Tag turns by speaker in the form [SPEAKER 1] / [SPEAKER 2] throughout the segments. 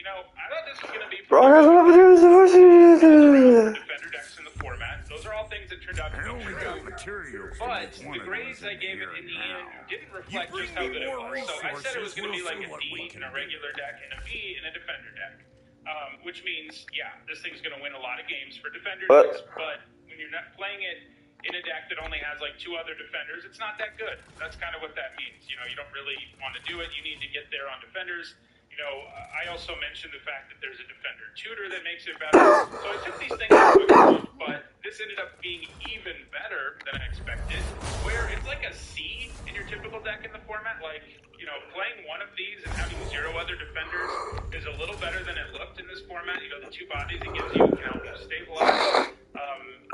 [SPEAKER 1] you know, I thought this was going to be defender decks in the format. Those are all things that turned out to be true. But the grades I gave it in the end didn't reflect just how good it was. So I said it was going to be like a D in a regular deck and a B in a defender deck. Which means, yeah, this thing's going to win a lot of games for defender decks, but when you're not playing it in a deck that only has like 2 other defenders, it's not that good. That's kind of what that means. You know, you don't really want to do it. You need to get there on defenders. You know, I also mentioned the fact that there's a defender tutor that makes it better. So I took these things into account, but this ended up being even better than I expected, where it's like a C in your typical deck in the format. Like, you know, playing one of these and having 0 other defenders is a little better than it looked in this format. You know, the 2 bodies it gives you can help you stabilize.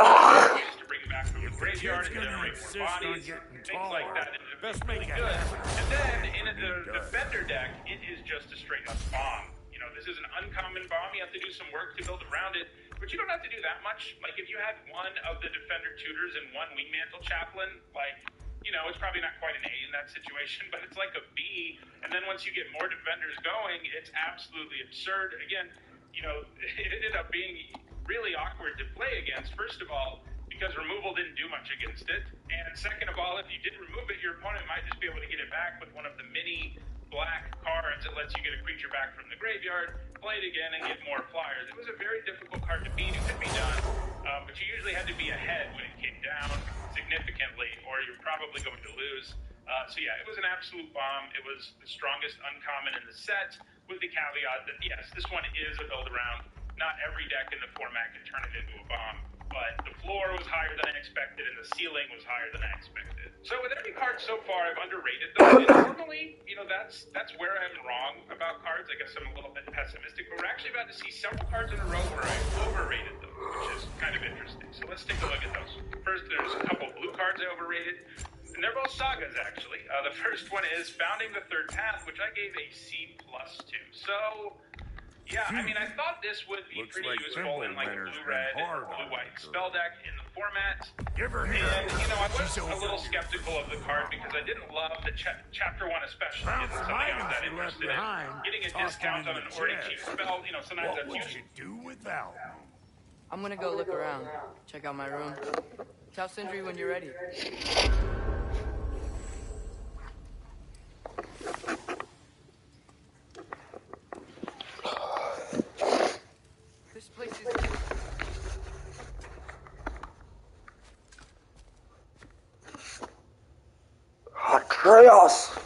[SPEAKER 1] Ways to bring it back from the graveyard and generate more bodies, things like that. It's really good. And then in the defender deck, it is just a straight up bomb. You know, this is an uncommon bomb. You have to do some work to build around it, but you don't have to do that much. Like if you had one of the defender tutors and one wingmantle chaplain, like, you know, it's probably not quite an A in that situation, but it's like a B. And then once you get more defenders going, it's absolutely absurd. Again, you know, it ended up being really awkward to play against, first of all, because removal didn't do much against it, and second of all, if you did remove it, your opponent might just be able to get it back with one of the mini black cards that lets you get a creature back from the graveyard, play it again, and get more flyers. It was a very difficult card to beat. It could be done, but you usually had to be ahead when it came down significantly, or you're probably going to lose. So yeah, it was an absolute bomb. It was the strongest uncommon in the set, with the caveat that yes, this one is a build around. Not every deck in the format can turn it into a bomb, but the floor was higher than I expected and the ceiling was higher than I expected. So with every card so far, I've underrated them. And normally, you know, that's where I'm wrong about cards. I guess I'm a little bit pessimistic, but we're actually about to see several cards in a row where I overrated them, which is kind of interesting. So let's take a look at those. First, there's a couple blue cards I overrated. And they're both sagas, actually. The first one is Founding the Third Path, which I gave a C+ to. So, yeah, I mean, I thought this would be pretty useful in like a blue-red or blue-white spell deck in the format. And, you know, I was a little skeptical of the card because I didn't love the Chapter 1 especially. It's something I was that interested in. Getting a discount on an already cheap spell, you know, sometimes that's useful.
[SPEAKER 2] I'm gonna go look around. Check out my room. Tell Sindri when you're ready. This place is...
[SPEAKER 3] Atreus!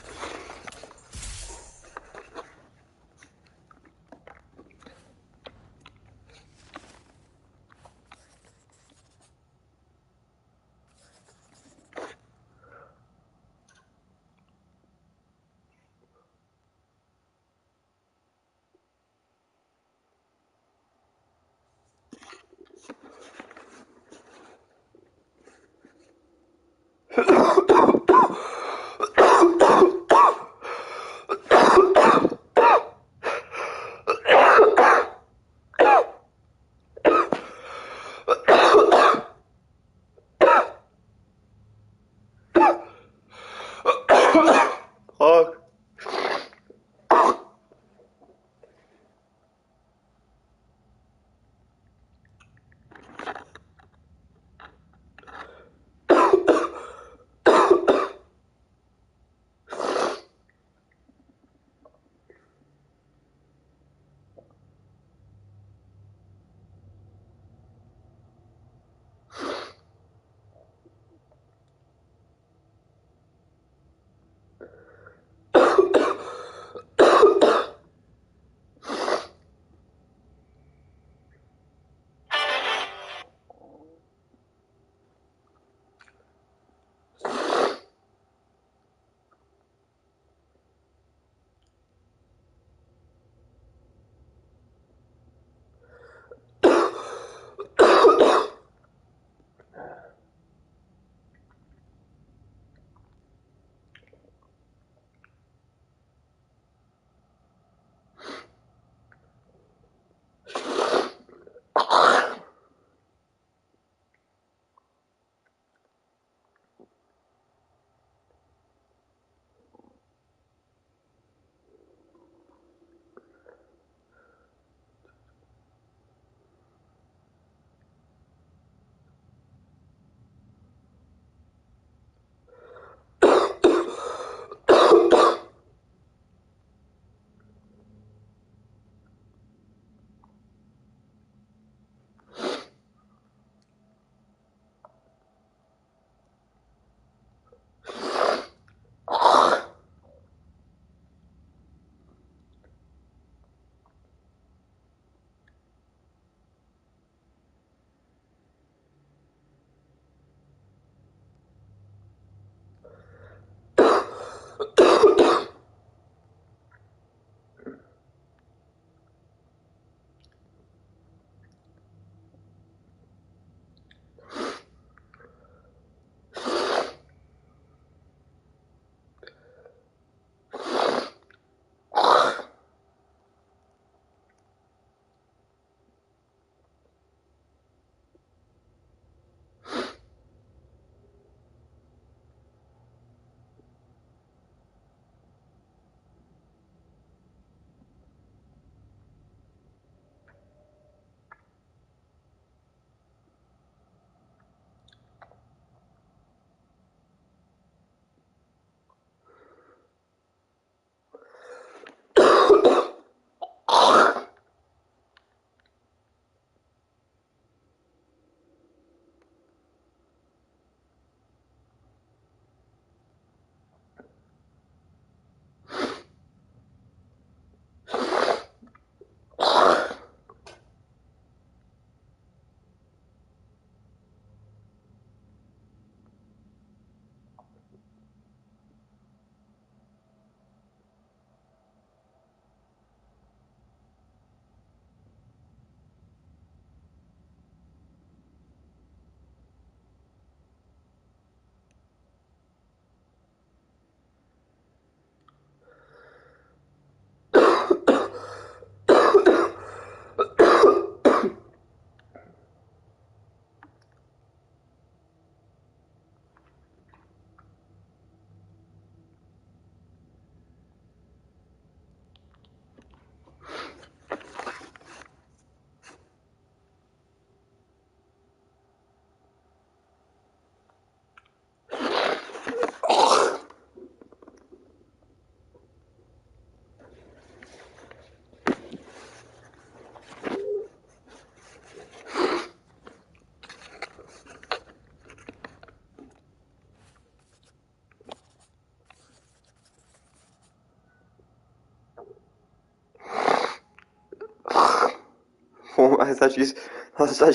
[SPEAKER 3] Oh, I thought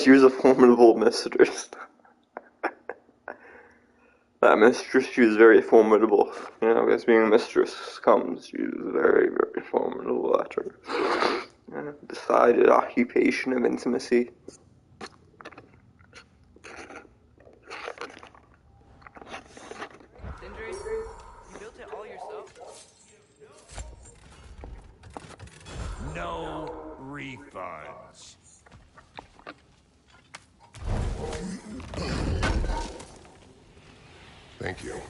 [SPEAKER 3] she was a formidable mistress. That mistress, she was very formidable. You know, as being a mistress comes, she was very, very formidable at her decided occupation of intimacy.
[SPEAKER 2] Sindri, you built it all yourself?
[SPEAKER 4] No refunds.
[SPEAKER 5] Thank you.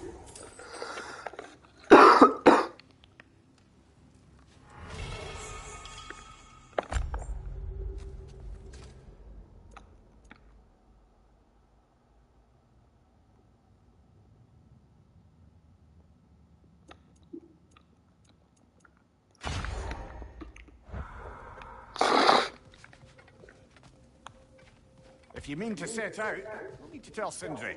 [SPEAKER 4] If you mean to set out, we'll need to tell Sindri.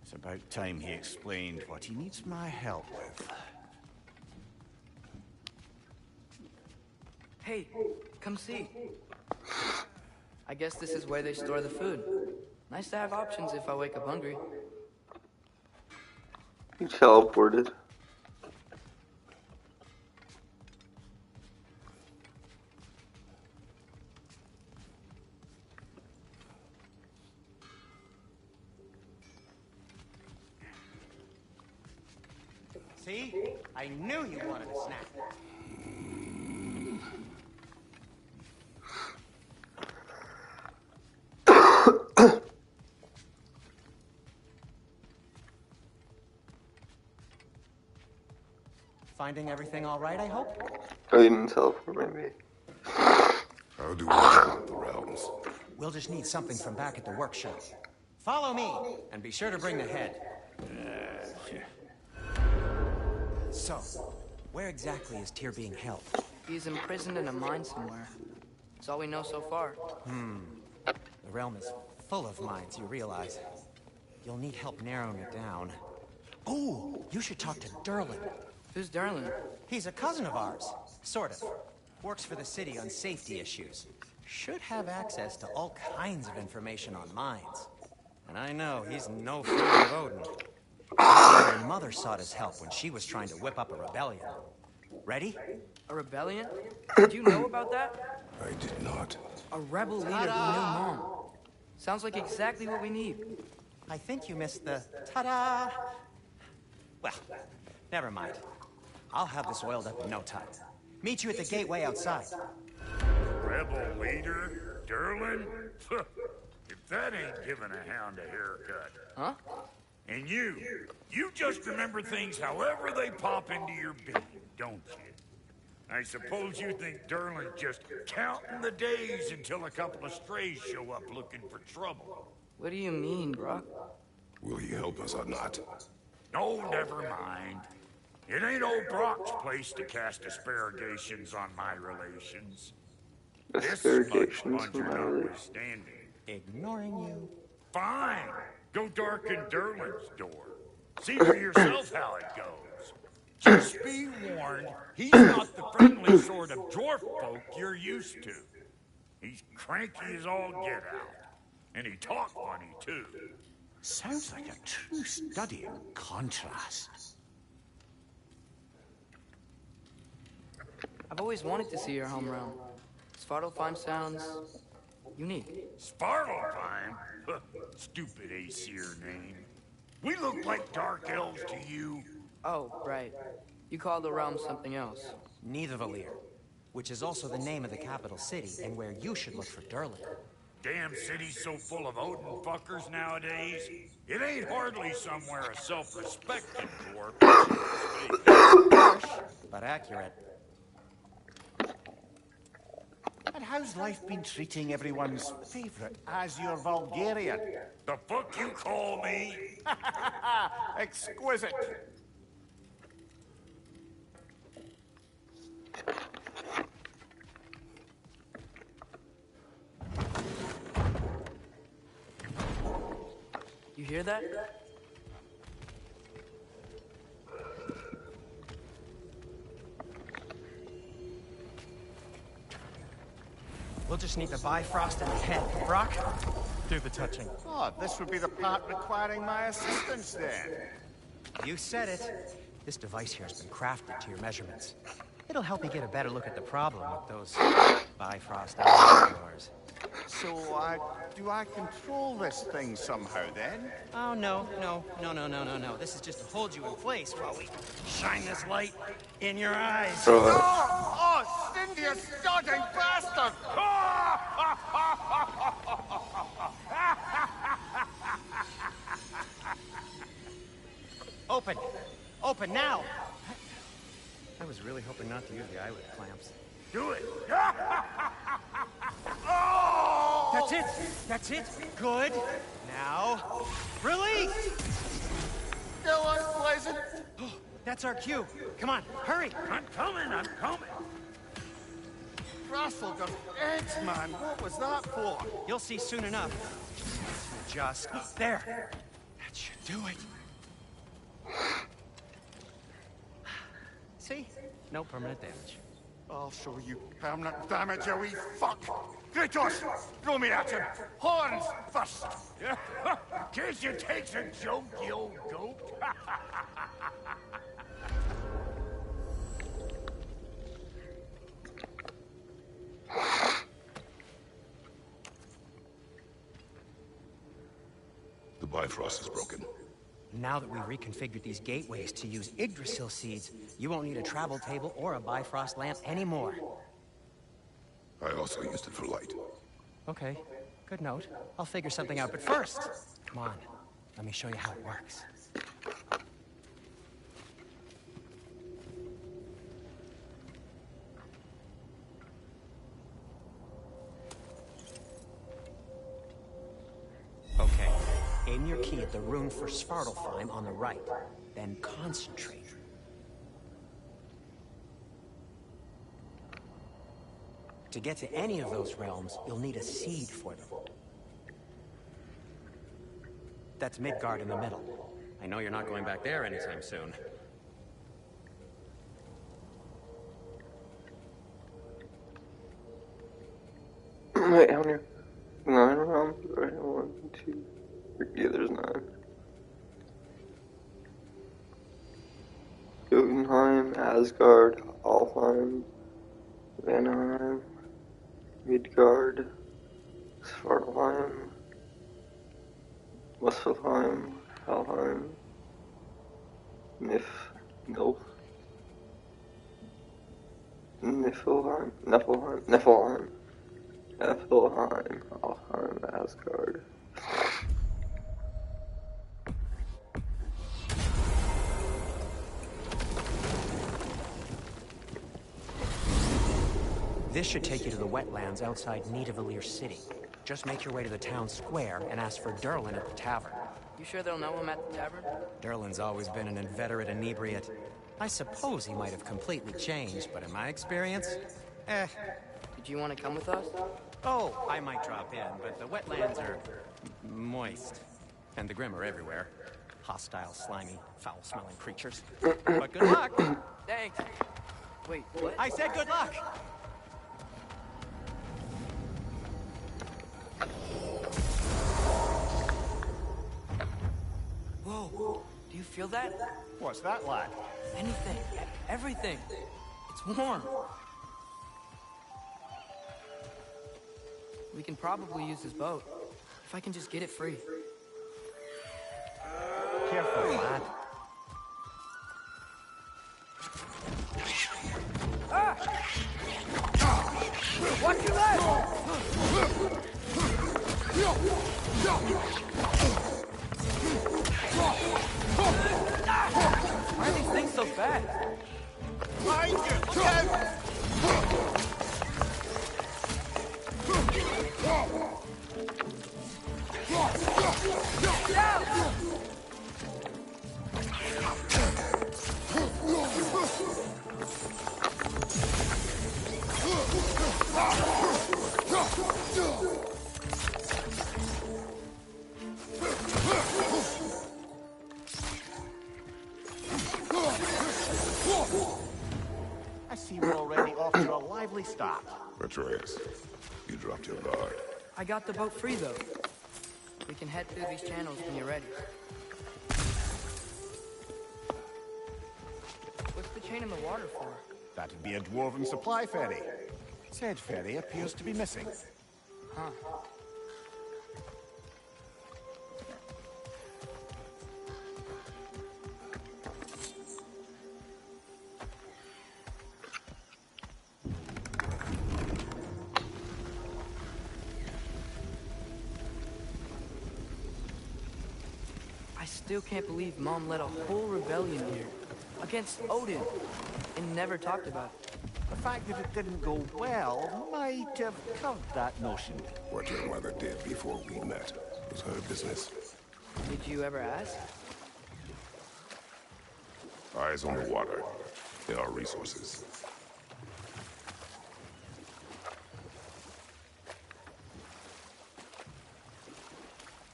[SPEAKER 4] It's about time he explained what he needs my help with.
[SPEAKER 2] Hey, come see. I guess this is where they store the food. Nice to have options if I wake up hungry.
[SPEAKER 3] He teleported.
[SPEAKER 6] See? I knew you wanted a snack. Finding everything all right, I hope?
[SPEAKER 3] Oh, he didn't teleport, maybe.
[SPEAKER 5] How do we split the realms?
[SPEAKER 6] We'll just need something from back at the workshop. Follow me, and be sure to bring the head. So, where exactly is Tyr being held?
[SPEAKER 2] He's imprisoned in a mine somewhere. That's all we know so far.
[SPEAKER 6] The realm is full of mines, you realize. You'll need help narrowing it down. Oh, you should talk to Derlin.
[SPEAKER 2] Who's Darlin?
[SPEAKER 6] He's a cousin of ours. Sort of. Works for the city on safety issues. Should have access to all kinds of information on mines. And I know he's no friend of Odin. Your mother sought his help when she was trying to whip up a rebellion. Ready?
[SPEAKER 2] A rebellion? Did you know about that?
[SPEAKER 5] I did not.
[SPEAKER 2] A rebel leader who knew Mom. Sounds like exactly what we need.
[SPEAKER 6] I think you missed the ta-da. Well, never mind. I'll have this oiled up in no time. Meet you at the gateway outside.
[SPEAKER 4] Rebel leader? Derlin? If that ain't giving a hound a haircut.
[SPEAKER 2] Huh?
[SPEAKER 4] And you just remember things however they pop into your being, don't you? I suppose you think Derlin's just counting the days until a couple of strays show up looking for trouble.
[SPEAKER 2] What do you mean, Brock?
[SPEAKER 5] Will you help us or not?
[SPEAKER 4] No, never mind. It ain't old Brock's place to cast asparagations on my relations. This much
[SPEAKER 3] Asparagations
[SPEAKER 4] plunger
[SPEAKER 3] on my relations.
[SPEAKER 4] notwithstanding.
[SPEAKER 6] Ignoring you.
[SPEAKER 4] Fine. Go darken Derlin's door. See for yourself how it goes. Just be warned, he's not the friendly sort of dwarf folk you're used to. He's cranky as all get out. And he talk funny, too. Sounds like a true study in contrast.
[SPEAKER 2] I've always wanted to see your home realm. Svartalfheim sounds unique.
[SPEAKER 4] Svartalfheim? Stupid Aesir name. We look like dark elves to you.
[SPEAKER 2] Oh, right. You call the realm something else.
[SPEAKER 6] Nidavellir, which is also the name of the capital city and where you should look for Derlin.
[SPEAKER 4] Damn city's so full of Odin fuckers nowadays. It ain't hardly somewhere a self-respecting dwarf.
[SPEAKER 6] Harsh, but accurate.
[SPEAKER 7] And how's life been treating everyone's favorite Azure Vulgarian?
[SPEAKER 4] The fuck you call me?
[SPEAKER 7] Exquisite.
[SPEAKER 2] You hear that?
[SPEAKER 6] We'll just need the Bifrost and the head. Brock, do the touching.
[SPEAKER 7] Oh, this would be the part requiring my assistance then.
[SPEAKER 6] You said it. This device here has been crafted to your measurements. It'll help you get a better look at the problem with those Bifrost eyes of yours.
[SPEAKER 7] So, do I control this thing somehow then?
[SPEAKER 6] Oh, no. This is just to hold you in place while we shine this light in your eyes.
[SPEAKER 7] Oh, Cindy, you starting bastard!
[SPEAKER 6] Open! Open now! I was really hoping not to use the eyelid clamps.
[SPEAKER 4] Do it.
[SPEAKER 6] That's it! Good! Now, release!
[SPEAKER 7] Still unpleasant.
[SPEAKER 6] That's our cue. Come on, hurry!
[SPEAKER 4] I'm coming.
[SPEAKER 7] Russell got eggs, man. What was that for?
[SPEAKER 6] You'll see soon enough. Just there. That should do it. See? No permanent damage.
[SPEAKER 7] I'll show you permanent damage, you wee fuck. Kratos, throw me at him. Horns first.
[SPEAKER 4] Case you takes a joke, you old goat.
[SPEAKER 5] The Bifrost is broken.
[SPEAKER 6] Now that we reconfigured these gateways to use Yggdrasil seeds, you won't need a travel table or a Bifrost lamp anymore.
[SPEAKER 5] I also used it for light.
[SPEAKER 6] Okay, good note. I'll figure something out, but first, come on, let me show you how it works. Okay, aim your key at the rune for Svartalfheim on the right, then concentrate. To get to any of those realms, you'll need a seed for them. That's Midgard in the middle. I know you're not going back there anytime soon.
[SPEAKER 3] Wait, how many? 9 realms? Right, 1, 2, 3. Yeah, there's 9. Jotunheim, Asgard, Alfheim, Vanaheim, Midgard, Svartalfheim, Muspelheim, Helheim, Niflheim, Alfheim, Asgard.
[SPEAKER 6] This should take you to the wetlands outside Nidavellir City. Just make your way to the town square and ask for Derlin at the tavern.
[SPEAKER 2] You sure they'll know him at the tavern?
[SPEAKER 6] Derlin's always been an inveterate inebriate. I suppose he might have completely changed, but in my experience,
[SPEAKER 2] Did you want to come with us?
[SPEAKER 6] Oh, I might drop in, but the wetlands are moist. And the Grim are everywhere. Hostile, slimy, foul-smelling creatures. But good luck!
[SPEAKER 2] Thanks. Wait, what?
[SPEAKER 6] I said good luck!
[SPEAKER 2] Whoa, do you feel that?
[SPEAKER 7] What's that, lad?
[SPEAKER 2] Anything, everything. It's warm. We can probably use this boat. If I can just get it free.
[SPEAKER 6] Careful, lad.
[SPEAKER 2] Watch your leg! Why are these things so fast?
[SPEAKER 7] Behind you! Look out! I see we're already off to a lively
[SPEAKER 5] Atreus, you dropped your guard.
[SPEAKER 2] I got the boat free, though. We can head through these channels when you're ready. What's the chain in the water for?
[SPEAKER 4] That'd be a dwarven supply ferry. Said ferry appears to be missing.
[SPEAKER 2] Huh. I still can't believe Mom led a whole rebellion here. Against Odin. And never talked about it.
[SPEAKER 4] The fact that it didn't go well might have covered that notion.
[SPEAKER 5] What your mother did before we met was her business.
[SPEAKER 2] Did you ever ask?
[SPEAKER 5] Eyes on the water. There are resources.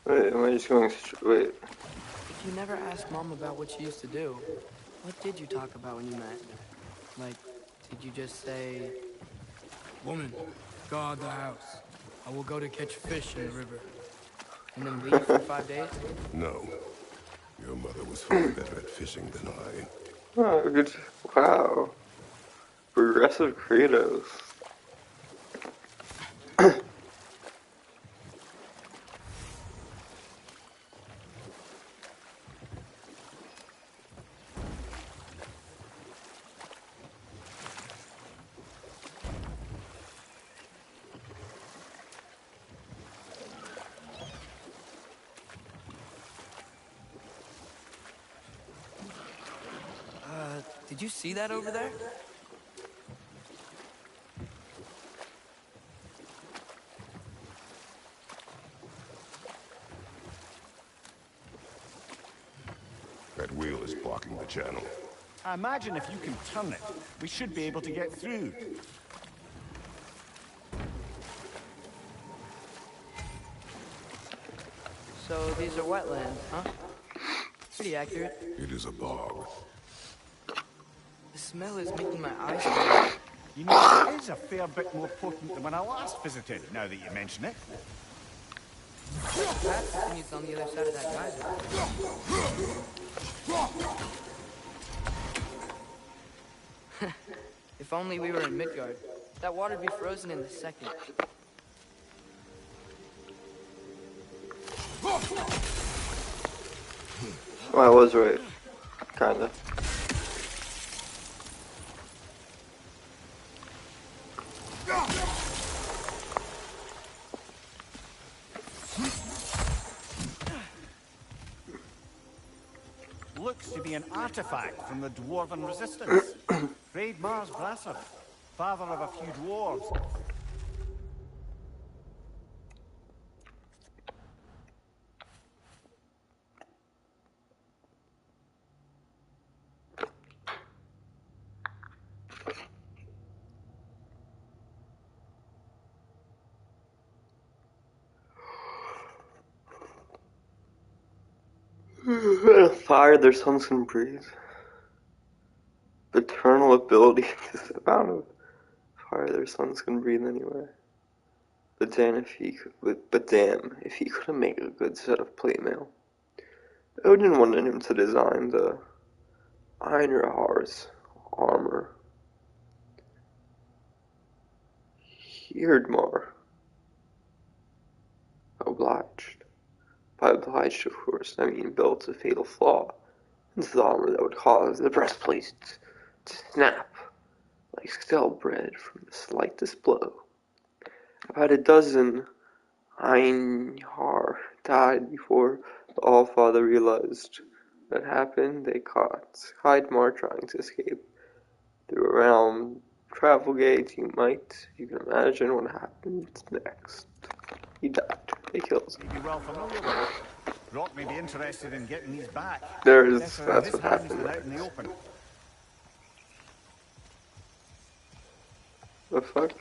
[SPEAKER 3] Wait, am I just going wait.
[SPEAKER 2] If you never asked Mom about what she used to do, what did you talk about when you met? Like, did you just say, "Woman, guard the house. I will go to catch fish in the river," and then leave for 5 days?
[SPEAKER 5] No. Your mother was far better at fishing than I.
[SPEAKER 3] Oh, good. Wow. Progressive creative.
[SPEAKER 2] Did you see that over there?
[SPEAKER 5] That wheel is blocking the channel.
[SPEAKER 4] I imagine if you can turn it, we should be able to get through.
[SPEAKER 2] So these are wetlands, huh? Pretty accurate.
[SPEAKER 5] It is a bog.
[SPEAKER 2] The smell is making my eyes water.
[SPEAKER 4] You know, it is a fair bit more potent than when I last visited, now that you mention it.
[SPEAKER 2] That continues on the other side of that geyser. If only we were in Midgard. That water'd be frozen in a second.
[SPEAKER 3] Oh, I was right. Kinda.
[SPEAKER 4] Looks to be an artifact from the dwarven resistance. Freydmar's Brasser, father of a few dwarves.
[SPEAKER 3] Fire their sons can breathe. The eternal ability this amount of fire their sons can breathe anyway. But damn if he could make a good set of plate mail. Odin wanted him to design the Einar's armor. Hirdmar obliged. By obliged, of course, I mean built a fatal flaw into the armor that would cause the breastplate to snap like stale bread from the slightest blow. About a dozen Einhar died before the Allfather realized what happened. They caught Hydmar trying to escape through a realm travel gate. You can imagine what happened next. He died. They killed him.
[SPEAKER 4] You'd be well familiar with it. Rock may be interested in getting these back.
[SPEAKER 3] That's what
[SPEAKER 4] his hands
[SPEAKER 3] happened
[SPEAKER 4] were out in the open.
[SPEAKER 3] The fuck?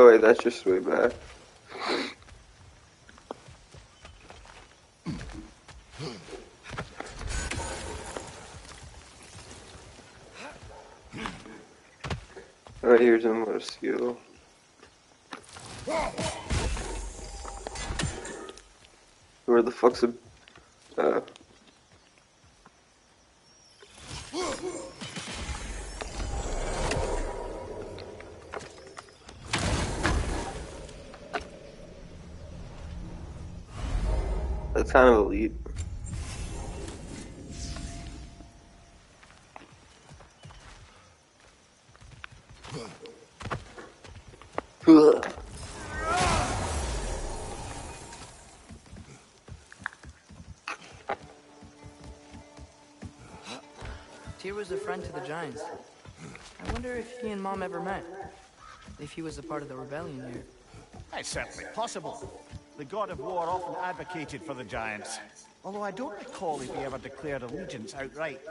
[SPEAKER 3] Oh wait, that's just way back. Oh, here's another skill. Where the fuck's a... That's kind of elite. Ugh.
[SPEAKER 2] Tyr was a friend to the Giants. I wonder if he and Mom ever met. If he was a part of the rebellion here.
[SPEAKER 8] It's certainly possible. The god of war often advocated for the Giants. Although I don't recall if he ever declared allegiance outright.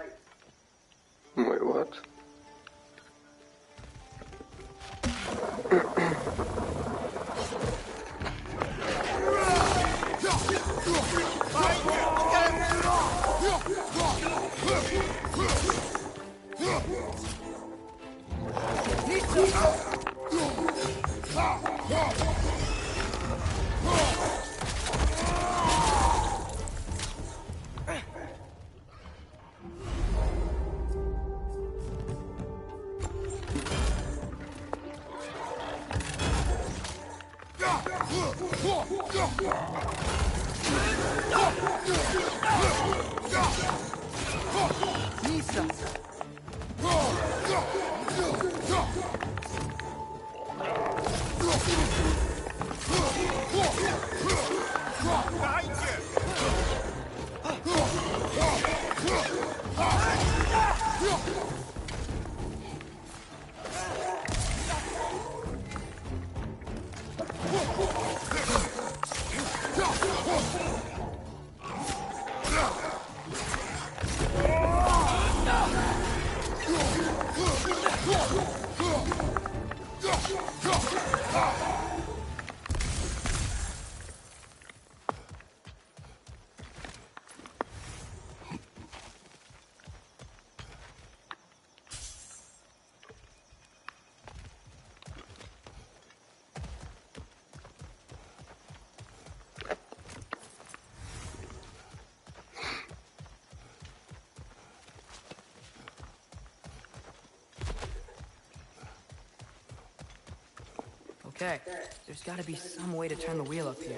[SPEAKER 3] Wait, what?
[SPEAKER 2] Okay, there's gotta be some way to turn the wheel up here.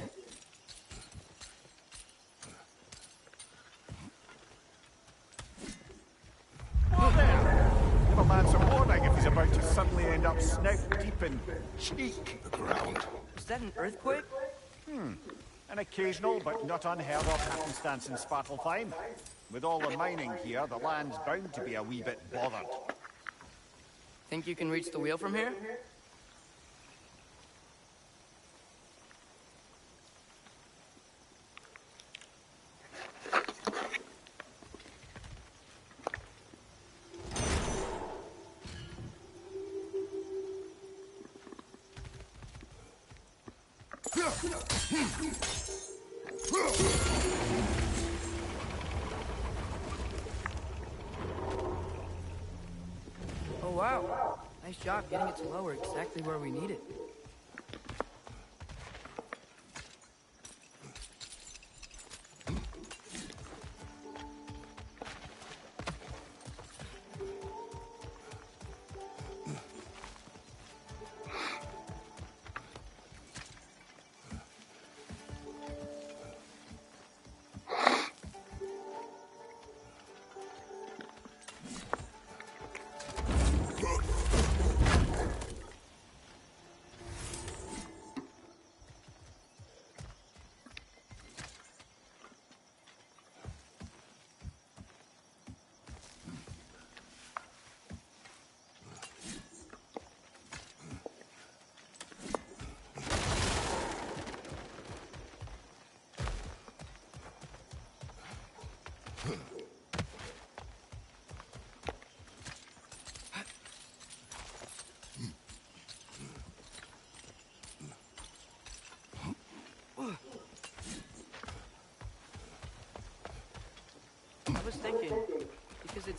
[SPEAKER 8] Whoa there! Give a man some warning if he's about to suddenly end up snout deep in cheek.
[SPEAKER 5] The ground.
[SPEAKER 2] Was that an earthquake?
[SPEAKER 8] An occasional but not unheard of happenstance in Svartalfheim. With all the mining here, the land's bound to be a wee bit bothered.
[SPEAKER 2] Think you can reach the wheel from here? Oh wow, nice job getting it to lower exactly where we need it.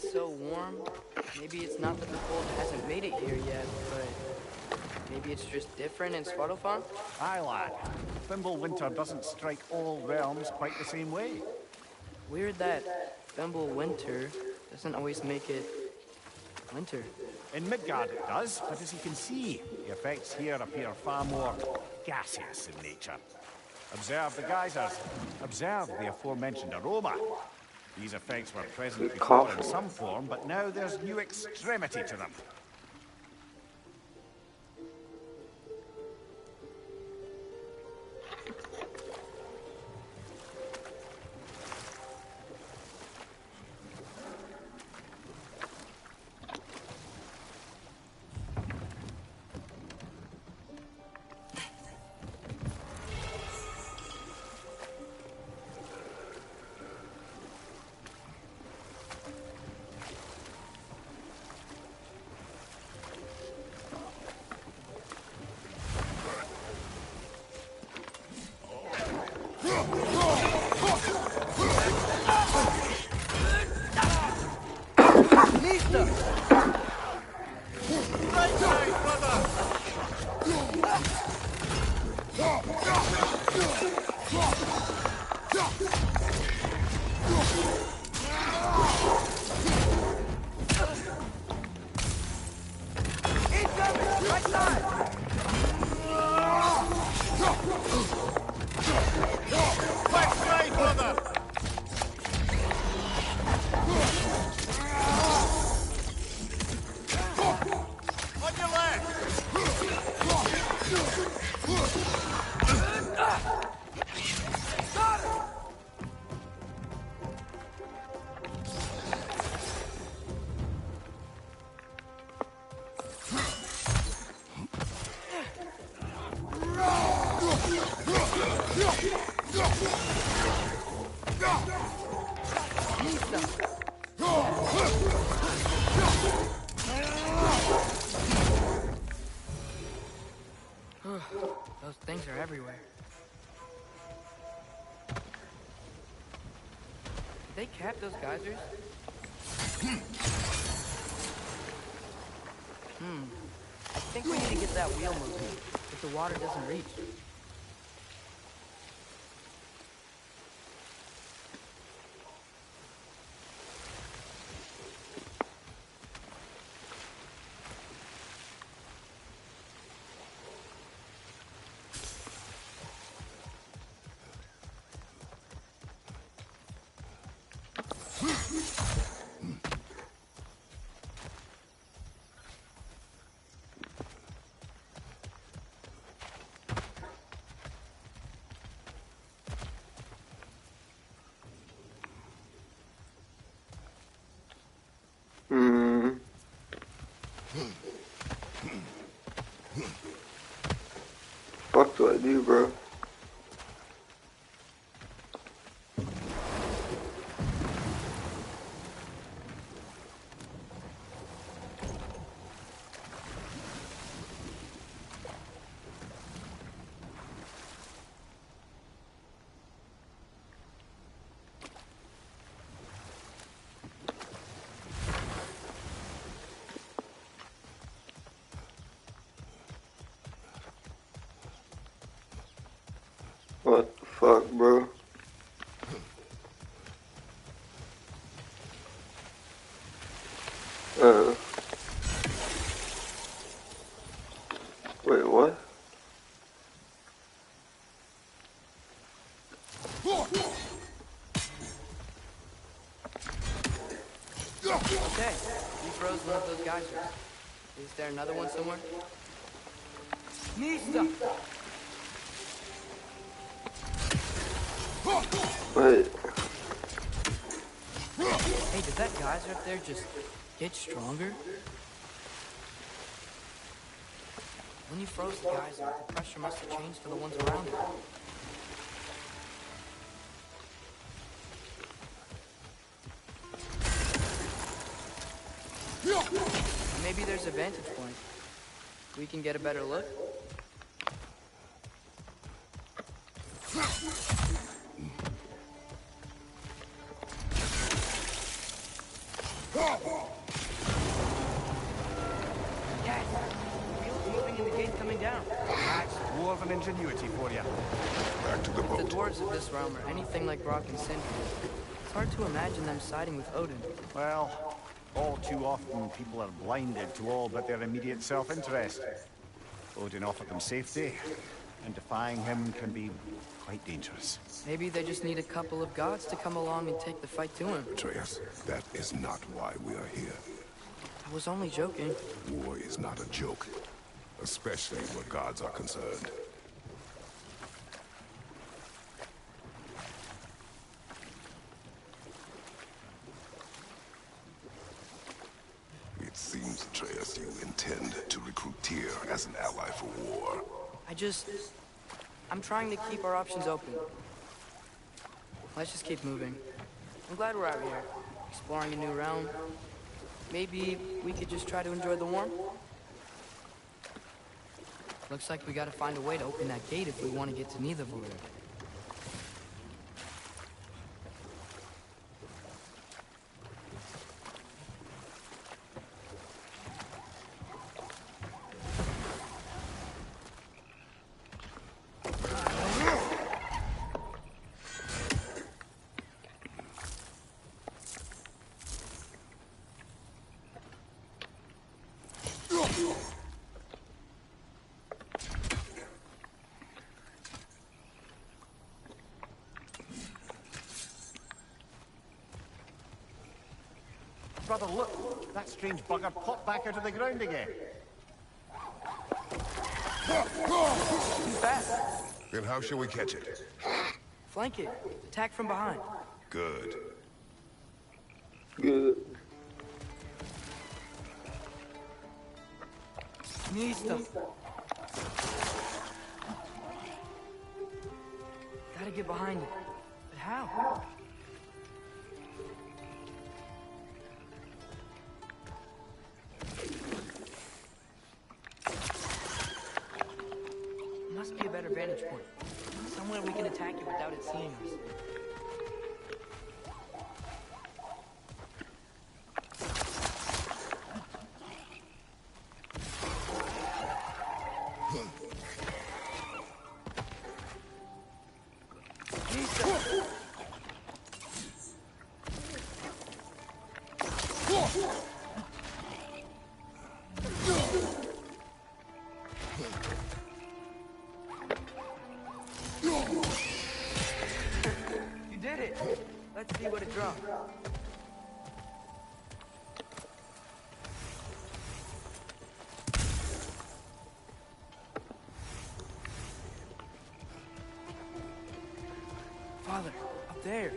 [SPEAKER 2] it's so warm, maybe it's not that the cold hasn't made it here yet, but maybe it's just different in Svartalfheim?
[SPEAKER 8] Aye, lad. Thimble winter doesn't strike all realms quite the same way.
[SPEAKER 2] Weird that Thimble winter doesn't always make it winter.
[SPEAKER 8] In Midgard it does, but as you can see, the effects here appear far more gaseous in nature. Observe the geysers. Observe the aforementioned aroma. These effects were present before in some form, but now there's new extremity to them.
[SPEAKER 2] Those things are everywhere. Did they cap those geysers? I think we need to get that wheel moving, if the water doesn't reach.
[SPEAKER 3] What do I do, bro? What the fuck, bro? Wait, what?
[SPEAKER 2] Okay, we froze one of those geysers. Is there another one somewhere? Nista!
[SPEAKER 3] Wait.
[SPEAKER 2] Hey, did that geyser up there just get stronger? When you froze the geyser, the pressure must have changed for the ones around it. Maybe there's a vantage point. We can get a better look.
[SPEAKER 8] ingenuity for you.
[SPEAKER 5] Back to the
[SPEAKER 2] The
[SPEAKER 5] boat.
[SPEAKER 2] dwarves of this realm are anything like Brock and Sindri. It's hard to imagine them siding with Odin.
[SPEAKER 8] Well, all too often people are blinded to all but their immediate self-interest. Odin offered them safety, and defying him can be quite dangerous.
[SPEAKER 2] Maybe they just need a couple of gods to come along and take the fight to him.
[SPEAKER 5] Atreus, that is not why we are here.
[SPEAKER 2] I was only joking.
[SPEAKER 5] War is not a joke, especially where gods are concerned. It seems, Atreus, you intend to recruit Tyr as an ally for war.
[SPEAKER 2] I'm trying to keep our options open. Let's just keep moving. I'm glad we're out here, exploring a new realm. Maybe we could just try to enjoy the warmth? Looks like we gotta find a way to open that gate if we want to get to Nidavellir.
[SPEAKER 8] Brother, look! That strange bugger popped back out of the ground again.
[SPEAKER 2] Too fast.
[SPEAKER 5] Then how shall we catch it?
[SPEAKER 2] Flank it. Attack from behind.
[SPEAKER 5] Good.
[SPEAKER 3] Good.
[SPEAKER 2] Nista. Gotta get behind it. But how? Must be a better vantage point. Somewhere we can attack it without it seeing us. You did it! Let's see what it dropped. Father, up there.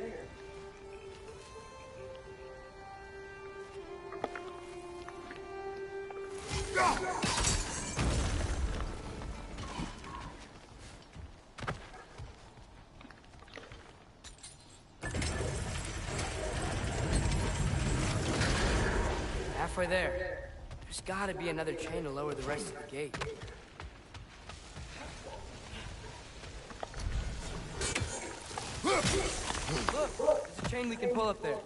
[SPEAKER 2] Halfway there. There's gotta be another chain to lower the rest of the gate. Look! There's a chain we can pull up there.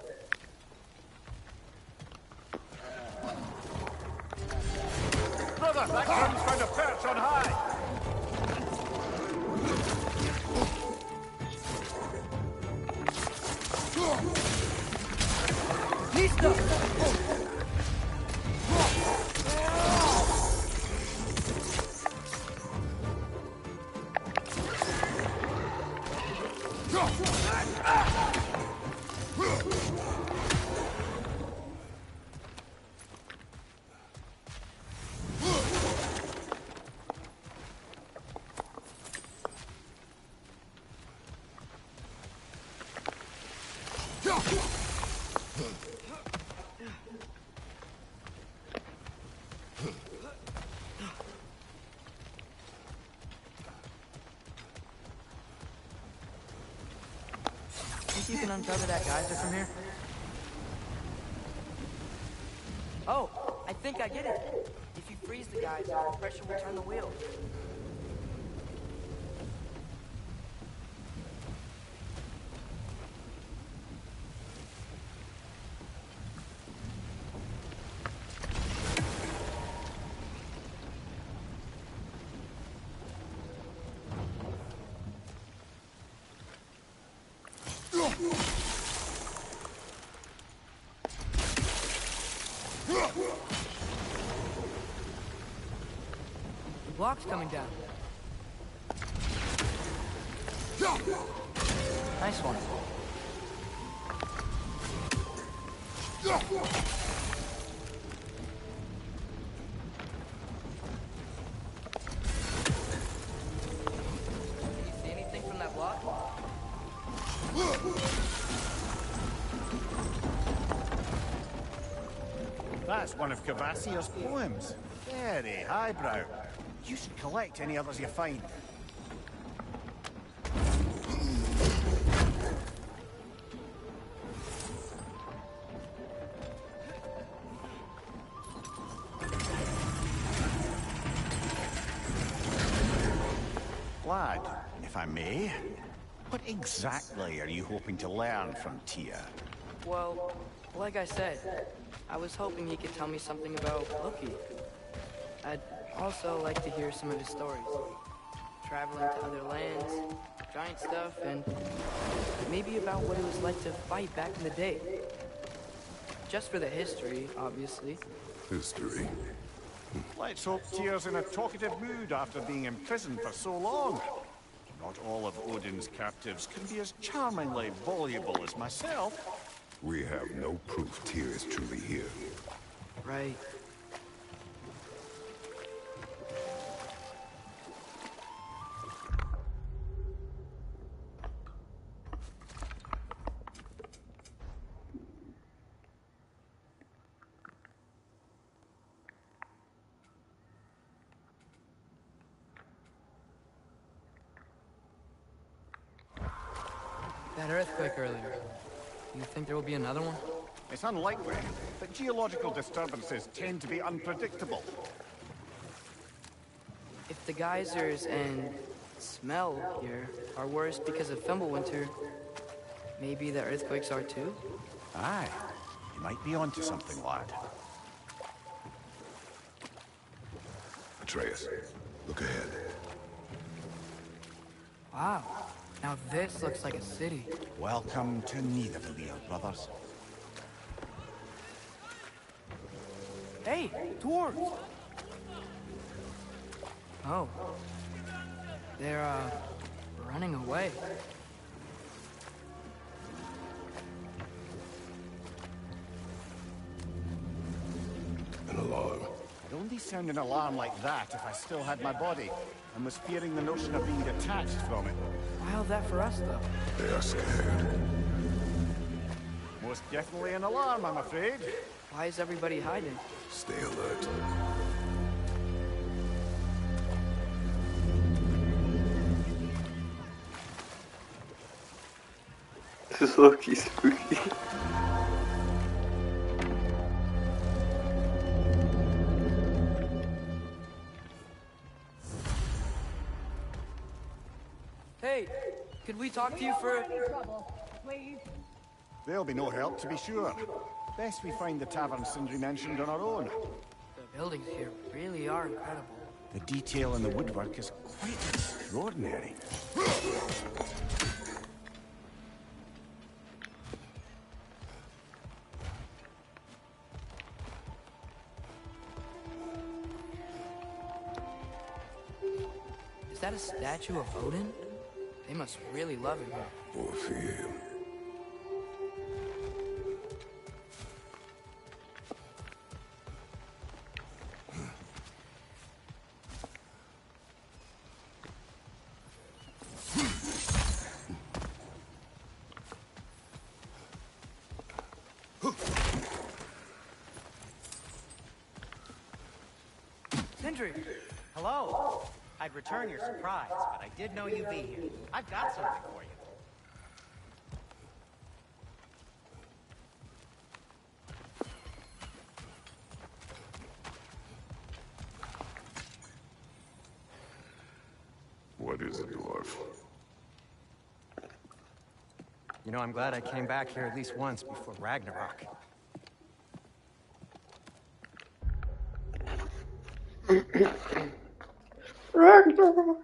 [SPEAKER 8] Brother, that gun's found a perch on high!
[SPEAKER 2] Nista! Think you can uncover that geyser from here? Oh, I think I get it. If you freeze the geyser, the pressure will turn the wheel. block's coming down. Nice one. Did you see anything from that block?
[SPEAKER 8] That's one of Cavassier's poems. Very highbrow. You should collect any others you find. Lad, if I may, what exactly are you hoping to learn from Tia?
[SPEAKER 2] Well, like I said, I was hoping he could tell me something about Loki. I'd also like to hear some of his stories. Traveling to other lands, giant stuff, and maybe about what it was like to fight back in the day. Just for the history, obviously.
[SPEAKER 5] History.
[SPEAKER 8] Let's hope Tyr's in a talkative mood after being imprisoned for so long. Not all of Odin's captives can be as charmingly voluble as myself.
[SPEAKER 5] We have no proof Tyr is truly here.
[SPEAKER 2] Right. That earthquake earlier. You think there will be another one?
[SPEAKER 8] It's unlikely, but geological disturbances tend to be unpredictable.
[SPEAKER 2] If the geysers and smell here are worse because of Fimbulwinter, maybe the earthquakes are too?
[SPEAKER 8] Aye, you might be onto something, lad.
[SPEAKER 5] Atreus, look ahead.
[SPEAKER 2] Wow. Now this looks like a city.
[SPEAKER 8] Welcome to Nidavellir, brothers.
[SPEAKER 2] Hey, dwarves! Oh. They're, running away.
[SPEAKER 5] An alarm.
[SPEAKER 8] I'd only sound an alarm like that if I still had my body, and was fearing the notion of being detached from it.
[SPEAKER 2] How's that for us, though?
[SPEAKER 5] They are scared.
[SPEAKER 8] Most definitely an alarm, I'm afraid.
[SPEAKER 2] Why is everybody hiding?
[SPEAKER 5] Stay alert.
[SPEAKER 3] This is low-key spooky.
[SPEAKER 2] Hey, could we talk to you for...
[SPEAKER 8] There'll be no help, to be sure. Best we find the tavern Sindri mentioned on our own.
[SPEAKER 2] The buildings here really are incredible.
[SPEAKER 8] The detail in the woodwork is quite extraordinary.
[SPEAKER 2] Is that a statue of Odin? They must really love him here.
[SPEAKER 5] Or fear him.
[SPEAKER 2] Sindri!
[SPEAKER 6] Hello. I'd return your surprise, but I did know you'd be here. I've got something for you.
[SPEAKER 5] What is it, dwarf?
[SPEAKER 6] You know, I'm glad I came back here at least once before Ragnarok.
[SPEAKER 3] Ragnarok!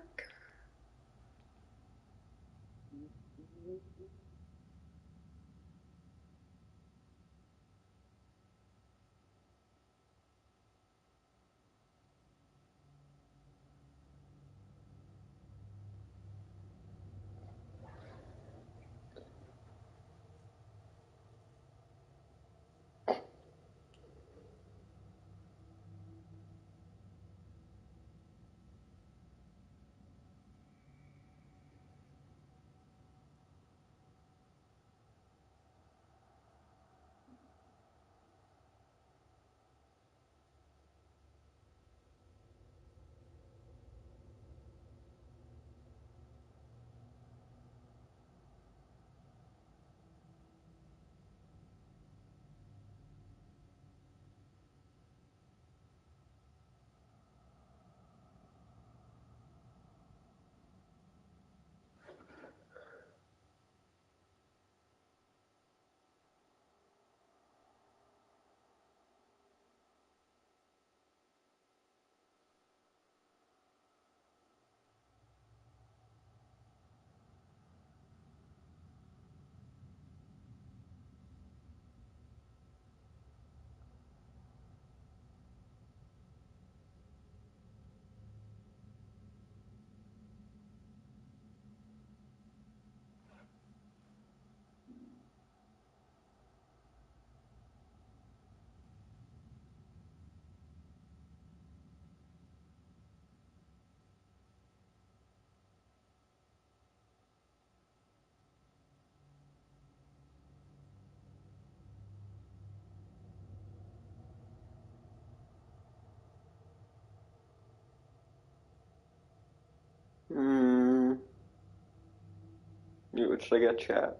[SPEAKER 3] Which I got chat.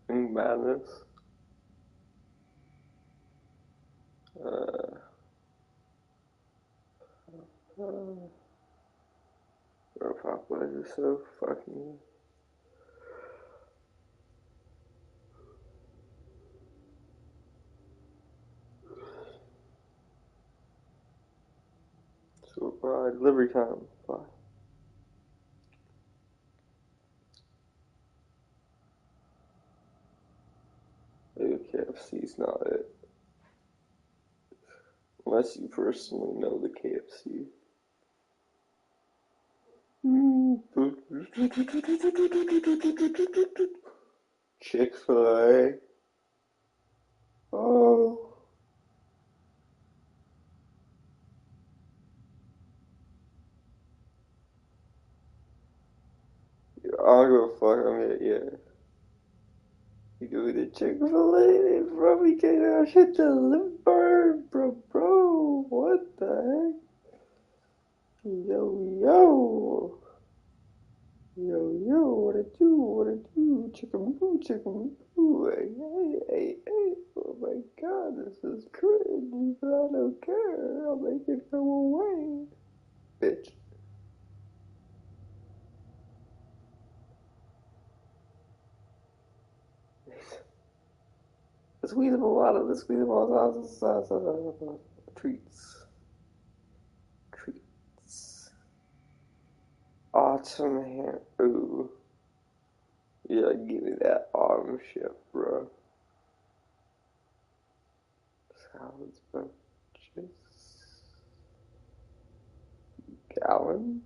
[SPEAKER 3] Madness. Bro, fuck, why is this so fucking... So, delivery time. Fuck. Maybe KFC's not it. Unless you personally know the KFC. Chick-fil-A. Oh. I'll go fuck. I mean, yeah. You go to Chick-fil-A, bro. We get our shit delivered, bro. What the heck? Yo. Yo, what it do? Chicken boo. Hey. Oh my god, this is cringe, but I don't care. I'll make it go away. Bitch. Let's squeeze them a lot of treats. Autumn hair. Ooh. Yeah, give me that autumn shit, bro. Salads, bunches. Gallon.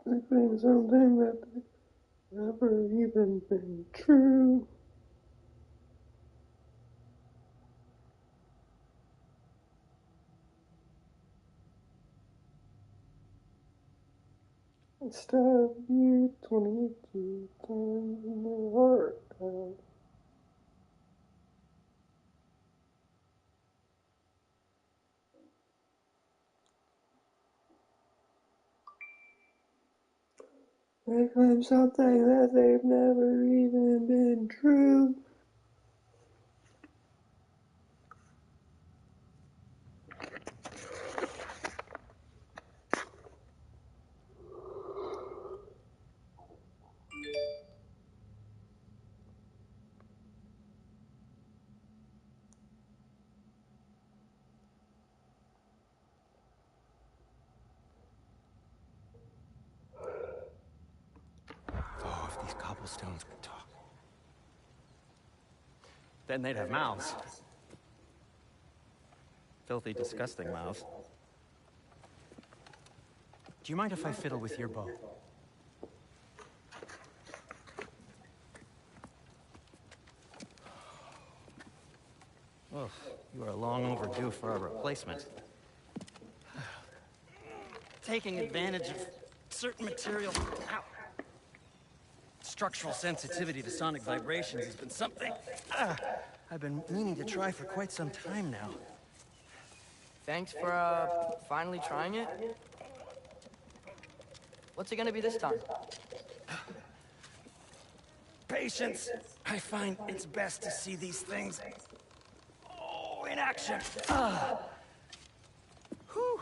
[SPEAKER 3] They claim something that they never even been true. Stab you 22 times in the heart. They claim something that they've never even been true.
[SPEAKER 6] Oh, if these cobblestones could talk. Then they'd have mouths. Filthy, disgusting mouths. Do you mind if I fiddle with your bow? Well, you are long overdue for a replacement. Taking advantage of certain material. Ow. Structural sensitivity to sonic vibrations has been something I've been meaning to try for quite some time now.
[SPEAKER 2] Thanks for, finally trying it. What's it gonna be this time?
[SPEAKER 6] Patience. I find it's best to see these things, in action. Whew.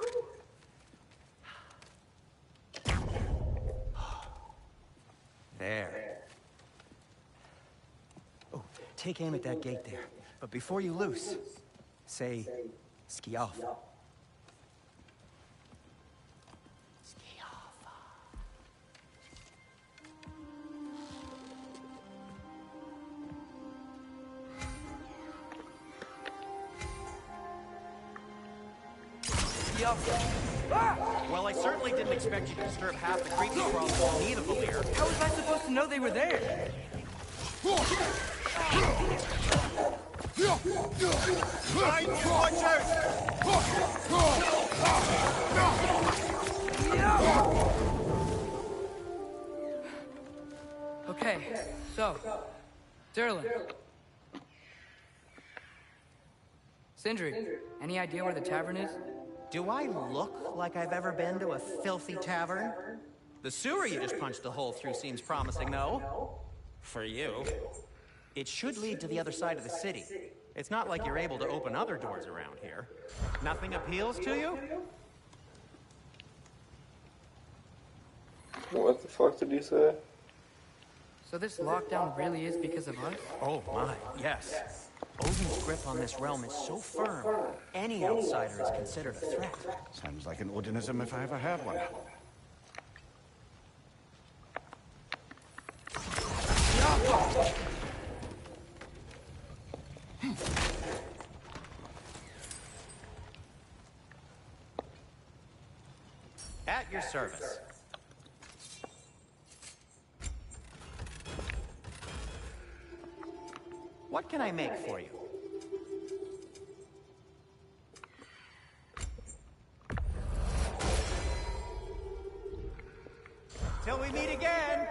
[SPEAKER 6] There. Oh, take aim at that gate there. But before you loose, say, ski off. Ski off.
[SPEAKER 2] Ski off.
[SPEAKER 6] Well, I certainly didn't expect you to disturb half the creepy crawls who need a here.
[SPEAKER 2] How was I supposed to know they were there?
[SPEAKER 6] Watch
[SPEAKER 2] Okay, so, Derlin. Sindri, any idea where the tavern is?
[SPEAKER 6] Do I look like I've ever been to a filthy tavern? The sewer you just punched a hole through seems promising, though. For you. It should lead to the other side of the city. It's not like you're able to open other doors around here. Nothing appeals to you?
[SPEAKER 3] What the fuck did you say?
[SPEAKER 2] So this lockdown really is because of us?
[SPEAKER 6] Oh my, yes. Odin's grip on this realm is so firm, any outsider is considered a threat.
[SPEAKER 8] Sounds like an Odinism if I ever heard one.
[SPEAKER 6] At your service. What can I make for you? Till we meet again!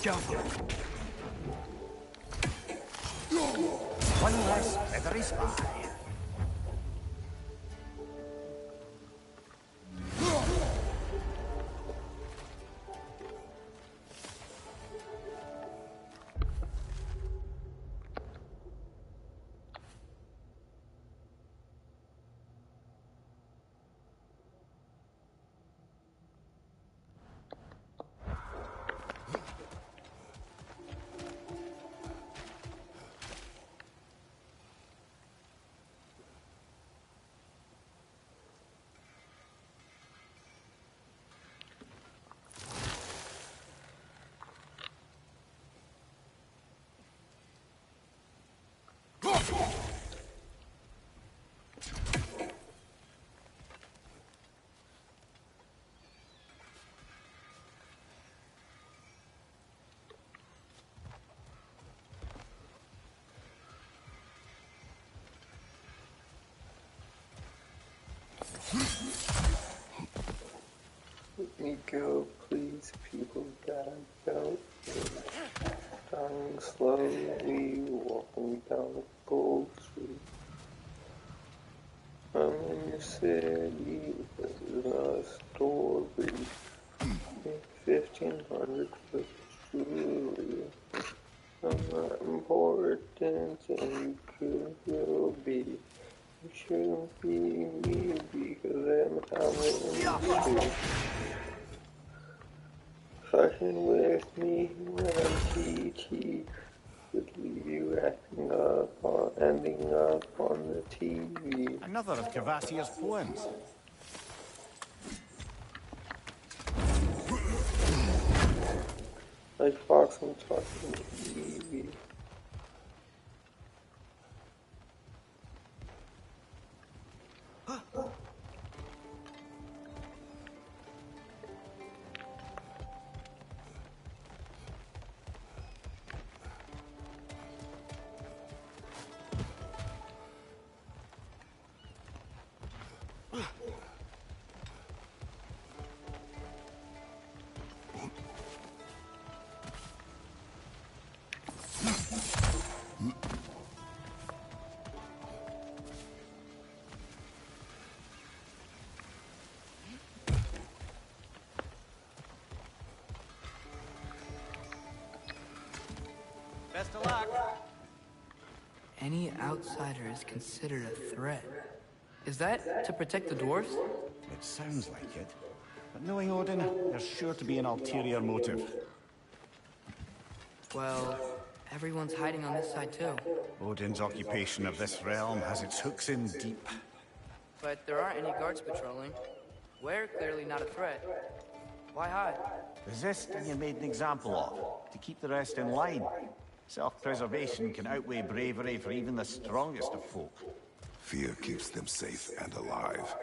[SPEAKER 2] Go.
[SPEAKER 8] One less feathery spy.
[SPEAKER 3] Let me go, please, people. God, help me. Dying slowly, walking down a cold street. I'm in your city, this is not a story. 1500 was truly. I'm not important, and you could be. You shouldn't be me because I'm out in the street. Fucking with me when I'm TT. Would leave you ending up on the TV.
[SPEAKER 8] Another of Cavassia's poems.
[SPEAKER 3] Like Fox and talking TV.
[SPEAKER 6] Best of luck.
[SPEAKER 2] Any outsider is considered a threat. Is that to protect the dwarves?
[SPEAKER 8] It sounds like it. But knowing Odin, there's sure to be an ulterior motive.
[SPEAKER 2] Well, everyone's hiding on this side too.
[SPEAKER 8] Odin's occupation of this realm has its hooks in deep.
[SPEAKER 2] But there aren't any guards patrolling. We're clearly not a threat. Why hide?
[SPEAKER 8] Resist and you're made an example of, to keep the rest in line. Self-preservation can outweigh bravery for even the strongest of folk.
[SPEAKER 5] Fear keeps them safe and alive.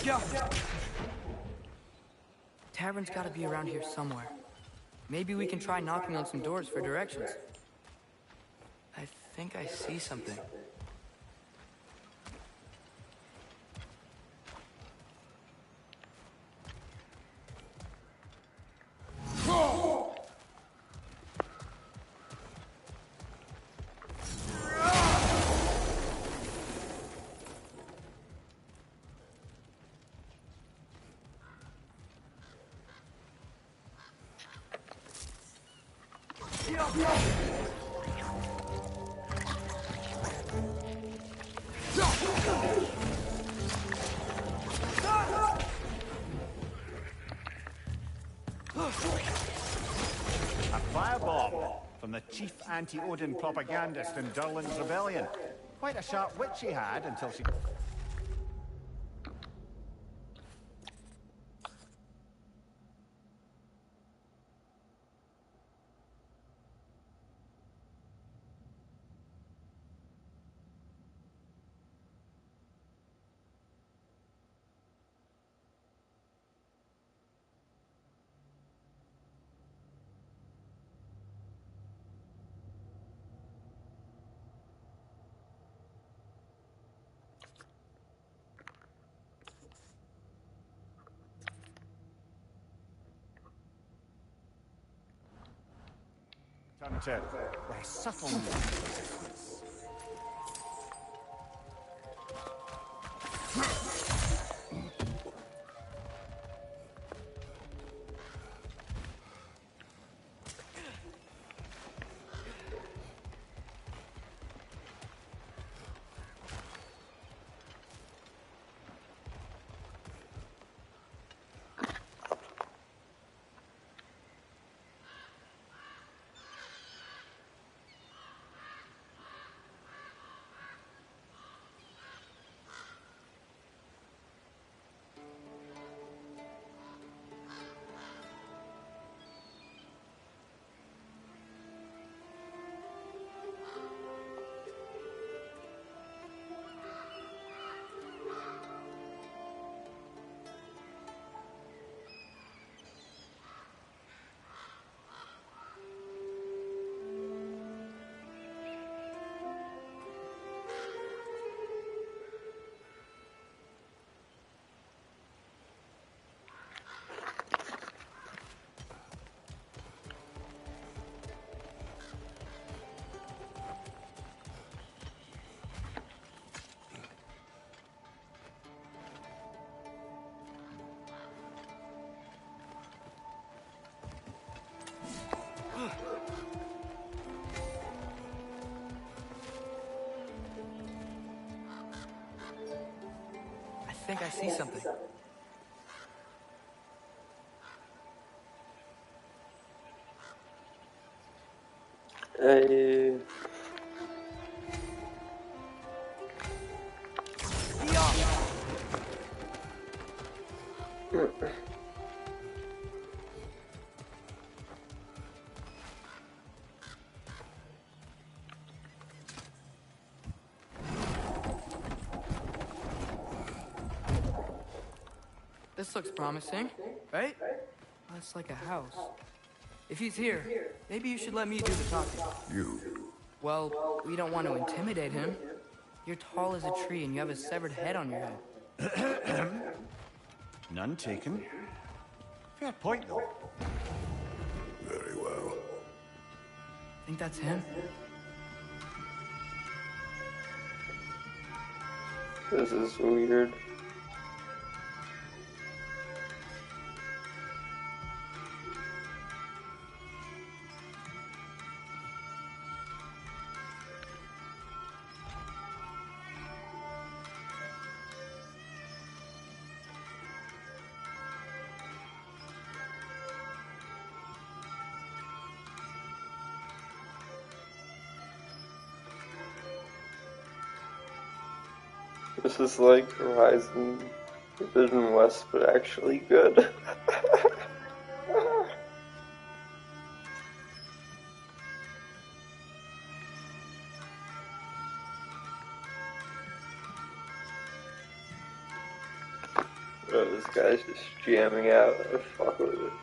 [SPEAKER 2] Go! Tavern's gotta be around here somewhere. Maybe we can try knocking on some doors for directions. I think I see something.
[SPEAKER 8] A firebomb from the chief anti-Odin propagandist in Durlin's rebellion. Quite a sharp wit she had until she... Until with a subtle note of resistance.
[SPEAKER 2] I think I see something.
[SPEAKER 3] Hey.
[SPEAKER 2] This looks promising, right? That's like a house. If he's here, maybe you should let me do the talking.
[SPEAKER 5] You.
[SPEAKER 2] Well, we don't want to intimidate him. You're tall as a tree and you have a severed head on your head.
[SPEAKER 8] None taken. Fair point, though.
[SPEAKER 5] Very well.
[SPEAKER 2] Think that's him?
[SPEAKER 3] This is weird. This is like Horizon Forbidden West, but actually good. Oh, this guy's just jamming out. I fuck with it.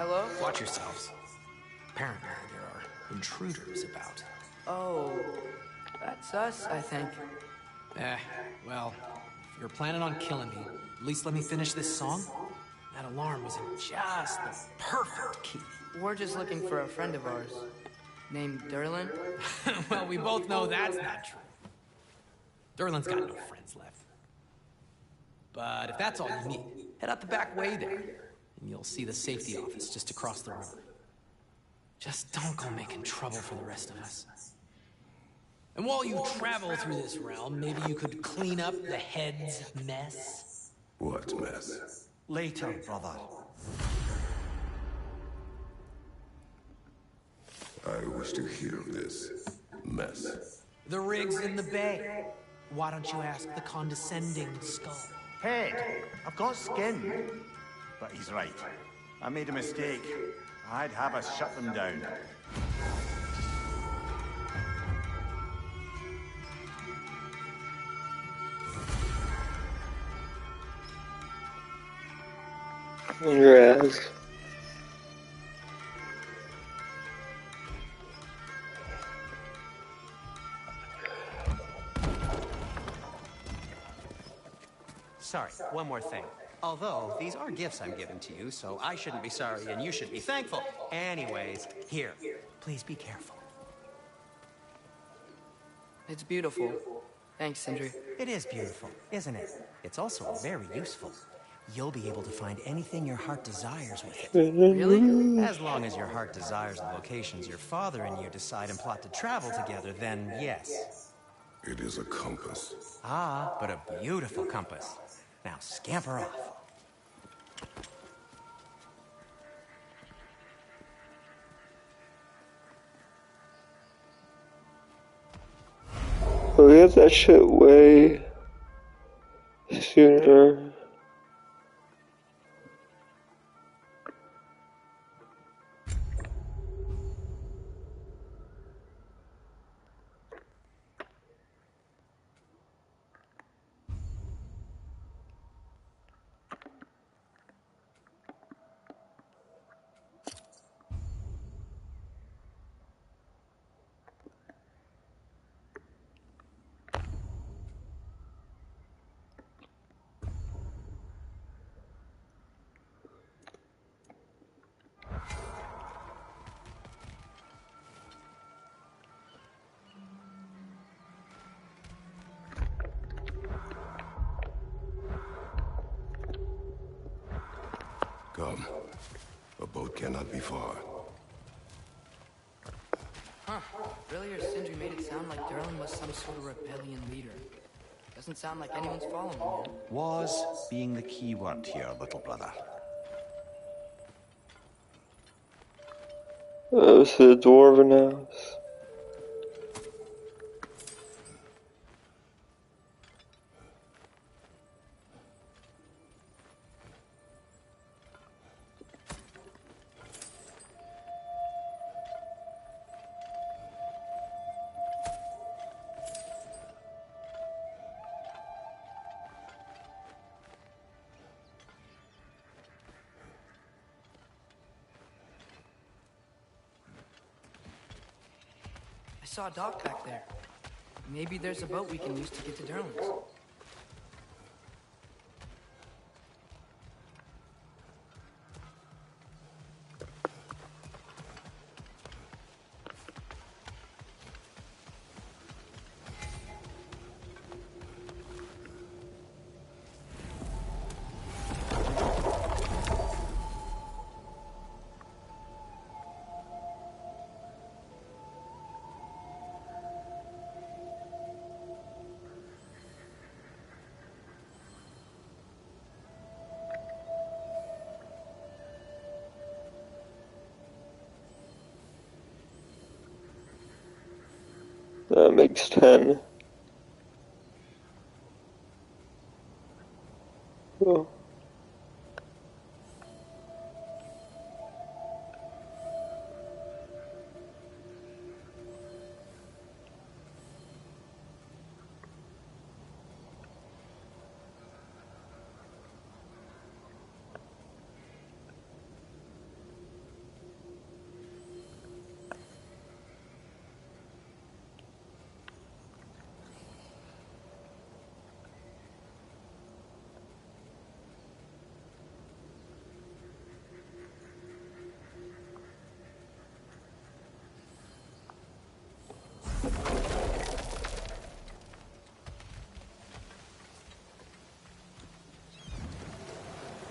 [SPEAKER 2] Hello?
[SPEAKER 9] Watch yourselves. Apparently, there are intruders about.
[SPEAKER 2] Oh, that's us, I think.
[SPEAKER 9] Well, if you're planning on killing me, at least let me finish this song. That alarm was in just the perfect key.
[SPEAKER 2] We're just looking for a friend of ours, named Derlin.
[SPEAKER 9] Well, we both know that's not true. Derlin's got no friends left. But if that's all you need, head out the back way there, and you'll see the safety office just across the river. Just don't go making trouble for the rest of us. And while you travel through this realm, maybe you could clean up the head's mess?
[SPEAKER 5] What mess?
[SPEAKER 6] Later, brother.
[SPEAKER 5] I wish to hear this mess.
[SPEAKER 9] The rig's in the bay. Why don't you ask the condescending skull?
[SPEAKER 8] Head, I've got skin. But he's right. I made a mistake. I'd have us shut them down.
[SPEAKER 3] On your ass.
[SPEAKER 6] Sorry, one more thing. Although, these are gifts I'm giving to you, so I shouldn't be sorry and you should be thankful. Anyways, here, please be careful.
[SPEAKER 2] It's beautiful. Thanks, Sindri.
[SPEAKER 6] It is beautiful, isn't it? It's also very useful. You'll be able to find anything your heart desires with it.
[SPEAKER 2] Really?
[SPEAKER 6] As long as your heart desires the locations your father and you decide and plot to travel together, then yes.
[SPEAKER 5] It is a compass.
[SPEAKER 6] Ah, but a beautiful compass. Now scamper off.
[SPEAKER 3] We get that shit way sooner.
[SPEAKER 5] Come. A boat cannot be far.
[SPEAKER 2] Huh. Earlier, Sindri made it sound like Derlin was some sort of rebellion leader. Doesn't sound like anyone's following him.
[SPEAKER 8] Was being the key word here, little brother.
[SPEAKER 3] That was the dwarven house.
[SPEAKER 2] I saw a dock back there. Maybe there's a boat we can use to get to Derlin's.
[SPEAKER 3] That makes 10. Oh.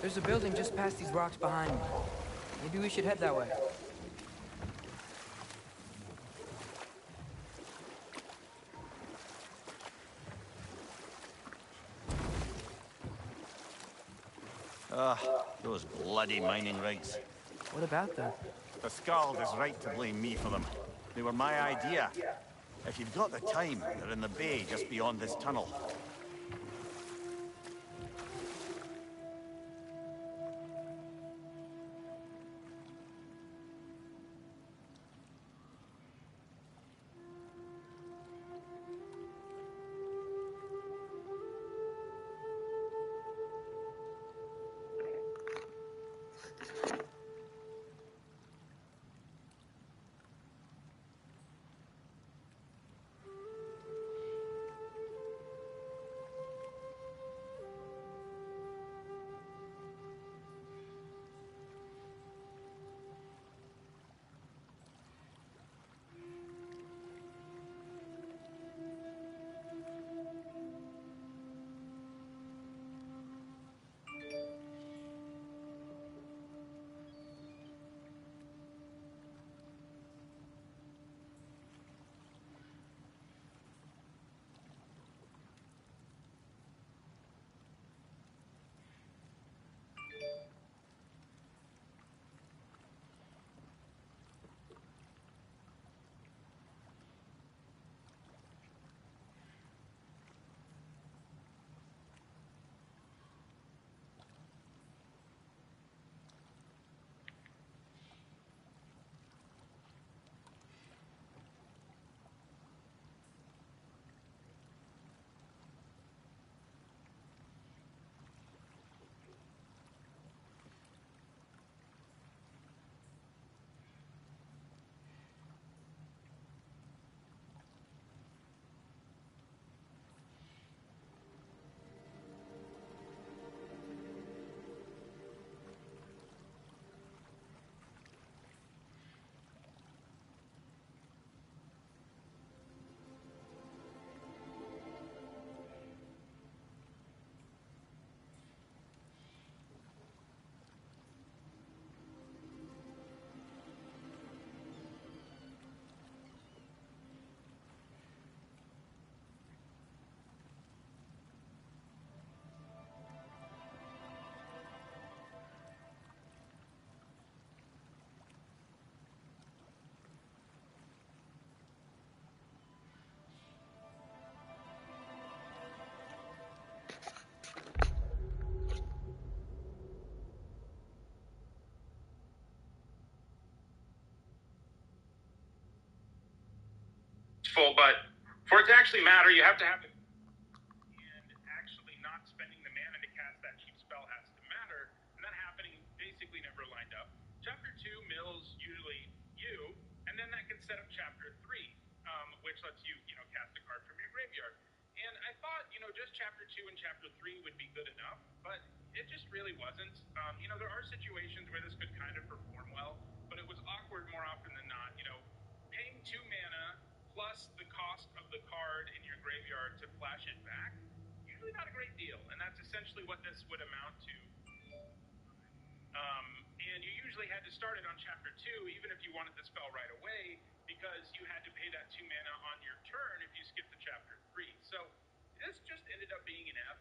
[SPEAKER 2] There's a building just past these rocks behind me. Maybe we should head that way.
[SPEAKER 8] Those bloody mining rigs.
[SPEAKER 2] What about them?
[SPEAKER 8] The Skald is right to blame me for them. They were my idea. If you've got the time, they're in the bay just beyond this tunnel.
[SPEAKER 1] Full, but for it to actually matter, you have to have it. And actually not spending the mana to cast that cheap spell has to matter, and that happening basically never lined up. Chapter 2 mills usually you, and then that can set up Chapter 3, which lets you, cast a card from your graveyard. And I thought, just Chapter 2 and Chapter 3 would be good enough, but it just really wasn't. There are situations where this could kind of perform well, but it was awkward more often than not. Paying 2 mana plus the cost of the card in your graveyard to flash it back, usually not a great deal, and that's essentially what this would amount to. And you usually had to start it on Chapter 2, even if you wanted the spell right away, because you had to pay that 2 mana on your turn if you skipped to Chapter 3. So this just ended up being an F.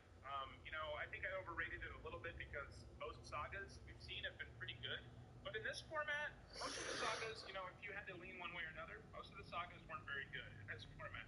[SPEAKER 1] I think I overrated it a little bit because most sagas we've seen have been pretty good. But in this format, most of the sagas, if you had to lean one way or another, most of the sagas weren't very good in this format.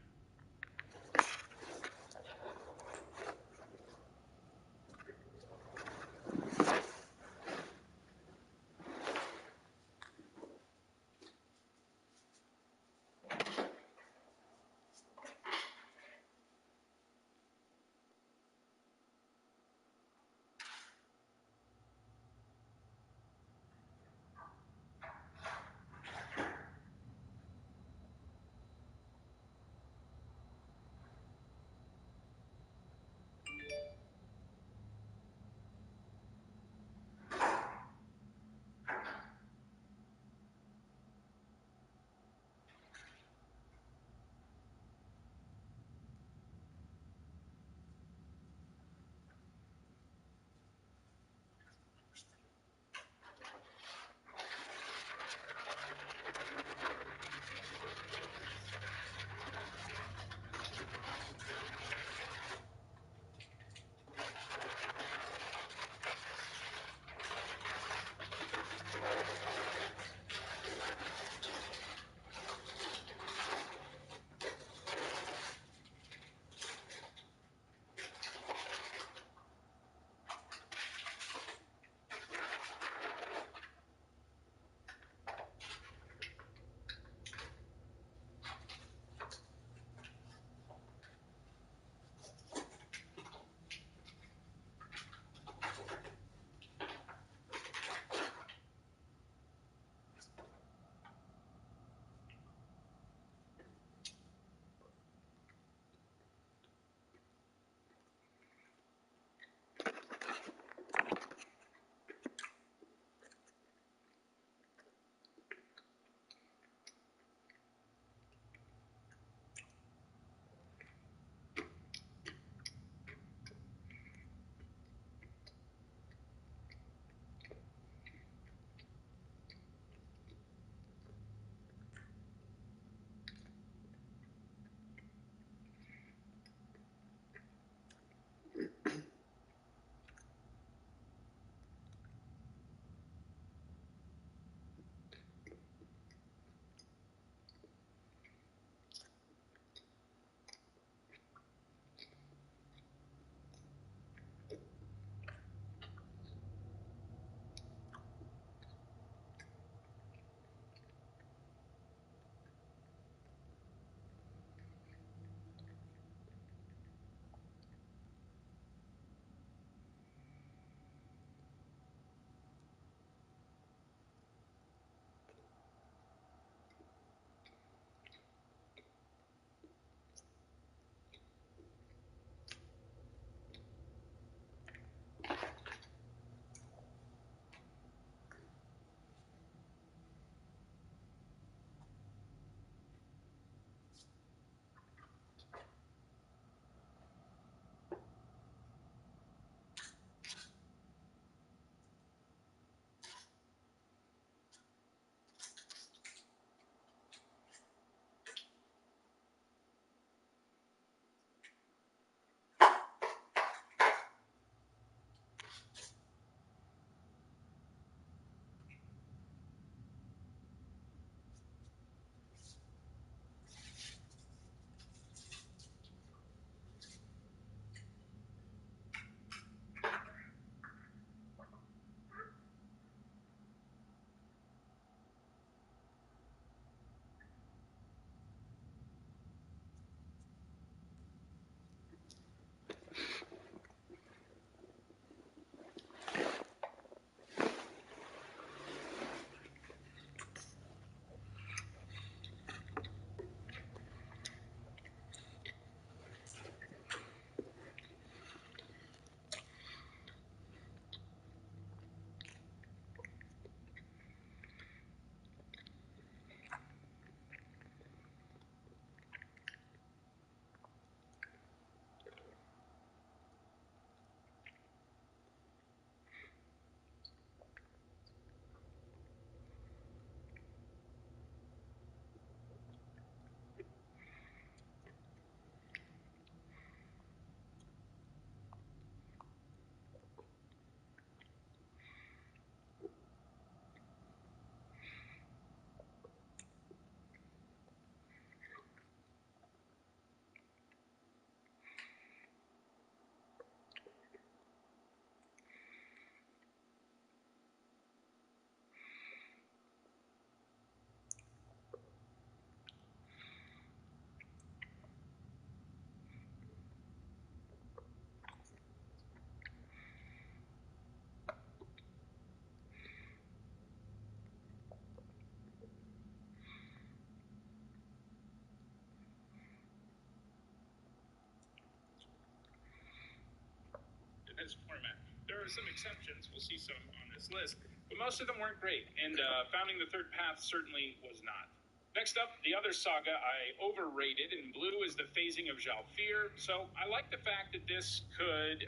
[SPEAKER 1] this format. There are some exceptions, we'll see some on this list, but most of them weren't great, and Founding the Third Path certainly was not. Next up, the other saga I overrated, and blue is the phasing of Jalfir, so I like the fact that this could,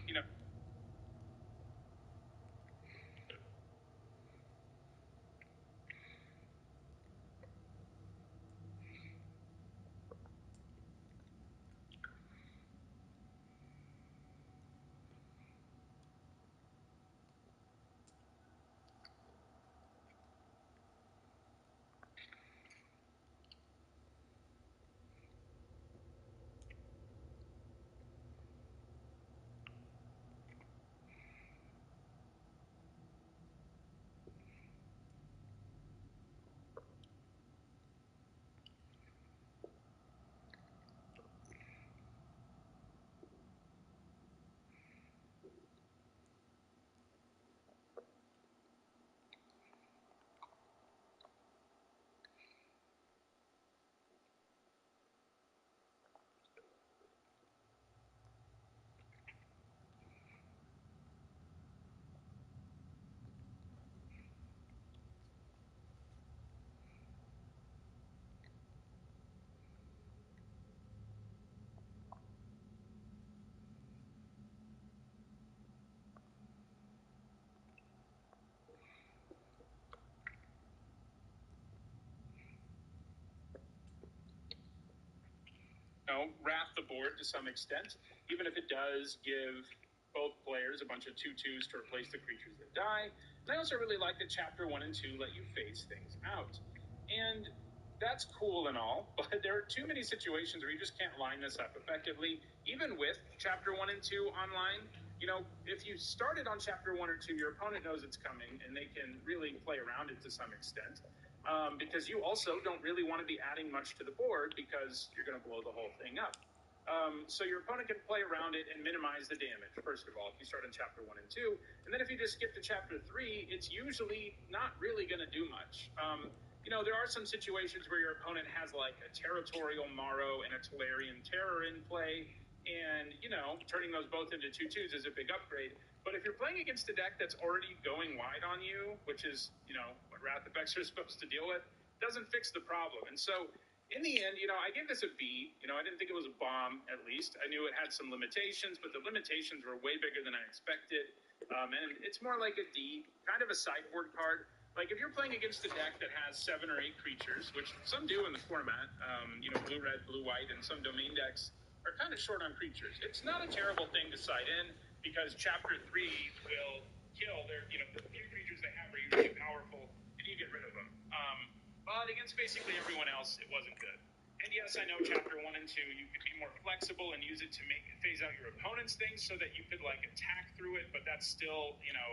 [SPEAKER 1] you know, wrath the board to some extent, even if it does give both players a bunch of 2/2s to replace the creatures that die. And I also really like that Chapter 1 and 2 let you phase things out. And that's cool and all, but there are too many situations where you just can't line this up effectively, even with Chapter 1 and 2 online. You know, if you started on Chapter 1 or 2, your opponent knows it's coming, and they can really play around it to some extent. Because you also don't really want to be adding much to the board because you're going to blow the whole thing up. So your opponent can play around it and minimize the damage, first of all, if you start in Chapter 1 and 2. And then if you just skip to Chapter 3, it's usually not really going to do much. You know, there are some situations where your opponent has like a Territorial Morrow and a Tolarian Terror in play, and, you know, turning those both into 2/2s is a big upgrade. But if you're playing against a deck that's already going wide on you, which is, you know, what Wrath Effects are supposed to deal with, doesn't fix the problem. And so, in the end, you know, I give this a B. You know, I didn't think it was a bomb, at least. I knew it had some limitations, but the limitations were way bigger than I expected. And it's more like a D, kind of a sideboard card. Like, if you're playing against a deck that has 7 or 8 creatures, which some do in the format, you know, blue-red, blue-white, and some domain decks are kind of short on creatures. It's not a terrible thing to side in, because Chapter 3 will kill their, you know, the few creatures they have are usually powerful, and you get rid of them. But against basically everyone else, it wasn't good. And yes, I know Chapter 1 and 2, you could be more flexible and use it to phase out your opponent's things so that you could, like, attack through it, but that's still, you know,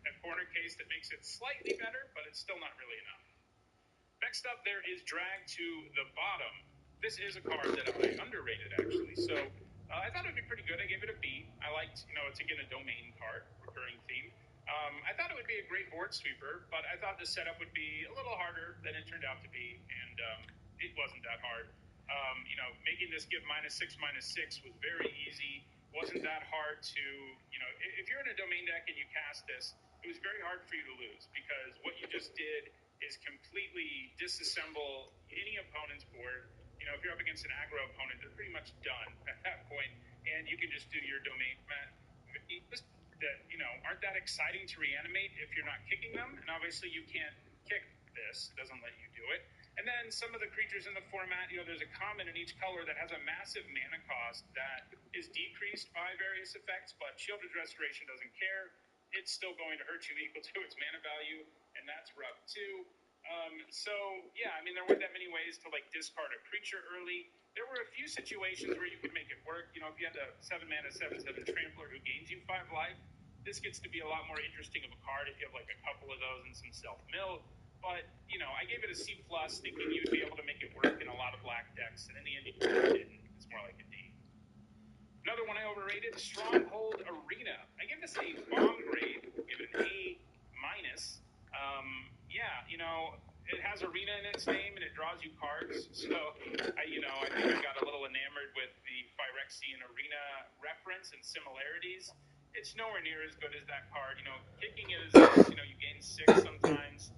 [SPEAKER 1] a corner case that makes it slightly better, but it's still not really enough. Next up, there is Drag to the Bottom. This is a card that I underrated, actually, so I thought it would be pretty good. I gave it a B. I liked, you know, it's again a domain card, recurring theme. I thought it would be a great board sweeper, but I thought the setup would be a little harder than it turned out to be, and it wasn't that hard. You know, making this give -6/-6 was very easy. Wasn't that hard to, you know, if you're in a domain deck and you cast this, it was very hard for you to lose, because what you just did is completely disassemble any opponent's board. You know, if you're up against an aggro opponent, they're pretty much done at that point, and you can just do your domain that, you know, aren't that exciting to reanimate if you're not kicking them, and obviously you can't kick this. It doesn't let you do it. And then some of the creatures in the format, you know, there's a common in each color that has a massive mana cost that is decreased by various effects, but Shielded Restoration doesn't care. It's still going to hurt you equal to its mana value, and that's rough too. So, yeah, I mean, there weren't that many ways to, like, discard a creature early. There were a few situations where you could make it work. You know, if you had a 7-mana 7/7 Trampler who gains you 5 life, this gets to be a lot more interesting of a card if you have, like, a couple of those and some self-mill. But, you know, I gave it a C+, thinking you'd be able to make it work in a lot of black decks, and in the end, you didn't. It's more like a D. Another one I overrated, Stronghold Arena. I give this a bomb grade, give it an A-. Yeah, you know, it has Arena in its name, and it draws you cards, so, I think I got a little enamored with the Phyrexian Arena reference and similarities, It's nowhere near as good as that card. You know, kicking it is nice. You know, you gain 6 sometimes.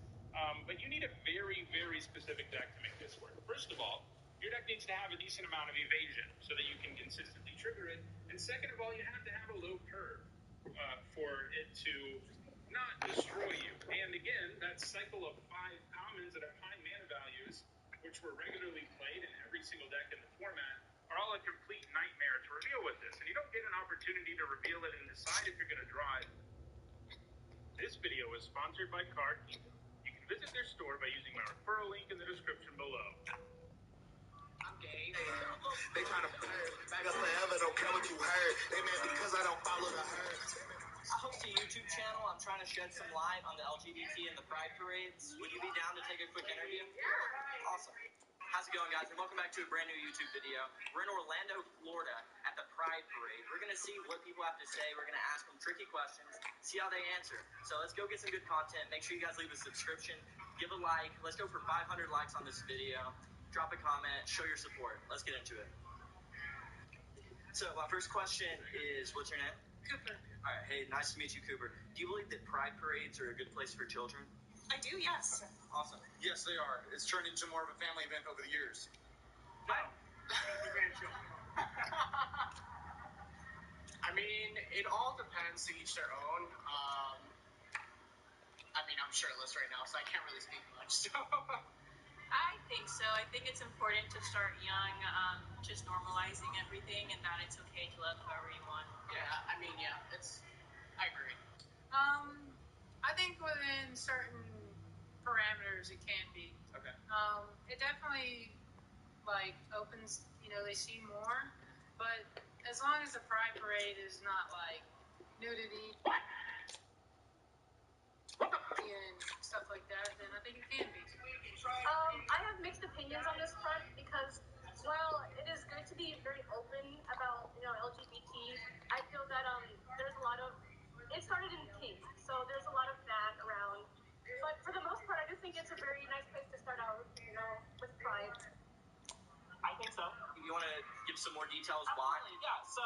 [SPEAKER 1] But you need a very, very specific deck to make this work. First of all, your deck needs to have a decent amount of evasion so that you can consistently trigger it. And second of all, you have to have a low curve for it to not destroy you. And again, that cycle of 5 commons that have high mana values, which were regularly played in every single deck in the format, are all a complete nightmare to reveal with this. And you don't get an opportunity to reveal it and decide if you're going to draw it. This video is sponsored by Card Kingdom. You can visit their store by using my referral link in the description below.
[SPEAKER 10] I'm gay. They trying to back up forever, don't care what you heard. They mad because I don't follow the herd. I host a YouTube channel. I'm trying to shed some light on the LGBT and the pride parades. Would you be down to take a quick interview? Yeah. Awesome. How's it going, guys? And welcome back to a brand new YouTube video. We're in Orlando, Florida at the Pride Parade. We're going to see what people have to say. We're going to ask them tricky questions, see how they answer. So let's go get some good content. Make sure you guys leave a subscription, give a like. Let's go for 500 likes on this video. Drop a comment, show your support. Let's get into it. So my first question is, what's your name? Cooper. All right. Hey, nice to meet you, Cooper. Do you believe that Pride Parades are a good place for children?
[SPEAKER 11] I do, yes.
[SPEAKER 10] Okay. Awesome.
[SPEAKER 12] Yes, they are. It's turned into more of a family event over the years.
[SPEAKER 10] No.
[SPEAKER 11] I mean, it all depends, to each their own. I mean, I'm shirtless right now, so I can't really speak much. So.
[SPEAKER 13] I think so. I think it's important to start young, just normalizing everything and that it's okay to love whoever you want.
[SPEAKER 11] Yeah, I mean, yeah, I agree.
[SPEAKER 14] I think within certain parameters it can be.
[SPEAKER 10] Okay.
[SPEAKER 14] It definitely, opens, they see more, but as long as the Pride Parade is not, nudity and stuff like that, then I think it can be.
[SPEAKER 15] I have mixed opinions on this front because, while it is good to be very open about, LGBT, I feel that there's a lot of, it started in kink, so there's a lot of that around. But for the most part, I just think it's a very nice place to start out, with Pride.
[SPEAKER 11] I think so.
[SPEAKER 10] You want to give some more details why?
[SPEAKER 11] Yeah, so,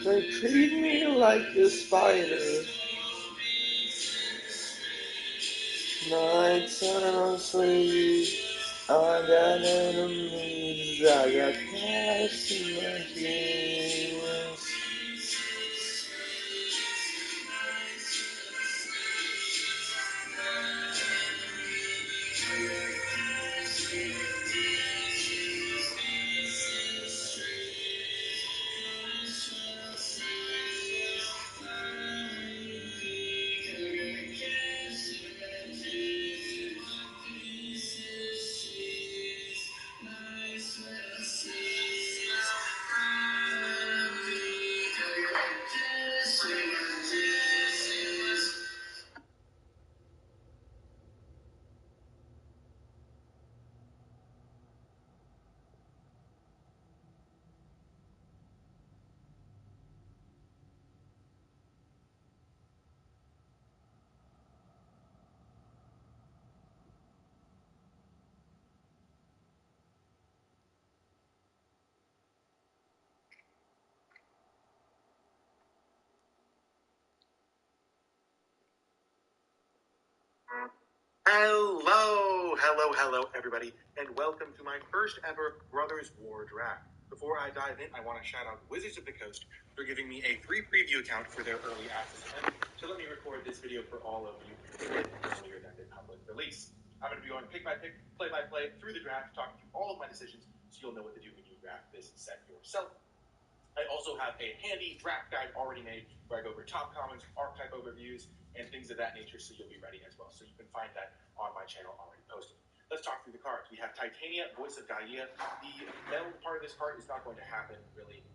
[SPEAKER 3] They treat me like a spider. Nights are sleep. I got enemies. I got past in my dreams.
[SPEAKER 12] Hello, everybody, and welcome to my first ever Brothers War draft. Before I dive in, I want to shout out Wizards of the Coast for giving me a free preview account for their early access event. So let me record this video for all of you earlier than the public release. I'm going to be going pick by pick, play by play through the draft, talking through all of my decisions, so you'll know what to do when you draft this set yourself. I also have a handy draft guide already made where I go over top commons, archetype overviews, and things of that nature, so you'll be ready as well. So you can find that on my channel already posted. Let's talk through the cards. We have Titania, Voice of Gaia. The meld part of this card is not going to happen really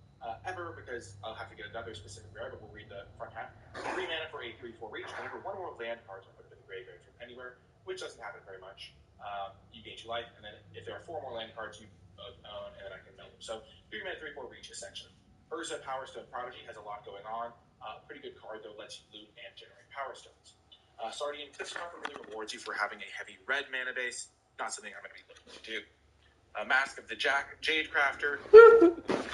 [SPEAKER 12] ever because I'll have to get another specific rare, but we'll read the front half. 3 mana for a 3/4 reach. Whenever one or more land cards are put into the graveyard from anywhere, which doesn't happen very much, you gain 2 life, and then if there are 4 more land cards you own, and then I can meld them. So 3 mana, 3/4 reach, essentially. Urza Power Stone Prodigy has a lot going on. Pretty good card, though, lets you loot and generate Power Stones. Sardian Cliffstopper really rewards you for having a heavy red mana base. Not something I'm going to be looking to do. Mask of the Jade Crafter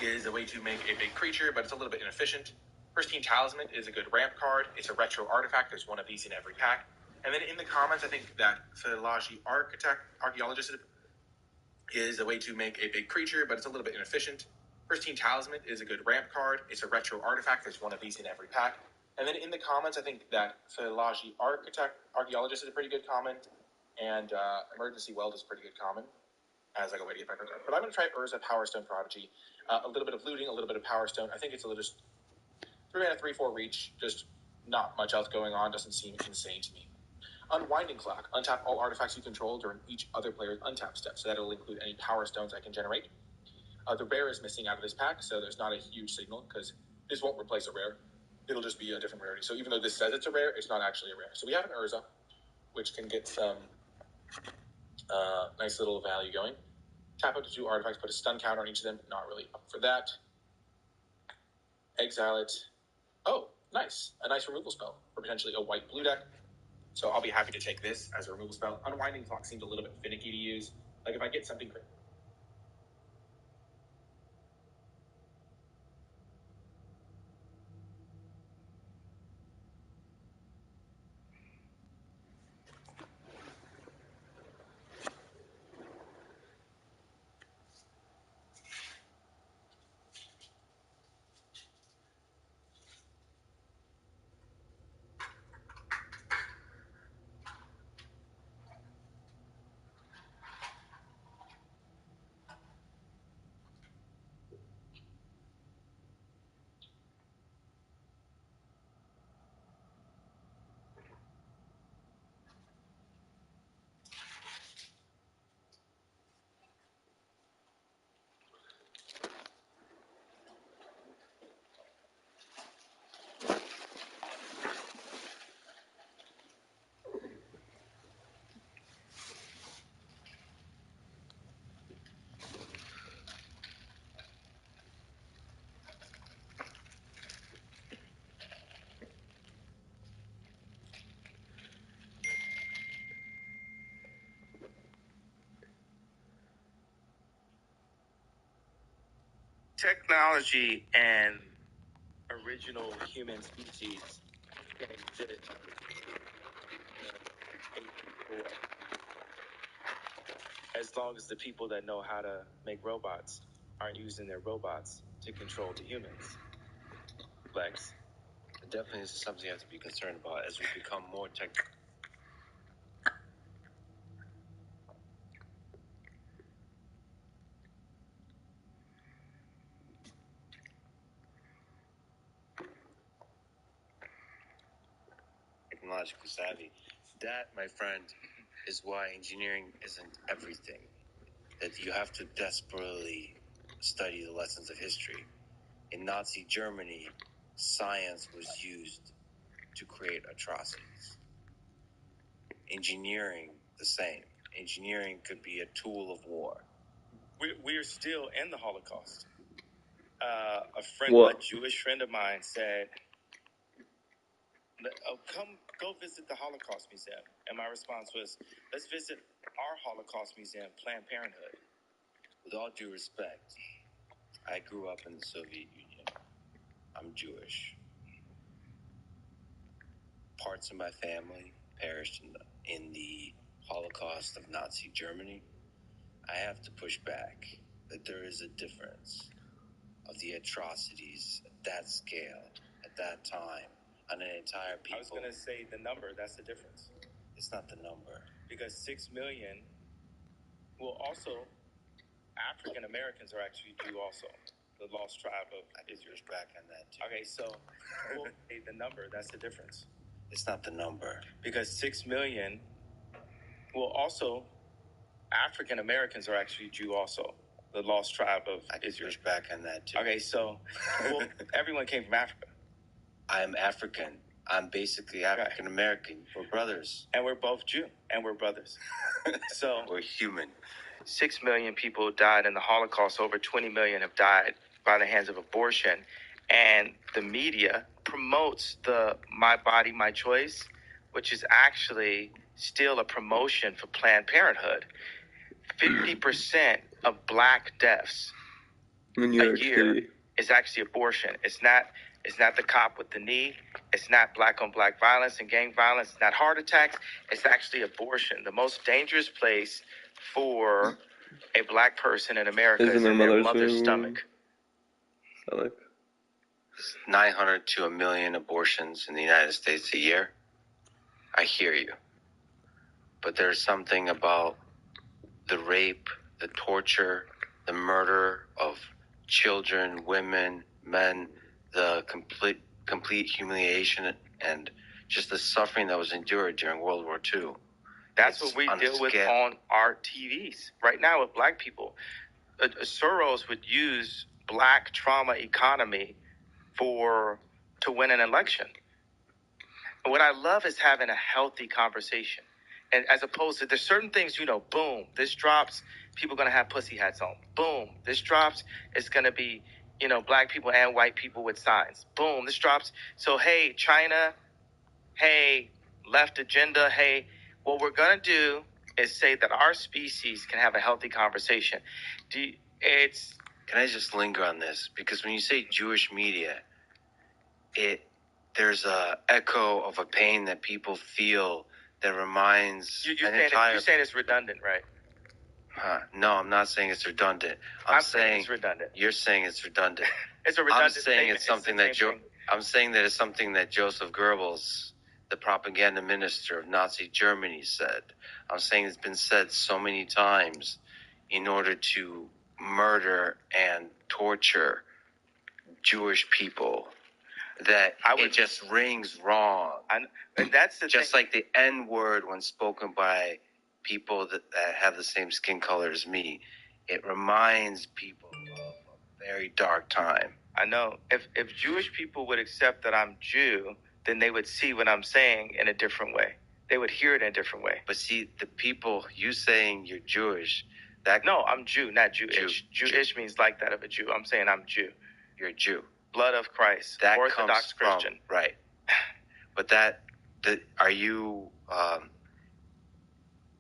[SPEAKER 12] is a way to make a big creature, but it's a little bit inefficient. Pristine Talisman is a good ramp card. It's a retro artifact. There's one of these in every pack. And then in the comments, I think that Philology Archaeologist is a way to make a big creature, but it's a little bit inefficient. Pristine Talisman is a good ramp card. It's a retro artifact. There's one of these in every pack. And then in the comments, I think that Philology Archaeologist is a pretty good comment, and Emergency Weld is a pretty good comment as like a way to get back on card. But I'm going to try Urza Power Stone Prodigy. A little bit of looting, a little bit of Power Stone. I think it's a little just 3 mana, 3/4 reach. Just not much else going on. Doesn't seem insane to me. Unwinding Clock. Untap all artifacts you control during each other player's untap step. So that'll include any Power Stones I can generate. The rare is missing out of this pack, so there's not a huge signal, because this won't replace a rare. It'll just be a different rarity. So even though this says it's a rare, it's not actually a rare. So we have an Urza, which can get some nice little value going. Tap up to 2 artifacts, put a stun counter on each of them. Not really up for that. Exile it. Oh, nice. A nice removal spell for potentially a white-blue deck. So I'll be happy to take this as a removal spell. Unwinding Clock seems a little bit finicky to use. Like if I get something great.
[SPEAKER 16] Technology and original human species can exist as long as the people that know how to make robots aren't using their robots to control the humans. Lex.
[SPEAKER 17] Definitely, this is something you have to be concerned about as we become more tech. Technologically savvy. That, my friend, is why engineering isn't everything. That you have to desperately study the lessons of history. In Nazi Germany, science was used to create atrocities. Engineering, the same. Engineering could be a tool of war.
[SPEAKER 16] We're still in the Holocaust. A Jewish friend of mine said, come go visit the Holocaust Museum. And my response was, let's visit our Holocaust Museum, Planned Parenthood.
[SPEAKER 17] With all due respect, I grew up in the Soviet Union. I'm Jewish. Parts of my family perished in the Holocaust of Nazi Germany, I have to push back that there is a difference of the atrocities at that scale, at that time, on an entire people.
[SPEAKER 16] I was going to say the number, that's the difference.
[SPEAKER 17] It's not the number.
[SPEAKER 16] Because 6 million, well, also, African Americans are actually Jew also. The lost tribe of Israel.
[SPEAKER 17] Back on that, too.
[SPEAKER 16] Okay, so, well, the number, that's the difference.
[SPEAKER 17] It's not the number.
[SPEAKER 16] Because 6 million, well, also, African Americans are actually Jew also. The lost tribe of Israel.
[SPEAKER 17] Back on that, too.
[SPEAKER 16] Okay, so, well, everyone came from Africa.
[SPEAKER 17] I'm African. I'm basically African American. We're brothers.
[SPEAKER 16] And we're both Jew. And we're brothers. So
[SPEAKER 17] we're human.
[SPEAKER 1] 6 million people died in the Holocaust. Over 20 million have died by the hands of abortion. And the media promotes the My Body, My Choice, which is actually still a promotion for Planned Parenthood. 50% of black deaths a year is actually abortion. It's not the cop with the knee. It's not black on black violence and gang violence. It's not heart attacks. It's actually abortion. The most dangerous place for a black person in America is in their mother's stomach.
[SPEAKER 17] 900 to 1 million abortions in the United States a year. I hear you. But there's something about the rape, the torture, the murder of children, women, men, the complete humiliation and just the suffering that was endured during World War II.
[SPEAKER 1] That's what we deal with on our TVs right now with black people. Soros would use black trauma economy to win an election. And what I love is having a healthy conversation. And as opposed to, there's certain things, boom, this drops, people going to have pussy hats on. Boom, this drops, it's going to be, black people and white people with signs. Boom, this drops. So, hey, China, hey, left agenda, hey, what we're going to do is say that our species can have a healthy conversation. Can
[SPEAKER 17] I just linger on this? Because when you say Jewish media, there's a echo of a pain that people feel that reminds
[SPEAKER 1] you're saying it's redundant, right?
[SPEAKER 17] No, I'm not saying it's redundant. I'm saying
[SPEAKER 1] it's redundant.
[SPEAKER 17] You're saying it's redundant.
[SPEAKER 1] It's a redundant
[SPEAKER 17] I'm saying
[SPEAKER 1] statement.
[SPEAKER 17] I'm saying that it's something that Joseph Goebbels, the propaganda minister of Nazi Germany, said. I'm saying it's been said so many times in order to murder and torture Jewish people that it just rings wrong.
[SPEAKER 1] And that's the
[SPEAKER 17] just
[SPEAKER 1] thing.
[SPEAKER 17] Like the N word when spoken by people that have the same skin color as me, it reminds people of a very dark time.
[SPEAKER 1] I know. If Jewish people would accept that I'm Jew, then they would see what I'm saying in a different way. They would hear it in a different way.
[SPEAKER 17] But see, the people, you saying you're Jewish,
[SPEAKER 1] No, I'm Jew, not Jewish. Jewish means like that of a Jew. I'm saying I'm Jew.
[SPEAKER 17] You're a Jew.
[SPEAKER 1] Blood of Christ.
[SPEAKER 17] That
[SPEAKER 1] Orthodox Christian.
[SPEAKER 17] Right. But are you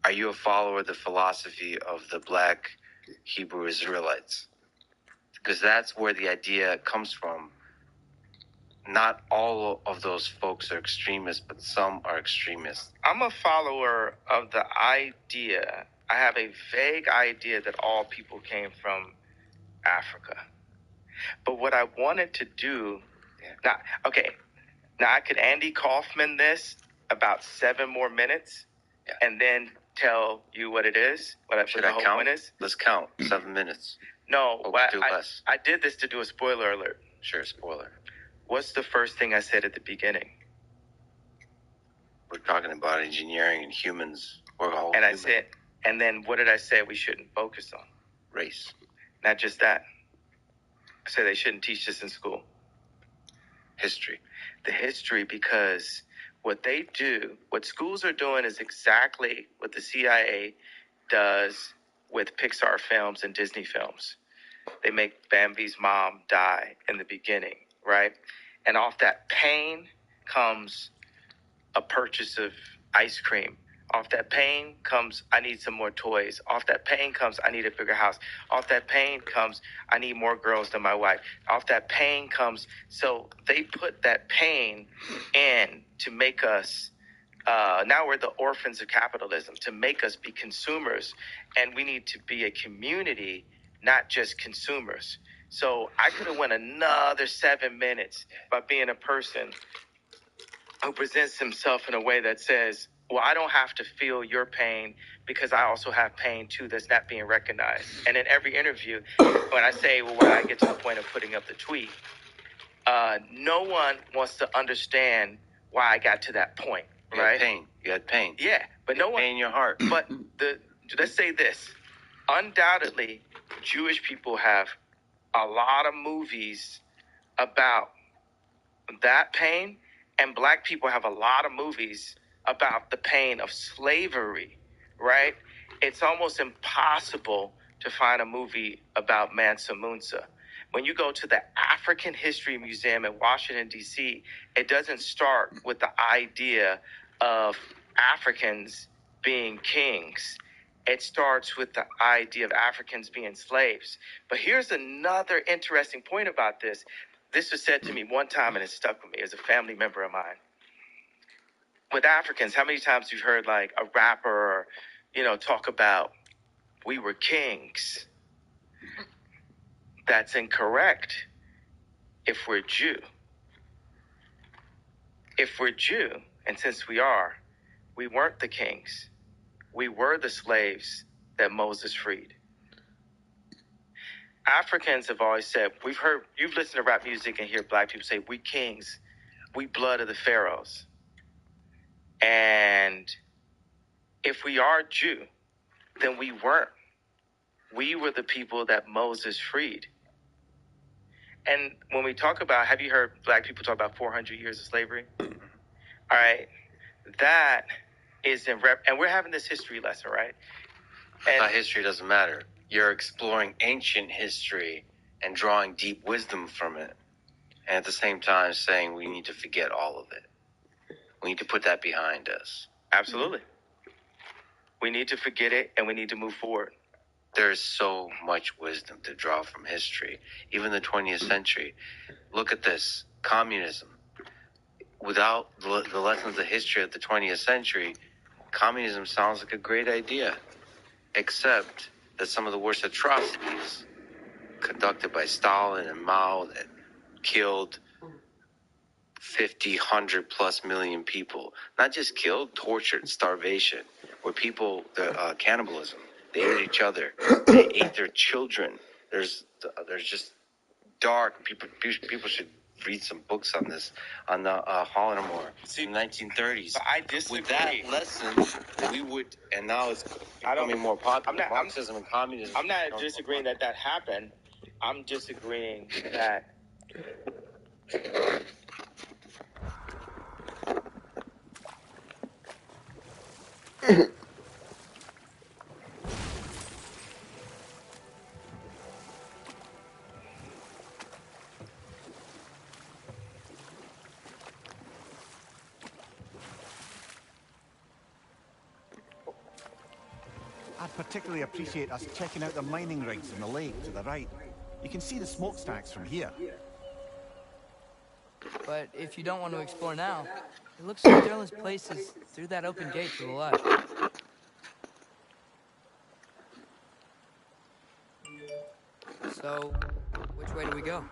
[SPEAKER 17] a follower of the philosophy of the black Hebrew Israelites? Because that's where the idea comes from. Not all of those folks are extremists, but some are extremists.
[SPEAKER 1] I'm a follower of the idea. I have a vague idea that all people came from Africa. But what I wanted to do, now I could Andy Kaufman this about 7 more minutes and then tell you what it is, what the whole point is.
[SPEAKER 17] Let's count 7 minutes.
[SPEAKER 1] No,
[SPEAKER 17] less.
[SPEAKER 1] I did this to do a spoiler alert.
[SPEAKER 17] Sure, spoiler.
[SPEAKER 1] What's the first thing I said at the beginning?
[SPEAKER 17] We're talking about engineering and humans. We're all
[SPEAKER 1] and
[SPEAKER 17] human.
[SPEAKER 1] I said, and then what did I say we shouldn't focus on?
[SPEAKER 17] Race.
[SPEAKER 1] Not just that. I said they shouldn't teach this in school.
[SPEAKER 17] History.
[SPEAKER 1] The history, because what they do, what schools are doing is exactly what the CIA does with Pixar films and Disney films. They make Bambi's mom die in the beginning, right? And off that pain comes a purchase of ice cream. Off that pain comes, I need some more toys. Off that pain comes, I need a bigger house. Off that pain comes, I need more girls than my wife. Off that pain comes, so they put that pain in to make us
[SPEAKER 18] Now we're the orphans of capitalism to make us be consumers, and we need to be a community, not just consumers. So I could have went another 7 minutes by being a person who presents himself in a way that says, well, I don't have to feel your pain because I also have pain too that's not being recognized. And in every interview, when I say, well, when I get to the point of putting up the tweet, no one wants to understand why I got to that point, right?
[SPEAKER 17] You had pain.
[SPEAKER 18] Yeah, but no one.
[SPEAKER 17] Pain in your heart.
[SPEAKER 18] But let's say this. Undoubtedly, Jewish people have a lot of movies about that pain, and black people have a lot of movies about the pain of slavery, right? It's almost impossible to find a movie about Mansa Musa. When you go to the African History Museum in Washington, D.C., it doesn't start with the idea of Africans being kings. It starts with the idea of Africans being slaves. But here's another interesting point about this. This was said to me one time, and it stuck with me as a family member of mine. With Africans, how many times you've heard like a rapper, talk about we were kings? That's incorrect if we're Jew. If we're Jew, and since we are, we weren't the kings. We were the slaves that Moses freed. Africans have always said, you've listened to rap music and hear black people say, we kings, we blood of the pharaohs. And if we are Jew, then we weren't. We were the people that Moses freed. And when we talk about, have you heard black people talk about 400 years of slavery? All right. That is and we're having this history lesson, right?
[SPEAKER 17] I thought history doesn't matter. You're exploring ancient history and drawing deep wisdom from it. And at the same time saying we need to forget all of it. We need to put that behind us.
[SPEAKER 18] Absolutely. We need to forget it and we need to move forward.
[SPEAKER 17] There's so much wisdom to draw from history. Even the 20th century. Look at this. Communism. Without the lessons of history of the 20th century, communism sounds like a great idea. Except that some of the worst atrocities conducted by Stalin and Mao that killed 50, 100 plus million people. Not just killed, tortured, starvation. Where people, cannibalism. They ate each other. They ate their children. There's just dark. People should read some books on this, on the Holodomor in the 1930s.
[SPEAKER 18] But I disagree.
[SPEAKER 17] With that lesson, we would, and now it's becoming more popular. Marxism and communism.
[SPEAKER 18] I'm not disagreeing that happened. I'm disagreeing that
[SPEAKER 8] I'd particularly appreciate us checking out the mining rigs in the lake to the right. You can see the smokestacks from here.
[SPEAKER 2] But if you don't want to explore now, it looks like Derlin's place is through that open gate to the left. So, which way do we go?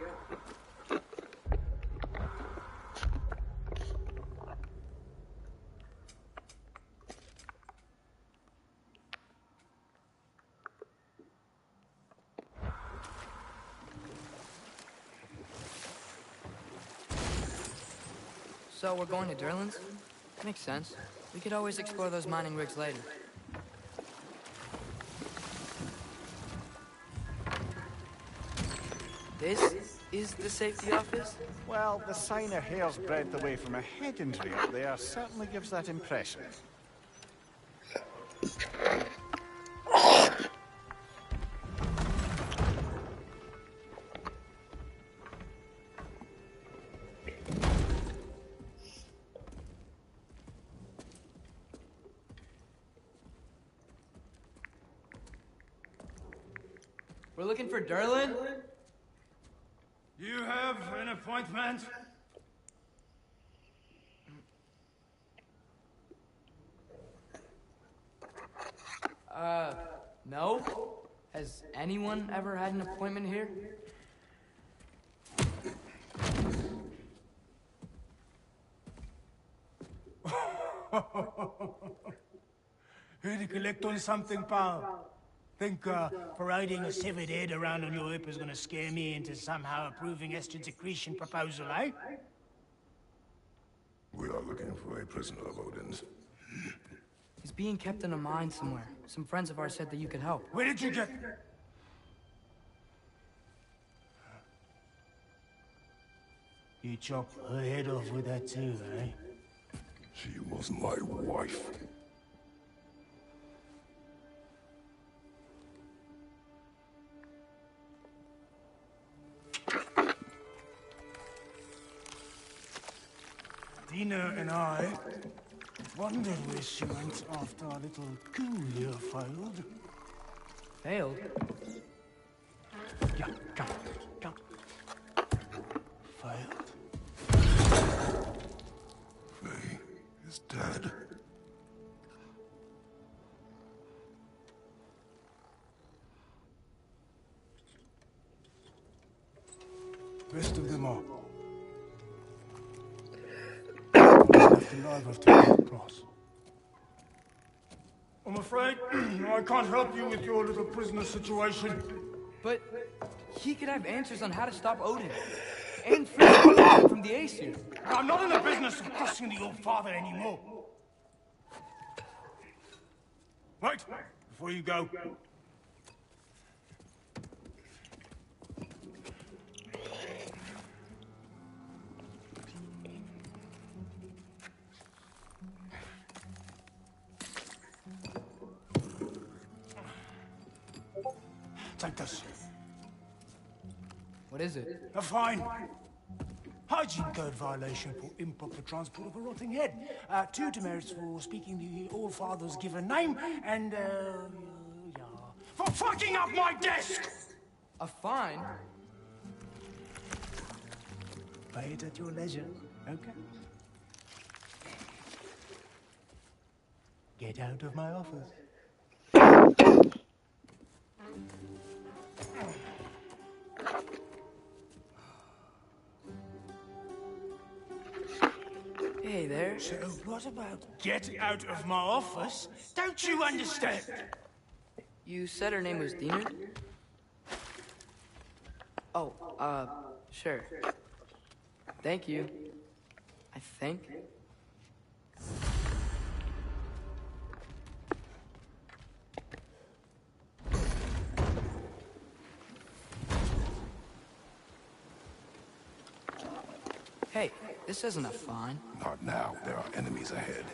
[SPEAKER 2] So we're going to Derlin's? Makes sense. We could always explore those mining rigs later. This is the safety office?
[SPEAKER 8] Well, the sign a hair's breadth away from a head injury up there certainly gives that impression.
[SPEAKER 2] We're looking for Derlin?
[SPEAKER 19] You have an appointment?
[SPEAKER 2] No? Has anyone ever had an appointment here?
[SPEAKER 19] Here to collect on something, pal? Think, parading a severed head around on your hip is gonna scare me into somehow approving estrogen secretion proposal, eh?
[SPEAKER 5] We are looking for a prisoner of Odin's.
[SPEAKER 2] He's being kept in a mine somewhere. Some friends of ours said that you could help.
[SPEAKER 19] Where did you get... You chopped her head off with that too, eh?
[SPEAKER 5] She was my wife.
[SPEAKER 19] Dina and I wondered where she went after our little coup here failed.
[SPEAKER 2] Failed?
[SPEAKER 19] Yeah, come. Failed?
[SPEAKER 5] Faye is dead.
[SPEAKER 19] Best of them all. Left alive after the cross. I'm afraid I can't help you with your little prisoner situation.
[SPEAKER 2] But he could have answers on how to stop Odin. And free him from the Aesir.
[SPEAKER 19] I'm not in the business of crossing the old father anymore. Wait, before you go. Take this.
[SPEAKER 2] What is it?
[SPEAKER 19] A fine. Hygiene code violation for improper transport of a rotting head. 2 demerits for speaking the All-Father's given name, and, yeah. For fucking up my desk!
[SPEAKER 2] A fine?
[SPEAKER 19] Pay it at your leisure, okay? Get out of my office.
[SPEAKER 2] Hey there.
[SPEAKER 19] So what about get out of my office? Don't you understand?
[SPEAKER 2] You said her name was Dina? Oh, sure. Thank you. I think. Hey, this isn't a fine.
[SPEAKER 5] Not now. There are enemies ahead.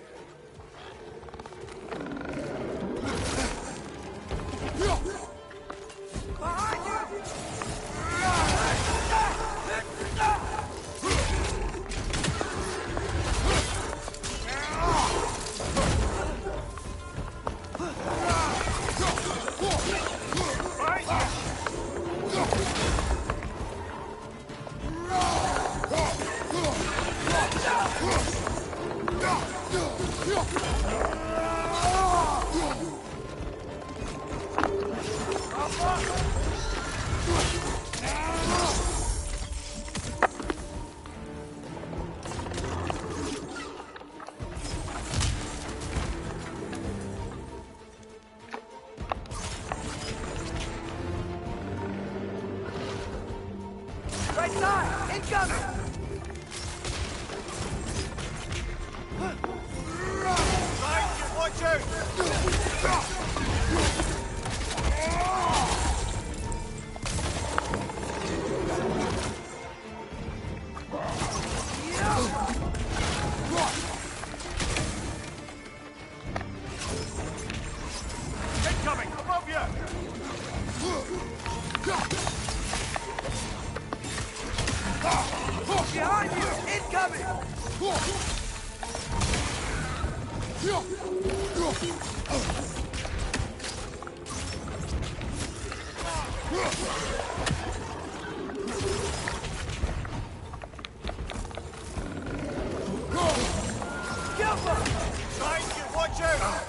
[SPEAKER 2] Right side! Incoming!
[SPEAKER 19] Watch out! Incoming! Above you!
[SPEAKER 2] Behind you! Incoming!
[SPEAKER 19] Watch out!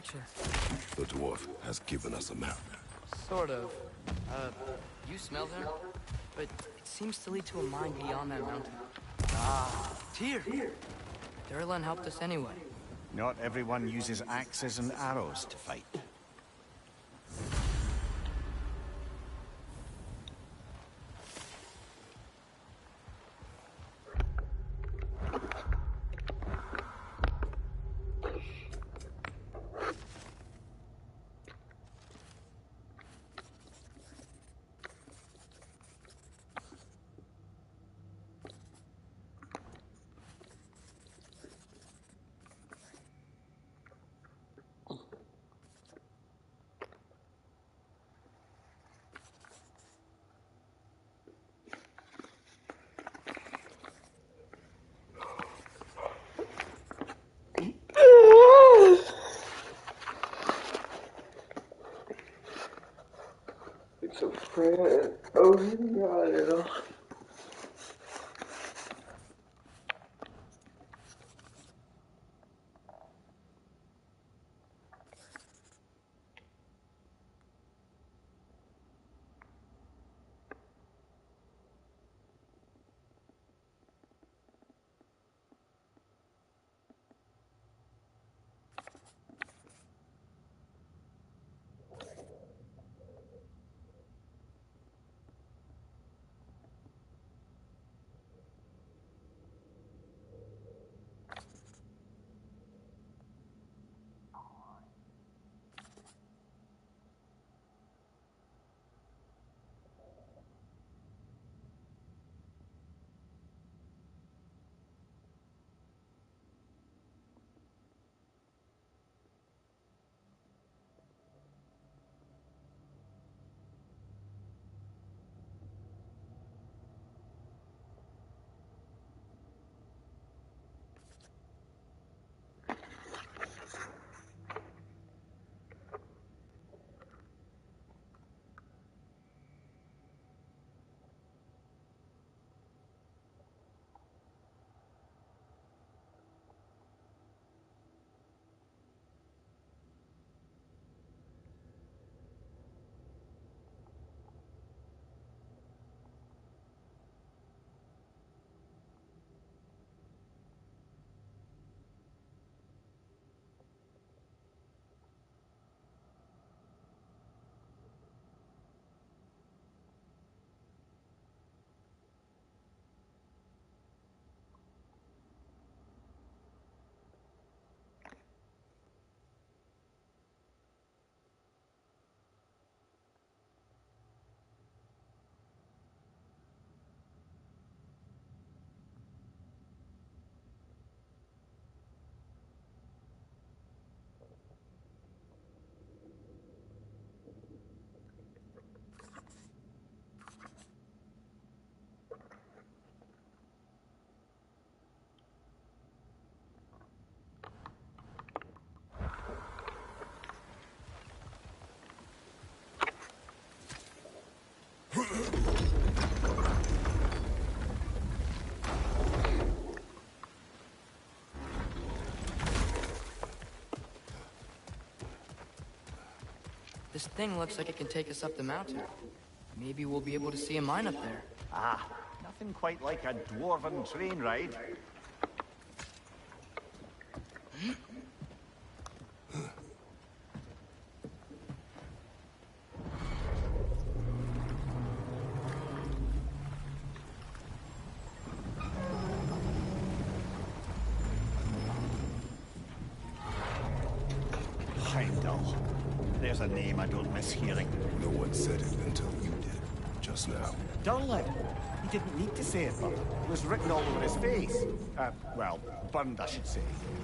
[SPEAKER 2] directions.
[SPEAKER 5] The dwarf has given us a map.
[SPEAKER 2] Sort of. You smell them? But it seems to lead to a mine beyond that mountain. Ah, Tyr! Durlan helped us anyway.
[SPEAKER 8] Not everyone uses axes and arrows to fight.
[SPEAKER 3] It's so friend. Oh my god.
[SPEAKER 2] This thing looks like it can take us up the mountain. Maybe we'll be able to see a mine up there.
[SPEAKER 8] Ah, nothing quite like a dwarven train ride. Heimdall. There's a name I don't miss hearing.
[SPEAKER 5] No one said it until you did, just now.
[SPEAKER 8] Durlan. He didn't need to say it, but it was written all over his face. Well, burned, I should say.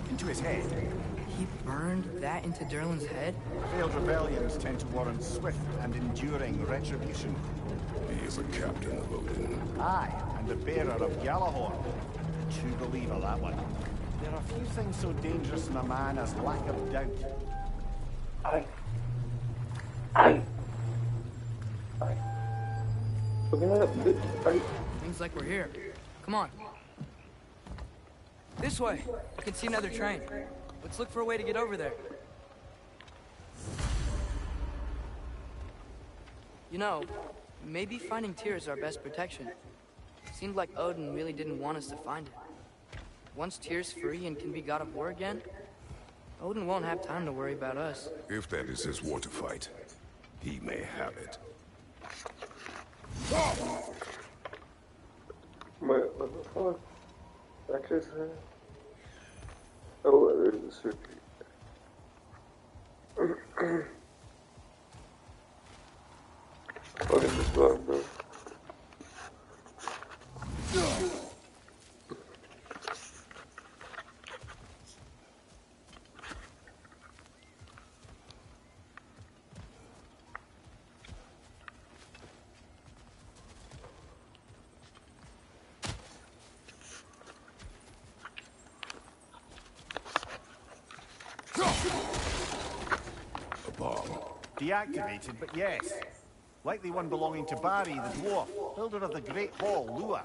[SPEAKER 8] Into his head.
[SPEAKER 2] He burned that into Durlan's head?
[SPEAKER 8] Failed rebellions tend to warrant swift and enduring retribution.
[SPEAKER 5] He is a captain of Odin.
[SPEAKER 8] Aye, and the bearer of Gjallarhorn. True believer, that one. There are few things so dangerous in a man as lack of doubt.
[SPEAKER 2] Seems like we're here. Come on. This way. I can see another train. Let's look for a way to get over there. You know, maybe finding Tyr is our best protection. Seemed like Odin really didn't want us to find it. Once Tyr's free and can be God of War again, Odin won't have time to worry about us.
[SPEAKER 5] If that is his war to fight, he may have it.
[SPEAKER 3] Wait, what the fuck? That just said? Oh, there's a circuit. Look at this bug, bro.
[SPEAKER 5] A bomb.
[SPEAKER 8] Deactivated, but yes. Likely one belonging to Barry, the dwarf, builder of the Great Hall, Lua.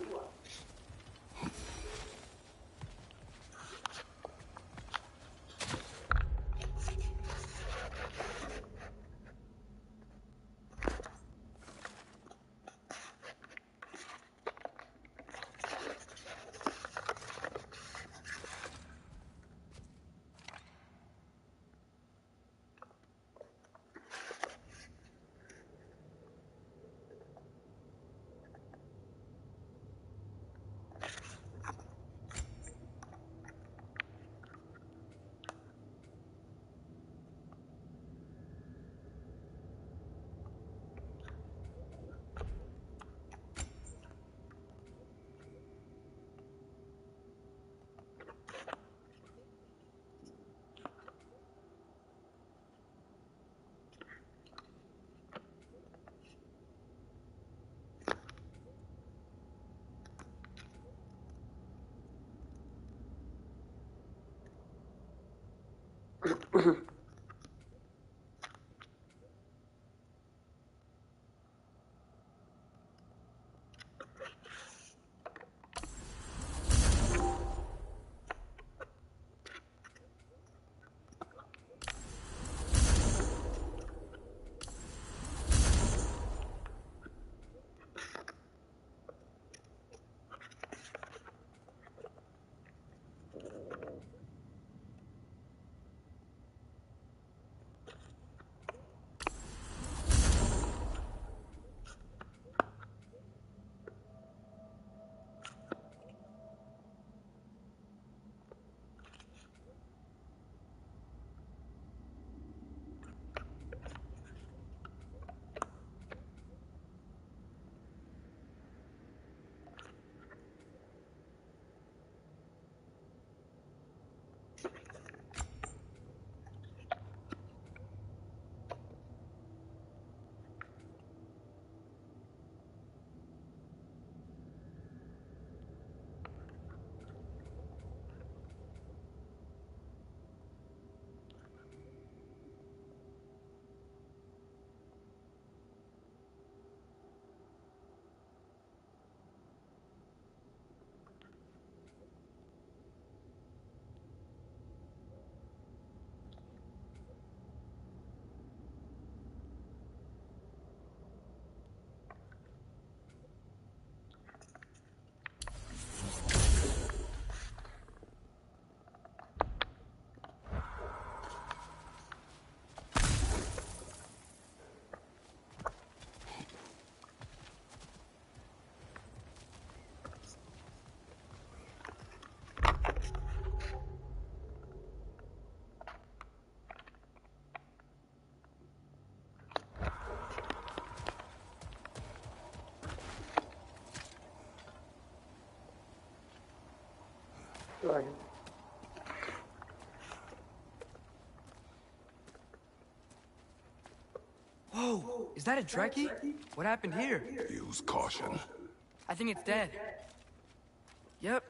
[SPEAKER 3] Right.
[SPEAKER 2] Whoa, is that a Trekkie? What happened here?
[SPEAKER 5] Use caution.
[SPEAKER 2] I think it's dead. Yep,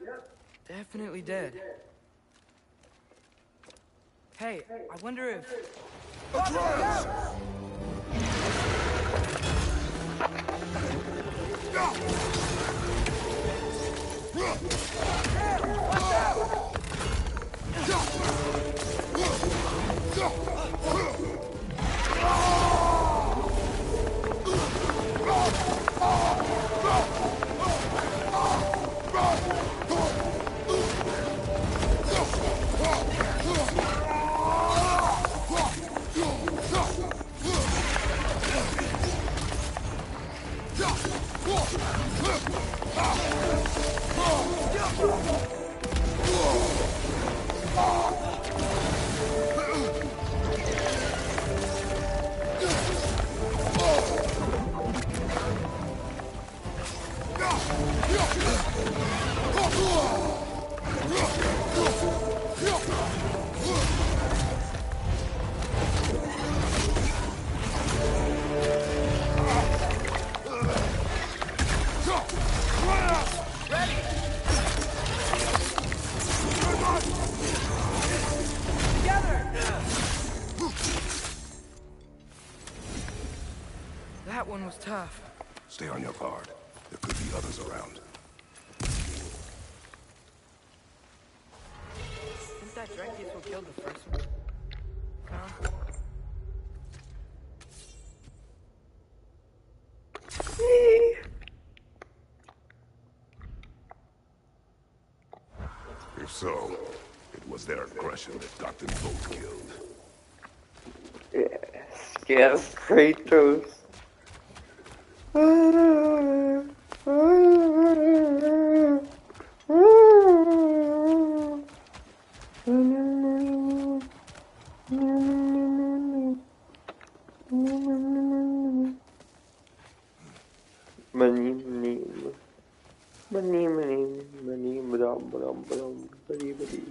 [SPEAKER 2] definitely dead. Hey, I wonder if... That one was tough.
[SPEAKER 5] Stay on your guard. There could be others around.
[SPEAKER 2] Think that Drek is what killed the first one? Huh?
[SPEAKER 5] If so, it was their aggression that got them both killed.
[SPEAKER 3] Yes, Kratos.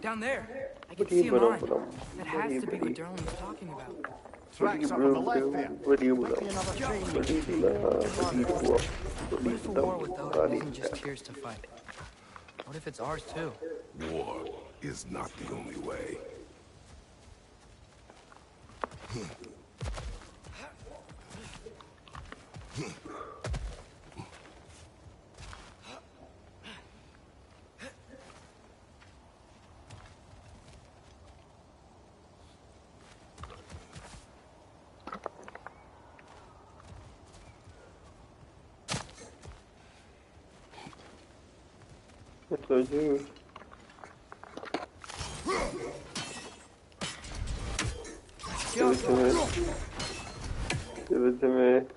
[SPEAKER 2] Down there. I can see a mine. That has to be what Darling was talking about.
[SPEAKER 8] Tracks up on the left there. Might be another chain.
[SPEAKER 2] What if a war without it isn't just tears to fight? What if it's ours too?
[SPEAKER 5] War is not the only way.
[SPEAKER 3] What do I do? Give it to me. Give it to me.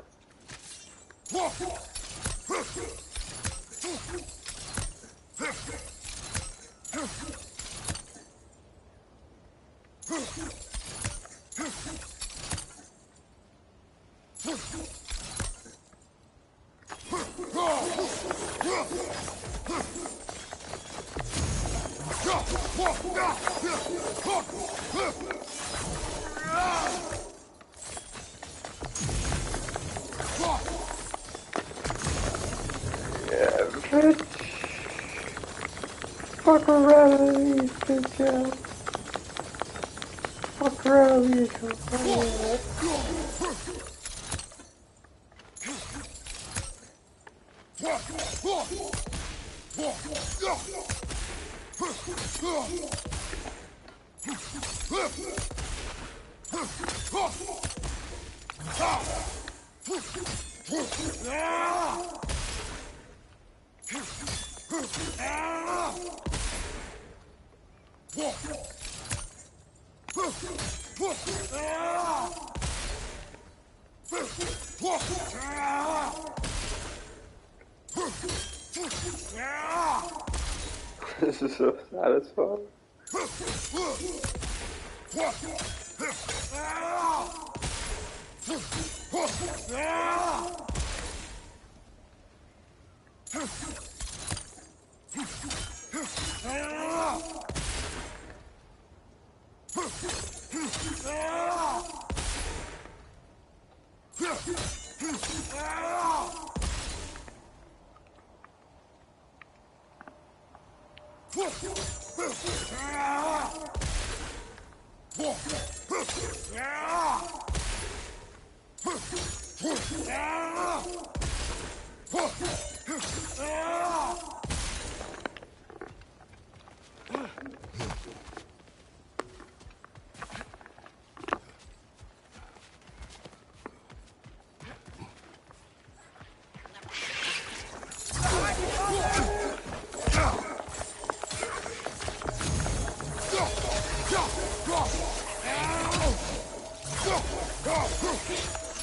[SPEAKER 3] Fuck around, good job. Fuck around, you This is so satisfying.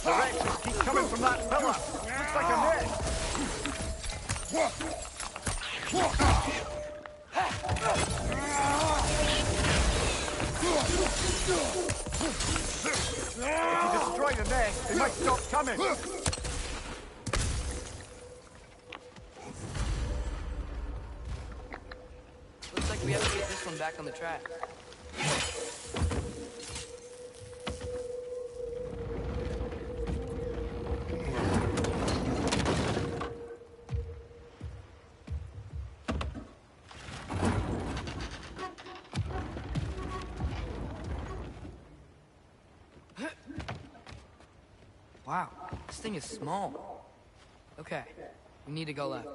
[SPEAKER 8] The wrenches keep coming from that pillar. Looks like a net. If you destroy the nest, they might stop coming.
[SPEAKER 2] Looks like we have to get this one back on the track. Wow, this thing is small. Okay, we need to go left.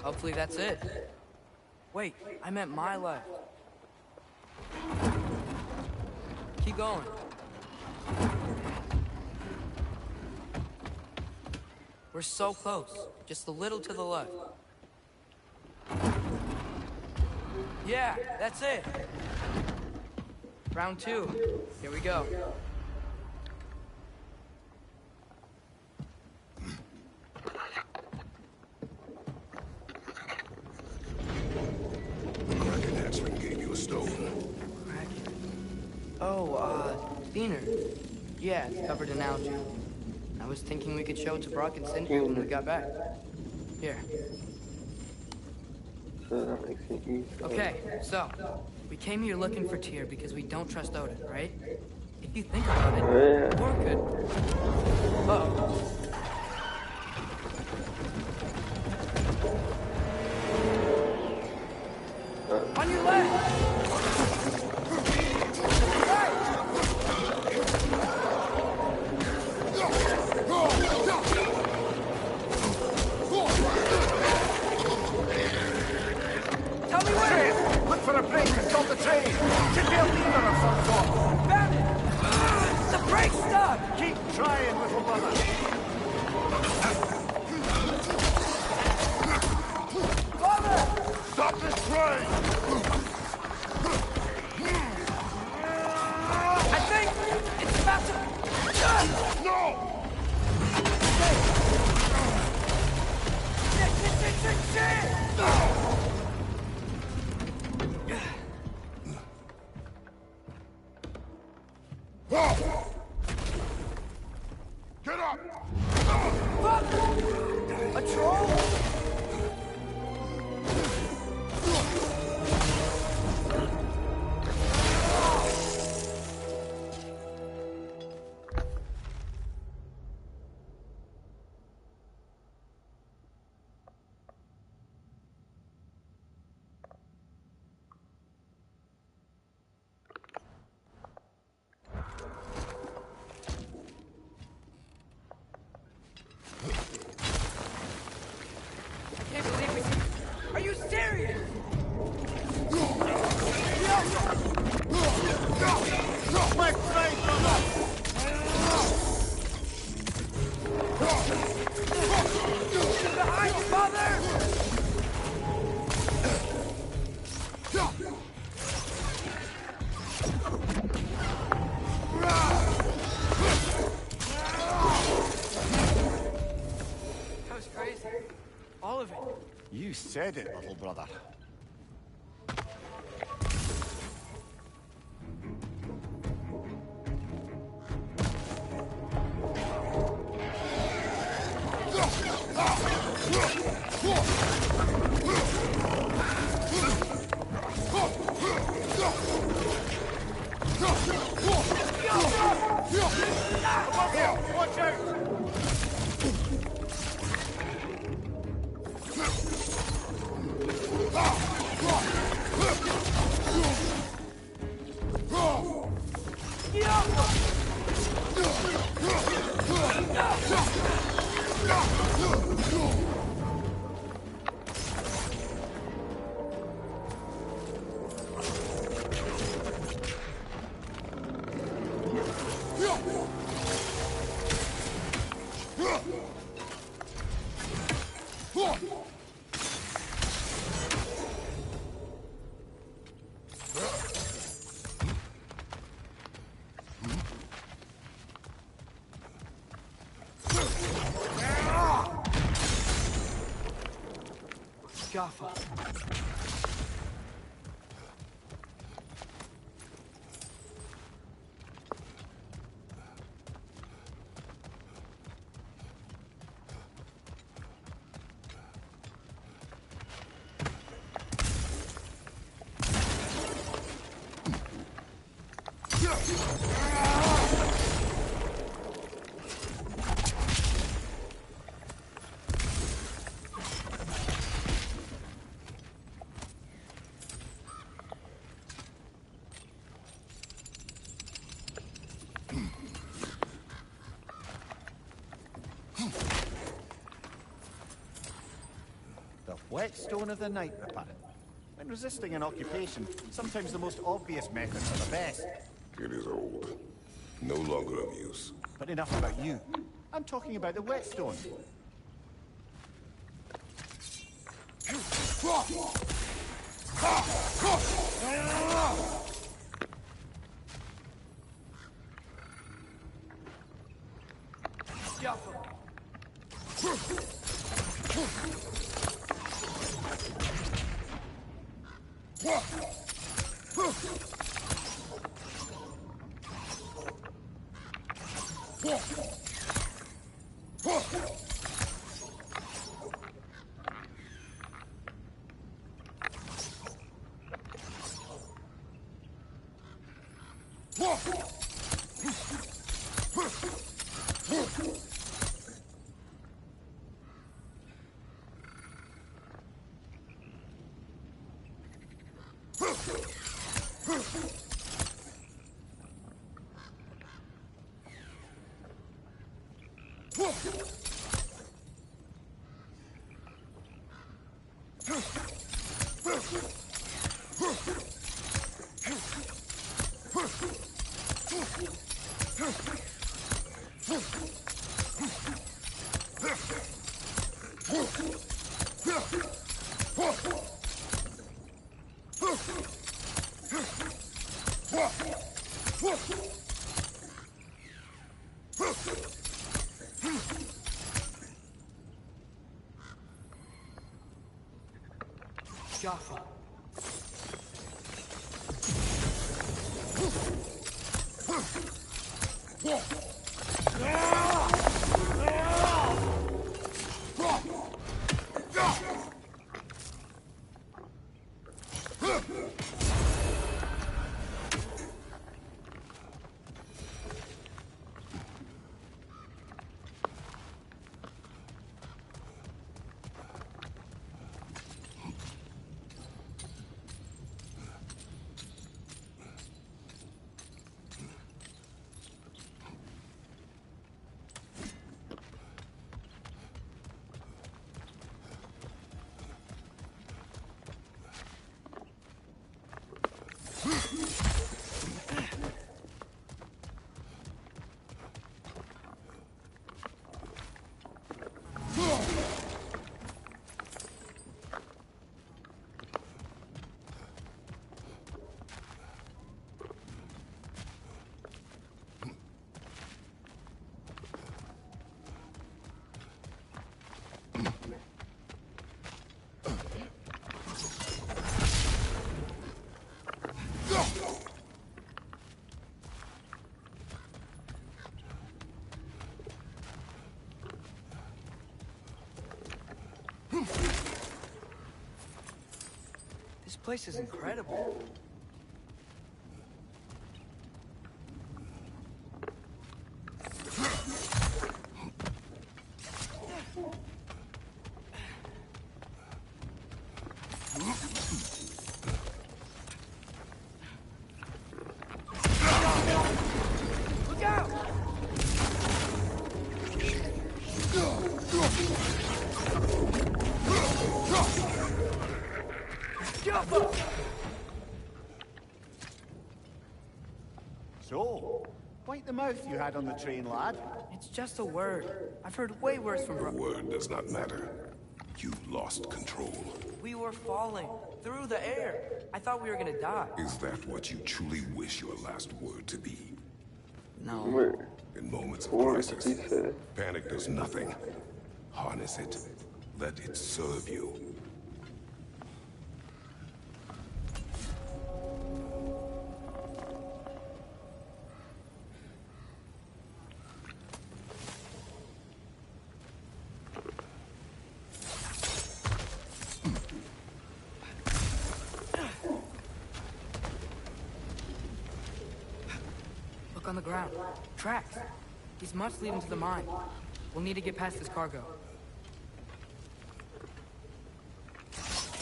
[SPEAKER 2] Hopefully that's it. Wait, I meant my left. Keep going. We're so close. Just a little to the left. Yeah, that's it. Round 2. Here we go. Beaner. Yeah, it's covered in algae. I was thinking we could show it to Brock and Cindy when we got back. Here.
[SPEAKER 3] So that makes it easy.
[SPEAKER 2] Okay, so we came here looking for Tyr because we don't trust Odin, right? If you think about it, we're good. Uh-oh. On your left!
[SPEAKER 8] For a break and stop the train! Should be a leader of some sort!
[SPEAKER 2] Found it! The brake's stuck!
[SPEAKER 8] Keep trying, little brother!
[SPEAKER 2] Father!
[SPEAKER 7] Stop this train!
[SPEAKER 2] I think it's about to...
[SPEAKER 7] No!
[SPEAKER 2] Shit!
[SPEAKER 7] Get up!
[SPEAKER 2] Fuck! A troll? Are you serious?
[SPEAKER 8] My friend, brother!
[SPEAKER 2] Behind you, father! That was crazy. All of it.
[SPEAKER 8] You said it, little brother. Watch out!
[SPEAKER 2] Jaffa.
[SPEAKER 8] Whetstone of the Night Repair. When resisting an occupation, sometimes the most obvious methods are the best.
[SPEAKER 5] It is old. No longer of use.
[SPEAKER 8] But enough about you. I'm talking about the whetstone.
[SPEAKER 2] Jaffa. This place is incredible. Look out!
[SPEAKER 8] So, wipe the mouth you had on the train, lad.
[SPEAKER 2] It's just a word. I've heard way worse from
[SPEAKER 5] The word does not matter. You lost control.
[SPEAKER 2] We were falling through the air. I thought we were gonna die.
[SPEAKER 5] Is that what you truly wish your last word to be?
[SPEAKER 2] No.
[SPEAKER 5] In moments of crisis, panic does nothing. Harness it. Let it serve you.
[SPEAKER 2] Look on the ground. Tracks. These must lead into the mine. We'll need to get past this cargo.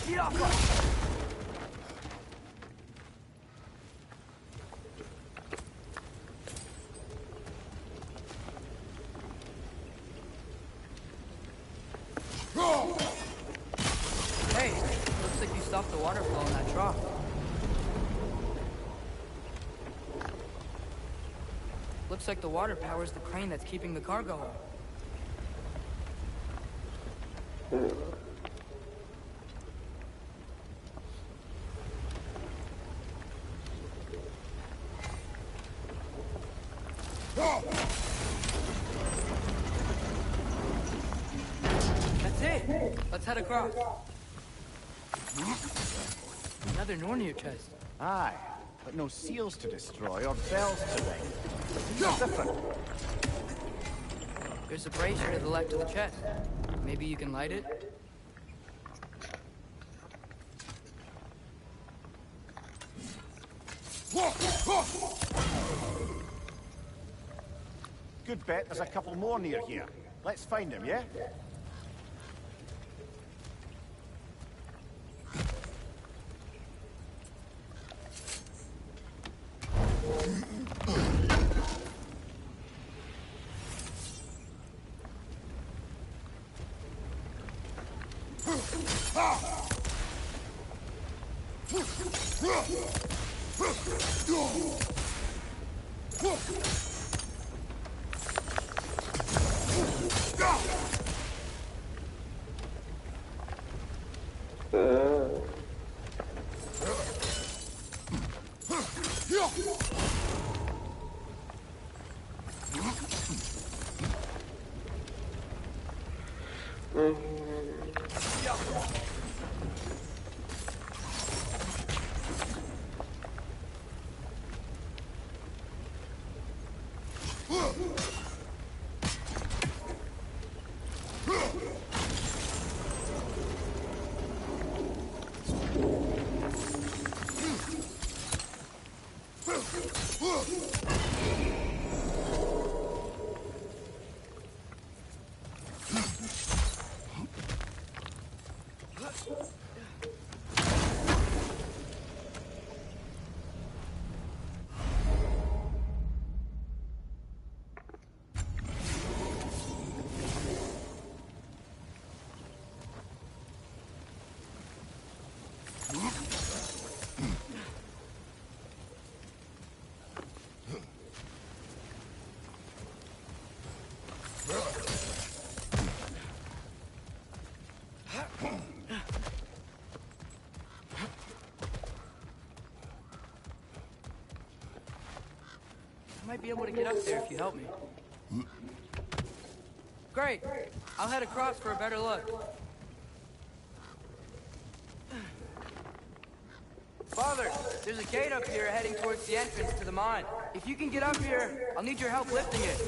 [SPEAKER 2] Get off! Hey, looks like you stopped the water flow in that trough. Looks like the water powers the crane that's keeping the cargo up. That's it! Let's head across. Another Nornir chest.
[SPEAKER 8] Aye, but no seals to destroy or bells to ring. These are different.
[SPEAKER 2] There's a brazier to the left of the chest. Maybe you can light it?
[SPEAKER 8] Good bet there's a couple more near here. Let's find them, yeah?
[SPEAKER 2] I might be able to get up there if you help me. Great. I'll head across for a better look. Father, there's a gate up here heading towards the entrance to the mine. If you can get up here, I'll need your help lifting it.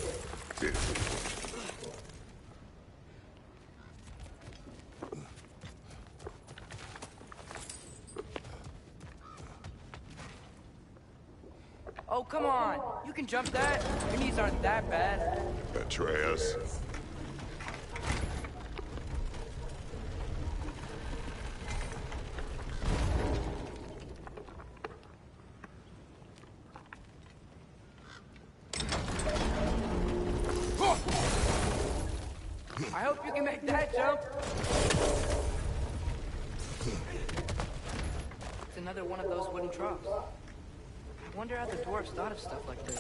[SPEAKER 2] Oh, come on. You can jump that. Your knees aren't that bad.
[SPEAKER 5] Atreus.
[SPEAKER 2] I hope you can make that jump. It's another one of those wooden troughs. I wonder how the dwarves thought of stuff like this.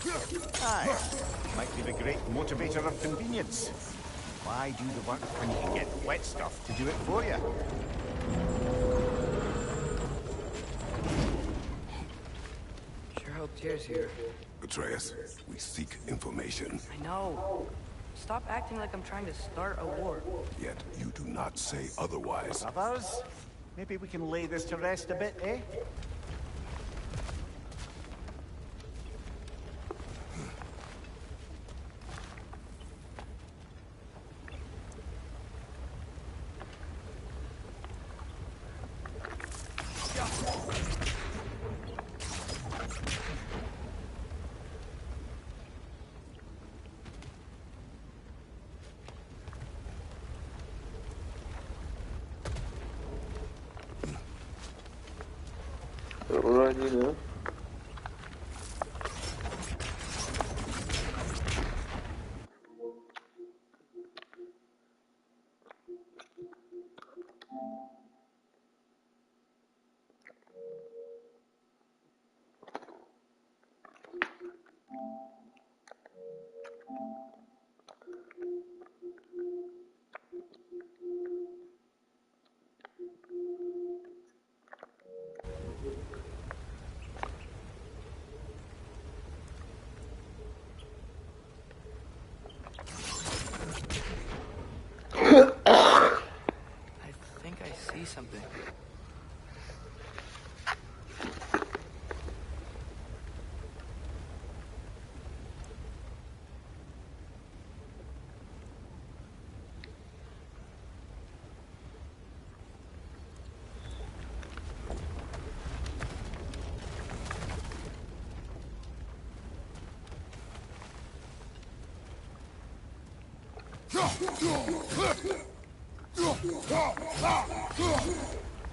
[SPEAKER 8] Aye. Might be the great motivator of convenience. Why do the work when you can get wet stuff to do it for you?
[SPEAKER 2] Sure hope Tyr's here.
[SPEAKER 5] Atreus, we seek information.
[SPEAKER 2] I know. Stop acting like I'm trying to start a war.
[SPEAKER 5] Yet you do not say otherwise.
[SPEAKER 8] Brothers, maybe we can lay this to rest a bit, eh?
[SPEAKER 3] What do I do now?
[SPEAKER 2] I think I see something.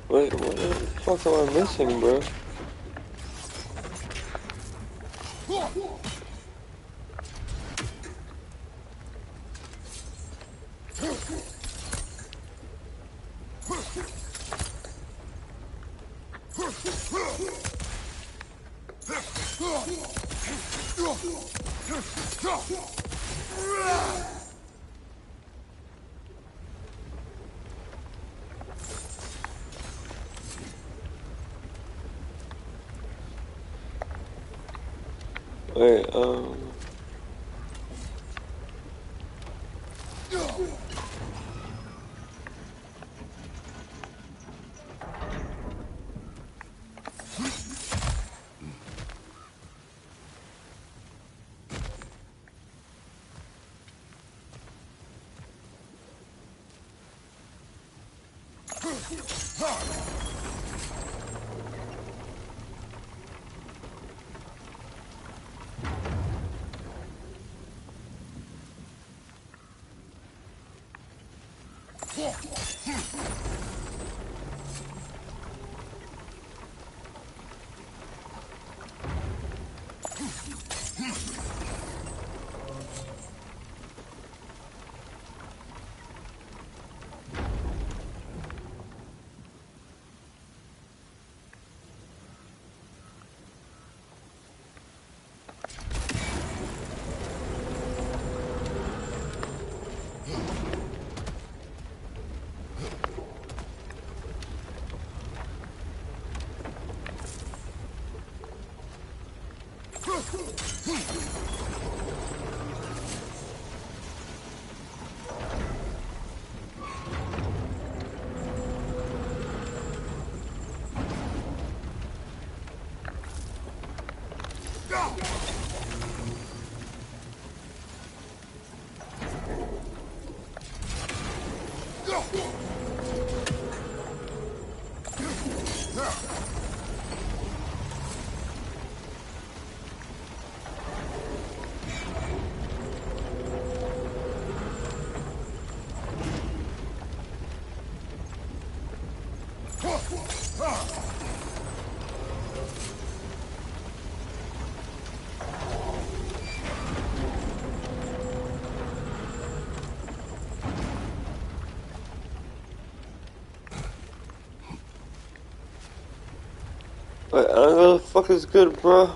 [SPEAKER 3] Wait, what the fuck am I missing, bro? Wait, wait, I don't know what the fuck is good, bro.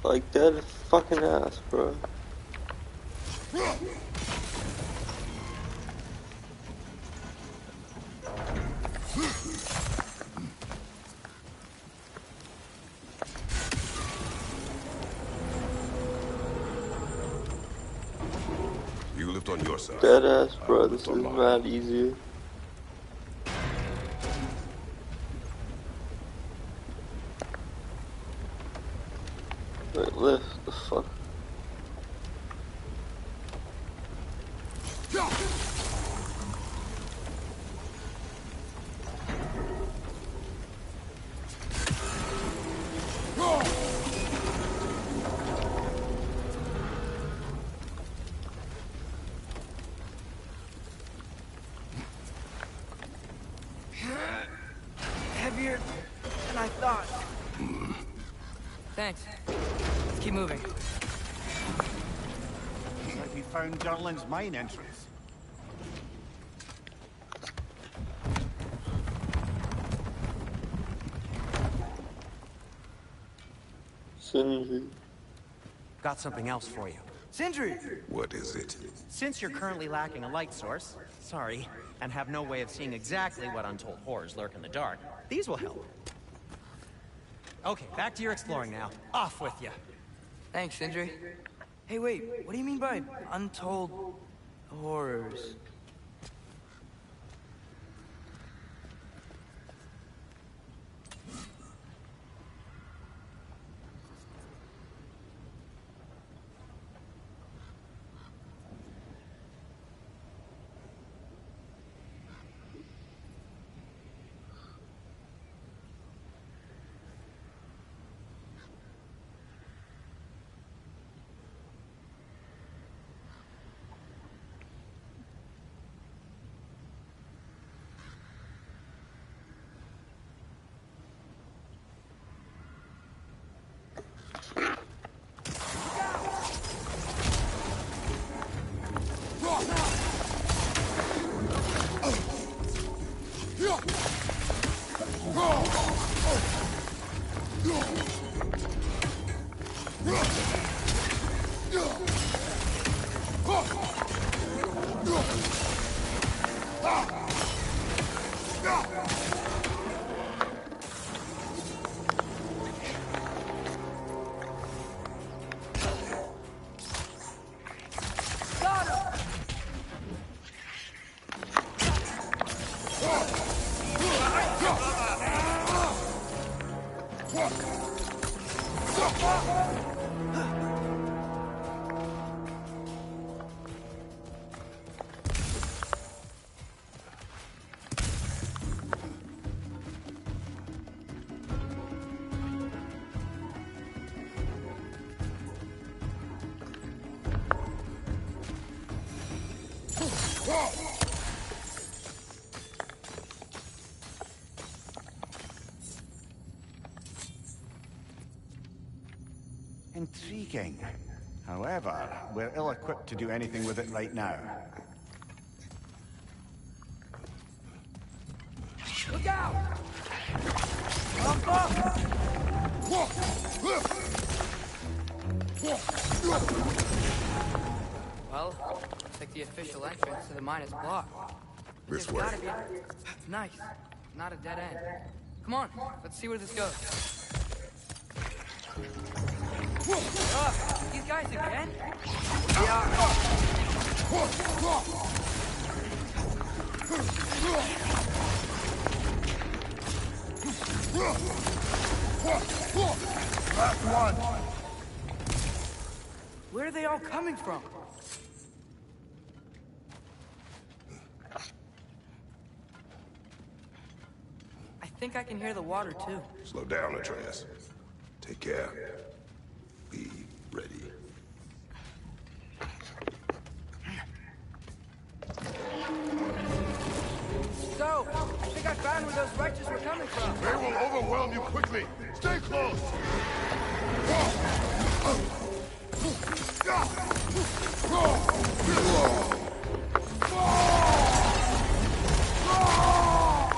[SPEAKER 3] Like, dead fucking ass, bro.
[SPEAKER 5] You lift on your side.
[SPEAKER 3] Dead ass, bro. This is mad easy. Wait, lift the fuck.
[SPEAKER 2] than I thought. Thanks. Let's keep moving.
[SPEAKER 8] Looks like we found Durlin's mine entrance.
[SPEAKER 3] Sindri.
[SPEAKER 6] Got something else for you.
[SPEAKER 2] Sindri!
[SPEAKER 5] What is it?
[SPEAKER 6] Since you're currently lacking a light source, sorry, and have no way of seeing exactly what untold horrors lurk in the dark, these will help. Okay, back to your exploring now. Off with you.
[SPEAKER 2] Thanks, Sindri. Hey, wait, what do you mean by untold horrors?
[SPEAKER 8] Intriguing. However, we're ill-equipped to do anything with it right now.
[SPEAKER 2] Look out! Well, looks like the official entrance to the mine is blocked.
[SPEAKER 5] This
[SPEAKER 2] There's
[SPEAKER 5] way.
[SPEAKER 2] gotta be. Nice. Not a dead end. Come on, let's see where this goes. These guys again?
[SPEAKER 7] Last one.
[SPEAKER 2] Where are they all coming from? I think I can hear the water too.
[SPEAKER 5] Slow down, Atreus. Take care. Be ready.
[SPEAKER 2] So, I think I found where those righteous were coming from.
[SPEAKER 7] They will overwhelm you quickly. Stay close.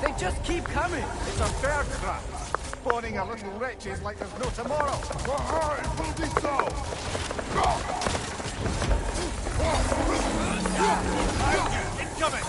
[SPEAKER 2] They just keep coming.
[SPEAKER 8] It's a bear trap. Spawning a little wretches like there's no tomorrow.
[SPEAKER 7] Behind will be so.
[SPEAKER 8] Incoming!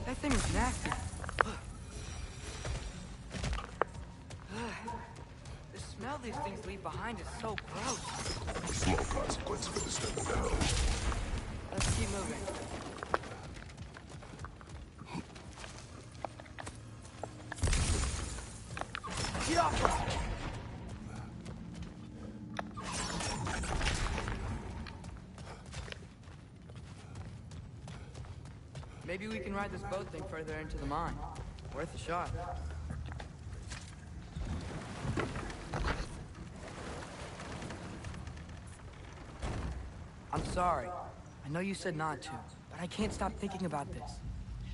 [SPEAKER 2] That thing is nasty. The smell these things leave behind is so gross.
[SPEAKER 5] Small consequence for disturbing the home.
[SPEAKER 2] Let's keep moving. Get off! Maybe we can ride this boat thing further into the mine. Worth a shot. I'm sorry. I know you said not to, but I can't stop thinking about this.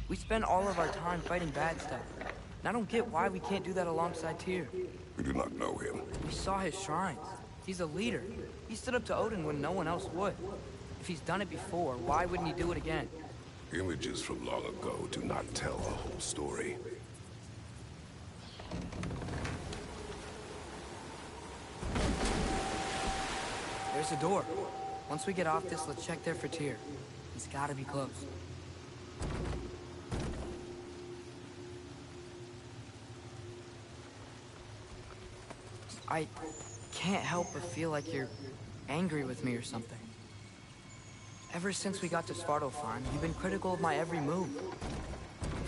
[SPEAKER 2] We spend all of our time fighting bad stuff, and I don't get why we can't do that alongside Tyr.
[SPEAKER 5] We do not know him.
[SPEAKER 2] We saw his shrines. He's a leader. He stood up to Odin when no one else would. If he's done it before, why wouldn't he do it again?
[SPEAKER 5] Images from long ago do not tell the whole story.
[SPEAKER 2] There's a door. Once we get off this, let's check there for Tyr. He's gotta be close. I can't help but feel like you're angry with me or something. Ever since we got to Svartalfheim, you've been critical of my every move.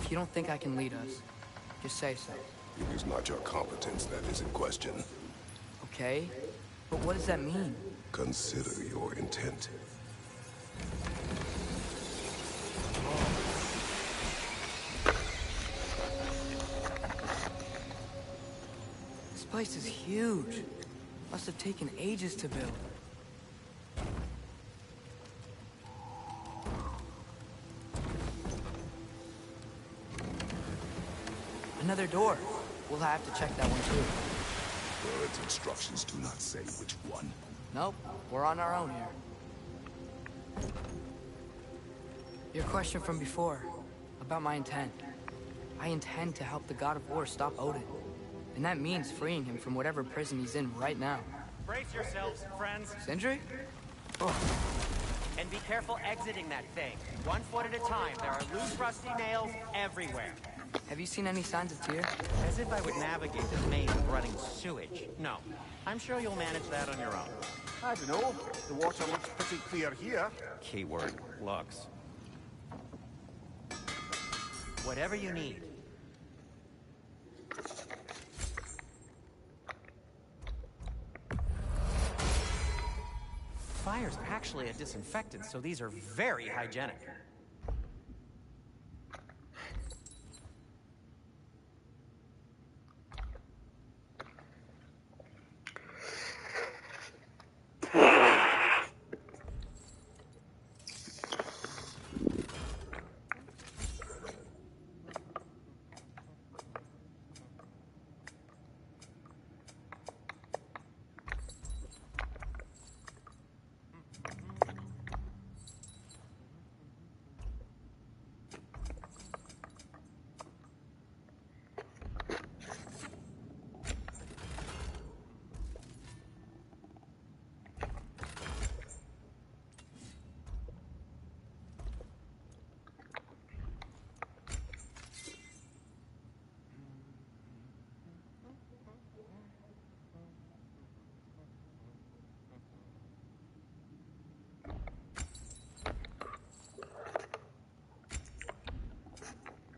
[SPEAKER 2] If you don't think I can lead us, just say so.
[SPEAKER 5] It is not your competence that is in question.
[SPEAKER 2] Okay, but what does that mean?
[SPEAKER 5] Consider your intent.
[SPEAKER 2] This place is huge. Must have taken ages to build. Another door. We'll have to check that one too.
[SPEAKER 5] Bird's instructions do not say which one.
[SPEAKER 2] Nope, we're on our own here. Your question from before, about my intent. I intend to help the God of War stop Odin. And that means freeing him from whatever prison he's in right now.
[SPEAKER 6] Brace yourselves, friends.
[SPEAKER 2] Sindri?
[SPEAKER 6] And be careful exiting that thing. 1 foot at a time. There are loose, rusty nails everywhere.
[SPEAKER 2] Have you seen any signs of Tyr?
[SPEAKER 6] As if I would navigate this maze of running sewage. No. I'm sure you'll manage that on your own.
[SPEAKER 8] I don't know. The water looks pretty clear here.
[SPEAKER 6] Keyword, looks. Whatever you need. Fire's actually a disinfectant, so these are very hygienic.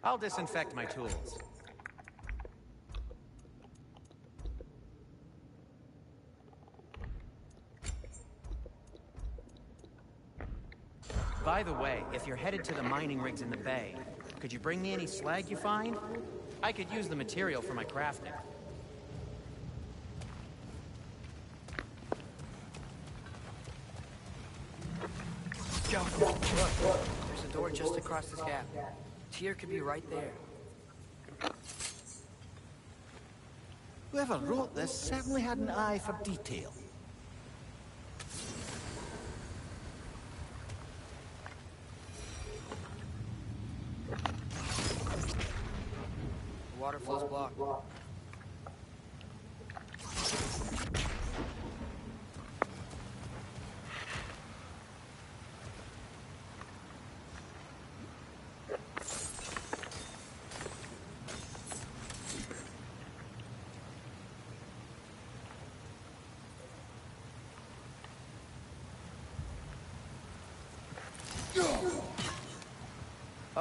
[SPEAKER 6] I'll disinfect my tools. By the way, if you're headed to the mining rigs in the bay, could you bring me any slag you find? I could use the material for my crafting.
[SPEAKER 2] Go. Look, there's a door just across this gap. Tyr could be right there.
[SPEAKER 8] Whoever wrote this certainly had an eye for detail.
[SPEAKER 2] The water flow's blocked.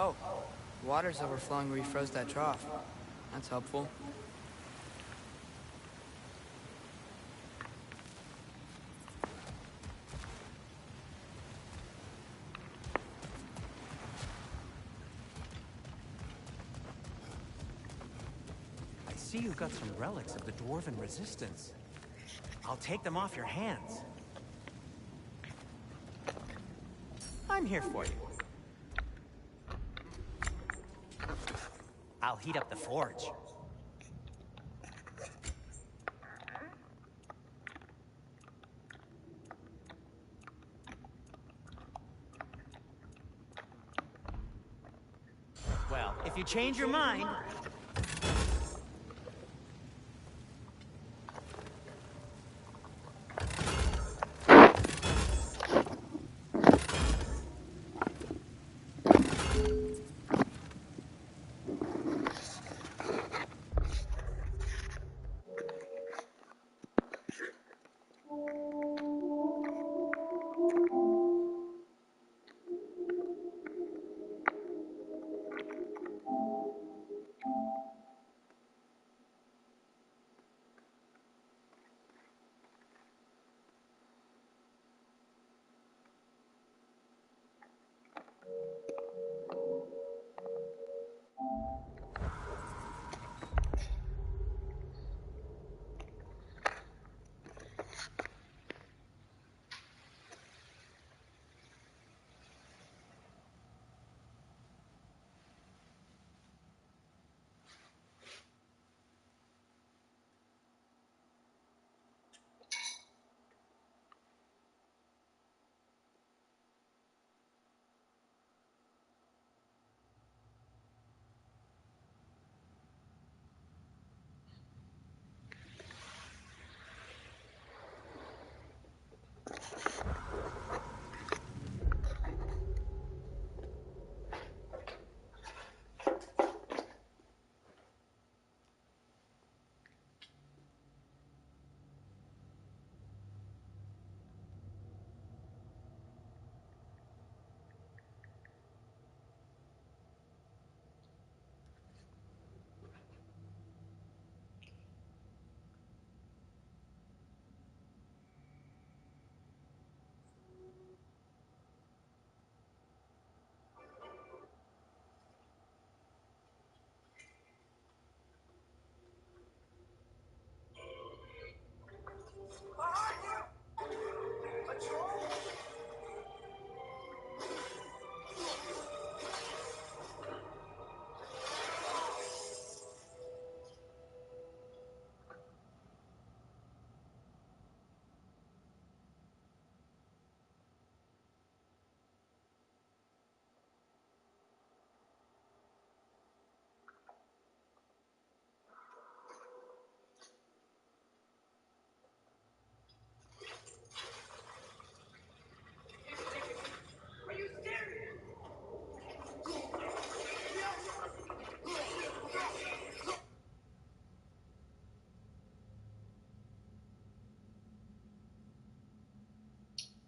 [SPEAKER 2] Oh, water's overflowing where you froze that trough. That's helpful.
[SPEAKER 6] see you've got some relics of the Dwarven Resistance. I'll take them off your hands. I'm here for you. I'll heat up the forge. Well, if you change your mind...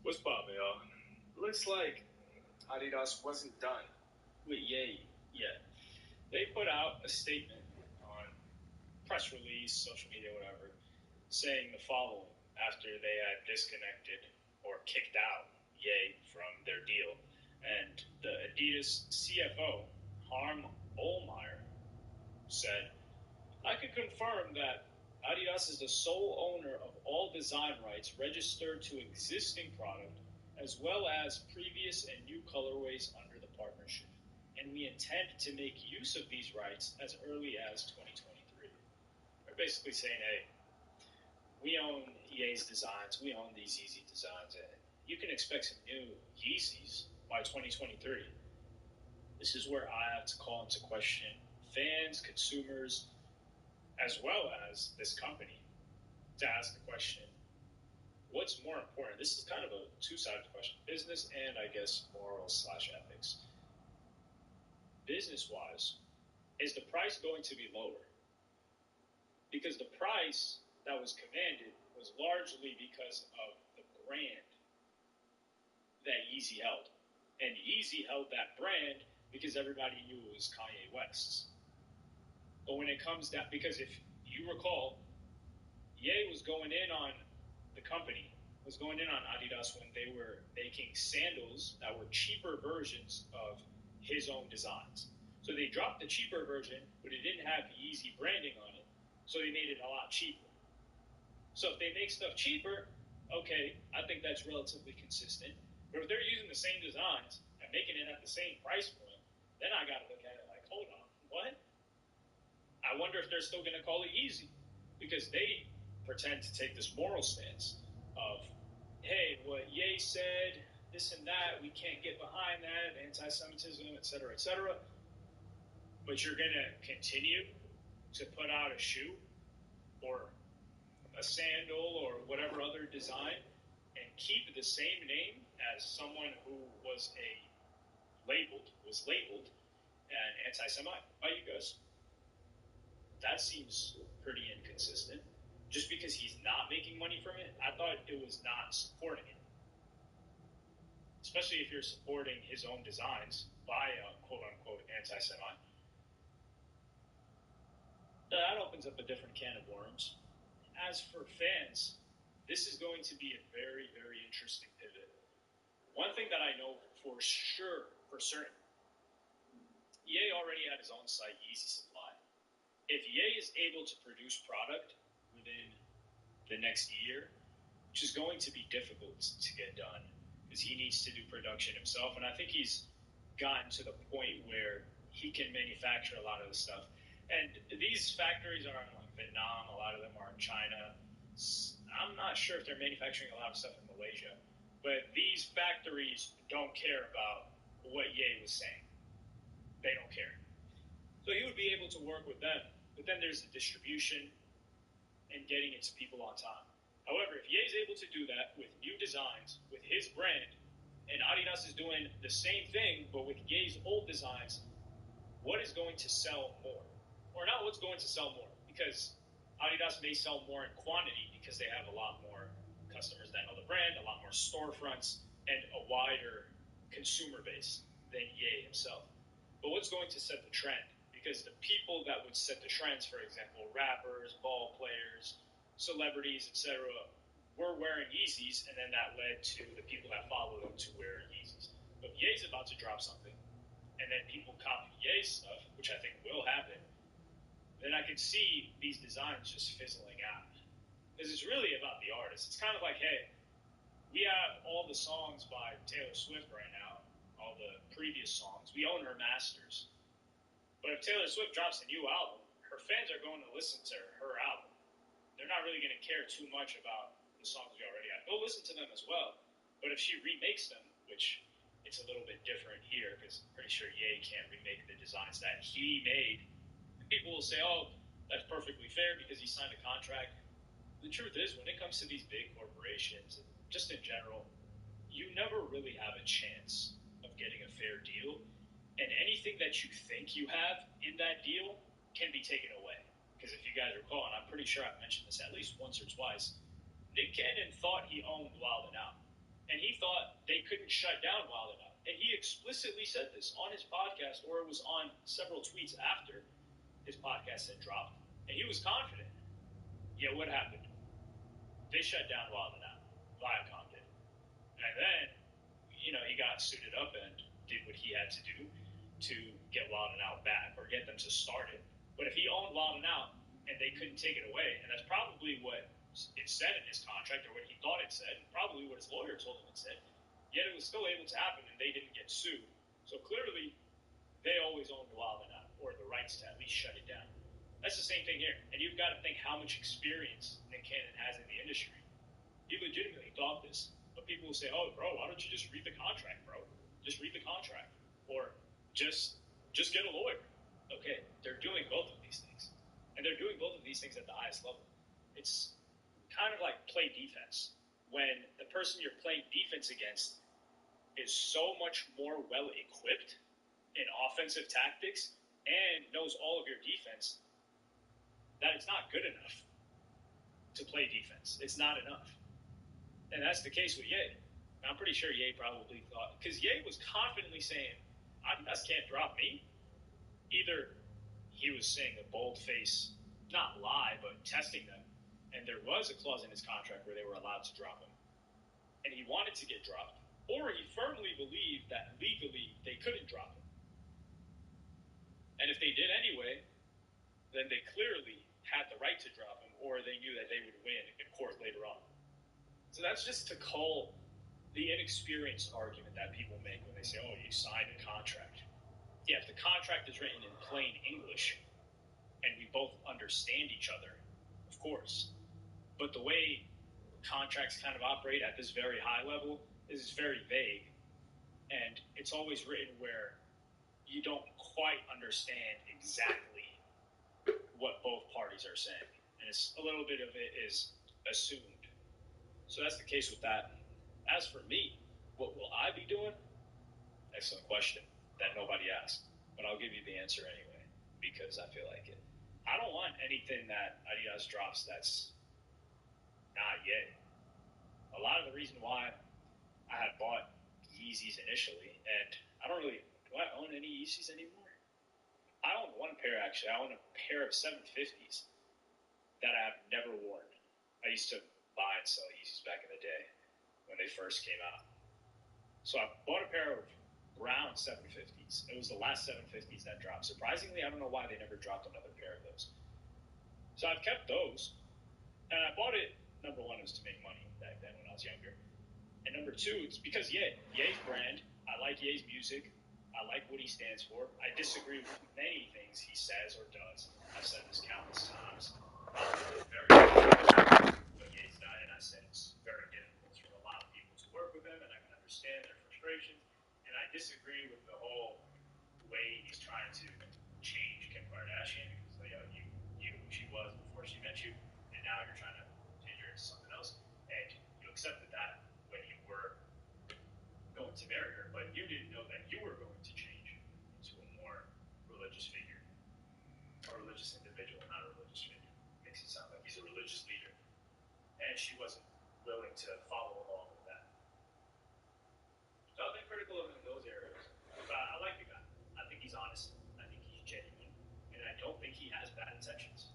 [SPEAKER 1] What's poppin', y'all? Looks like Adidas wasn't done with Ye yet. They put out a statement on press release, social media, whatever, saying the following after they had disconnected or kicked out Ye from their deal. And the Adidas CFO, Harm Olmeyer, said, I can confirm that Adidas is the sole owner of all design rights registered to existing product, as well as previous and new colorways under the partnership. And we intend to make use of these rights as early as 2023. They're basically saying, hey, we own Ye's designs, we own these Yeezy designs, and you can expect some new Yeezys by 2023. This is where I have to call into question fans, consumers, as well as this company, to ask the question, what's more important? This is kind of a two-sided question, business and, I guess, moral/ethics. Business-wise, is the price going to be lower? Because the price that was commanded was largely because of the brand that Yeezy held. And Yeezy held that brand because everybody knew it was Kanye West's. But when it comes down, because if you recall, Ye was going in on the company, was going in on Adidas when they were making sandals that were cheaper versions of his own designs. So they dropped the cheaper version, but it didn't have Yeezy branding on it.
[SPEAKER 20] so they made it a lot cheaper. So if they make stuff cheaper, okay, I think that's relatively consistent. But if they're using the same designs and making it at the same price point, then I got to look at it like, hold on, what? I wonder if they're still going to call it Yeezy, because they pretend to take this moral stance of, hey, what Ye said, this and that, we can't get behind that, anti-Semitism, et cetera, but you're going to continue to put out a shoe or a sandal or whatever other design and keep the same name as someone who was labeled an anti-Semite by you guys. That seems pretty inconsistent. Just because he's not making money from it, I thought it was not supporting it. Especially if you're supporting his own designs by a quote-unquote anti-Semite. That opens up a different can of worms. As for fans, this is going to be a very, very interesting pivot. One thing that I know for sure, for certain, Ye already had his own site, Yeezy Supply. If Ye is able to produce product within the next year, which is going to be difficult to get done, because he needs to do production himself, and I think he's gotten to the point where he can manufacture a lot of the stuff. And these factories are in Vietnam, a lot of them are in China. I'm not sure if they're manufacturing a lot of stuff in Malaysia, but these factories don't care about what Ye was saying. They don't care. So he would be able to work with them, but then there's the distribution and getting it to people on time. However, if Ye's able to do that with new designs, with his brand, and Adidas is doing the same thing, but with Ye's old designs, what is going to sell more? Or not what's going to sell more, because Adidas may sell more in quantity because they have a lot more customers that know the brand, a lot more storefronts, and a wider consumer base than Ye himself. But what's going to set the trend? Because the people that would set the trends, for example, rappers, ball players, celebrities, etc., were wearing Yeezys, and then that led to the people that followed them to wear Yeezys. But Ye's about to drop something, and then people copy Ye's stuff, which I think will happen, then I could see these designs just fizzling out. Because it's really about the artist. It's kind of like, hey, we have all the songs by Taylor Swift right now, all the previous songs. We own her masters. But if Taylor Swift drops a new album, her fans are going to listen to her album. They're not really going to care too much about the songs we already have. They'll listen to them as well. But if she remakes them, which it's a little bit different here, because I'm pretty sure Ye can't remake the designs that he made, people will say, oh, that's perfectly fair because he signed a contract. The truth is, when it comes to these big corporations, and just in general, you never really have a chance of getting a fair deal. And anything that you think you have in that deal can be taken away. Because if you guys recall, and I'm pretty sure I've mentioned this at least once or twice, Nick Cannon thought he owned Wild 'N Out. And he thought they couldn't shut down Wild 'N Out. And he explicitly said this on his podcast, or it was on several tweets after his podcast had dropped, and he was confident. Yeah, what happened? They shut down Wild 'N Out. Viacom did. And then, he got suited up and did what he had to do to get Wild 'N Out back, or get them to start it. But if he owned Wild 'N Out, and they couldn't take it away, and that's probably what it said in his contract, or what he thought it said, and probably what his lawyer told him it said, yet it was still able to happen, and they didn't get sued. So clearly, they always owned Wild 'N Out, or the rights to at least shut it down. That's the same thing here. And you've got to think how much experience Nick Cannon has in the industry. He legitimately thought this. But people will say, oh, bro, why don't you just read the contract, bro? Just read the contract. Or just get a lawyer. Okay, they're doing both of these things. And they're doing both of these things at the highest level. It's kind of like play defense. When the person you're playing defense against is so much more well-equipped in offensive tactics and knows all of your defense, that it's not good enough to play defense. It's not enough. And that's the case with Ye. I'm pretty sure Ye probably thought, because Ye was confidently saying, Adidas can't drop me. Either he was saying a bold-face, not lie, but testing them, and there was a clause in his contract where they were allowed to drop him, and he wanted to get dropped, or he firmly believed that legally they couldn't drop him. And if they did anyway, then they clearly had the right to drop him, or they knew that they would win in court later on. So that's just to call the inexperienced argument that people make when they say, oh, you signed a contract. Yeah, if the contract is written in plain English and we both understand each other, of course. But the way contracts kind of operate at this very high level is very vague. And it's always written where you don't quite understand exactly what both parties are saying. And it's a little bit of it is assumed. So that's the case with that. As for me, what will I be doing? Excellent question that nobody asked. But I'll give you the answer anyway, because I feel like it. I don't want anything that Adidas drops that's not yet. A lot of the reason why I had bought Yeezys initially, and I don't really, do I own any Yeezys anymore? I own one pair actually. I own a pair of 750s that I have never worn. I used to buy and sell Yeezys back in the day when they first came out. So I bought a pair of brown 750s. It was the last 750s that dropped. Surprisingly, I don't know why they never dropped another pair of those. So I've kept those, and I bought it, number one, it was to make money back then when I was younger. And number two, it's because Ye's brand, I like Ye's music, I like what he stands for. I disagree with many things he says or does. I've said this countless times. But Ye's died, and I said it's very difficult for a lot of people to work with him, and I can understand their frustrations. And I disagree with the whole way he's trying to change Kim Kardashian, because you knew who she was before she met you, and now you're trying to change her into something else. And you accepted that when you were going to marry her, but you didn't know that you were going to change into a more religious figure, a religious individual, not a religious figure. Makes it sound like he's a religious leader. And she wasn't willing to follow along with that. So I've been critical of him in those areas. But I like the guy. I think he's honest. I think he's genuine. And I don't think he has bad intentions.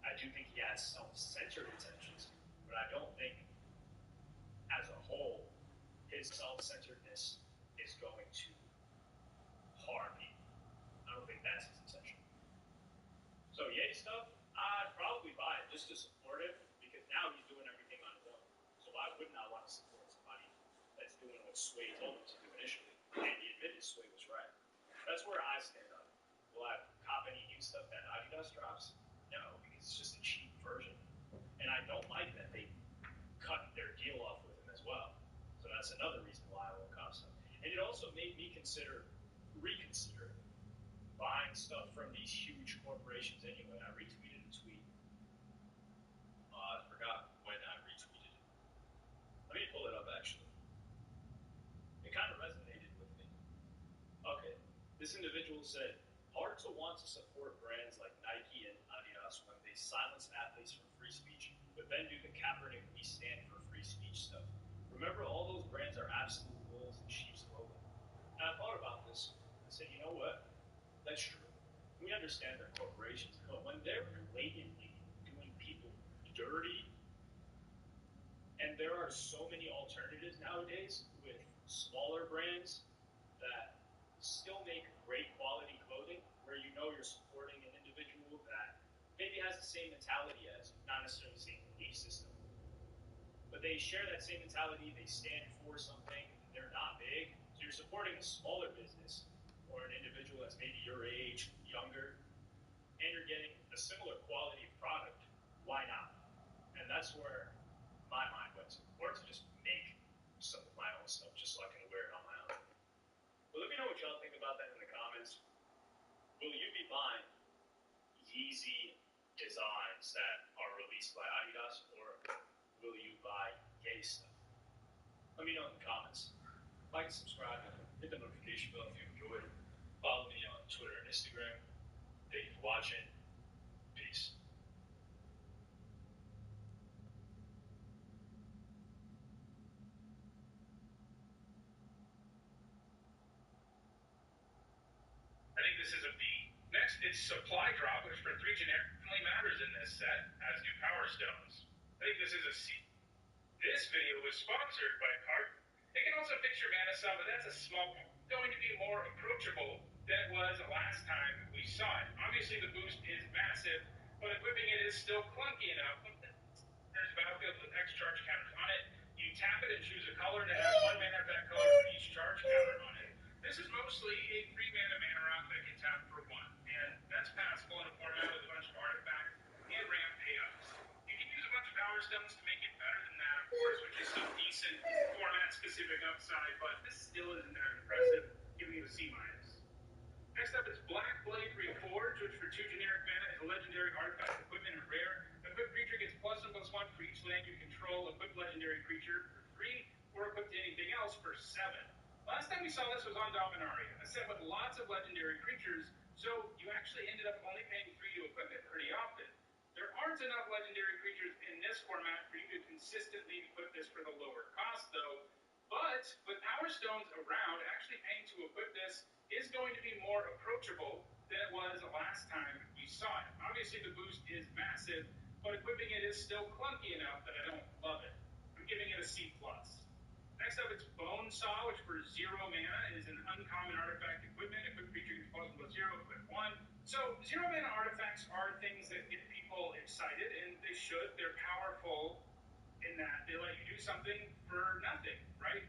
[SPEAKER 20] I do think he has self-centered intentions. But I don't think, as a whole, his self-centeredness is going to harm people. I don't think that's his intention. So Ye stuff, I'd probably buy it just to support him, because now he's doing everything on his own. So why wouldn't I want to support somebody that's doing what Sway told him to do initially? And he admitted Sway was right. That's where I stand on it. Will I cop any new stuff that Adidas drops? No, because it's just a cheap version. And I don't like that they cut their deal off with him as well. So that's another reason why I won't cop stuff. And it also made me reconsider buying stuff from these huge corporations anyway. I retweeted a tweet. I forgot when I retweeted it. Let me pull it up actually. It kind of resonated with me. Okay, this individual said, hard to want to support brands like Nike and Adidas when they silence athletes from free speech, but then do the Kaepernick "we stand for free speech" stuff. Remember, all those brands are absolute wolves in sheep's clothing. And I thought about this. I said, you know what? That's true. We understand they're corporations, but when they're blatantly doing people dirty, and there are so many alternatives nowadays with smaller brands that still make great quality clothing, where you know you're supporting an individual that maybe has the same mentality as, not necessarily the same belief system, but they share that same mentality, they stand for something, they're not big, so you're supporting a smaller business or an individual that's maybe your age, younger, and you're getting a similar quality of product, why not? And that's where my mind went to. Or to just make some of my own stuff just so I can wear it on my own. But let me know what y'all think about that in the comments. Will you be buying Yeezy designs that are released by Adidas, or will you buy Ye stuff? Let me know in the comments. Like and subscribe, and hit the notification bell if you enjoyed. Follow me on Twitter and Instagram. Thank you for watching. Peace. I think this is a B. Next, it's Supply Drop, which for 3 generically matters in this set, as do Power Stones. I think this is a C. This video was sponsored by Cart. It can also fix your mana cell, but that's a small one. It's going to be more approachable than it was last time we saw it. Obviously, the boost is massive,
[SPEAKER 1] but equipping it is still clunky enough. There's battlefield with X charge counters on it. You tap it and choose a color to have 1 mana of that color for each charge counter on it. This is mostly a 3 mana rock that can tap for 1, and that's passable in a format with a bunch of artifacts and ramp payoffs. You can use a bunch of power stones to make it better than that, of course, which is some decent format-specific upside, but this still isn't that impressive, giving it a C-. Next up is Black Blade Reforged, which for 2 generic mana is a legendary artifact, equipment, and rare. Equipped creature gets +1/+1 for each land you control. Equipped legendary creature for 3, or equipped to anything else for 7. Last time we saw this was on Dominaria, a set with lots of legendary creatures, so you actually ended up only paying 3 to equip it pretty often. There aren't enough legendary creatures in this format for you to consistently equip this for the lower cost, though. But with Power Stones around, actually paying to equip this is going to be more approachable than it was the last time we saw it. Obviously, the boost is massive, but equipping it is still clunky enough that I don't love it. I'm giving it a C+. Next up, it's Bone Saw, which for 0 mana is an uncommon artifact equipment. Equipped creature gets +1/+0, equip 1. So, 0 mana artifacts are things that get people excited, and they should. They're powerful in that they let you do something for nothing, right?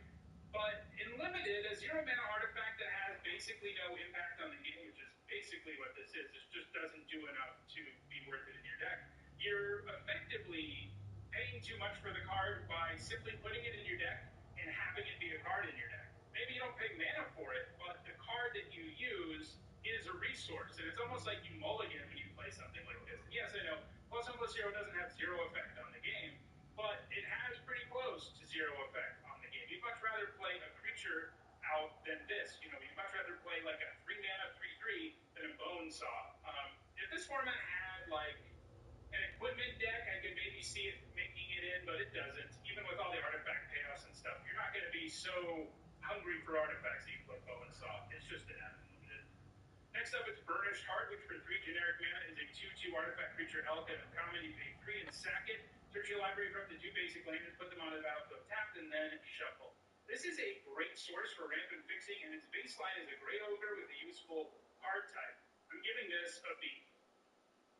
[SPEAKER 1] But in Limited, a 0 mana artifact that has basically no impact on the game, which is basically what this is, it just doesn't do enough to be worth it in your deck. You're effectively paying too much for the card by simply putting it in your deck and having it be a card in your deck. Maybe you don't pay mana for it, but the card that you use is a resource, and it's almost like you mulligan when you play something like this. And yes, I know, +1/+0 doesn't have 0 effect on the game, but it has pretty close to 0 effect on the game. You'd much rather play a creature out than this. You know, you'd much rather play like a 3 mana 3/3 than a Bone Saw. If this format had like an equipment deck, I could maybe see it making it in, but it doesn't. Even with all the artifact payoffs and stuff, you're not going to be so hungry for artifacts that you play Bone Saw. It's just an limited. Next up, it's Burnished Heart, which for 3 generic mana is a 2/2 artifact creature elk and uncommon. You pay 3 and sack it. Search your library for up to 2 basic landers, put them on the battlefield tapped, and then shuffle. This is a great source for ramp and fixing, and its baseline is a Grey Ogre with a useful card type. I'm giving this a B.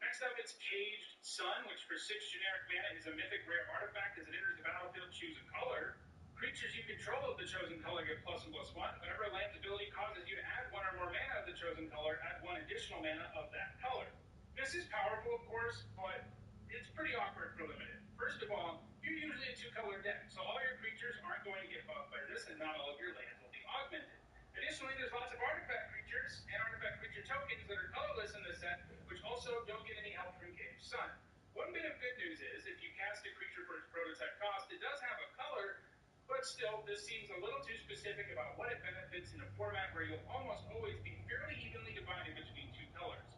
[SPEAKER 1] Next up, it's Caged Sun, which for 6 generic mana is a mythic rare artifact. As it enters the battlefield, choose a color. Creatures you control of the chosen color get +1/+1. Whenever a land's ability causes you to add 1 or more mana of the chosen color, add 1 additional mana of that color. This is powerful, of course, but it's pretty awkward for Limited. First of all, you're usually a 2-color deck, so all your creatures aren't going to get buffed by this, and not all of your lands will be augmented. Additionally, there's lots of artifact creatures and artifact creature tokens that are colorless in this set, which also don't get any help from Caged Sun. One bit of good news is, if you cast a creature for its prototype cost, it does have a color, but still, this seems a little too specific about what it benefits in a format where you'll almost always be fairly evenly divided between 2 colors.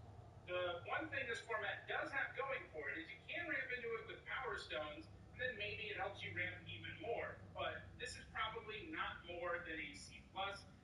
[SPEAKER 1] The one thing this format does have going for it is you can ramp into it with Power Stones, and then maybe it helps you ramp even more. But this is probably not more than a C+.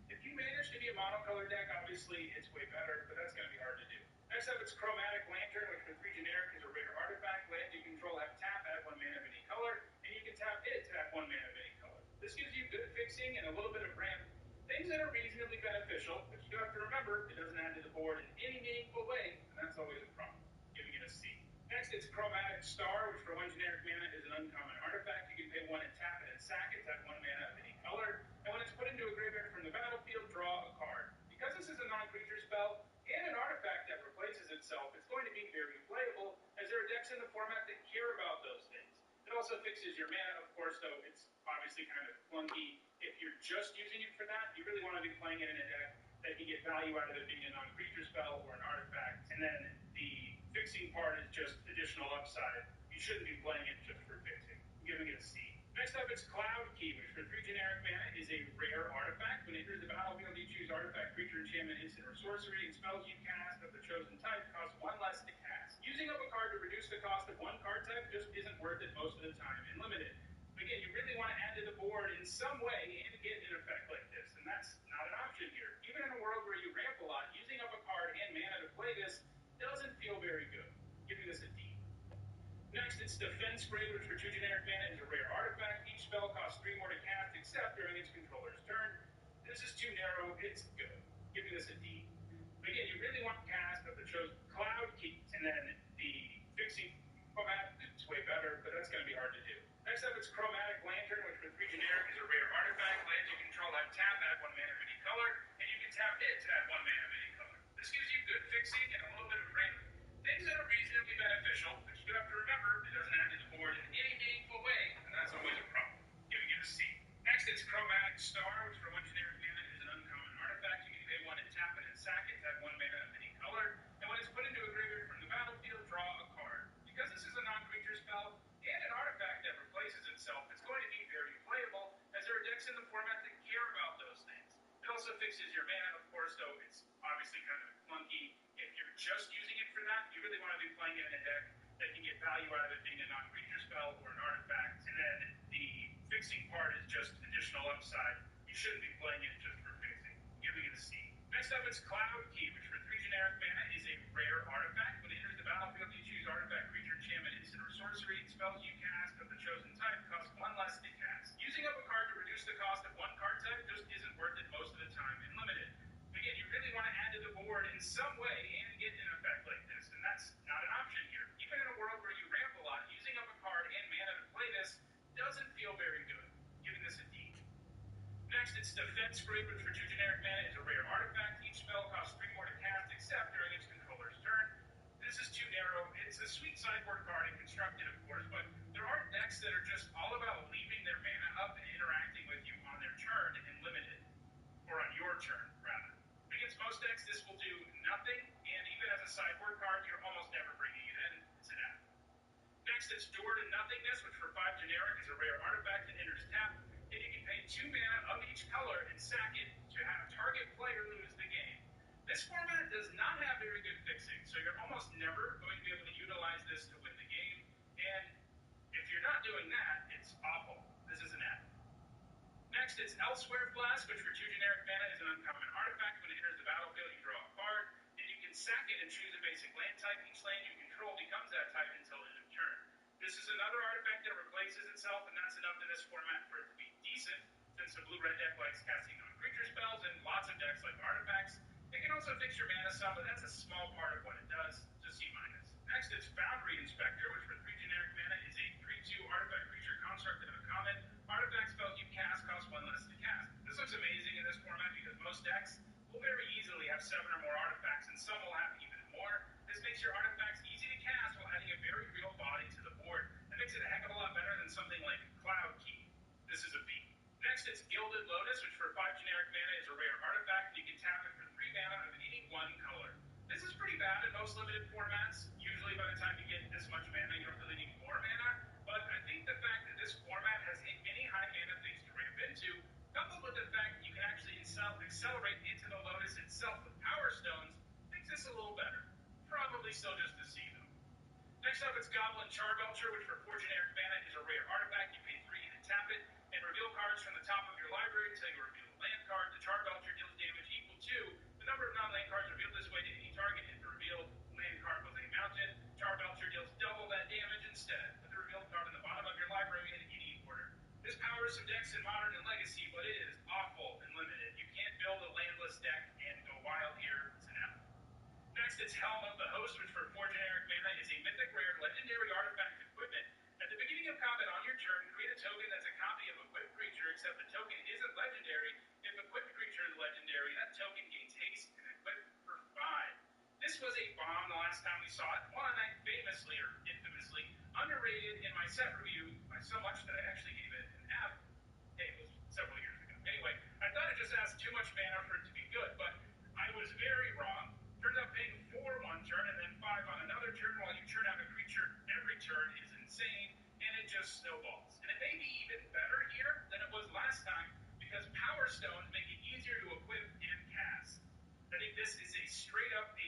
[SPEAKER 1] If you manage to be a monocolor deck, obviously it's way better, but that's going to be hard to do. Next up, it's Chromatic Lantern, which for 3 generic is a rare artifact. Lands you control have tap, add 1 mana of any color, and you can tap it to add 1 mana of any color. This gives you good fixing and a little bit of ramp, things that are reasonably beneficial, but you do have to remember it doesn't add to the board in any meaningful way, and that's always a problem. Giving it a C. Next, it's Chromatic Star, which for 1 generic mana is an uncommon artifact. You can pay 1 and tap it and sack it to add 1 mana of any color, and when it's put into a graveyard from the battlefield, draw a card. Because this is a non-creature spell and an artifact that replaces itself, it's going to be very playable, as there are decks in the format that care about those things. It also fixes your mana, of course, though it's obviously kind of clunky. If you're just using it for that, you really want to be playing it in a deck that can get value out of it being a non-creature spell or an artifact, and then the fixing part is just additional upside. You shouldn't be playing it just for fixing. I'm giving it a C. Next up, it's Cloud Key, which for 3 generic mana is a rare artifact. When it enters the battlefield, you choose artifact, creature, enchantment, instant, or sorcery, and spells you cast of the chosen type cost 1 less to cast. Using up a card to reduce the cost of 1 card type just isn't worth it most of the time in Limited. Again, you really want to add to the board in some way and get an effect like this, and that's not an option here. Even in a world where you ramp a lot, using up a card and mana to play this doesn't feel very good. Giving this a D. Next, it's Defense Grade, which for 2 generic mana is a rare artifact. Each spell costs 3 more to cast, except during its controller's turn. This is too narrow, it's good. Giving this a D. Again, you really want to cast of the chosen Cloud Key, and then the fixing chromatic, it's way better, but that's going to be hard to do. Next up, it's Chromatic Lantern, which for 3 generic is a rare artifact. Lands you control have tap, add 1 mana of any color, and you can tap it to add 1 mana of any color. This gives you good fixing and a little bit of random. Things that are reasonably beneficial, but you have to remember it doesn't add to the board in any meaningful way, and that's always a problem. Giving it a C. Next, it's Chromatic Star, which for 1 generic mana is an uncommon artifact. You can pay 1 and tap it and sack it to add 1 mana of any color, and when it's put into a graveyard from the battlefield, draw a card. Because this is a non-creature spell and an artifact that replaces itself, it's going to be very playable, as there are decks in the format that care about those things. It also fixes your mana, of course, though it's obviously kind of clunky. If you're just using it for that, you really want to be playing it in a deck that can get value out of it being a non-creature spell or an artifact, and then the fixing part is just additional upside. You shouldn't be playing it just for fixing. Giving it a C. Next up, it's Cloud Key, which for 3 generic mana is a rare artifact. When it enters the battlefield, you choose artifact, creature, enchantment, instant, or sorcery. Spells you cast of the chosen type cost 1 less to cast. Using up a card to reduce the cost of 1 card type just isn't worth it most of the time and limited. Again, you really want to add to the board in some way and get an effect like this, and that's not an option here. Even in a world where you ramp a lot, using up a card and mana to play this doesn't feel very good. Giving this a D. Next, it's Defense Grid, which for 2 generic mana is a rare artifact. Each spell costs 3 more to cast, except during its controller's turn. This is too narrow. It's a sweet sideboard card and constructed, of course, but there are decks that are just all about leaving their mana up and interacting with you on their turn and limited. Or on your turn, rather. Against most decks, this will do nothing, and even as a sideboard card, you're almost never bringing it in. It's an F. Next, it's Door to Nothingness, which for 5 generic is a rare artifact that enters tap, and you can pay 2 mana of each color and sack it to have target player lose the game. This format does not have very good fixing, so you're almost never going to be able to utilize this to win the game, and if you're not doing that, it's awful. This is an F. Next, it's Elsewhere Blast, which for 2 generic mana is an uncommon artifact. When it enters the battlefield, you draw a card, and you can sack it and choose a basic land type. Each land you control becomes that type until end of turn. This is another artifact that replaces itself, and that's enough in this format for it to be decent, since the blue-red deck likes casting non-creature spells, and lots of decks like artifacts. It can also fix your mana some, but that's a small part of what it does, just C-. Next, it's Foundry Inspector, which for 3 generic mana is a 3/2 artifact creature constructed of a common. Artifact spells you cast cost 1 less to cast. This looks amazing in this format because most decks will very easily have 7 or more artifacts, and some will have even more. This makes your artifacts easy to cast while adding a very real body to the board. That makes it a heck of a lot better than something like Cloud Key. This is a B. Next, it's Gilded Lotus, which for 5 generic mana is a rare artifact. You can tap it for 3 mana of any 1 color. This is pretty bad in most limited formats. Usually by the time you get this much mana, you don't really need more mana. But I think the fact that this format has many high mana things to ramp into, coupled with the fact that you can actually accelerate into the Lotus itself with Power Stones, makes this a little better. Probably still just a C, though. Next up, it's Goblin Charbelcher, which for 4 generic mana is a rare artifact. You pay 3 to tap it, and reveal cards from the top of your library until you reveal a land card. The Charbelcher deals damage equal to the number of non-land cards revealed this way to any target. If the revealed land card was a mountain, Charbelcher deals double that damage instead. Put the revealed card in the bottom of your library in any order. This powers some decks in Modern and Legacy, but it is awful and limited. You can't build a landless deck and go wild here. It's an F. Next, it's Helm of the Host, which for 4 generic mana is a mythic rare legendary artifact equipment. At the beginning of combat on your turn, create a token that's a copy of a equipped creature, except the token isn't legendary. If equipped creature is legendary, that token gains haste and equip for 5. This was a bomb the last time we saw it. One I famously or infamously underrated in my set review by so much that I actually gave it an F. Hey, it was several years ago. Anyway, I thought it just asked too much mana for it to be good, but I was very wrong. Turns out paying 4 one turn and then 5 on another turn while you churn out a creature every turn is insane, and it just snowballs. And it may be even better here than it was last time, because Power Stones make it easier to equip and cast. I think this is a straight up A+.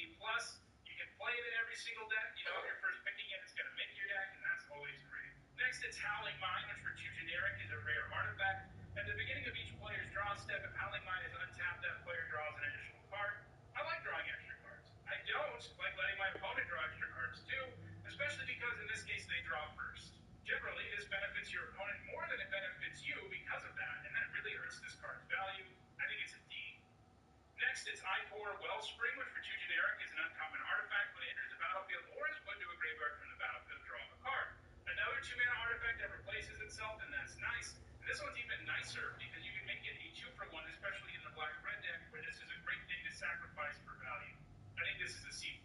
[SPEAKER 1] You can play it in every single deck. You know, if you're first picking it, it's going to make your deck, and that's always great. Next, it's Howling Mine, which for 2 generic is a rare artifact. At the beginning of each player's draw step, if Howling Mine is untapped, that player draws an additional card. I like drawing extra cards. I don't like letting my opponent draw extra cards too, especially because in this case they draw first. Generally, this benefits your opponent more than it benefits you because of that, and that really hurts this card's value. I think it's a D. Next, it's Icor Wellspring, which for 2 generic is an uncommon artifact. When it enters the battlefield or is put into a graveyard from the battlefield, itself, and that's nice. And this one's even nicer because you can make it a 2-for-1, especially in the black-red deck, where this is a great thing to sacrifice for value. I think this is a C+.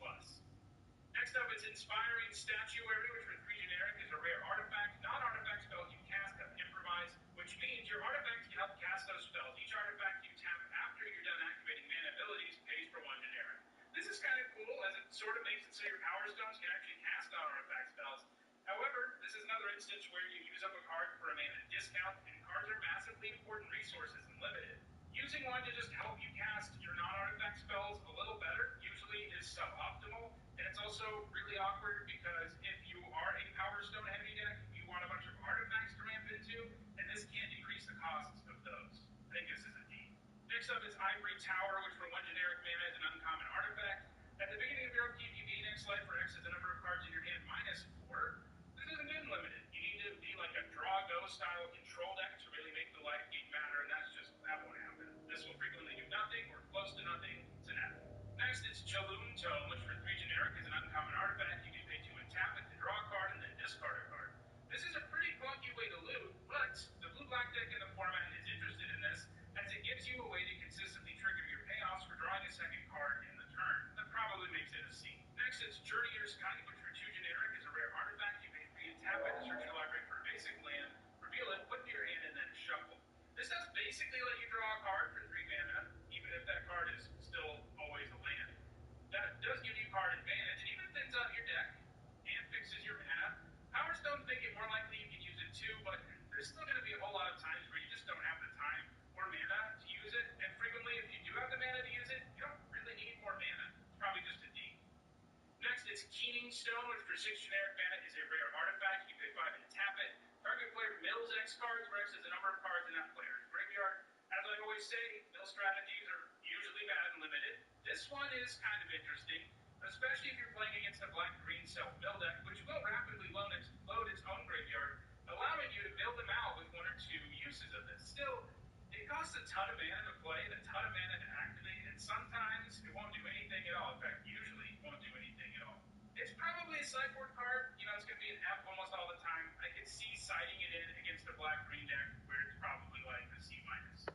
[SPEAKER 1] Next up, it's Inspiring Statuary, which for 3 generic is a rare artifact. Non-artifact spells you cast have improvise, which means your artifacts can help cast those spells. Each artifact you tap after you're done activating mana abilities pays for 1 generic. This is kind of cool, as it sort of makes it so your Power Stones can actually cast non-artifact spells. However, this is another instance where you use up a card for a mana discount, and cards are massively important resources and limited. Using one to just help you cast your non-artifact spells a little better usually is suboptimal, and it's also really awkward because if you are a Power Stone heavy deck, you want a bunch of artifacts to ramp into, and this can't decrease the costs of those. I think this is a D. Next up is Ivory Tower, which for 1 generic mana is an uncommon artifact. At the beginning of your upkeep, you gain X life, where X is the number of cards in your hand minus 4. This isn't unlimited. You need to be like a draw-go style control deck to really make the life gain matter, and that won't happen. This will frequently do nothing or close to nothing. It's an F. Next, it's Jaloon Tome, which for 3 generic is an uncommon artifact. You can pay 2 and tap it to draw a card and then discard a card. This is a pretty clunky way to loot, but the blue-black deck in the format is interested in this, as it gives you a way to consistently trigger your payoffs for drawing a second card in the turn. That probably makes it a C. Next, it's Journeyer's Kite, which for 2 generic is a rare artifact. You pay 3 and tap it to search your library for a basic land, reveal it, put it in your hand, and then shuffle. This does basically let you draw a card for 3 mana, even if that card is still always a land. That does give you card advantage, and even thins out your deck and fixes your mana. Power Stones make it more likely you can use it too, but there's still going to be a whole lot of times where you just don't have the time or mana to use it, and frequently if you do have the mana to use it, you don't really need more mana. It's probably just a D. Next, it's Keening Stone, which for 6 generic mana is a rare artifact. You pay 5 and tap it. Target player mills X cards, where X is the number of cards in that player's graveyard. As I always say, mill strategies are usually bad and limited. This one is kind of interesting, especially if you're playing against a black-green self-mill deck, which will rapidly load its own graveyard, allowing you to build them out with 1 or 2 uses of this. Still, it costs a ton of mana to play and a ton of mana to activate, and sometimes it won't do anything at all. In fact, usually it won't do anything at all. It's probably a sideboard card. You know, it's going to be an F almost all the time. I could see siding it in against a black-green deck where it's probably like a C-.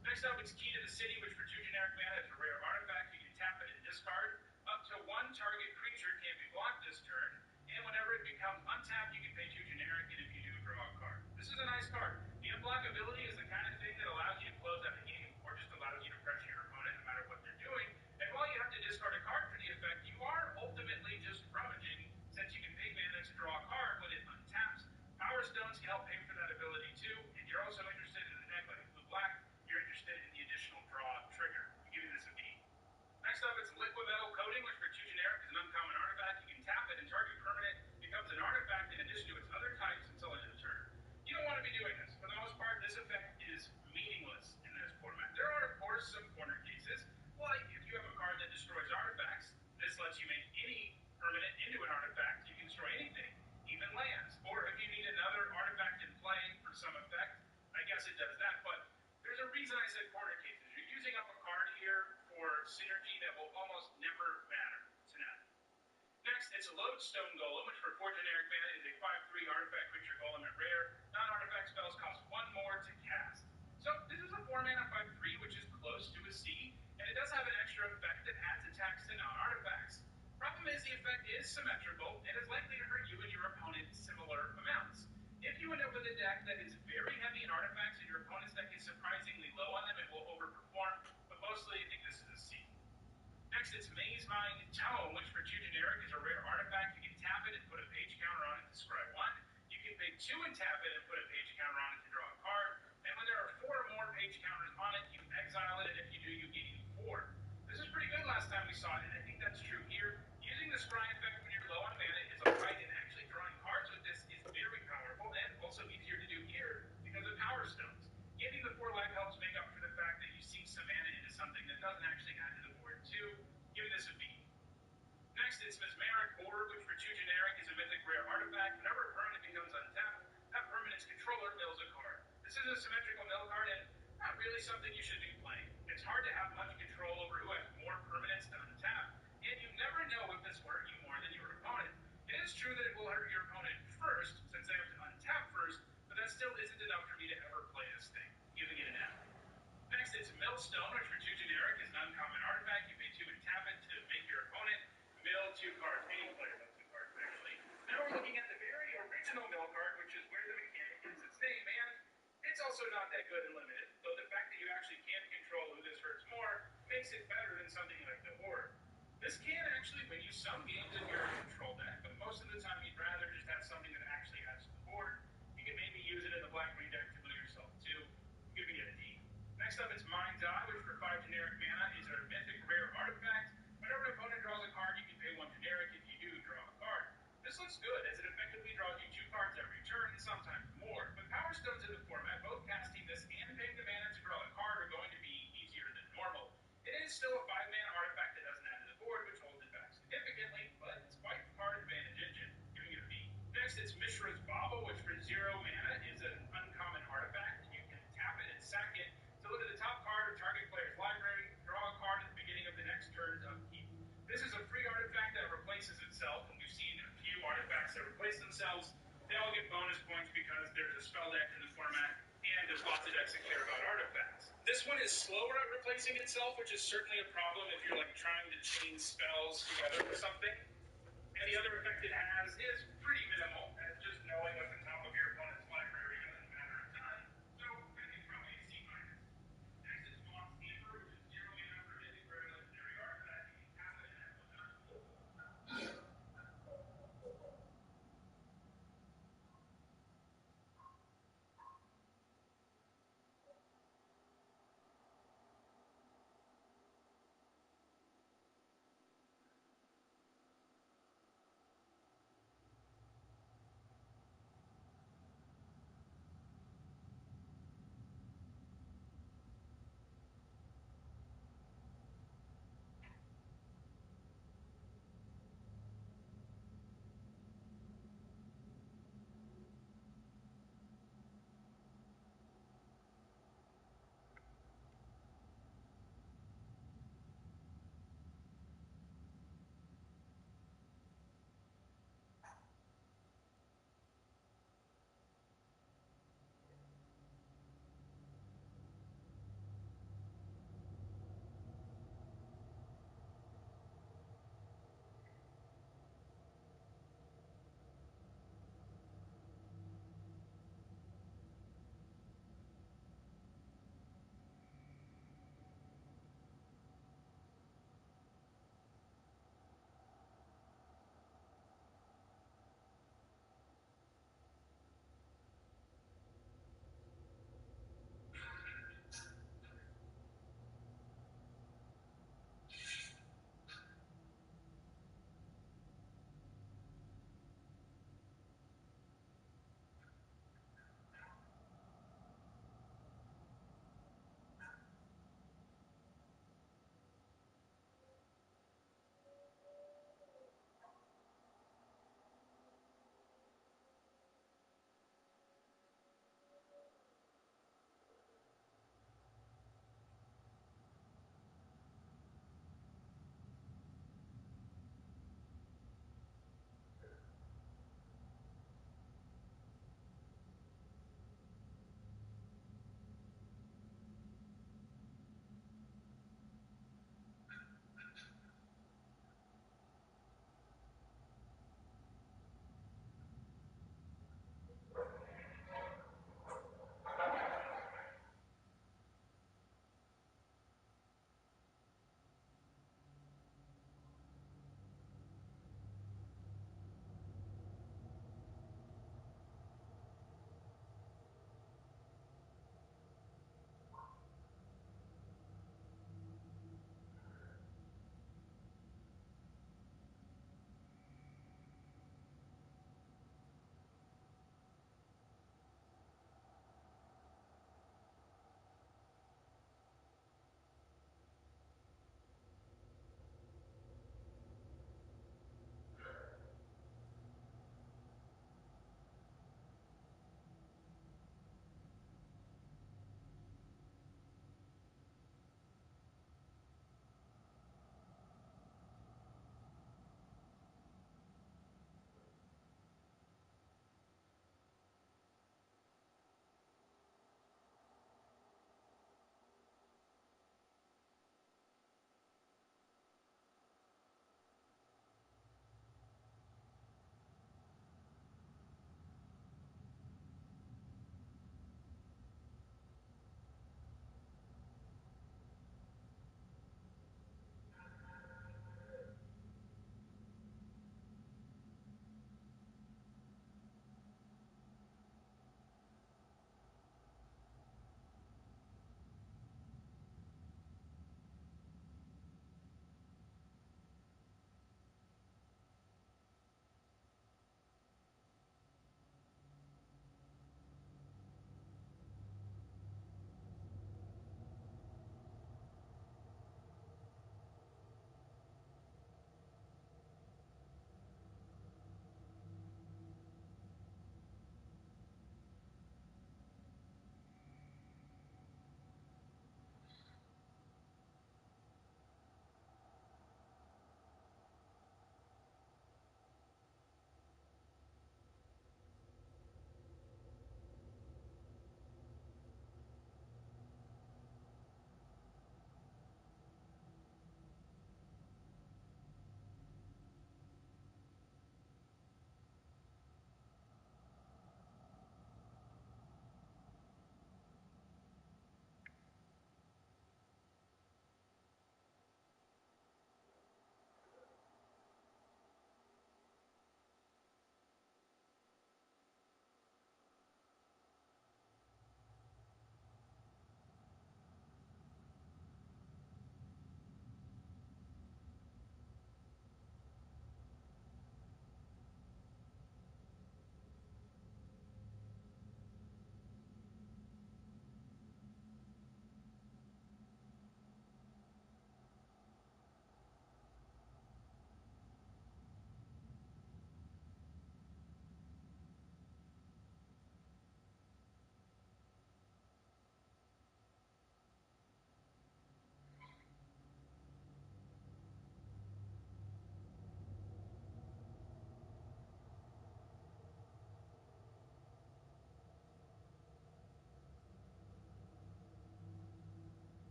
[SPEAKER 1] Next up, it's Key to the City, which for 2 generic mana is a rare artifact. You can tap it and discard. Up to 1 target creature can't be blocked this turn, and whenever it becomes untapped, you can pay 2 generic, and if you do, draw a card. This is a nice card. The unblockability is the kind of thing that allows you to close out the game, or just allows you to pressure your opponent no matter what they're doing, and while you have to discard a card for the effect, you are ultimately just rummaging, since you can pay mana to draw a card when it untaps. Power Stones can help pay for that ability too, and you're also interested in the deck like blue-black, you're interested in the additional draw trigger. I'm giving this a B. Next up, it's Liquid Metal Coating, which for 2 generic is an uncommon artifact. You can tap it, and target permanent becomes an artifact in addition to its other types until end of the turn. You don't want to be doing this. For the most part, this effect is meaningless in this format. There are, of course, some corner cases, like if you have a card that destroys artifacts, this lets you make any permanent into an artifact. You can destroy anything, even lands. Or if you need another artifact in play for some effect, I guess it does that, but there's a reason I said corner cases. You're using up a card here for synergy that will almost never matter. It's an F. Next, it's Lodestone Golem, which for 4 generic mana is a 5/3 artifact creature golem at rare. Non-artifact spells cost 1 more to cast. So this is a 4 mana 5/3, which is close to a C, and it does have an extra effect that adds attacks to non-artifacts. Problem is, the effect is symmetrical and is likely to hurt you and your opponent similar amounts. If you end up with a deck that is very heavy in artifacts and your opponent's deck is surprisingly low on them, it will overperform, but mostly I think this is a C. Next, it's Maze Mind Tome, which for 2 generic is a rare artifact. You can tap it and put a page counter on it to scry 1. You can pay 2 and tap it and put a page counter on it to draw a card. And when there are 4 or more page counters on it, you exile it, and if you do, you gain 4. This is pretty good last time we saw it, and I think that's true here. Using the scry effect when you're low on mana is alright, and actually drawing cards with this is very powerful, and also easier to do here because of Power Stones. Giving the 4 life helps make up for the fact that you sink some mana into something that doesn't actually add to the board too. Give this a B. Next, it's Mesmeric Orb, which for 2 generic is a mythic rare artifact. Whenever a permanent becomes untapped, that permanent's controller mills a card. This is a symmetrical mill card, and not really something you should be playing. It's hard to have much control over who has more permanents to untap, and you never know if this will hurt you more than your opponent. It is true that it will hurt your opponent first, since they have to untap first, but that still isn't me to ever play this thing, giving it an F. Next, it's Millstone, which for 2 generic is an uncommon artifact. You pay 2 and tap it to make your opponent mill 2 cards. Any player mills 2 cards, actually. Now we're looking at the very original mill card, which is where the mechanic gets its name, and it's also not that good and limited, though the fact that you actually can control who this hurts more makes it better than something like the Horde. This can actually win you some games if you're a control deck, but most of the time you'd rather just have something that actually adds to the board. You can maybe use it in the black green deck to mill yourself too, giving it a D. Next up, it's Mind's Eye, which for 5 generic mana is a mythic rare artifact. Whenever an opponent draws a card, you can pay 1 generic. If you do, draw a card. This looks good, as it effectively draws you 2 cards every turn, and sometimes more. But Power Stones in the format, both casting this and paying the mana to draw a card are going to be easier than normal. It is still a 5-mana artifact that doesn't add to the board, which holds it back significantly, but it's quite the card advantage engine, giving it a B. Next, it's Mishra's Bauble, which for 0 mana is an uncommon artifact. You can tap it and sack it to look at the top card of target player's library, draw a card at the beginning of the next turn's upkeep. This is a free artifact that replaces itself, and we've seen a few artifacts that replace themselves. They all get bonus points because there's a spell deck in the format, and there's lots of decks that care about artifacts. This one is slower at replacing itself, which is certainly a problem if you're like trying to chain spells together for something. And the other effect it has is pretty minimal, as just knowing what's on top of your opponent's library doesn't matter a ton. So I think probably a C minus. Next is Moth Keeper, which is 0 mana for mythic rare legendary artifact. You can tap it and have one mana.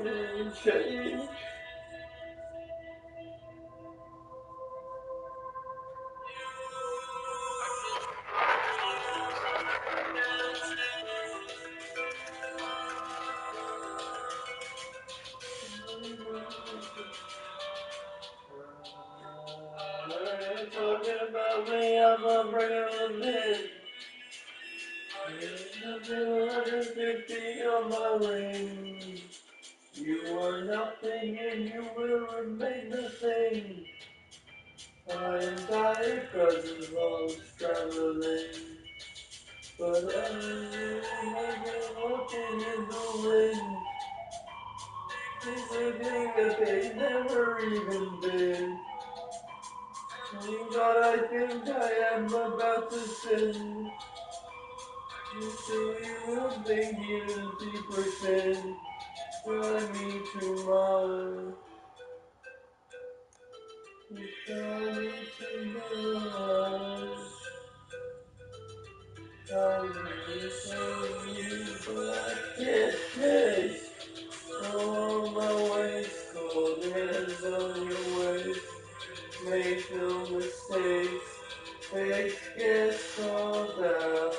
[SPEAKER 3] can change. Talking about me, I'm a brand man. There's nothing on my ring. You are nothing and you will remain nothing. I am tired cause of all this traveling. But I've been walking in the wind. It's a thing that they've never even been. God, I think I am about to sin. You say you will think you deeper sin. Drive me to my. You drive me to my. Drive me to you, but I can't chase. On my ways, cold hands on your ways. Make no mistakes. Face gets called out.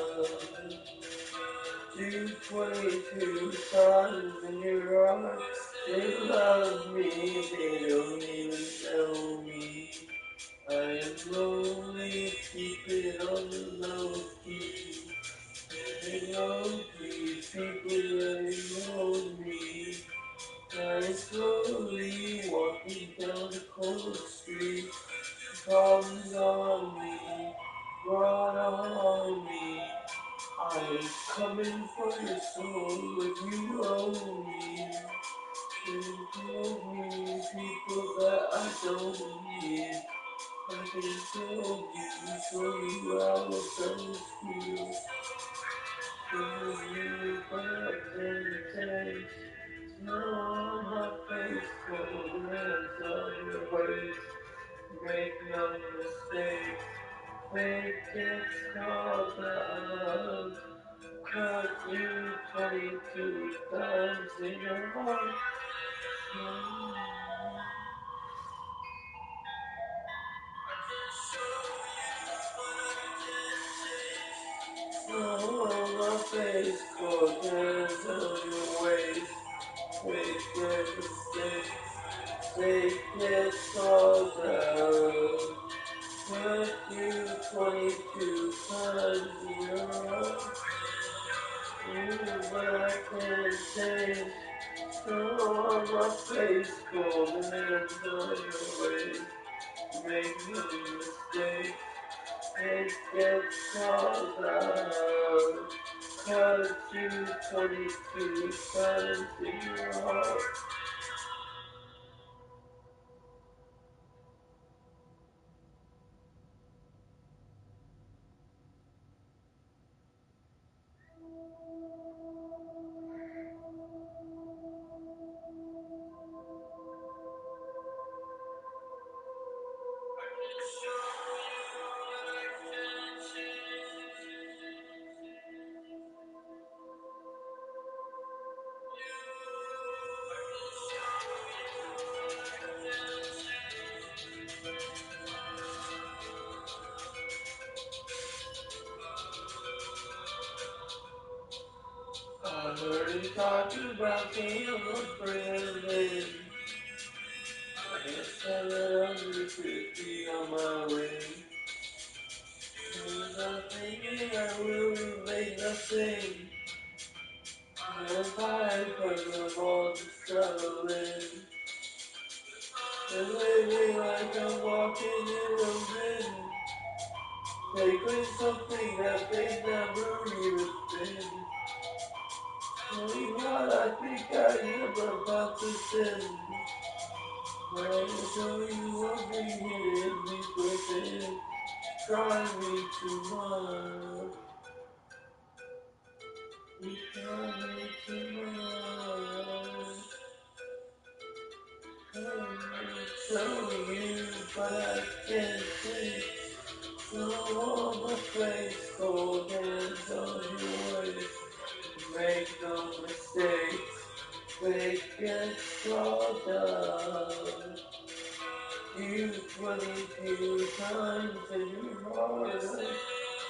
[SPEAKER 3] You 22 times in your arms. They love me, they don't even know me. I am lonely, keep it on the low key. They know me, people they know me. I slowly walking down the cold street. Problems on me, brought on me. I am coming for your soul if you owe me. You told me people that I don't need. I can tell you, show you how those feel. Show you what it takes. Snow on my face, cold hands on your waist. Make no mistake, fate gets called out. Cut you 22 times in your heart. Snow on my face, cold hands on your waist. Make no mistake, fate gets called out. Cut you 22 times in your heart. But I can't change. Snow on my face, cold hands on your waist. Make no mistake, it gets called out. Cut you 22 times in your heart. I heard you talk about being a friend. I guess 750 on my way. There's nothing I will make nothing. I'm tired because of all this traveling. And lately like I'm walking in a wind. Taking something that they've never even been. Tell me what I think I am about to sin. I'll show you what we hidden deep within. Try me tomorrow. You try me tomorrow. Show you, but I can't see. So on my face, cold hands on your waist. Make no mistakes, fate gets 22 times and you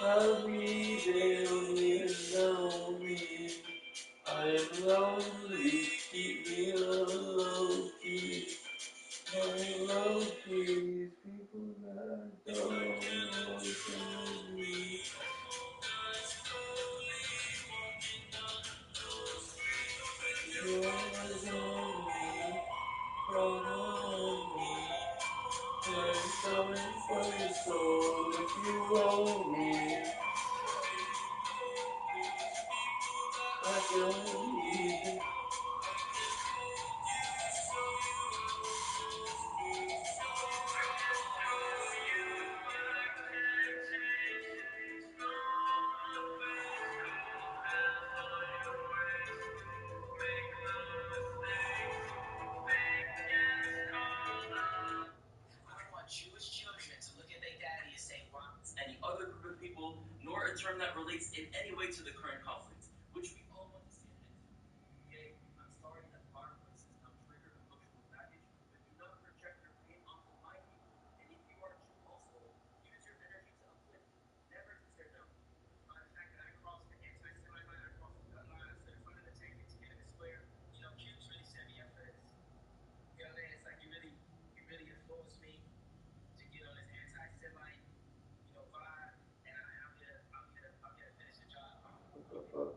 [SPEAKER 3] I'll be there, don't even know me. I am lonely, keep me alone, please. My love, please, people that I don't know me. You're on me, on me. I'm coming for your soul if you owe me. I don't need it.
[SPEAKER 10] Jewish children to look at their daddy and say rockets, any other group of people, nor a term that relates in any way to the current conflict, which we all understand. Yay, I'm sorry that our voices now trigger emotional baggage, but do not project your pain onto my people. And if you are Jew also, use your energy to uplift, never to tear down. The fact that I crossed the anti-Semite line, I crossed the gun line, I stood in front of the tank in Tiananmen Square, Q's really set me up for this. You know what I mean? It's like you really influenced me to get on this anti-Semite, vibe, and I'm gonna finish the job.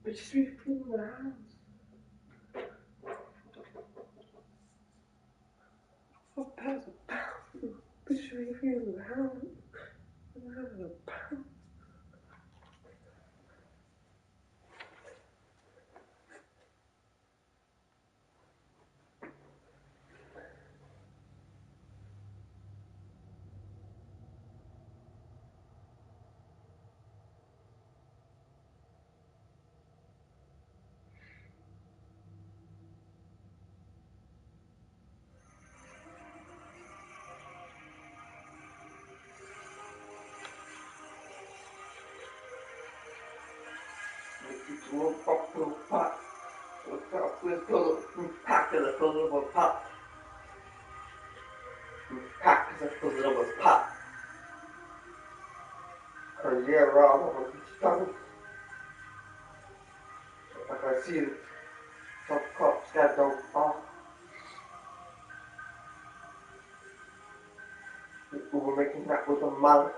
[SPEAKER 3] Just be feeling the hands. For pounds of pounds. Just be feeling the hands. One pop to a pot. Pack is a full of a pot. Pack is a full of a pot. Cause yeah, Rob, I'm gonna be stuck. Like I see some cops got dope off. We were making that with a mouth.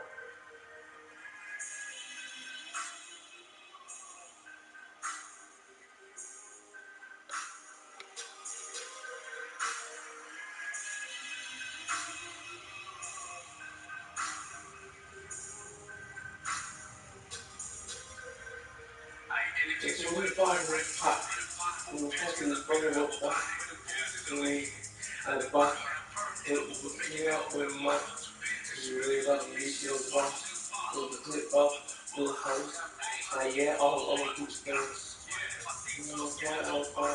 [SPEAKER 3] It's a really fine red pot. We were talking this brother about that. And we had a bus. It was me out with a month. You really love me, feels boss. With the clip up, full house. Yeah, all over two skills. You know, fly out far.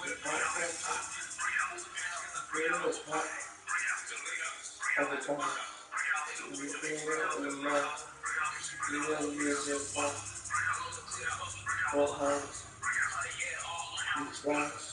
[SPEAKER 3] The pot, real was hot. Every time. You feel it in the mouth. You know, you're just boss. Full house. These guys.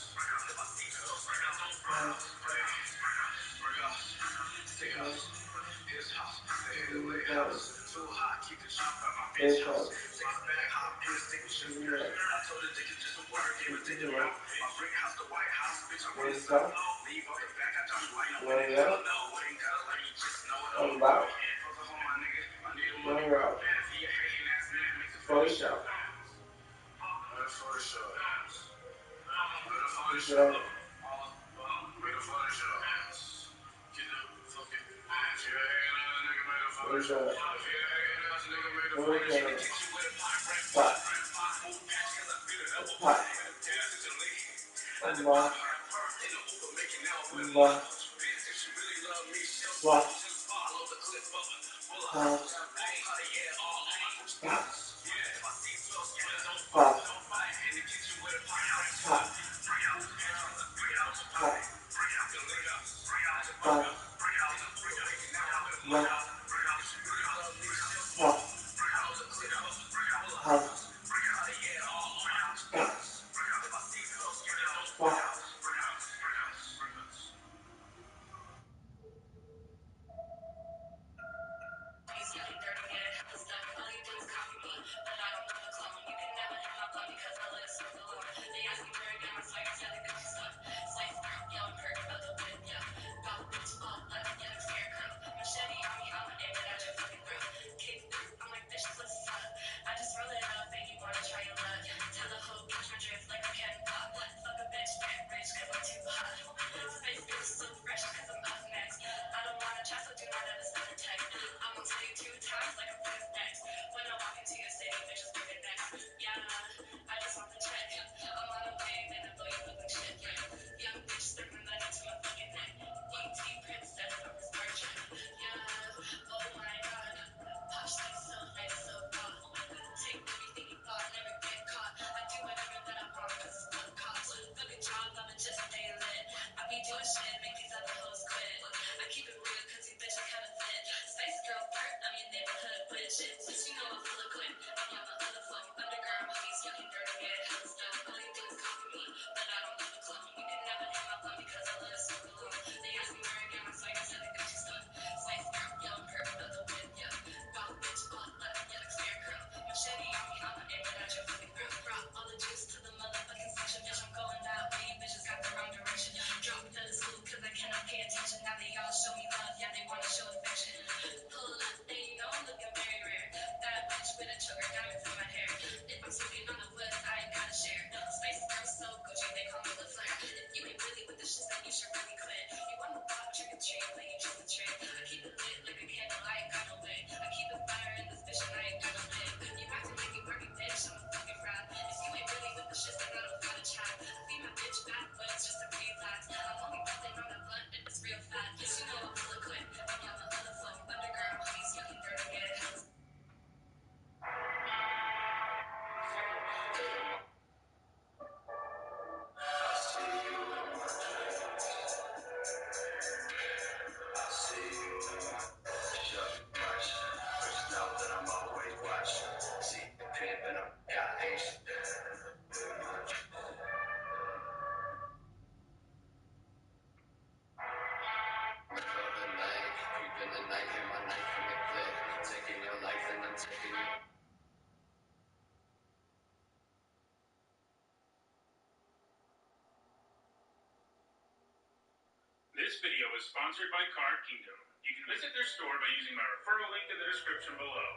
[SPEAKER 1] This video is sponsored by Card Kingdom. You can visit their store by using my referral link in the description below.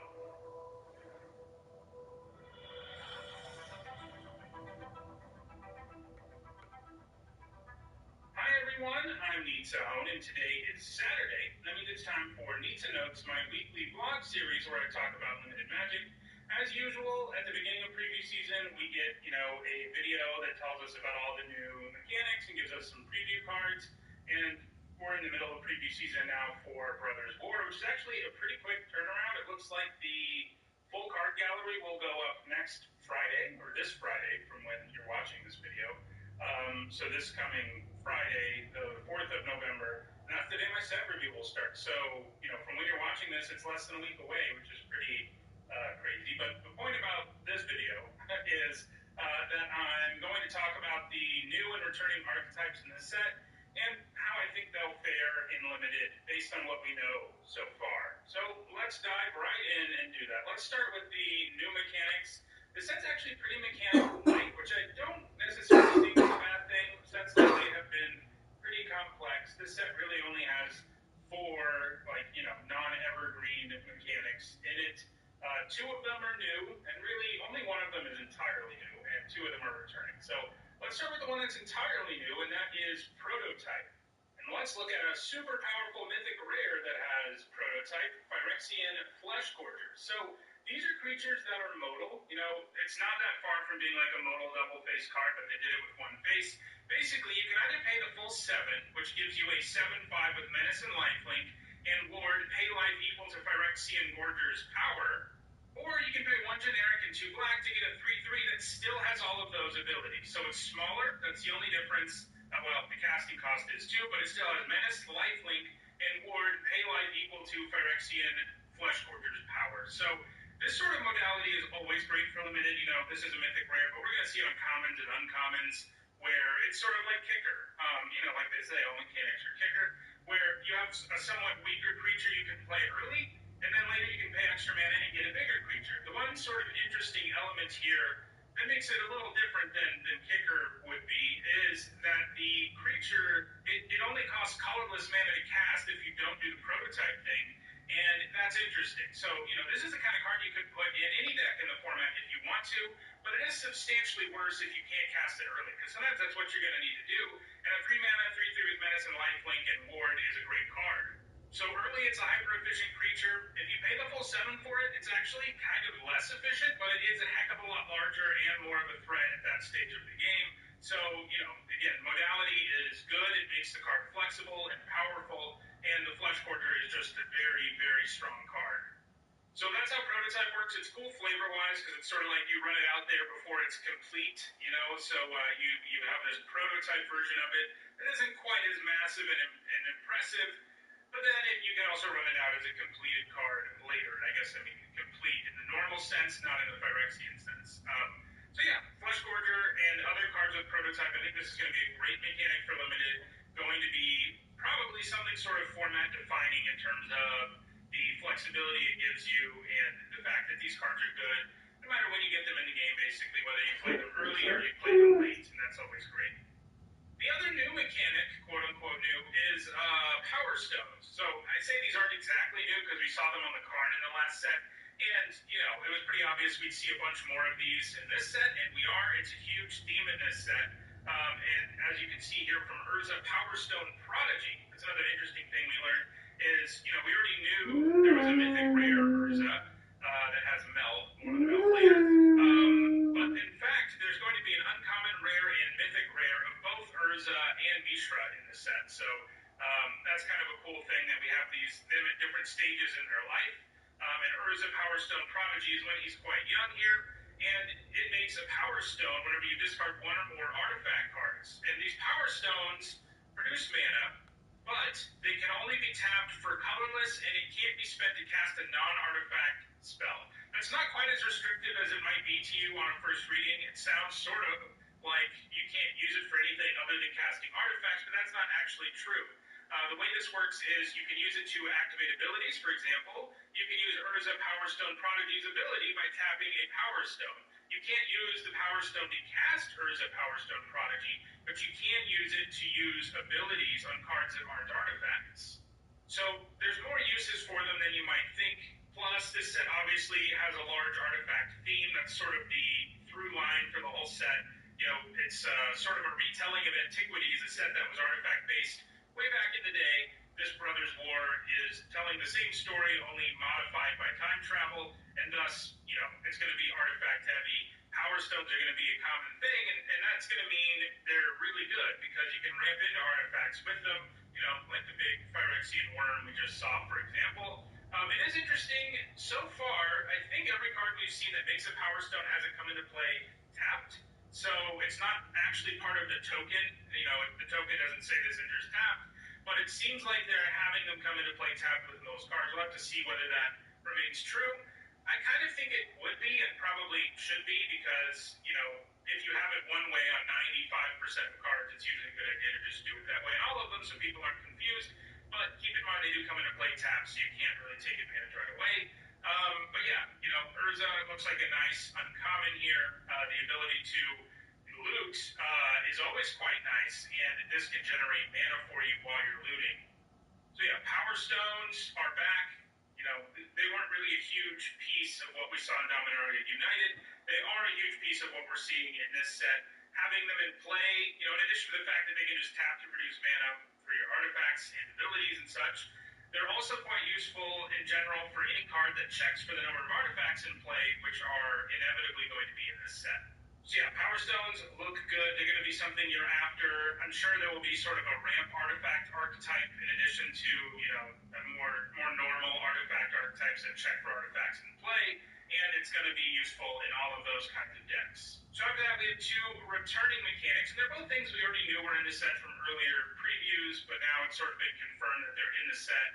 [SPEAKER 1] Hi everyone, I'm Nitsa Hone, and today is Saturday. That means it's time for Nitsa Notes, my weekly vlog series where I talk about limited magic. As usual, at the beginning of preview season, we get, a video that tells us about all the new mechanics and gives us some preview cards. And we're in the middle of preview season now for Brothers War, which is actually a pretty quick turnaround. It looks like the full card gallery will go up next Friday, or this Friday from when you're watching this video. So this coming Friday, the 4th of November, and that's the day my set review will start. So, from when you're watching this, it's less than a week away, which is pretty crazy. But the point about this video is that I'm going to talk about the new and returning archetypes in this set, and how I think they'll fare in Limited based on what we know so far. So let's dive right in and do that. Let's start with the new mechanics. The set's actually pretty mechanical light, which I don't necessarily think is a bad thing. Sets lately have been pretty complex. This set really only has 4, non-evergreen mechanics in it. 2 of them are new, and really only 1 of them is entirely new, and 2 of them are returning. So let's start with the one that's entirely new, and that is Prototype. And let's look at a super powerful mythic rare that has Prototype, Phyrexian Fleshgorger. So these are creatures that are modal. It's not that far from being like a modal double face card, but they did it with 1 face. Basically, you can either pay the full 7, which gives you a 7/5 with Menace and Lifelink, and Ward, pay life equal to Phyrexian Gorger's power, or you can pay 1 generic and 2 black to get a 3/3 that still has all of those abilities. So it's smaller, that's the only difference. The casting cost is too, but it still has Menace, Lifelink, and Ward, pay life equal to Phyrexian Fleshgorger's power. So this sort of modality is always great for Limited. This is a mythic rare, but we're going to see it on commons and uncommons, where it's sort of like Kicker. Like they say, all mechanics are Kicker, where you have a somewhat weaker creature you can play early, and then later you can pay extra mana and get a bigger creature. The one sort of interesting element here that makes it a little different than Kicker would be is that the creature, it only costs colorless mana to cast if you don't do the Prototype thing, and that's interesting. So, this is the kind of card you could put in any deck in the format if you want to, but it is substantially worse if you can't cast it early, because sometimes that's what you're going to need to do, and a 3 mana, 3/3 with Menace and Lifelink and Ward is a great card. So early, it's a hyper-efficient creature. If you pay the full 7 for it, it's actually kind of less efficient, but it is a heck of a lot larger and more of a threat at that stage of the game. So, again, modality is good. It makes the card flexible and powerful, and the Fleshgorger is just a very, very strong card. So that's how Prototype works. It's cool flavor-wise, because it's sort of like you run it out there before it's complete, so you have this Prototype version of it that isn't quite as massive and impressive, but then you can also run it out as a completed card later. And I guess I mean complete in the normal sense, not in the Phyrexian sense. Fleshgorger and other cards with Prototype, I think this is going to be a great mechanic for Limited. Going to be probably something sort of format defining in terms of the flexibility it gives you and the fact that these cards are good no matter when you get them in the game, basically, whether you play them early or you play them late, and that's always great. The other new mechanic, quote-unquote new, is Power Stones. So I'd say these aren't exactly new because we saw them on the card in the last set, and, it was pretty obvious we'd see a bunch more of these in this set, and we are. It's a huge theme in this set, and as you can see here from Urza, Power Stone Prodigy, that's another interesting thing we learned, is, we already knew there was a mythic rare Urza that has Meld, one of the Meld later, but in fact, there's going to be an uncommon rare and mythic rare of both Urza and Mishra in the set, so that's kind of a cool thing that we have them at different stages in their life, and Urza Power Stone Prodigy is when he's quite young here, and it makes a Power Stone whenever you discard 1 or more artifact cards, and these Power Stones produce mana, but they can only be tapped for colorless, and it can't be spent to cast a non-artifact spell. That's not quite as restrictive as it might be to you on a first reading. It sounds sort of like you can't use it for anything other than casting artifacts, but that's not actually true. The way this works is you can use it to activate abilities. For example, you can use Urza Power Stone Prodigy's ability by tapping a Power Stone. You can't use the Power Stone to cast Urza Power Stone Prodigy, but but you can use it to use abilities on cards that aren't artifacts. So there's more uses for them than you might think. Plus, this set obviously has a large artifact theme. That's sort of the through line for the whole set. You know, it's sort of a retelling of Antiquities, a set that was artifact-based way back in the day. This Brothers War is telling the same story, only modified by time travel, and thus, you know, it's going to be artifact-heavy. Power Stones are going to be a common thing, and that's going to mean they're really good, because you can ramp into artifacts with them, you know, like the big Phyrexian worm we just saw, for example. It is interesting, so far, I think every card we've seen that makes a Power Stone hasn't come into play tapped, so it's not actually part of the token. You know, the token doesn't say this enters tapped, but it seems like they're having them come into play tapped with those cards. We'll have to see whether that remains true. I kind of think it would be, and probably should be, because, you know, if you have it one way on 95% of cards, it's usually a good idea to just do it that way on all of them so people aren't confused. But keep in mind they do come into play tapped, so you can't really take advantage right away. But yeah, you know, Urza looks like a nice uncommon here. The ability to loot is always quite nice, and this can generate mana for you while you're looting. So yeah, Power Stones are back. You know, they weren't really a huge piece of what we saw in Dominaria United. They are a huge piece of what we're seeing in this set. Having them in play, you know, in addition to the fact that they can just tap to produce mana for your artifacts and abilities and such, they're also quite useful in general for any card that checks for the number of artifacts in play, which are inevitably going to be in this set. So yeah, Power Stones look good. They're going to be something you're after. I'm sure there will be sort of a ramp artifact archetype in addition to, you know, a more normal artifact archetypes that check for artifacts in play, and it's going to be useful in all of those kinds of decks. So after that, we have two returning mechanics, and they're both things we already knew were in the set from earlier previews, but now it's sort of been confirmed that they're in the set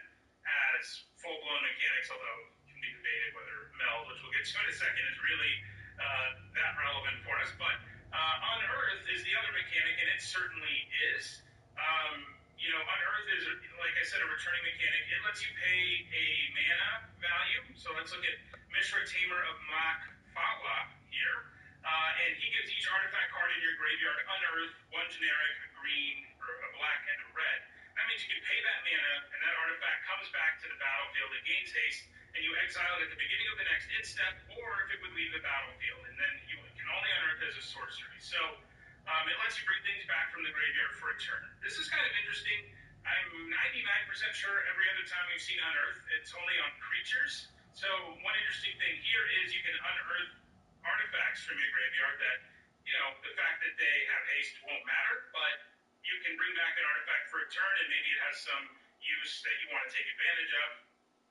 [SPEAKER 1] as full-blown mechanics, although it can be debated whether meld, which we'll get to in a second, is really that relevant for us. But Unearth is the other mechanic, and it certainly is. You know, Unearth is, like I said, a returning mechanic. It lets you pay a mana value. So let's look at Mishra Tamer of Mach Fawa here. And he gives each artifact card in your graveyard Unearth, one generic, a green, or a black, and a red. That means you can pay that mana, and that artifact comes back to the battlefield. It gains haste, and you exile it at the beginning of the next end step, or if it would leave the battlefield. And then you can only unearth as a sorcery. So it lets you bring things back from the graveyard for a turn. This is kind of interesting. I'm 99% sure every other time we've seen Unearth, it's only on creatures. So one interesting thing here is you can unearth artifacts from your graveyard that, you know, the fact that they have haste won't matter, but you can bring back an artifact for a turn, and maybe it has some use that you want to take advantage of.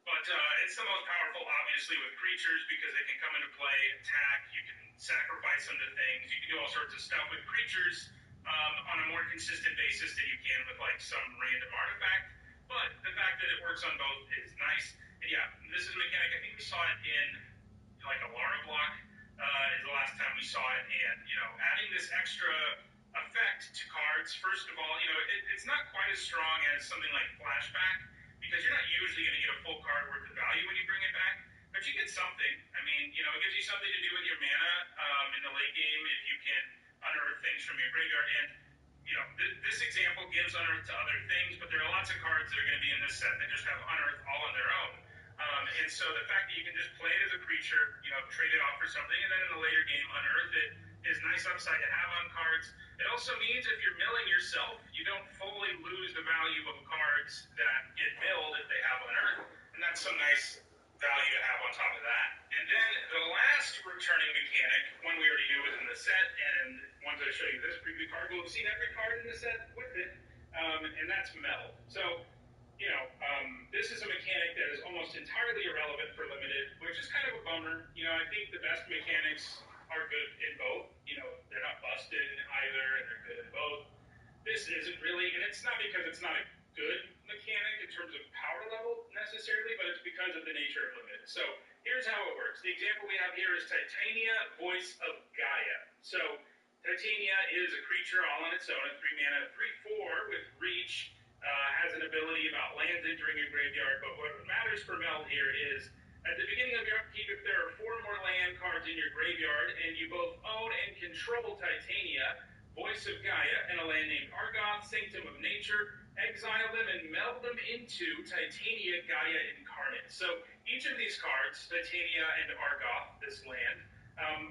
[SPEAKER 1] But it's the most powerful, obviously, with creatures, because they can come into play, attack, you can sacrifice them to things, you can do all sorts of stuff with creatures on a more consistent basis than you can with, like, some random artifact. But the fact that it works on both is nice. And yeah, this is a mechanic, I think we saw it in, like, a Lara block is the last time we saw it. And, you know, adding this extra effect to cards, first of all, you know, it's not quite as strong as something like Flashback, because you're not usually going to get a full card worth of value when you bring it back, but you get something. I mean, you know, it gives you something to do with your mana in the late game if you can unearth things from your graveyard. And, you know, this example gives unearth to other things, but there are lots of cards that are going to be in this set that just have unearth all on their own. And so the fact that you can just play it as a creature, you know, trade it off for something, and then in the later game unearth it, is nice upside to have on cards. It also means if you're milling yourself, you don't fully lose the value of cards that get milled if they have unearth, and that's some nice value to have on top of that. And then the last returning mechanic, one we already knew was in the set, and once I show you this preview card, we'll have seen every card in the set with it, and that's meld. So, you know, this is a mechanic that is almost entirely irrelevant for limited, which is kind of a bummer. You know, I think the best mechanics are good in both. You know, they're not busted in either, and they're good in both. This isn't really, and it's not because it's not a good mechanic in terms of power level necessarily, but it's because of the nature of limited. So here's how it works. The example we have here is Titania, Voice of Gaia. So Titania is a creature all on its own, a 3-mana, 3/4 with reach, has an ability about lands entering your graveyard, but what matters for meld here is at the beginning of your upkeep, if there are 4 more land cards in your graveyard and you both own and control Titania, Voice of Gaia, and a land named Argoth, Sanctum of Nature, exile them and meld them into Titania Gaia Incarnate. So each of these cards, Titania and Argoth, this land,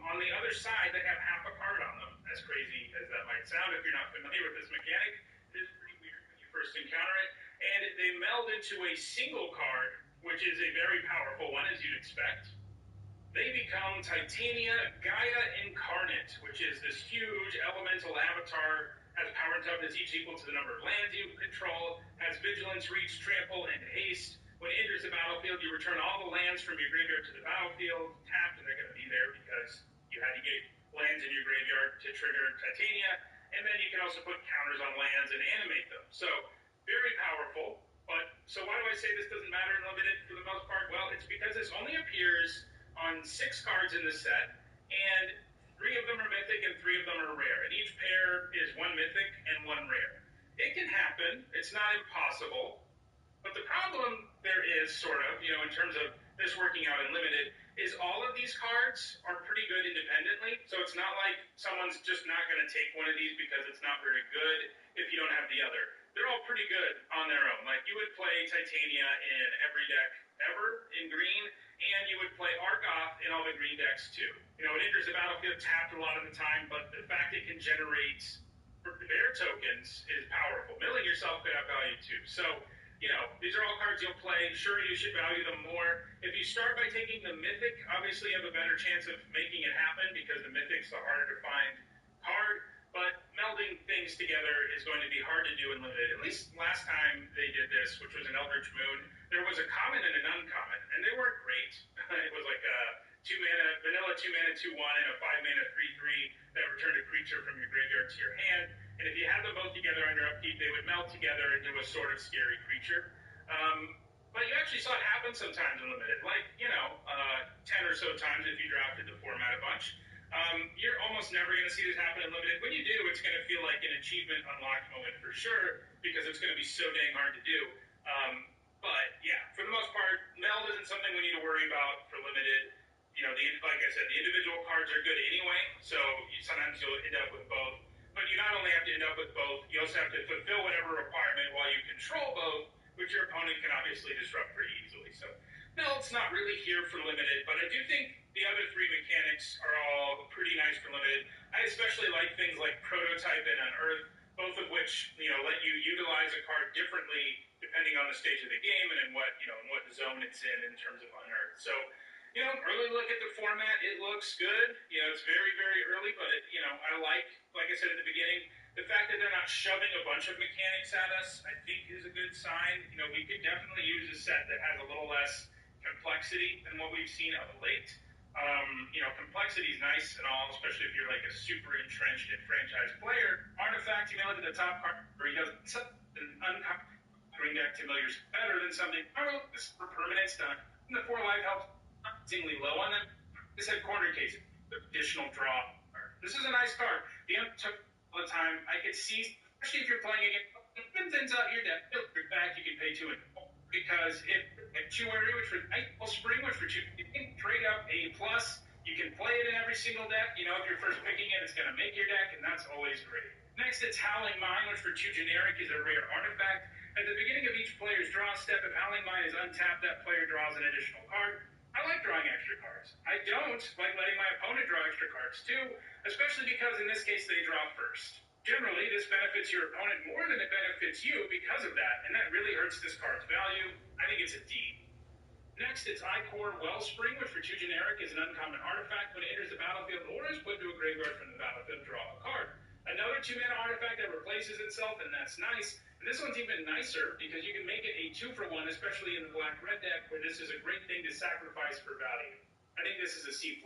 [SPEAKER 1] on the other side, they have half a card on them. As crazy as that might sound, if you're not familiar with this mechanic, it is pretty weird when you first encounter it. And they meld into a single card, which is a very powerful one, as you'd expect. They become Titania Gaia Incarnate, which is this huge elemental avatar, has power and toughness each equal to the number of lands you control, has vigilance, reach, trample, and haste. When it enters the battlefield, you return all the lands from your graveyard to the battlefield, tapped, and they're going to be there because you had to get lands in your graveyard to trigger Titania, and then you can also put counters on lands and animate them. So, very powerful, but so why do I say this doesn't matter in Limited for the most part? Well, it's because this only appears on 6 cards in the set, and 3 of them are mythic and 3 of them are rare, and each pair is 1 mythic and 1 rare. It can happen, it's not impossible, but the problem there is, sort of, you know, in terms of this working out in Limited, is all of these cards are pretty good independently, so it's not like someone's just not going to take one of these because it's not very good if you don't have the other. They're all pretty good on their own. Like, you would play Titania in every deck ever in green, and you would play Argoth in all the green decks too. You know, it enters the battlefield tapped a lot of the time, but the fact it can generate their tokens is powerful. Milling yourself could have value too. So, you know, these are all cards you'll play. Sure, you should value them more. If you start by taking the Mythic, obviously you have a better chance of making it happen because the Mythic's the harder to find card. But melding things together is going to be hard to do in Limited. At least last time they did this, which was an Eldritch Moon, there was a common and an uncommon, and they weren't great. It was like a 2 mana, vanilla 2 mana 2/1, and a 5 mana 3/3 that returned a creature from your graveyard to your hand. And if you had them both together on your upkeep, they would meld together into a sort of scary creature. But you actually saw it happen sometimes in Limited, like, you know, 10 or so times if you drafted the format a bunch. You're almost never going to see this happen in Limited. When you do, it's going to feel like an achievement unlocked moment for sure, because it's going to be so dang hard to do. But yeah, for the most part, meld isn't something we need to worry about for Limited. You know, like I said, the individual cards are good anyway, so sometimes you'll end up with both. But you not only have to end up with both, you also have to fulfill whatever requirement while you control both, which your opponent can obviously disrupt pretty easily. So, no, it's not really here for Limited, but I do think the other 3 mechanics are all pretty nice for Limited. I especially like things like Prototype and Unearth, both of which, you know, let you utilize a card differently depending on the stage of the game and in what zone it's in terms of Unearth. So, you know, early look at the format, it looks good. You know, it's very, very early, but, you know, I like I said at the beginning, the fact that they're not shoving a bunch of mechanics at us, I think is a good sign. You know, we could definitely use a set that has a little less complexity than what we've seen of late. You know, complexity is nice and all, especially if you're like a super entrenched and franchise player. Artifact, you know, look at the top card where he does an uncommon green deck to millions better than something. Oh, this for permanent stuff. And the 4 life helps seemingly low on them. This had corner case, additional draw. This is a nice card. The end took all the time. I could see, especially if you're playing against, it thins out your deck. Back, you can pay 2 and 4. Because if Actuary, which for Spring, which for 2, you can trade up a plus. You can play it in every single deck. You know, if you're first picking it, it's going to make your deck, and that's always great. Next, it's Howling Mine, which for 2 generic is a rare artifact. At the beginning of each player's draw step, if Howling Mine is untapped, that player draws an additional card. I like drawing extra cards. I don't like letting my opponent draw extra cards too, especially because in this case they draw first. Generally, this benefits your opponent more than it benefits you because of that, and that really hurts this card's value. I think it's a D. Next, it's Icor Wellspring, which for 2 generic is an uncommon artifact. When it enters the battlefield or is put to a graveyard from the battlefield, draw a card. Another 2 mana artifact that replaces itself, and that's nice. And this one's even nicer because you can make it a 2-for-1, especially in the black-red deck, where this is a great thing to sacrifice for value. I think this is a C+.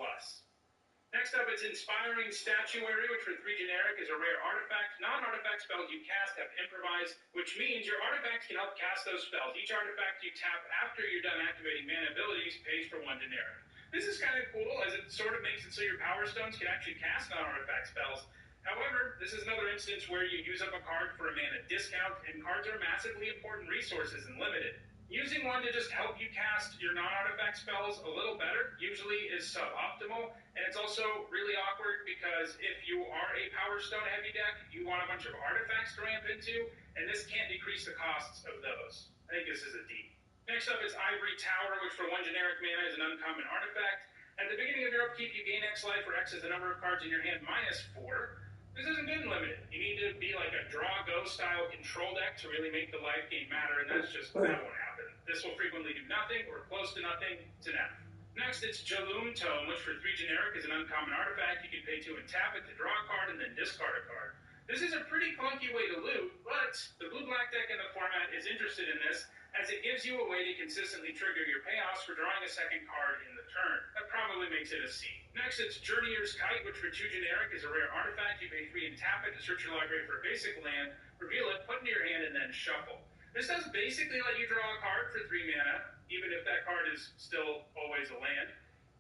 [SPEAKER 1] Next up, it's Inspiring Statuary, which for 3 generic is a rare artifact. Non-artifact spells you cast have Improvise, which means your artifacts can help cast those spells. Each artifact you tap after you're done activating mana abilities pays for 1 generic. This is kind of cool, as it sort of makes it so your Power Stones can actually cast non-artifact spells. However, this is another instance where you use up a card for a mana discount, and cards are massively important resources in Limited. Using one to just help you cast your non-artifact spells a little better usually is suboptimal, and it's also really awkward because if you are a Power Stone heavy deck, you want a bunch of artifacts to ramp into, and this can't decrease the costs of those. I think this is a D. Next up is Ivory Tower, which for 1 generic mana is an uncommon artifact. At the beginning of your upkeep, you gain X life, where X is the number of cards in your hand minus 4. This isn't good and limited. You need to be like a draw-go style control deck to really make the life gain matter, and that won't happen. This will frequently do nothing or close to nothing to nothing. Next, it's Jaloom Tome, which for 3 generic is an uncommon artifact. You can pay 2 and tap it to draw a card and then discard a card. This is a pretty clunky way to loot, but the blue-black deck in the format is interested in this, as it gives you a way to consistently trigger your payoffs for drawing a second card in the turn. That probably makes it a C. Next, it's Journeyer's Kite, which for 2 generic is a rare artifact. You pay 3 and tap it to search your library for a basic land, reveal it, put it into your hand, and then shuffle. This does basically let you draw a card for 3 mana, even if that card is still always a land.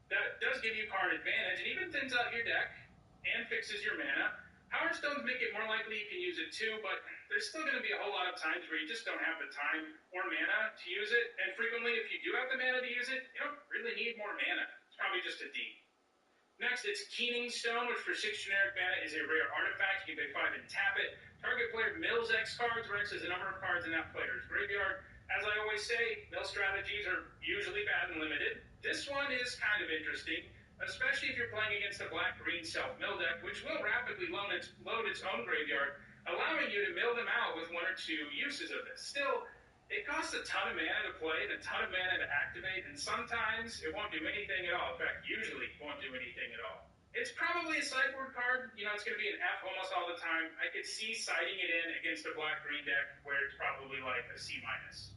[SPEAKER 1] That does give you card advantage, and even thins out your deck, and fixes your mana. Power Stones make it more likely you can use it too, but there's still going to be a whole lot of times where you just don't have the time or mana to use it, and frequently if you do have the mana to use it, you don't really need more mana. It's probably just a D. Next, it's Keening Stone, which for 6 generic mana is a rare artifact. You can pay 5 and tap it. Target player mills X cards, where X is the number of cards in that player's graveyard. As I always say, mill strategies are usually bad and limited. This one is kind of interesting, especially if you're playing against a black-green self-mill deck, which will rapidly load its own graveyard, allowing you to mill them out with 1 or 2 uses of this. Still, it costs a ton of mana to play and a ton of mana to activate, and sometimes it won't do anything at all. In fact, usually it won't do anything at all. It's probably a sideboard card. You know, it's going to be an F almost all the time. I could see siding it in against a black-green deck where it's probably like a C-.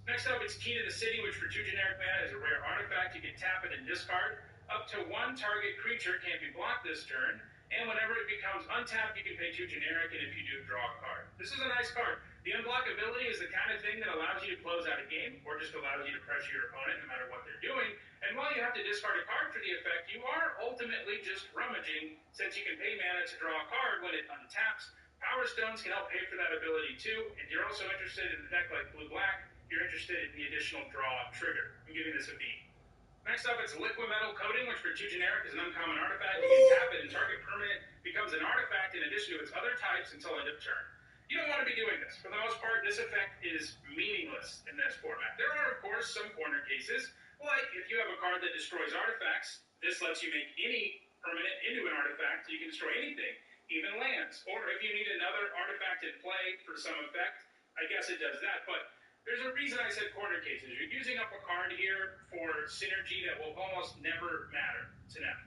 [SPEAKER 1] Next up, it's Key to the City, which for 2 generic mana is a rare artifact. You can tap it and discard. Up to 1 target creature can't be blocked this turn, and whenever it becomes untapped, you can pay 2 generic, and if you do, draw a card. This is a nice card. The unblockability is the kind of thing that allows you to close out a game, or just allows you to pressure your opponent no matter what they're doing, and while you have to discard a card for the effect, you are ultimately just rummaging, since you can pay mana to draw a card when it untaps. Power Stones can help pay for that ability too, and you're also interested in a deck like blue-black, you're interested in the additional draw trigger. I'm giving this a B. Next up, it's Liquid Metal Coating, which for 2 generic is an uncommon artifact. You can tap it, and target permanent becomes an artifact in addition to its other types until end of turn. You don't want to be doing this. For the most part, this effect is meaningless in this format. There are, of course, some corner cases, like if you have a card that destroys artifacts, this lets you make any permanent into an artifact, so you can destroy anything, even lands. Or if you need another artifact in play for some effect, I guess it does that, but there's a reason I said corner cases. You're using up a card here for synergy that will almost never matter to them.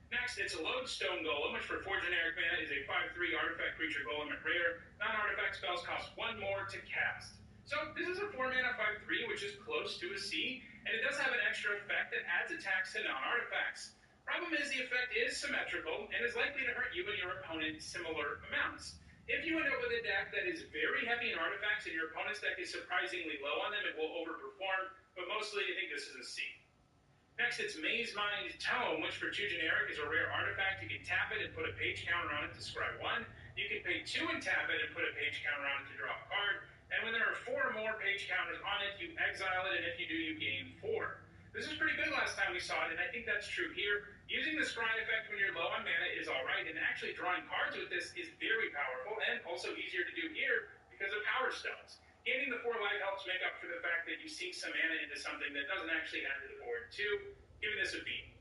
[SPEAKER 1] Next, it's a Lodestone Golem, which for 4 generic mana is a 5/3 artifact creature golem at rare. Non-artifact spells cost 1 more to cast. So this is a 4 mana 5/3, which is close to a C, and it does have an extra effect that adds attacks to non-artifacts. Problem is the effect is symmetrical and is likely to hurt you and your opponent similar amounts. If you end up with a deck that is very heavy in artifacts and your opponent's deck is surprisingly low on them, it will overperform, but mostly I think this is a C. Next, it's Maze Mind Tome, which for 2 generic is a rare artifact. You can tap it and put a page counter on it to scry 1. You can pay 2 and tap it and put a page counter on it to draw a card. And when there are 4 or more page counters on it, you exile it, and if you do, you gain 4. This is pretty good last time we saw it, and I think that's true here. Using the scry effect when you're low on mana is alright, and actually drawing cards with this is very powerful, and also easier to do here because of Power Stones. Gaining the 4 life helps make up for the fact that you sink some mana into something that doesn't actually add to the board too, giving this a B.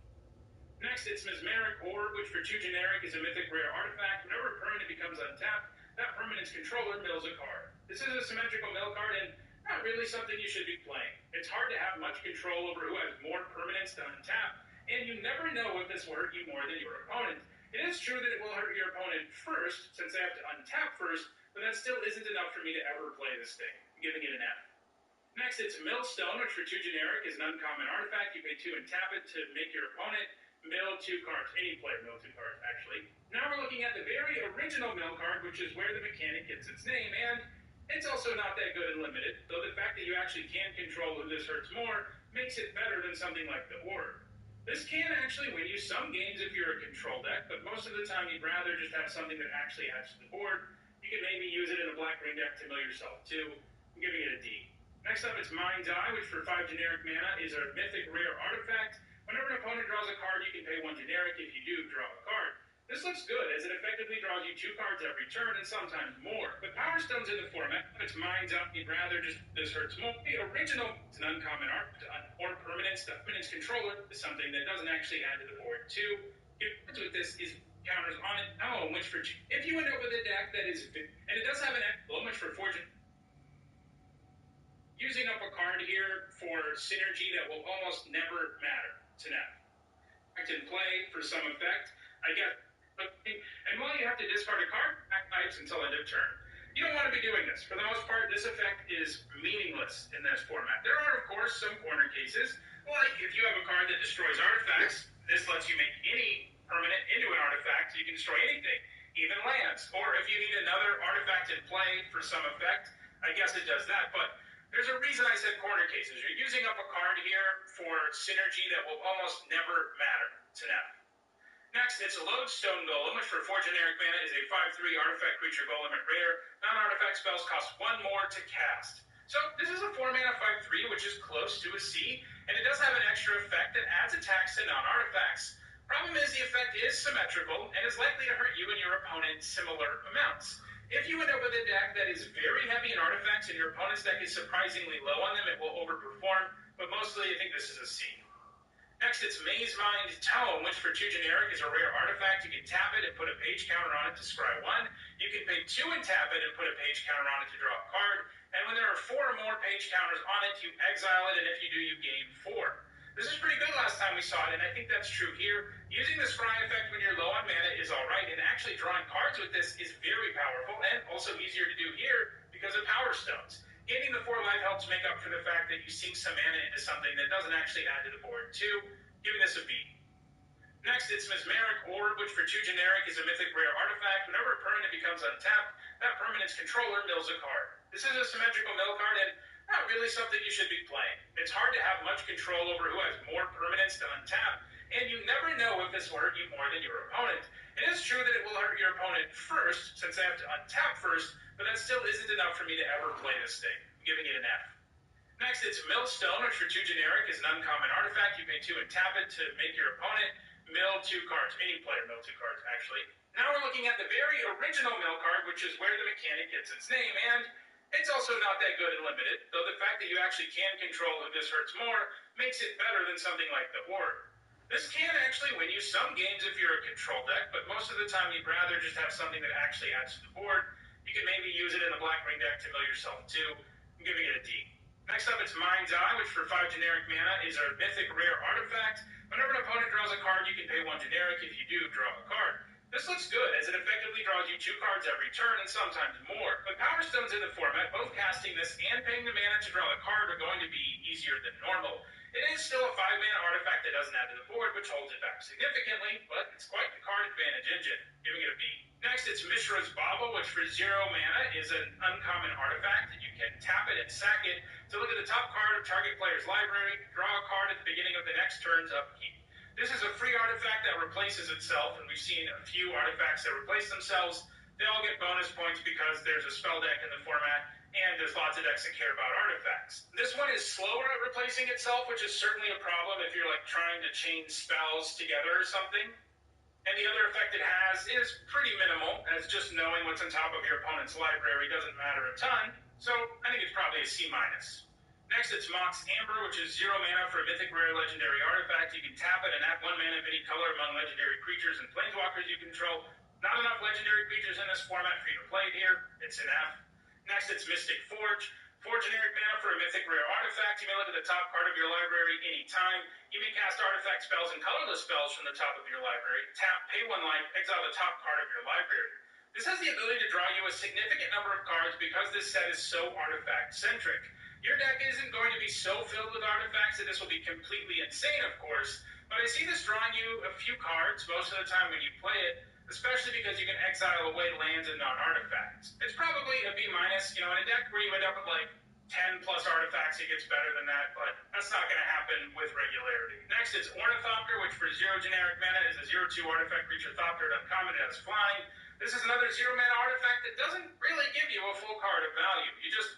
[SPEAKER 1] Next, it's Mesmeric Orb, which for 2 generic is a mythic rare artifact. Whenever a permanent becomes untapped, that permanent's controller mills a card. This is a symmetrical mill card, and not really something you should be playing. It's hard to have much control over who has more permanents to untap, and you never know if this will hurt you more than your opponent. It is true that it will hurt your opponent first, since they have to untap first, but that still isn't enough for me to ever play this thing. I'm giving it an F. Next, it's Millstone, which for 2 generic is an uncommon artifact. You pay 2 and tap it to make your opponent mill 2 cards. Any player mill 2 cards, actually. Now we're looking at the very original mill card, which is where the mechanic gets its name, and it's also not that good and limited, though the fact that you actually can control who this hurts more makes it better than something like the Orb. This can actually win you some games if you're a control deck, but most of the time you'd rather just have something that actually adds to the board. You can maybe use it in a black-green deck to mill yourself too. I'm giving it a D. Next up, it's Mind's Eye, which for 5 generic mana is a mythic rare artifact. Whenever an opponent draws a card, you can pay 1 generic. If you do, draw a card. This looks good, as it effectively draws you 2 cards every turn, and sometimes more. But Power Stone's in the format. If it's Mind's Eye, you'd rather just this hurts more. The original is an uncommon art, or permanence. The permanence controller is something that doesn't actually add to the board, too. With this is counters on it. Oh, which for if you end up with a deck that is, and it does have an emblem, which for Fortune. Using up a card here for synergy that will almost never matter to Nev. I can play for some effect. I get, and while you have to discard a card, back pipes until end of turn. You don't want to be doing this. For the most part, this effect is meaningless in this format. There are, of course, some corner cases, like if you have a card that destroys artifacts, this lets you make any permanent into an artifact, so you can destroy anything, even lands. Or if you need another artifact in play for some effect, I guess it does that. But there's a reason I said corner cases. You're using up a card here for synergy that will almost never matter to Nev. Next, it's a Lodestone Golem, which for 4 generic mana is a 5/3 artifact creature golem at rare. Non-artifact spells cost 1 more to cast. So this is a 4 mana 5/3, which is close to a C, and it does have an extra effect that adds attacks to non-artifacts. Problem is the effect is symmetrical and is likely to hurt you and your opponent similar amounts. If you end up with a deck that is very heavy in artifacts and your opponent's deck is surprisingly low on them, it will overperform, but mostly I think this is a C. Next, it's Maze Mind Tome, which for 2 generic is a rare artifact. You can tap it and put a page counter on it to scry 1. You can pay 2 and tap it and put a page counter on it to draw a card. And when there are 4 or more page counters on it, you exile it, and if you do, you gain 4. This is pretty good last time we saw it, and I think that's true here. Using the scry effect when you're low on mana is alright, and actually drawing cards with this is very powerful, and also easier to do here because of Power Stones. Gaining the 4 life helps make up for the fact that you sink some mana into something that doesn't actually add to the board too, giving this a B. Next, it's Mesmeric Orb, which for 2 generic is a mythic rare artifact. Whenever a permanent becomes untapped, that permanent's controller mills a card. This is a symmetrical mill card and not really something you should be playing. It's hard to have much control over who has more permanents to untap, and you never know if this will hurt you more than your opponent. It is true that it will hurt your opponent first, since they have to untap first, but that still isn't enough for me to ever play this thing. I'm giving it an F. Next, it's Millstone, which for 2 generic is an uncommon artifact. You pay 2 and tap it to make your opponent mill 2 cards. Any player mill 2 cards, actually. Now we're looking at the very original mill card, which is where the mechanic gets its name, and it's also not that good and limited, though the fact that you actually can control who this hurts more makes it better than something like the Horde. This can actually win you some games if you're a control deck, but most of the time you'd rather just have something that actually adds to the board. You can maybe use it in a Black Ring deck to mill yourself too. I'm giving it a D. Next up, it's Mind's Eye, which for 5 generic mana is a mythic rare artifact. Whenever an opponent draws a card, you can pay 1 generic. If you do, draw a card. This looks good, as it effectively draws you 2 cards every turn, and sometimes more. But Power Stone's in the format, both casting this and paying the mana to draw a card are going to be easier than normal. It is still a 5-mana artifact that doesn't add to the board, which holds it back significantly, but it's quite the card advantage engine, giving it a B. Next, it's Mishra's Bauble, which for 0 mana is an uncommon artifact, and you can tap it and sack it to look at the top card of target player's library, draw a card at the beginning of the next turn's upkeep. This is a free artifact that replaces itself, and we've seen a few artifacts that replace themselves. They all get bonus points because there's a spell deck in the format, and there's lots of decks that care about artifacts. This one is slower at replacing itself, which is certainly a problem if you're like trying to chain spells together or something. And the other effect it has is pretty minimal, as just knowing what's on top of your opponent's library doesn't matter a ton, so I think it's probably a C-. Next, it's Mox Amber, which is 0 mana for a mythic rare legendary artifact. You can tap it and add 1 mana of any color among legendary creatures and planeswalkers you control. Not enough legendary creatures in this format for you to play it here. It's an F. Next, it's Mystic Forge. 4 generic mana for a mythic rare artifact. You may look at the top card of your library anytime. You may cast artifact spells and colorless spells from the top of your library. Tap, pay 1 life, exile the top card of your library. This has the ability to draw you a significant number of cards because this set is so artifact-centric. Your deck isn't going to be so filled with artifacts that this will be completely insane, of course, but I see this drawing you a few cards most of the time when you play it, especially because you can exile away lands and non-artifacts. It's probably a B-, in a deck where you end up with like 10 plus artifacts, it gets better than that, but that's not going to happen with regularity. Next is Ornithopter, which for 0 generic mana is a 0/2 artifact creature Thopter, uncommon, it has flying. This is another 0 mana artifact that doesn't really give you a full card of value. You just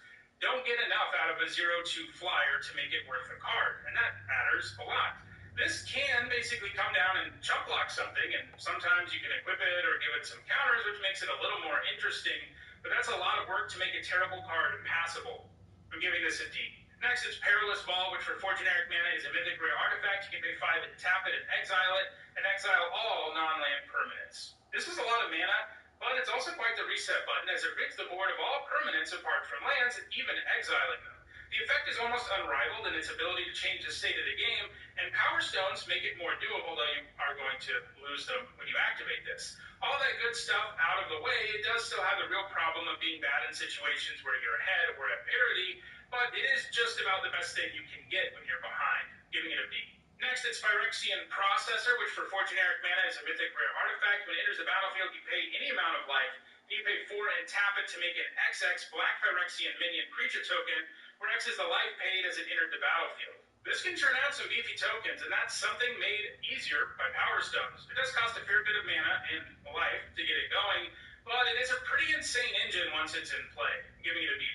[SPEAKER 1] don't get enough out of a 0-2 flyer to make it worth a card, and that matters a lot. This can basically come down and chump block something, and sometimes you can equip it or give it some counters, which makes it a little more interesting, but that's a lot of work to make a terrible card passable. I'm giving this a D. Next, it's Perilous Ball, which for 4 generic mana is a mythic rare artifact. You can pay 5 and tap it and exile all non-land permanents. This is a lot of mana, but it's also quite the reset button, as it rids the board of all permanents apart from lands, even exiling them. The effect is almost unrivaled in its ability to change the state of the game, and Power Stones make it more doable, though you are going to lose them when you activate this. All that good stuff out of the way, it does still have the real problem of being bad in situations where you're ahead or at parity, but it is just about the best thing you can get when you're behind, giving it a B. Next, it's Phyrexian Processor, which for 4 generic mana is a mythic rare artifact. When it enters the battlefield, you pay any amount of life. You pay 4 and tap it to make an XX black Phyrexian minion creature token, where X is the life paid as it entered the battlefield. This can turn out some beefy tokens, and that's something made easier by Power Stones. It does cost a fair bit of mana and life to get it going, but it is a pretty insane engine once it's in play, giving it a B+.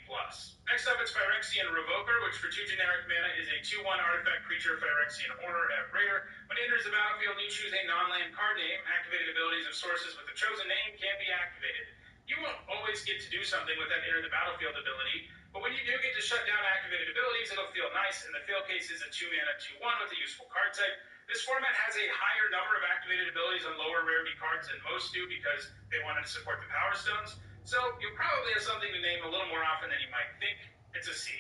[SPEAKER 1] Next up, it's Phyrexian Revoker, which for 2 generic mana is a 2/1 artifact creature Phyrexian Horror at rare. When it enters the battlefield, you choose a non-land card name. Activated abilities of sources with the chosen name can be activated. You won't always get to do something with that enter the battlefield ability, but when you do get to shut down activated abilities, it'll feel nice, and the fail case is a 2 mana 2/1 with a useful card type. This format has a higher number of activated abilities on lower rarity cards than most do because they wanted to support the Power Stones, so you'll probably have something to name a little more often than you might think. It's a C.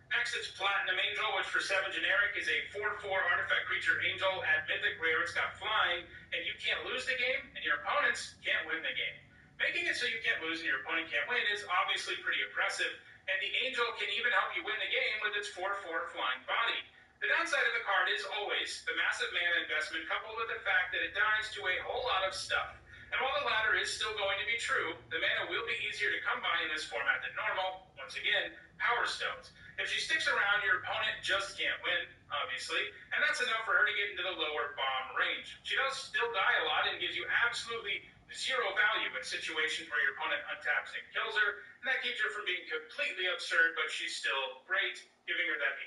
[SPEAKER 1] Next, it's Platinum Angel, which for 7 generic is a 4/4 artifact creature angel at mythic rare. It's got flying, and you can't lose the game, and your opponents can't win the game. Making it so you can't lose and your opponent can't win is obviously pretty impressive, and the angel can even help you win the game with its 4/4 flying body. The downside of the card is always the massive mana investment coupled with the fact that it dies to a whole lot of stuff. And while the latter is still going to be true, the mana will be easier to come by in this format than normal. Once again, Power Stones. If she sticks around, your opponent just can't win, obviously, and that's enough for her to get into the lower bomb range. She does still die a lot and gives you absolutely zero value in situations where your opponent untaps and kills her, and that keeps her from being completely absurd, but she's still great, giving her that B-.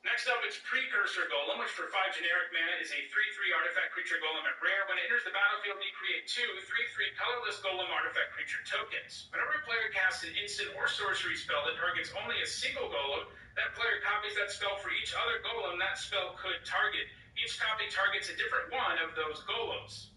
[SPEAKER 1] Next up, it's Precursor Golem, which for 5 generic mana is a 3/3 artifact creature golem at rare. When it enters the battlefield, you create 2 3/3 colorless golem artifact creature tokens. Whenever a player casts an instant or sorcery spell that targets only a single golem, that player copies that spell for each other golem that spell could target. Each copy targets a different one of those golems.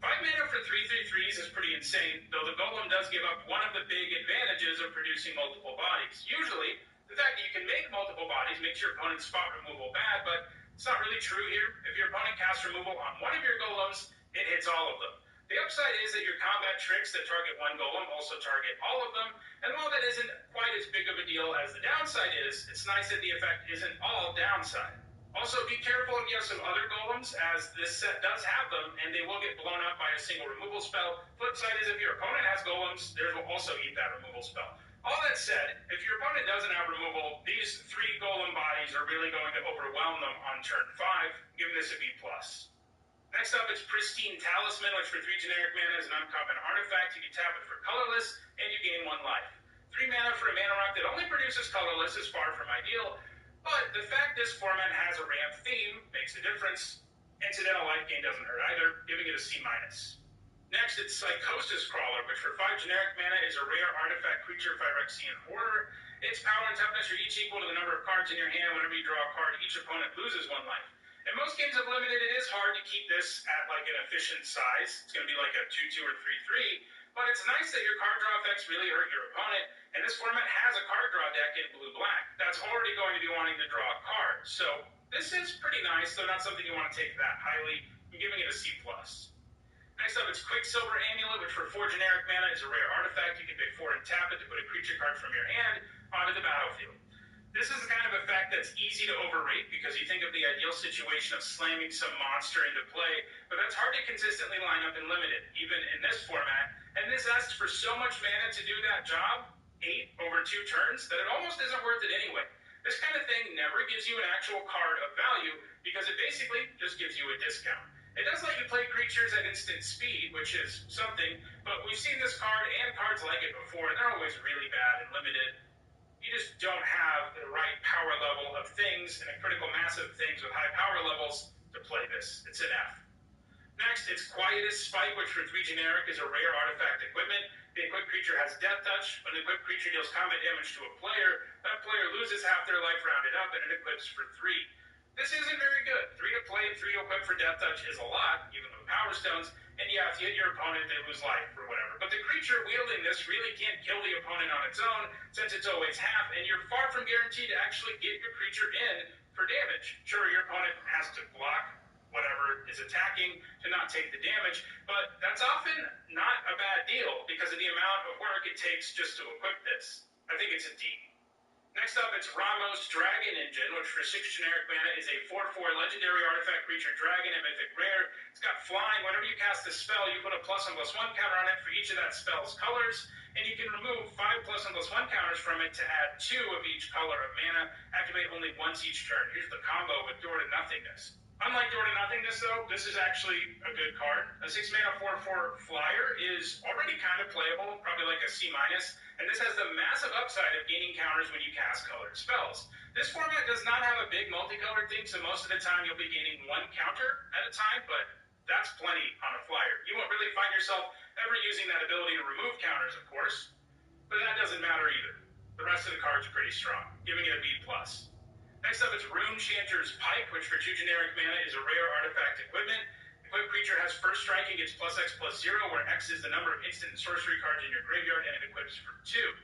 [SPEAKER 1] 5 mana for 3/3s is pretty insane, though the golem does give up one of the big advantages of producing multiple bodies. Usually, the fact that you can make multiple bodies makes your opponent's spot removal bad, but it's not really true here. If your opponent casts removal on one of your golems, it hits all of them. The upside is that your combat tricks that target one golem also target all of them, and while that isn't quite as big of a deal as the downside is, it's nice that the effect isn't all downside. Also, be careful if you have some other golems, as this set does have them, and they will get blown up by a single removal spell. Flip side is if your opponent has golems, theirs will also eat that removal spell. All that said, if your opponent doesn't have removal, these 3 golem bodies are really going to overwhelm them on turn 5, giving this a B+. Next up, it's Pristine Talisman, which for 3 generic mana is an uncommon artifact. You can tap it for colorless, and you gain 1 life. 3 mana for a mana rock that only produces colorless is far from ideal, but the fact this format has a ramp theme makes a difference. Incidental life gain doesn't hurt either, giving it a C-. Next, it's Psychosis Crawler, which for 5 generic mana is a rare artifact creature Phyrexian Horror. Its power and toughness are each equal to the number of cards in your hand. Whenever you draw a card, each opponent loses 1 life. In most games of Limited, it is hard to keep this at like an efficient size. It's going to be like a 2/2 or 3/3, but it's nice that your card draw effects really hurt your opponent, and this format has a card draw deck in blue-black that's already going to be wanting to draw a card. So this is pretty nice, though not something you want to take that highly. I'm giving it a C+. Next up, it's Quicksilver Amulet, which for 4 generic mana is a rare artifact. You can pay 4 and tap it to put a creature card from your hand onto the battlefield. This is the kind of effect that's easy to overrate because you think of the ideal situation of slamming some monster into play, but that's hard to consistently line up in Limited, even in this format, and this asks for so much mana to do that job, 8 over 2 turns, that it almost isn't worth it anyway. This kind of thing never gives you an actual card of value because it basically just gives you a discount. It does let you play creatures at instant speed, which is something, but we've seen this card and cards like it before, and they're always really bad and Limited. You you just don't have the right power level of things and a critical mass of things with high power levels to play this. It's an F. Next, it's Quietus Spike, which for 3 generic is a rare artifact equipment. The equipped creature has Death Touch. When the equipped creature deals combat damage to a player, that player loses half their life rounded up, and it equips for 3. This isn't very good. 3 to play, 3 to equip for Death Touch is a lot, even with Power Stones, and yeah, if you hit your opponent, they lose life or whatever. But the creature wielding this really can't kill the opponent on its own, since it's always half, and you're far from guaranteed to actually get your creature in for damage. Sure, your opponent has to block whatever is attacking to not take the damage, but that's often not a bad deal because of the amount of work it takes just to equip this. I think it's a D. Next up, it's Ramos Dragon Engine, which for 6 generic mana is a 4/4 legendary artifact creature dragon and mythic rare. It's got flying. Whenever you cast a spell, you put a +1/+1 counter on it for each of that spell's colors, and you can remove 5 +1/+1 counters from it to add 2 of each color of mana. Activate only once each turn. Here's the combo with Door to Nothingness. Unlike Door to Nothingness, though, this is actually a good card. A 6 mana 4/4 flyer is already kind of playable, probably like a C-, and this has the massive upside of gaining counters when you cast colored spells. This format does not have a big multicolored thing, so most of the time you'll be gaining 1 counter at a time, but that's plenty on a flyer. You won't really find yourself ever using that ability to remove counters, of course, but that doesn't matter either. The rest of the card's pretty strong, giving it a B+. Next up, it's Rune Chanter's Pike, which for 2 generic mana is a rare artifact equipment. Equipped creature has first strike and gets +X/+0, where X is the number of instant and sorcery cards in your graveyard, and it equips for 2.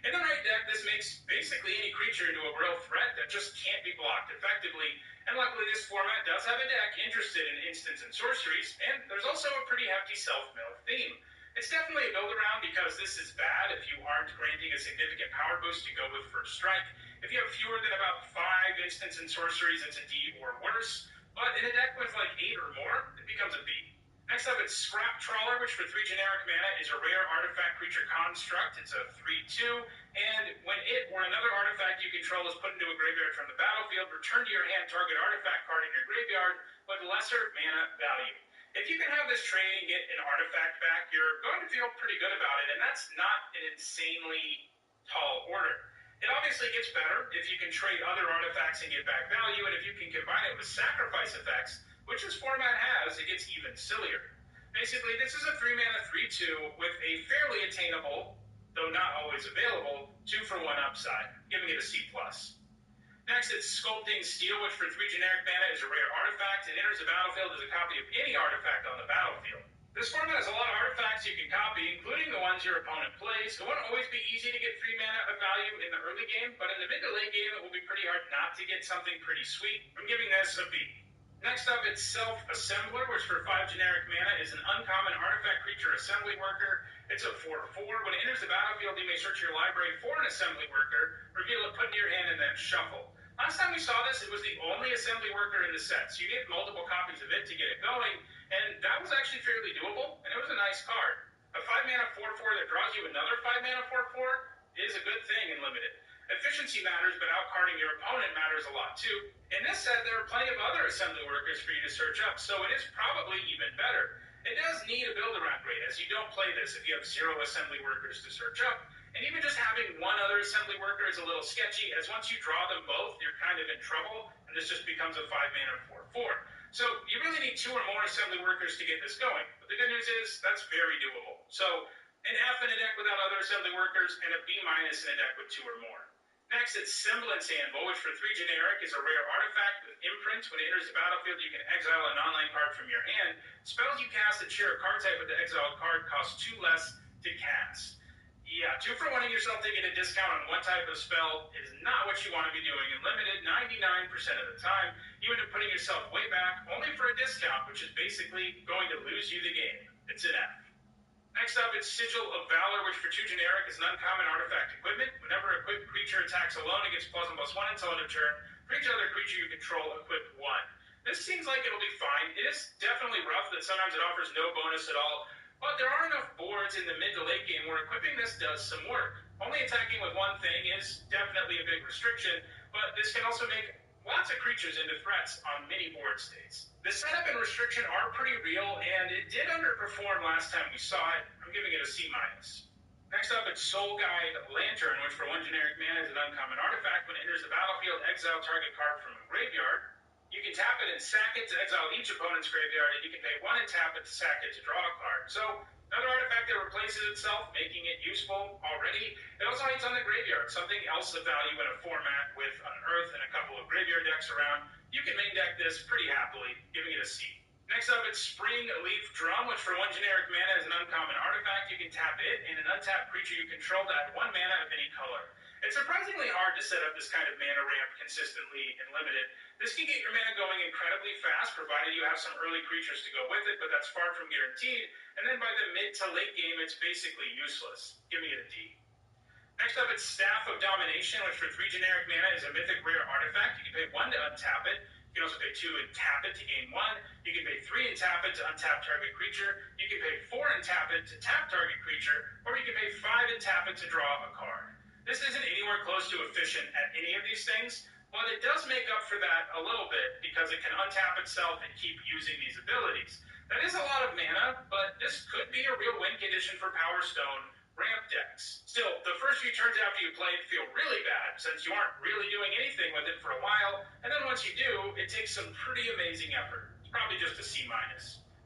[SPEAKER 1] In the right deck, this makes basically any creature into a real threat that just can't be blocked effectively, and luckily this format does have a deck interested in instants and sorceries, and there's also a pretty hefty self-mill theme. It's definitely a build-around because this is bad if you aren't granting a significant power boost to go with first strike. If you have fewer than about 5 instants and sorceries, it's a D or worse. But in a deck with like 8 or more, it becomes a B. Next up, it's Scrap Trawler, which for 3 generic mana is a rare artifact creature construct. It's a 3/2, and when it or another artifact you control is put into a graveyard from the battlefield, return to your hand target artifact card in your graveyard with lesser mana value. If you can have this trade and get an artifact back, you're going to feel pretty good about it, and that's not an insanely tall order. It obviously gets better if you can trade other artifacts and get back value, and if you can combine it with sacrifice effects, which this format has, it gets even sillier. Basically, this is a 3 mana 3/2 with a fairly attainable, though not always available, 2-for-1 upside, giving it a C+. Next, it's Sculpting Steel, which for 3 generic mana is a rare artifact. It enters the battlefield as a copy of any artifact on the battlefield. This format has a lot of artifacts you can copy, including the ones your opponent plays. It won't always be easy to get 3 mana of value in the early game, but in the mid to late game, it will be pretty hard not to get something pretty sweet. I'm giving this a B. Next up, it's Self-Assembler, which for 5 generic mana is an uncommon artifact creature assembly worker. It's a 4/4. When it enters the battlefield, you may search your library for an assembly worker, reveal it, put it in your hand, and then shuffle. Last time we saw this, it was the only assembly worker in the set, so you need multiple copies of it to get it going, and that was actually fairly doable, and it was a nice card. A 5 mana 4/4 that draws you another 5 mana 4/4 is a good thing in Limited. Efficiency matters, but outcarding your opponent matters a lot too. In this set, there are plenty of other assembly workers for you to search up, so it is probably even better. It does need a build-around grade, as you don't play this if you have 0 assembly workers to search up. And even just having 1 other assembly worker is a little sketchy, as once you draw them both, you're kind of in trouble, and this just becomes a 5 mana 4/4. So you really need 2 or more assembly workers to get this going. But the good news is, that's very doable. So an F in a deck without other assembly workers, and a B- in a deck with 2 or more. Next, it's Semblance Anvil, which for 3 generic is a rare artifact with imprint. When it enters the battlefield, you can exile an online card from your hand. Spells you cast that share a card type with the exiled card cost 2 less to cast. Yeah, 2-for-1ing yourself to get a discount on one type of spell is not what you want to be doing in Limited 99% of the time. You end up putting yourself way back only for a discount, which is basically going to lose you the game. It's an F. Next up, it's Sigil of Valor, which for 2 generic is an uncommon artifact equipment. Whenever a equipped creature attacks alone, it gets +1/+1 until end of turn. For each other creature you control, equip 1. This seems like it'll be fine. It is definitely rough that sometimes it offers no bonus at all, but there are enough boards in the mid to late game where equipping this does some work. Only attacking with one thing is definitely a big restriction, but this can also make lots of creatures into threats on many board states. The setup and restriction are pretty real, and it did underperform last time we saw it. I'm giving it a C-. Next up, it's Soul Guide Lantern, which for one generic mana is an uncommon artifact. When it enters the battlefield, exile target card from a graveyard. You can tap it and sack it to exile each opponent's graveyard, and you can pay 1 and tap it to sack it to draw a card. So, another artifact that replaces itself, making it useful already. It also hides on the graveyard, something else of value in a format with an Earth and a couple of graveyard decks around. You can main deck this pretty happily, giving it a C. Next up, it's Spring Leaf Drum, which for one generic mana is an uncommon artifact. You can tap it, and an untapped creature you control to add 1 mana of any color. It's surprisingly hard to set up this kind of mana ramp consistently and limited. This can get your mana going incredibly fast, provided you have some early creatures to go with it, but that's far from guaranteed. And then by the mid to late game, it's basically useless, giving it a D. Next up, it's Staff of Domination, which for 3 generic mana is a mythic rare artifact. You can pay 1 to untap it. You can also pay 2 and tap it to gain 1. You can pay 3 and tap it to untap target creature. You can pay 4 and tap it to tap target creature, or you can pay 5 and tap it to draw a card. This isn't anywhere close to efficient at any of these things, but it does make up for that a little bit because it can untap itself and keep using these abilities. That is a lot of mana, but this could be a real win condition for Power Stone ramp decks. Still, the first few turns after you play it feel really bad since you aren't really doing anything with it for a while, and then once you do, it takes some pretty amazing effort. It's probably just a C-.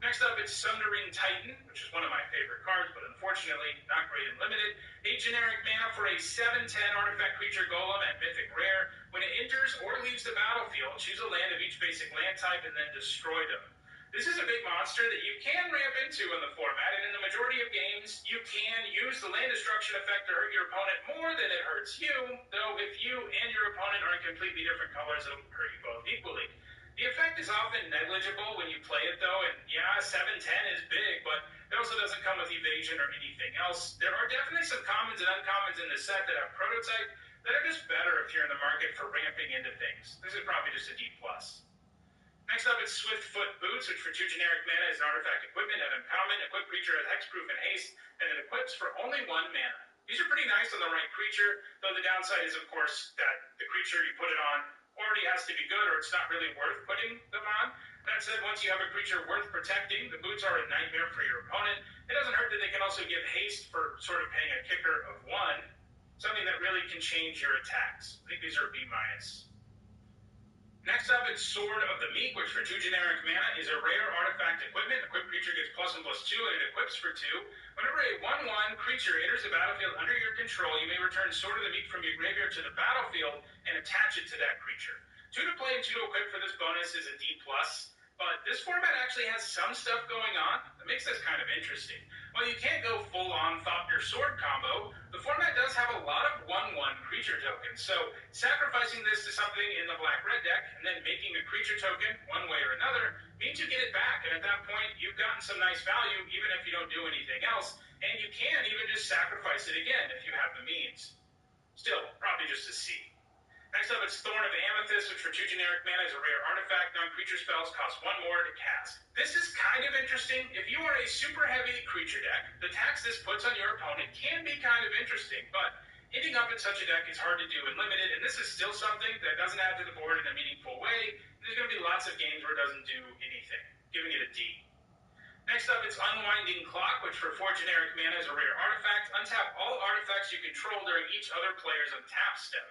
[SPEAKER 1] Next up, it's Sundering Titan, which is one of my favorite cards, but unfortunately not great in limited. 8 generic mana for a 7/10 artifact creature golem at mythic rare. When it enters or leaves the battlefield, choose a land of each basic land type and then destroy them. This is a big monster that you can ramp into in the format, and in the majority of games, you can use the land destruction effect to hurt your opponent more than it hurts you, though if you and your opponent are in completely different colors, it'll hurt you both equally. The effect is often negligible when you play it, though, and yeah, 7/10 is big, but it also doesn't come with evasion or anything else. There are definitely some commons and uncommons in the set that have prototype that are just better if you're in the market for ramping into things. This is probably just a D+. Next up, it's Swiftfoot Boots, which for 2 generic mana is an artifact equipment at uncommon. Equip creature has hexproof and haste, and it equips for only 1 mana. These are pretty nice on the right creature, though the downside is, of course, that the creature you put it on already has to be good, or it's not really worth putting them on. That said, once you have a creature worth protecting, the boots are a nightmare for your opponent. It doesn't hurt that they can also give haste for sort of paying a kicker of 1, something that really can change your attacks. I think these are B-. Next up, it's Sword of the Meek, which for 2 generic mana is a rare artifact equipment. Equipped creature gets +1/+2, and it equips for 2. Whenever a 1/1 creature enters the battlefield under your control, you may return Sword of the Meek from your graveyard to the battlefield and attach it to that creature. 2 to play and 2 to equip for this bonus is a D+, but this format actually has some stuff going on that makes this kind of interesting. While you can't go full-on Thopter Sword combo, the format does have a lot of 1/1 creature tokens, so sacrificing this to something in the black-red deck and then making a creature token one way or another means you get it back, and at that point, you've gotten some nice value even if you don't do anything else, and you can even just sacrifice it again if you have the means. Still, probably just a C. Next up, it's Thorn of Amethyst, which for 2 generic mana is a rare artifact. Non-creature spells cost 1 more to cast. This is kind of interesting. If you are a super heavy creature deck, the tax this puts on your opponent can be kind of interesting, but ending up in such a deck is hard to do in limited, and this is still something that doesn't add to the board in a meaningful way. There's going to be lots of games where it doesn't do anything, giving it a D. Next up, it's Unwinding Clock, which for 4 generic mana is a rare artifact. Untap all artifacts you control during each other player's untap step.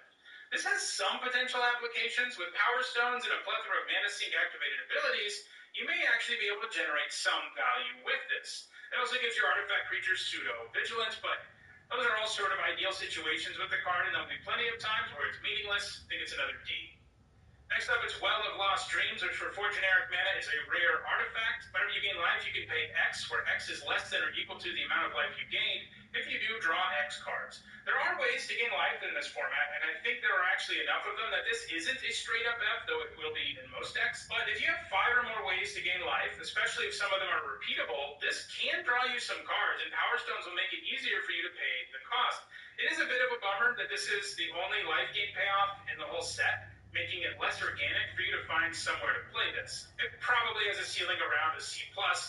[SPEAKER 1] This has some potential applications. With Power Stones and a plethora of Mana Sink activated abilities, you may actually be able to generate some value with this. It also gives your artifact creatures pseudo-vigilance, but those are all sort of ideal situations with the card, and there'll be plenty of times where it's meaningless. I think it's another D. Next up, it's Well of Lost Dreams, which for 4 generic mana is a rare artifact. Whenever you gain life, you can pay X, where X is less than or equal to the amount of life you gained. If you do, draw X cards. There are ways to gain life in this format, and I think there are actually enough of them that this isn't a straight-up F, though it will be in most decks. But if you have 5 or more ways to gain life, especially if some of them are repeatable, this can draw you some cards, and Power Stones will make it easier for you to pay the cost. It is a bit of a bummer that this is the only life gain payoff in the whole set, making it less organic for you to find somewhere to play this. It probably has a ceiling around a C+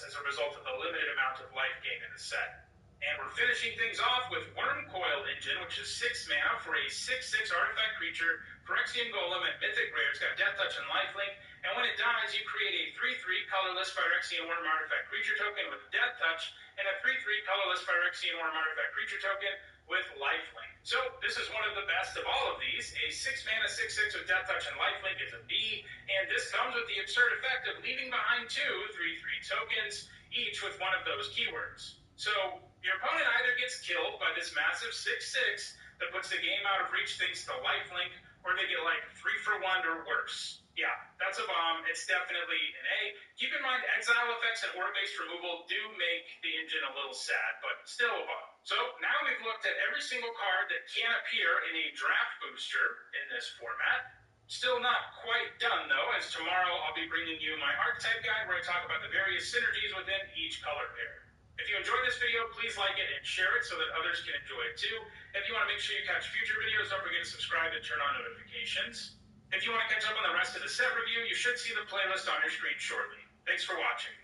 [SPEAKER 1] as a result of the limited amount of life gain in the set. And we're finishing things off with Wormcoil engine, which is 6 mana for a 6/6 artifact creature, Phyrexian Golem at Mythic Rare. It's got Death Touch and Lifelink, and when it dies, you create a 3/3 colorless Phyrexian Worm artifact creature token with Death Touch, and a 3/3 colorless Phyrexian Worm artifact creature token with Lifelink. So this is one of the best of all of these. A 6 mana 6/6 with Death Touch and Lifelink is a B, and this comes with the absurd effect of leaving behind 2 3/3 tokens, each with one of those keywords. So your opponent either gets killed by this massive 6/6 that puts the game out of reach thanks to Lifelink, or they get like 3-for-1 or worse. Yeah, that's a bomb. It's definitely an A. Keep in mind, exile effects and orb-based removal do make the engine a little sad, but still a bomb. So now we've looked at every single card that can appear in a draft booster in this format. Still not quite done, though, as tomorrow I'll be bringing you my archetype guide where I talk about the various synergies within each color pair. If you enjoyed this video, please like it and share it so that others can enjoy it too. If you want to make sure you catch future videos, don't forget to subscribe and turn on notifications. If you want to catch up on the rest of the set review, you should see the playlist on your screen shortly. Thanks for watching.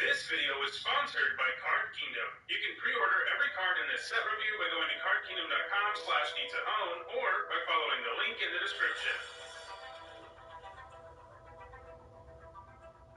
[SPEAKER 1] This video is sponsored by Card Kingdom. You can pre-order every card in this set review by going to cardkingdom.com/need-to-own or by following the link in the description.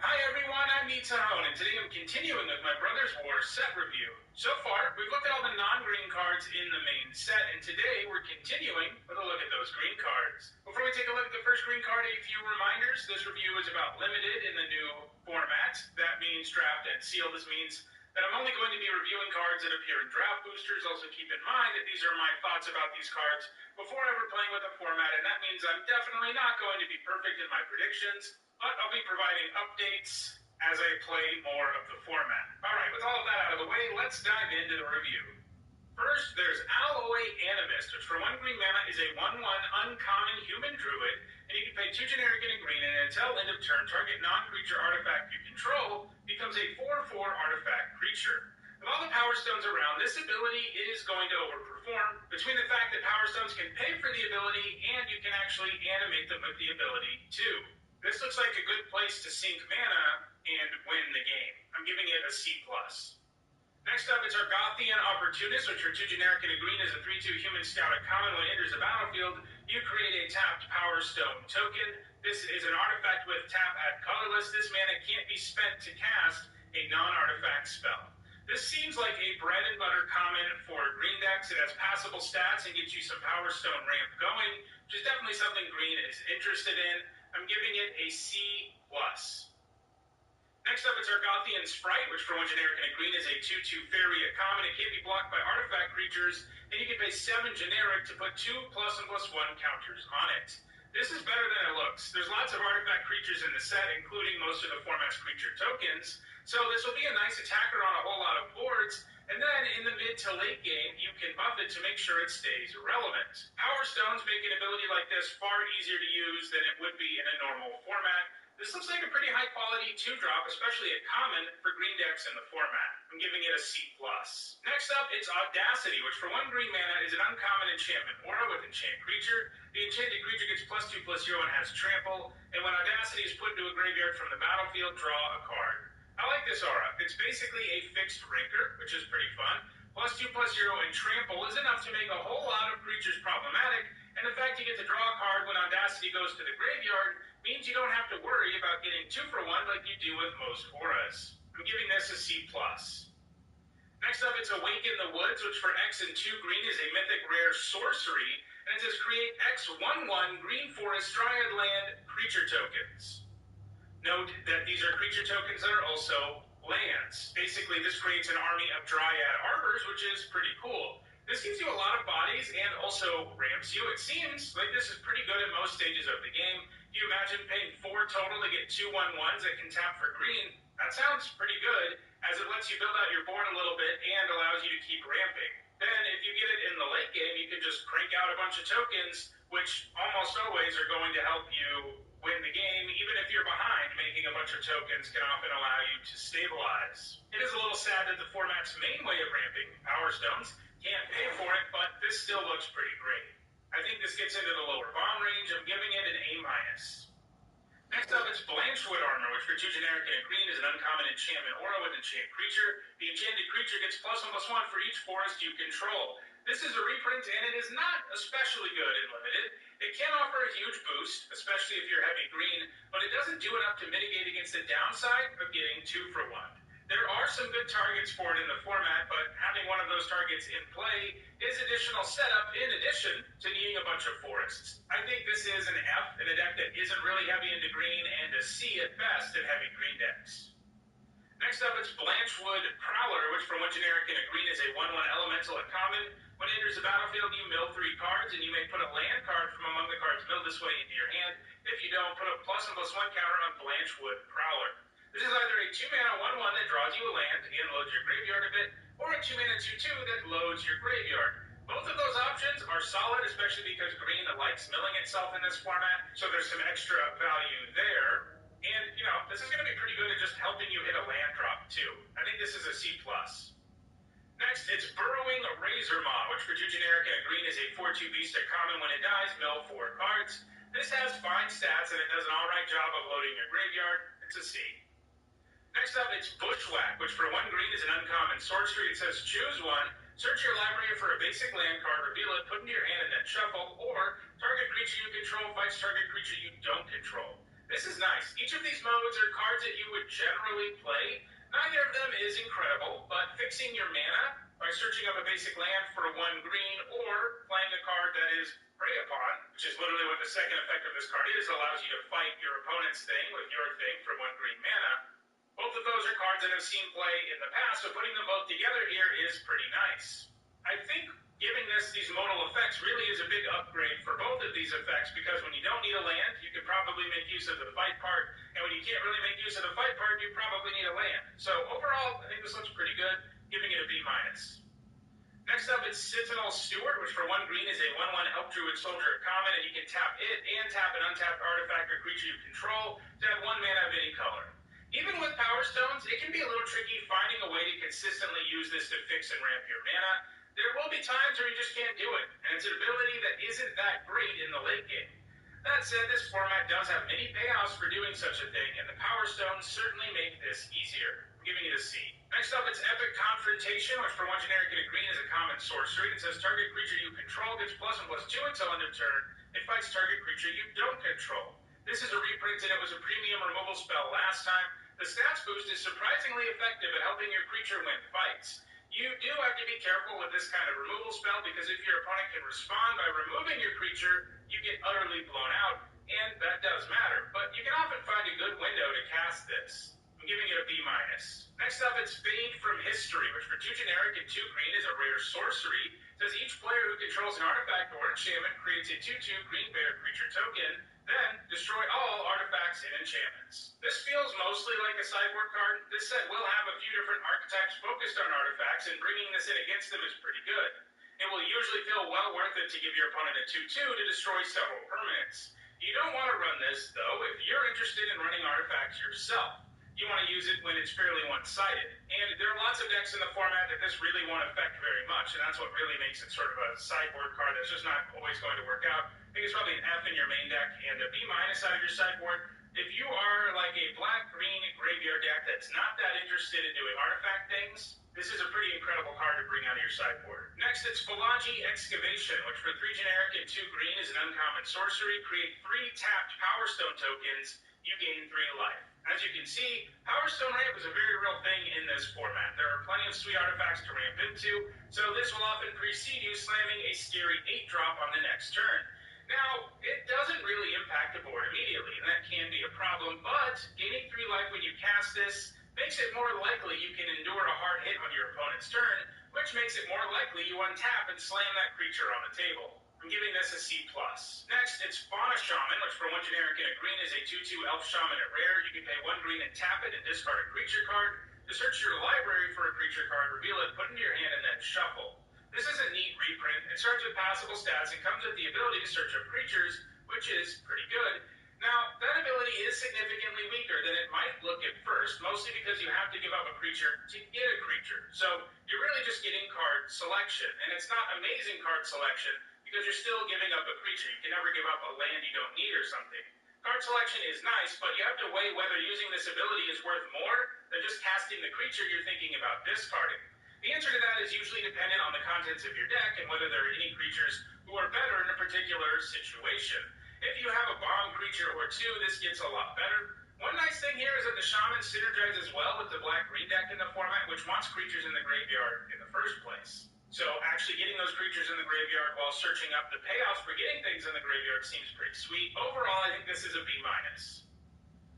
[SPEAKER 1] Hi everyone, I'm Need-to-Own, and today I'm continuing with my Brothers War set review. So far, we've looked at all the non-green cards in the main set, and today we're continuing with a look at those green cards. Before we take a look at the first green card, a few reminders. This review is about limited in the new format. That means draft and sealed. This means that I'm only going to be reviewing cards that appear in draft boosters. Also keep in mind that these are my thoughts about these cards before ever playing with the format, and that means I'm definitely not going to be perfect in my predictions, but I'll be providing updates as I play more of the format. Alright, with all of that out of the way, let's dive into the review. First, there's Alloy Animist, which for 1 green mana is a 1/1 uncommon human druid, and you can pay 2 generic and a green, and until end of turn, target non-creature artifact you control becomes a 4/4 artifact creature. With all the Power Stones around, this ability is going to overperform between the fact that Power Stones can pay for the ability, and you can actually animate them with the ability too. This looks like a good place to sink mana and win the game. I'm giving it a C+. Next up, it's our Argothian Opportunist, which for 2 generic and a green is a 3/2 human scout. A common when it enters the battlefield, you create a tapped Power Stone token. This is an artifact with tap at colorless. This mana can't be spent to cast a non-artifact spell. This seems like a bread and butter common for green decks. It has passable stats and gets you some Power Stone ramp going, which is definitely something green is interested in. I'm giving it a C+. Next up, it's our Argothian Sprite, which for 1 generic and a green is a 2/2 fairy, a common. It can't be blocked by artifact creatures, and you can pay 7 generic to put 2 +1/+1 counters on it. This is better than it looks. There's lots of artifact creatures in the set, including most of the format's creature tokens, so this will be a nice attacker on a whole lot of boards, and then in the mid to late game, you can buff it to make sure it stays relevant. Power Stones make an ability like this far easier to use than it would be in a normal format. This looks like a pretty high-quality 2-drop, especially a common for green decks in the format. I'm giving it a C+. Next up, it's Audacity, which for 1 green mana is an uncommon enchantment aura with enchant creature. The enchanted creature gets +2/+0 and has trample, and when Audacity is put into a graveyard from the battlefield, draw a card. I like this aura. It's basically a fixed ranker, which is pretty fun. +2/+0 and trample is enough to make a whole lot of creatures problematic, and the fact you get to draw a card when Audacity goes to the graveyard means you don't have to worry about getting 2-for-1 like you do with most auras. I'm giving this a C+. Next up, it's Awaken the Woods, which for X and 2 green is a mythic rare sorcery, and it says create X 1/1 green forest dryad land creature tokens. Note that these are creature tokens that are also lands. Basically, this creates an army of dryad arbors, which is pretty cool. This gives you a lot of bodies and also ramps you. It seems like this is pretty good at most stages of the game. You imagine paying 4 total to get 2 1/1s that can tap for green? That sounds pretty good, as it lets you build out your board a little bit and allows you to keep ramp a bunch of tokens, which almost always are going to help you win the game. Even if you're behind, making a bunch of tokens can often allow you to stabilize. It is a little sad that the format's main way of ramping, Power Stones, can't pay for it, but this still looks pretty great. I think this gets into the lower bomb range. I'm giving it an A-. Next up, it's Blanchwood Armor, which for 2 generic and a green is an uncommon enchantment aura with enchant creature. The enchanted creature gets +1/+1 for each forest you control. This is a reprint, and it is not especially good in limited. It can offer a huge boost, especially if you're heavy green, but it doesn't do enough to mitigate against the downside of getting 2 for 1. There are some good targets for it in the format, but having one of those targets in play is additional setup in addition to needing a bunch of forests. I think this is an F in a deck that isn't really heavy into green, and a C at best in heavy green decks. Next up, it's Blanchwood Prowler, which for 1 generic and a green is a 1/1 elemental at common. When it enters the battlefield, you mill 3 cards, and you may put a land card from among the cards milled this way into your hand. If you don't, put a +1/+1 counter on Blanchwood Prowler. This is either a 2-mana 1/1 that draws you a land and loads your graveyard a bit, or a 2-mana 2/2 that loads your graveyard. Both of those options are solid, especially because green likes milling itself in this format, so there's some extra value there. And, you know, this is going to be pretty good at just helping you hit a land drop, too. I think this is a C+. Next, it's Burrowing Razor Maw, which for 2 generic and a green is a 4/2 beast at common. When it dies, mill 4 cards. This has fine stats, and it does an alright job of loading your graveyard. It's a C. Next up, it's Bushwhack, which for 1 green is an uncommon sorcery. It says choose 1, search your library for a basic land card, reveal it, put it into your hand, and then shuffle, or target creature you control fights target creature you don't control. This is nice. Each of these modes are cards that you would generally play. Neither of them is incredible, but fixing your mana by searching up a basic land for 1 green, or playing a card that is Prey Upon, which is literally what the second effect of this card is, allows you to fight your opponent's thing with your thing for 1 green mana. Both of those are cards that have seen play in the past, so putting them both together here is pretty nice. I think giving this these modal effects really is a big upgrade for both of these effects, because when you don't need a land, you can probably make use of the fight part, and when you can't really make use of the fight part, you probably need a land. So overall, I think this looks pretty good, giving it a B-. Next up, it's Sentinel Steward, which for 1 green is a 1/1 Elf Druid Soldier at common, and you can tap it and tap an untapped artifact or creature you control to have 1 mana of any color. Even with Power Stones, it can be a little tricky finding a way to consistently use this to fix and ramp your mana. There will be times where you just can't do it, and it's an ability that isn't that great in the late game. That said, this format does have many payoffs for doing such a thing, and the Power Stones certainly make this easier. I'm giving it a C. Next up, it's Epic Confrontation, which for 1 generic and a green is a common sorcery. It says target creature you control gets +1/+2 until end of turn. It fights target creature you don't control. This is a reprint, and it was a premium removal spell last time. The stats boost is surprisingly effective at helping your creature win fights. You do have to be careful with this kind of removal spell, because if your opponent can respond by removing your creature, you get utterly blown out, and that does matter. But you can often find a good window to cast this. I'm giving it a B-. Next up, it's Fade from History, which for 2 generic and 2 green is a rare sorcery. It says each player who controls an artifact or enchantment creates a 2/2 green bear creature token, then destroy all artifacts and enchantments. This feels mostly like a sideboard card. This set will have a few different archetypes focused on artifacts, and bringing this in against them is pretty good. It will usually feel well worth it to give your opponent a 2/2 to destroy several permanents. You don't want to run this, though, if you're interested in running artifacts yourself. You want to use it when it's fairly one-sided. And there are lots of decks in the format that this really won't affect very much, and that's what really makes it sort of a sideboard card that's just not always going to work out. I think it's probably an F in your main deck and a B- out of your sideboard. If you are like a black-green graveyard deck that's not that interested in doing artifact things, this is a pretty incredible card to bring out of your sideboard. Next, it's Philology Excavation, which for 3 generic and 2 green is an uncommon sorcery. Create 3 tapped Power Stone tokens. You gain 3 life. As you can see, Power Stone ramp is a very real thing in this format. There are plenty of sweet artifacts to ramp into, so this will often precede you slamming a scary 8-drop on the next turn. Now, it doesn't really impact the board immediately, and that can be a problem, but gaining 3 life when you cast this makes it more likely you can endure a hard hit on your opponent's turn, which makes it more likely you untap and slam that creature on the table. I'm giving this a C+. Next, it's Fauna Shaman, which for 1 generic and a green is a 2/2 Elf Shaman at rare. You can pay 1 green and tap it and discard a creature card. To search your library for a creature card, reveal it, put it into your hand, and then shuffle. This is a neat reprint. It starts with passable stats and comes with the ability to search up creatures, which is pretty good. Now, that ability is significantly weaker than it might look at first, mostly because you have to give up a creature to get a creature. So you're really just getting card selection, and it's not amazing card selection because you're still giving up a creature. You can never give up a land you don't need or something. Card selection is nice, but you have to weigh whether using this ability is worth more than just casting the creature you're thinking about discarding. The answer to that is usually dependent on the contents of your deck and whether there are any creatures who are better in a particular situation. If you have a bomb creature or two, this gets a lot better. One nice thing here is that the Shaman synergizes well with the black-green deck in the format, which wants creatures in the graveyard in the first place. So actually getting those creatures in the graveyard while searching up the payoffs for getting things in the graveyard seems pretty sweet. Overall, I think this is a B-.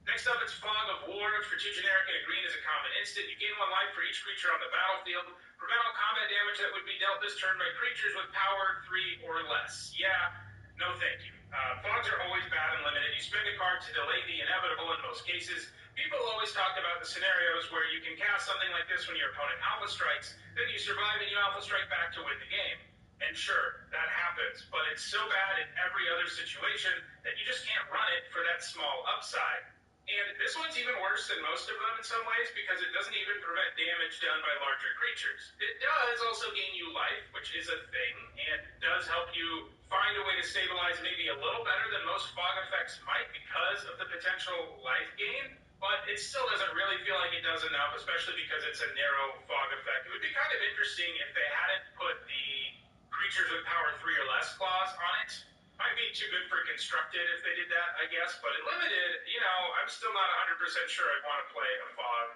[SPEAKER 1] Next up, it's Fog of War, which for 2 generic and a green is a common instant. You gain 1 life for each creature on the battlefield. Prevent all combat damage that would be dealt this turn by creatures with power 3 or less. Yeah, no thank you. Fogs are always bad and limited. You spend a card to delay the inevitable in most cases. People always talk about the scenarios where you can cast something like this when your opponent alpha strikes, then you survive and you alpha strike back to win the game. And sure, that happens, but it's so bad in every other situation that you just can't run it for that small upside. And this one's even worse than most of them in some ways because it doesn't even prevent damage done by larger creatures. It does also gain you life, which is a thing, and does help you find a way to stabilize maybe a little better than most fog effects might because of the potential life gain, but it still doesn't really feel like it does enough, especially because it's a narrow fog effect. It would be kind of interesting if they hadn't put the creatures with power 3 or less clause on it. Might be too good for constructed if they did that, I guess, but in limited, you know, I'm still not 100% sure I'd want to play a fog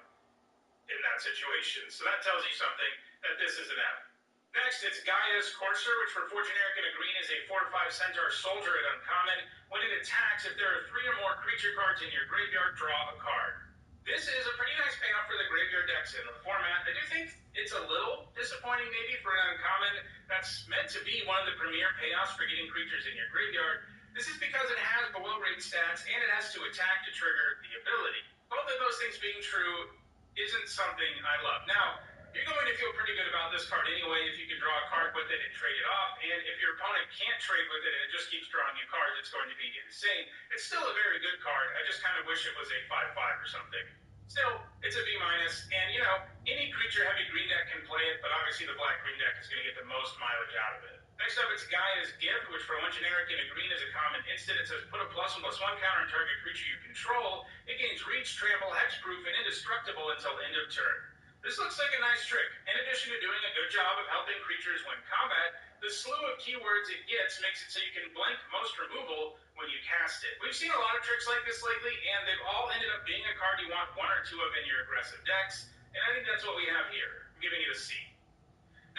[SPEAKER 1] in that situation. So that tells you something that this is an F. Next, it's Gaia's Courser, which for 4 generic and a green is a 4/5 centaur soldier at uncommon. When it attacks, if there are 3 or more creature cards in your graveyard, draw a card. This is a pretty nice payoff for the graveyard decks in the format. I do think it's a little disappointing maybe for an uncommon that's meant to be one of the premier payoffs for getting creatures in your graveyard. This is because it has below rate stats and it has to attack to trigger the ability. Both of those things being true isn't something I love. Now, you're going to feel pretty good about this card anyway if you can draw a card with it and trade it off, and if your opponent can't trade with it and it just keeps drawing you cards, it's going to be insane. It's still a very good card. I just kind of wish it was a 5/5 or something. Still, it's a B-, and you know, any creature-heavy green deck can play it, but obviously the black-green deck is going to get the most mileage out of it. Next up, it's Gaia's Gift, which for 1 generic and a green is a common instant. It says put a +1/+1 counter on target creature you control. It gains reach, trample, hexproof, and indestructible until end of turn. This looks like a nice trick. In addition to doing a good job of helping creatures win combat, the slew of keywords it gets makes it so you can blank most removal when you cast it. We've seen a lot of tricks like this lately, and they've all ended up being a card you want 1 or 2 of in your aggressive decks, and I think that's what we have here. I'm giving it a C.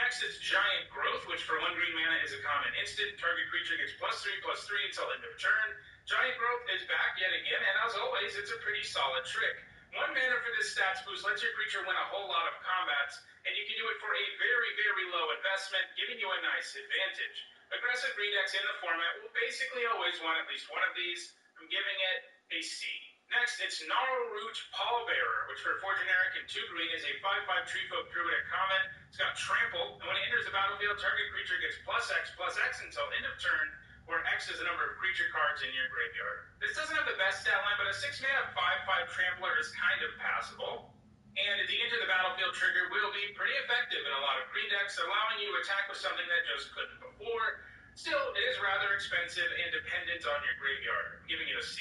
[SPEAKER 1] Next, it's Giant Growth, which for 1 green mana is a common instant. Target creature gets +3/+3 until end of turn. Giant Growth is back yet again, and as always, it's a pretty solid trick. 1 mana for this stats boost lets your creature win a whole lot of combats, and you can do it for a very, very low investment, giving you a nice advantage. Aggressive green decks in the format will basically always want at least 1 of these. I'm giving it a C. Next, it's Gnarlroot Pallbearer, which for 4 generic and 2 green is a 5/5 Treefolk Druid at common. It's got Trample, and when it enters the battlefield, target creature gets +X/+X until end of turn, where X is the number of creature cards in your graveyard. This doesn't have the best stat line, but a 6 mana 5/5 Trampler is kind of passable. And the enter the battlefield trigger will be pretty effective in a lot of green decks, allowing you to attack with something that just couldn't before. Still, it is rather expensive and dependent on your graveyard. I'm giving it a C.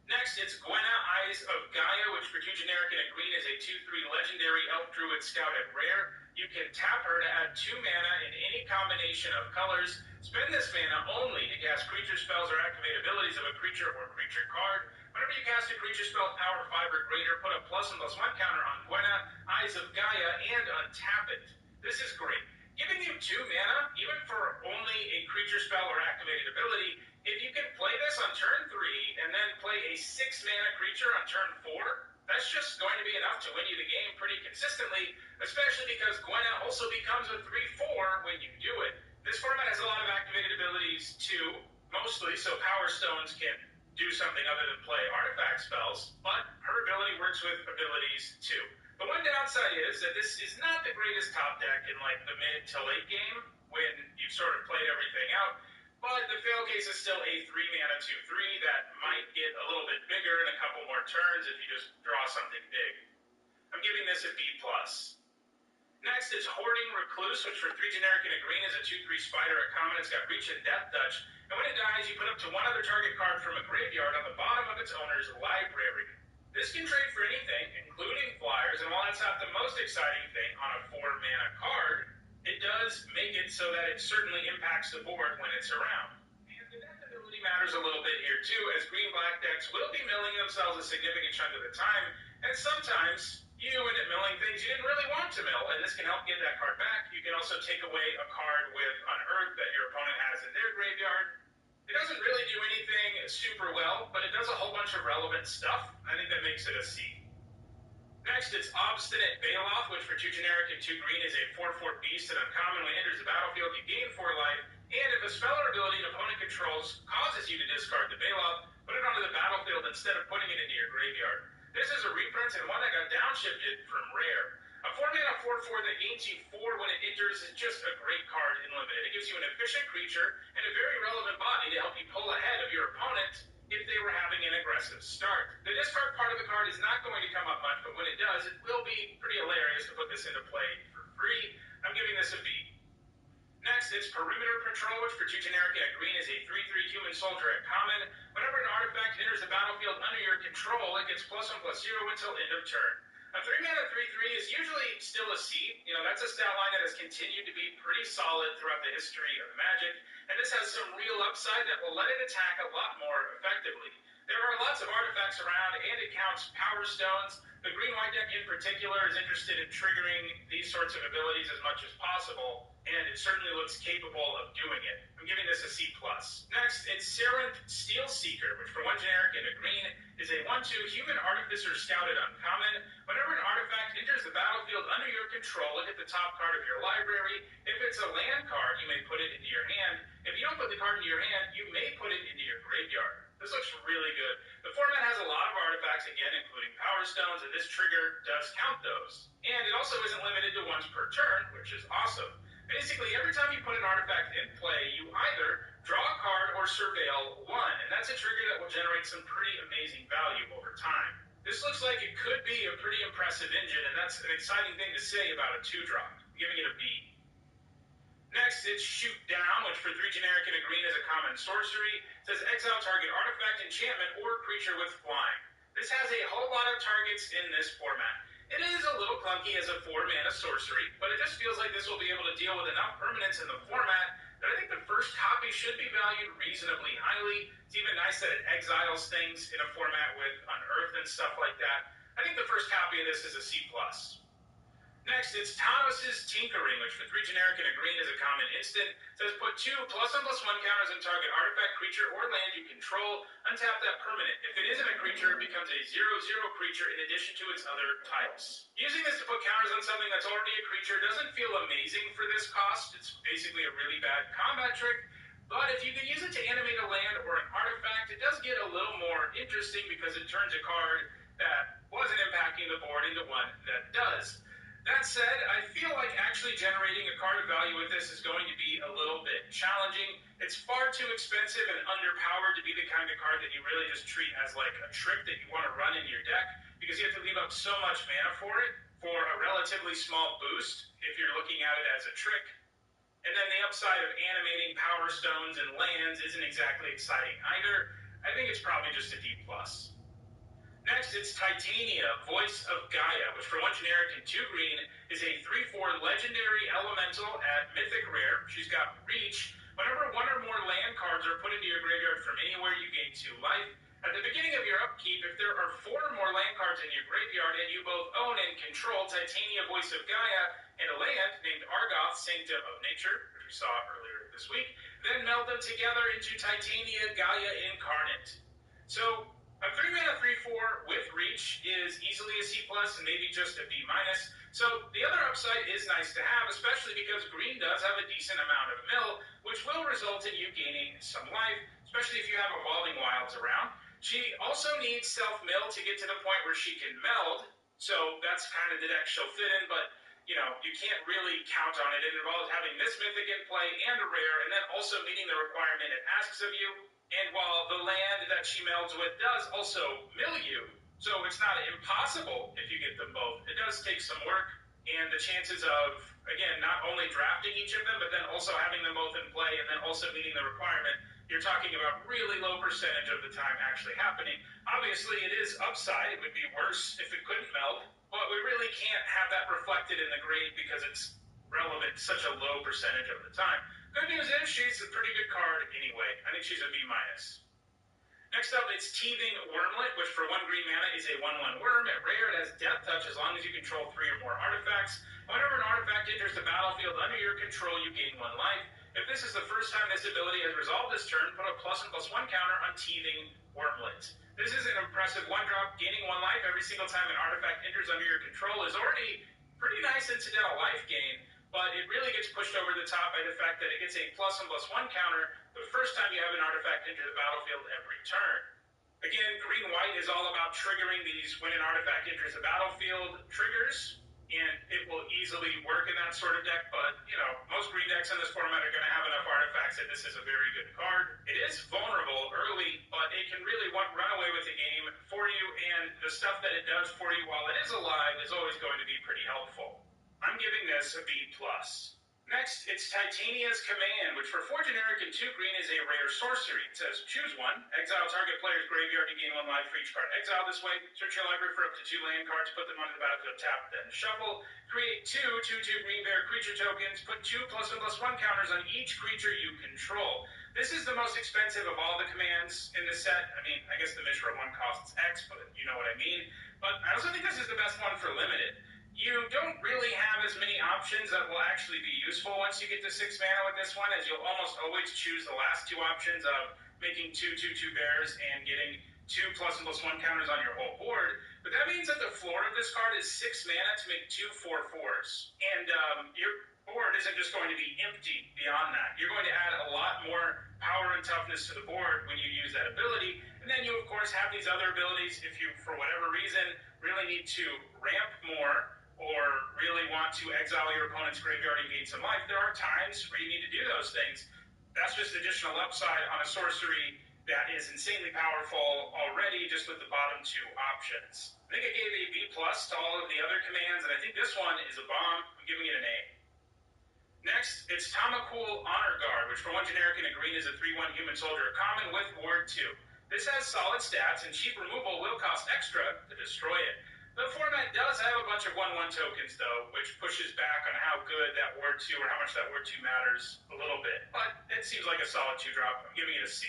[SPEAKER 1] Next, it's Gwenna, Eyes of Gaia, which for 2 generic and a green is a 2/3 legendary elf druid scout at rare. You can tap her to add 2 mana in any combination of colors. Spend this mana only to cast creature spells or activate abilities of a creature or creature card. Whenever you cast a creature spell power 5 or greater, put a +1/+1 counter on Gwenna, Eyes of Gaia, and untap it. This is great. Giving you 2 mana, even for only a creature spell or activated ability, if you can play this on turn 3 and then play a 6 mana creature on turn 4, that's just going to be enough to win you the game pretty consistently, especially because Gwenna also becomes a 3/4 when you do it. This format has a lot of activated abilities too, mostly, so Power Stones can do something other than play artifact spells, but her ability works with abilities too. The one downside is that this is not the greatest top deck in like the mid to late game when you've sort of played everything out, but the fail case is still a 3-mana 2/3 that might get a little bit bigger in a couple more turns if you just draw something big. I'm giving this a B+. Next is Hoarding Recluse, which for 3 generic and a green is a 2/3 spider at common. It's got Reach and Death Touch, and when it dies, you put up to one other target card from a graveyard on the bottom of its owner's library. This can trade for anything, including flyers, and while that's not the most exciting thing on a 4-mana card, it does make it so that it certainly impacts the board when it's around. And the deck ability matters a little bit here too, as green-black decks will be milling themselves a significant chunk of the time, and sometimes you end up milling things you didn't really want to mill, and this can help get that card back. You can also take away a card with Unearth that your opponent has in their graveyard. It doesn't really do anything super well, but it does a whole bunch of relevant stuff. I think that makes it a C. Next, it's Obstinate Bailoff, which for 2 generic and 2 green is a 4/4 beast, and uncommon when it enters the battlefield, you gain 4 life, and if a spell or ability an opponent controls causes you to discard the Bailoff, put it onto the battlefield instead of putting it into your graveyard. This is a reprint and one that got downshifted from rare. A 4-mana 4/4 that gains you 4 when it enters is just a great card in Limited. It gives you an efficient creature and a very relevant body to help you pull ahead of your opponent if they were having an aggressive start. The discard part of the card is not going to come up much, but when it does, it will be pretty hilarious to put this into play for free. I'm giving this a B. Next, it's Perimeter Patrol, which for 2 generic and a green is a 3/3 human soldier at common. Whenever an artifact enters the battlefield under your control, it gets +1/+0 until end of turn. A 3-mana 3/3 is usually still a C. You know, that's a stat line that has continued to be pretty solid throughout the history of Magic, and this has some real upside that will let it attack a lot more effectively. There are lots of artifacts around, and it counts Power Stones. The green-white deck in particular is interested in triggering these sorts of abilities as much as possible, and it certainly looks capable of doing it. I'm giving this a C+. Next, it's Serenth Steel Seeker, which for 1 generic and a green is a 1/2 human artificer scouted uncommon. Whenever an artifact enters the battlefield under your control, look at the top card of your library. If it's a land card, you may put it into your hand. If you don't put the card into your hand, you may put it into your graveyard. This looks really good. The format has a lot of artifacts, again, including Power Stones, and this trigger does count those. And it also isn't limited to once per turn, which is awesome. Basically, every time you put an artifact in play, you either draw a card or surveil 1, and that's a trigger that will generate some pretty amazing value over time. This looks like it could be a pretty impressive engine, and that's an exciting thing to say about a 2-drop. I'm giving it a B. Next, it's Shoot Down, which for 3 generic and a green is a common sorcery. It says exile target artifact, enchantment, or creature with flying. This has a whole lot of targets in this format. It is a little clunky as a 4-mana sorcery, but it just feels like this will be able to deal with enough permanence in the format that I think the first copy should be valued reasonably highly. It's even nice that it exiles things in a format with Unearth and stuff like that. I think the first copy of this is a C+. Next, it's Thomas's Tinkering, which for 3 generic and a green is a common instant. It says put 2 +1/+1 counters on target artifact, creature, or land you control. Untap that permanent. If it isn't a creature, it becomes a 0/0 creature in addition to its other types. Using this to put counters on something that's already a creature doesn't feel amazing for this cost. It's basically a really bad combat trick. But if you can use it to animate a land or an artifact, it does get a little more interesting because it turns a card that wasn't impacting the board into one that does. That said, I feel like actually generating a card of value with this is going to be a little bit challenging. It's far too expensive and underpowered to be the kind of card that you really just treat as like a trick that you want to run in your deck, because you have to leave up so much mana for it for a relatively small boost if you're looking at it as a trick. And then the upside of animating Power Stones and lands isn't exactly exciting either. I think it's probably just a D+. Next, it's Titania, Voice of Gaia, which for 1 generic and 2 green is a 3/4 legendary elemental at Mythic Rare. She's got Reach. Whenever 1 or more land cards are put into your graveyard from anywhere, you gain 2 life. At the beginning of your upkeep, if there are 4 or more land cards in your graveyard and you both own and control Titania, Voice of Gaia, and a land named Argoth, Sanctum of Nature, which we saw earlier this week, then meld them together into Titania, Gaia Incarnate. So, a 3-mana 3/4 with Reach is easily a C+, and maybe just a B-. So the other upside is nice to have, especially because green does have a decent amount of mill, which will result in you gaining some life, especially if you have Evolving Wilds around. She also needs self-mill to get to the point where she can meld, so that's kind of the deck she'll fit in, but you know, you can't really count on it. It involves having this mythic in play and a rare, and then also meeting the requirement it asks of you. And while the land that she melds with does also mill you, so it's not impossible if you get them both. It does take some work, and the chances of, again, not only drafting each of them, but then also having them both in play, and then also meeting the requirement, you're talking about really low percentage of the time actually happening. Obviously, it is upside. It would be worse if it couldn't meld, but we really can't have that reflected in the grade because it's relevant such a low percentage of the time. Good news is she's a pretty good card anyway. I think she's a B-. Next up, it's Teething Wormlet, which for 1 green mana is a 1/1 worm. At rare, it has Death Touch as long as you control 3 or more artifacts. Whenever an artifact enters the battlefield under your control, you gain 1 life. If this is the first time this ability has resolved this turn, put a +1/+1 counter on Teething Wormlet. This is an impressive 1-drop. Gaining 1 life every single time an artifact enters under your control is already pretty nice incidental life gain, but it really gets pushed over the top by the fact that it gets a +1/+1 counter the first time you have an artifact enter the battlefield every turn. Again, green-white is all about triggering these when an artifact enters the battlefield triggers, and it will easily work in that sort of deck, but, you know, most green decks in this format are going to have enough artifacts that this is a very good card. It is vulnerable early, but it can really run away with the game for you, and the stuff that it does for you while it is alive is always going to be pretty helpful. I'm giving this a B+. Next, it's Titania's Command, which for 4 generic and 2 green is a rare sorcery. It says, choose 1, exile target player's graveyard to gain 1 life for each card exiled this way, search your library for up to 2 land cards, put them onto the battlefield, tap, then shuffle, create 2 2/2 green bear creature tokens, put 2 +1/+1 counters on each creature you control. This is the most expensive of all the commands in this set. I mean, I guess the Mishra one costs X, but you know what I mean. But I also think this is the best one for limited. You don't really have as many options that will actually be useful once you get to 6 mana with this one, as you'll almost always choose the last 2 options of making 2 2/2 bears and getting 2 +1/+1 counters on your whole board. But that means that the floor of this card is 6 mana to make 2 4/4s. And your board isn't just going to be empty beyond that. You're going to add a lot more power and toughness to the board when you use that ability. And then you, of course, have these other abilities if you, for whatever reason, really need to ramp more or really want to exile your opponent's graveyard and gain some life. There are times where you need to do those things. That's just additional upside on a sorcery that is insanely powerful already just with the bottom 2 options. I think I gave a B+ to all of the other commands, and I think this one is a bomb. I'm giving it an A. Next, it's Tamakul Honor Guard, which for 1 generic and a green is a 3/1 human soldier, a common with Ward 2. This has solid stats, and cheap removal will cost extra to destroy it. The format does have a bunch of 1/1 tokens, though, which pushes back on how good that Ward 2 or how much that Ward 2 matters a little bit. But it seems like a solid 2-drop. I'm giving it a C.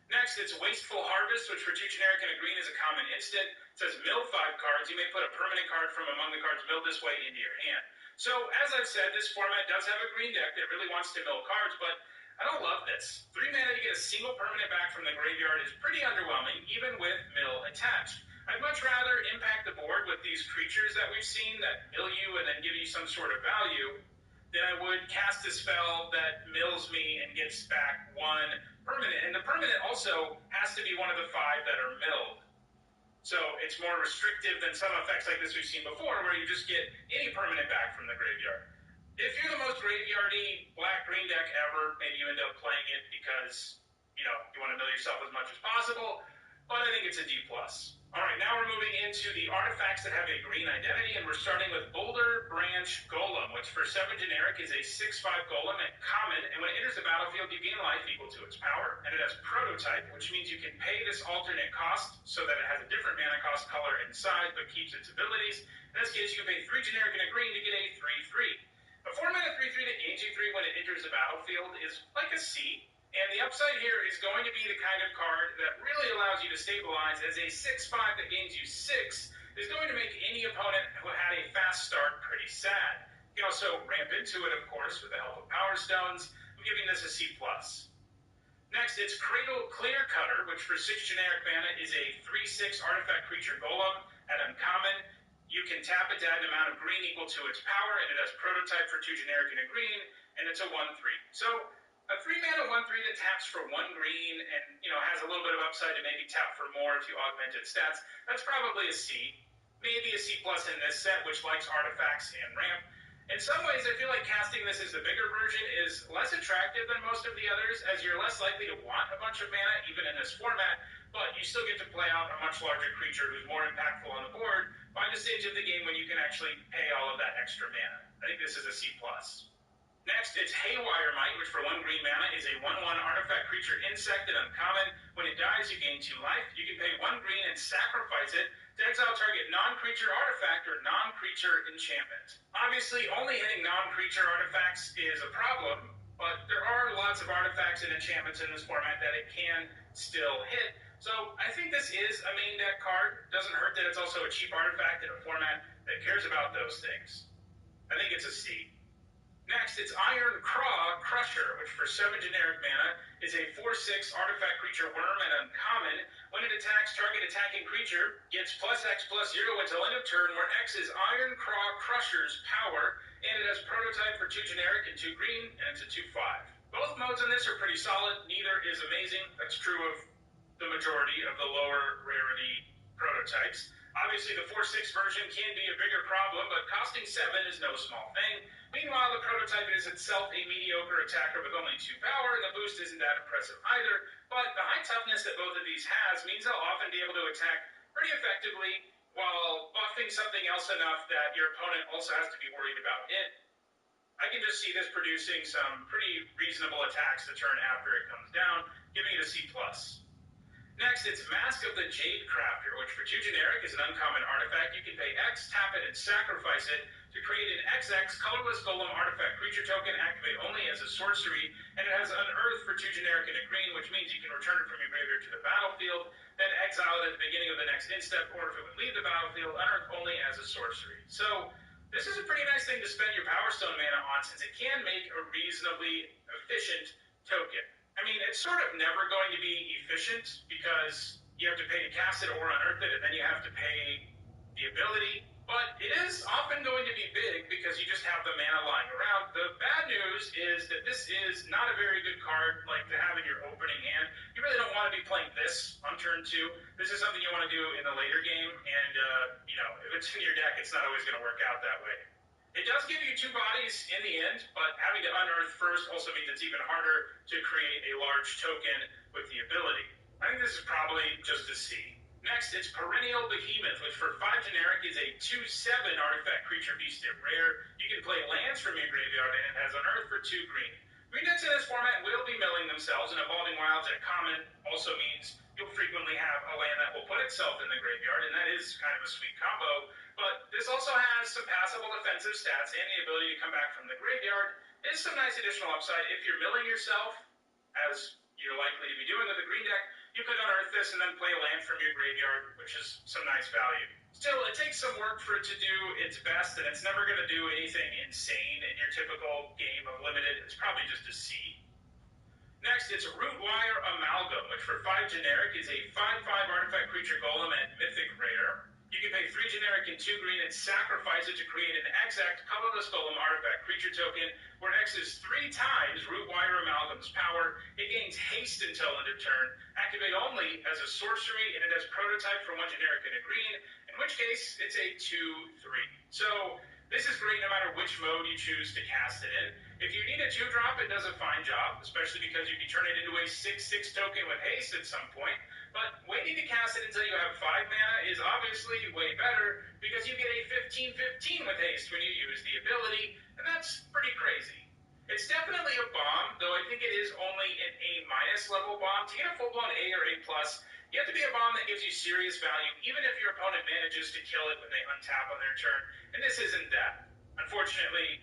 [SPEAKER 1] Next, it's Wasteful Harvest, which for 2 generic and a green is a common instant. It says mill 5 cards. You may put a permanent card from among the cards milled this way into your hand. So, as I've said, this format does have a green deck that really wants to mill cards, but I don't love this. 3 mana to get a single permanent back from the graveyard is pretty underwhelming, even with mill attached. I'd much rather impact the board with these creatures that we've seen that mill you and then give you some sort of value than I would cast a spell that mills me and gets back 1 permanent. And the permanent also has to be one of the 5 that are milled. So it's more restrictive than some effects like this we've seen before, where you just get any permanent back from the graveyard. If you're the most graveyardy black-green deck ever, maybe you end up playing it because, you know, you want to mill yourself as much as possible, but I think it's a D+. Alright, now we're moving into the artifacts that have a green identity, and we're starting with Boulder Branch Golem, which for 7 generic is a 6/5 golem at common, and when it enters the battlefield, you gain life equal to its power, and it has prototype, which means you can pay this alternate cost so that it has a different mana cost color inside, but keeps its abilities. In this case, you can pay 3 generic and a green to get a 3/3. A 4-mana 3/3 that gains you 3 when it enters the battlefield is like a C. And the upside here is going to be the kind of card that really allows you to stabilize, as a 6/5 that gains you 6 is going to make any opponent who had a fast start pretty sad. You can also ramp into it, of course, with the help of Power Stones. I'm giving this a C+. Next, it's Cradle Clear Cutter, which for 6 generic mana is a 3/6 artifact creature golem at uncommon. You can tap it to add an amount of green equal to its power, and it has prototype for 2 generic and a green, and it's a 1/3. So, A 3-mana 1/3 that taps for 1 green and, has a little bit of upside to maybe tap for more if you augment its stats. That's probably a C. Maybe a C+ in this set, which likes artifacts and ramp. In some ways, I feel like casting this as the bigger version is less attractive than most of the others, as you're less likely to want a bunch of mana, even in this format, but you still get to play out a much larger creature who's more impactful on the board by the stage of the game when you can actually pay all of that extra mana. I think this is a C+. Next, it's Haywire Might, which for 1 green mana is a 1/1 artifact creature insect and uncommon. When it dies, you gain 2 life. You can pay 1 green and sacrifice it to exile target non-creature artifact or non-creature enchantment. Obviously, only hitting non-creature artifacts is a problem, but there are lots of artifacts and enchantments in this format that it can still hit. So I think this is a main deck card. Doesn't hurt that it's also a cheap artifact in a format that cares about those things. I think it's a C. Next, it's Iron Craw Crusher, which for 7 generic mana is a 4/6 artifact creature worm and uncommon. When it attacks, target attacking creature gets +X/+0 until end of turn, where X is Iron Craw Crusher's power, and it has prototype for 2 generic and 2 green, and it's a 2/5. Both modes in this are pretty solid. Neither is amazing. That's true of the majority of the lower rarity prototypes. Obviously, the 4/6 version can be a bigger problem, but costing 7 is no small thing. Meanwhile, the prototype is itself a mediocre attacker with only 2 power, and the boost isn't that impressive either, but the high toughness that both of these has means they'll often be able to attack pretty effectively while buffing something else enough that your opponent also has to be worried about it. I can just see this producing some pretty reasonable attacks the turn after it comes down, giving it a C+. Next, it's Mask of the Jade Crafter, which for 2 generic is an uncommon artifact. You can pay X, tap it, and sacrifice it to create an XX colorless golem artifact creature token, activate only as a sorcery, and it has Unearth for 2 generic and a green, which means you can return it from your graveyard to the battlefield, then exile it at the beginning of the next instep, or if it would leave the battlefield, Unearth only as a sorcery. So, this is a pretty nice thing to spend your Power Stone mana on, since it can make a reasonably efficient token. I mean, it's sort of never going to be efficient because you have to pay to cast it or unearth it, and then you have to pay the ability. But it is often going to be big because you just have the mana lying around. The bad news is that this is not a very good card to have in your opening hand. You really don't want to be playing this on turn 2. This is something you want to do in the later game, and if it's in your deck, it's not always going to work out that way. It does give you 2 bodies in the end, but having to unearth first also means it's even harder to create a large token with the ability. I think this is probably just a C. Next, it's Perennial Behemoth, which for 5 generic is a 2/7 artifact creature beast at rare. You can play lands from your graveyard, and it has Unearth for 2 green. Green decks in this format will be milling themselves, and Evolving Wilds at common also means you'll frequently have a land that will put itself in the graveyard, and that is kind of a sweet combo. But this also has some passable defensive stats and the ability to come back from the graveyard. There's some nice additional upside. If you're milling yourself, as you're likely to be doing with a green deck, you could unearth this and then play a land from your graveyard, which is some nice value. Still, it takes some work for it to do its best, and it's never going to do anything insane in your typical game of Limited. It's probably just a C. Next, it's Rootwire Amalgam, which for 5 generic is a 5/5 artifact creature golem and mythic rare. You can pay 3 generic and 2 green and sacrifice it to create an XX colorless golem artifact creature token, where X is 3 times Rootwire Amalgam's power. It gains haste until end of turn, activate only as a sorcery, and it has prototype for 1 generic and a green, in which case it's a 2/3. So this is great no matter which mode you choose to cast it in. If you need a 2-drop, it does a fine job, especially because you can turn it into a 6/6 token with haste at some point. But waiting to cast it until you have 5 mana is obviously way better, because you get a 15/15 with haste when you use the ability, and that's pretty crazy. It's definitely a bomb, though I think it is only an A- level bomb. To get a full-blown A or A+, you have to be a bomb that gives you serious value, even if your opponent manages to kill it when they untap on their turn, and this isn't that. Unfortunately,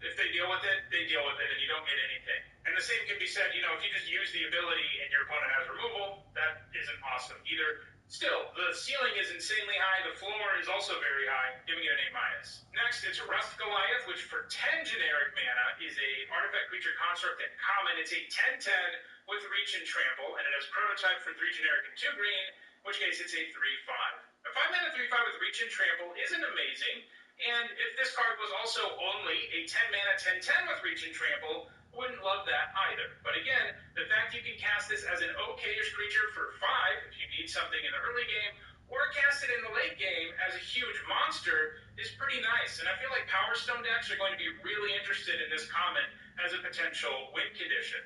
[SPEAKER 1] if they deal with it, they deal with it, and you don't get anything. And the same can be said, if you just use the ability and your opponent has removal, that isn't awesome either. Still, the ceiling is insanely high, the floor is also very high, giving it an A-. Next, it's Rust Goliath, which for 10 generic mana is a artifact creature construct at common. It's a 10/10 with Reach and Trample, and it has prototype for 3 generic and 2 green, in which case it's a 3/5. A 5-mana 3/5 with Reach and Trample isn't amazing, and if this card was also only a 10-mana 10/10 with Reach and Trample, Wouldn't love that either. But again, the fact you can cast this as an okay-ish creature for 5 if you need something in the early game, or cast it in the late game as a huge monster is pretty nice. And I feel like Power Stone decks are going to be really interested in this comment as a potential win condition.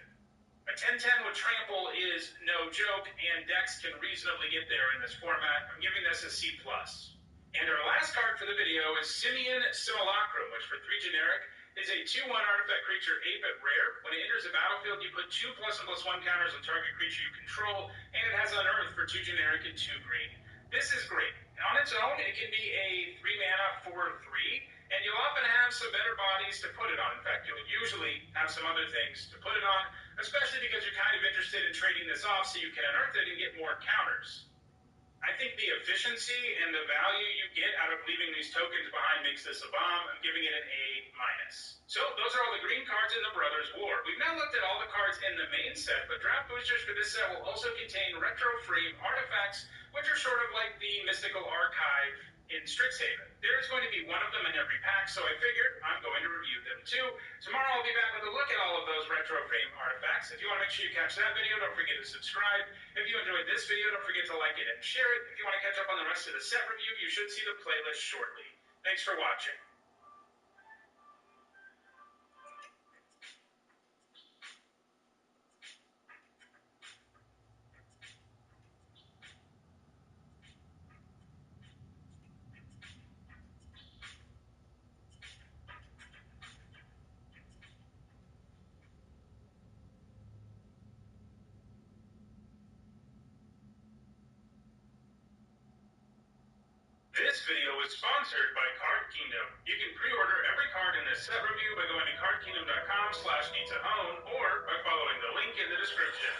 [SPEAKER 1] A 10-10 with Trample is no joke, and decks can reasonably get there in this format. I'm giving this a C+. And our last card for the video is Simeon Simulacrum, which for 3 generic is a 2/1 artifact creature, ape at rare. When it enters the battlefield, you put 2 +1/+1 counters on target creature you control, and it has Unearth for 2 generic and 2 green. This is great. On its own, it can be a 3 mana for 3, and you'll often have some better bodies to put it on. In fact, you'll usually have some other things to put it on, especially because you're kind of interested in trading this off so you can unearth it and get more counters. I think the efficiency and the value you get out of leaving these tokens behind makes this a bomb. I'm giving it an A-. So those are all the green cards in the Brothers War. We've now looked at all the cards in the main set, but draft boosters for this set will also contain retro frame artifacts, which are sort of like the mystical archive in Strixhaven. There is going to be one of them in every pack, so I figured I'm going to review them too. Tomorrow I'll be back with a look at all of those retro frame artifacts. If you want to make sure you catch that video, don't forget to subscribe. If you enjoyed this video, don't forget to like it and share it. If you want to catch up on the rest of the set review, you should see the playlist shortly. Thanks for watching. This video is sponsored by Card Kingdom. You can pre-order every card in this set review by going to cardkingdom.com/needtahone or by following the link in the description.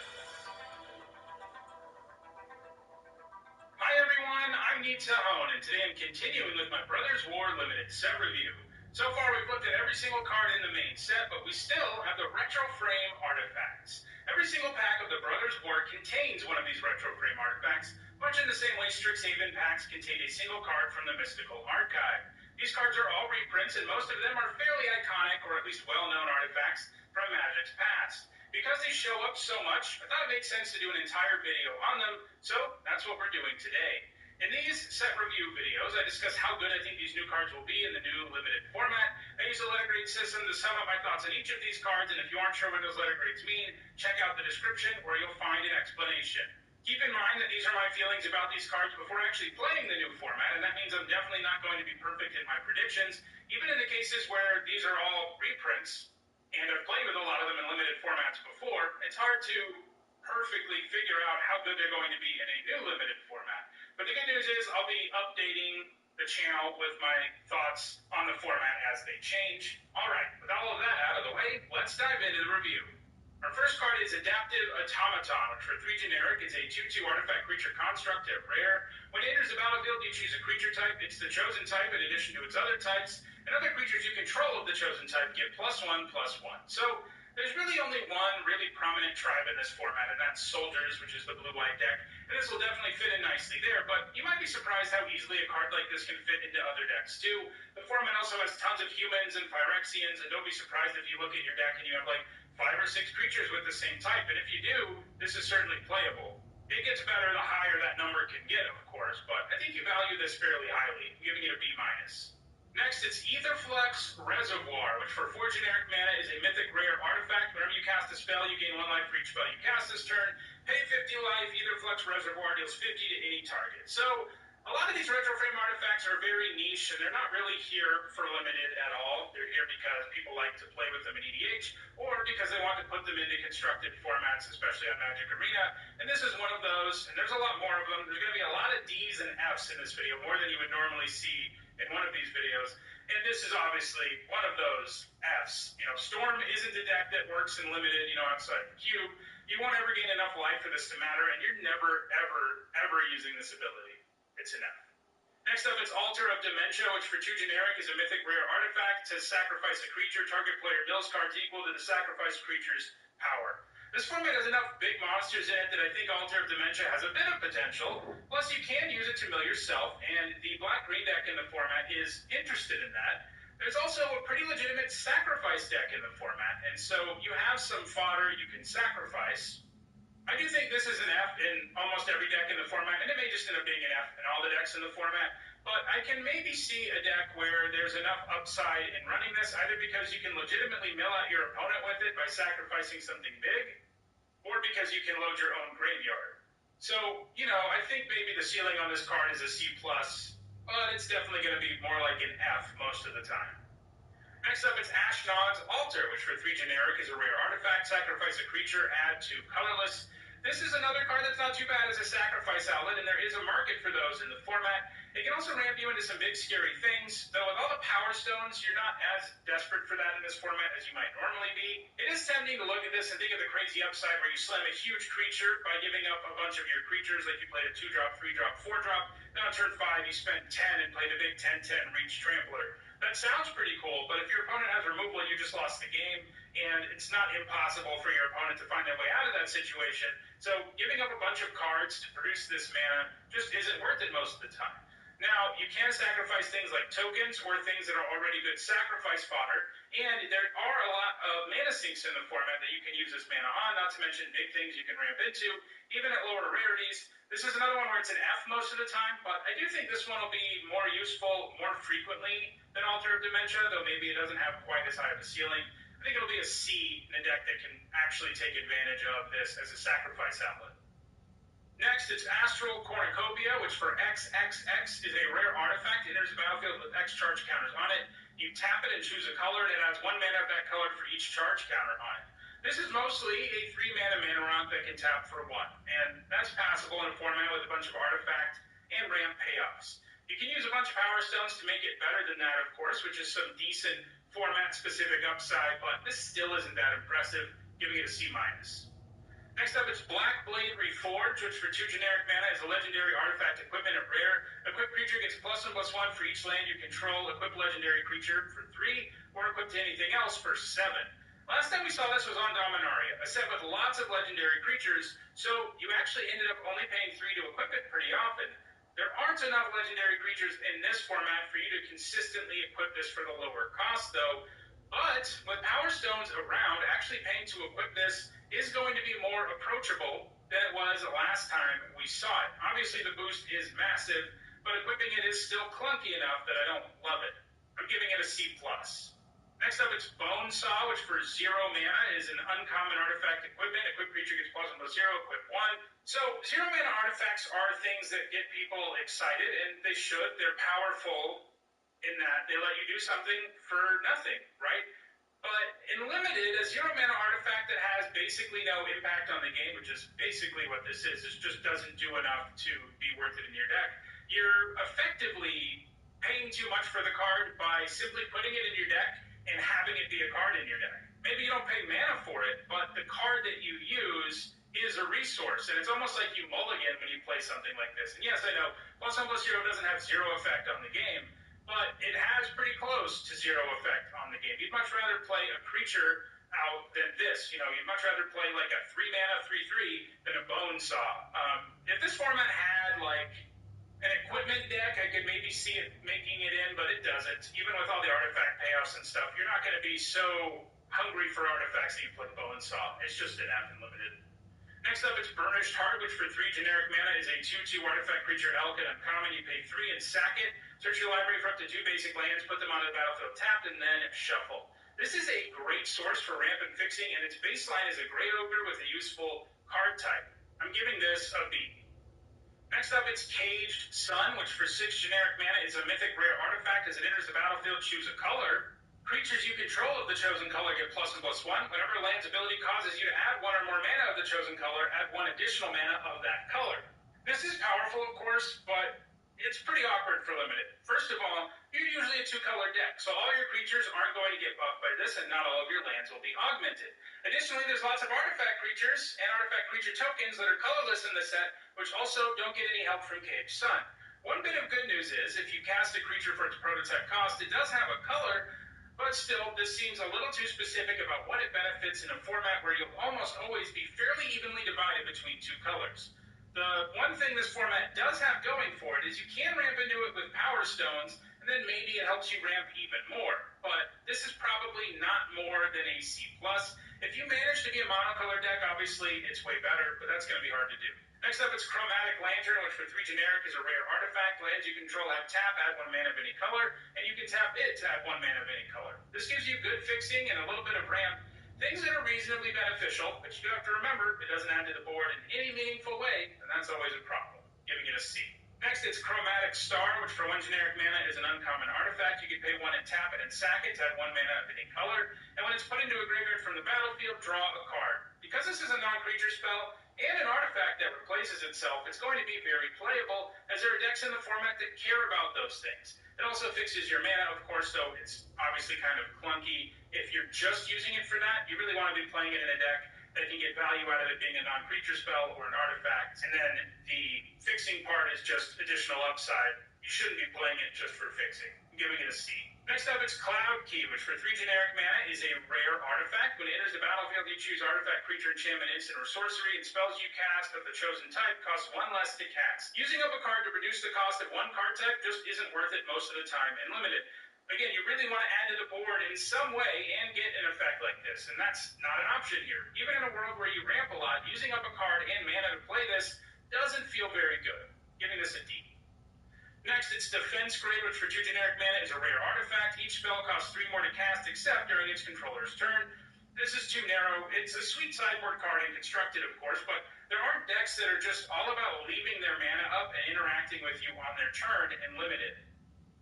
[SPEAKER 1] Hi everyone, I'm Needtahone, and today I'm continuing with my Brothers War Limited set review. So far we've looked at every single card in the main set, but we still have the retro frame artifacts. Every single pack of the Brothers War contains one of these retro frame artifacts, much in the same way Strixhaven packs contain a single card from the Mystical Archive. These cards are all reprints, and most of them are fairly iconic, or at least well-known artifacts from Magic's past. Because these show up so much, I thought it made sense to do an entire video on them, so that's what we're doing today. In these set review videos, I discuss how good I think these new cards will be in the new limited format. I use a letter grade system to sum up my thoughts on each of these cards, and if you aren't sure what those letter grades mean, check out the description where you'll find an explanation. Keep in mind that these are my feelings about these cards before actually playing the new format, and that means I'm definitely not going to be perfect in my predictions, even in the cases where these are all reprints, and I've played with a lot of them in limited formats before. It's hard to perfectly figure out how good they're going to be in a new limited format. But the good news is I'll be updating the channel with my thoughts on the format as they change. Alright, with all of that out of the way, let's dive into the review. Our first card is Adaptive Automaton, which for 3 generic is a 2/2 artifact creature construct at rare. When it enters the battlefield, you choose a creature type. It's the chosen type in addition to its other types, and other creatures you control of the chosen type get +1/+1. So there's really only one really prominent tribe in this format, and that's Soldiers, which is the blue-white deck, and this will definitely fit in nicely there, but you might be surprised how easily a card like this can fit into other decks too. The format also has tons of humans and Phyrexians, and don't be surprised if you look at your deck and you have like 5 or 6 creatures with the same type, and if you do, this is certainly playable. It gets better the higher that number can get, of course, but I think you value this fairly highly, giving it a B-. Next, it's Aetherflux Reservoir, which for 4 generic mana is a mythic rare artifact. Whenever you cast a spell, you gain 1 life for each spell you cast this turn. Pay 50 life, Aetherflux Reservoir deals 50 to any target. So, a lot of these retro frame artifacts are very niche, and they're not really here for limited at all. They're here because people like to play with them in EDH, or because they want to put them into constructed formats, especially on Magic Arena. And this is one of those, and there's a lot more of them. There's going to be a lot of D's and F's in this video, more than you would normally see in one of these videos. And this is obviously one of those F's. You know, Storm isn't a deck that works in limited, outside the cube. You won't ever gain enough life for this to matter, and you're never, ever using this ability. It's an F. Next up, it's Altar of Dementia, which for 2 generic is a mythic rare artifact. To sacrifice a creature, target player deals cards equal to the sacrificed creature's power. This format has enough big monsters in it that I think Altar of Dementia has a bit of potential. Plus, you can use it to mill yourself, and the black-green deck in the format is interested in that. There's also a pretty legitimate sacrifice deck in the format, and so you have some fodder you can sacrifice. I do think this is an F in almost every deck in the format, and it may just end up being an F in all the decks in the format, but I can maybe see a deck where there's enough upside in running this, either because you can legitimately mill out your opponent with it by sacrificing something big, or because you can load your own graveyard. So, I think maybe the ceiling on this card is a C+, but it's definitely going to be more like an F most of the time. Next up, it's Ashnod's Altar, which for 3 generic is a rare artifact. Sacrifice a creature, add 2 colorless. This is another card that's not too bad as a sacrifice outlet, and there is a market for those in the format. It can also ramp you into some big scary things, though with all the power stones, you're not as desperate for that in this format as you might normally be. It is tempting to look at this and think of the crazy upside where you slam a huge creature by giving up a bunch of your creatures, like you played a 2-drop, 3-drop, 4-drop, then on turn 5 you spend 10 and play the big 10-10 Reach Trampler. That sounds pretty cool, but if your opponent has removal, you just lost the game, and it's not impossible for your opponent to find their way out of that situation. So giving up a bunch of cards to produce this mana just isn't worth it most of the time. Now, you can sacrifice things like tokens or things that are already good sacrifice fodder, and there are a lot of mana sinks in the format that you can use this mana on, not to mention big things you can ramp into, even at lower rarities. This is another one where it's an F most of the time, but I do think this one will be more useful more frequently than Altar of Dementia, though maybe it doesn't have quite as high of a ceiling. I think it'll be a C in a deck that can actually take advantage of this as a sacrifice outlet. Next, it's Astral Cornucopia, which for XXX is a rare artifact. It enters the battlefield with X charge counters on it. You tap it and choose a color, and it adds 1 mana of that color for each charge counter on it. This is mostly a 3-mana mana romp that can tap for 1, and that's passable in a format with a bunch of artifact and ramp payoffs. You can use a bunch of power stones to make it better than that, of course, which is some decent format-specific upside, but this still isn't that impressive, giving it a C-. Next up, it's Black Blade Reforged, which for 2 generic mana is a legendary artifact equipment at rare. Equipped creature gets +1/+1 for each land you control. Equip legendary creature for 3, or equip to anything else for 7. Last time we saw this was on Dominaria, a set with lots of legendary creatures, so you actually ended up only paying 3 to equip it pretty often. There aren't enough legendary creatures in this format for you to consistently equip this for the lower cost, though. But with Power Stones around, actually paying to equip this is going to be more approachable than it was the last time we saw it. Obviously, the boost is massive, but equipping it is still clunky enough that I don't love it. I'm giving it a C+. Next up, it's Bone Saw, which for 0 mana is an uncommon artifact equipment. Equipped creature gets +1/+0, equip 1. So, 0 mana artifacts are things that get people excited, and they should. They're powerful in that they let you do something for nothing, right? But in Limited, a 0 mana artifact that has basically no impact on the game, which is basically what this is, it just doesn't do enough to be worth it in your deck. You're effectively paying too much for the card by simply putting it in your deck and having it be a card in your deck. Maybe you don't pay mana for it, but the card that you use is a resource, and it's almost like you mulligan when you play something like this. And yes, I know, +1/+0 doesn't have 0 effect on the game, but it has pretty close to 0 effect on the game. You'd much rather play a creature out than this. You'd much rather play like a 3 mana 3/3 than a Bone Saw. If this format had like an equipment deck, I could maybe see it making it in, but it doesn't. Even with all the artifact payoffs and stuff, you're not going to be so hungry for artifacts that you play Bone Saw. It's just an F in Limited. Next up, it's Burnished Heart, which for 3 generic mana is a 2/2 artifact creature elk and uncommon. You pay 3 and sack it. Search your library for up to 2 basic lands, put them on the battlefield tapped, and then shuffle. This is a great source for ramp and fixing, and its baseline is a Grey Ogre with a useful card type. I'm giving this a B. Next up, it's Caged Sun, which for 6 generic mana is a mythic rare artifact. As it enters the battlefield, choose a color. Creatures you control of the chosen color get +1/+1. Whenever a land's ability causes you to add 1 or more mana of the chosen color, add 1 additional mana of that color. This is powerful, of course, but it's pretty awkward for Limited. First of all, you're usually a 2-color deck, so all your creatures aren't going to get buffed by this, and not all of your lands will be augmented. Additionally, there's lots of artifact creatures and artifact creature tokens that are colorless in the set, which also don't get any help from Caged Sun. One bit of good news is, if you cast a creature for its prototype cost, it does have a color, but still, this seems a little too specific about what it benefits in a format where you'll almost always be fairly evenly divided between 2 colors. The one thing this format does have going for it is you can ramp into it with Power Stones, and then maybe it helps you ramp even more. but this is probably not more than a C+. If you manage to be a monocolor deck, obviously it's way better, but that's going to be hard to do. Next up, it's Chromatic Lantern, which for 3 generic is a rare artifact. Lands you control have tap, add 1 mana of any color, and you can tap it to add 1 mana of any color. This gives you good fixing and a little bit of ramp, things that are reasonably beneficial, but you do have to remember it doesn't add to the board in any meaningful way, and that's always a problem, giving it a C. Next, it's Chromatic Star, which for 1 generic mana is an uncommon artifact. You can pay 1 and tap it and sack it to add 1 mana of any color, and when it's put into a graveyard from the battlefield, draw a card. Because this is a non-creature spell, and an artifact that replaces itself, it's going to be very playable, as there are decks in the format that care about those things. It also fixes your mana, of course, so it's obviously kind of clunky. If you're just using it for that, you really want to be playing it in a deck that can get value out of it being a non-creature spell or an artifact. And then the fixing part is just additional upside. You shouldn't be playing it just for fixing. I'm giving it a C. Next up, it's Cloud Key, which for 3 generic mana is a rare artifact. When it enters the battlefield, you choose artifact, creature, enchantment, instant, or sorcery, and spells you cast of the chosen type cost 1 less to cast. Using up a card to reduce the cost of 1 card type just isn't worth it most of the time and limited. Again, you really want to add to the board in some way and get an effect like this, and that's not an option here. Even in a world where you ramp a lot, using up a card and mana to play this doesn't feel very good. Giving this a D. Next, it's Defense Grade, which for 2 generic mana is a rare artifact. Each spell costs 3 more to cast, except during its controller's turn. This is too narrow. It's a sweet sideboard card and constructed, of course, but there aren't decks that are just all about leaving their mana up and interacting with you on their turn and limited.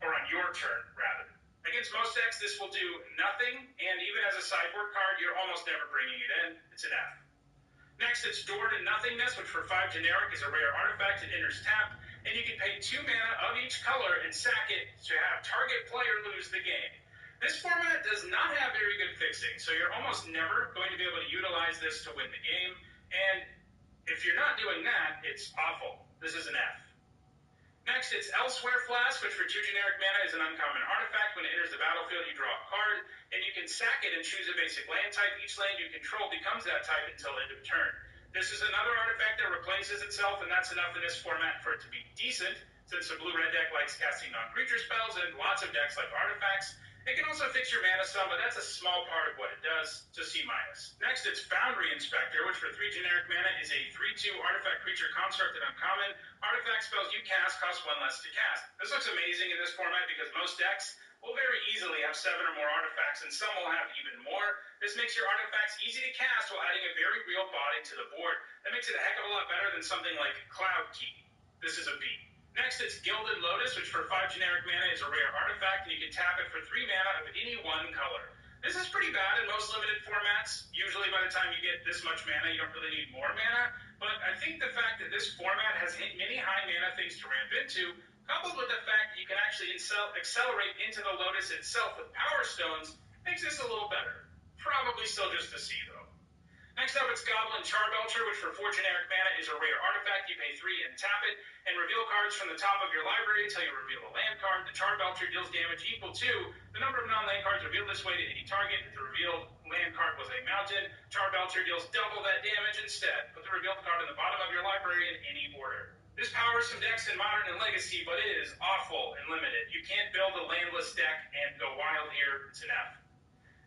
[SPEAKER 1] Or on your turn, rather. Against most decks, this will do nothing, and even as a sideboard card, you're almost never bringing it in. It's an F. Next, it's Door to Nothingness, which for 5 generic is a rare artifact. It enters tapped, and you can pay 2 mana of each color and sack it to have target player lose the game. This format does not have very good fixing, so you're almost never going to be able to utilize this to win the game, and if you're not doing that, it's awful. This is an F. Next, it's Elsewhere Flask, which for 2 generic mana is an uncommon artifact. When it enters the battlefield, you draw a card, and you can sack it and choose a basic land type. Each land you control becomes that type until end of turn. This is another artifact that replaces itself, and that's enough in this format for it to be decent, since the blue-red deck likes casting non-creature spells, and lots of decks like artifacts. It can also fix your mana some, but that's a small part of what it does, to C-. Next, it's Foundry Inspector, which for 3 generic mana is a 3/2 artifact creature constructed uncommon. Artifact spells you cast cost 1 less to cast. This looks amazing in this format because most decks will very easily have 7 or more artifacts, and some will have even more. This makes your artifacts easy to cast while adding a very real body to the board. That makes it a heck of a lot better than something like Cloud Key. This is a B. Next, it's Gilded Lotus, which for 5 generic mana is a rare artifact, and you can tap it for 3 mana of any 1 color. This is pretty bad in most limited formats. Usually by the time you get this much mana, you don't really need more mana, but I think the fact that this format has many high mana things to ramp into, coupled with the fact that you can actually accelerate into the Lotus itself with Power Stones, makes this a little better. Probably still just a C, though. Next up, it's Goblin Charbelcher, which for 4 generic mana is a rare artifact. You pay 3 and tap it, and reveal cards from the top of your library until you reveal a land card. The Charbelcher deals damage equal to the number of non-land cards revealed this way to any target. If the revealed land card was a mountain, Charbelcher deals double that damage instead. Put the revealed card in the bottom of your library in any order. This powers some decks in Modern and Legacy, but it is awful and limited. You can't build a landless deck and go wild here. It's an F.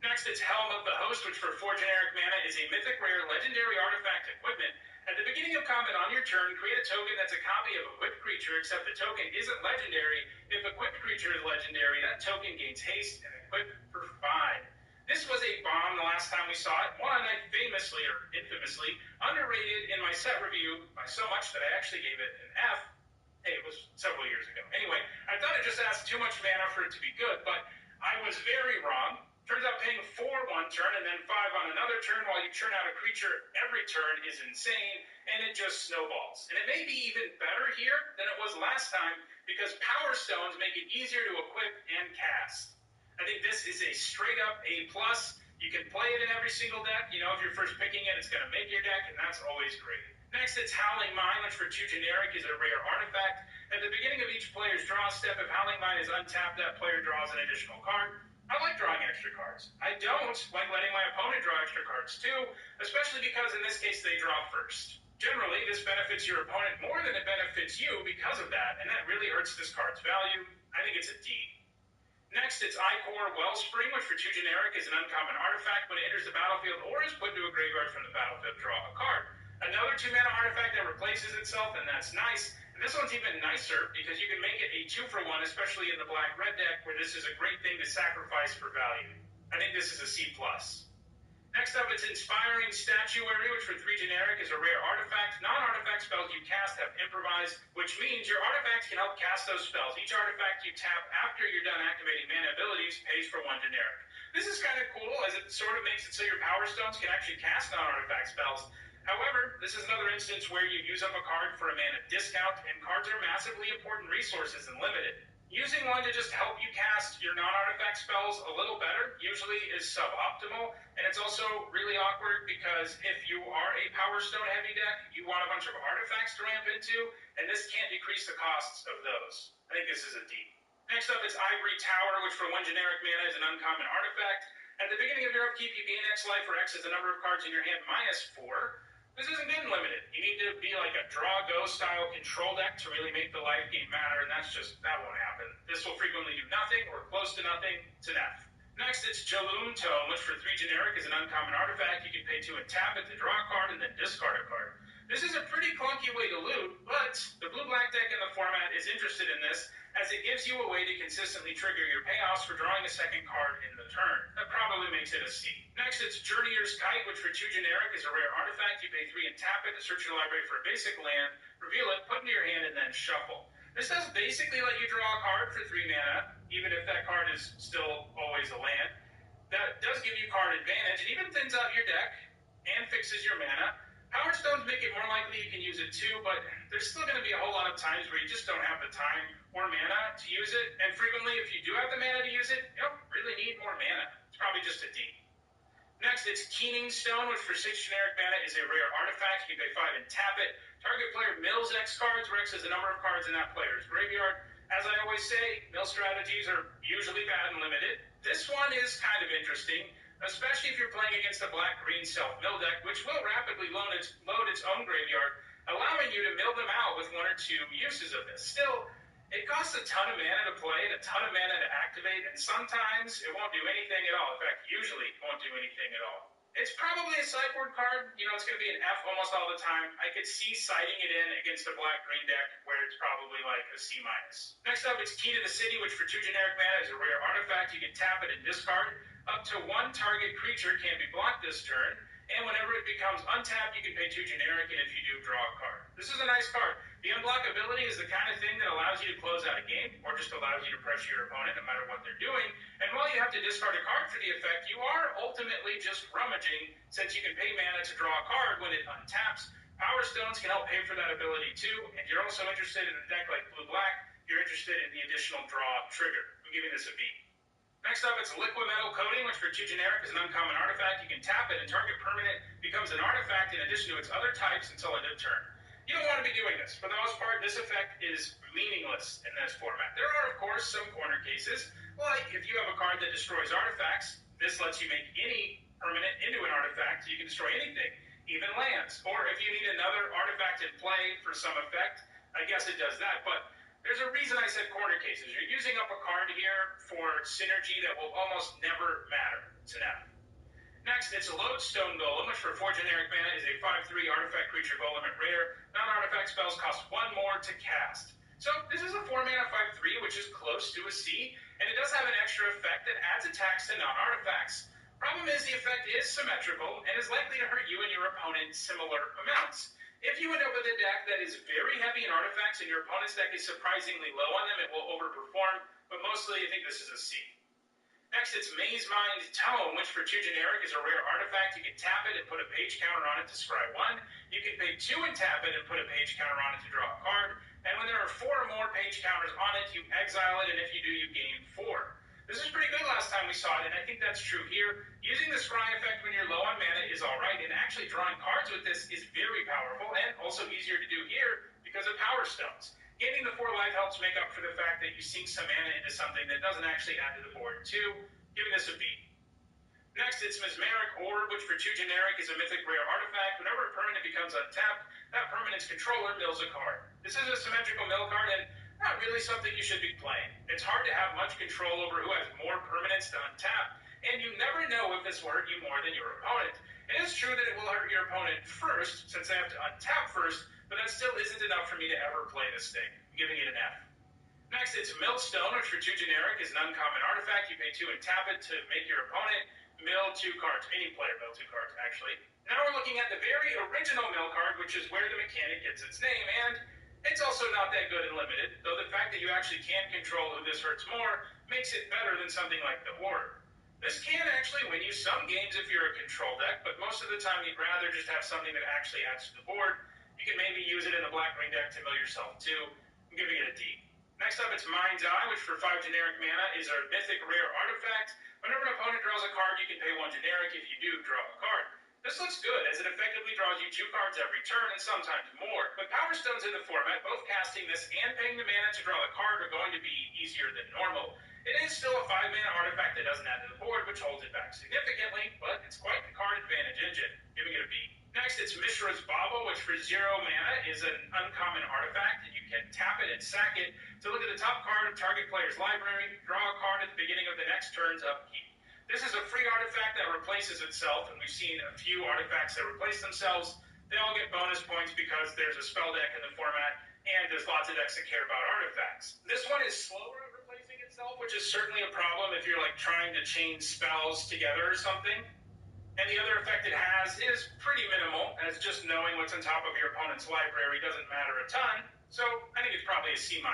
[SPEAKER 1] Next, it's Helm of the Host, which for 4 generic mana is a mythic rare legendary artifact equipment. At the beginning of combat on your turn, create a token that's a copy of equipped creature, except the token isn't legendary. If equipped creature is legendary, that token gains haste and equip for 5. This was a bomb the last time we saw it. One I famously, or infamously, underrated in my set review by so much that I actually gave it an F. Hey, it was several years ago. Anyway, I thought it just asked too much mana for it to be good, but I was very wrong. Turns out paying 4 one turn and then 5 on another turn while you churn out a creature every turn is insane, and it just snowballs. And it may be even better here than it was last time, because Power Stones make it easier to equip and cast. I think this is a straight-up A+. You can play it in every single deck. You know, if you're first picking it, it's going to make your deck, and that's always great. Next, it's Howling Mine, which for 2 generic is a rare artifact. At the beginning of each player's draw step, if Howling Mine is untapped, that player draws an additional card. I like drawing extra cards. I don't like letting my opponent draw extra cards too, especially because in this case they draw first. Generally, this benefits your opponent more than it benefits you because of that, and that really hurts this card's value. I think it's a D. Next, it's Icor Wellspring, which for 2 generic is an uncommon artifact. When it enters the battlefield or is put to a graveyard from the battlefield, draw a card. Another 2-mana artifact that replaces itself, and that's nice. And this one's even nicer because you can make it a 2-for-1, especially in the black-red deck, where this is a great thing to sacrifice for value. I think this is a C+. Next up, it's Inspiring Statuary, which for 3 generic is a rare artifact. Non-artifact spells you cast have Improvise, which means your artifacts can help cast those spells. Each artifact you tap after you're done activating mana abilities pays for 1 generic. This is kind of cool, as it sort of makes it so your Power Stones can actually cast non-artifact spells. However, this is another instance where you use up a card for a mana discount, and cards are massively important resources and limited. Using one to just help you cast your non-artifact spells a little better usually is suboptimal, and it's also really awkward because if you are a Power Stone heavy deck, you want a bunch of artifacts to ramp into, and this can't decrease the costs of those. I think this is a D. Next up, it's Ivory Tower, which for 1 generic mana is an uncommon artifact. At the beginning of your upkeep, you gain X life, where X is the number of cards in your hand minus 4. This isn't getting limited. You need to be like a draw-go style control deck to really make the life gain matter, and that won't happen. This will frequently do nothing or close to nothing. It's an F. Next, it's Jaloom Tome, which for 3 generic is an uncommon artifact. You can pay 2 and tap it to draw a card and then discard a card. This is a pretty clunky way to loot, but the blue-black deck in the format is interested in this, as it gives you a way to consistently trigger your payoffs for drawing a second card in the turn. That probably makes it a C. Next, it's Journeyer's Kite, which for 2 generic is a rare artifact. You pay 3 and tap it to search your library for a basic land, reveal it, put it into your hand, and then shuffle. This does basically let you draw a card for 3 mana, even if that card is still always a land. That does give you card advantage. It even thins out your deck and fixes your mana. Power Stones make it more likely you can use it too, but there's still going to be a whole lot of times where you just don't have the time or mana to use it, and frequently if you do have the mana to use it, you don't really need more mana. It's probably just a D. Next, it's Keening Stone, which for 6 generic mana is a rare artifact. You can pay 5 and tap it. Target player mills X cards, where X is the number of cards in that player's graveyard. As I always say, mill strategies are usually bad and limited. This one is kind of interesting, especially if you're playing against a black-green self-mill deck, which will rapidly load its own graveyard, allowing you to mill them out with 1 or 2 uses of this. Still, it costs a ton of mana to play and a ton of mana to activate, and sometimes it won't do anything at all. In fact, usually it won't do anything at all. It's probably a sideboard card. You know, it's going to be an F almost all the time. I could see citing it in against a black-green deck where it's probably like a C-. Next up, it's Key to the City, which for 2 generic mana is a rare artifact. You can tap it and discard. Up to 1 target creature can be blocked this turn, and whenever it becomes untapped, you can pay 2 generic, and if you do, draw a card. This is a nice card. The unblockability is the kind of thing that allows you to close out a game, or just allows you to pressure your opponent no matter what they're doing, and while you have to discard a card for the effect, you are ultimately just rummaging, since you can pay mana to draw a card when it untaps. Power Stones can help pay for that ability too, and you're also interested in a deck like blue-black, you're interested in the additional draw trigger. I'm giving this a B. Next up, it's Liquid Metal Coating, which for 2 generic is an uncommon artifact. You can tap it, and target permanent becomes an artifact in addition to its other types until end of turn. You don't want to be doing this. For the most part, this effect is meaningless in this format. There are, of course, some corner cases, like if you have a card that destroys artifacts, this lets you make any permanent into an artifact, so you can destroy anything, even lands. Or if you need another artifact in play for some effect, I guess it does that, but there's a reason I said corner cases. You're using up a card here for synergy that will almost never matter. It's an F. Next, it's a Lodestone Golem, which for 4 generic mana is a 5/3 artifact creature golem at rare. Non-artifact spells cost 1 more to cast. So this is a 4 mana 5/3, which is close to a C, and it does have an extra effect that adds attacks to non-artifacts. Problem is the effect is symmetrical and is likely to hurt you and your opponent similar amounts. If you end up with a deck that is very heavy in artifacts and your opponent's deck is surprisingly low on them, it will overperform, but mostly I think this is a C. Next, it's Maze Mind Tome, which for 2 generic is a rare artifact. You can tap it and put a page counter on it to scry 1. You can pay 2 and tap it and put a page counter on it to draw a card. And when there are 4 or more page counters on it, you exile it, and if you do, you gain 4. This is pretty good last time we saw it, and I think that's true here. Using the scry effect when you're low on mana is alright, and actually drawing cards with this is very powerful, and also easier to do here because of Power Stones. Gaining the 4 life helps make up for the fact that you sink some mana into something that doesn't actually add to the board too, giving this a B. Next, it's Mesmeric Orb, which for 2 generic is a mythic rare artifact. Whenever a permanent becomes untapped, that permanent's controller mills a card. This is a symmetrical mill card, and not really something you should be playing. It's hard to have much control over who has more permanents to untap, and you never know if this will hurt you more than your opponent. It is true that it will hurt your opponent first, since they have to untap first, but that still isn't enough for me to ever play this thing. I'm giving it an F. Next, it's Millstone, which for 2 generic is an uncommon artifact. You pay 2 and tap it to make your opponent mill 2 cards. Any player mill 2 cards, actually. Now we're looking at the very original mill card, which is where the mechanic gets its name, and it's also not that good and limited, though the fact that you actually can control who this hurts more makes it better than something like the Horde. This can actually win you some games if you're a control deck, but most of the time you'd rather just have something that actually adds to the board. You can maybe use it in the Black Ring deck to mill yourself too. I'm giving it a D. Next up, it's Mind's Eye, which for 5 generic mana is a mythic rare artifact. Whenever an opponent draws a card, you can pay 1 generic. If you do, draw a card. This looks good, as it effectively draws you 2 cards every turn, and sometimes more. But Power Stones in the format, both casting this and paying the mana to draw the card, are going to be easier than normal. It is still a 5-mana artifact that doesn't add to the board, which holds it back significantly, but it's quite the card advantage engine, giving it a B. Next, it's Mishra's Bauble, which for 0 mana is an uncommon artifact, and you can tap it and sack it to look at the top card of target player's library, draw a card at the beginning of the next turn's upkeep. This is a free artifact that replaces itself, and we've seen a few artifacts that replace themselves. They all get bonus points because there's a spell deck in the format, and there's lots of decks that care about artifacts. This one is slower at replacing itself, which is certainly a problem if you're like trying to chain spells together or something. And the other effect it has is pretty minimal, as just knowing what's on top of your opponent's library doesn't matter a ton, so I think it's probably a C-.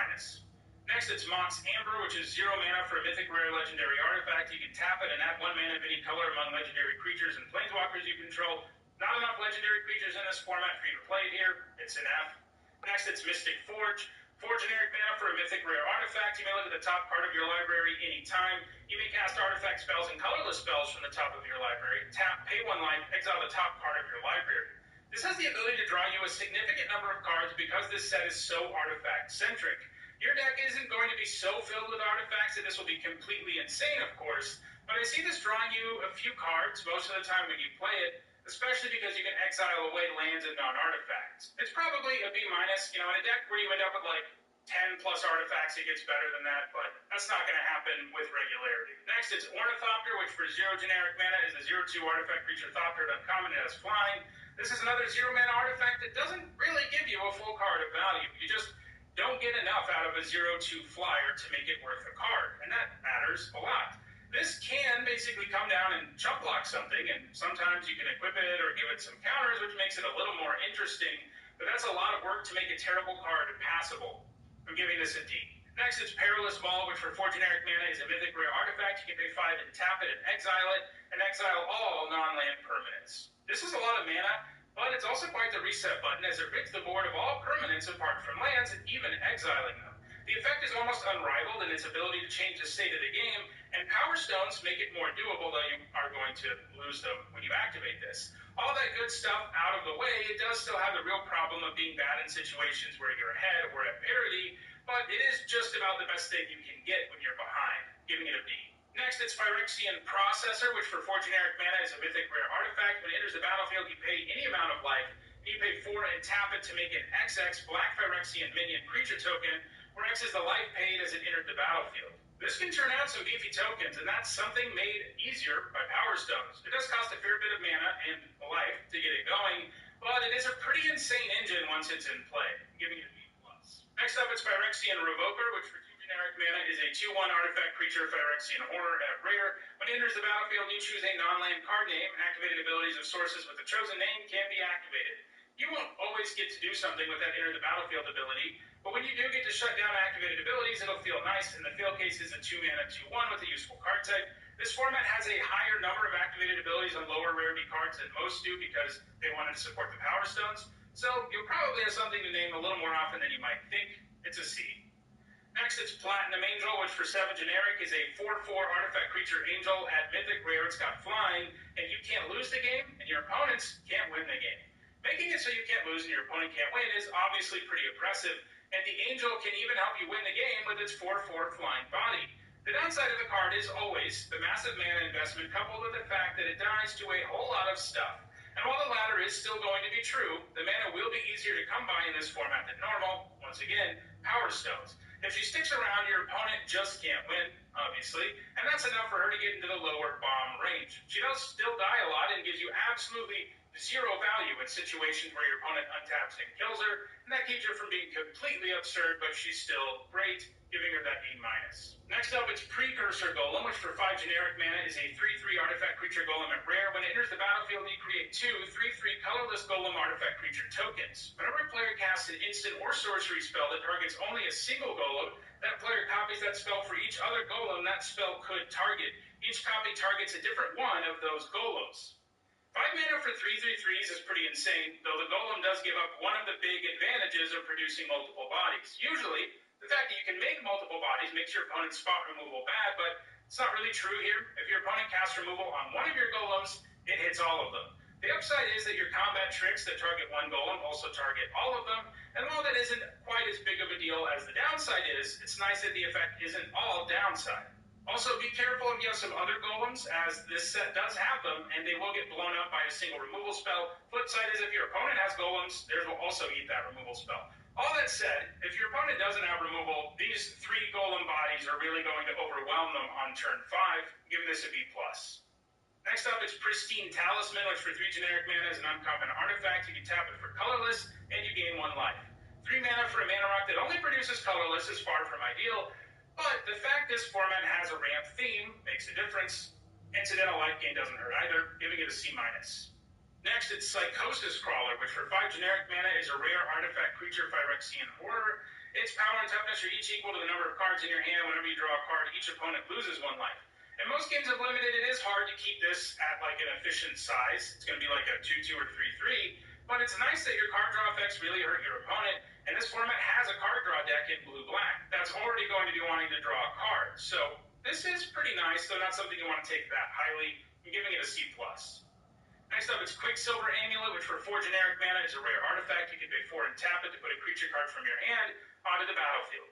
[SPEAKER 1] Next, it's Mox Amber, which is 0 mana for a mythic rare legendary artifact. You can tap it and add 1 mana of any color among legendary creatures and planeswalkers you control. Not enough legendary creatures in this format for you to play it here. It's an F. Next, it's Mystic Forge. 4 generic mana for a mythic rare artifact. You may look at the top card of your library anytime. You may cast artifact spells and colorless spells from the top of your library. Tap, pay 1 life, exile the top card of your library. This has the ability to draw you a significant number of cards because this set is so artifact-centric. Your deck isn't going to be so filled with artifacts that this will be completely insane, of course, but I see this drawing you a few cards most of the time when you play it, especially because you can exile away lands and non-artifacts. It's probably a B-, in a deck where you end up with like 10 plus artifacts, it gets better than that, but that's not going to happen with regularity. Next, it's Ornithopter, which for 0 generic mana is a 0/2 artifact creature Thopter, uncommon, it has flying. This is another 0 mana artifact that doesn't really give you a full card of value. You just don't get enough out of a 0/2 flyer to make it worth a card, and that matters a lot. This can basically come down and chump block something, and sometimes you can equip it or give it some counters, which makes it a little more interesting, but that's a lot of work to make a terrible card passable. I'm giving this a D. Next, it's Perilous Maul, which for 4 generic mana is a mythic rare artifact. You can pay 5 and tap it and exile all non-land permanents. This is a lot of mana, but it's also quite the reset button, as it rids the board of all permanents apart from lands, and even exiling them. The effect is almost unrivaled in its ability to change the state of the game, and Power Stones make it more doable, though you are going to lose them when you activate this. All that good stuff out of the way, it does still have the real problem of being bad in situations where you're ahead or at parity, but it is just about the best thing you can get when you're behind, giving it a B. Next, it's Phyrexian Processor, which for 4 generic mana is a mythic rare artifact. When it enters the battlefield, you pay any amount of life, and you pay 4 and tap it to make an XX Black Phyrexian minion creature token, where X is the life paid as it entered the battlefield. This can turn out some beefy tokens, and that's something made easier by Power Stones. It does cost a fair bit of mana and life to get it going, but it is a pretty insane engine once it's in play, giving it a B+. Next up, it's Phyrexian Revoker, which for 2 generic mana is a 2/1 artifact creature Phyrexian Horror at rare. When it enters the battlefield, you choose a non-land card name. Activated abilities of sources with the chosen name can be activated. You won't always get to do something with that enter the battlefield ability, but when you do get to shut down activated abilities, it'll feel nice, and the fail case is a 2 mana 2/1 with a useful card type. This format has a higher number of activated abilities on lower rarity cards than most do because they wanted to support the Power Stones, so you'll probably have something to name a little more often than you might think. It's a C. Next, it's Platinum Angel, which for 7 generic is a 4/4 artifact creature angel at mythic rare. It's got flying, and you can't lose the game, and your opponents can't win the game. Making it so you can't lose and your opponent can't win is obviously pretty oppressive, and the angel can even help you win the game with its 4/4 flying body. The downside of the card is always the massive mana investment coupled with the fact that it dies to a whole lot of stuff. And while the latter is still going to be true, the mana will be easier to come by in this format than normal. Once again, Power Stones. If she sticks around, your opponent just can't win, obviously, and that's enough for her to get into the lower bomb range. She does still die a lot and gives you absolutely zero value in situations where your opponent untaps and kills her, and that keeps her from being completely absurd, but she's still great, giving her that B-. Next up, it's Precursor Golem, which for 5 generic mana is a 3/3 artifact creature golem at rare. When it enters the battlefield, you create 2 3/3 colorless golem artifact creature tokens. Whenever a player casts an instant or sorcery spell that targets only a single golem, that player copies that spell for each other golem that spell could target. Each copy targets a different one of those golems. 5 mana for 3/3/3s is pretty insane, though the golem does give up one of the big advantages of producing multiple bodies. Usually, the fact that you can make multiple bodies makes your opponent's spot removal bad, but it's not really true here. If your opponent casts removal on one of your golems, it hits all of them. The upside is that your combat tricks that target one golem also target all of them, and while that isn't quite as big of a deal as the downside is, it's nice that the effect isn't all downside. Also, be careful if you have some other golems, as this set does have them, and they will get blown up by a single removal spell. Flip side is if your opponent has golems, theirs will also eat that removal spell. All that said, if your opponent doesn't have removal, these 3 golem bodies are really going to overwhelm them on turn 5, giving this a B+. Next up, it's Pristine Talisman, which for 3 generic mana is an uncommon artifact. You can tap it for colorless, and you gain 1 life. 3 mana for a mana rock that only produces colorless is far from ideal, but the fact this format has a ramp theme makes a difference. Incidental life gain doesn't hurt either, giving it a C-. Next, it's Psychosis Crawler, which for 5 generic mana is a rare artifact creature, Phyrexian Horror. Its power and toughness are each equal to the number of cards in your hand. Whenever you draw a card, each opponent loses 1 life. In most games of Limited, it is hard to keep this at like an efficient size. It's going to be like a 2/2 or 3/3, but it's nice that your card draw effects really hurt your opponent, and this format has a card draw deck in blue-black that's already going to be wanting to draw a card. So this is pretty nice, though not something you want to take that highly. I'm giving it a C+. Next up, it's Quicksilver Amulet, which for 4 generic mana is a rare artifact. You can pay 4 and tap it to put a creature card from your hand onto the battlefield.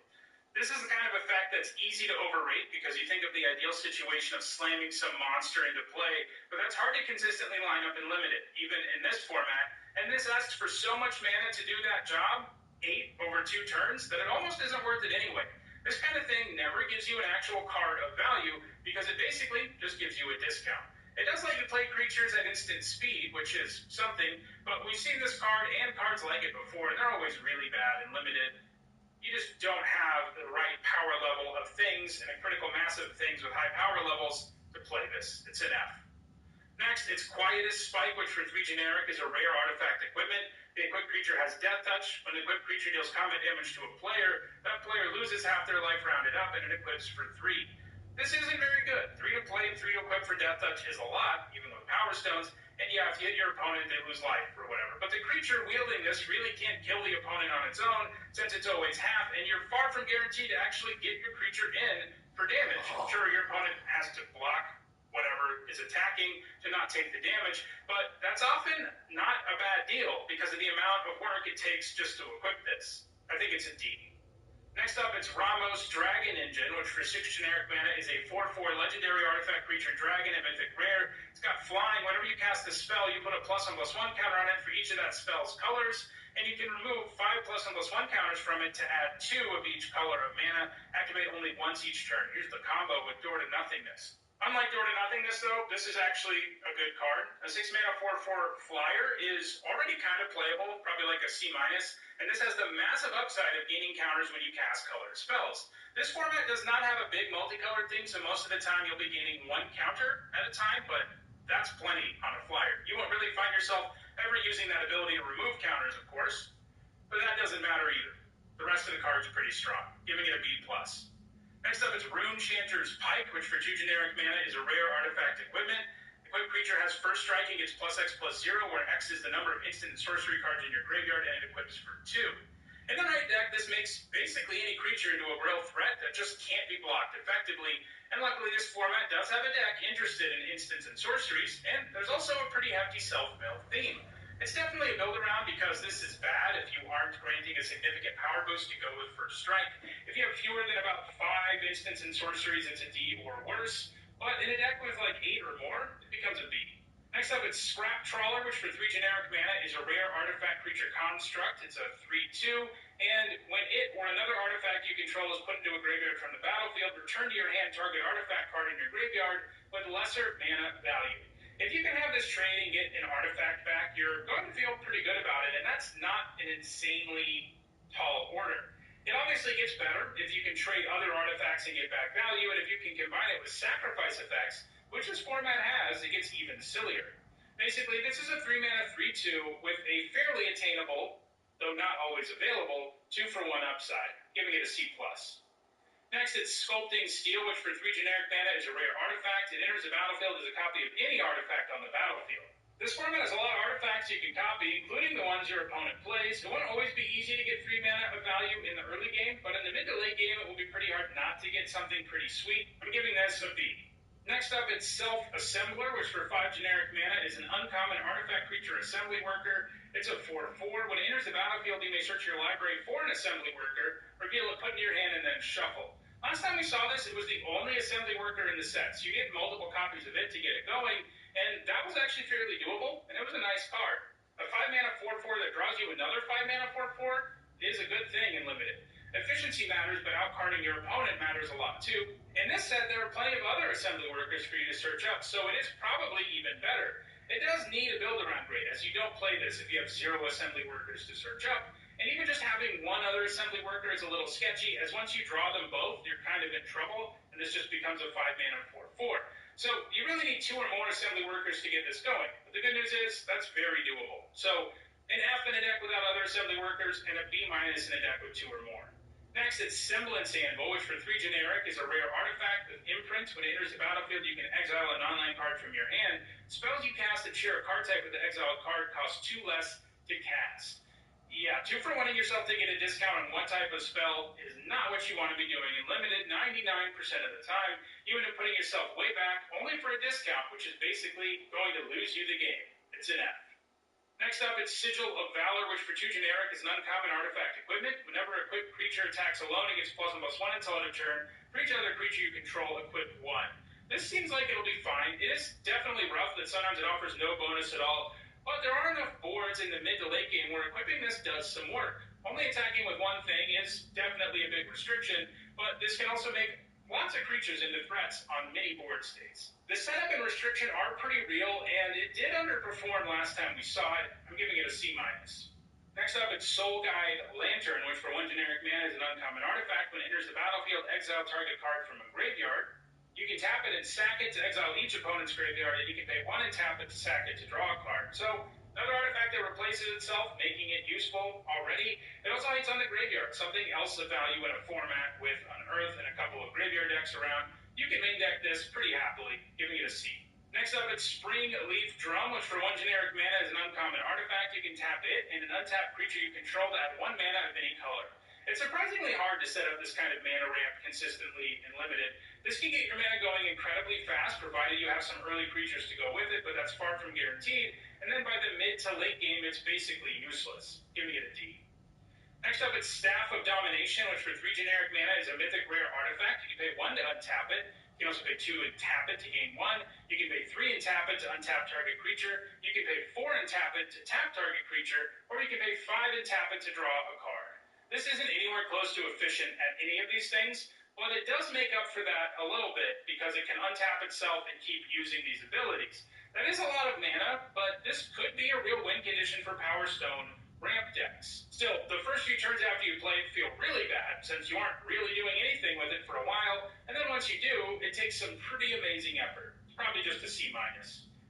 [SPEAKER 1] This is the kind of effect that's easy to overrate because you think of the ideal situation of slamming some monster into play, but that's hard to consistently line up in Limited, even in this format. And this asks for so much mana to do that job, 8 over 2 turns, that it almost isn't worth it anyway. This kind of thing never gives you an actual card of value because it basically just gives you a discount. It does let you play creatures at instant speed, which is something, but we've seen this card and cards like it before, and they're always really bad and Limited. You just don't have the right power level of things and a critical mass of things with high power levels to play this. It's an F. Next, it's Quietus Spike, which for 3 generic is a rare artifact equipment. The equipped creature has Death Touch. When the equipped creature deals combat damage to a player, that player loses half their life rounded up, and it equips for 3. This isn't very good. 3 to play and 3 to equip for Death Touch is a lot, even with Power Stones. And yeah, if you hit your opponent, they lose life or whatever. But the creature wielding this really can't kill the opponent on its own, since it's always half, and you're far from guaranteed to actually get your creature in for damage. Sure, your opponent has to block whatever is attacking to not take the damage, but that's often not a bad deal because of the amount of work it takes just to equip this. I think it's a D. Next up, it's Ramos Dragon Engine, which for 6 generic mana is a 4/4 legendary artifact creature dragon and mythic rare. It's got flying. Whenever you cast a spell, you put a +1/+1 counter on it for each of that spell's colors, and you can remove 5 +1/+1 counters from it to add 2 of each color of mana. Activate only once each turn. Here's the combo with Door to Nothingness. Unlike Door to Nothingness, though, this is actually a good card. A 6 mana 4/4 flyer is already kind of playable, probably like a C-, and this has the massive upside of gaining counters when you cast colored spells. This format does not have a big multicolored thing, so most of the time you'll be gaining 1 counter at a time, but that's plenty on a flyer. You won't really find yourself ever using that ability to remove counters, of course, but that doesn't matter either. The rest of the card's pretty strong, giving it a B+. Next up is Rune Chanter's Pike, which for 2 generic mana is a rare artifact equipment. The equipped creature has first striking, gets +X/+0, where X is the number of instant and sorcery cards in your graveyard, and it equips for 2. In the right deck, this makes basically any creature into a real threat that just can't be blocked effectively, and luckily this format does have a deck interested in instants and sorceries, and there's also a pretty hefty self-mill theme. It's definitely a build-around because this is bad if you aren't granting a significant power boost to go with first strike. If you have fewer than about 5 instants and sorceries, it's a D or worse, but in a deck with like 8 or more, it becomes a B. Next up, it's Scrap Trawler, which for 3 generic mana is a rare artifact creature construct. It's a 3/2, and when it or another artifact you control is put into a graveyard from the battlefield, return to your hand target artifact card in your graveyard with lesser mana value. If you can have this trade and get an artifact back, you're going to feel pretty good about it, and that's not an insanely tall order. It obviously gets better if you can trade other artifacts and get back value, and if you can combine it with sacrifice effects, which this format has, it gets even sillier. Basically, this is a 3-mana 3/2 with a fairly attainable, though not always available, 2-for-1 upside, giving it a C+. Next, it's Sculpting Steel, which for 3 generic mana is a rare artifact. It enters the battlefield as a copy of any artifact on the battlefield. This format has a lot of artifacts you can copy, including the ones your opponent plays. It won't always be easy to get 3 mana of value in the early game, but in the mid to late game, it will be pretty hard not to get something pretty sweet. I'm giving this a B. Next up, it's Self-Assembler, which for 5 generic mana is an uncommon artifact creature assembly worker. It's a 4/4. When it enters the battlefield, you may search your library for an assembly worker, reveal it, put it in your hand, and then shuffle. Last time we saw this, it was the only assembly worker in the set, so you get multiple copies of it to get it going, and that was actually fairly doable, and it was a nice card. A 5-mana 4/4 that draws you another 5-mana 4/4 is a good thing in Limited. Efficiency matters, but outcarding your opponent matters a lot too. In this set, there are plenty of other assembly workers for you to search up, so it is probably even better. It does need a build-around grade, as you don't play this if you have 0 assembly workers to search up, and even just having one other assembly worker is a little sketchy, as once you draw them both, you're kind of in trouble, and this just becomes a 5-mana 4/4. So you really need 2 or more assembly workers to get this going. But the good news is, that's very doable. So an F in a deck without other assembly workers, and a B- in a deck with 2 or more. Next, it's Semblance Anvil, which for 3 generic is a rare artifact with imprint. When it enters the battlefield, you can exile a non-land card from your hand. Spells you cast that share a card type with the exiled card cost 2 less to cast. Yeah, 2-for-1ing yourself to get a discount on one type of spell is not what you want to be doing in Limited 99% of the time. You end up putting yourself way back only for a discount, which is basically going to lose you the game. It's an F. Next up, it's Sigil of Valor, which for 2 generic is an uncommon artifact equipment. Whenever a equipped creature attacks alone, it gets +1/+1 until end of turn. For each other creature you control, equip 1. This seems like it'll be fine. It is definitely rough that sometimes it offers no bonus at all, but there are enough boards in the mid to late game where equipping this does some work. Only attacking with one thing is definitely a big restriction, but this can also make lots of creatures into threats on many board states. The setup and restriction are pretty real, and it did underperform last time we saw it. I'm giving it a C-. Next up, it's Soul Guide Lantern, which for 1 generic mana is an uncommon artifact. When it enters the battlefield, exile target card from a graveyard. You can tap it and sack it to exile each opponent's graveyard, and you can pay 1 and tap it to sack it to draw a card. So, another artifact that replaces itself, making it useful already. It also hides on the graveyard, something else of value in a format with Unearth and a couple of graveyard decks around. You can main deck this pretty happily, giving it a C. Next up, it's Spring Leaf Drum, which for 1 generic mana is an uncommon artifact. You can tap it and an untapped creature you control to add 1 mana of any color. It's surprisingly hard to set up this kind of mana ramp consistently and Limited. This can get your mana going incredibly fast, provided you have some early creatures to go with it, but that's far from guaranteed. And then by the mid to late game, it's basically useless, giving it a D. Next up, it's Staff of Domination, which for 3 generic mana is a mythic rare artifact. You can pay 1 to untap it. You can also pay 2 and tap it to gain 1. You can pay 3 and tap it to untap target creature. You can pay 4 and tap it to tap target creature, or you can pay 5 and tap it to draw a card. This isn't anywhere close to efficient at any of these things, but it does make up for that a little bit because it can untap itself and keep using these abilities. That is a lot of mana, but this could be a real win condition for Power Stone ramp decks. Still, the first few turns after you play it feel really bad since you aren't really doing anything with it for a while, and then once you do, it takes some pretty amazing effort. It's probably just a C-.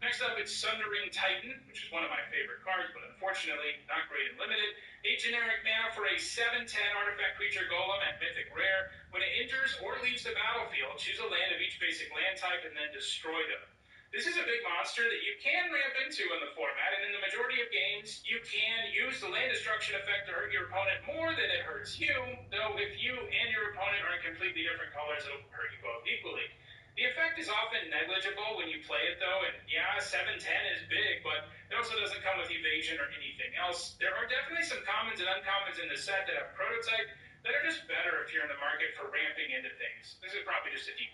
[SPEAKER 1] Next up, it's Sundering Titan, which is one of my favorite cards, but unfortunately not great in Limited. 8 generic mana for a 7/10 artifact creature golem at Mythic Rare. When it enters or leaves the battlefield, choose a land of each basic land type and then destroy them. This is a big monster that you can ramp into in the format, and in the majority of games, you can use the land destruction effect to hurt your opponent more than it hurts you, though if you and your opponent are in completely different colors, it'll hurt you both equally. The effect is often negligible when you play it, though, and yeah, 7/10 is big, but it also doesn't come with evasion or anything else. There are definitely some commons and uncommons in the set that have prototype that are just better if you're in the market for ramping into things. This is probably just a D+.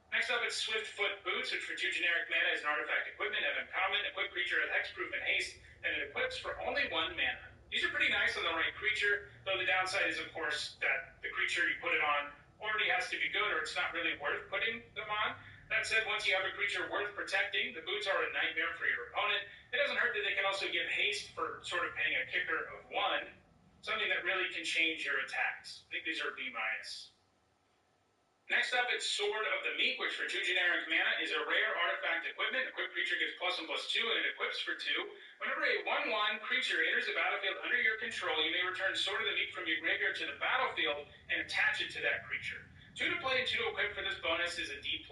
[SPEAKER 1] Next up, it's Swiftfoot Boots, which for 2 generic mana is an artifact equipment of uncommon. Equip creature has hexproof and haste, and it equips for only 1 mana. These are pretty nice on the right creature, though the downside is, of course, that the creature you put it on already has to be good, or it's not really worth putting them on. That said, once you have a creature worth protecting, the boots are a nightmare for your opponent. It doesn't hurt that they can also give haste for sort of paying a kicker of 1, something that really can change your attacks. I think these are B-. Next up, it's Sword of the Meek, which for 2 generic mana is a rare artifact equipment. Equipped creature gets +1/+2, and it equips for 2. Whenever a 1/1 creature enters the battlefield under your control, you may return Sword of the Meek from your graveyard to the battlefield and attach it to that creature. 2 to play and 2 to equip for this bonus is a D+,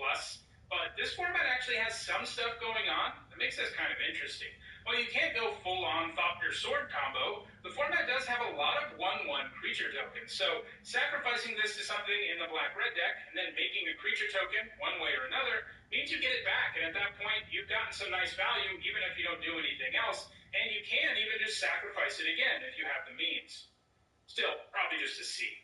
[SPEAKER 1] but this format actually has some stuff going on that makes this kind of interesting. While you can't go full-on Thopter Sword combo, the format does have a lot of 1/1 creature tokens, so sacrificing this to something in the black-red deck and then making a creature token one way or another means you get it back, and at that point, you've gotten some nice value even if you don't do anything else, and you can even just sacrifice it again if you have the means. Still, probably just a C.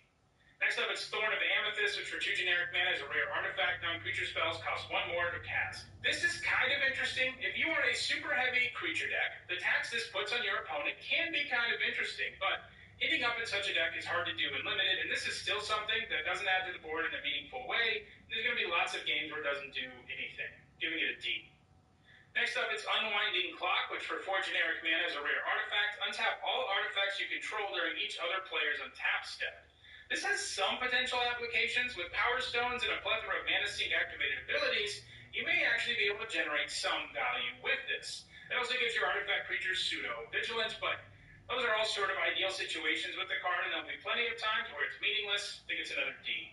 [SPEAKER 1] Next up, it's Thorn of Amethyst, which for 2 generic mana is a rare artifact. Non-creature spells cost 1 more to cast. This is kind of interesting. If you are a super heavy creature deck, the tax this puts on your opponent can be kind of interesting, but hitting up in such a deck is hard to do and limited, and this is still something that doesn't add to the board in a meaningful way. There's going to be lots of games where it doesn't do anything, giving it a D. Next up, it's Unwinding Clock, which for 4 generic mana is a rare artifact. Untap all artifacts you control during each other player's untap step. This has some potential applications. With Power Stones and a plethora of Mana Sink activated abilities, you may actually be able to generate some value with this. It also gives your artifact creatures pseudo-vigilance, but those are all sort of ideal situations with the card, and there'll be plenty of times where it's meaningless. I think it's another D.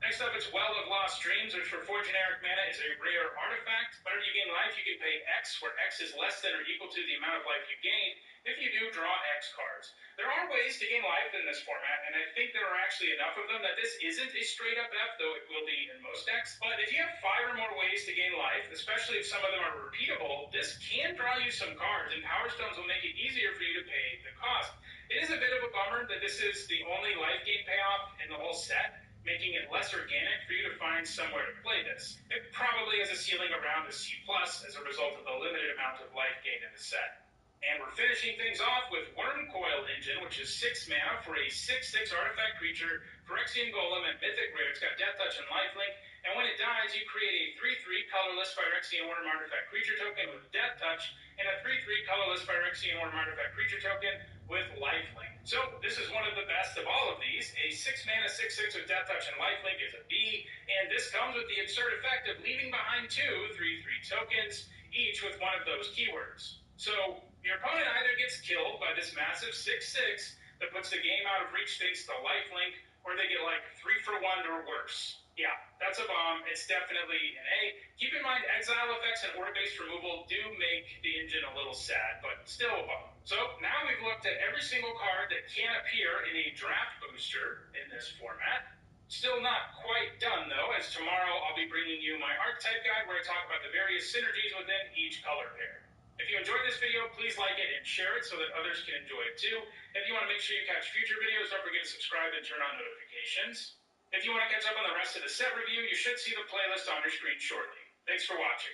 [SPEAKER 1] Next up, it's Well of Lost Dreams, which for 4 generic mana is a rare artifact. Whenever you gain life, you can pay X, where X is less than or equal to the amount of life you gain. If you do, draw X cards. There are ways to gain life in this format, and I think there are actually enough of them that this isn't a straight-up F, though it will be in most decks. But if you have 5 or more ways to gain life, especially if some of them are repeatable, this can draw you some cards, and Power Stones will make it easier for you to pay the cost. It is a bit of a bummer that this is the only life gain payoff in the whole set, making it less organic for you to find somewhere to play this. It probably has a ceiling around a C+ as a result of the limited amount of life gain in the set. And we're finishing things off with Wormcoil Engine, which is 6 mana for a 6/6 artifact creature, Phyrexian Golem and Mythic Rare. It's got Death Touch and Lifelink, and when it dies, you create a 3/3 colorless Phyrexian Worm artifact creature token with Death Touch, and a 3/3 colorless Phyrexian Worm artifact creature token with Lifelink. So this is one of the best of all of these. A 6 mana 6/6 with Death Touch and Lifelink is a B, and this comes with the absurd effect of leaving behind 2 3/3 tokens, each with one of those keywords. So your opponent either gets killed by this massive 6/6 that puts the game out of reach thanks to Lifelink, or they get like 3 for 1 or worse. Yeah, that's a bomb. It's definitely an A. Keep in mind, exile effects and order-based removal do make the engine a little sad, but still a bomb. So now we've looked at every single card that can appear in a draft booster in this format. Still not quite done, though, as tomorrow I'll be bringing you my archetype guide where I talk about the various synergies within each color pair. If you enjoyed this video, please like it and share it so that others can enjoy it too. If you want to make sure you catch future videos, don't forget to subscribe and turn on notifications. If you want to catch up on the rest of the set review, you should see the playlist on your screen shortly. Thanks for watching.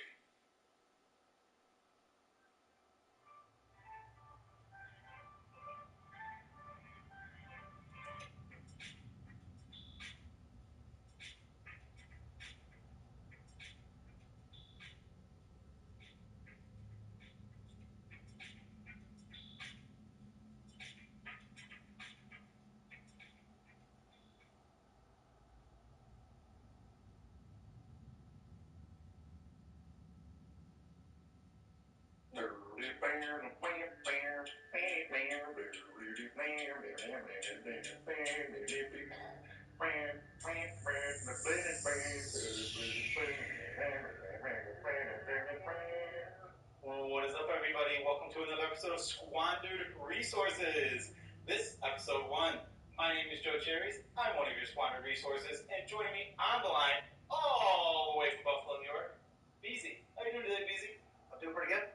[SPEAKER 21] What is up, everybody? Welcome to another episode of Squandered Resources. This episode 1. My name is Joe Cherries. I'm one of your Squandered Resources, and joining me on the line, all the way from Buffalo, New York, BZ. How you doing today, BZ? I'm doing pretty good.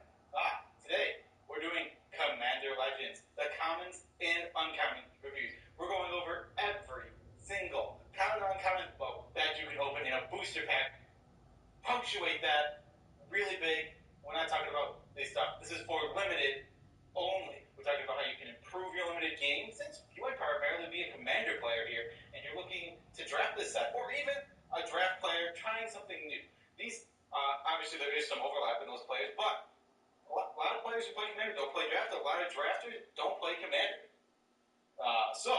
[SPEAKER 21] Today we're doing Commander Legends, the commons and uncommon reviews. We're going over every single common and uncommon that you can open in a booster pack limited only. We're talking about how you can improve your limited game, since you might primarily be a commander player here, and you're looking to draft this set, or even a draft player trying something new. These, obviously there is some overlap in those players, but a lot of players who play commander don't play draft, a lot of drafters don't play commander. So,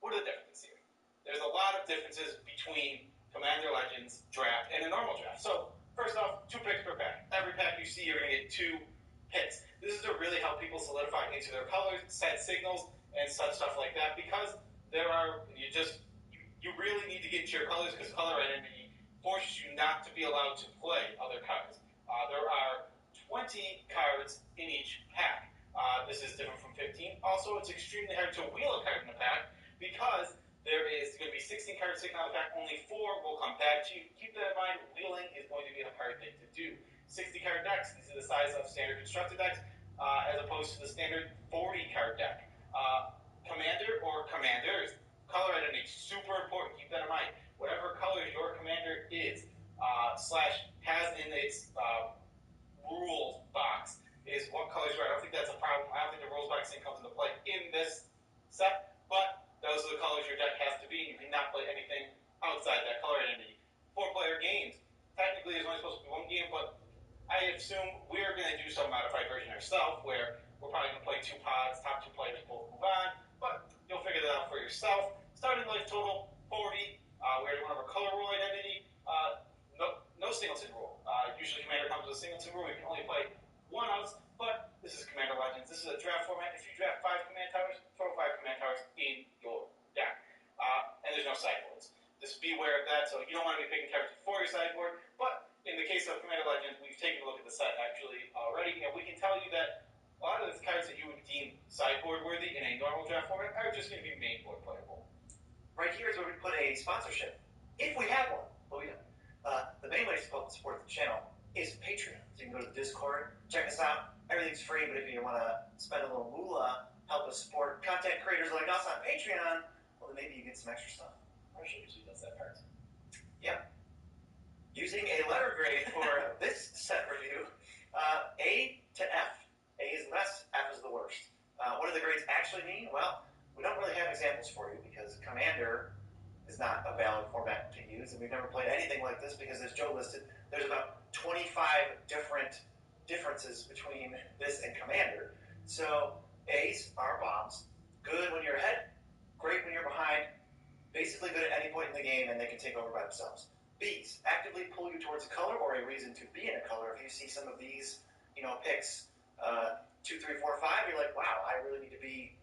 [SPEAKER 21] what are the differences here? There's a lot of differences between Commander Legends draft and a normal draft. So, first off, 2 picks per pack. Every pack you see, you're going to get 2 picks. This is to really help people solidify into their colors, set signals, and such stuff like that, because you really need to get to your colors, because color identity forces you not to be allowed to play other cards. There are 20 cards in each pack. This is different from 15. Also, it's extremely hard to wheel a card in a pack, because there is going to be 16 cards sitting on the pack, only 4 will come back to you. Keep that in mind, wheeling is going to be a hard thing to do. 60 card decks, these are the size of standard constructed decks, as opposed to the standard 40 card deck. Commander or commanders, color identity, super important, keep that in mind. Whatever color your commander is, / has in its rules box, is what colors you are. I don't think that's a problem. I don't think the rules box thing comes into play in this set, but those are the colors your deck has to be. You cannot play anything outside that color identity. 4-player games. Technically, there's only supposed to be 1 game, but I assume we're going to do some modified version ourselves, where we're probably going to play 2 pods, top 2 players both move on, but you'll figure that out for yourself. Starting life total, 40. We already went over color rule identity. No singleton rule. Usually Commander comes with a singleton rule. You can only play 1-outs, but this is Commander Legends. This is a draft format. If you draft 5 command towers, throw 5 command towers in your deck. And there's no sideboards. Just be aware of that. So you don't want to be picking cards for your sideboard. But in the case of Commander Legends, we've taken a look at the set actually already, and we can tell you that a lot of the cards that you would deem sideboard worthy in a normal draft format are just going to be main board playable.
[SPEAKER 4] Right here is where we put a sponsorship, if we have one, but we don't. The main way to support the channel is Patreon. So you can go to the Discord, check us out. Everything's free, but if you want to spend a little moolah, help us support content creators like us on Patreon, well, then maybe you get some extra stuff.
[SPEAKER 21] Marsha usually does that part.
[SPEAKER 4] Yep. Using a letter grade for this set review, A to F. A is the best, F is the worst. What do the grades actually mean? Well, we don't really have examples for you because Commander is not a valid format to use, and we've never played anything like this because, as Joe listed, there's about 25 different differences between this and Commander. So A's are bombs. Good when you're ahead, great when you're behind, basically good at any point in the game, and they can take over by themselves. B's actively pull you towards a color or a reason to be in a color. If you see some of these, picks 2, 3, 4, 5, you're like, wow, I really need to be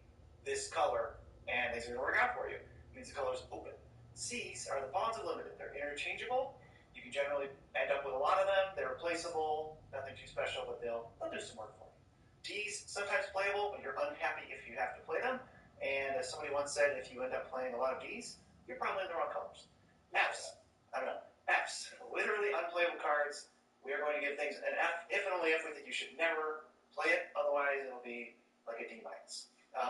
[SPEAKER 4] this color, and things are going to work out for you. It means the color's open. C's are the bonds of limited. They're interchangeable. You can generally end up with a lot of them. They're replaceable. Nothing too special, but they'll do some work for you. D's, sometimes playable, but you're unhappy if you have to play them. And as somebody once said, if you end up playing a lot of D's, you're probably in the wrong colors. F's, I don't know. F's, literally unplayable cards. We are going to give things an F, if and only if we think you should never play it. Otherwise, it'll be like a D-.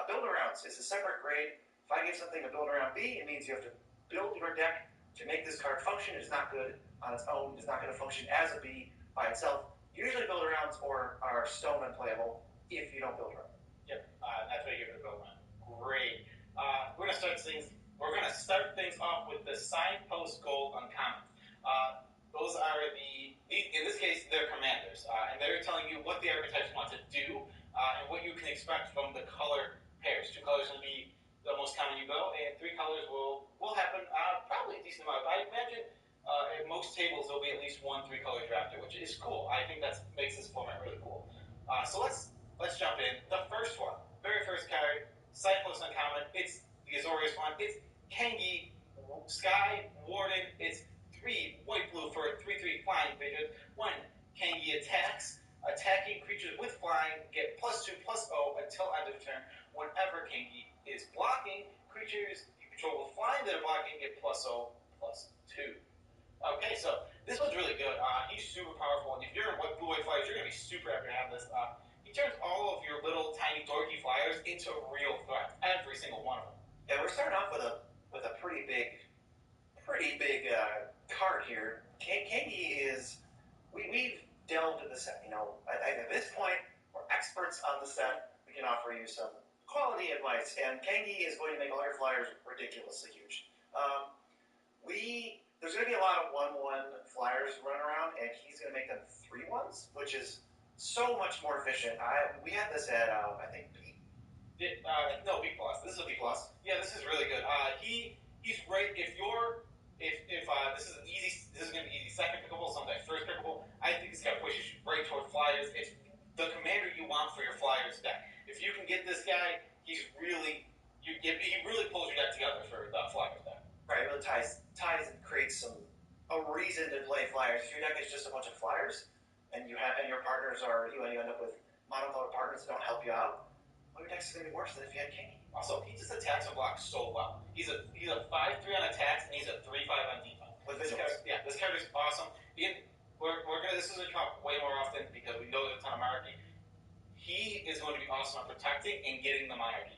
[SPEAKER 4] Build-arounds is a separate grade. If I give something a build-around B, it means you have to build your deck to make this card function. It is not good on its own. It is not going to function as a B by itself. Usually build-arounds are stone unplayable if you don't build around.
[SPEAKER 21] Yep, that's why you give it a build-around. Great. We're going to start things off with the Signpost Gold Uncommon. Those are in this case, they're commanders, and they're telling you what the archetypes want to do, and what you can expect from the color pairs. 2 colors will be the most common you go, and 3 colors will happen probably a decent amount. I imagine at most tables there'll be at least 1 3-color drafter, which is cool. I think that makes this format really cool. So let's jump in. The first one, very first card, Signpost Uncommon. It's the Azorius one. It's Kengi, Sky Warden. It's 3 white-blue for a 3/3 flying vision. When Kengi attacks, attacking creatures with flying get +2/+0 until end of turn. Whenever Kengi is blocking, creatures you control with flying that are blocking get +0/+2. Okay, so this one's really good. He's super powerful, and if you're in blue-white flyers, you're going to be super happy to have this. He turns all of your little tiny dorky flyers into real threats, every single one of them.
[SPEAKER 4] Yeah, we're starting off with a pretty big card here. Kengi is we've delved into this. At this point, we're experts on the set, we can offer you some quality advice. And Kangi is going to make all your flyers ridiculously huge. There's going to be a lot of 1-1 flyers running around, and he's going to make them 3-1s, which is so much more efficient. We had this at, I think, B.
[SPEAKER 21] No, B+. This is a B+. Yeah, this is really good. He's great. If this is an easy, this is going to be easy second pickable, sometimes first pickable. I think this guy pushes you right toward flyers. It's the commander you want for your flyers deck. If you can get this guy, he really pulls your deck together for the flyers deck.
[SPEAKER 4] Right, it really ties and creates a reason to play flyers. If your deck is just a bunch of flyers, and your partners are you end up with monocolored partners that don't help you out, well, your deck's going to be worse than if you had King.
[SPEAKER 21] Also, he just attacks and blocks so well. He's a 5-3 on attacks, and he's a 3-5 on defense. This card is awesome. This is going to come up way more often because we know there's a ton of monarchy. He is going to be awesome at protecting and getting the monarchy.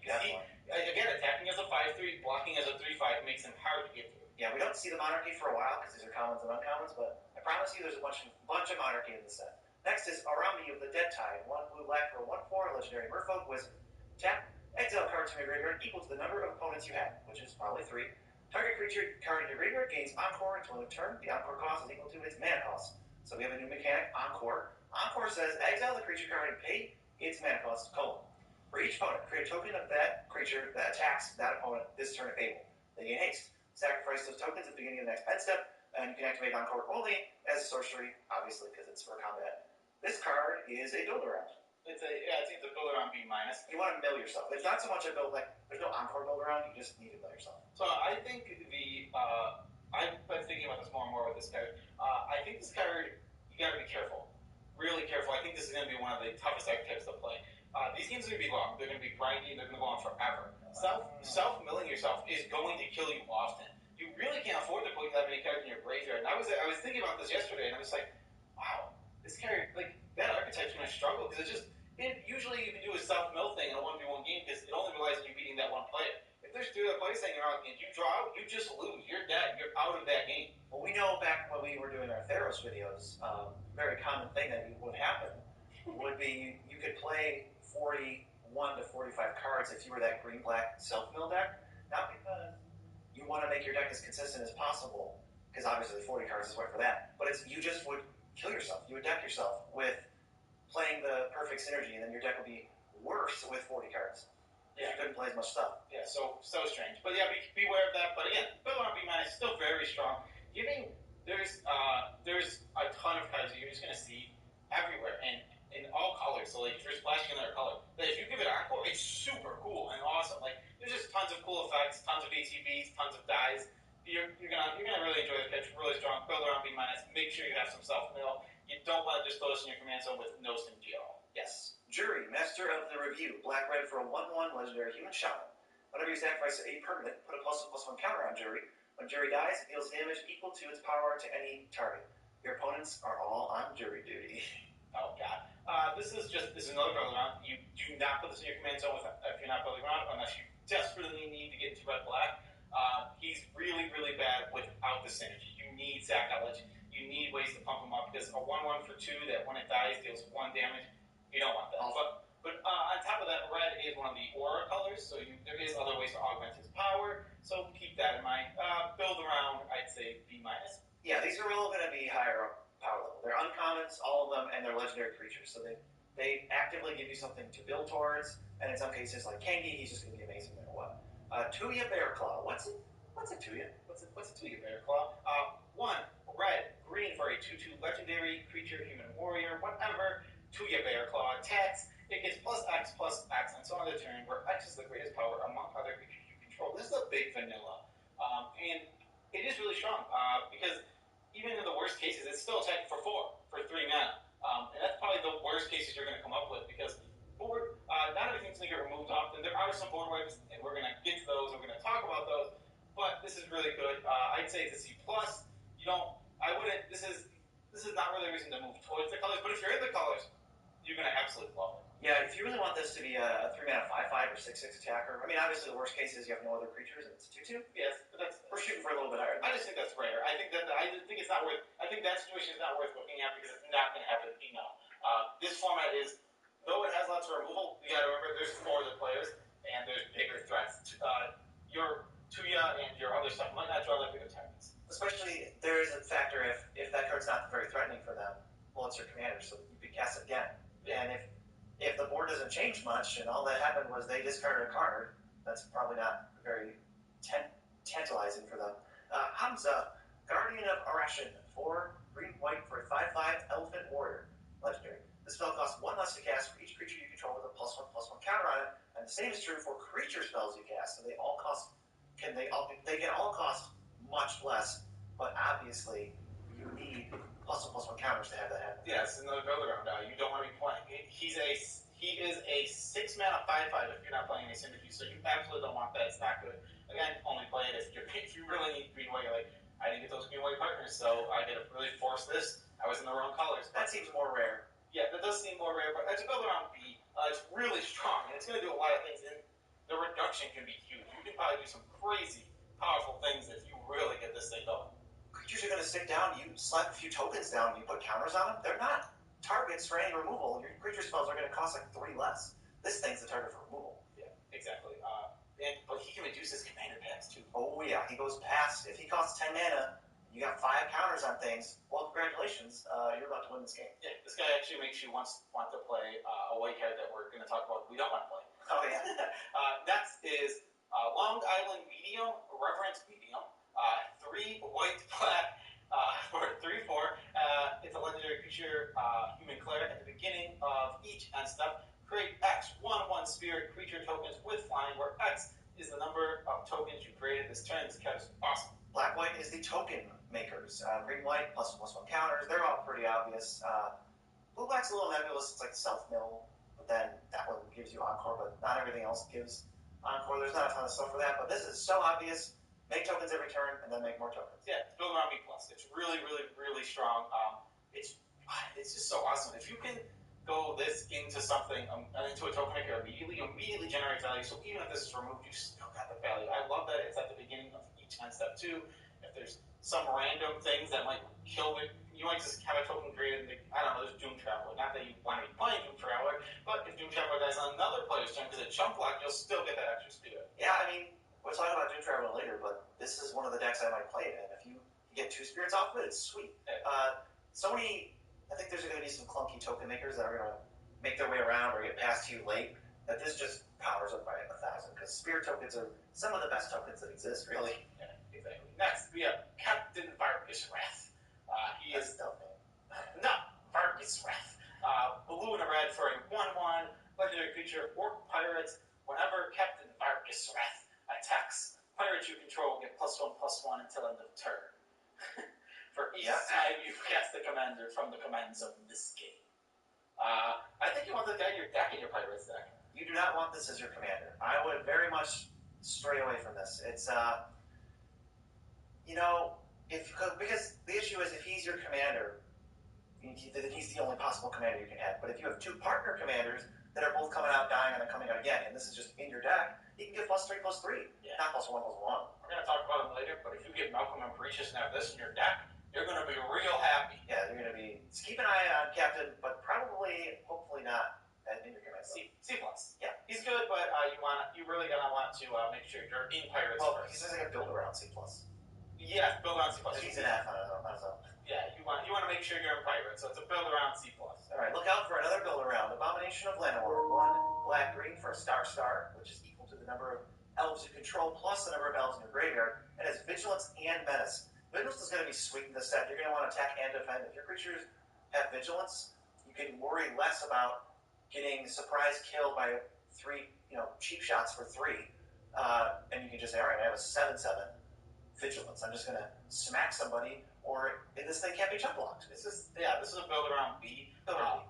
[SPEAKER 21] Again, attacking as a 5-3, blocking as a 3-5 makes him hard to get through.
[SPEAKER 4] Yeah, we don't see the monarchy for a while because these are commons and uncommons, but I promise you there's a bunch of monarchy in the set. Next is Arami of the Dead Tide, 1 blue black for a 1/4 legendary Merfolk Wizard. Tap, exile cards from your graveyard equal to the number of opponents you have, which is probably 3. Target creature card in your graveyard gains Encore until end of turn. The Encore cost is equal to its mana cost. So we have a new mechanic, Encore. Encore says exile the creature card and pay its mana cost, : For each opponent, create a token of that creature that attacks that opponent this turn if able. They gain haste. Sacrifice those tokens at the beginning of the next end step, and you can activate Encore only as a sorcery, obviously, because it's for combat. This card is a build around.
[SPEAKER 21] I think the build around B-.
[SPEAKER 4] You want to mill yourself. It's not so much a build, there's no Encore build around, you just need to mill yourself.
[SPEAKER 21] So I think I've been thinking about this more and more with this card. I think this card, you gotta be careful. Really careful. I think this is going to be one of the toughest archetypes to play. These games are going to be long. They're going to be grindy. They're going to go on forever. Self-milling yourself is going to kill you often. You really can't afford to put that many cards in your graveyard. And I was thinking about this yesterday, and I was like, wow, this card, that archetype's going to struggle because usually you can do a self-mill thing in a 1v1 game because it only relies on you beating that one player. If there's 3 other players hanging around and you draw out, you just lose. You're dead. You're out of that game.
[SPEAKER 4] Well, we know back when we were doing our Theros videos, very common thing that would happen would be you could play 41 to 45 cards if you were that green-black self-mill deck. Not because you want to make your deck as consistent as possible, because obviously 40 cards is right for that, but you just would kill yourself. You would deck yourself with playing the perfect synergy, and then your deck would be worse with 40 cards. You couldn't play as much stuff.
[SPEAKER 21] Yeah, so strange. But yeah, beware of that. But again, build on B- is still very strong. There's a ton of cards that you're just going to see everywhere and in all colors. So if you're splashing another color, that if you give it Encore, it's super cool and awesome. There's just tons of cool effects, tons of ATBs, tons of dies. You're gonna really enjoy the pitch. Really strong. Build around B-. Make sure you have some self-mill. You don't want to just throw this in your command zone with no synergy at all.
[SPEAKER 4] Yes. Jury, Master of the Review, black-red for a 1/1 legendary human shaman. Whenever you sacrifice a permanent, put a +1/+1 counter on Jury. When Jury dies, it deals damage equal to its power to any target. Your opponents are all on Jury duty.
[SPEAKER 21] Oh god. This is another build around. You do not put this in your command zone if you're not building around, unless you desperately need to get into red-black. He's really, really bad without the synergy. You need sack knowledge. You need ways to pump him up because a 1/1 for 2 that when it dies deals 1 damage. You don't want that. But on top of that, red is one of the aura colors, so there is other ways to augment his power. So keep that in mind. Build around, I'd say B-.
[SPEAKER 4] Yeah, these are all going to be higher up power level. They're uncommons, all of them, and they're legendary creatures. So they actively give you something to build towards, and in some cases, like Kangi, he's just going to be amazing no matter what. Tuya Bearclaw. What's a Tuya?
[SPEAKER 21] What's a Tuya Bearclaw? 1 red, green for a 2/2 legendary creature, human warrior, whatever. Tuya Bearclaw attacks. It gets +X, and so on the turn, where X is the greatest power among other creatures you control. This is a big vanilla. And it is really strong, because even in the worst cases, it's still attacking for 3 mana. And that's probably the worst cases you're going to come up with, because not everything's going to get removed often. There are some board wipes, and we're going to get to those, we're going to talk about those, but this is really good. I'd say it's a C+. This is not really a reason to move towards the colors, but if you're in the colors, you're going to absolutely love it.
[SPEAKER 4] Yeah, if you really want this to be a 3-mana 5/5 or 6/6 attacker, I mean, obviously the worst case is you have no other creatures and it's a 2/2.
[SPEAKER 21] Yes, but
[SPEAKER 4] we're shooting for a little bit higher.
[SPEAKER 21] I just think that's rare. I think it's not worth. I think that situation is not worth looking at because it's not going to happen enough. This format is
[SPEAKER 4] though it has lots of removal, you gotta remember there's 4 other players, and there's bigger threats. Your Tuya and your other stuff might not draw like bigger targets. Especially, there is a factor if that card's not very threatening for them, well, it's your commander, so you can cast it again. And if the board doesn't change much, and all that happened was they discarded a card, that's probably not very tantalizing for them. Hamza, Guardian of Arashin, 4 green-white for a 5/5 Elephant Warrior. Legendary. This spell costs 1 less to cast for each creature you control with a +1/+1 counter on it, and the same is true for creature spells you cast. So they can all cost much less, but obviously you need +1/+1 counters to have that happen. Yeah, it's another build around. You don't want to be playing. He is a 6 mana 5/5 if you're not playing any synergy, so you absolutely don't want that. It's not good. Again, only play it if you really need green white. You're like, I didn't get those green white partners, so I gotta really force this. I was in the wrong colors. That seems more rare. Yeah, that does seem more rare, but as a build around B, it's really strong, and it's going to do a lot of things, and the reduction can be huge. You can probably do some crazy, powerful things if you really get this thing going. Creatures are going to stick down, you slap a few tokens down, you put counters on them, they're not targets for any removal. Your creature spells are going to cost like 3 less. This thing's the target for removal. Yeah, exactly. But he can reduce his commander packs too. Oh yeah, he goes past, if he costs 10 mana, you got 5 counters on things, well, congratulations, you're about to win this game. Yeah, this guy actually makes you want to play a white card that we're going to talk about we don't want to play. Oh, yeah. Next is Long Island Medium, Reverence Medium, 3 white, black, for 3/4. It's a legendary creature, human cleric. At the beginning of each end step, create X, 1/1 spirit creature tokens with flying, where X is the number of tokens you created this turn. This card is awesome. Black-white is the token makers. Green-white, +1/+1 counters. They're all pretty obvious. Blue-black's a little nebulous. It's like self-mill, but then that one gives you Encore, but not everything else gives Encore. There's not a ton of stuff for that, but this is so obvious. Make tokens every turn, and then make more tokens. Yeah, it's built around B+. It's really, really, really strong. It's just so awesome. If you can go this into something, into a token maker immediately generates value, so even if this is removed, you still got the value. I love that it's at the beginning of each end step too. If there's some random things that might kill it, you might just have a token created, I don't know, there's Doom Traveler. Not that you want to be playing Doom Traveler, but if Doom Traveler dies on another player's turn because it chump block, you'll still get that extra spirit. Yeah, I mean, we'll talk about Doom Traveler later, but this is one of the decks I might play it in. If you get 2 spirits off of it, it's sweet. Sony, I think there's going to be some clunky token makers that are going to make their way around or get past you late, that this just powers up by 1,000, because spirit tokens are some of the best tokens that exist, really. Yeah, exactly. Next, we have Captain Vargas Wrath. He is dumb name. No, Vargas Wrath. Blue and a red for a 1/1 legendary creature, orc pirate. Whenever Captain Vargas Wrath attacks, pirates you control get +1/+1 until end of turn. For each time you cast the commander from the commands of this game. I think you want this guy in your deck in your pirates deck. You do not want this as your commander. I would very much stray away from this. It's because the issue is if he's your commander, he's the only possible commander you can have. But if you have 2 partner commanders that are both coming out, dying, and then coming out again, and this is just in your deck, he can get +3/+3, not +1/+1. We're going to talk about him later, but if you get Malcolm and Precious and have this in your deck, you're going to be real happy. Yeah, you're going to be. So keep an eye on Captain, but probably, hopefully not in your command. C+. Yeah, he's good, but you really gonna want to make sure you're in pirates. Well, first. He says I got build around C+. Yeah, build around C+. He's an F on his own. Yeah, you want to make sure you're in pirates, so it's a build around C+. All right, look out for another build around. Abomination of Llanowar. 1 black-green for a star, which is equal to the number of elves you control plus the number of elves in your graveyard. It has vigilance and menace. Vigilance is going to be sweet in this set. You're going to want to attack and defend. If your creatures have vigilance, you can worry less about getting surprise killed by 3, cheap shots for 3. And you can just say, all right, I have a 7/7 vigilance. I'm just going to smack somebody, or this thing can't be chump blocked. This is a build around B. Build around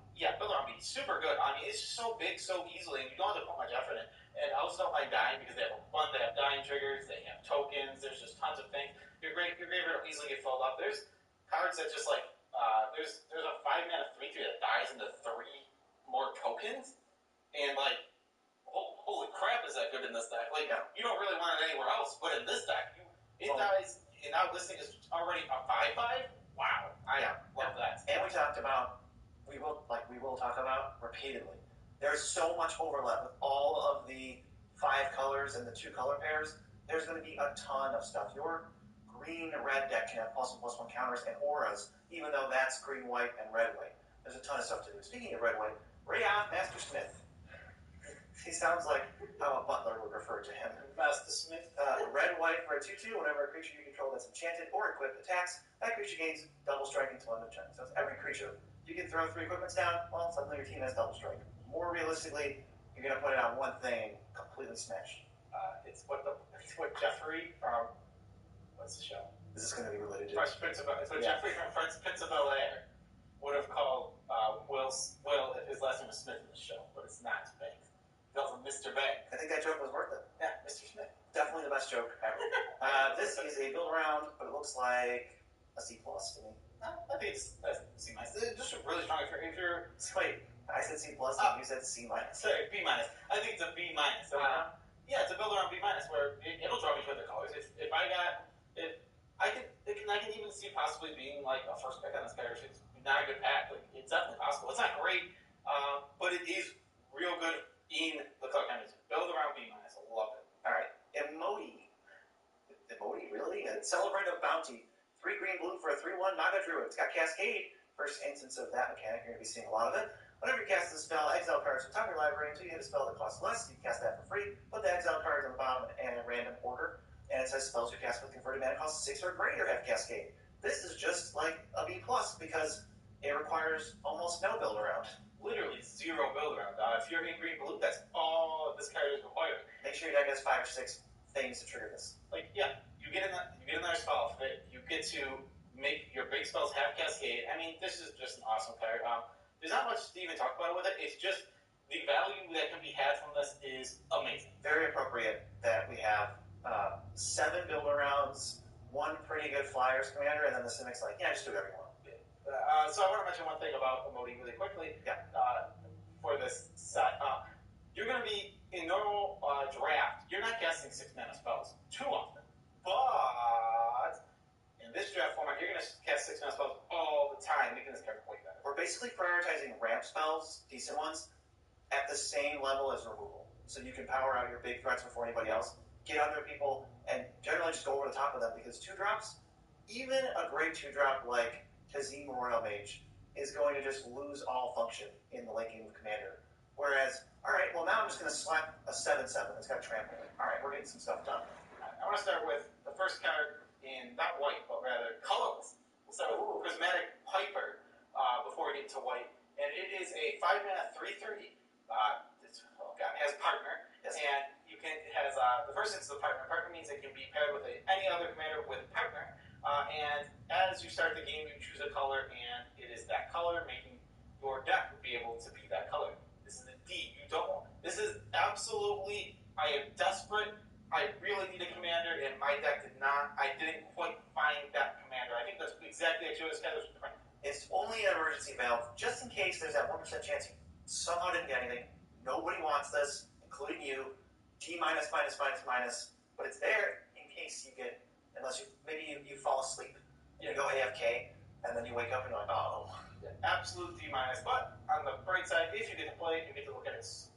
[SPEAKER 4] B. Super good. I mean, it's so big so easily, and you don't have to put much effort in. And elves don't like dying because they have fun. They have dying triggers. They have tokens. There's just tons of things. Your graveyard will easily get filled up. There's cards that just like there's a 5-mana 3/3 that dies into 3 more tokens, and like holy crap, is that good in this deck? Like you don't really want it anywhere else, but in this deck, it dies. And now this thing is already a 5/5. Wow, I love that. And we will talk about repeatedly There's so much overlap with all of the 5 colors and the 2 color pairs. There's going to be a ton of stuff. Your green-red deck can have +1/+1 counters and auras, even though that's green-white and red-white. There's a ton of stuff to do. Speaking of red-white, Rayon Master Smith. He sounds like how a butler would refer to him.
[SPEAKER 21] Master Smith.
[SPEAKER 4] Red-white for a 2/2. Whenever a creature you control that's enchanted or equipped attacks, that creature gains double strike until end of turn. So it's every creature. You can throw 3 equipments down, well, suddenly your team has double strike. More realistically, you're going to put it on one thing, completely smash.
[SPEAKER 21] It's what Jeffrey from, what's the show?
[SPEAKER 4] Is this going to be related to?
[SPEAKER 21] Fresh Prince of Bel-Air. It's what Jeffrey from Fresh Prince of Bel-Air would have called Will if his last name was Smith in the show, but it's not Banks. He calls him Mr. Banks.
[SPEAKER 4] I think that joke was worth it.
[SPEAKER 21] Yeah, Mr. Smith.
[SPEAKER 4] Definitely the best joke ever. This is a build around, but it looks like a C+ to me.
[SPEAKER 21] I think it's C-. It's just really strong. If you're
[SPEAKER 4] wait, I said C+, and you said C-.
[SPEAKER 21] Sorry, B-. I think it's a B-. Yeah, it's a build around B- where it'll draw me to other colors. I can even see possibly being like a first pick on this card. If it's not a good pack, like it's definitely possible. It's not great, but it is real good in the color combination. Build around B-. I love it.
[SPEAKER 4] All right, Emoti. Emoti, really? Celebrant of Bounty. 3 green blue for a 3/1 Naga Druid. It's got Cascade. First instance of that mechanic. You're going to be seeing a lot of it. Whenever you cast a spell, exile cards from top of your library until you hit a spell that costs less. You can cast that for free. Put the exile cards on the bottom in a random order. And it says spells you cast with converted mana cost 6 or greater have Cascade. This is just like a B+ because it requires almost no build around.
[SPEAKER 21] Literally 0 build around. If you're in green blue, that's all this card is required.
[SPEAKER 4] Make sure your deck has 5 or 6 things to trigger this.
[SPEAKER 21] Like, yeah, you get another spell off of it. You get to make your big spells have Cascade. I mean, this is just an awesome card. There's not much to even talk about with it. It's just the value that can be had from this is amazing.
[SPEAKER 4] Very appropriate that we have 7 build arounds, 1 pretty good Flyers commander, and then the Cimic's like, yeah, just do whatever you want.
[SPEAKER 21] So I want to mention one thing about Emoti really quickly.
[SPEAKER 4] Yeah.
[SPEAKER 21] For this set, you're going to be in normal draft. You're not casting 6 mana spells too often, but in this draft format, you're going to cast 6 mana spells all the time, making this card way better.
[SPEAKER 4] We're basically prioritizing ramp spells, decent ones, at the same level as removal. So you can power out your big threats before anybody else, get under people, and generally just go over the top of them, because 2-drops, even a great 2-drop like Kazim Royal Mage, is going to just lose all function in the late game of Commander. Whereas, alright, well now I'm just going to slap a 7/7 that's got trample. Alright, we're getting some stuff done.
[SPEAKER 21] I want to start with the first card in, not white, but rather colorless. We'll start with Prismatic Piper before we get into white. And it is a 5-mana 3/3. Has partner.
[SPEAKER 4] Yes.
[SPEAKER 21] And it has the first instance of partner. Partner means it can be paired with any other commander with partner. And as you start the game, you choose a color, and it is that color, making your deck be able to be that color. This is a D. This is absolutely, I am desperate. I really need a commander, and my deck I didn't quite find that commander. I think that's exactly what you was kind of.
[SPEAKER 4] It's only an emergency valve, just in case there's that 1% chance you somehow didn't get anything. Nobody wants this, including you. T-, but it's there in case you get, unless maybe you fall asleep. You go AFK, and then you wake up and you're like, oh.
[SPEAKER 21] Yeah, absolute D-. But on the bright side, if you get to play it, you get to look at it. It's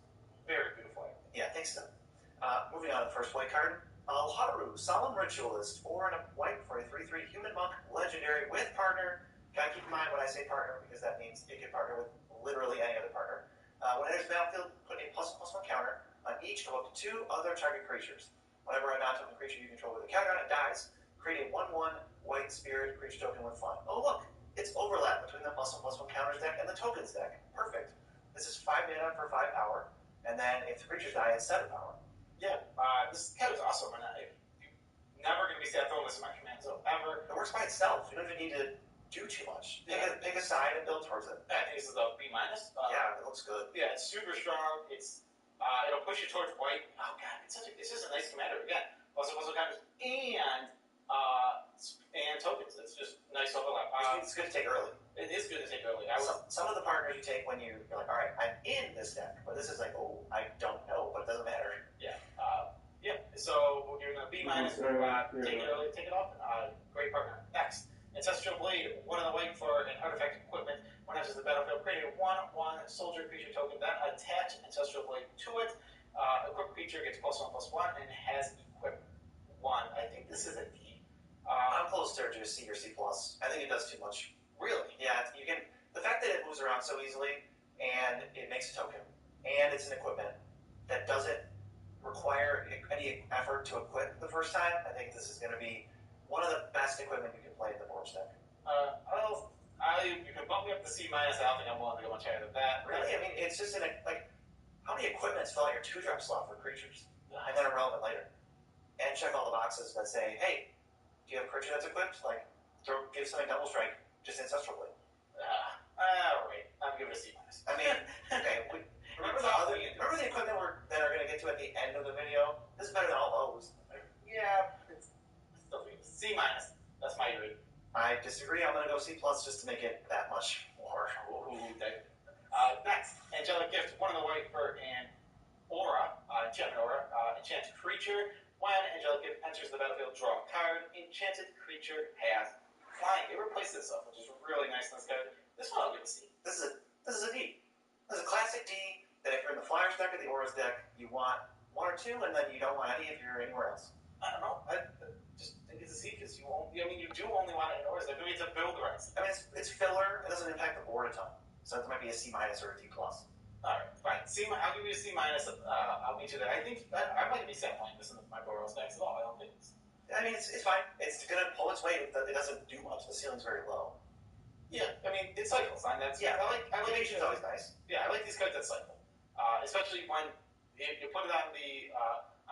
[SPEAKER 21] very beautiful.
[SPEAKER 4] Yeah, thanks, so. Moving on to the first white card. Alharu, Solemn Ritualist, 4 and a white for a 3/3 human monk, legendary with partner. Gotta keep in mind when I say partner, because that means it can partner with literally any other partner. When it enters the battlefield, put a +1/+1 counter on each of up to 2 other target creatures. Whenever a non-token creature you control with a counter on it dies, create a 1/1 white spirit creature token with flying. Oh look, it's overlap between the +1/+1 counters deck and the tokens deck. Perfect. This is 5 mana for 5 power, and then if the creatures die, it's 7 power.
[SPEAKER 21] Yeah, this card is awesome. And you're never going to be sad throwing this in my command zone, ever.
[SPEAKER 4] It works by itself. You don't even need to do too much. Pick a side and build towards it.
[SPEAKER 21] I think this is a B-.
[SPEAKER 4] Yeah, it looks good.
[SPEAKER 21] Yeah, it's super strong. It'll push you towards white. Oh god, it's just a nice commander again. Also counters and tokens. It's just nice overlap.
[SPEAKER 4] It's good to take early.
[SPEAKER 21] It is good to take early.
[SPEAKER 4] Some of the partners you take when you're like, all right, I'm in this deck, but this is like, oh, I don't know, but it doesn't matter.
[SPEAKER 21] Yeah. So we're giving a B-. Take it early, take it off. Great partner. Next, Ancestral Blade, 1 of the white for an artifact equipment. When
[SPEAKER 4] enters the battlefield, create a 1/1 soldier creature token, then attach Ancestral Blade to it. Equipped creature gets +1/+1 and has equip 1. I think this is a D. I'm close to a C or C+. I think it does too much. Really? Yeah, you can. The fact that it moves around so easily, and it makes a token, and it's an equipment that doesn't require any effort to equip the first time, I think this is going to be one of the best equipment you can play in the board deck.
[SPEAKER 21] You can bump me up to C-. I don't think I'm willing to go much higher than that.
[SPEAKER 4] Really? I mean, it's just how many equipments fill out your 2-drop slot for creatures, and then are relevant later? And check all the boxes that say, hey, do you have a creature that's equipped? Like, give something double strike, just Ancestral Blade.
[SPEAKER 21] Alright, I'm giving it a C-.
[SPEAKER 4] I mean, okay, remember the equipment that are going to get to at the end of the video? This is better than all those.
[SPEAKER 21] Yeah, it's still C-. That's my grade.
[SPEAKER 4] I disagree. I'm going to go C+ just to make it that much more.
[SPEAKER 21] Next, Angelic Gift, 1 of the white for an aura, enchantment aura, enchanted creature. When Angelic Gift enters the battlefield, draw a card. Enchanted creature has flying. It replaces itself, which is really nice in this card. This one I'll give a C.
[SPEAKER 4] This is a D. This is a classic D that if you're in the Flyers deck or the Auras deck, you want 1 or 2, and then you don't want any if you're anywhere else.
[SPEAKER 21] I don't know. I just think it's a C because you do only want it in Auras deck. Maybe it's a build the rest.
[SPEAKER 4] I mean, it's filler. It doesn't impact the board a ton. So it might be a C- or a D+.
[SPEAKER 21] Alright, fine. I'll give you a C-. I'll meet you there. I think I might be sad playing this in my Boros decks at all. I don't think it's...
[SPEAKER 4] I mean, it's fine. It's going to pull its weight. It doesn't do much. The ceiling's very low.
[SPEAKER 21] Yeah, I mean, it cycles. I like
[SPEAKER 4] Evasion's always nice.
[SPEAKER 21] Yeah, I like these cards that cycle. Especially when you put it on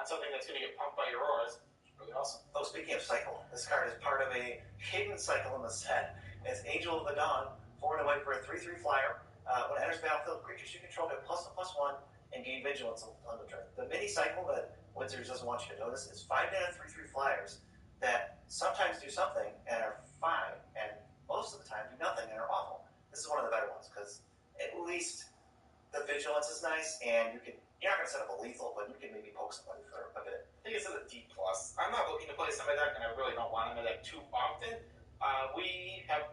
[SPEAKER 21] on something that's going to get pumped by your auras. It's really awesome.
[SPEAKER 4] Oh, speaking of cycle, this card is part of a hidden cycle in the set. It's Angel of the Dawn, 4 and a white for a 3/3 flyer. When it enters battlefield, creatures you control get +1/+1 and gain vigilance on the turn. The mini cycle that Wizards doesn't want you to notice is 5 mana 3/3 flyers that sometimes do something and are fine, and most of the time do nothing and are awful. This is one of the better ones because at least the vigilance is nice, and you're not going to set up a lethal, but you can maybe poke somebody for a bit.
[SPEAKER 21] I think it's a D+. I'm not looking to play somebody deck, and I really don't want them in deck too often.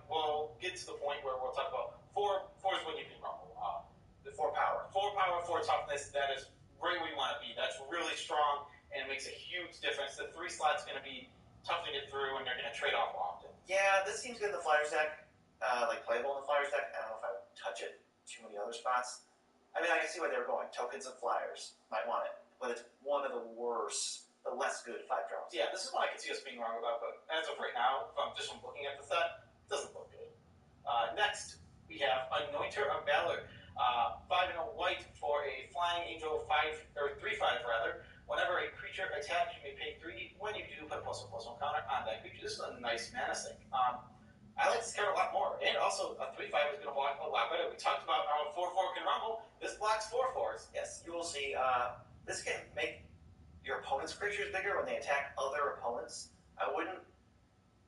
[SPEAKER 21] We'll get to the point where we'll talk about 4 is when you can rumble.
[SPEAKER 4] The 4 power.
[SPEAKER 21] 4 power, 4 toughness, that is right where you want to be. That's really strong, and it makes a huge difference. The 3 slot's going to be tough to get through, and they're going to trade off often.
[SPEAKER 4] Yeah, this seems good in the Flyers deck, playable in the Flyers deck. I don't know if I would touch it too many other spots. I mean, I can see where they were going. Tokens and Flyers might want it, but it's one of the worst, the less good 5 drops.
[SPEAKER 21] Yeah, this is one I can see us being wrong about, but as of right now, from looking at the set, it doesn't look good. Next, we have Anointer of Valor, 5 and a white for a flying angel, 3/5 rather. Whenever a creature attacks, you may pay 3. When you do, put a +1/+1 counter on that creature. This is a nice mana sink. I like this card a lot more, and also a 3/5 is going to block a lot better. We talked about how a 4/4 can rumble. This blocks 4/4s.
[SPEAKER 4] Yes, you will see. This can make your opponent's creatures bigger when they attack other opponents. I wouldn't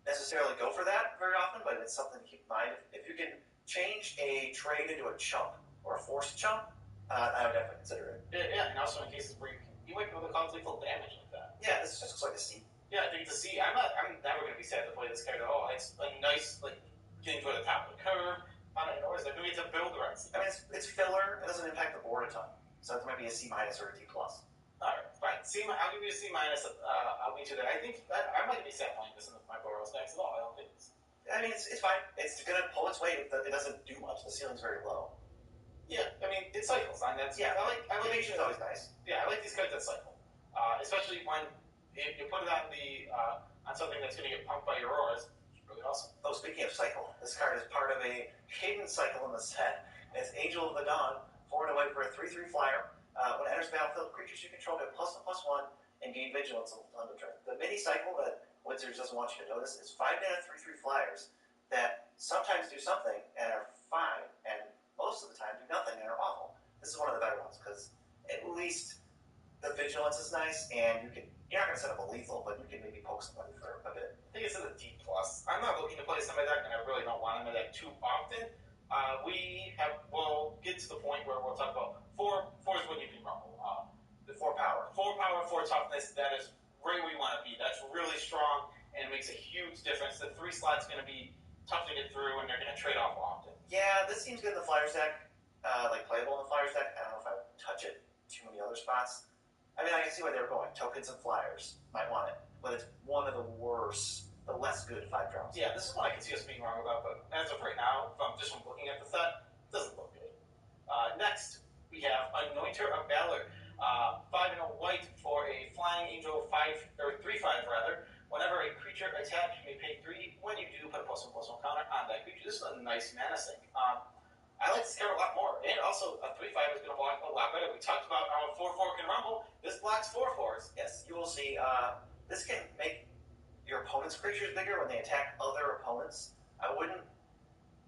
[SPEAKER 4] necessarily go for that very often, but it's something to keep in mind. If you can change a trade into a chump or a forced chump, I would definitely consider it.
[SPEAKER 21] Yeah, and also in cases where you might be able to cause lethal damage like that.
[SPEAKER 4] Yeah, this just looks like a C.
[SPEAKER 21] Yeah, I think it's a C. I'm never going to be sad to play this card at all. It's a nice, getting to the top of the curve. I don't know, maybe it's a build right.
[SPEAKER 4] I mean, it's filler. It doesn't impact the board a ton. So it might be a C- or a D+.
[SPEAKER 21] Alright, fine. I'll give you a C-. I'll meet you there. I think I might be sad playing this in my Boros decks at all. I don't think it's...
[SPEAKER 4] I mean, it's fine. It's going to pull its weight. It doesn't do much. The ceiling's very low.
[SPEAKER 21] Yeah, I mean, it cycles. I like
[SPEAKER 4] Evasion's always nice.
[SPEAKER 21] Yeah, I like these cards that cycle. Especially when you put it on something that's going to get pumped by your auras. It's really awesome.
[SPEAKER 4] Oh, speaking of cycle, this card is part of a hidden cycle in the set. It's Angel of the Dawn, 4 and a white for a 3/3 flyer. When it enters battlefield, creatures you control get +1/+1 and gain vigilance on the turn. The mini cycle that Wizards doesn't want you to notice is 5 mana 3/3 flyers that sometimes do something and are fine, and most of the time do nothing and are awful. This is one of the better ones because at least the vigilance is nice, and you're not going to set up a lethal, but you can maybe poke somebody for a bit.
[SPEAKER 21] I think it's a D+. I'm not looking to play somebody deck, and I really don't want them in deck too often. We'll get to the point where we'll talk about 4 is when you can rumble.
[SPEAKER 4] The 4 power.
[SPEAKER 21] 4 power, 4 toughness, that is right where you want to be. That's really strong, and it makes a huge difference. The 3 slot's going to be tough to get through, and they're going to trade off often.
[SPEAKER 4] Yeah, this seems good in the Flyers deck. Like playable in the Flyers deck. I don't know if I would touch it too many other spots. I mean, I can see where they were going. Tokens and Flyers. Might want it. But it's one of the worst, the less good 5 drops.
[SPEAKER 21] Yeah, this is one I can see us being wrong about, but as of right now, from looking at the set, it doesn't look good. Next, we have Anointer of Valor. 5 and a white for a Flying Angel 3/5 rather. Whenever a creature attacks, you may pay 3. When you do, put a +1/+1 counter on that creature. This is a nice mana sink. I like this card a lot more. And also, a 3/5 is going to block a lot better. We talked about how 4/4 can rumble. This blocks 4/4s.
[SPEAKER 4] Yes, you will see. This can make your opponent's creatures bigger when they attack other opponents. I wouldn't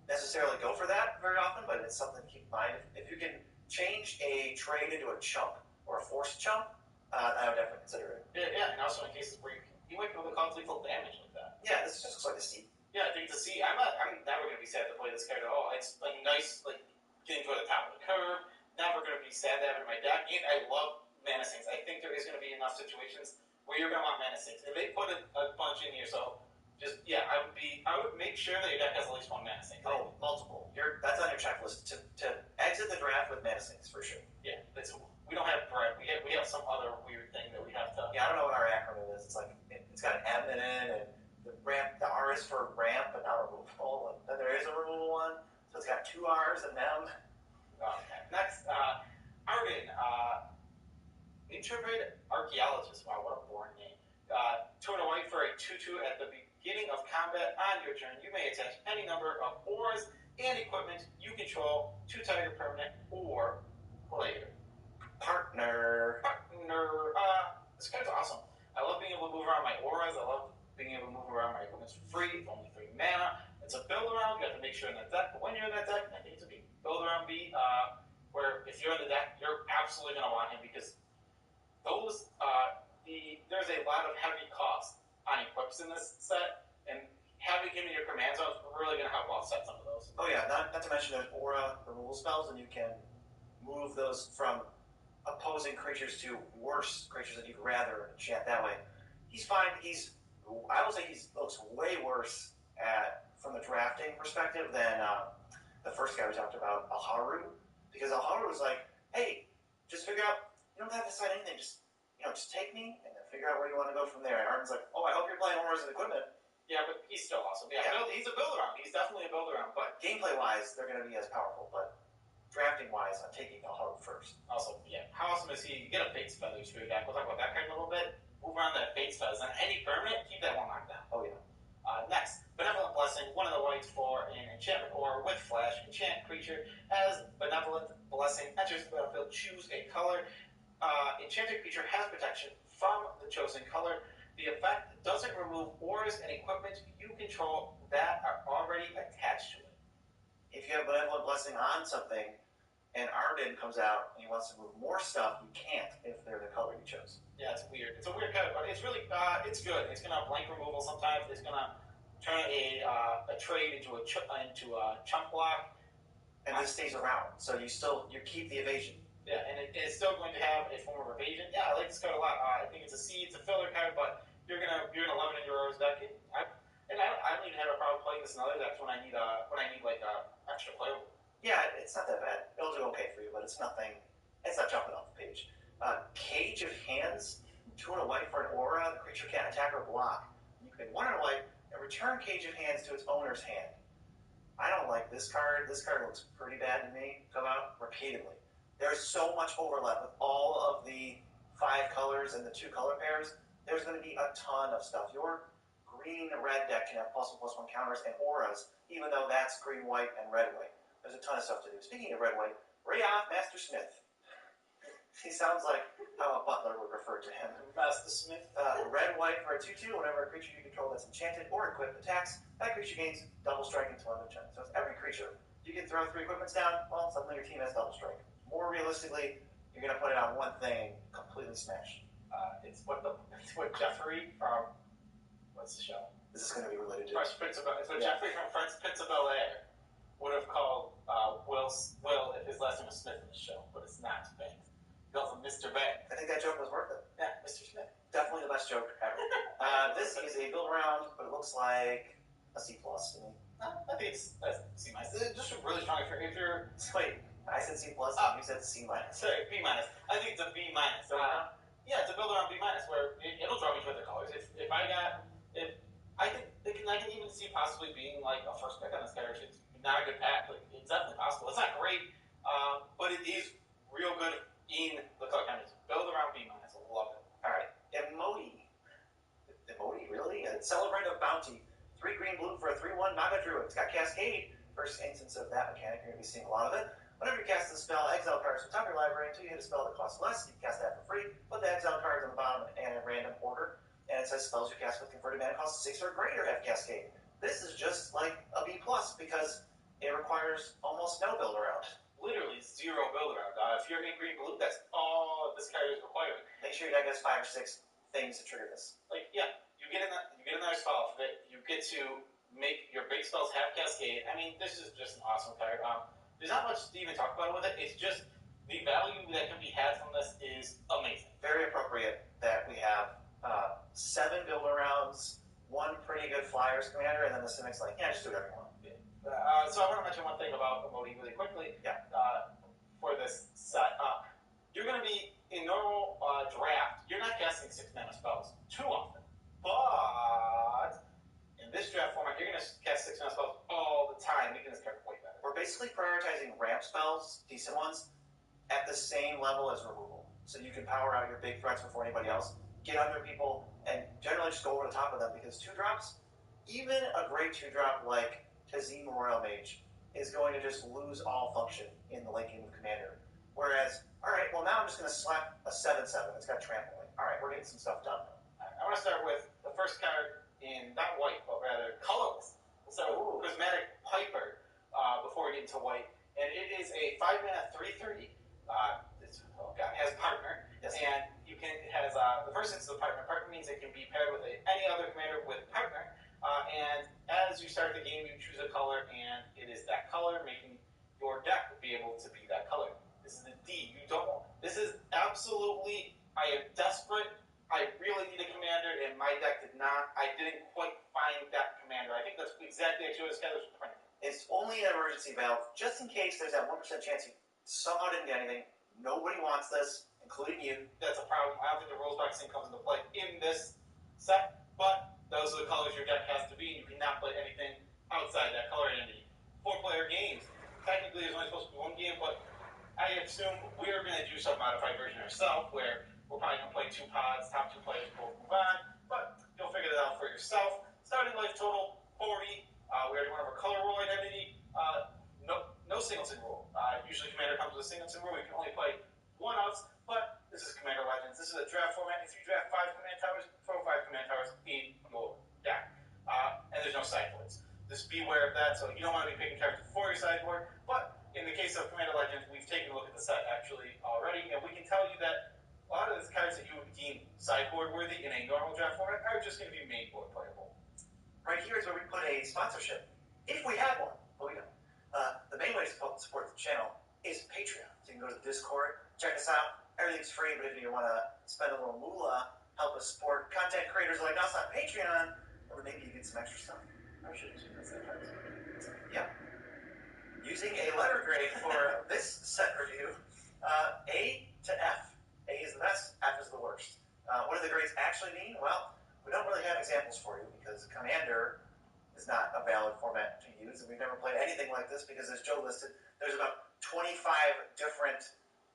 [SPEAKER 4] necessarily go for that very often, but it's something to keep in mind. If you can change a trade into a chump or a forced chump, I would definitely consider it.
[SPEAKER 21] Yeah, and also in cases where you might be able to cause lethal damage like that.
[SPEAKER 4] Yeah, this just looks like a seed.
[SPEAKER 21] Yeah, I think the seed. I'm never going to be sad to play this card at all. It's like nice, like getting toward the top of the curve. Never going to be sad to have it in my deck. And I love mana sinks. I think there is going to be enough situations where you're going to want mana sinks. If they put a bunch in here, so just I would make sure that your deck has at least one mana sink.
[SPEAKER 4] Oh, multiple. That's on your checklist to exit the draft with mana sinks for sure.
[SPEAKER 21] Yeah, we don't have bread. We have some other weird thing that we have to.
[SPEAKER 4] Yeah, I don't know what our acronym is. It's like it's got an M in it, and the R is for ramp, but not removable. And then there is a removal one, so it's got 2 R's and M.
[SPEAKER 21] Okay. Next, Arden, Intrepid Archaeologist. Wow, what a boring name. 2 and a white for a 2/2 at the beginning of combat. On your turn, you may attach any number of auras and equipment you control to target permanent or player.
[SPEAKER 4] Partner.
[SPEAKER 21] This card's awesome. I love being able to move around my auras. I love being able to move around my equipment for free. It's only 3 mana. It's a build around. You have to make sure in that deck. But when you're in that deck, I think it's a big build around B. Where if you're in the deck, you're absolutely going to want him because those there's a lot of heavy cost on equips in this set, and having him in your command zone is really going to help offset some of those.
[SPEAKER 4] Oh yeah, not to mention there's aura removal spells, and you can move those from opposing creatures to worse creatures that you'd rather enchant that way. He's fine. I will say he looks way worse from the drafting perspective than the first guy we talked about, Alharu, because Alharu was like, hey, just figure out, you don't have to decide anything, just take me and then figure out where you want to go from there. And Arden's like, oh, I hope you're playing auras and equipment.
[SPEAKER 21] Yeah, but he's still awesome. Yeah. He's a build around. He's definitely a build around. But
[SPEAKER 4] gameplay-wise, they're going to be as powerful. But drafting-wise, I'm taking Alharu first.
[SPEAKER 21] Also, yeah, how awesome is he? You get a Fate's Feathers for your deck. We'll talk about that card in a little bit. Move around that Fate's Feathers. And any permanent, keep that one locked down.
[SPEAKER 4] Oh, yeah.
[SPEAKER 21] Next, Benevolent Blessing. 1 of the whites for an enchantment or with flash. Enchant creature as Benevolent Blessing enters the battlefield. Choose a color. Enchanted creature has protection from the chosen color. The effect doesn't remove auras and equipment you control that are already attached to it.
[SPEAKER 4] If you have Benevolent Blessing on something, and Arden comes out and he wants to move more stuff, you can't if they're the color you chose.
[SPEAKER 21] Yeah, it's weird. It's a weird card, but it's really it's good. It's gonna blank removal sometimes. It's gonna turn a trade into a chump block,
[SPEAKER 4] and this stays around, so you keep the evasion.
[SPEAKER 21] Yeah, and it's still going to have a form of evasion. Yeah, I like this card a lot. I think it's a C, it's a filler card, but you're gonna love it in your Auras deck. I don't even have a problem playing this in other decks when I need extra playable.
[SPEAKER 4] Yeah, it's not that bad. It'll do okay for you, but it's nothing. It's not jumping off the page. Cage of Hands, 2 and a white for an aura. The creature can't attack or block. You can 1 and a white and return Cage of Hands to its owner's hand. I don't like this card. This card looks pretty bad to me. Come out repeatedly. There's so much overlap with all of the 5 colors and the 2 color pairs. There's going to be a ton of stuff. Your green-red deck can have +1/+1 counters and auras, even though that's green-white and red-white. There's a ton of stuff to do. Speaking of red-white, Rayoth Master Smith. He sounds like how a butler would refer to him.
[SPEAKER 21] Master Smith.
[SPEAKER 4] Red-white for a 2/2. Whenever a creature you control that's enchanted or equipped attacks, that creature gains double strike until end of turn. So it's every creature. You can throw 3 equipments down, well, suddenly your team has double strike. More realistically, you're going to put it on one thing and completely smash.
[SPEAKER 21] It's what Jeffrey from what's the show?
[SPEAKER 4] Is this going to be related to?
[SPEAKER 21] Fresh Prince of Jeffrey from Fresh Prince of Bel-Air would have called Will if his last name was Smith in the show, but it's not Banks. He calls him Mr. Banks.
[SPEAKER 4] I think that joke was worth it.
[SPEAKER 21] Yeah, Mr. Smith.
[SPEAKER 4] Definitely the best joke ever. This is a build around, but it looks like a C+ to me. I think it's C minus. It's just really strong if you're. Wait, I said C plus, and you said C minus. Sorry, B minus. I think it's a B minus. Yeah, it's a build around B minus where it'll draw me to the colors. If I can even see possibly being like a first pick on this character. It's not a good pack, but it's definitely possible. It's not great, but it is real good in the color combinations. Build around B minus. I love it. All right, Emoti, really? Celebrate of Bounty. 3 green blue for a 3/1 Naga Druid. It's got Cascade. First instance of that mechanic. You're going to be seeing a lot of it. Whenever you cast a spell, exile cards from top of your library until you hit a spell that costs less. You can cast that for free. Put the exile cards on the bottom in a random order. And it says spells you cast with converted mana cost 6 or greater have Cascade. This is just like a B plus because it requires almost no build around. Literally 0 build around. If you're in green blue, that's all this card is required. Make sure your deck has 5 or 6 things to trigger this. Like, yeah, you get another spell off of it. You get to make your big spells have Cascade. I mean, this is just an awesome card. There's not much to even talk about with it. It's just the value that can be had from this is amazing. Very appropriate that we have 7 build arounds, 1 pretty good Flyers commander, and then the Cynic's like, yeah, just do whatever you want. So I want to mention one thing about Emoti really quickly. Yeah. For this set, you're going to be in normal draft. You're not casting 6 mana spells too often, but in this draft format, you're going to cast 6 mana spells all the time, making this card way better. We're basically prioritizing ramp spells, decent ones, at the same level as removal. So you can power out your big threats before anybody else, get under people, and generally just go over the top of them because 2-drops, even a great 2-drop like Kazim Royal Mage, is going to just lose all function in the late game of Commander. Whereas, alright, well now I'm just going to slap a 7/7. It's got trampling. Alright, we're getting some stuff done. I want to start with the first card in, not white, but rather colorless. So, Prismatic Piper, before we get into white. And it is a 5-mana 3/3. Has partner. Yes. And it has the first instance of partner. Partner means it can be paired with any other commander with partner. And as you start the game, you choose a color, and it is that color, making your deck be able to be that color. This is the D. This is absolutely, I am desperate. I really need a commander, and my deck did not. I didn't quite find that commander. I think that's exactly what Skylar's printing. It's only an emergency valve, just in case there's that 1% chance you somehow didn't get anything. Nobody wants this, including you. That's a problem. I don't think the rules box thing comes into play in this set, but those are the colors your deck has to be, and you cannot play anything outside that color identity. 4-player games. Technically, there's only supposed to be 1 game, but I assume we're going to do some modified version ourselves, where we're probably going to play 2 pods, top 2 players both move on, but you'll figure that out for yourself. Starting life total, 40. We already went over color rule identity. No singleton rule. Usually Commander comes with a singleton rule. You can only play 1-outs, but this is Commander Legends. This is a draft format. If you draft 5 command towers, throw 5 command towers in your deck. And there's no sideboards. Just be aware of that. So you don't want to be picking characters for your sideboard. But in the case of Commander Legends, we've taken a look at the set actually already, and we can tell you that a lot of the cards that you would deem sideboard worthy in a normal draft format are just going to be main board playable. Right here is where we put a sponsorship, if we have one, but we don't. The main way to support the channel is Patreon. So you can go to the Discord, check us out. Everything's free, but if you want to spend a little moolah, help us support content creators like us on Patreon, or maybe you get some extra stuff. I should use that. Yeah. Using a letter grade for this set review, A to F. A is the best, F is the worst. What do the grades actually mean? Well, we don't really have examples for you because Commander is not a valid format to use, and we've never played anything like this because, as Joe listed, there's about 25 different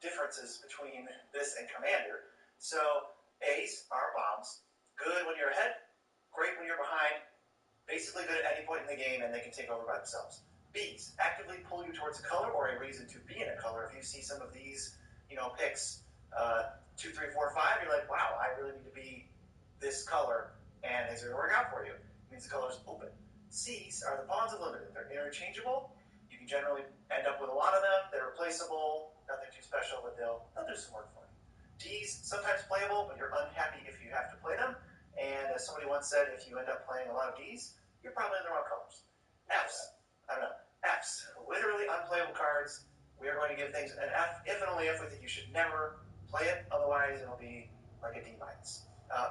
[SPEAKER 4] differences between this and Commander. So A's are bombs. Good when you're ahead, great when you're behind, basically good at any point in the game, and they can take over by themselves. B's actively pull you towards a color or a reason to be in a color. If you see some of these, picks 2, 3, 4, 5, you're like, wow, I really need to be this color, and things are going to work out for you. It means the color's open. C's are the pawns unlimited. They're interchangeable. You can generally end up with a lot of them. They're replaceable. Nothing too special, but they'll do some work for you. D's, sometimes playable, but you're unhappy if you have to play them. And as somebody once said, if you end up playing a lot of D's, you're probably in the wrong colors. F's, F's, literally unplayable cards. We are going to give things an F, if and only if we think you should never play it. Otherwise, it'll be like a D-.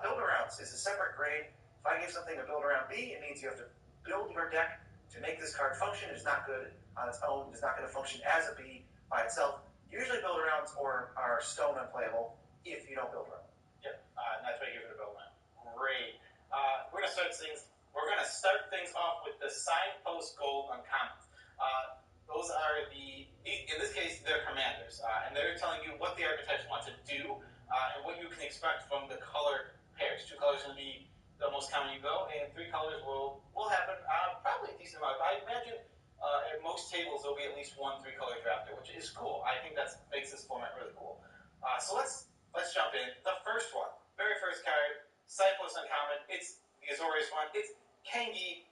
[SPEAKER 4] Build arounds is a separate grade. If I give something a build around B, it means you have to build your deck to make this card function is not good on its own. It's not going to function as a B by itself. Usually build-arounds are stone unplayable if you don't build around.
[SPEAKER 21] Yep, and that's why you give it a build-around. Great. We're going to start things off with the Signpost Gold Uncommons. Those are in this case, they're commanders, and they're telling you what the architects want to do, and what you can expect from the color pairs. 2 colors going to be the most common you go, and 3 colors will happen probably a decent amount. I imagine at most tables there'll be at least 1 3-color drafter, which is cool. I think that makes this format really cool. So let's jump in. The first one, very first card, Signpost Uncommon. It's the Azorius one. It's Kangi,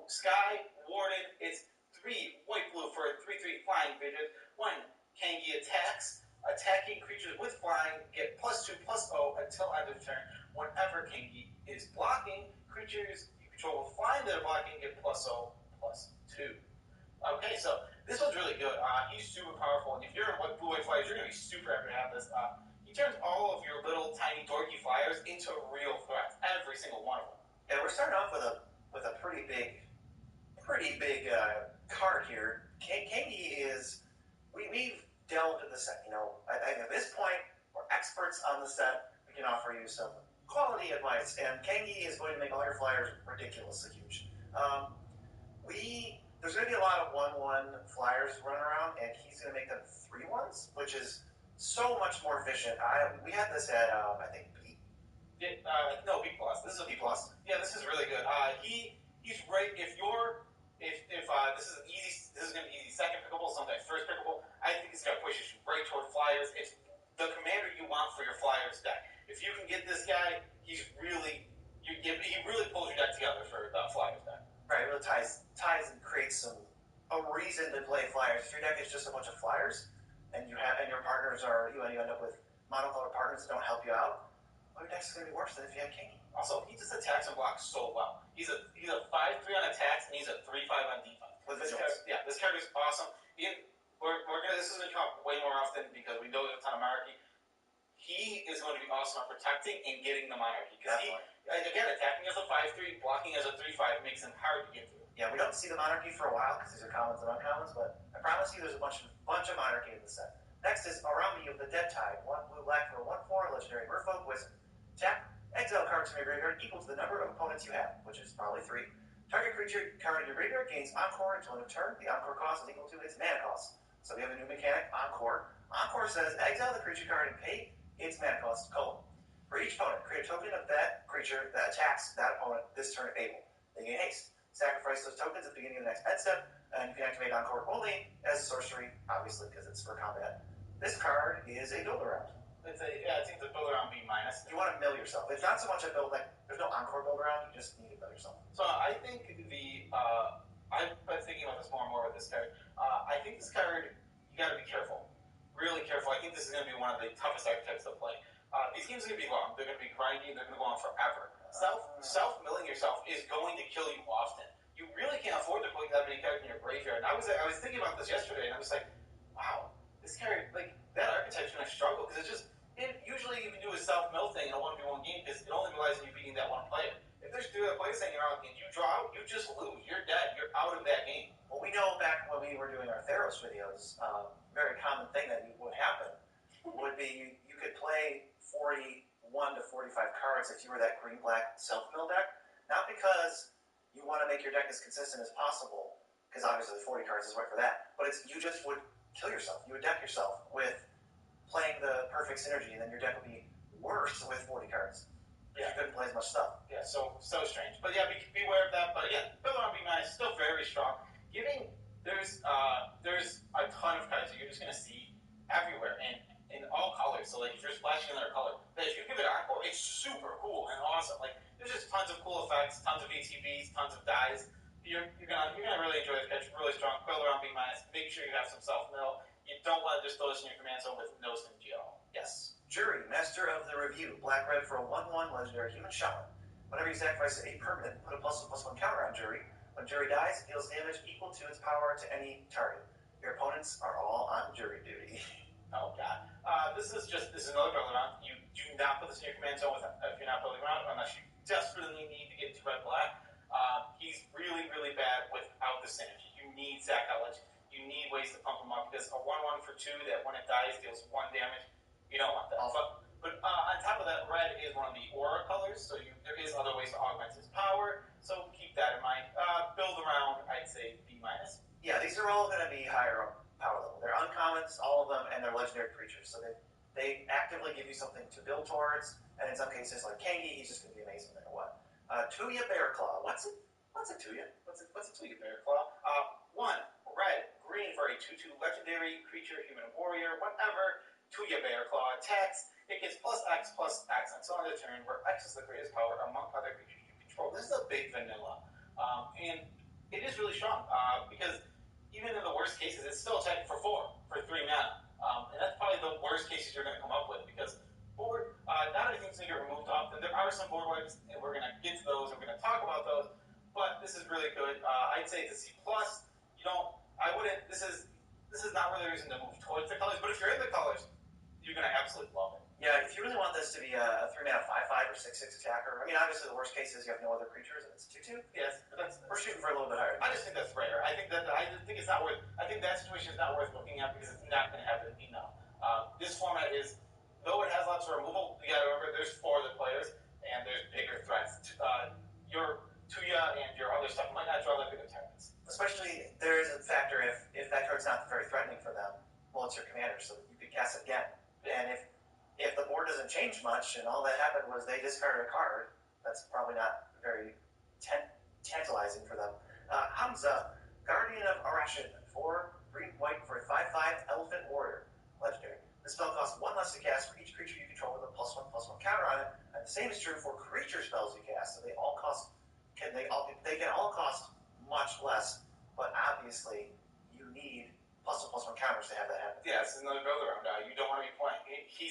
[SPEAKER 21] Sky, Warden. It's 3 white-blue for a 3/3 flying vision. 1 Kangi attacks. Attacking creatures with flying get +2/+0 until end of turn. Whenever Kangi is blocking, creatures you control with flying that are blocking get +0/+2. Okay, so this one's really good. He's super powerful, and if you're in blue-white flyers, you're going to be super happy to have this. He turns all of your little tiny dorky flyers into real threats, every single one of them.
[SPEAKER 4] And we're starting off with a pretty big card here. Kangi is we've delved into the set. I think at this point we're experts on the set. We can offer you some quality advice, and Kangi is going to make all your flyers ridiculously huge. There's going to be a lot of 1/1 flyers running around, and he's going to make them 3/1s, which is so much more efficient. We had this at I think B.
[SPEAKER 21] No, B+. This is a B+. Yeah, this is really good. He's right. If this is going to be easy second pickable, sometimes first pickable. I think it's going to push you right toward flyers. It's the commander you want for your flyers deck. If you can get this guy, he really pulls your deck together for the flyers deck.
[SPEAKER 4] Right, it really ties and creates a reason to play flyers. If your deck is just a bunch of flyers, and your partners you end up with monocolored partners that don't help you out, well, your deck's going to be worse than if you had Kangi.
[SPEAKER 21] Also, he just attacks and blocks so well. He's a 5/3 on attacks, and he's a 3/5 on defense. This card is awesome. This is going to come up way more often because we know there's a ton of monarchy. He is going to be awesome at protecting and getting the monarchy. Because again, attacking as a 5/3, blocking as a 3/5 makes him hard to get through.
[SPEAKER 4] Yeah, we don't see the monarchy for a while because these are commons and uncommons, but I promise you there's a bunch of monarchy in the set. Next is around me of the Dead Tide. 1 blue black for a 1/4 legendary Merfolk Wizard. Tap, exile cards from your graveyard equal to the number of opponents you have, which is probably 3. Target creature card in your graveyard gains Encore until end of turn. The Encore cost is equal to its mana cost. So we have a new mechanic, Encore. Encore says exile the creature card and pay its mana cost, : For each opponent, create a token of that creature that attacks that opponent this turn if able. They gain haste. Sacrifice those tokens at the beginning of the next end step, and you can activate Encore only as a sorcery, obviously because it's for combat. This card is a build-around.
[SPEAKER 21] I think the build-around B-.
[SPEAKER 4] You want to mill yourself. It's not so much a build, there's no Encore build-around, you just need to mill yourself.
[SPEAKER 21] So I think I've been thinking about this more and more with this card. I think this card, you got to be careful. Really careful. I think this is going to be one of the toughest archetypes to play. These games are going to be long. They're going to be grindy, and they're going to go on forever. Self-milling yourself is going to kill you often. You really can't afford to put that many cards in your graveyard. And I was thinking about this yesterday, and I was like, wow, this card, that archetype's going to struggle, because usually you can do a self-mill thing in a 1v1 game, because it only relies on you beating that one player. If there's 2 other players hanging around and you draw, you just lose. You're dead. You're out of that game.
[SPEAKER 4] Well, we know back when we were doing our Theros videos, very common thing that would happen would be you could play 41 to 45 cards if you were that green-black self-mill deck, not because you want to make your deck as consistent as possible, because obviously 40 cards is right for that, but you just would kill yourself. You would deck yourself with playing the perfect synergy, and then your deck would be worse with 40 cards. You couldn't play as much stuff.
[SPEAKER 21] Yeah, so strange. But yeah, beware of that. But again, build-around B- still very strong. There's a ton of cards that you're just going to see everywhere, and in all colors. So if you're splashing another color, but if you give it Encore, it's super cool and awesome. There's just tons of cool effects, tons of ATBs, tons of dies. You're gonna really enjoy this catch. Really strong. Build-around B-. Make sure you have some self-mill. You don't want to just throw this in your command zone with no synergy at all.
[SPEAKER 4] Yes. Jury, Master of the Review. Black-red for a 1/1 legendary human shaman. Whenever you sacrifice a permanent, put a +1/+1 counter on Jury. When Jury dies, it deals damage equal to its power to any target. Your opponents are all on Jury duty.
[SPEAKER 21] Oh god. This is another build-around. You do not put this in your command zone if you're not building around, unless you desperately need to get into red-black. He's really, really bad without the synergy. You need sack outlets. You need ways to pump them up because a 1/1 for 2 that when it dies deals 1 damage, you don't want that. But on top of that, red is one of the aura colors, so there is other ways to augment his power, so keep that in mind. Build around, I'd say, B-.
[SPEAKER 4] Yeah, these are all going to be higher up power level. They're uncommons, all of them, and they're legendary creatures, so they actively give you something to build towards, and in some cases, like Kangi, he's just going to be amazing no matter what. Tuya Bearclaw, what's a Tuya?
[SPEAKER 21] What's a Tuya Bearclaw? 1 red, green for a 2/2 legendary creature, human warrior, whatever. Tuya Bearclaw attacks. It gets +X until end of turn, where X is the greatest power among other creatures you control. This is a big vanilla, and it is really strong because even in the worst cases, it's still attacking for 4 for 3 mana, and that's probably the worst cases you're going to come up with because not everything's going to get removed often. There are some board wipes, and we're going to get to those. And we're going to talk about those, but this is really good. I'd say it's a C+. You don't. I wouldn't. This is not really a reason to move towards the colors, but if you're in the colors, you're going to absolutely love it.
[SPEAKER 4] Yeah, if you really want this to be a 3-mana 5/5 or 6/6 attacker, I mean, obviously the worst case is you have no other creatures and it's 2/2.
[SPEAKER 21] Yes, but
[SPEAKER 4] we're shooting for a little bit higher.
[SPEAKER 21] I just think that's rare. I think it's not worth. I think that situation is not worth looking at because it's not going to happen enough. This format is, though it has lots of removal, you got to remember there's 4 other players and there's bigger threats. Your Tuya and your other stuff might not draw that big of targets.
[SPEAKER 4] Especially there is a factor if that card's not very threatening for them. Well, it's your commander, so you could cast it again. And if the board doesn't change much and all that happened was they discarded a card, that's probably not very tantalizing for them. Hamza, Guardian of Arashid, 4 green-white for a 5/5 Elephant Warrior, legendary. The spell costs 1 less to cast for each creature you control with a +1/+1 counter on it, and the same is true for creature spells you cast. So they can all cost much less, but obviously you need +1/+1 counters to have that happen.
[SPEAKER 21] Yeah, this is another build around. You don't want to be playing. He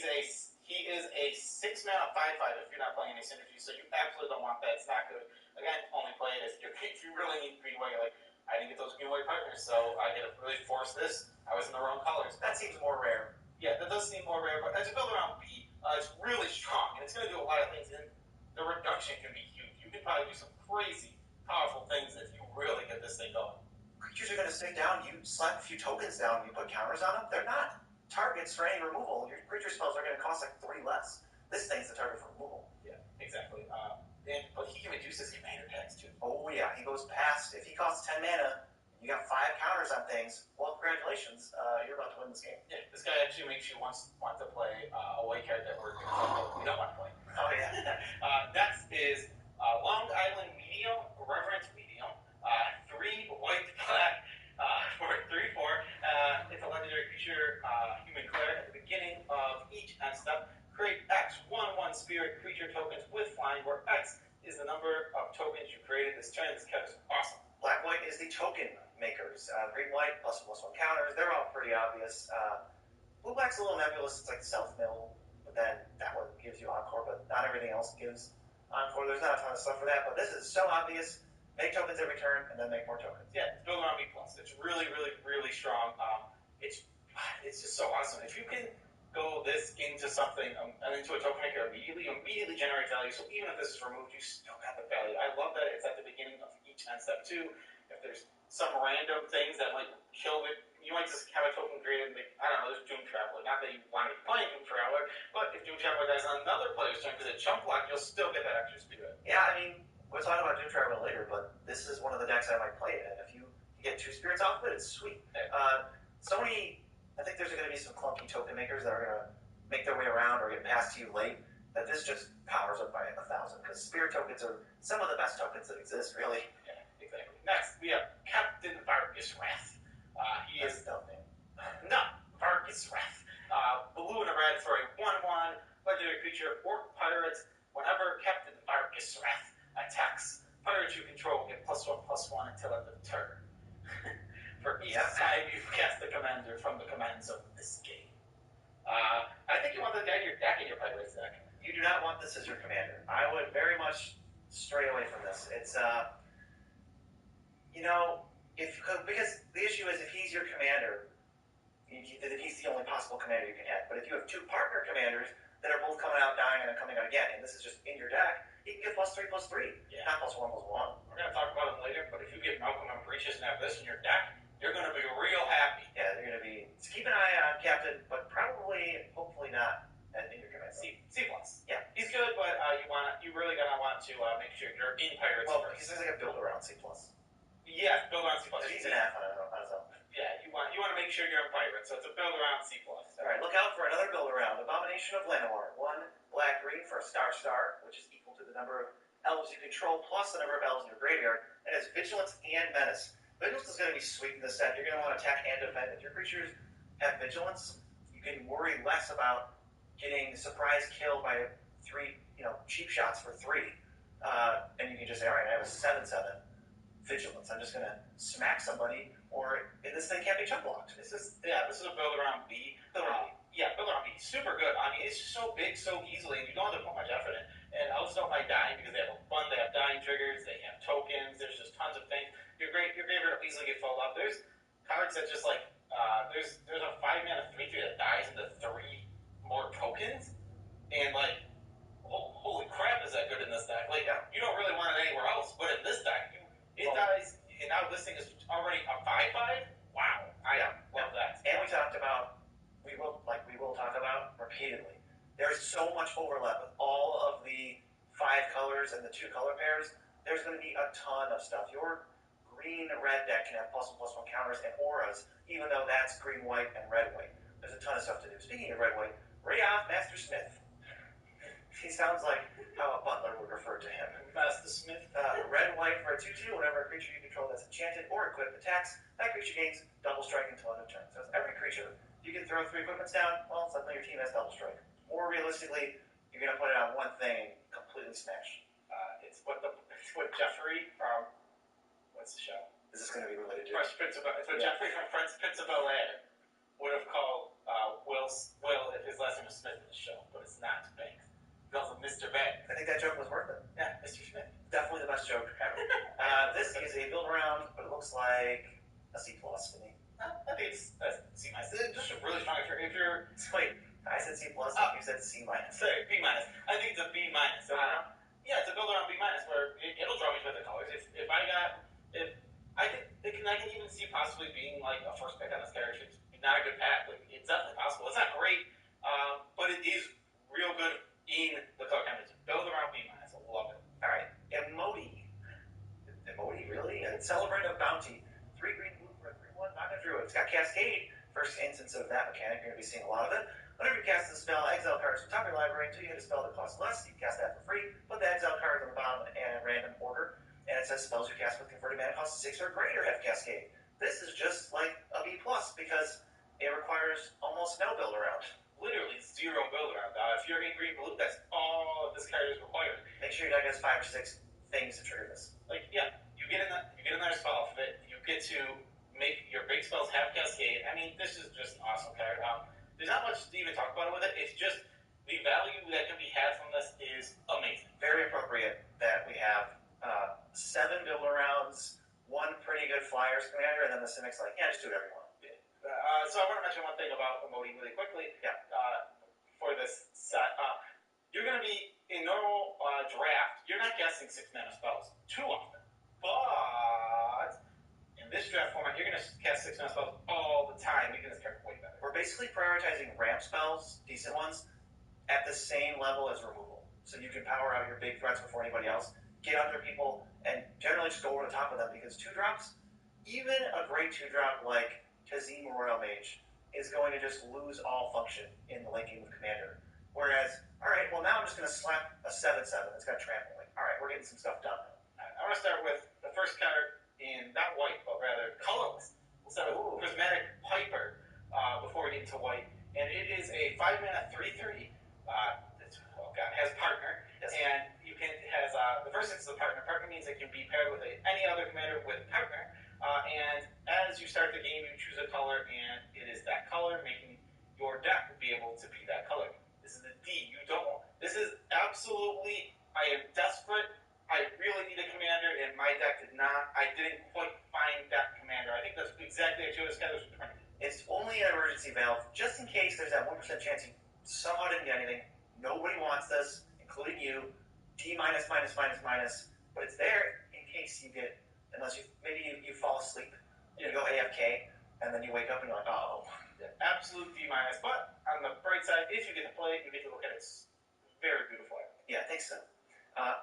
[SPEAKER 21] is a 6-mana 5/5 if you're not playing any synergy, so you absolutely don't want that. It's not good. Again, only play it if you really need green white. Like, I didn't get those green white partners, so I got to really force this. I was in the wrong colors.
[SPEAKER 4] That seems more rare.
[SPEAKER 21] Yeah, that does seem more rare, but as a build around B, it's really strong, and it's going to do a lot of things, and the reduction can be huge. You can probably do some crazy, powerful things if you really get this thing going.
[SPEAKER 4] Creatures are going to stay down. You slap a few tokens down, you put counters on them. They're not targets for any removal. Your creature spells are going to cost like 3 less. This thing's the target for removal.
[SPEAKER 21] Yeah, exactly. But he can reduce his commander tax too.
[SPEAKER 4] Oh yeah, he goes past. If he costs 10 mana, you got 5 counters on things. Well, congratulations, you're about to win this game.
[SPEAKER 21] Yeah, this guy actually makes you want to play a white card that we don't want to play.
[SPEAKER 4] Oh yeah.
[SPEAKER 21] Next is Long Island Medium, Reverent Medium, 3 white black for 3/4. It's a legendary creature, human cleric. At the beginning of each end step, create X 1/1 spirit creature tokens with flying, where X is the number of tokens you created this turn. This card is awesome.
[SPEAKER 4] Black-white is the token makers. Green-white, +1/+1 counters. They're all pretty obvious. Blue-black's a little nebulous. It's like self-mill, but then that one gives you Encore, but not everything else gives Encore. There's not a ton of stuff for that, but this is so obvious. Make tokens every turn, and then make more tokens.
[SPEAKER 21] Yeah, build around B+. It's really, really, really strong. It's just so awesome. If you can go this into something, and into a token maker immediately generate value, so even if this is removed, you still got the value. I love that it's at the beginning of each end step too. If there's some random things that might kill it, you might just have a token created, like, I don't know, there's Doom Traveler. Not that you want to be playing Doom Traveler, but if Doom Traveler dies on another player's turn because it chump block, you'll still get that extra spirit.
[SPEAKER 4] Yeah, I mean, we'll talk about Doom Traveler later, but this is one of the decks I might play it in. If you get 2 spirits off of it, it's sweet. Sony, I think there's going to be some clunky token makers that are going to make their way around or get past you late, that this just powers up by 1,000, because spirit tokens are some of the best tokens that exist, really.
[SPEAKER 21] Yeah, exactly. Next, we have Captain Vargas Wrath. He is
[SPEAKER 4] dumb name.
[SPEAKER 21] No, Vargas Wrath. Blue and a red for a 1/1 legendary creature, Orc Pirates. Whenever Captain Vargas Wrath attacks, pirates you control get +1/+1 until end of turn. For each time you cast the commander from the command zone this game. I think you want that guy in your deck in your pirates deck.
[SPEAKER 4] You do not want this as your commander. I would very much stray away from this. It's because the issue is if he's your commander, if he's the only possible commander you can have. But if you have 2 partner commanders that are both coming out, dying, and then coming out again, and this is just in your deck, he can get +3/+3, not +1/+1.
[SPEAKER 21] going to talk about him later, but if you get Malcolm and Breaches and have this in your deck, you're going to be real happy.
[SPEAKER 4] Yeah, they're going to be. Just keep an eye on Captain, but probably, hopefully not in your command.
[SPEAKER 21] C+. Yeah, he's good, but you really gonna want to make sure you're in Pirates.
[SPEAKER 4] Well, because there's like a build around C+.
[SPEAKER 21] Yeah, build around C+.
[SPEAKER 4] He's an F on his own.
[SPEAKER 21] Yeah, you want to make sure you're in Pirates, so it's a build around C+.
[SPEAKER 4] All right, look out for another build around. Abomination of Llanowar. 1 black-green for a star, which is equal to the number of elves you control plus the number of elves in your graveyard, and has vigilance and menace. Vigilance is going to be sweet in this set. You're going to want to attack and defend. If your creatures have vigilance, you can worry less about getting surprise kill by 3, cheap shots for 3. And you can just say, all right, I have a 7/7 vigilance. I'm just going to smack somebody, or this thing can't be chunk blocked.
[SPEAKER 21] This is a build around B. Build around B. Super good. I mean, it's so big so easily, and you don't have to put much effort in. And elves don't like dying because they have they have dying triggers, they have tokens, there's just tons of things. Your graveyard will easily get filled up. There's cards that just there's a 5-mana 3/3 that dies into 3 more tokens, and holy crap, is that good in this deck? You don't really want it anywhere else, but in this deck, it dies, and now this thing is already a 5/5. Wow, I love that.
[SPEAKER 4] And we talked about, we will talk about repeatedly. There's so much overlap with all of the 5 colors and the 2 color pairs. There's going to be a ton of stuff. Your green-red deck can have +1/+1 counters and auras, even though that's green-white and red-white. There's a ton of stuff to do. Speaking of red-white, Rayoff Master Smith. He sounds like how a butler would refer to him.
[SPEAKER 21] Master Smith.
[SPEAKER 4] Red-white for a 2/2. Whenever a creature you control that's enchanted or equipped attacks, that creature gains double strike until end of turn. So it's every creature. You can throw 3 equipments down, well, suddenly your team has double strike. More realistically, you're going to put it on one thing and completely smash.
[SPEAKER 21] It's what Jeffrey from, what's the show?
[SPEAKER 4] Is this going to be related to?
[SPEAKER 21] Fresh Prince of Jeffrey from Fresh Prince of Bel-Air would have called Will if his last name was Smith in the show, but it's not Banks. He calls him Mr. Banks.
[SPEAKER 4] I think that joke was worth it.
[SPEAKER 21] Yeah, Mr. Smith.
[SPEAKER 4] Definitely the best joke ever. This is a build around, but it looks like a C+ to me.
[SPEAKER 21] I think it's C-. It's just really strong if you're
[SPEAKER 4] Wait, I said C+, you said C-.
[SPEAKER 21] Sorry, B-. I think it's a B-. Yeah, it's a build around B- where it'll draw me to the colors. I can even see possibly being like a first pick on this character. It's not a good pack. It's definitely possible. It's not great, but it is real good in the color combination. Build around B-. I love it.
[SPEAKER 4] All right, Emoti, really? And Celebrant of Bounty. 3 green, blue for a 3/1. Not a druid. It's got Cascade. First instance of that mechanic. You're going to be seeing a lot of it. Whenever you cast a spell, exile cards from top of your library until you hit a spell that costs less. You can cast that for free. Put the exile cards on the bottom in a random order. And it says spells you cast with converted mana cost 6 or greater have Cascade. This is just like a B+ because it requires almost no build around.
[SPEAKER 21] Literally 0 build around. If you're in green blue, that's all this card is required.
[SPEAKER 4] Make sure your deck has 5 or 6 things to trigger this.
[SPEAKER 21] You get another spell off of it. You get to make your big spells have Cascade. I mean, this is just an awesome card. There's not much to even talk about with it. It's just the value that can be had from this is amazing.
[SPEAKER 4] Very appropriate that we have 7 build arounds, 1 pretty good Flyers commander, and then the Cimic's like, yeah, just do whatever you want.
[SPEAKER 21] So I want to mention one thing about Emoti really quickly. For this set, you're going to be in normal draft. You're not casting 6-mana spells too often, but in this draft format, you're going to cast 6-mana spells all the time, making this card way better.
[SPEAKER 4] We're basically prioritizing ramp spells, decent ones, at the same level as removal. So you can power out your big threats before anybody else, get under people, and generally just go over the top of them, because 2-drops, even a great 2-drop like Kazim Royal Mage, is going to just lose all function in the late game of Commander. Whereas, alright, well now I'm just going to slap a 7/7 that's got trampling. Alright, we're getting some stuff done.
[SPEAKER 21] I want to start with the first card in, not white, but rather colorless. We'll start with Prismatic Piper before we get into white. And it is a 5-mana 3/3. Has partner. Yes. And you can, the first instance of partner. Partner means it can be paired with any other commander with partner. And as you start the game, you choose a color, and it is that color, making your deck be able to be that color. This is the D. This is absolutely, I am desperate. I really need a commander, and my deck I didn't quite find that commander. I think that's exactly what Joe's Skyler's trying to do.
[SPEAKER 4] It's only an emergency valve, just in case there's that 1% chance you somehow didn't get anything. Nobody wants this, including you. D-, but it's there in case you get, unless you fall asleep, you go AFK, and then you wake up and you're like, oh.
[SPEAKER 21] Yeah, absolute D-. But on the bright side, if you get to play it, you get to look at it. It's very beautiful.
[SPEAKER 4] Yeah, I think so.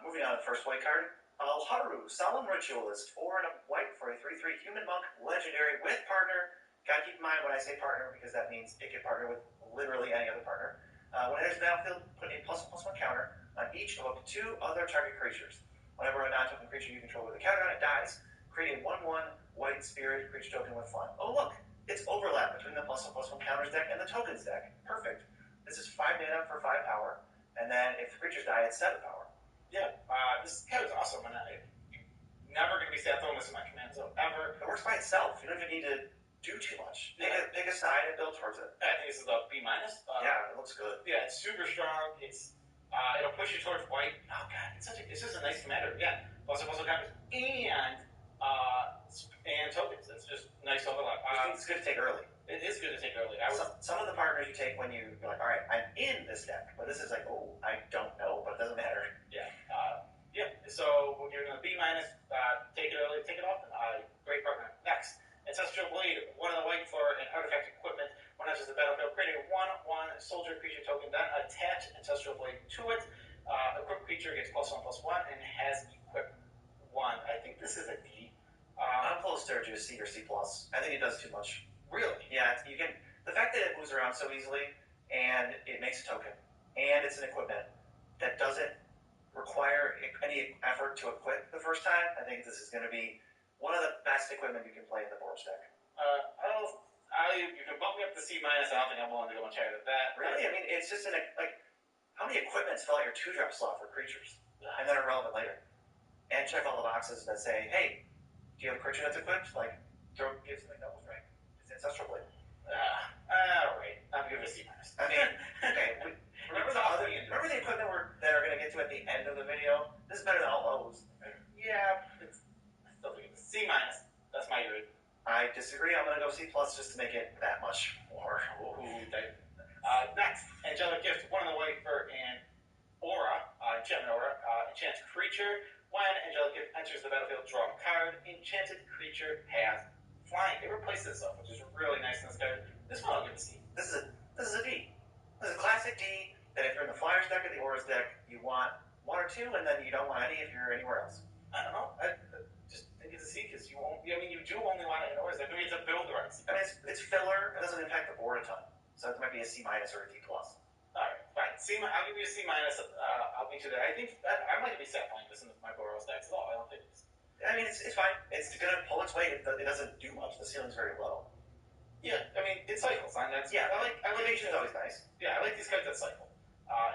[SPEAKER 4] Moving on to the first white card. Alharu, Solemn Ritualist, 4 and a white for a 3/3 human monk, legendary with partner. Gotta keep in mind when I say partner, because that means it can partner with literally any other partner. When it enters the battlefield, put a +1/+1 counter on each of up to 2 other target creatures. Whenever a non-token creature you control with a counter on it dies, create a 1/1 white spirit creature token with flying. Oh look, it's overlap between the +1/+1 counters deck and the tokens deck. Perfect. This is 5 mana for 5 power, and then if the creatures die, it's 7 power.
[SPEAKER 21] Yeah, this card is awesome, and I'm never going to be sad throwing this in my command zone, ever.
[SPEAKER 4] It works by itself. You don't even need to do too much. Pick a side and build towards it.
[SPEAKER 21] I think this is a B-.
[SPEAKER 4] Yeah, it looks good.
[SPEAKER 21] Yeah, it's super strong. It'll push you towards white. Oh god, it's just a nice commander. Yeah, plus counters and tokens. It's just nice overlap.
[SPEAKER 4] I think it's good to take early.
[SPEAKER 21] It is good to take early.
[SPEAKER 4] Some of the partners you take when you're like, all right, I'm in this deck, but this is like, oh, I don't know, but it doesn't matter.
[SPEAKER 21] Yeah. So we're giving a B-. Take it early, take it often. Great partner. Next, Ancestral Blade, 1 of the white for an artifact equipment. When it enters the battlefield, create a 1/1 soldier creature token, then attach Ancestral Blade to it. Equipped creature gets +1/+1 and has equip 1. I think this is a D.
[SPEAKER 4] I'm close to a C or C+. I think it does too much.
[SPEAKER 21] Really?
[SPEAKER 4] Yeah, you can. The fact that it moves around so easily, and it makes a token, and it's an equipment that doesn't require any effort to equip the first time, I think this is going to be one of the best equipment you can play in the board deck.
[SPEAKER 21] You can bump me up to C-. I don't think I'm willing to go much higher than that.
[SPEAKER 4] Really? I mean, it's just how many equipments fill out your 2-drop slot for creatures, and then are relevant later? And check all the boxes that say, hey, do you have a creature that's equipped? Like, give something double strike. It's Ancestral Blade.
[SPEAKER 21] Alright. I'm giving it a C-.
[SPEAKER 4] I mean, okay. Remember the equipment that are going to get to at the end of the video? This is better than all those.
[SPEAKER 21] Yeah, it's still a C-. That's my grade.
[SPEAKER 4] I disagree. I'm going to go C+ just to make it that much more.
[SPEAKER 21] Next, Angelic Gift, 1 of the white for an aura, enchantment aura, enchants creature. When Angelic Gift enters the battlefield, draw a card. Enchanted creature has flying. They replace this up, which is really nice in this card. This one I'll give a C.
[SPEAKER 4] This is a D. This is a classic D that if you're in the Flyers deck or the Auras deck, you want 1 or 2, and then you don't want any if you're anywhere else.
[SPEAKER 21] I don't know. I just think it's a C because you won't. I mean, you do only want it in Auras deck. Maybe it's a build right.
[SPEAKER 4] I mean, it's filler. It doesn't impact the board a ton. So it might be a C- or a D+.
[SPEAKER 21] Alright, fine. I'll give you a C-. I'll meet you there. I think I might be sad playing this in my Boros decks at all. I don't think it's.
[SPEAKER 4] I mean, it's fine. It's going to pull its weight. It doesn't do much. The ceiling's very low.
[SPEAKER 21] Yeah, I mean, it cycles. And that's,
[SPEAKER 4] yeah, I like is always nice.
[SPEAKER 21] Yeah, I like these cards that cycle.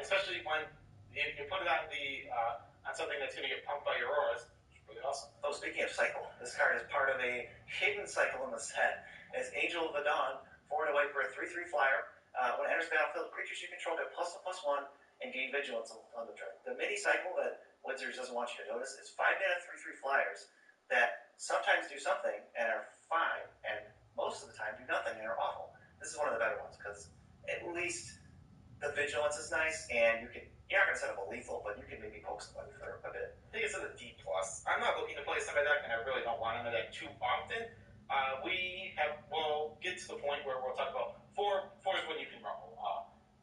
[SPEAKER 21] Especially when you put it on on something that's going to get pumped by your auras. It's really awesome.
[SPEAKER 4] Oh, speaking of cycle, this card is part of a hidden cycle in the set. It's Angel of the Dawn, 4 and a white for a 3/3 flyer. When it enters battlefield, creatures you control get +1/+1 and gain vigilance on the turn. The mini cycle that Wizards doesn't want you to notice is 5 mana 3/3 flyers that sometimes do something and are fine, and most of the time do nothing and are awful. This is one of the better ones because at least the vigilance is nice, and you're not going to set up a lethal, but you can maybe poke somebody for a bit.
[SPEAKER 21] I think it's a D+. I'm not looking to play this in my deck, and I really don't want it in my deck too often. We'll get to the point where we'll talk about 4 is when you can rumble.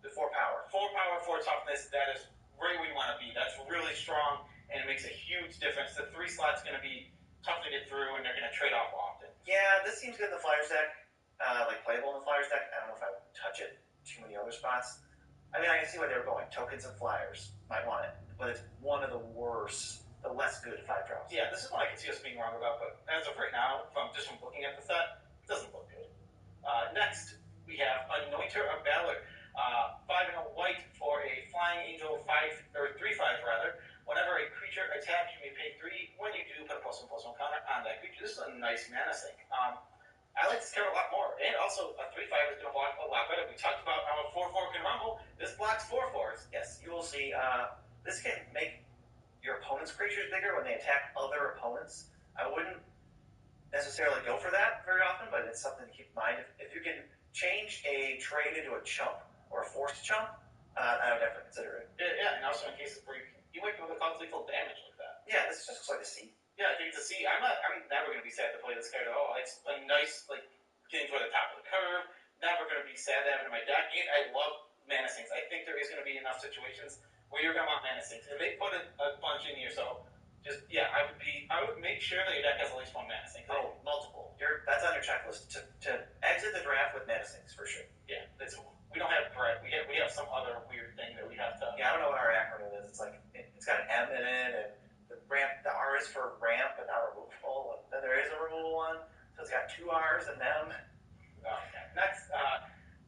[SPEAKER 4] The 4 power.
[SPEAKER 21] 4 power, 4 toughness, that is right where you want to be. That's really strong, and it makes a huge difference. The 3 slot's going to be tough to get through, and they're going to trade off often.
[SPEAKER 4] Yeah, this seems good in the Flyers deck, playable in the Flyers deck. I don't know if I would touch it too many other spots. I mean, I can see where they were going. Tokens and Flyers might want it, but it's one of the worst, the less good 5-drops.
[SPEAKER 21] Yeah, this is what I can see us being wrong about, but as of right now, from looking at the set, it doesn't look good. Next, we have Anointer of Valor. 5 and a white for a flying angel, 3/5 rather. Whenever a creature attacks, you may pay 3. When you do, put a +1/+1 counter on that creature. This is a nice mana sink. I like this card a lot more, and also a 3/5 is going to block a lot better. We talked about how a 4/4 can rumble. This blocks 4/4s.
[SPEAKER 4] Yes, you will see. This can make your opponent's creatures bigger when they attack other opponents. I wouldn't necessarily go for that very often, but it's something to keep in mind. If you can change a trade into a chump or a forced chump, I would definitely consider it.
[SPEAKER 21] Yeah, and also in cases where you might be able to cause lethal damage like that.
[SPEAKER 4] Yeah, this just looks like a C. Yeah, I think it's a C. I'm never going to be sad to play this card at all. It's a nice, like, getting toward the top of the curve. Never going to be sad to have it in my deck. And I love Mana Sinks. I think there is going to be enough situations where you're going to want Mana Sinks. If they put a bunch in here, so just, yeah, I would make sure that your deck has at least one Mana Sink.
[SPEAKER 9] Oh, multiple. That's on your checklist to exit the draft with Mana Sinks, for sure.
[SPEAKER 4] Yeah, we don't have bread. We have some other weird thing that we have to...
[SPEAKER 9] Yeah, I don't know what our acronym is. It's like, it's got an M in it, and the R is for ramp, but not removable. And then there is a removal one, so it's got two R's and M.
[SPEAKER 4] Okay. Next,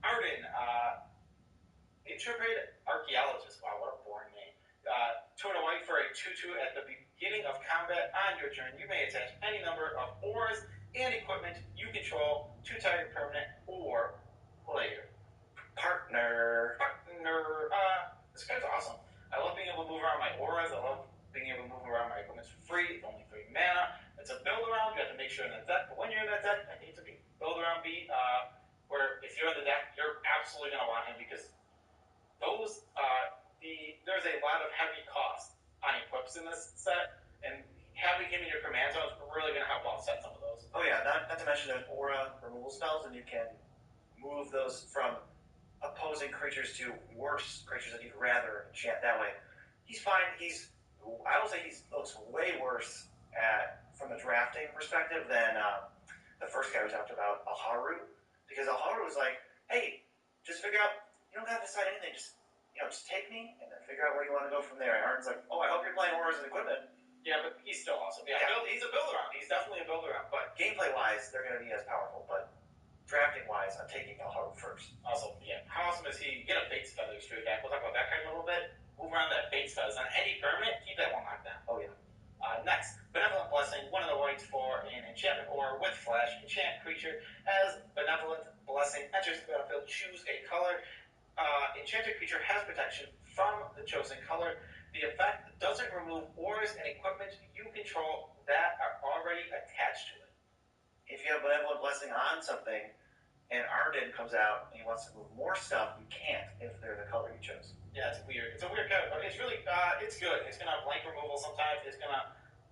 [SPEAKER 4] Arden, Intrepid Archaeologist. Wow, what a boring name. 2 and a white for a 2/2 at the beginning of combat on your turn. You may attach any number of auras and equipment you control to target permanent or player.
[SPEAKER 9] Partner.
[SPEAKER 4] This card's awesome. I love being able to move around my auras. I love being able to move around my equipment for free. It's only 3 mana. It's a build around. You have to make sure in that deck. But when you're in that deck, I think it's a build around beat. Where if you're in the deck, you're absolutely going to want him because those there's a lot of heavy cost on equips in this set, and having him in your command zone is really going to help offset some of those.
[SPEAKER 9] Oh yeah, not to mention there's aura removal spells, and you can move those from opposing creatures to worse creatures that you'd rather enchant that way. He's fine. I will say he looks way worse from a drafting perspective than the first guy we talked about, Alharu, because Alharu was like, hey, just figure out, you don't have to decide anything, just take me and then figure out where you want to go from there. And Arden's like, oh, I hope you're playing auras and equipment.
[SPEAKER 4] Yeah, but he's still awesome. Yeah. He's a build-around. He's definitely a build-around. But
[SPEAKER 9] gameplay-wise, they're going to be as powerful. But drafting-wise, I'm taking Alharu first.
[SPEAKER 4] Also, yeah, how awesome is he? Get a Fate's Feather straight back. We'll talk about that card in a little bit. Move around that Fate's Feathers. On any permanent, keep that one locked down.
[SPEAKER 9] Oh, yeah.
[SPEAKER 4] Next, Benevolent Blessing. 1 of the whites for an enchantment aura with flash. Enchant creature as Benevolent Blessing enters the battlefield. Choose a color. Enchanted creature has protection from the chosen color. The effect doesn't remove auras and equipment you control that are already attached to it.
[SPEAKER 9] If you have Benevolent Blessing on something, and Arden comes out and he wants to move more stuff, you can't if they're the color you chose.
[SPEAKER 4] Yeah, it's weird. It's a weird card, but it's really, it's good. It's going to have blank removal sometimes. It's going to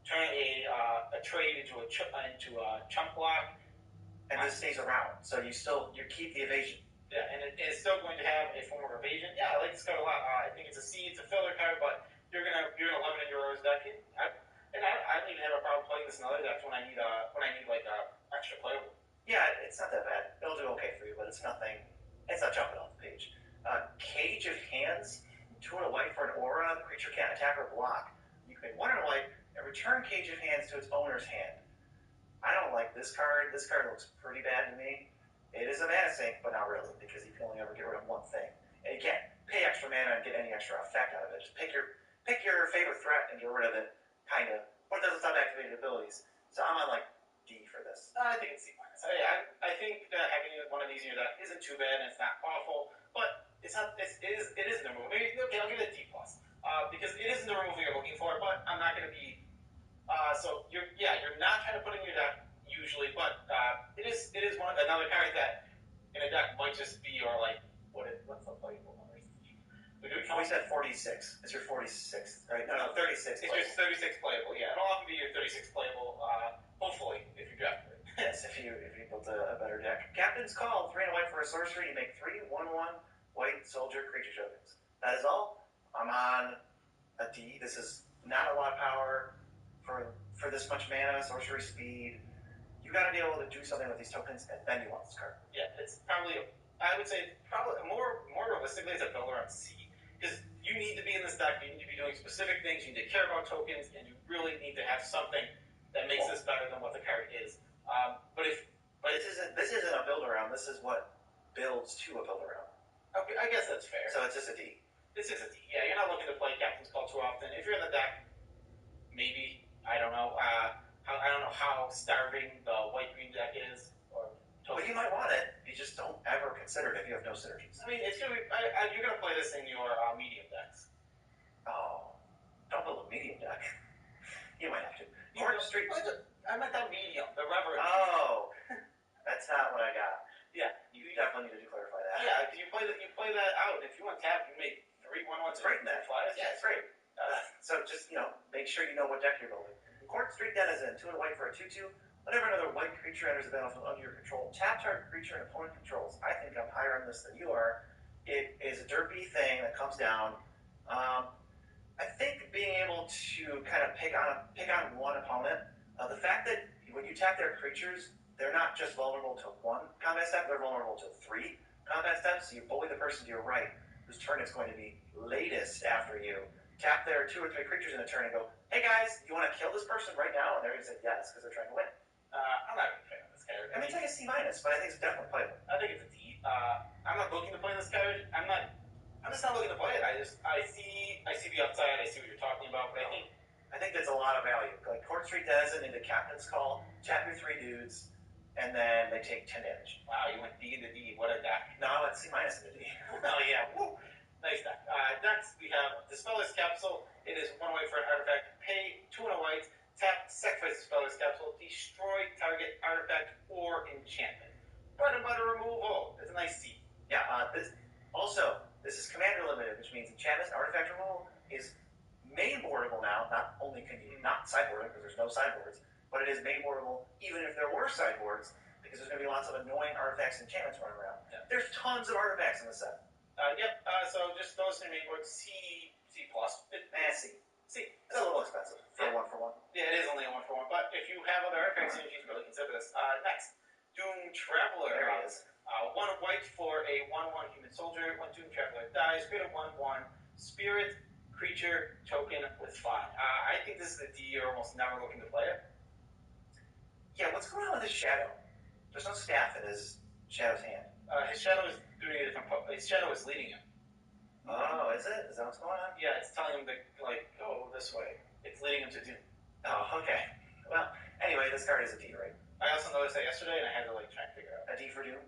[SPEAKER 4] turn a trade into a chump block.
[SPEAKER 9] And this stays around, so you keep the evasion.
[SPEAKER 4] Yeah, and it's still going to have a form of evasion. Yeah, I like this card a lot. I think it's a C. It's a filler card, but you're gonna love it in your deck. I don't even have a problem playing this in other decks when I need like extra playable.
[SPEAKER 9] Yeah, it's not that bad. It'll do okay for you, but it's nothing. It's not jumping off the page. Cage of Hands. 2 and a white for an aura. The creature can't attack or block. You can pay 1 and a white and return Cage of Hands to its owner's hand. I don't like this card. This card looks pretty bad to me. It is a mana sink, but not really, because you can only ever get rid of one thing. And you can't pay extra mana and get any extra effect out of it. Just pick your favorite threat and get rid of it, kind of. But it doesn't stop activated abilities. So I'm on like D for this.
[SPEAKER 4] I think it's C-. I think that having one of these in your deck isn't too bad, and it's not awful, but it is in the removal. Maybe, okay, I'll give it a D+. Because it isn't the removal you're looking for, but I'm not going to be... so you're not trying to put in your deck usually, but it is another card that in a deck might just be your what's the playable numbers?
[SPEAKER 9] We said 46. It's your 46th, right? No, 36.
[SPEAKER 4] It's your 36 playable. Yeah, it'll often be your 36 playable. Hopefully, if you draft it.
[SPEAKER 9] Yes, if you build a better deck. Captain's Call. 3 and a white for a sorcery. You make 3 1/1 white soldier creature tokens. That is all. I'm on a D. This is not a lot of power for this much mana, sorcery speed. You got to be able to do something with these tokens, and then you want this card.
[SPEAKER 4] Yeah, it's probably, I would say, probably more realistically, it's a builder on C. Because you need to be in this deck, you need to be doing specific things, you need to care about tokens, and you really need to have something that makes this better than what the card is. But
[SPEAKER 9] this isn't a build around. This is what builds to a build around.
[SPEAKER 4] Okay, I guess that's fair.
[SPEAKER 9] So it's just a D.
[SPEAKER 4] This is a D. Yeah, you're not looking to play Captain's Call too often. If you're in the deck, maybe, I don't know. I don't know how starving the white-green deck is.
[SPEAKER 9] But you might want it. You just don't ever consider it if you have no synergies.
[SPEAKER 4] I mean, it's gonna be. You're gonna play this in your medium decks.
[SPEAKER 9] Oh, don't build a medium deck. You might have to.
[SPEAKER 4] I meant that medium, the Reverend.
[SPEAKER 9] Oh, that's not what I got.
[SPEAKER 4] Yeah,
[SPEAKER 9] you definitely need to clarify that.
[SPEAKER 4] Yeah, because you play that out, and if you want tap, you make 3 1/1s.
[SPEAKER 9] It's right in that.
[SPEAKER 4] Flyers.
[SPEAKER 9] Yeah, it's great. So just make sure you know what deck you're building.
[SPEAKER 4] Court Street Denizen, 2 and a white for a 2/2. Whenever another white creature enters the battlefield under your control, tap target creature and opponent controls. I think I'm higher on this than you are. It is a derpy thing that comes down. I think being able to kind of pick on one opponent, the fact that when you tap their creatures, they're not just vulnerable to one combat step, they're vulnerable to 3 combat steps. So you bully the person to your right, whose turn it's going to be latest after you. Tap their 2 or 3 creatures in a turn and go, hey guys, you want to kill this person right now? And they're going to say yes, because they're trying to win.
[SPEAKER 21] I'm not a big fan of this card.
[SPEAKER 4] I mean, it's like a C-, but I think it's definitely playable.
[SPEAKER 21] I think it's a D. I'm not looking to play this card. I'm just not looking to play it. I see the upside. I see what you're talking about, but
[SPEAKER 4] I think that's a lot of value. Like Court Street Denizen into Captain's Call, tap your 3 dudes, and then they take 10 damage.
[SPEAKER 21] Wow, you went D into D. What a deck.
[SPEAKER 4] No, it's C- into D.
[SPEAKER 21] Oh yeah, woo. Nice deck. Next we have Dispeller's Capsule. It is 1 white for an artifact. Pay 2 and a white. Tap, sacrifice Dispeller's Capsule. Destroy target artifact or enchantment. Bread and butter removal. It's a nice C.
[SPEAKER 4] Yeah. This is commander limited, which means enchantment and artifact removal is main boardable now. Not only can you not sideboard it because there's no sideboards, but it is main boardable even if there were sideboards because there's going to be lots of annoying artifacts and enchantments running around.
[SPEAKER 21] Yeah.
[SPEAKER 4] There's tons of artifacts in the set.
[SPEAKER 21] So just those in main board C+. C.
[SPEAKER 4] It's a little expensive for a 1-for-1.
[SPEAKER 21] Yeah, it is only a 1-for-1, but if you have other artifact synergies, really consider this. Next, Doom Traveler.
[SPEAKER 4] There he is.
[SPEAKER 21] 1 white for a 1/1 human soldier. When Doom Traveler dies, create a 1/1 spirit creature token with 5. I think this is a D. You're almost never looking to play it.
[SPEAKER 4] Yeah, what's going on with his shadow? There's no staff in his shadow's hand.
[SPEAKER 21] His shadow is doing a different. His shadow is leading him.
[SPEAKER 4] Oh, is it? Is that what's going on?
[SPEAKER 21] Yeah, it's telling him to go this way. It's leading him to Doom.
[SPEAKER 4] Oh, okay. Well, anyway, this card is a D, right?
[SPEAKER 21] I also noticed that yesterday, and I had to try and figure it out.
[SPEAKER 4] A D for Doom?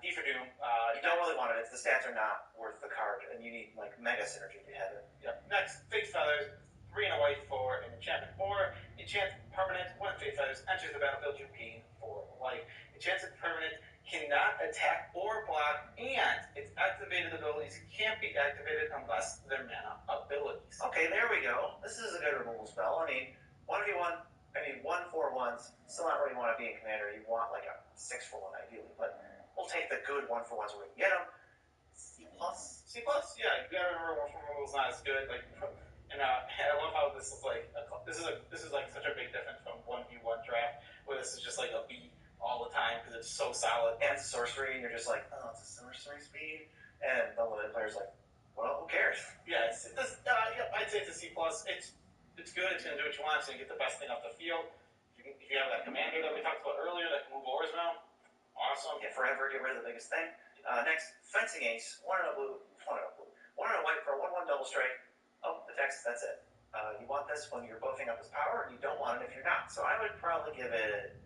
[SPEAKER 21] D for Doom.
[SPEAKER 4] You don't really want it. The stats are not worth the card, and you need mega synergy to have it.
[SPEAKER 21] Yep. Next, Fate Feathers. 3 and a white for an enchantment. Or enchant permanent. When Fate Feathers enters the battlefield, you gain 4 life. Enchanted permanent cannot attack or block, and its activated abilities can't be activated unless they're mana abilities.
[SPEAKER 4] Okay, there we go. This is a good removal spell. I mean, 1-for-1s, still not where you want to be in Commander. You want a 6-for-1 ideally, but we'll take the good 1-for-1s where we can get them. C+.
[SPEAKER 21] C+, yeah. You gotta remember 1-for-1 is not as good. And I love how this is this is such a big difference from 1v1 draft, where this is just a B all the time because it's so solid.
[SPEAKER 4] And it's sorcery, and you're just like, oh, it's a sorcery speed. And the limited player's like, well, who cares?
[SPEAKER 21] Yeah, I'd say it's a C+. It's good. It's going to do what you want. It's going to get the best thing off the field. If you have that commander that we talked about earlier that can move ores around, awesome.
[SPEAKER 4] Yeah, forever, get rid of the biggest thing. Next, Fencing Ace. 1 and a blue. 1 and a blue. 1 and a white for a 1/1 double strike. Oh, the text, that's it. You want this when you're buffing up his power, and you don't want it if you're not. So I would probably give it...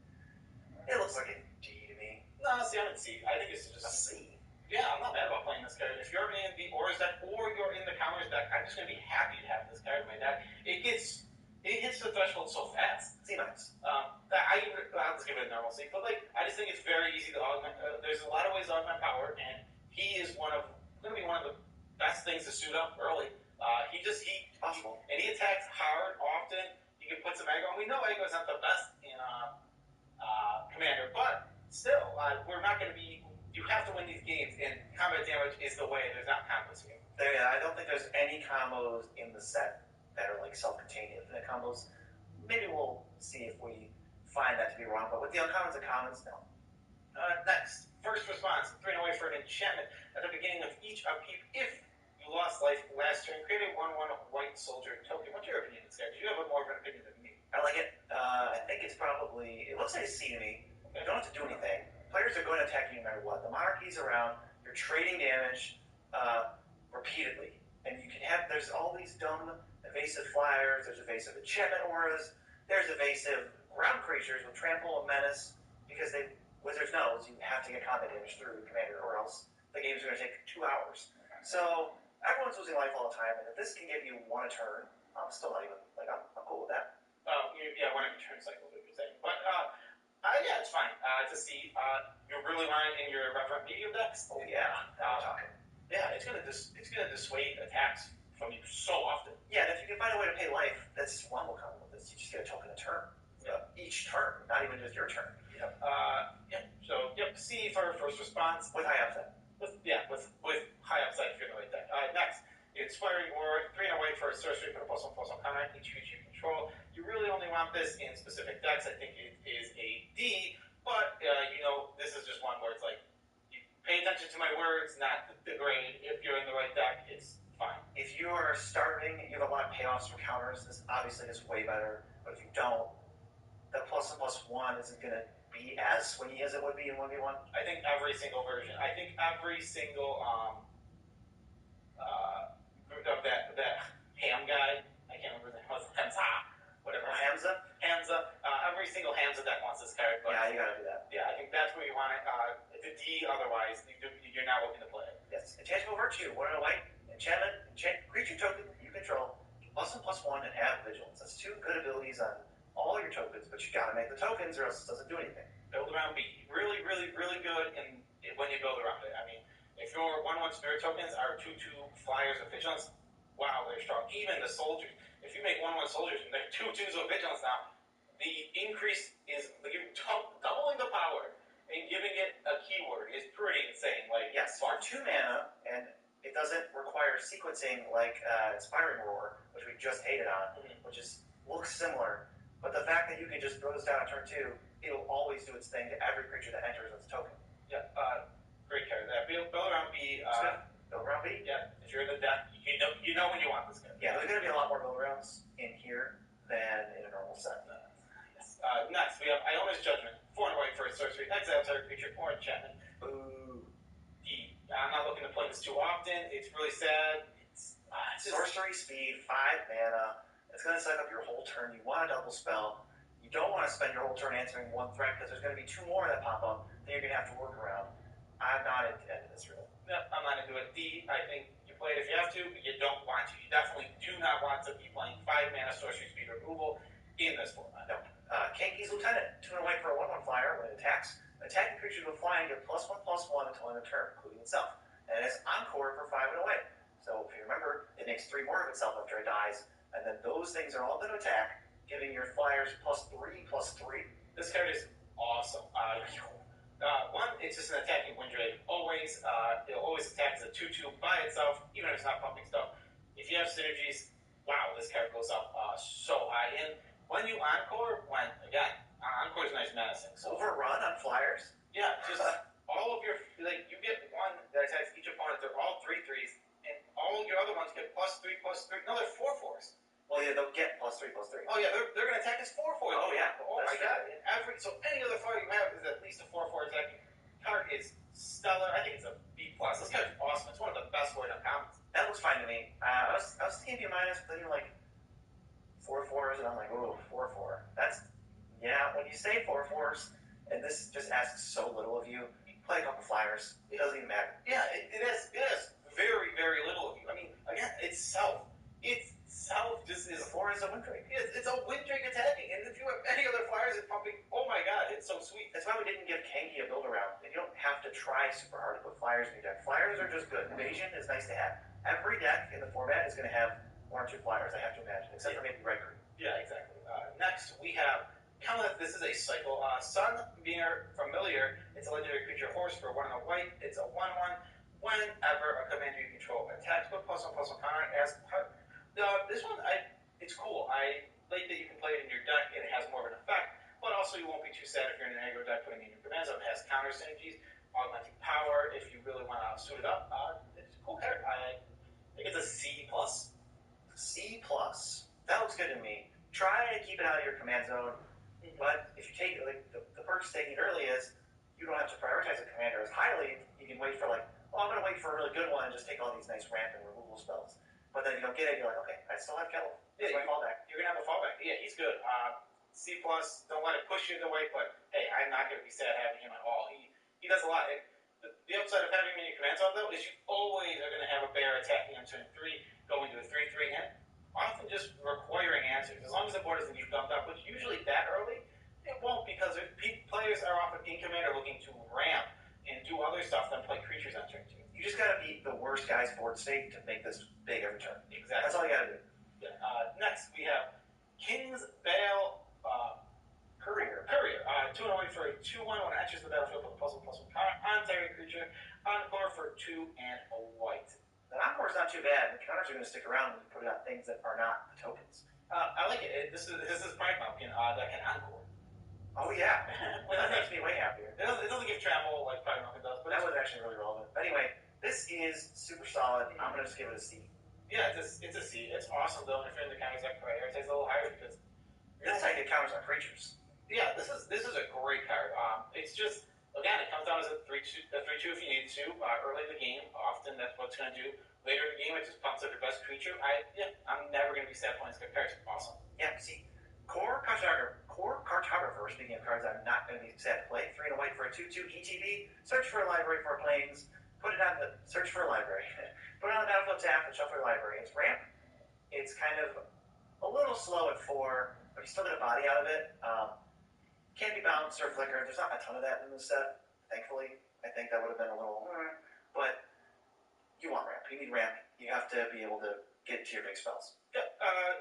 [SPEAKER 4] It looks like a D to me.
[SPEAKER 21] No, see, I'm in C. I think it's just
[SPEAKER 4] a C.
[SPEAKER 21] Yeah, I'm not mad about playing this card. If you're in the Ores deck or you're in the Counters deck, I'm just going to be happy to have this card in my deck. It hits the threshold so fast.
[SPEAKER 4] C-.
[SPEAKER 21] I'll just give it a normal C. But I just think it's very easy to augment. There's a lot of ways to augment power, and he is going to be one of the best things to suit up early.
[SPEAKER 4] Possible.
[SPEAKER 21] And he attacks hard often. You can put some aggro. And we know aggro is not the best in Commander, but still, we're not going to be. You have to win these games, and combat damage is the way. There's not combos here.
[SPEAKER 4] I don't think there's any combos in the set that are self-contained infinite combos. Maybe we'll see if we find that to be wrong, but with the uncommons and commons, no.
[SPEAKER 21] Next, first response. 3 and away for an enchantment. At the beginning of each upkeep, if you lost life last turn, create a 1/1 white soldier token. What's your opinion of this guy? You have more of an opinion than me.
[SPEAKER 4] I like it. I think it's probably... It looks like a C to me. You don't have to do anything. Players are going to attack you no matter what. The monarchy's around. You're trading damage repeatedly. And you can have... There's all these dumb evasive flyers. There's evasive enchantment auras. There's evasive ground creatures with trample and menace. Because Wizards knows you have to get combat damage through Commander, or else the game's going to take 2 hours. So everyone's losing life all the time, and if this can give you 1 a turn, I'm still not even I'm cool with that.
[SPEAKER 21] Yeah, 1 every turn cycle, what you're saying. But yeah, it's fine. It's a C. You're really running in your referent medium decks.
[SPEAKER 4] Oh yeah, now I'm talking.
[SPEAKER 21] Yeah, it's gonna dissuade attacks from you so often.
[SPEAKER 4] Yeah, and if you can find a way to pay life, that's one will come with this. is you just get a token a turn. Each turn, not even just your turn.
[SPEAKER 21] Yep. So, C for first response.
[SPEAKER 4] With high upside.
[SPEAKER 21] With high upside if you're in the right deck. Next, Inspiring War, 3 and a white for a sorcery, put a +1/+1 counter on each creature you control. You really only want this in specific decks. I think it is a D, but, this is just one where it's like, you pay attention to my words, not the grade. If you're in the right deck, it's fine.
[SPEAKER 4] If you are starting, you have a lot of payoffs for counters, this obviously is way better, but if you don't, the +1/+1 isn't going to be as swingy as it would be in 1v1.
[SPEAKER 21] I think every single version, every single of that ham guy, I can't remember the name, Hamza, whatever.
[SPEAKER 4] Hamza?
[SPEAKER 21] Every single Hamza deck wants this card. But
[SPEAKER 4] yeah, you gotta do that.
[SPEAKER 21] Yeah, I think that's where you want it. It's a D otherwise, you're not looking to play it.
[SPEAKER 4] Yes, Intangible Virtue, 1 and a white, enchantment, creature token you control, +1/+1 and have vigilance. That's 2 good abilities on all your tokens, but you gotta make the tokens or else it doesn't do anything.
[SPEAKER 21] Build around B. Really, really, really good when you build around it. I mean, if your 1/1 spirit tokens are 2/2 flyers of vigilance, wow, they're strong. Even the soldiers. If you make 1/1 soldiers and they're 2/2s of vigilance now, the increase is you're doubling the power and giving it a keyword is pretty insane. Like
[SPEAKER 4] yes, for 2 mana, and it doesn't require sequencing like Inspiring Roar, which we just hated on, which looks similar. But the fact that you can just throw this down on turn 2, it'll always do its thing to every creature that enters its token.
[SPEAKER 21] Yeah, great card. Build around B.
[SPEAKER 4] Build around B?
[SPEAKER 21] Yeah, if you're in the deck, you know when you want this card.
[SPEAKER 4] Yeah, there's going to be a lot more build arounds in here than in a normal set.
[SPEAKER 21] Next, we have Iona's Judgment. 4 and a white for a sorcery. Exile target creature or enchantment.
[SPEAKER 4] Ooh.
[SPEAKER 21] D. I'm not looking to play this too often. It's really sad. It's
[SPEAKER 4] sorcery speed, 5 mana. It's going to set up your whole turn. You want a double spell. You don't want to spend your whole turn answering 1 threat because there's going to be 2 more that pop up that you're going to have to work around. I'm not into this really.
[SPEAKER 21] No, I'm not into it. D. I think you play it if you have to, but you don't want to. You definitely do not want to be playing 5 mana sorcery speed removal in this format.
[SPEAKER 4] No. Kenki's Lieutenant, 2 and a white for a 1/1 flyer. When it attacks, attacking creatures with flying get +1/+1 until end of turn, including itself. And it's Encore for 5 and a white. So if you remember, it makes 3 more of itself after it dies, and then those things are all going to attack, giving your flyers +3/+3.
[SPEAKER 21] This card is awesome. One, it's just an attacking wind drake. It'll always attack as a 2/2 by itself, even if it's not pumping stuff. If you have synergies, wow, this card goes up so high. And when you Encore, Encore is nice menacing. So
[SPEAKER 4] Overrun on flyers?
[SPEAKER 21] Yeah, just all of your, you get 1 that attacks each opponent. They're all 3/3s, and all your other ones get +3/+3. No, they're 4/4s.
[SPEAKER 4] Well, yeah, they'll get +3/+3.
[SPEAKER 21] Oh, yeah, they're going to attack as 4/4s.
[SPEAKER 4] Oh, yeah.
[SPEAKER 21] Oh, my God. So any other flyer you have is at least a 4/4 attacking. Card is stellar. I think it's a B+. This card's awesome. It's one of the best void uncommons.
[SPEAKER 4] That looks fine to me. I was thinking B-, but then you're like 4/4s, and I'm like, oh, 4/4. When you say 4/4s, and this just asks so little of you, play a couple flyers. It doesn't even matter.
[SPEAKER 21] Yeah, it is very, very little of you. I mean, again, it's self just is...
[SPEAKER 4] 4 is a wind drake.
[SPEAKER 21] It's a wind drake attacking, and if you have any other flyers it's pumping, oh my God, it's so sweet.
[SPEAKER 4] That's why we didn't give Kenki a build around. And you don't have to try super hard to put flyers in your deck. Flyers are just good. Invasion is nice to have. Every deck in the format is going to have 1 or 2 flyers, I have to imagine, except for maybe red green.
[SPEAKER 21] Yeah, exactly. Next, we have Camelot. This is a cycle. Sunbeamer Familiar. It's a legendary creature horse for 1 and a white. It's a 1/1. Whenever a commander you control attacks, put +1/+1 counter as part. This one, it's cool. I like that you can play it in your deck and it has more of an effect, but also you won't be too sad if you're in an aggro deck putting in your command zone. It has counter synergies, augmenting power if you really want to suit it up. It's a cool card. I think it's a C+.
[SPEAKER 4] C+. That looks good to me. Try to keep it out of your command zone, but if you take it, the perks taking it early is you don't have to prioritize a commander as highly. You can wait for I'm going to wait for a really good one and just take all these nice ramp and removal spells. But then you don't get it, you're like, okay, I still have Kettle. That's my fallback.
[SPEAKER 21] You're going to have a fallback. Yeah, he's good. C+, don't let it push you the way, but hey, I'm not going to be sad having him at all. He does a lot. The upside of having him in your command zone, though, is you always are going to have a bear attacking on turn 3, going to a 3/3, and often just requiring answers. As long as the board doesn't get dumped up, which usually that early, it won't, because players are often in commander looking to ramp and do other stuff than play creatures on turn 2.
[SPEAKER 4] You just got to beat the worst guy's board state to make this big every turn.
[SPEAKER 21] Exactly.
[SPEAKER 4] That's all you got to do.
[SPEAKER 21] Yeah. Next, we have
[SPEAKER 4] King's Bale Courier. 2 and a white for a 2/1 when it enters the battlefield with a +1/+1 counter on target creature. Encore for 2 and a white.
[SPEAKER 9] The Encore's not too bad. The counters are going to stick around when you put it on things that are not the tokens.
[SPEAKER 4] I like it. This is Pride Malkin that can Encore.
[SPEAKER 9] Oh, yeah. Well, that makes me way happier.
[SPEAKER 4] It doesn't give trample like Pride Malkin does, but
[SPEAKER 9] that was actually really relevant. But anyway, this is super solid. I'm going to just give it a C.
[SPEAKER 4] Yeah, it's a C. It's awesome, though, if you're in the counters that prioritize a little higher because
[SPEAKER 9] this type of counters on creatures.
[SPEAKER 4] Yeah, this is a great card. It's just, again, it comes down as a 3/2 if you need to. Early in the game, often that's what it's going to do. Later in the game, it just pumps up your best creature. I'm never going to be sad playing this card. It's awesome.
[SPEAKER 9] Yeah, see, Core Cartographer, speaking of cards I'm not going to be sad to play, 3 and a white for a 2/2 ETB, search for a library for planes, put it on the, search for a library, put it on the battlefield tap and shuffle your library. It's ramp. It's kind of a little slow at 4, but you still get a body out of it. Can't be balanced or flicker. There's not a ton of that in the set, thankfully. I think that would have been a little, but you want ramp. You need ramp. You have to be able to get to your big spells.
[SPEAKER 4] Yeah,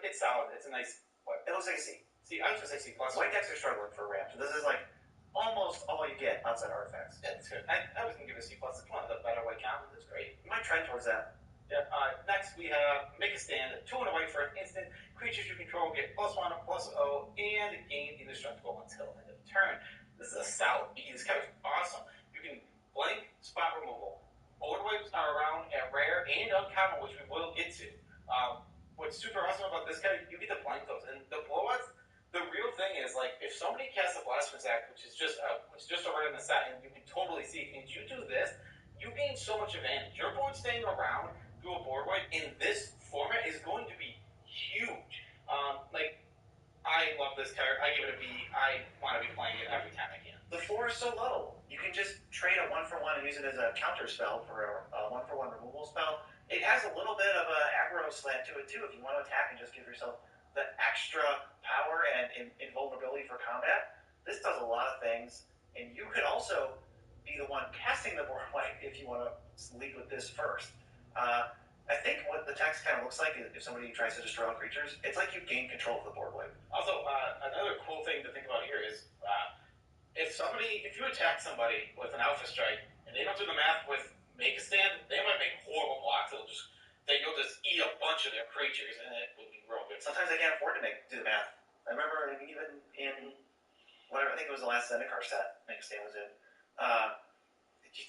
[SPEAKER 4] it's solid. It's a nice,
[SPEAKER 9] it looks like a C.
[SPEAKER 4] See, I was going to say C+.
[SPEAKER 9] White decks are struggling for ramp. So this is like almost all you get outside artifacts.
[SPEAKER 4] Yeah, that's good. I was going to give it a C+. It's one of the better white counters. It's great.
[SPEAKER 9] You might trend towards that.
[SPEAKER 4] Yeah. Next we have Make a Stand. 2 and a white for an instant. Creatures you control get +1/+0 and gain indestructible until end of turn. This is a solid B. This card is awesome. You can blank spot removal. Board wipes are around at rare and uncommon, which we will get to. What's super awesome about this card, you get to blank those. And the blowouts, the real thing is, like, if somebody casts a Blasphemous Act, which is just a red in the set, and you can totally see, and you do this, you gain so much advantage. Your board staying around through a board wipe in this format is going to be huge. I love this card. I give it a B. I want to be playing it every time I can.
[SPEAKER 9] The 4 is so low. You can just trade a 1-for-1 and use it as a counter spell for a 1-for-1 removal spell. It has a little bit of an aggro slant to it too. If you want to attack and just give yourself the extra power and invulnerability for combat, this does a lot of things. And you could also be the one casting the board wipe if you want to lead with this first. I think what the text kind of looks like is if somebody tries to destroy all creatures, it's like you gain control of the board wipe.
[SPEAKER 4] Also, another cool thing to think about here is if you attack somebody with an Alpha Strike and they don't do the math with Make a Stand, they might make horrible blocks. You'll just eat a bunch of their creatures, and it will be real good.
[SPEAKER 9] Sometimes they can't afford to do the math. I remember even in whatever, I think it was the last Zendikar set Make a Stand was in.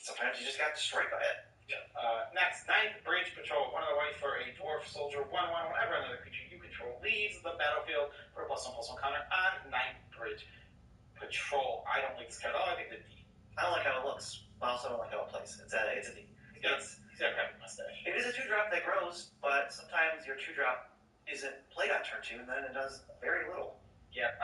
[SPEAKER 9] Sometimes you just got destroyed by it.
[SPEAKER 4] Yeah. Next, 9th Bridge Patrol. 1 of the white for a Dwarf Soldier. 1/1. Whenever another creature you control leaves the battlefield for a +1/+1 counter on 9th Bridge Patrol. I don't like this card at all. I think the D.
[SPEAKER 9] I don't like how it looks, but I also don't like how it plays. It's a D.
[SPEAKER 4] He's got a crappy mustache.
[SPEAKER 9] It is a 2-drop that grows, but sometimes your 2-drop isn't played on turn 2, and then it does very little.
[SPEAKER 4] Yeah.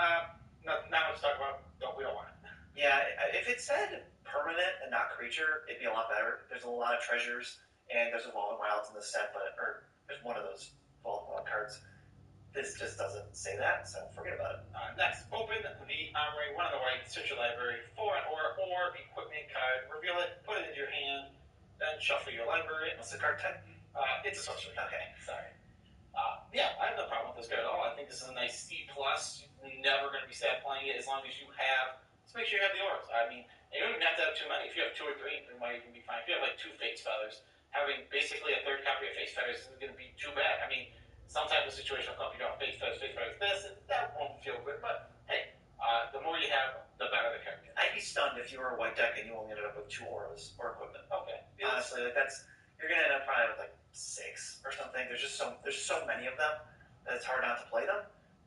[SPEAKER 4] Not much to talk about. We don't want it.
[SPEAKER 9] Yeah. If it said permanent and not creature, it'd be a lot better. There's a lot of treasures, and there's Evolving Wilds in the set, or there's one of those Evolving Wild cards. This just doesn't say that, so forget about it.
[SPEAKER 4] Next, open the armory. 1 of the white, search your library for an or equipment card. Reveal it, put it into your hand, then shuffle your library.
[SPEAKER 9] What's the card type?
[SPEAKER 4] It's a sorcery.
[SPEAKER 9] Okay.
[SPEAKER 4] Sorry. Yeah, I have no problem with this card at all. I think this is a nice C+. You're never going to be sad playing it as long as you have. Let's make sure you have the auras. I mean, you don't even have to have too many. If you have 2 or 3, it might even be fine. If you have like 2 Fate's Feathers, having basically a 3rd copy of Fate's Feathers isn't going to be too bad. I mean, sometimes the situation will come, you got Fate's Feathers this, and that won't feel good. But hey, the more you have, the better the card gets.
[SPEAKER 9] I'd be stunned if you were a white deck and you only ended up with 2 auras or equipment.
[SPEAKER 4] Okay.
[SPEAKER 9] Honestly, you're going to end up probably with like 6 or something. There's so many of them that it's hard not to play them.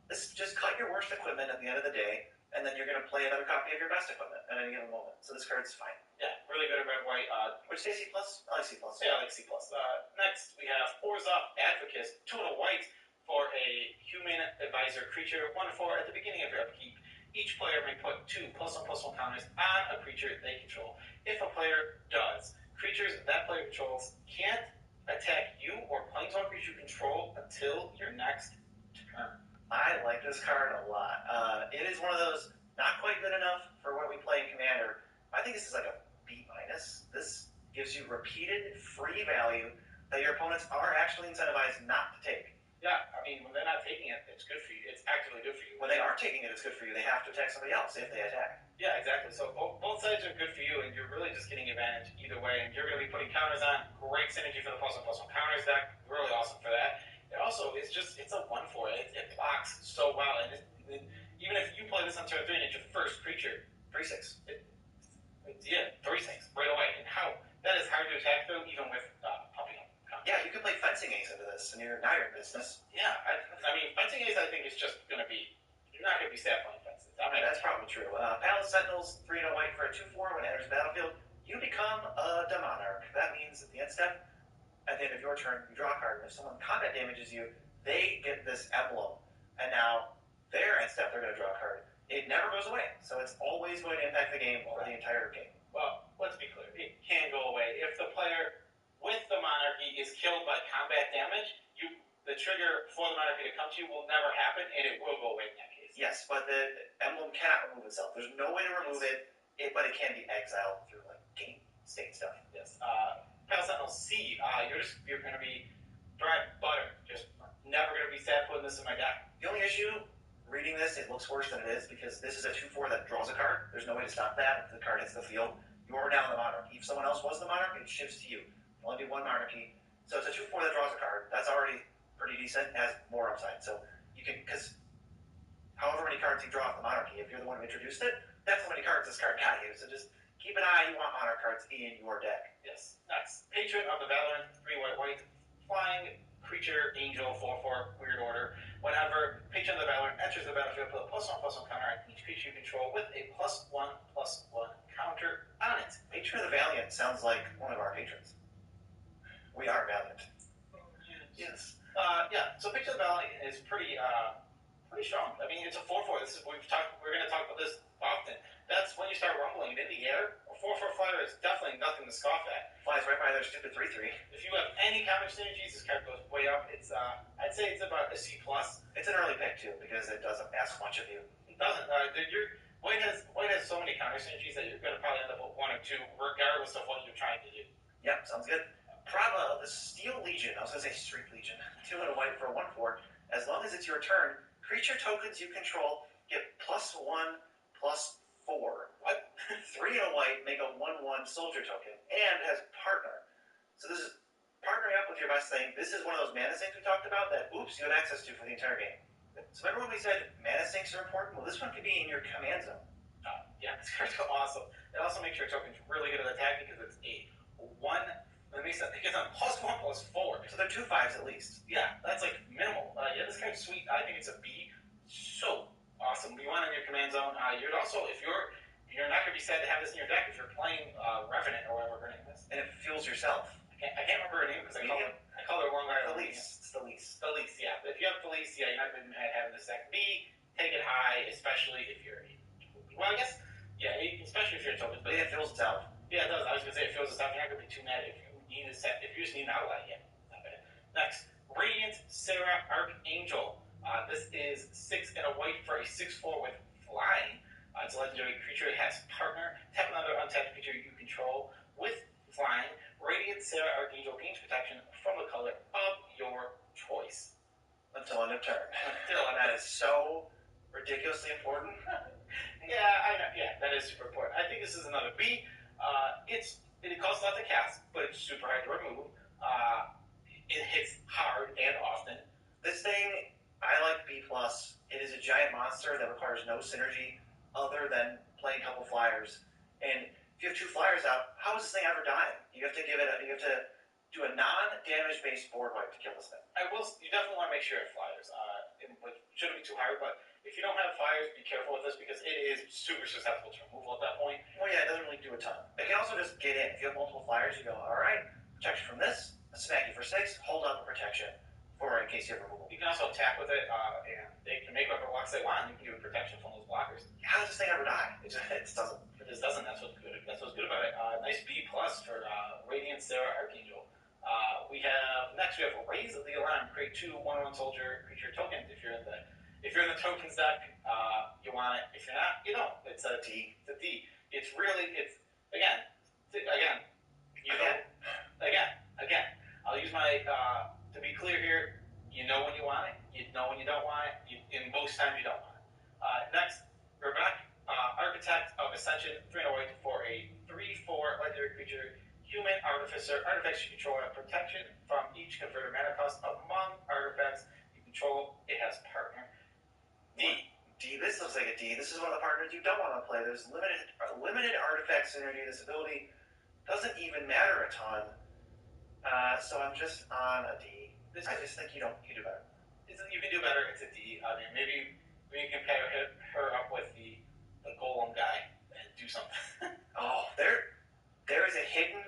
[SPEAKER 9] Just cut your worst equipment at the end of the day, and then you're going to play another copy of your best equipment at any given moment. So this card's fine.
[SPEAKER 4] Yeah, really good at red-white.
[SPEAKER 9] Would you say C+? I like C+.
[SPEAKER 4] Yeah, I like C+. Next, we have Orzhov Advocate. 2 and a white for a human advisor creature. 1/4 at the beginning of your upkeep. Each player may put 2 +1/+1 counters on a creature they control. If a player does, creatures that player controls can't attack you or planeswalkers you control until your next turn.
[SPEAKER 9] I like this card a lot. It is one of those not quite good enough for what we play in Commander. I think this is like a B-. This gives you repeated free value that your opponents are actually incentivized not to take.
[SPEAKER 4] Yeah, I
[SPEAKER 1] mean, when they're not taking it, it's good for you. It's actively good for you.
[SPEAKER 4] When they are taking it, it's good for you. They have to attack somebody else if they attack.
[SPEAKER 1] Yeah, exactly. So both sides are good for you, and you're really just getting advantage either way. And you're going to be putting counters on. Great synergy for the +1/+1 counters deck. Really awesome for that. It also, it's a 1/4. It blocks so well, and even if you play this on turn 3 and it's your first creature,
[SPEAKER 4] 3/6.
[SPEAKER 1] 3/6 right away. And how that is hard to attack through, even with pumping up.
[SPEAKER 4] Yeah, you can play Fencing Ace into this, and now you're in business.
[SPEAKER 1] Yeah, I mean, Fencing Ace, I think, is just going to be, you're not going to be sad playing Fences. I mean,
[SPEAKER 4] that's probably true. Palace Sentinels, 3 and a white for a 2/4. When it enters the battlefield, you become a Demonarch. That means at the end step, at the end of your turn, you draw a card. And if someone combat damages you, they get this emblem. And now, their end step, they're going to draw a card. It never goes away, so it's always going to impact the game for the entire game.
[SPEAKER 1] Well, let's be clear. It can go away. If the player with the Monarchy is killed by combat damage, the trigger for the Monarchy to come to you will never happen, and it will go away in that case.
[SPEAKER 4] Yes, but the emblem cannot remove itself. There's no way to remove it, but it can be exiled through like game state stuff.
[SPEAKER 1] Yes. Pale Sentinel C, you're going to be bread, butter. Just never going to be sad putting this in my deck.
[SPEAKER 4] The only issue, reading this, it looks worse than it is because this is a 2/4 that draws a card. There's no way to stop that. If the card hits the field, you are now the Monarchy. If someone else was the Monarchy, it shifts to you. You only do one Monarchy. So it's a 2/4 that draws a card. That's already pretty decent, has more upside. So you can, because however many cards you draw off the Monarchy, if you're the one who introduced it, that's how many cards this card got you. So just keep an eye, you want Monarch cards in your deck.
[SPEAKER 1] Yes. Next, Patron of the Valorant, 3 white, flying creature, angel, 4/4, weird order. Whenever Patron of the Valorant enters the battlefield, put a +1/+1 counter on each creature you control with a +1/+1 counter on it.
[SPEAKER 4] Patron of the Valiant sounds like one of our patrons. We are Valiant.
[SPEAKER 1] Yes. Yeah. So Patron of the Valiant is pretty strong. I mean, it's a 4/4. We're going to talk about this often. That's when you start rumbling in the air. A 4/4 flyer is definitely nothing to scoff at.
[SPEAKER 4] Flies right by their stupid 3/3.
[SPEAKER 1] If you have any counter synergies, this card goes way up. It's I'd say it's about a C+.
[SPEAKER 4] It's an early pick too because it doesn't ask much of you.
[SPEAKER 1] It doesn't. White has so many counter synergies that you're going to probably end up with 1 or 2, regardless of what you're trying to do.
[SPEAKER 4] Yep, sounds good. Prava, the Steel Legion. I was going to say Street Legion. 2 and a white for a 1/4. As long as it's your turn, creature tokens you control get +1/+4. What? 3 and a white make a 1/1 soldier token and has partner. So this is partnering up with your best thing. This is one of those mana sinks we talked about that, you have access to for the entire game. So remember when we said mana sinks are important? Well, this one could be in your command zone.
[SPEAKER 1] Yeah, this card's awesome. It also makes your tokens really good at attack because it's a 1. It makes it gives them +1/+4.
[SPEAKER 4] So they're 2 5s at least.
[SPEAKER 1] Yeah, that's like minimal. Yeah, this card's sweet. I think it's a B. So awesome. You want it in your command zone. You'd also, if you're not going to be sad to have this in your deck if you're playing Revenant or whatever her name is.
[SPEAKER 4] And it fuels yourself.
[SPEAKER 1] I can't remember her name because I call her wrong guy.
[SPEAKER 4] Felice. It's Felice.
[SPEAKER 1] Felice, yeah. But if you have Felice, yeah, you're not going to be mad having this deck. B, take it high, especially if you're. Well, I guess, yeah, especially if you're a token. But
[SPEAKER 4] it fills itself.
[SPEAKER 1] Yeah, it does. I was going to say it fills itself. You're not going to be too mad if you need a set. If you just need an outlet, yeah. Not bad. Next, Radiant Sarah Archangel. This is 6 and a white for a 6/4 with flying. It's a legendary creature. It has partner. Tap another untapped creature you control with flying. Radiant Sarah Archangel gains protection from the color of your choice.
[SPEAKER 4] Until end of turn. And that is so ridiculously important.
[SPEAKER 1] Yeah, I know. Yeah, that is super important. I think this is another B. It costs a lot to cast, but it's super hard to remove. It hits hard and often.
[SPEAKER 4] This thing, I like B+. It is a giant monster that requires no synergy other than playing a couple flyers. And if you have 2 flyers out, how is this thing ever dying? You have to do a non-damage based board wipe to kill this thing.
[SPEAKER 1] You definitely want to make sure you have flyers. It shouldn't be too hard, but if you don't have flyers, be careful with this because it is super susceptible to removal at that point.
[SPEAKER 4] Well, yeah, it doesn't really do a ton. It can also just get in. If you have multiple flyers, you go, alright, protection from this, a smack you for 6, hold up a protection for in case you have removal.
[SPEAKER 1] You can also attack with it, and they can make whatever blocks they want. You can give it protection from those blockers.
[SPEAKER 4] How does this thing ever die? It just doesn't.
[SPEAKER 1] It just doesn't. That's what's good about it. Nice B+ for Radiant Sarah Archangel. We have Raise the Alarm. Create 2 1/1 soldier creature tokens. If you're in the tokens deck, you want it. If you're not, you don't. It's a D. It's a D. Again. I'll use my to be clear here. You know when you want it. You
[SPEAKER 4] know when you don't want it. And most times you don't want it. Next, Rebecca, Architect of Ascension, 3 and a white for a 3/4 legendary creature. Human artificer. Artifacts you control have protection from each converter mana cost among artifacts you control. It has partner. D.
[SPEAKER 9] This looks like a D. This is one of the partners you don't want to play. There's limited artifact synergy. This ability doesn't even matter a ton. So I'm just on a D. I just think you do better.
[SPEAKER 4] You can do better. It's a D. I mean, maybe we can pair her up with the golem guy and do something.
[SPEAKER 9] Oh, there is a hidden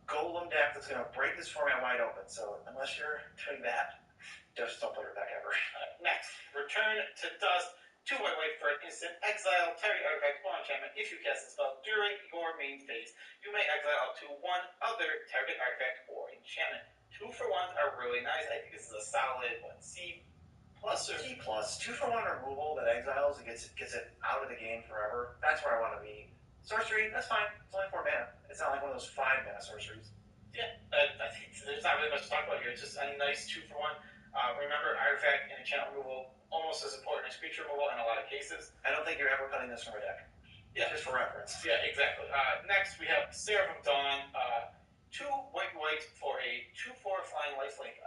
[SPEAKER 9] golem deck that's going to break this format wide open. So unless you're doing that, just don't play Rebecca ever.
[SPEAKER 4] Next, Return to Dust. 2 white for an instant. Exile target artifact or enchantment. If you cast the spell during your main phase, you may exile up to 1 other target artifact or enchantment. 2-for-1s are really nice. I think this is a solid C plus or
[SPEAKER 9] C plus. 2-for-1 removal that exiles and gets it out of the game forever. That's where I want to be. Sorcery, that's fine. It's only 4 mana. It's not like one of those 5 mana sorceries.
[SPEAKER 4] Yeah, I think there's not really much to talk about here. It's just a nice 2-for-1. Remember, artifact and enchantment removal almost as important as creature removal in a lot of cases.
[SPEAKER 9] I don't think you're ever cutting this from a deck.
[SPEAKER 4] Yeah.
[SPEAKER 9] Just for reference.
[SPEAKER 4] Yeah, exactly. Next, we have Seraphim Dawn. 2 white for a 2/4 flying lifelink.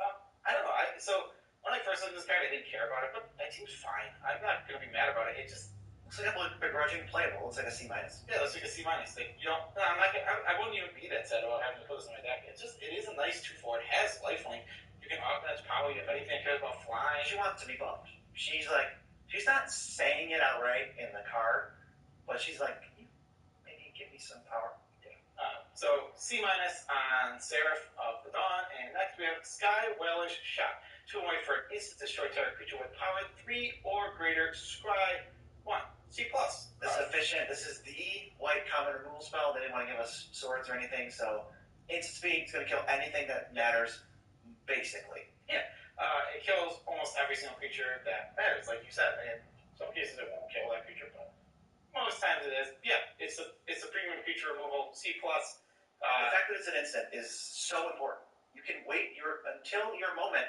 [SPEAKER 4] I don't know. So when I first looked at this card, I didn't care about it, but it seems fine. I'm not going to be mad about it. It just
[SPEAKER 9] looks like a begrudging playable. It looks like a C minus.
[SPEAKER 4] Yeah, it looks like a C minus. Like, you know, I wouldn't even be that sad about having to put this in my deck. It is a nice 2/4. It has lifelink. You can augment its power. You have anything that cares about flying.
[SPEAKER 9] She wants to be bumped. She's not saying it outright in the card, but she's like, can you maybe give me some power?
[SPEAKER 4] Yeah. So C minus on Seraph of the Dawn, and next we have Sky Whalish Shot. 2 white for an instant destroy target creature with power 3 or greater. Scry 1. C plus.
[SPEAKER 9] This is efficient. This is the white common removal spell. They didn't want to give us swords or anything, so instant speed is going to kill anything that matters, basically.
[SPEAKER 4] Yeah. It kills almost every single creature that matters, like you said. In some cases, it won't kill that creature, but most times it is. Yeah, it's a premium creature removal. C plus.
[SPEAKER 9] The fact that it's an instant is so important. You can wait until your moment.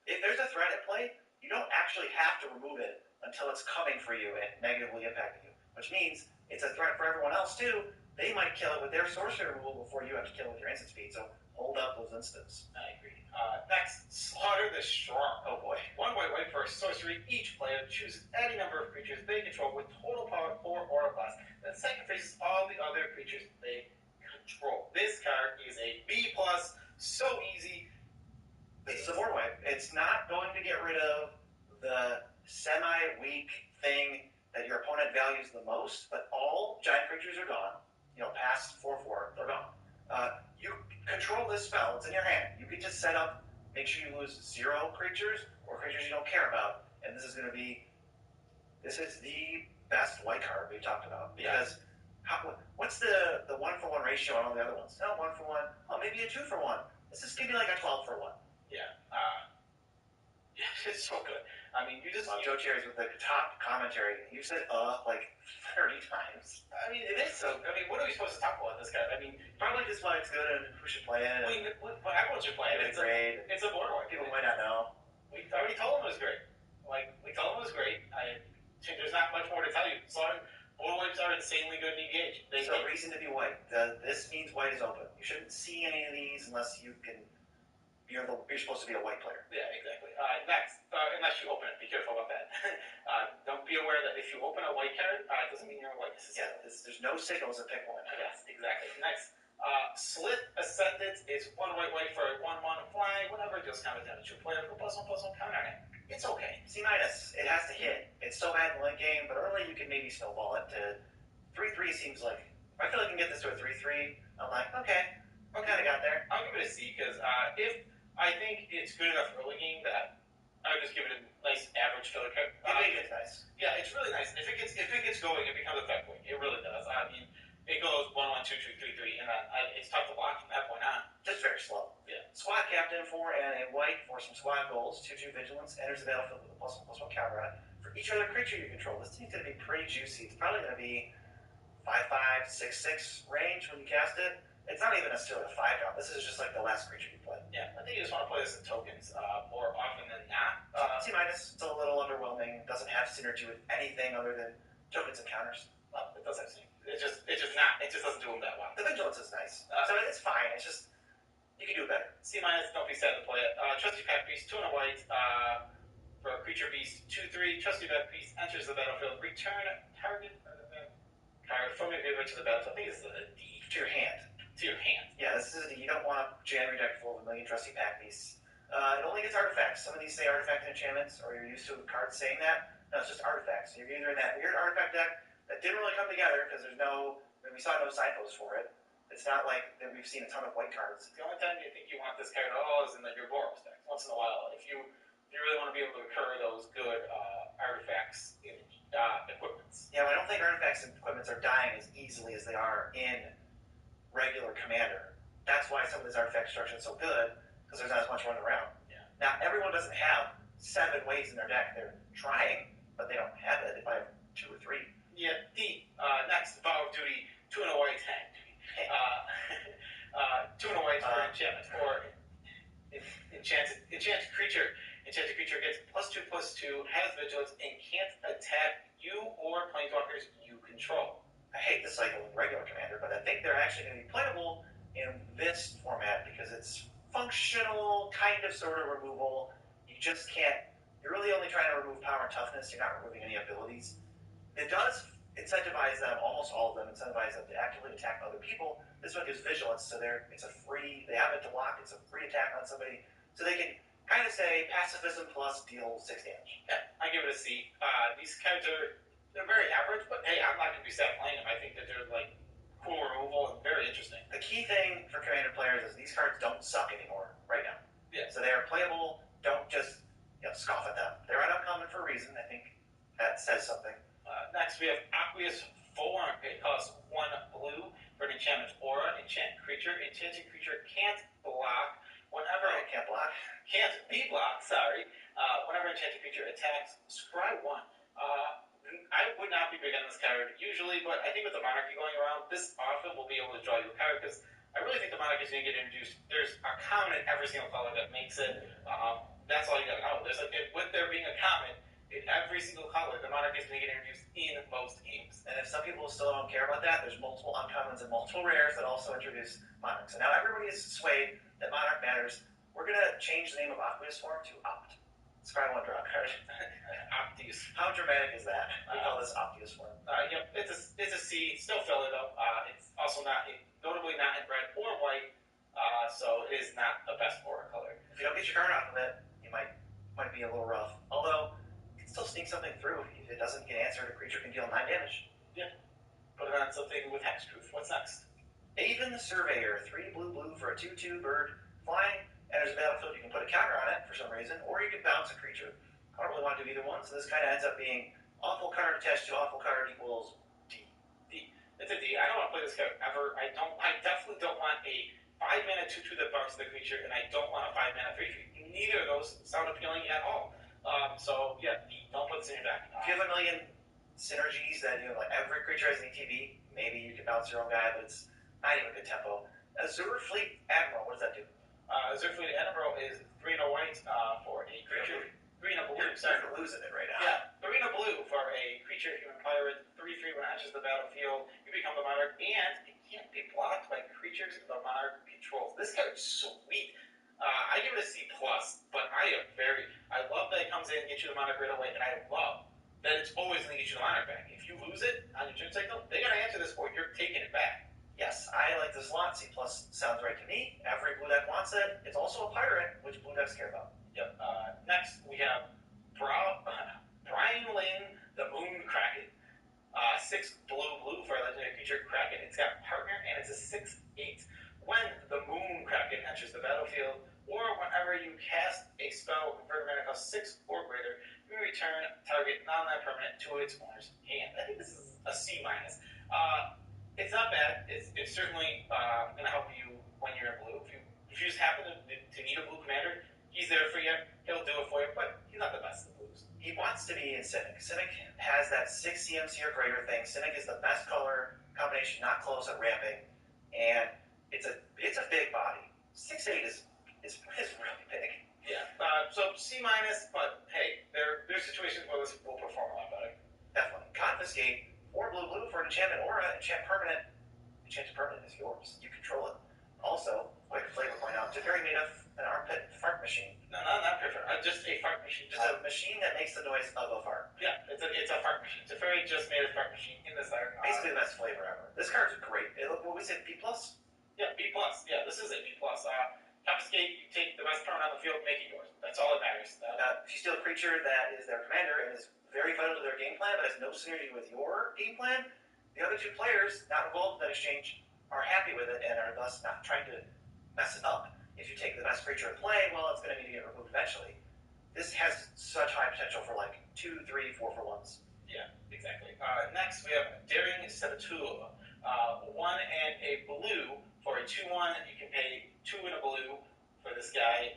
[SPEAKER 9] If there's a threat at play, you don't actually have to remove it until it's coming for you and negatively impacting you, which means it's a threat for everyone else too. They might kill it with their sorcery removal before you have to kill it with your instant speed. So hold up those instants.
[SPEAKER 4] I agree. Next, Slaughter the Strong.
[SPEAKER 9] Oh boy.
[SPEAKER 4] 1 white for a sorcery. Each player chooses any number of creatures they control with total power 4 or less, then sacrifices all the other creatures they control. This card is a B plus. So easy.
[SPEAKER 9] This is a 4 white. It's not going to get rid of the semi-weak thing that your opponent values the most, but all giant creatures are gone. Past 4/4, they're gone. You control this spell. It's in your hand. You can just set up, make sure you lose 0 creatures or creatures you don't care about, and this is the best white card we've talked about. Because what's the 1-for-1 ratio on all the other ones? No, 1-for-1. Oh, maybe a 2-for-1. This is gonna be like a 12-for-1.
[SPEAKER 4] Yeah. It's so good. I mean, you just...
[SPEAKER 9] Joe Cherry's with the top commentary. You said, like 30 times.
[SPEAKER 4] I mean, it is so... I mean, what are we supposed to talk about with this guy? I mean...
[SPEAKER 9] Probably just why it's good and who should play it.
[SPEAKER 4] Everyone should play it. It's a board wipe.
[SPEAKER 9] People might not know.
[SPEAKER 4] We already told him it was great. We told him it was great. There's not much more to tell you. Board wipes are insanely good and engaged.
[SPEAKER 9] There's no reason to be white. This means white is open. You shouldn't see any of these unless you can... You're supposed to be a white player.
[SPEAKER 4] Yeah, exactly. Next, unless you open it, be careful about that. Don't be aware that if you open a white card, it doesn't mean you're a white.
[SPEAKER 9] There's no signals to pick one.
[SPEAKER 4] Yes, exactly. Next, Slit Ascendant is 1 white for a 1/1 flying. Whenever it deals combat damage to a player, put +1/+1 counter on it. It's okay.
[SPEAKER 9] C minus. It has to hit. It's so bad in the late game, but early you can maybe snowball it to 3/3. Seems like I feel like I can get this to a 3/3. I'm like, okay, I kind of got there.
[SPEAKER 4] I'll give it a C because if I think it's good enough early game that I would just give it a nice average filler card.
[SPEAKER 9] It's nice.
[SPEAKER 4] Yeah, it's really nice. If it gets going, it becomes effective. It really does. I mean, it goes 1/1, 2/2, 3/3, and it's tough to block from that point on.
[SPEAKER 9] Just very slow.
[SPEAKER 4] Yeah.
[SPEAKER 9] Squad captain for and a white for some squad goals. 2/2 vigilance enters the battlefield with a +1/+1 counter on it. For each other creature you control, this thing's gonna be pretty juicy. It's probably gonna be 5/5, 6/6 range when you cast it.
[SPEAKER 4] it's not even necessarily a 5-drop. This is just like the last creature you play.
[SPEAKER 21] Yeah, I think you just want to play this in tokens more often than not.
[SPEAKER 4] C-, it's a little underwhelming. Doesn't have synergy with anything other than tokens and counters.
[SPEAKER 21] Well, it does have synergy. It just doesn't do them that well.
[SPEAKER 4] The vigilance is nice. So it's fine. It's just, you can do it better.
[SPEAKER 21] C-, don't be sad to play it. Trusty Pack Beast, 2 and a white. For a creature beast, 2/3. Trusty Pack Beast enters the battlefield. Return target card from your graveyard to the battlefield. I think it's a D.
[SPEAKER 4] To your hand.
[SPEAKER 21] To your hand.
[SPEAKER 4] Yeah, this is a D. You don't want to jam your deck full of a million Trusty Pack Beasts. It only gets artifacts. Some of these say artifact and enchantments, or you're used to cards saying that. No, it's just artifacts. You're either in that weird artifact deck that didn't really come together because we saw no signposts for it. It's not like that we've seen a ton of white cards.
[SPEAKER 21] The only time you think you want this card at all is in your Boros deck. Once in a while, if you really want to be able to recur those good artifacts in equipments.
[SPEAKER 4] Yeah, I don't think artifacts and equipments are dying as easily as they are in regular Commander. That's why some of this artifact structure is so good, because there's not as much running around.
[SPEAKER 21] Yeah.
[SPEAKER 4] Now, everyone doesn't have 7 ways in their deck. They're trying, but they don't have it. They might have 2 or 3.
[SPEAKER 21] Yeah, D. Next, Vow of Duty, 2 and a white, 2 and a white for enchantment, or enchanted creature. Enchanted creature gets +2/+2, has vigilance, and can't attack you or planeswalkers you control.
[SPEAKER 4] I hate the cycle in regular Commander, but I think they're actually going to be playable in this format because it's functional, kind of, sort of removal. You just can't. You're really only trying to remove power and toughness. You're not removing any abilities. It does incentivize them, almost all of them, incentivize them to actively attack other people. This one gives vigilance, so it's a free. They have it to lock. It's a free attack on somebody, so they can kind of say pacifism plus deal 6 damage.
[SPEAKER 21] Yeah, I give it a C. These cards they're very average, but hey, I'm not going to be sad playing them. I think that they're like cool removal and very interesting.
[SPEAKER 4] The key thing for Commander players is these cards don't suck anymore right now.
[SPEAKER 21] Yeah.
[SPEAKER 4] So they are playable. Don't just scoff at them. They're uncommon for a reason. I think that says something.
[SPEAKER 21] Next, we have Aqueous Form. It costs 1 blue for an enchantment aura. Enchant creature. Enchanted creature can't block. Whenever
[SPEAKER 4] it can't block.
[SPEAKER 21] Can't be blocked. Sorry. Whenever enchanted creature attacks, scry 1. I would not be big on this card usually, but I think with the Monarchy going around, this often will be able to draw you a card because I really think the Monarchy is going to get introduced. There's a common in every single color that makes it. That's all you got to know. With there being a common in every single color, the Monarchy is going to get introduced in most games.
[SPEAKER 4] And if some people still don't care about that, there's multiple uncommons and multiple rares that also introduce Monarch. So now everybody is swayed that Monarch matters. We're going to change the name of Aqueous Form to Opt. Scry 1 draw card.
[SPEAKER 21] Optius.
[SPEAKER 4] How dramatic is that? We call this Optius Form.
[SPEAKER 21] Yep, it's a C. Still fill it up. It's also notably not in red or white, so it is not the best aura color.
[SPEAKER 4] If you don't get your card off of it, you might be a little rough. Although, you can still sneak something through. If it doesn't get answered, a creature can deal 9 damage.
[SPEAKER 21] Yeah. Put it on something with hexproof. What's next?
[SPEAKER 4] Aven the Surveyor. 3 blue for a 2/2 bird. Flying. Enters the battlefield, you can put a counter on it for some reason, or you can bounce a creature. I don't really want to do either one, so this kind of ends up being awful card attached to awful card equals D.
[SPEAKER 21] D. It's a D. I don't want to play this card ever. I definitely don't want a 5-mana 2/2 that bounces the creature, and I don't want a 5-mana 3/3. Neither of those sound appealing at all. So yeah, D. Don't put this in your deck.
[SPEAKER 4] If you have a million synergies that like every creature has an ETB, maybe you can bounce your own guy, but it's not even a good tempo. Azure Fleet Admiral, what does that do?
[SPEAKER 21] Azure Fleet Admiral is 3 and a white for a creature. 3 and a blue.
[SPEAKER 4] Sorry for losing it right now.
[SPEAKER 21] Yeah, 3 and a blue for a creature, human pirate. 3/3 when it enters the battlefield, you become the monarch, and it can't be blocked by creatures the monarch controls. This card is sweet. I give it a C+, but I love that it comes in and gets you the monarch right away, and I love that it's always going to get you the monarch back. If you lose it on your turn cycle, they got to answer this, or you're taking it back.
[SPEAKER 4] Yes, I like this a lot. C+ sounds right to me. Every blue deck wants it. It's also a pirate, which blue decks care about.
[SPEAKER 21] Yep. Next, we have Brian Lynn, the Moon Kraken. 6 blue for a legendary creature, Kraken. It's got partner, and it's a 6/8. When the Moon Kraken enters the battlefield, or whenever you cast a spell converted mana cost 6 or greater, you may return target non-land permanent to its owner's hand. I think this is a C-. It's not bad. It's certainly going to help you when you're in blue. If you just happen to need a blue commander, he's there for you. He'll do it for you, but he's not the best in blues.
[SPEAKER 4] He wants to be in Simic. Simic has that 6 CMC or greater thing. Simic is the best color combination, not close at ramping. And It's a big body. 6'8" is really big.
[SPEAKER 21] Yeah. So C minus, but hey, there's situations where this will perform a lot better.
[SPEAKER 4] Definitely. Confiscate 4 blue for an enchantment aura. Enchant permanent. Enchanted permanent is yours. You control it. Also, like Flavor pointed out, Jafari made an armpit fart machine.
[SPEAKER 21] No, not perfect. Just a fart machine.
[SPEAKER 4] Just a machine that makes the noise of a fart.
[SPEAKER 21] Yeah, it's a fart machine. Jafari just made a fart machine in this art.
[SPEAKER 4] Basically the best flavor ever. This card's great. What we said, B+?
[SPEAKER 21] Yeah, B+. Yeah, this is a B+. Confiscate, you take the best permanent on the field, make it yours. That's all that matters.
[SPEAKER 4] If you steal a creature that is their commander and is very vital to their game plan, but has no synergy with your game plan, the other 2 players not involved in that exchange are happy with it and are thus not trying to mess it up. If you take the best creature in play, well, it's going to need to get removed eventually. This has such high potential for like 2, 3, 4 for ones.
[SPEAKER 21] Yeah, exactly. Next, we have Daring Saboteur. 1 and a blue for a 2/1. You can pay 2 and a blue for this guy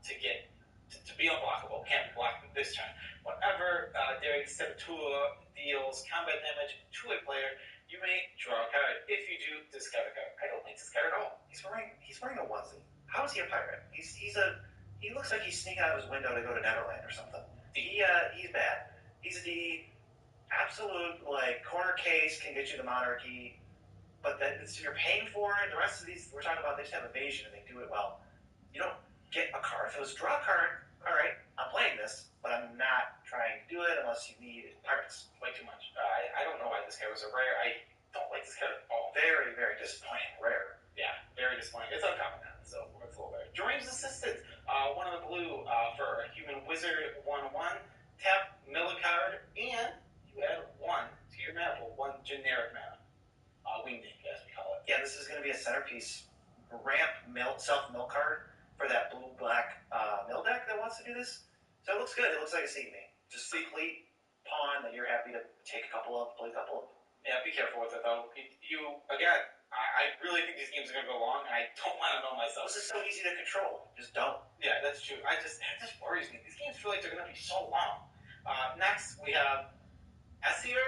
[SPEAKER 21] to be unblockable. Can't be blocked this turn. Whenever Daring Saboteur deals combat damage to a player, you may draw a card. If you do, discard a card. I don't like discard at all.
[SPEAKER 4] He's wearing a onesie. How is he a pirate? He looks like he's sneaking out of his window to go to Neverland or something. He's bad. He's the absolute like corner case, can get you the monarchy, but then you're paying for it. The rest of these we're talking about, they just have evasion and they do it well. You don't get a card. If it was draw a card, all right, I'm playing this, but I'm not trying to do it unless you need pirates.
[SPEAKER 21] Way too much. I don't know why this guy was a rare. I don't like this card at all.
[SPEAKER 4] Very, very disappointing. Rare.
[SPEAKER 21] Yeah, very disappointing. It's uncommon now, so it's a little better. Deranged Assistant. 1 of the blue for a human wizard 1/1. Tap, mill a card, and you add 1 to your mana pool. 1 generic mana. Wingding, as we call it.
[SPEAKER 4] Yeah, this is going to be a centerpiece ramp self-mill card for that blue-black mill deck that wants to do this. So it looks good. It looks like a seed to me. Just a complete pawn that you're happy to take a couple of, play a couple of.
[SPEAKER 21] Yeah, be careful with it, though. Again, I really think these games are going to go long, and I don't want to know myself.
[SPEAKER 4] This is so easy to control. Just don't.
[SPEAKER 21] Yeah, that's true. It just worries me. These games feel like they're going to be so long. Next, we have Essir,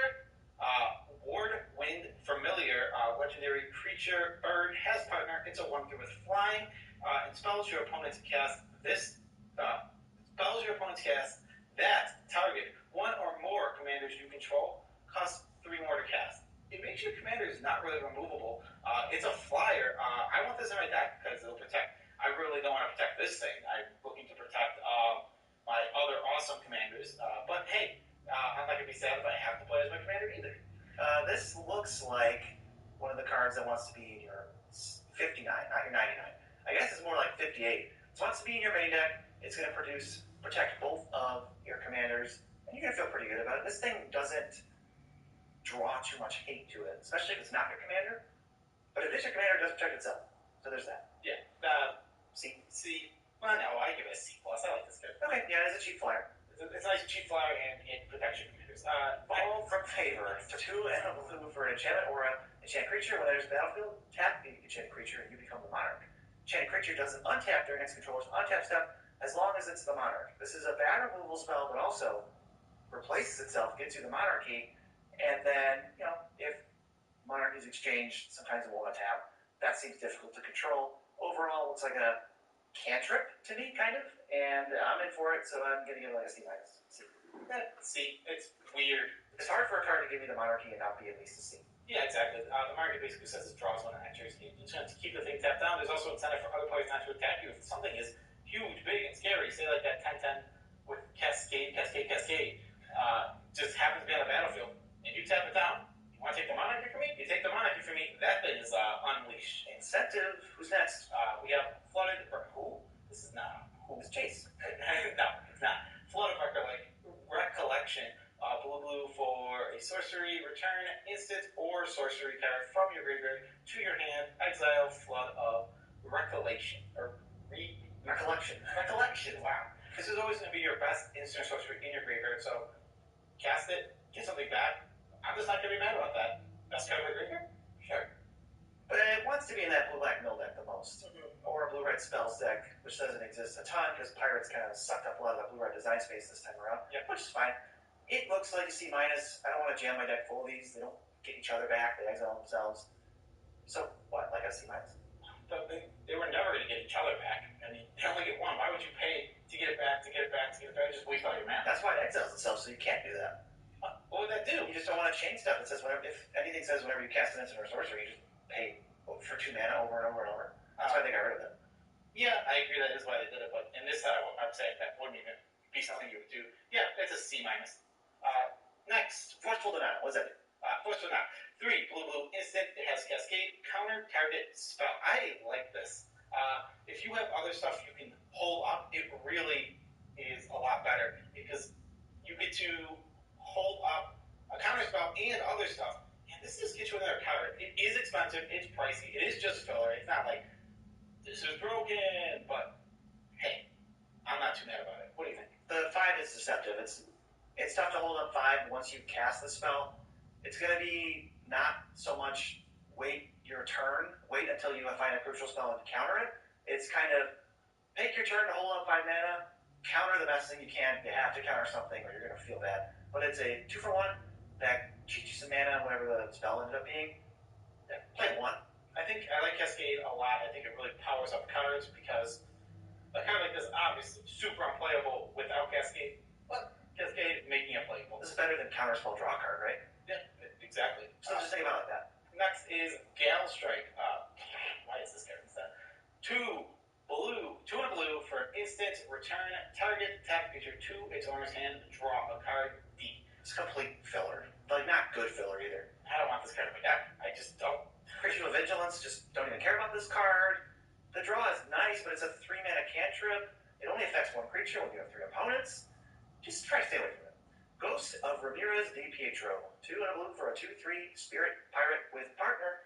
[SPEAKER 21] Ward Wind Familiar, legendary creature, bird, has partner. It's a 1/3 with flying. And spells your opponents cast that target 1 or more commanders you control, cost 3 more to cast. It makes your commanders not really removable. It's a flyer. I want this in my deck because it'll protect. I really don't want to protect this thing. I'm looking to protect my other awesome commanders. But hey, I'm not going to be sad if I have to play as my commander either.
[SPEAKER 4] This looks like one of the cards that wants to be in your 59, not your 99. I guess it's more like 58. It wants to be in your main deck. It's going to protect both of your commanders, and you're going to feel pretty good about it. This thing doesn't draw too much hate to it, especially if it's not your commander. But if it is your commander, it does protect itself. So there's that.
[SPEAKER 21] Yeah. C. Well, no, I give it a C+. I like this card.
[SPEAKER 4] Okay, yeah, it's a cheap flyer.
[SPEAKER 21] It's a nice cheap flyer, and it protects your commanders.
[SPEAKER 4] Fall from Favor. 2 and a blue for an enchantment aura. Enchant creature. When there's battlefield, tap the enchant creature, and you become the monarch. Enchanted creature doesn't untap during its controller's untap step as long as it's the monarch. This is a bad removal spell, but also replaces itself, gets you the monarchy, and then, if monarchy is exchanged, sometimes it won't untap. That seems difficult to control. Overall, it looks like a cantrip to me, kind of, and I'm in for it, so I'm going to give it like a C-.
[SPEAKER 21] C. It's weird.
[SPEAKER 4] It's hard for a card to give me the monarchy and not be at least a C.
[SPEAKER 21] Yeah, exactly. The market basically says it draws 1 and enters. You just have to keep the thing tapped down. There's also incentive for other players not to attack you if something is huge, big, and scary. Say like that 10/10 with Cascade, just happens to be on the battlefield, and you tap it down. You want to take the monarchy from me? You take the monarchy from me. That thing is unleashed.
[SPEAKER 4] Incentive. Who's next?
[SPEAKER 21] We have Flooded. Who? This is not.
[SPEAKER 4] Who is Chase?
[SPEAKER 21] No, it's not. Flooded Recollection. Blue for a sorcery, return instant or sorcery card from your graveyard to your hand, exile Flood of Recollection. Recollection, wow. This is always going to be your best instant sorcery in your graveyard, so cast it, get something back. I'm just not going to be mad about that. Best card of the graveyard? Sure.
[SPEAKER 4] But it wants to be in that blue-black mill deck the most. Or a blue-red spells deck, which doesn't exist a ton because Pirates kind of sucked up a lot of that blue-red design space this time around, which is fine. It looks like a C-. I don't want to jam my deck full of these. They don't get each other back. They exile themselves. So, what? Like a C-?
[SPEAKER 21] but they were never going to get each other back. I mean, they only get one. Why would you pay to get it back, to get it back, to get it back? Just waste all your mana.
[SPEAKER 4] That's why it exiles itself, so you can't do that.
[SPEAKER 21] What would that do?
[SPEAKER 4] You just don't want to chain stuff. It says whenever, if anything says whenever you cast an instant or sorcery, you just pay for 2 mana over and over and over. That's why they got rid of it.
[SPEAKER 21] Yeah, I agree that is why they did it, but in this set, I'm saying that wouldn't even be something you would do. Yeah, it's a C-. Next,
[SPEAKER 4] Forceful Denial. What's that do?
[SPEAKER 21] Forceful Denial. 3 blue instant. It has Cascade, counter target spell. I like this. If you have other stuff you can hold up, it really is a lot better because you get to hold up a counter spell and other stuff. And this just gets you another counter. It is expensive. It's pricey. It is just filler. It's not like this is broken, but hey, I'm not too mad about it. What do you think?
[SPEAKER 4] The 5 is deceptive. It's tough to hold up 5 once you cast the spell. It's going to be not so much wait your turn, wait until you find a crucial spell and counter it. It's kind of take your turn to hold up 5 mana, counter the best thing you can. You have to counter something or you're going to feel bad. But it's a 2-for-1 that cheats you some mana, whatever the spell ended up being. Yeah, play 1.
[SPEAKER 21] I think I like Cascade a lot. I think it really powers up cards because a card like this obviously super unplayable without Cascade, but Cascade making it playable.
[SPEAKER 4] This is better than counterspell draw card, right?
[SPEAKER 21] Yeah, exactly.
[SPEAKER 4] So just think about it like that.
[SPEAKER 21] Next is Gale Strike. Why is this card instead? 2 blue, 2 and a blue for instant return target tap creature to its owner's hand, draw a card deep.
[SPEAKER 4] It's complete filler. Like not good filler either.
[SPEAKER 21] I don't want this card in my deck. I just don't.
[SPEAKER 4] Creature of Vigilance, just don't even care about this card. The draw is nice, but it's a 3 mana cantrip. It only affects 1 creature when you have 3 opponents. Just try to stay away from it. Ghost of Ramirez Di Pietro. 2 and a blue for a 2/3 spirit pirate with partner.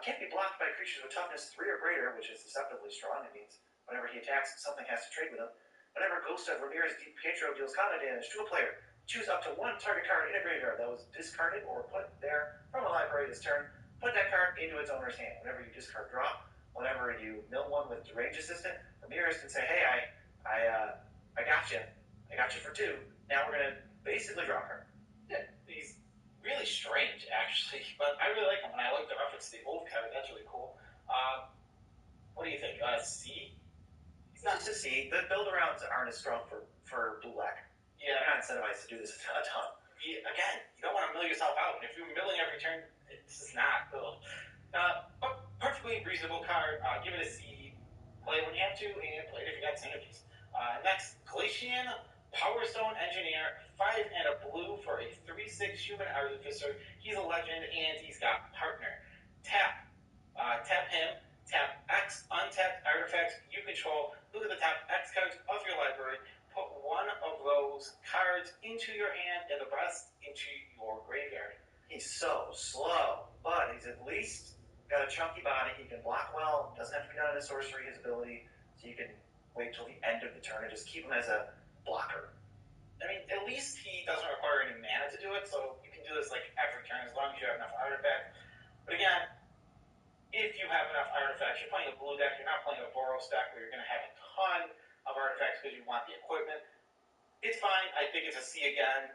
[SPEAKER 4] Can't be blocked by creatures with toughness 3 or greater, which is deceptively strong. It means whenever he attacks, something has to trade with him. Whenever Ghost of Ramirez Di Pietro deals combat damage to a player, choose up to 1 target card in a graveyard that was discarded or put there from a library this turn. Put that card into its owner's hand. Whenever you discard draw, whenever you mill 1 with Range Assistant, Ramirez can say, hey, I got you. I got you for 2. Now we're going to basically draw a card.
[SPEAKER 21] Yeah, he's really strange, actually, but I really like him, and I like the reference to the old card. That's really cool. What do you think? C?
[SPEAKER 4] He's not just a C. The build-arounds aren't as strong for blue-black.
[SPEAKER 21] Yeah.
[SPEAKER 4] You're not incentivized to do this a ton.
[SPEAKER 21] Again, you don't want to mill yourself out, and if you're milling every turn, this is not cool. But perfectly reasonable card. Give it a C. Play it when you have to, and play it if you got synergies. Next, Glacian Power Stone Engineer, 5 and a blue for a 3/6 human artificer. He's a legend, and he's got partner. Tap him. Tap X untapped artifacts you control. Look at the top X cards of your library. Put 1 of those cards into your hand and the rest into your graveyard.
[SPEAKER 4] He's so slow, but he's at least got a chunky body. He can block well. Doesn't have to be done in his sorcery, his ability. So you can wait till the end of the turn and just keep him as a blocker.
[SPEAKER 21] I mean, at least he doesn't require any mana to do it, so you can do this like every turn as long as you have enough artifacts. But again, if you have enough artifacts, you're playing a blue deck, you're not playing a Boros deck where you're going to have a ton of artifacts because you want the equipment. It's fine. I think it's a C again,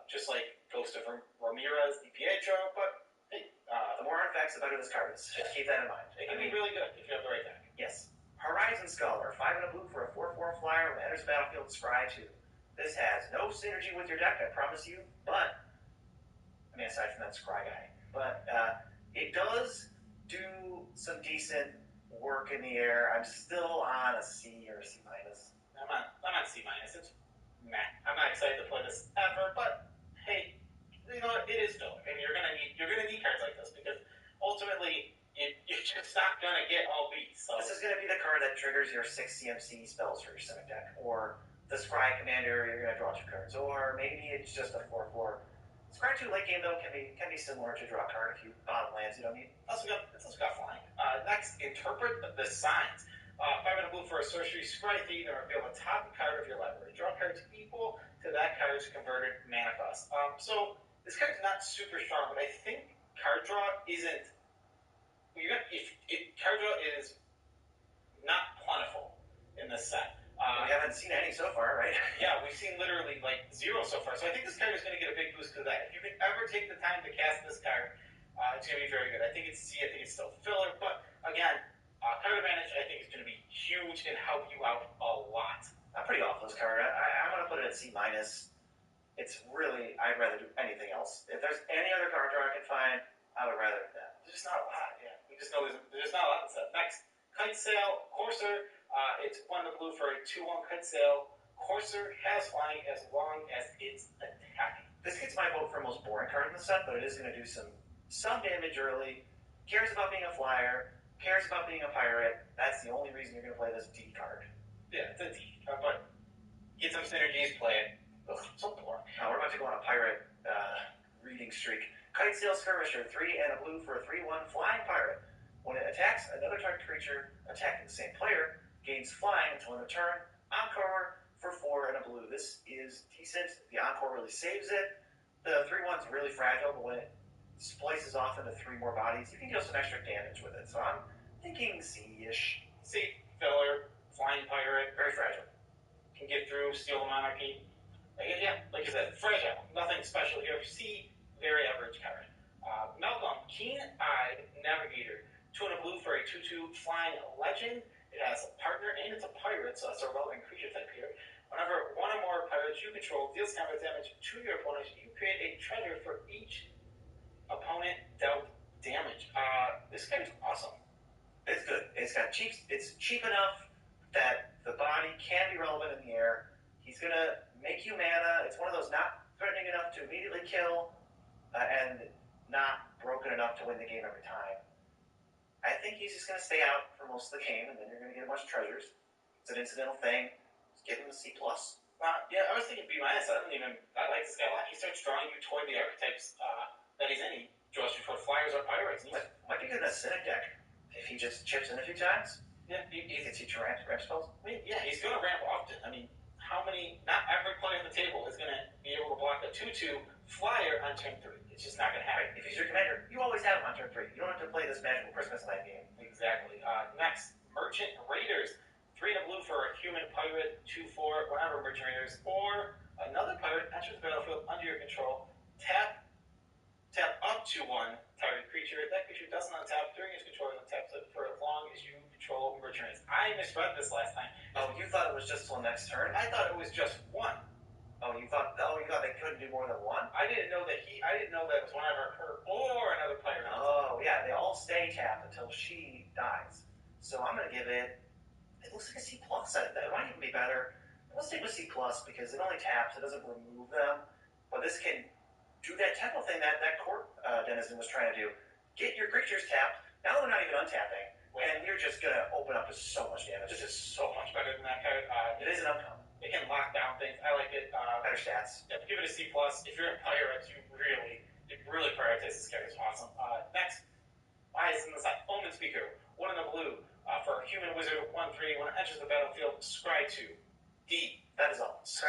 [SPEAKER 21] just like Ghost of Ramirez Di Pietro, but hey,
[SPEAKER 4] the more artifacts, the better this card is. Just keep that in mind.
[SPEAKER 21] It can be really good if you have the right deck.
[SPEAKER 4] Yes. Horizon Scholar, 5 and a blue for a 4/4 flyer that enters the battlefield, scry 2. This has no synergy with your deck, I promise you, but, I mean, aside from that scry guy, but it does do some decent work in the air. I'm still on a C or a C-.
[SPEAKER 21] I'm on C-. It's meh. I'm not excited to play this ever, but hey, you know what? It is filler, and you're gonna need cards like this because ultimately you're just not gonna get all beats. So
[SPEAKER 4] this is gonna be the card that triggers your 6 CMC spells for your Simic deck, or the Scry Commander. You're gonna draw 2 cards, or maybe it's just a 4/4. Scry 2 late game though can be similar to draw a card if you bottom lands you don't need.
[SPEAKER 21] It's also got flying. Next, Interpret the Signs. 5 and a blue for a sorcery. Scry 3, then reveal the top card of your library. Draw cards equal to that card's converted mana cost. So this card's not super strong, but I think card draw isn't. Card draw is not plentiful in this set.
[SPEAKER 4] We haven't seen any so far, right?
[SPEAKER 21] Yeah, we've seen literally like 0 so far. So I think this card is going to get a big boost to that. If you can ever take the time to cast this card, it's going to be very good. I think it's C. I think it's still filler, but again,
[SPEAKER 4] Card advantage, I think, is going to be huge and help you out a lot. I'm pretty off this card. I'm going to put it at C-. It's really, I'd rather do anything else. If there's any other card draw I can find, I would rather do that. There's just not a lot, yeah. We just know there's just not a lot of stuff. Next, Kite Sail, Courser. It's 1 blue for a 2/1 Kite Sail. Courser has flying as long as it's attacking. This gets my vote for most boring card in the set, but it is going to do some damage early. Cares about being a flyer. Cares about being a pirate. That's the only reason you're going to play this D card. Yeah, it's a D. But get some synergies, play it. Ugh, so boring. We're about to go on a pirate reading streak. Kite Sail Skirmisher, 3 and a blue for a 3/1 flying pirate. When it attacks another target creature attacking the same player, gains flying until end of turn. Encore for 4 and a blue. This is decent. The Encore really saves it. The 3/1's really fragile, but when it splices off into 3 more bodies, you can deal some extra damage with it. So I'm thinking C-ish. C, filler, flying pirate, very fragile. Can get through, steal the monarchy. Yeah, like I said, fragile. Nothing special here. C, very average card. Malcolm, Keen-Eyed Navigator. 2 and a blue for a 2/2 flying legend. It has a partner and it's a pirate, so that's a relevant creature type here. Whenever 1 or more pirates you control deals combat damage to your opponent, you create a treasure for each opponent dealt damage. This card is awesome. It's good. It's cheap enough that the body can be relevant in the air. He's gonna make you mana. It's one of those not threatening enough to immediately kill, and not broken enough to win the game every time. I think he's just gonna stay out for most of the game, and then you're gonna get a bunch of treasures. It's an incidental thing. Just give him a C+. Yeah, I was thinking B-. I like this guy a lot. He starts drawing you toward the archetypes that he's in. He draws you toward flyers or pirates. Might be good in a Cynic deck if he just chips in a few times. Yeah, you can see ramp spells. I mean, yeah, he's going to ramp often. I mean, not every player on the table is going to be able to block a 2/2 flyer on turn 3. It's just not going to happen. If he's your commander, you always have him on turn 3. You don't have to play this Magical Christmas Night game. Exactly. Next, Merchant Raiders. 3 and a blue for a human pirate, 2/4, whenever Merchant Raiders, or another pirate enters the battlefield under your control. Tap up to 1 target creature. That creature doesn't untap during its control and taps it for as long as you control Merchant Raiders. I misread this last time. Oh, you thought it was just till next turn? I thought it was just 1. Oh, you thought they couldn't do more than 1? I didn't know that it was whenever her or another player. Oh, yeah, they all stay tapped until she dies. So I'm gonna give it looks like a C+. It might even be better. Let's stick with C+, because it only taps, it doesn't remove them. But this can do that technical thing that court denizen was trying to do. Get your creatures tapped. Now they're not even untapping. And you're just gonna open up to so much damage. This is so much better than that card. It is an outcome. It can lock down things. I like it. Better stats. Yeah, give it a C+. If you're a pirate, you really prioritize this card. It's awesome. Next, why isn't this Omen Speaker? 1 in the blue for a human wizard 1/3. When it enters the battlefield, scry 2. D. That is all. So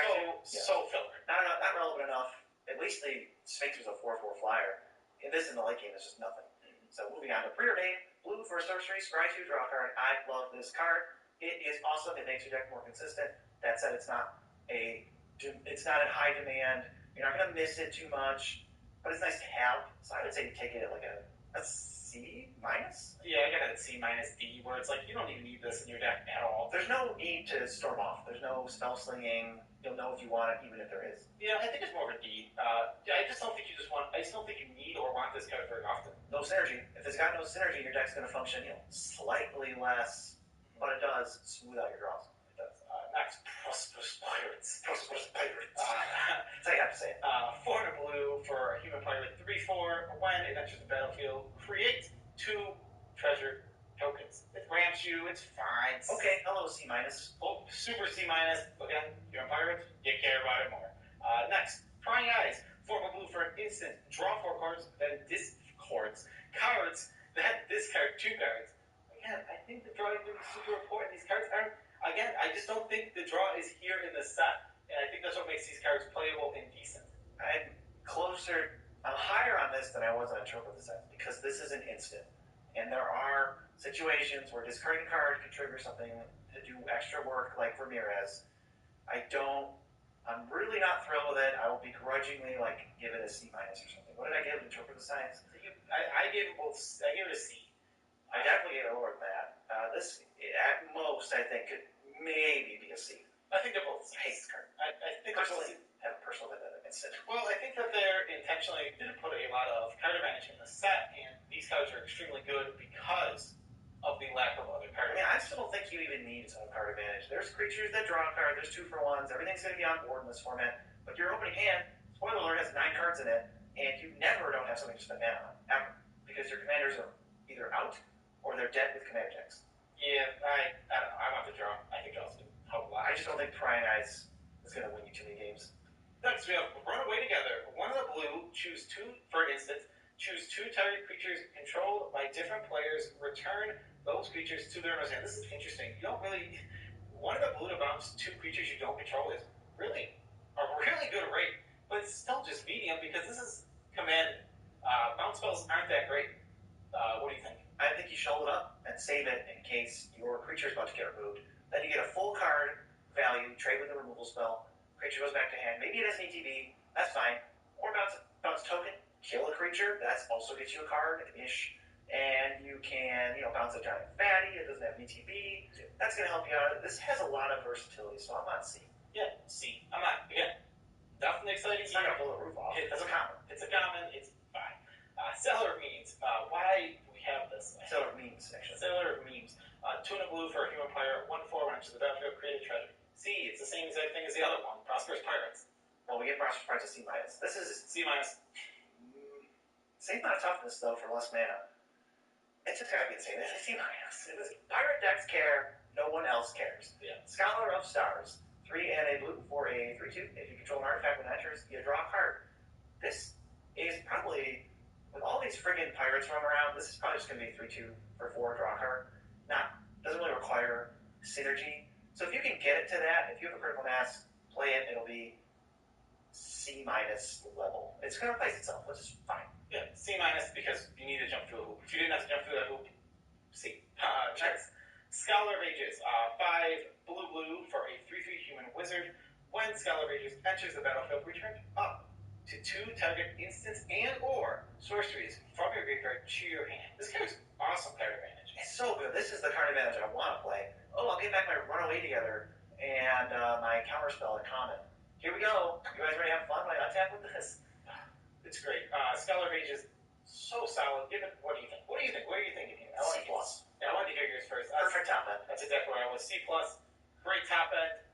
[SPEAKER 4] filler. Not relevant enough. At least the Sphinx was a 4/4 flyer. In the late game, it's just nothing. So moving on to Preordained. Blue for a sorcery, scry 2, draw a card. I love this card. It is awesome. It makes your deck more consistent. That said, it's not in high demand. You're not going to miss it too much, but it's nice to have. So I would say you take it at like a C-? Yeah, I got it at C-, D, where it's like you don't even need this in your deck at all. There's no need to storm off. There's no spell slinging. You'll know if you want it, even if there is. Yeah, I think it's more of a D. I just don't think you need or want this card very often. No synergy. If it's got no synergy, your deck's going to function slightly less, but it does smooth out your draws. It does. Next, Prosperous Pirates. That's how you have to say it. 4 and a blue for a human pirate, 3/4. When it enters the battlefield, create 2 treasure tokens. It ramps you, it's fine. Okay, hello, C-. Oh, super C-. Again, you're a pirate, you care about it more. Next, Prying Eyes. 4 and a blue for an instant. Draw 4 cards, then discards. Cards that discard 2 cards. Again, I think the drawing is going to be super important. These cards aren't. Again, I just don't think the draw is here in the set, and I think that's what makes these cards playable and decent. I'm higher on this than I was on Interpret the Set, because this is an instant. And there are situations where discarding a card can trigger something to do extra work, like Ramirez. I'm really not thrilled with it. I will begrudgingly give it a C- or something. What did I give it? Interpret the Science? I gave it a C. I definitely gave it lower than that. This, at most, I think, could maybe be a C.
[SPEAKER 21] I think they're both.
[SPEAKER 4] I hate this card.
[SPEAKER 21] I think
[SPEAKER 4] Personally, have a personal vendetta against it.
[SPEAKER 21] Well, I think that they're intentionally didn't put a lot of card advantage in the set, and these cards are extremely good because of the lack of other card
[SPEAKER 4] I mean,
[SPEAKER 21] advantage.
[SPEAKER 4] I still don't think you even need some card advantage. There's creatures that draw a card, there's 2-for-1s, everything's going to be on board in this format, but your opening hand, spoiler alert, has 9 cards in it, and you never don't have something to spend mana on, ever, because your commanders are either out or they're dead with commander decks.
[SPEAKER 21] Yeah, I don't know. I want to draw. I think draws can help a lot.
[SPEAKER 4] I just don't think Prying Eyes is going to win you too many games.
[SPEAKER 21] Next, we have Run Away Together. One of the blue, choose 2, for instance, choose 2 target creatures controlled by different players, return those creatures to their owner's hand. This is interesting. You don't really... One of the blue to bounce 2 creatures you don't control is really a really good rate, but it's still just medium because this is command. Bounce spells aren't that great. What do you think?
[SPEAKER 4] I think you shuffle it up and save it in case your creature is about to get removed. Then you get a full card value, trade with a removal spell, creature goes back to hand. Maybe it has an ETB, that's fine. Or bounce token, kill a creature, that also gets you a card-ish. And you can, bounce a giant fatty, it doesn't have an ETB. That's going to help you out. This has a lot of versatility, so I'm on C.
[SPEAKER 21] Yeah, C. I'm not, again, definitely exciting.
[SPEAKER 4] It's not going to blow the roof off. It's a common.
[SPEAKER 21] It's a common, it's fine. Seller Memes. Why do we have this?
[SPEAKER 4] Seller Memes, actually.
[SPEAKER 21] Seller Memes. 2 and a blue for a human pirate, 1/4 when enters the battlefield, create a treasure. C, it's the same exact thing as the other one, Prosperous Pirates.
[SPEAKER 4] Well, we get Prosperous Pirates at C-. This is
[SPEAKER 21] C-.
[SPEAKER 4] Same amount of toughness, though, for less mana. It's just gotta be the same. It's a C-. It was pirate decks care, no one else cares.
[SPEAKER 21] Yeah.
[SPEAKER 4] Scholar of Stars. 3 and a blue for a 3/2. If you control an artifact when it enters, you draw a card. This is probably, with all these friggin' pirates running around, this is probably just gonna be a 3/2 for 4 draw card. Doesn't really require synergy. So if you can get it to that, if you have a critical mass, play it, it'll be C- level. It's gonna replace itself, which is fine.
[SPEAKER 21] Yeah, C- because you need to jump through a hoop. If you didn't have to jump through that hoop, C. Next, Scholar of Ages. 5 blue for a 3/3 human wizard. When Scholar of Ages enters the battlefield, return up to 2 target instants and or sorceries from your graveyard to your hand. This card's awesome card advantage.
[SPEAKER 4] It's so good. This is the card advantage I want to play. Oh, I'll get back my Runaway Together and my counterspell at common. Here we go. You guys ready to have fun when I untap with this?
[SPEAKER 21] It's great. Scholar of Ages, so solid. What do you think? What are you thinking here?
[SPEAKER 4] C+.
[SPEAKER 21] Yeah, I wanted to hear yours first.
[SPEAKER 4] Perfect top end.
[SPEAKER 21] That's exactly where I was. C+. Great top end.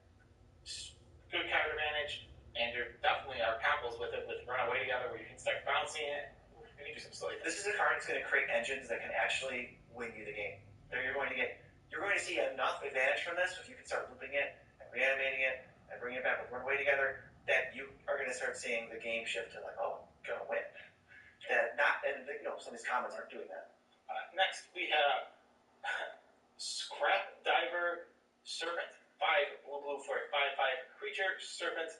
[SPEAKER 21] Good card advantage. And you're definitely are combos with it with Runaway Together where you can start bouncing it. You can do some silly things.
[SPEAKER 4] This is a card that's going to create engines that can actually win you the game. You're going to see enough advantage from this if you can start looping it and reanimating it and bringing it back with Runaway Together that you are going to start seeing the game shift to like, oh, I'm going to win. Some of these comments aren't doing that.
[SPEAKER 21] Next, we have Scrap Diver Serpent. 5 blue for a 5/5 creature serpent.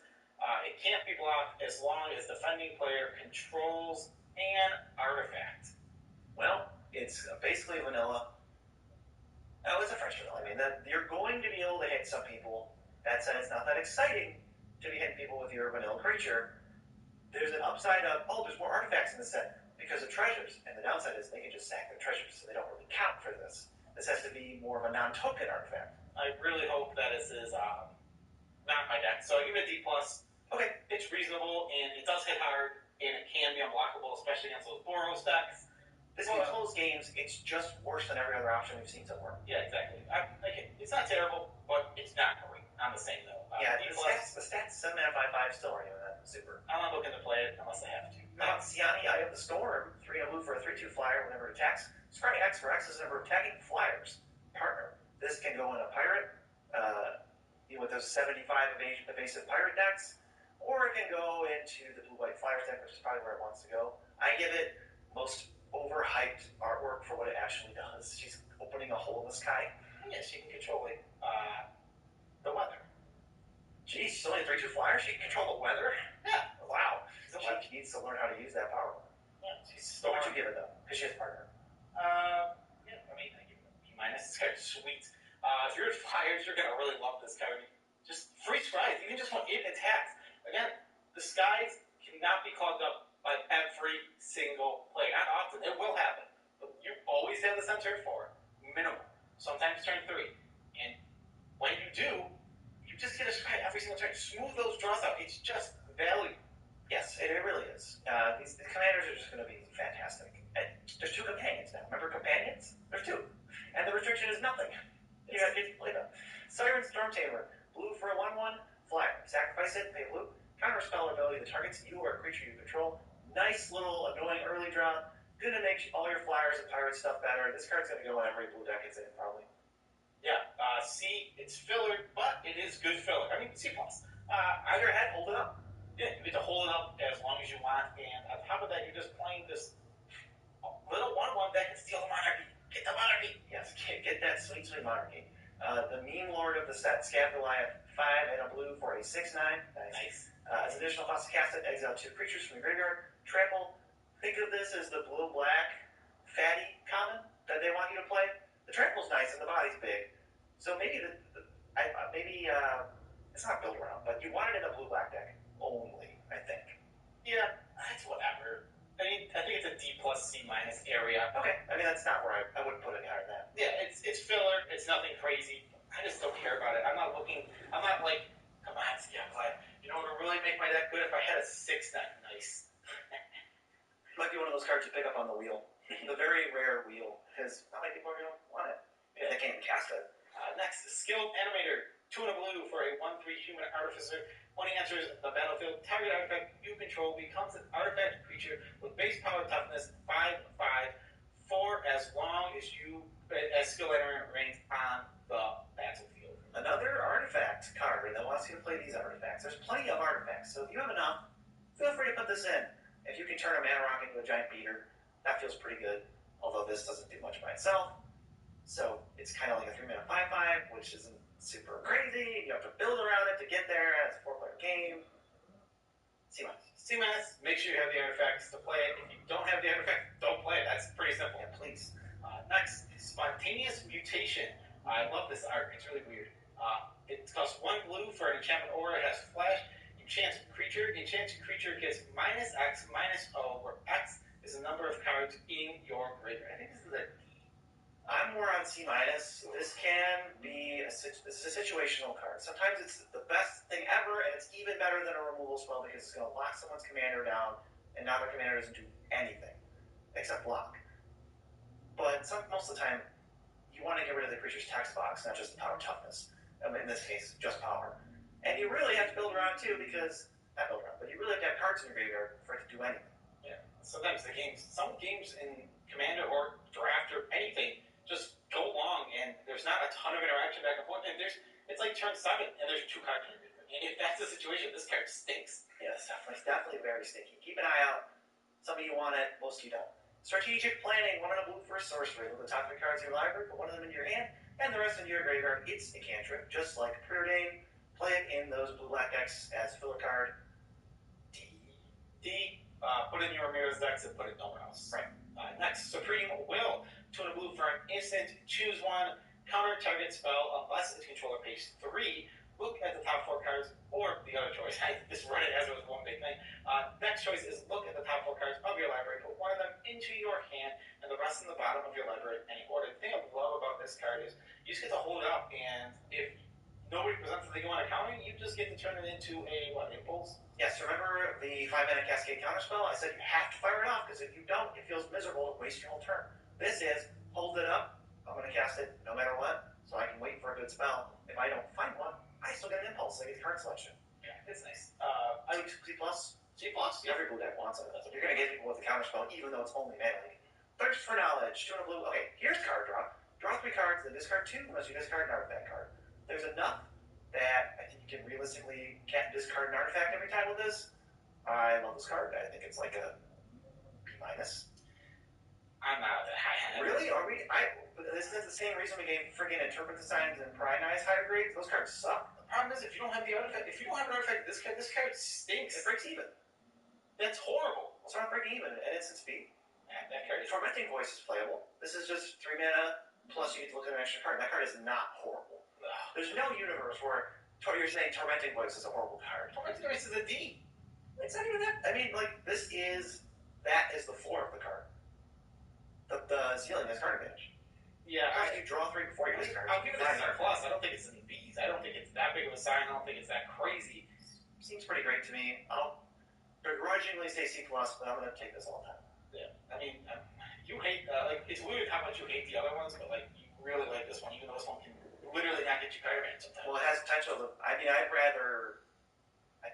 [SPEAKER 21] It can't be blocked as long as the defending player controls an artifact.
[SPEAKER 4] Well, it's basically vanilla. Oh, it's a fresh vanilla. I mean, you're going to be able to hit some people. That said, it's not that exciting to be hitting people with your vanilla creature. There's an upside of, there's more artifacts in the set because of treasures. And the downside is they can just sack their treasures, so they don't really count for this. This has to be more of a non-token artifact.
[SPEAKER 21] I really hope that this is not my deck. So I give it a D+. Okay, it's reasonable, and it does hit hard, and it can be unblockable, especially against those Boros decks.
[SPEAKER 4] This can close games. It's just worse than every other option we've seen so far.
[SPEAKER 21] Yeah, exactly. It's not terrible, but it's not great. I'm the same, though.
[SPEAKER 4] The stats 7 mana 5/5 still aren't even that super.
[SPEAKER 21] I'm not looking to play it unless I have to.
[SPEAKER 4] Siani, Eye of the Storm, 3 and blue for a 3/2 flyer whenever it attacks. Scry X for X's number of attacking flyers. Partner. This can go in a pirate, with those 75 evasive pirate decks, or it can go into the blue-white flyers deck, which is probably where it wants to go. I give it most overhyped artwork for what it actually does. She's opening a hole in the sky.
[SPEAKER 21] Yeah, she can control the weather.
[SPEAKER 4] Geez, she's only a 3/2 flyer? She can control the weather?
[SPEAKER 21] Yeah.
[SPEAKER 4] Wow. She needs to learn how to use that power.
[SPEAKER 21] Yeah,
[SPEAKER 4] What would you give it, though? Because she has partner.
[SPEAKER 21] Yeah, I give it a B-. This card's sweet. If you're in flyers, you're going to really love this card. Just free skies. Even just want 8 attacks. Again, the skies cannot be clogged up by every single play. Not often. It will happen. But you always have this on turn 4. Minimum.
[SPEAKER 4] sometimes turn 3. And when you do, you just get a strike every single turn. Smooth those draws out. It's just value. Yes, it really is. These commanders are just going to be fantastic. And there's 2 companions now. Remember companions? There's 2. And the restriction is nothing. You gotta get to play them. Siren Stormtamer. Blue for a 1/1. Flyer. Sacrifice it, pay blue. Counter spell ability that targets you or a creature you control. Nice little annoying early draw. Gonna make all your flyers and pirate stuff better. This card's gonna go in every blue deck it's in, probably. Yeah, C, it's filler, but it is good filler. I mean, C+. Either head, hold it up. Yeah, you get to hold it up as long as you want, and on top of that, you're just playing this little 1/1 that can steal the monarchy. Get the monarchy! Yes, get that sweet, sweet monarchy. The meme lord of the set, Scab Goliath, 5 and a blue for a 6/9. Nice. As additional cost to cast it, exile 2 creatures from the graveyard. Trample. Think of this as the blue-black fatty common that they want you to play. The trample's nice and the body's big. So maybe it's not built around, but you want it in a blue-black deck only, I think. Yeah, that's whatever. I mean, I think it's a D+, C- area. Okay, I mean, that's not where I wouldn't put it higher than that. Yeah, it's filler. It's nothing crazy. I just don't care about it. I'm not like, come on, Scab Goliath. You know what would really make my deck good if I had a 6/9. Nice. Might be one of those cards you pick up on the wheel. The very rare wheel, because not many people are going to want it. Yeah, they can't even cast it. Next, Skilled Animator. 2 and a blue for a 1/3 human artificer. When he enters the battlefield, target artifact you control becomes an artifact creature with base power toughness 5/5 for as long as Skilled Animator remains on the battlefield. Another artifact card that wants you to play these artifacts. There's plenty of artifacts, so if you have enough, feel free to put this in. If you can turn a mana rock into a giant beater, that feels pretty good. Although this doesn't do much by itself. So it's kind of like a 3-mana 5/5, which isn't super crazy. You have to build around it to get there. It's a 4-player game. C-. Make sure you have the artifacts to play it. If you don't have the artifact, don't play it. That's pretty simple. Yeah, please. Next, Spontaneous Mutation. I love this art. It's really weird. It costs 1 blue for an enchantment aura. It has flash. Enchanted creature. The enchanted creature gets -X/-O, where X is the number of cards in your graveyard. I think this is a D. I'm more on C-. This can be this is a situational card. Sometimes it's the best thing ever, and it's even better than a removal spell because it's going to lock someone's commander down, and now their commander doesn't do anything except block. But most of the time, you want to get rid of the creature's text box, not just the power toughness. In this case, just power. And you really have to build around too, because not build around, but you really have to have cards in your graveyard for it to do anything. Yeah. Sometimes some games in Commander or Draft or anything just go long, and there's not a ton of interaction back and forth. And it's like turn 7, and there's 2 cards in your graveyard. And if that's the situation, this card stinks. Yeah, it's definitely very stinky. Keep an eye out. Some of you want it, most of you don't. Strategic Planning, 1 and a blue for a sorcery. With the top 3 cards in your library, put 1 of them in your hand, and the rest into your graveyard. It's a cantrip, just like Preordain. Play it in those blue-black decks as filler card. D. Put in your Ramirez decks and put it nowhere else. Right. Next, Supreme Will. 2 and a blue for an instant. Choose 1. Counter target spell unless its controller pays 3. Look at the top 4 cards, or the other choice. I just read it as it was one big thing. Next choice is look at the top 4 cards of your library, put 1 of them into your hand, and the rest in the bottom of your library in any order. The thing I love about this card is you just get to hold it up, and if nobody presents something you want to counter, you just get to turn it into a, impulse? Yes, remember the 5-mana Cascade counterspell? I said you have to fire it off, because if you don't, it feels miserable to waste your whole turn. This is, hold it up, I'm going to cast it no matter what, so I can wait for a good spell. If I don't find one, I still get an impulse, I get card selection. Yeah, it's nice. I would C+. C+? Every blue deck wants it. You're going to get people with the counterspell, even though it's only melee. Thirst for Knowledge, 2 and a blue. Okay, here's card draw. Draw 3 cards, then discard 2, unless you discard an artifact card. There's enough that I think you can realistically can't discard an artifact every time with this. I love this card. I think it's like a B-. I'm not that high. Really? Are we? This is the same reason we gave friggin' Interpret the Signs and Pry Knives higher grades. Those cards suck. The problem is if you don't have the artifact, if you don't have an artifact, this card stinks. It breaks even. That's horrible. It's not breaking even at instant speed. That card is Tormenting Voice is playable. This is just 3 mana, plus you get to look at an extra card. That card is not horrible. There's no universe where you're saying Tormenting Voice is a horrible card. Tormenting Voice is a D. It's not even that. I mean, like, that is the floor of the card. The ceiling has card advantage.
[SPEAKER 1] Yeah,
[SPEAKER 4] Plus, you draw 3 before you discard.
[SPEAKER 1] I'll give it a C+. I don't think it's any B's. I don't think it's that big of a sign. I don't think it's that crazy.
[SPEAKER 4] Seems pretty great to me. I'll begrudgingly say C+, but I'm going to take this all the time.
[SPEAKER 1] Yeah, I mean, you hate, like, it's weird how much you hate the other ones, but, like, you really like this one, even though this one can literally not get you caravan sometimes.
[SPEAKER 4] Well, it has potential to, I mean, I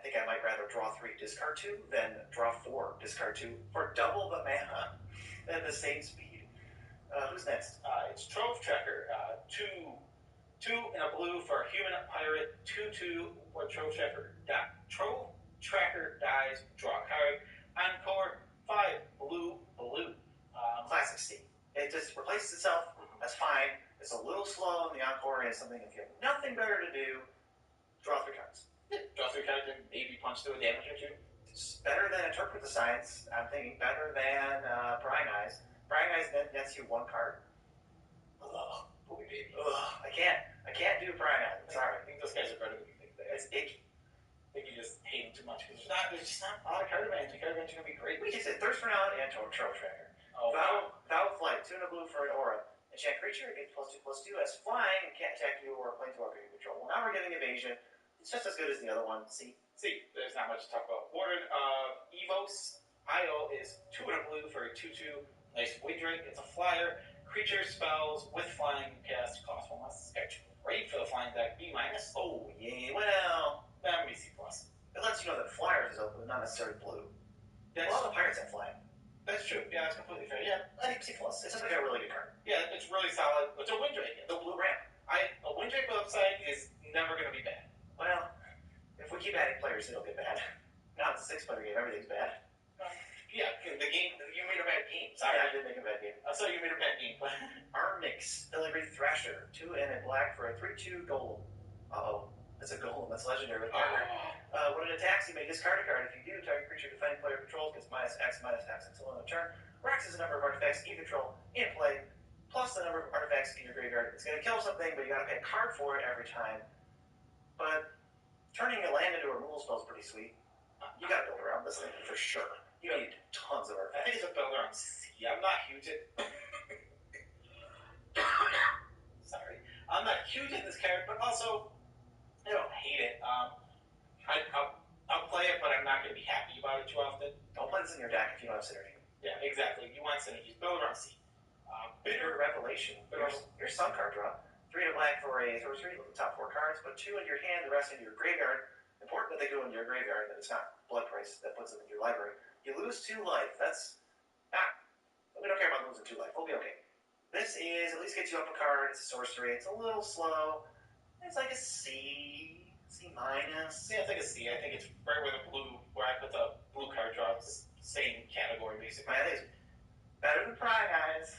[SPEAKER 4] think I might rather draw 3, discard 2, than draw 4, discard 2, for double the mana at the same speed. Who's next?
[SPEAKER 1] It's Trove Tracker. 2 in a blue for a human pirate. 2/2. What Trove Tracker dies. Draw a card. Encore. 5 blue.
[SPEAKER 4] Classic C. It just replaces itself. That's fine. It's a little slow in the Encore, and it's something if you have nothing better to do, draw 3 cards.
[SPEAKER 1] Yeah, draw 3 cards and maybe punch through a damage or 2.
[SPEAKER 4] It's better than Interpret the Signs. I'm thinking better than Prying Eyes. Prying Eyes nets you 1 card. Ugh. I can't do Prying Eyes. I'm sorry.
[SPEAKER 1] I think those guys are better than you think they are.
[SPEAKER 4] It's icky.
[SPEAKER 1] I think you just hate them too much because there's just not a lot of card advantage. The card advantage is going to be great.
[SPEAKER 4] We just said Thirst for Knowledge and Trove Tracker.
[SPEAKER 1] Oh,
[SPEAKER 4] Vow of Flight, 2 in a blue for an aura. Enchant creature, it gets +2/+2 as flying and can't attack you or planeswalker you control. Well, now we're getting evasion. It's just as good as the other one. C.
[SPEAKER 1] There's not much to talk about. Warden of Evos. IO is 2 in a blue for a 2/2. Nice Winddrake. It's a flyer. Creature spells with flying cast cost 1 less. It's great for the flying deck. B-.
[SPEAKER 4] Oh, yeah. Well,
[SPEAKER 1] that would be C+.
[SPEAKER 4] It lets you know that flyers is open, but not necessarily blue. A lot of the pirates have flying.
[SPEAKER 1] That's true. Yeah, that's completely fair. Yeah,
[SPEAKER 4] I think C+. It's like a really good card.
[SPEAKER 1] Yeah, it's really solid. It's a Winddrake.
[SPEAKER 4] The blue ramp.
[SPEAKER 1] A Winddrake with upside is never going to be bad.
[SPEAKER 4] Well, if we keep adding players, it'll get bad. Now it's a 6-player game. Everything's bad.
[SPEAKER 1] Yeah, the game. You made a bad game. Sorry,
[SPEAKER 4] I did make a bad game.
[SPEAKER 1] I saw you made a bad game.
[SPEAKER 4] Armix, Filigree Thrasher, 2 in a black for a 3/2 golem. Uh-oh. It's a golem. That's legendary with armor. When it attacks, you may discard a card. If you do, target creature defending player controls gets -X until end of turn. Rex is the number of artifacts you control in play, plus the number of artifacts in your graveyard. It's going to kill something, but you got to pay a card for it every time. But turning a land into a removal spell is pretty sweet. You got to build around this thing for sure. You need tons of artifacts.
[SPEAKER 1] I think it's a build around C. I'm not huge at... Sorry. I'm not huge at this card, but also, I don't hate it. I'll play it, but I'm not going to be happy about it too often.
[SPEAKER 4] Don't play this in your deck if you don't have synergy.
[SPEAKER 1] Yeah, exactly. You want synergies. Build around C.
[SPEAKER 4] Bitter Revelation. Your Sun card draw. 3 in a black for a sorcery. Look at the top 4 cards. Put 2 in your hand, the rest into your graveyard. Important that they go into your graveyard, that it's not blood price that puts them in your library. You lose 2 life. That's we don't care about losing 2 life. We'll be okay. This is at least gets you up a card. It's a sorcery. It's a little slow. It's like a C. C-.
[SPEAKER 1] Yeah, I think a C. I think it's right where the blue, where I put the blue card draw. It's the same category basically.
[SPEAKER 4] I think it's better than Prying Eyes.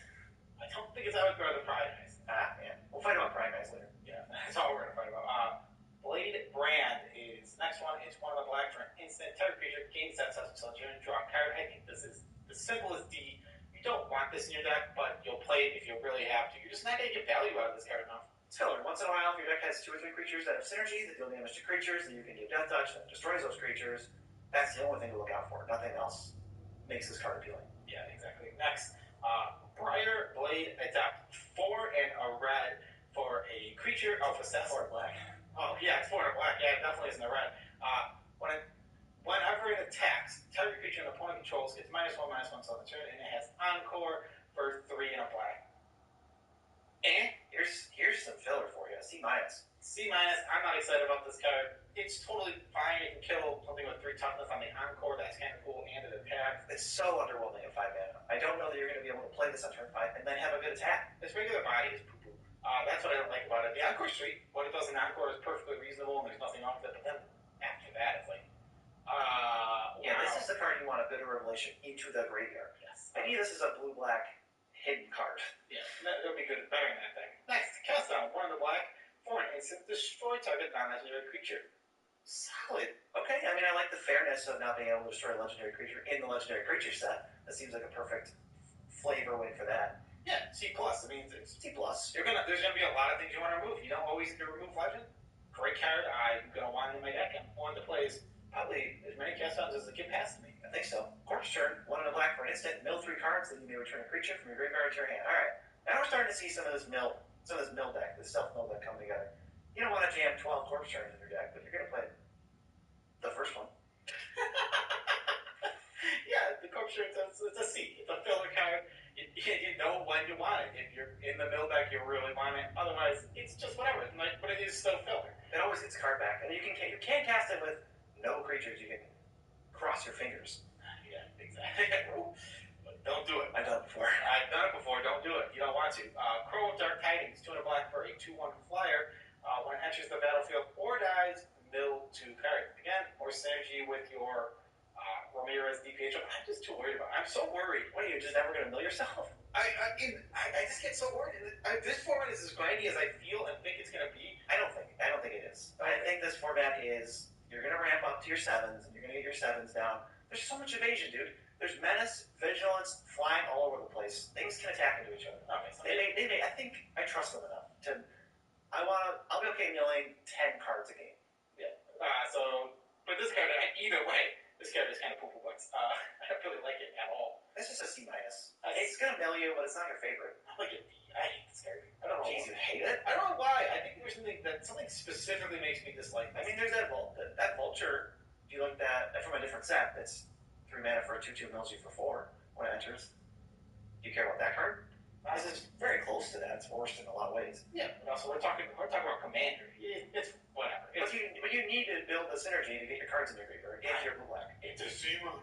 [SPEAKER 1] I don't think it's always better than Prying Eyes.
[SPEAKER 4] Man. We'll fight about Prying Eyes later.
[SPEAKER 1] Yeah, that's all we're gonna fight about. Blade Brand is next one. It's 1 of a black for an instant. Target creature gains that substance until you draw a card. I think this is as simple as D. You don't want this in your deck, but you'll play it if you really have to. You're just not gonna get value out of this card enough.
[SPEAKER 4] It's filler. Once in a while, if your deck has 2 or 3 creatures that have synergy that deal damage to creatures, then you can give Death Touch that destroys those creatures. That's the only thing to look out for. Nothing else makes this card appealing.
[SPEAKER 1] Yeah, exactly. Next, Briar Blade Adept. 4 and a red for a creature of assess.
[SPEAKER 4] 4 black.
[SPEAKER 1] Oh, yeah, it's 4 and a black. Yeah, it definitely isn't a red. Whenever it attacks, target creature an opponent controls gets -1/-1 until the turn, and it has Encore for 3 and a black.
[SPEAKER 4] Here's some filler for you. C-.
[SPEAKER 1] C-. I'm not excited about this card. It's totally fine. It can kill something with 3 toughness on the Encore. That's kind of cool, and it attacks.
[SPEAKER 4] It's so underwhelming at 5 mana. I don't know that you're going to be able to play this on turn 5 and then have a good attack.
[SPEAKER 1] Its regular body is poo-poo. That's what I don't like about it. The Encore Street, what it does in Encore is perfectly reasonable, and there's nothing wrong with it. But then after that, it's like,
[SPEAKER 4] yeah, this is the card you want a Bitter Revelation into the graveyard.
[SPEAKER 1] Yes.
[SPEAKER 4] Maybe this is a blue-black hidden card.
[SPEAKER 1] Yeah, that would be good, better than that thing. Next, cast down 1 in the black for an instant. Destroy target non-legendary creature.
[SPEAKER 4] Solid. Okay, I mean, I like the fairness of not being able to destroy a legendary creature in the legendary creature set. That seems like a perfect flavor win for that.
[SPEAKER 1] Yeah, C+. I mean, it's
[SPEAKER 4] C+.
[SPEAKER 1] There's gonna be a lot of things you want to remove. You don't always need to remove Legend. Great card. I'm gonna want it in my deck. I'm one that plays probably as many cast downs as it can pass to me.
[SPEAKER 4] I think so. Corpse turn, 1 in a black for an instant. Mill 3 cards, then you may return a creature from your graveyard to your hand. Alright, Now we're starting to see some of this mill deck, this self-mill deck come together. You don't want to jam 12 corpse turns in your deck, but you're going to play the first one.
[SPEAKER 21] Yeah, the corpse turns, it's a C. It's a filler card. You know when you want it. If you're in the mill deck, you really want it. Otherwise, it's just whatever. But it is still filler.
[SPEAKER 4] It always gets card back. And you can cast it with no creatures. You can cross your fingers.
[SPEAKER 21] Yeah, exactly. But don't do it. I've done it before. Don't do it. You don't want to. Crow of Dark Tidings, 2 and a black for a 2/1 flyer. When it enters the battlefield or dies, mill 2 cards. Again, more synergy with your Ramirez DPH. I'm just too worried about it. I'm so worried.
[SPEAKER 4] What are you, just never going to mill yourself?
[SPEAKER 21] I just get so worried. This format is as grindy as I feel and think it's going to be.
[SPEAKER 4] I don't think it is. I think this format is, you're going to ramp up to your 7s, and you're going to get your 7s down. There's so much evasion, dude. There's menace, vigilance, flying all over the place. Things can attack into each other. Okay, I think I trust them enough to. I'll be okay milling 10 cards a game.
[SPEAKER 21] Yeah. But this card, either way, this card is kind of poo-poo bucks. I don't really like it at all.
[SPEAKER 4] It's just a C-. It's going to mill you, but it's not your favorite.
[SPEAKER 21] I like it. I hate this card. I don't know.
[SPEAKER 4] Jeez, you hate it?
[SPEAKER 21] I don't know why. I think there's something specifically makes me dislike this.
[SPEAKER 4] I mean, there's that vulture. If you look at that from a different set, it's 3 mana for a 2/2 mills you for 4 when it enters. Do you care about that card? This is very close to that. It's worse in a lot of ways.
[SPEAKER 21] Yeah, but also we're talking about Commander. It's whatever.
[SPEAKER 4] But you need to build the synergy to get your cards in your graveyard. Get your blue-black.
[SPEAKER 21] It's a Seaman.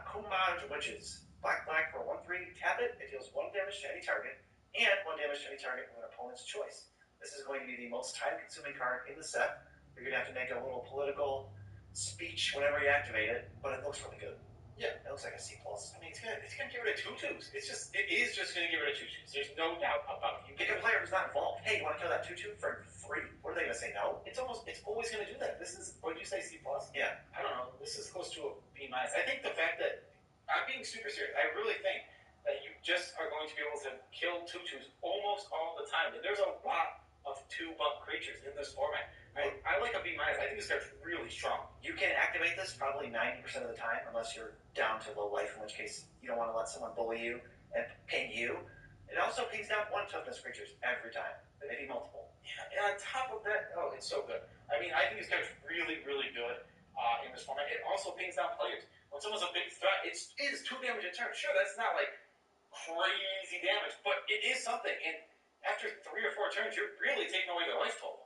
[SPEAKER 4] Kumaj Witches. Black for 1/3. Tap it. It deals 1 damage to any target, and 1 damage to any target of an opponent's choice. This is going to be the most time-consuming card in the set. You're going to have to make a little political speech whenever you activate it, but it looks really good.
[SPEAKER 21] Yeah,
[SPEAKER 4] it looks like a C+.
[SPEAKER 21] I mean, it's gonna get rid of 2/2s. It is just gonna get rid of 2/2s. There's no doubt about it.
[SPEAKER 4] You get a player who's not involved. Hey, you want to kill that 2/2 for free? What are they gonna say? No.
[SPEAKER 21] It's always gonna do that. This is, what did you say, C+?
[SPEAKER 4] Yeah.
[SPEAKER 21] I don't know. This is close to a B-. I think the fact that I'm being super serious. I really think that you just are going to be able to kill 2/2s almost all the time. And there's a lot of 2-buck creatures in this format. I like a B-. I think this card's really strong.
[SPEAKER 4] You can activate this probably 90% of the time, unless you're down to low life, in which case you don't want to let someone bully you and ping you. It also pings down 1 toughness creatures every time, maybe multiple.
[SPEAKER 21] Yeah, and on top of that, it's so good. I mean, I think this card's really, really good in this format. It also pings down players. When someone's a big threat, it is 2 damage a turn. Sure, that's not like crazy damage, but it is something. And after 3 or 4 turns, you're really taking away their life total.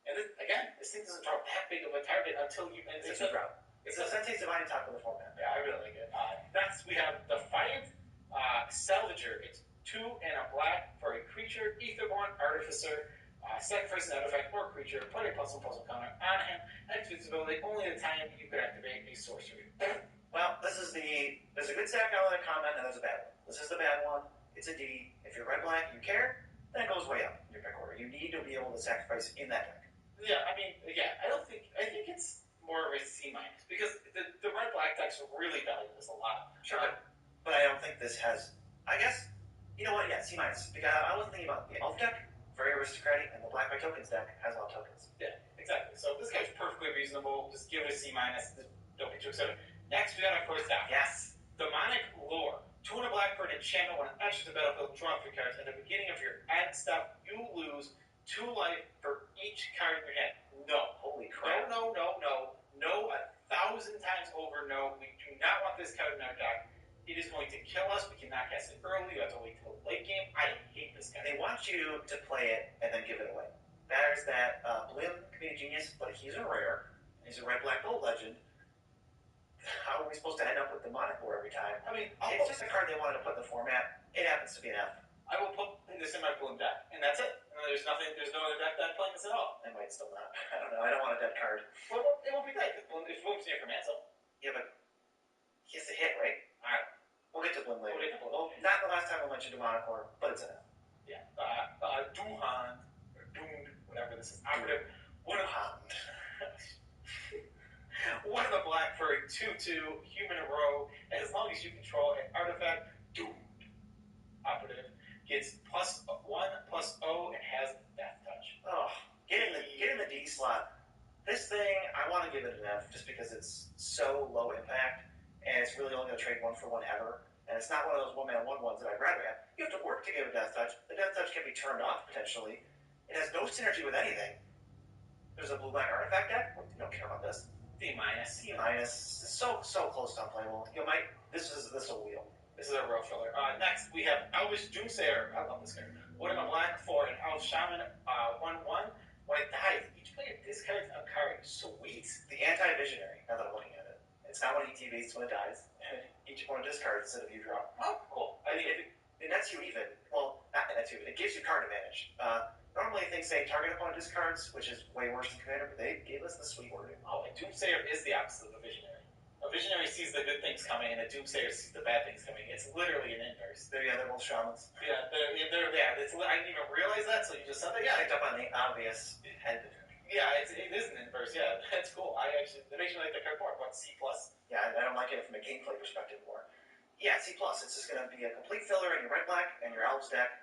[SPEAKER 21] And this thing doesn't draw that big of a target until you. And
[SPEAKER 4] it's a drought. It's the Sensei's Divine top of the format.
[SPEAKER 21] Yeah, I really like it. We have the 5 Salvager. It's 2 and a black for a creature, Etherborn Artificer. Sacrifice an artifact or creature, put a +1/+1 counter on him. Activates ability only the time you could activate a sorcery.
[SPEAKER 4] Well, there's a good stack out of the comment, and there's a bad one. This is the bad one. It's a D. If you're red-black, you care, then it goes way up in your pick order. You need to be able to sacrifice in that deck.
[SPEAKER 21] Yeah, I mean, I think it's more of a C- because the red-black decks really value this a lot.
[SPEAKER 4] Sure, but I don't think this has. I guess you know what? Yeah, C-, because I wasn't thinking about the elf deck, very aristocratic, and the black white tokens deck has a lot of tokens.
[SPEAKER 21] Yeah, exactly. So this guy's perfectly reasonable. Just give it a C-. Don't be too excited. Next, we got our first out.
[SPEAKER 4] Yes.
[SPEAKER 21] Demonic Lore. 2 and a black for an enchantment. When it enters the battlefield, draw 3 cards. At the beginning of your end step, you lose 2 life for each card in your hand. No.
[SPEAKER 4] Holy crap.
[SPEAKER 21] No, 1,000 times over, no. We do not want this card in our deck. It is going to kill us. We cannot cast it early. You have to wait till late game. I hate this card.
[SPEAKER 4] They want you to play it and then give it away. There's that Blim Community Genius, but he's a rare. He's a red-black gold legend. How are we supposed to end up with Demonic Lore every time?
[SPEAKER 21] I mean,
[SPEAKER 4] it's just a card they wanted to put in the format. It happens to be an F.
[SPEAKER 21] I will put this in my Bloom deck, and that's it. And there's no other deck that playing this at all.
[SPEAKER 4] I might still not. I don't know. I don't want a dead card.
[SPEAKER 21] Well, it won't be dead. If Bloom's near command zone.
[SPEAKER 4] Yeah, but he has to hit, right?
[SPEAKER 21] Alright.
[SPEAKER 4] We'll get to Bloom later. Well, not the last time we mentioned Demonic Lore, but it's an F.
[SPEAKER 21] Yeah. Duhan, or Doomed, whatever this is. Operative. One of the black for a 2/2 human row. As long as you control an artifact, Doomed. Operative gets +1/+0 and has Death Touch.
[SPEAKER 4] Oh, get in the D slot. This thing, I want to give it an F just because it's so low impact, and it's really only going to trade 1 for 1 ever. And it's not one of those one-man, one-ones that I'd rather have. You have to work to give a death touch. The death touch can be turned off, potentially. It has no synergy with anything. There's a blue-black artifact deck. You don't care about this.
[SPEAKER 21] D-.
[SPEAKER 4] C-. So close to unplayable. You might... This will wheel.
[SPEAKER 21] This is a real filler. Next, we have Elvish Doomsayer. I love this card. What am a black for an Elf Shaman 1/1? When it dies, each player discards a card. Sweet.
[SPEAKER 4] The anti-visionary, now that I'm looking at it. It's not when ETBs when it dies. Each opponent discards instead of you draw.
[SPEAKER 21] Oh, cool.
[SPEAKER 4] I mean, it nets you even. Well, not nets you. It gives you card advantage. Normally things say target opponent discards, which is way worse than Commander, but they gave us the sweet wording.
[SPEAKER 21] Oh, and Doomsayer is the opposite of a Visionary. A Visionary sees the good things coming, and a Doomsayer sees the bad things coming. It's literally an inverse.
[SPEAKER 4] They're both shamans.
[SPEAKER 21] Yeah, I didn't even realize that, so you just said that?
[SPEAKER 4] Yeah, I picked up on the obvious head.
[SPEAKER 21] Yeah, it is an inverse. Yeah, that's cool. That makes me like the card more. What, C+?
[SPEAKER 4] Yeah, I don't like it from a gameplay perspective more. Yeah, C+. It's just going to be a complete filler in your red-black and your Elves deck.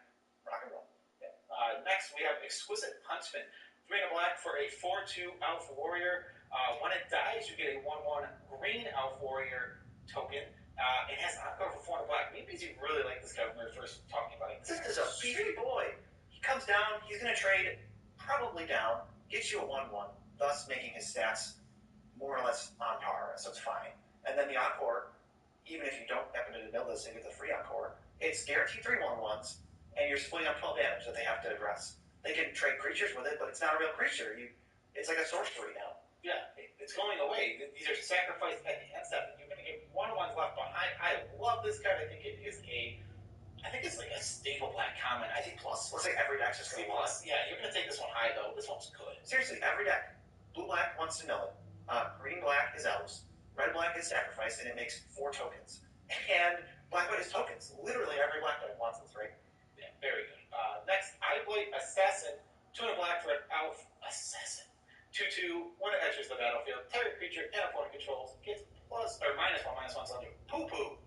[SPEAKER 4] Rock and roll.
[SPEAKER 21] Yeah. Next, we have Exquisite Huntsman. 3 and a black for a 4/2 Elf Warrior. When it dies, you get a 1/1 green Elf Warrior token. It has encore for 4 and a black. Maybe you really like this guy when we were first talking about it.
[SPEAKER 4] This is a beefy boy. He comes down, he's going to trade probably down, gets you a 1/1, thus making his stats more or less on par, so it's fine. And then the encore, even if you don't happen to mill this and get the free encore, it's guaranteed 3 1/1s, and you're splitting up 12 damage that they have to address. They can trade creatures with it, but it's not a real creature. It's like a sorcery now.
[SPEAKER 21] Yeah, it's going away. These are sacrificed at the end step. You're going to get 1/1s left behind. I love this card. I think it's like a staple black common. I think plus.
[SPEAKER 4] Let's say every deck's just
[SPEAKER 21] C+.
[SPEAKER 4] going to want it.
[SPEAKER 21] Yeah, you're going to take this one high, though. This one's good.
[SPEAKER 4] Seriously, every deck. Blue-black wants to mill it. Green-black is Elves. Red-black is Sacrifice, and it makes 4 tokens. And black-white is tokens. Literally every black deck wants this, right?
[SPEAKER 21] Yeah, very good. Next, Eyeblight Assassin. 2 and a black for an Elf Assassin. 2/2, when it enters the battlefield, target creature and opponent controls gets -1/-1 on your poo-poo.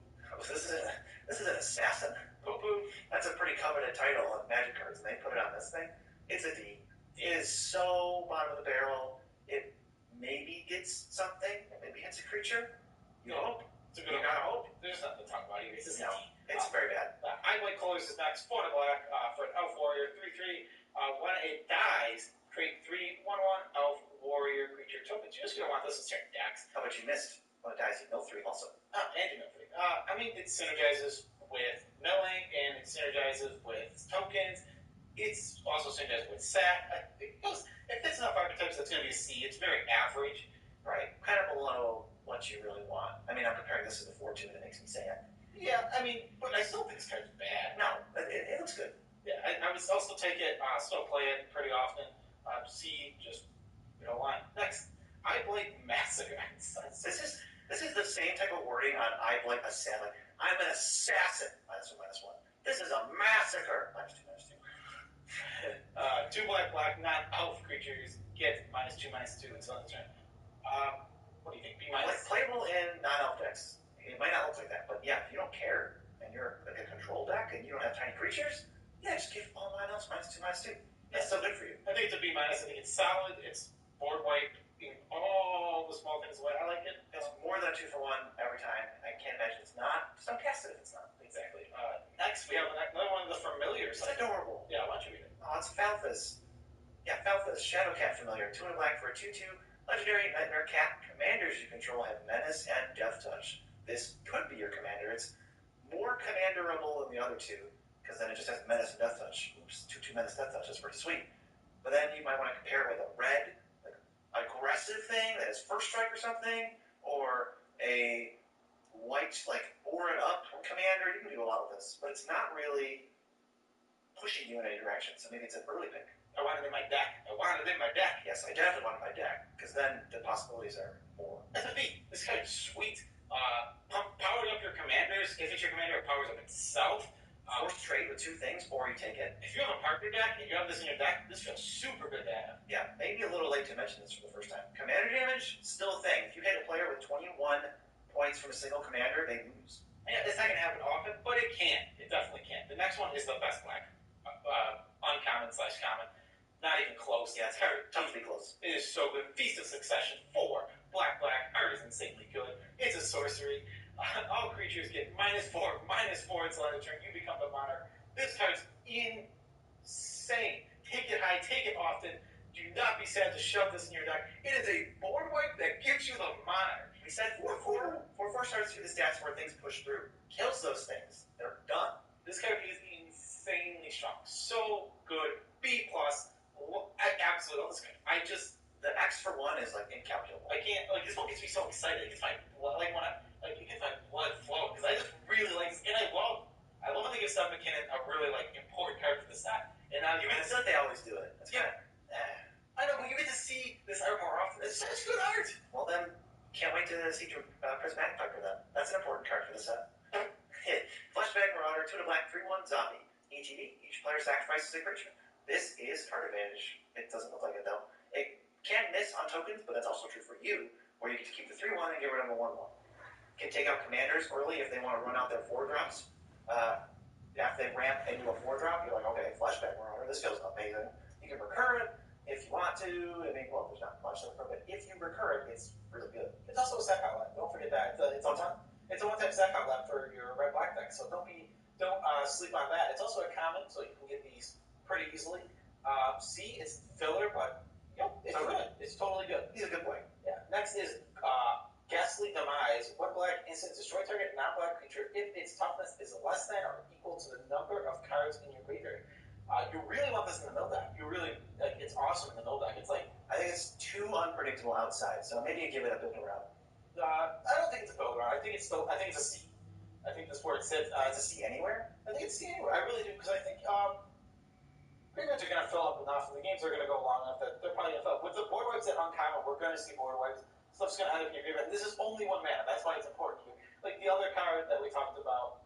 [SPEAKER 4] This is an assassin.
[SPEAKER 21] Poo-poo.
[SPEAKER 4] That's a pretty coveted title on Magic cards, and they put it on this thing. It's a D. It is so bottom of the barrel. It maybe gets something. It maybe hits a creature. You hope.
[SPEAKER 21] It's a good
[SPEAKER 4] You gotta hope.
[SPEAKER 21] There's nothing to talk about here.
[SPEAKER 4] No, it's very bad.
[SPEAKER 21] Eyeblight Colors is next. 4 and a black for an Elf Warrior. 3/3. When it dies, create 3 1/1 Elf Warrior creature tokens. You're just going to want this in certain decks.
[SPEAKER 4] How about you missed? When it dies, you mill 3 also.
[SPEAKER 21] Oh, and you mill 3. I mean, it synergizes with milling, and it synergizes with tokens. It's also synergizes with sat. If it's enough archetypes, that's going to be a C. It's very average.
[SPEAKER 4] Right. Kind of below what you really want. I mean, I'm comparing this to the 4/2, and it makes me sad.
[SPEAKER 21] Yeah, I mean, but I still think this card's bad.
[SPEAKER 4] No, it looks good.
[SPEAKER 21] Yeah, I would still take it, still play it pretty often. C, just, you know why. Next, Eyeblight Massacre.
[SPEAKER 4] This is the same type of wording on Eyeblight Assassin. I'm an assassin. -1/-1. This is a massacre. -2/-2.
[SPEAKER 21] 2 black, non-elf creatures get -2/-2 until end of turn. What do you think? B-?
[SPEAKER 4] Playable in non-elf decks. It might not look like that, but yeah, if you don't care and you're like a control deck and you don't have tiny creatures, yeah, just give all non-elves -2/-2. That's so good for you.
[SPEAKER 21] I think it's a B-. I think it's solid. It's board wipe in all the small things away. I like it.
[SPEAKER 4] It's more than a 2-for-1 every time. I can't imagine it's not. Just don't cast it if it's not.
[SPEAKER 21] Exactly. Next, we have another one of the familiars.
[SPEAKER 4] It's adorable.
[SPEAKER 21] Yeah, why don't you read it?
[SPEAKER 4] Oh, it's Falthus. Yeah, Falthus, Shadowcat familiar. 2 and a black for a 2/2. Legendary Nightmare Cat. Commanders you control have Menace and Death Touch. This could be your commander. It's more commanderable than the other 2, because then it just has Menace and Death Touch. Oops, 2/2 Menace Death Touch. That's pretty sweet. But then you might want to compare it with a red, like, aggressive thing that has First Strike or something, or a white, like, Aura Up commander. You can do a lot with this, but it's not really pushing you in any direction, so maybe it's an early pick.
[SPEAKER 21] I want it in my deck.
[SPEAKER 4] Yes, I definitely want it in my deck, because then the possibilities are more.
[SPEAKER 21] That's a B. This card is sweet. Powering up your commanders. If it's your commander, it powers up itself.
[SPEAKER 4] Force trade with 2 things, or you take it.
[SPEAKER 21] If you have a Parker deck and you have this in your deck, this feels super good to have.
[SPEAKER 4] Yeah, maybe a little late to mention this for the first time. Commander damage, still a thing. If you hit a player with 21 points from a single commander, they lose.
[SPEAKER 21] Yeah, it's not going to happen often, but it can. It definitely can. The next one is the best black. Uncommon/common. Not even close.
[SPEAKER 4] Yeah, it's tough to be close.
[SPEAKER 21] It is so good. Feast of Succession 4. Black. Art is insanely good. It's a sorcery.
[SPEAKER 4] All creatures get -4 until end of turn. You become the monarch. This card's insane. Take it high, take it often. Do not be sad to shove this in your deck. It is a board wipe that gives you the monarch.
[SPEAKER 9] We said 4/4. 4/4 starts through the stats where things push through. Kills those things. They're done.
[SPEAKER 4] This card is insanely strong. So good. B+. I absolutely love this card.
[SPEAKER 9] The X for 1 is like incalculable.
[SPEAKER 4] I can't, like, this one gets me so excited. It gets my blood, like, it gets my blood flow, because I just really like this, and I love when they give Seth McKinnon a really, like, important card for the set. And now you get to
[SPEAKER 9] It's like they always do it. That's
[SPEAKER 4] I know, but you get to see this art more often. It's such good art.
[SPEAKER 9] Well, then, can't wait to see Prismatic Piper then. That's an important card for the set. Flashback Marauder, 2 to black, 3/1 zombie. ETB, each player sacrifices a creature. This is card advantage. It doesn't look like it though. It can miss on tokens, but that's also true for you, where you get to keep the 3/1 and get rid of a 1/1. Can take out commanders early if they want to run out their 4-drops. After they ramp into a 4-drop, you're like, okay, Flashback Marauder, this feels amazing. You can recur it if you want to. I mean, well, there's not much to recur, but if you recur it, it's really good.
[SPEAKER 4] It's also a sack outlet. Don't forget that. It's a one-time sack outlet for your red-black deck, so don't sleep on that. It's also a common, so you can get these pretty easily. C, it's filler, but it's good. It's totally good.
[SPEAKER 9] He's a good boy.
[SPEAKER 4] Yeah. Next is Ghastly Demise. 1 black instant, destroy target non-black creature if its toughness is less than or equal to the number of cards in your graveyard. You really want this in the mill deck. You really, it's awesome in the mill deck. It's like,
[SPEAKER 9] I think it's too unpredictable outside, so maybe you give it a build around.
[SPEAKER 4] I don't think it's a build around. I think it's a C. I think that's where it sits.
[SPEAKER 9] It's a C anywhere?
[SPEAKER 4] I think it's C anywhere. I really do, because I think graveyards are going to fill up enough, and the games are going to go long enough that they're probably going to fill up. With the board wipes at Uncommon, we're going to see board wipes. Stuff's going to end up in your graveyard. This is only 1 mana. That's why it's important to you. Like the other card that we talked about.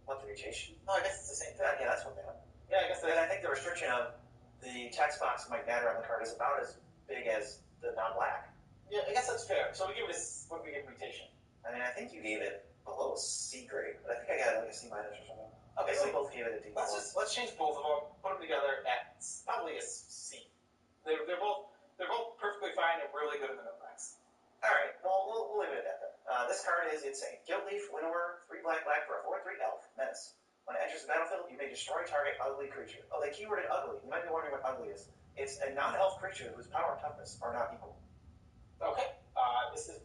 [SPEAKER 9] What, the mutation?
[SPEAKER 4] No, I guess it's the same thing.
[SPEAKER 9] Yeah, that's 1 mana.
[SPEAKER 4] Yeah, I guess
[SPEAKER 9] I think the restriction of the text box might matter on the card is about as big as the non-black.
[SPEAKER 4] Yeah, I guess that's fair. So we give it what do we give mutation?
[SPEAKER 9] I mean, I think you gave it below C grade, but I think I got like a C minus or something. Okay, so we both gave it a D.
[SPEAKER 4] Let's change both of them, put them together at probably a C. They're both perfectly fine and really good in the middle-backs.
[SPEAKER 9] All right, well we'll leave it at that then. This card is insane. Guildleaf, Winnower, 3 black for a 4/3 elf. Menace. When it enters the battlefield, you may destroy target ugly creature. Oh, they keyworded ugly. You might be wondering what ugly is. It's a non-elf creature whose power and toughness are not equal.
[SPEAKER 4] Okay, this is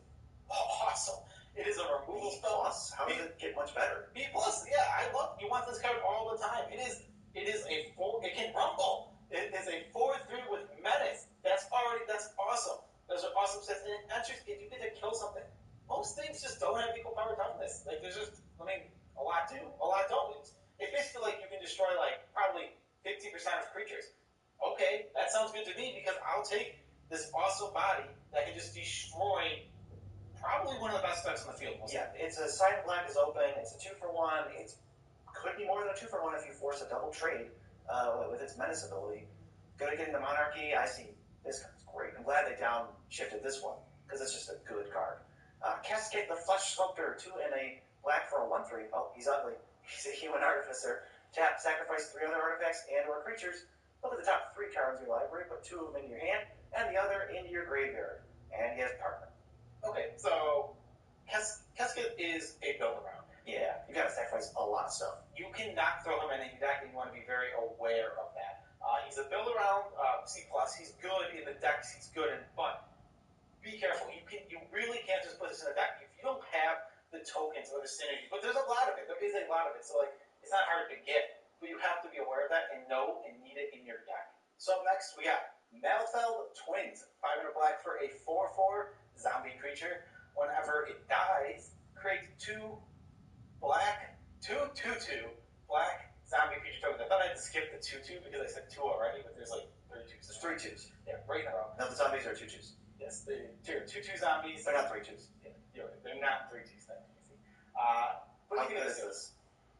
[SPEAKER 4] awesome. It is a removal spell.
[SPEAKER 9] Plus, how does it get much better?
[SPEAKER 4] B+, yeah, you want this card all the time. It is a 4, it can rumble. It is a 4/3 with menace. That's awesome. Those are awesome sets, and it enters if you get to kill something. Most things just don't have equal power toughness. Like there's just, a lot do, a lot don't. It's basically like you can destroy like probably 50% of creatures. Okay, that sounds good to me because I'll take this awesome body that can just destroy probably one of the best decks on the field.
[SPEAKER 9] Yeah, it's a side black is open. It's a 2-for-1. It could be more than a 2-for-1 if you force a double trade with its menace ability. Good at getting the monarchy. I see this card's great. I'm glad they downshifted this one because it's just a good card. Cascade the Flesh Sculptor, 2 and a black for a 1/3. Oh, he's ugly. He's a human artificer. Tap, sacrifice 3 other artifacts and/or creatures. Look at the top 3 cards in your library. Put 2 of them into your hand and the other into your graveyard. And he has partner.
[SPEAKER 4] Okay, so Cascade is a build around.
[SPEAKER 9] Yeah, you gotta sacrifice a lot of stuff.
[SPEAKER 4] You cannot throw him in a deck, and you want to be very aware of that. He's a build around C+. He's good in the decks. He's good in, but be careful. You really can't just put this in a deck if you don't have the tokens or the synergy. But there's a lot of it. There is a lot of it. So it's not hard to get, but you have to be aware of that and know and need it in your deck. So up next we got Malfeld Twins, 5 and a black for a 4/4 zombie creature. Whenever it dies, create 2 black, 2/2 black zombie creature tokens. I thought I had to skip the 2/2 because I said 2 already, but there's like 3 2s.
[SPEAKER 9] There's 3 2s.
[SPEAKER 4] Yeah, right in a row.
[SPEAKER 9] No, the zombies are 2 2s.
[SPEAKER 4] Yes, they're 2/2 zombies.
[SPEAKER 9] They're not 3 2s.
[SPEAKER 4] Yeah, you're right. They're not 3 2s. That easy.
[SPEAKER 9] What do you think of this?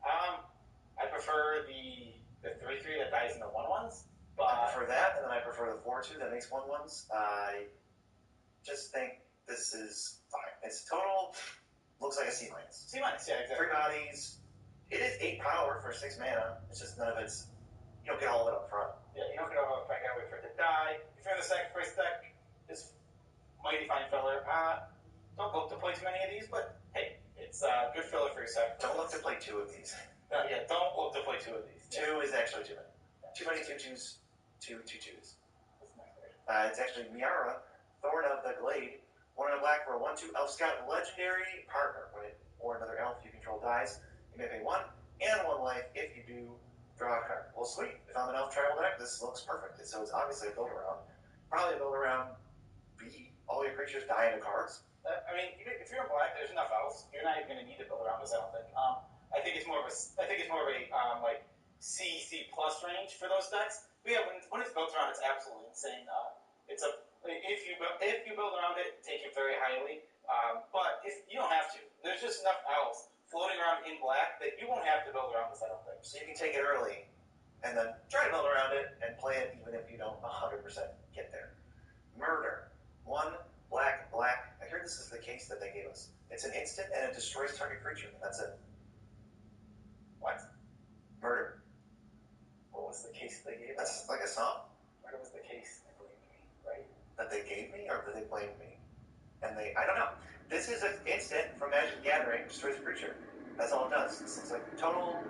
[SPEAKER 4] I prefer the 3/3 that dies in the 1/1s. But
[SPEAKER 9] I prefer that, and then I prefer the 4/2 that makes 1/1s. I just think this is fine. It's total, looks like a C minus.
[SPEAKER 4] C minus, yeah, exactly.
[SPEAKER 9] 3 bodies. It is 8 power for 6 mana. It's just none of it's, you don't get all of it up front.
[SPEAKER 4] Yeah, you don't get all of it up front. You gotta wait for it to die. If you're in the sacrifice deck, this mighty fine filler. Don't look to play too many of these, but hey, it's good filler for your sacrifice. Don't look to play 2 of these. No, yeah, don't look to play 2 of these. 2 is actually too many. Too many 2/2s. 2 2/2s. It's actually Miara, Thorn of the Glade, 1 in a black for a 1/2 Elf Scout legendary partner. When it or another elf you control dies, you may pay 1 and 1 life if you do draw a card. Well, sweet. If I'm an elf tribal deck, this looks perfect. So it's obviously a build around. Probably a build around B. All your creatures die into cards.
[SPEAKER 21] I mean, if you're in black, there's enough elves. You're not even going to need to build around this. I don't think. I think it's more of a like C plus range for those decks. But yeah, when it's built around, it's absolutely insane. If you build around it, take it very highly. But if you don't have to, there's just enough elves floating around in black that you won't have to build around this. I don't think.
[SPEAKER 4] So you can take it early, and then try to build around it and play it even if you don't 100% get there. Murder. 1 black. I hear this is the case that they gave us. It's an instant and it destroys target creature. That's it.
[SPEAKER 21] What?
[SPEAKER 4] Murder.
[SPEAKER 21] What was the case they gave us?
[SPEAKER 4] That's like a song.
[SPEAKER 21] What was the case they blamed me, right?
[SPEAKER 4] That they gave me or that they blamed me? I don't know. This is an instant from Magic the Gathering, destroys a creature. That's all it does. This looks like total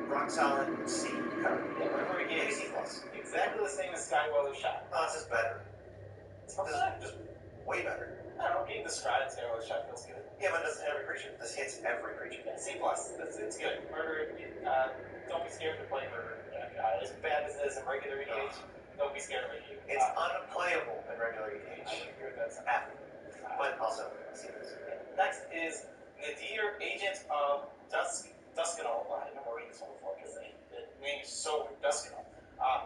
[SPEAKER 4] rock solid C card.
[SPEAKER 21] Yeah, whatever it gave
[SPEAKER 4] C plus.
[SPEAKER 21] Exactly the same as Skyweller's Shot.
[SPEAKER 4] Oh, this is better. This is just way better.
[SPEAKER 21] I don't know, getting the Stride and Skyweller's Shot feels good.
[SPEAKER 4] Yeah, but it doesn't hit every creature. This hits every creature.
[SPEAKER 21] Yeah, C plus. It's good. Murder, don't be scared to play Murder. As bad as it is in regular EDH, don't be scared of it.
[SPEAKER 4] It's unplayable in regular EDH.
[SPEAKER 21] I would agree with that.
[SPEAKER 4] F. But also, C plus.
[SPEAKER 21] Next is Nadir, Agent of Duskinol. I've never read this one before because the name is so weird. Duskinol.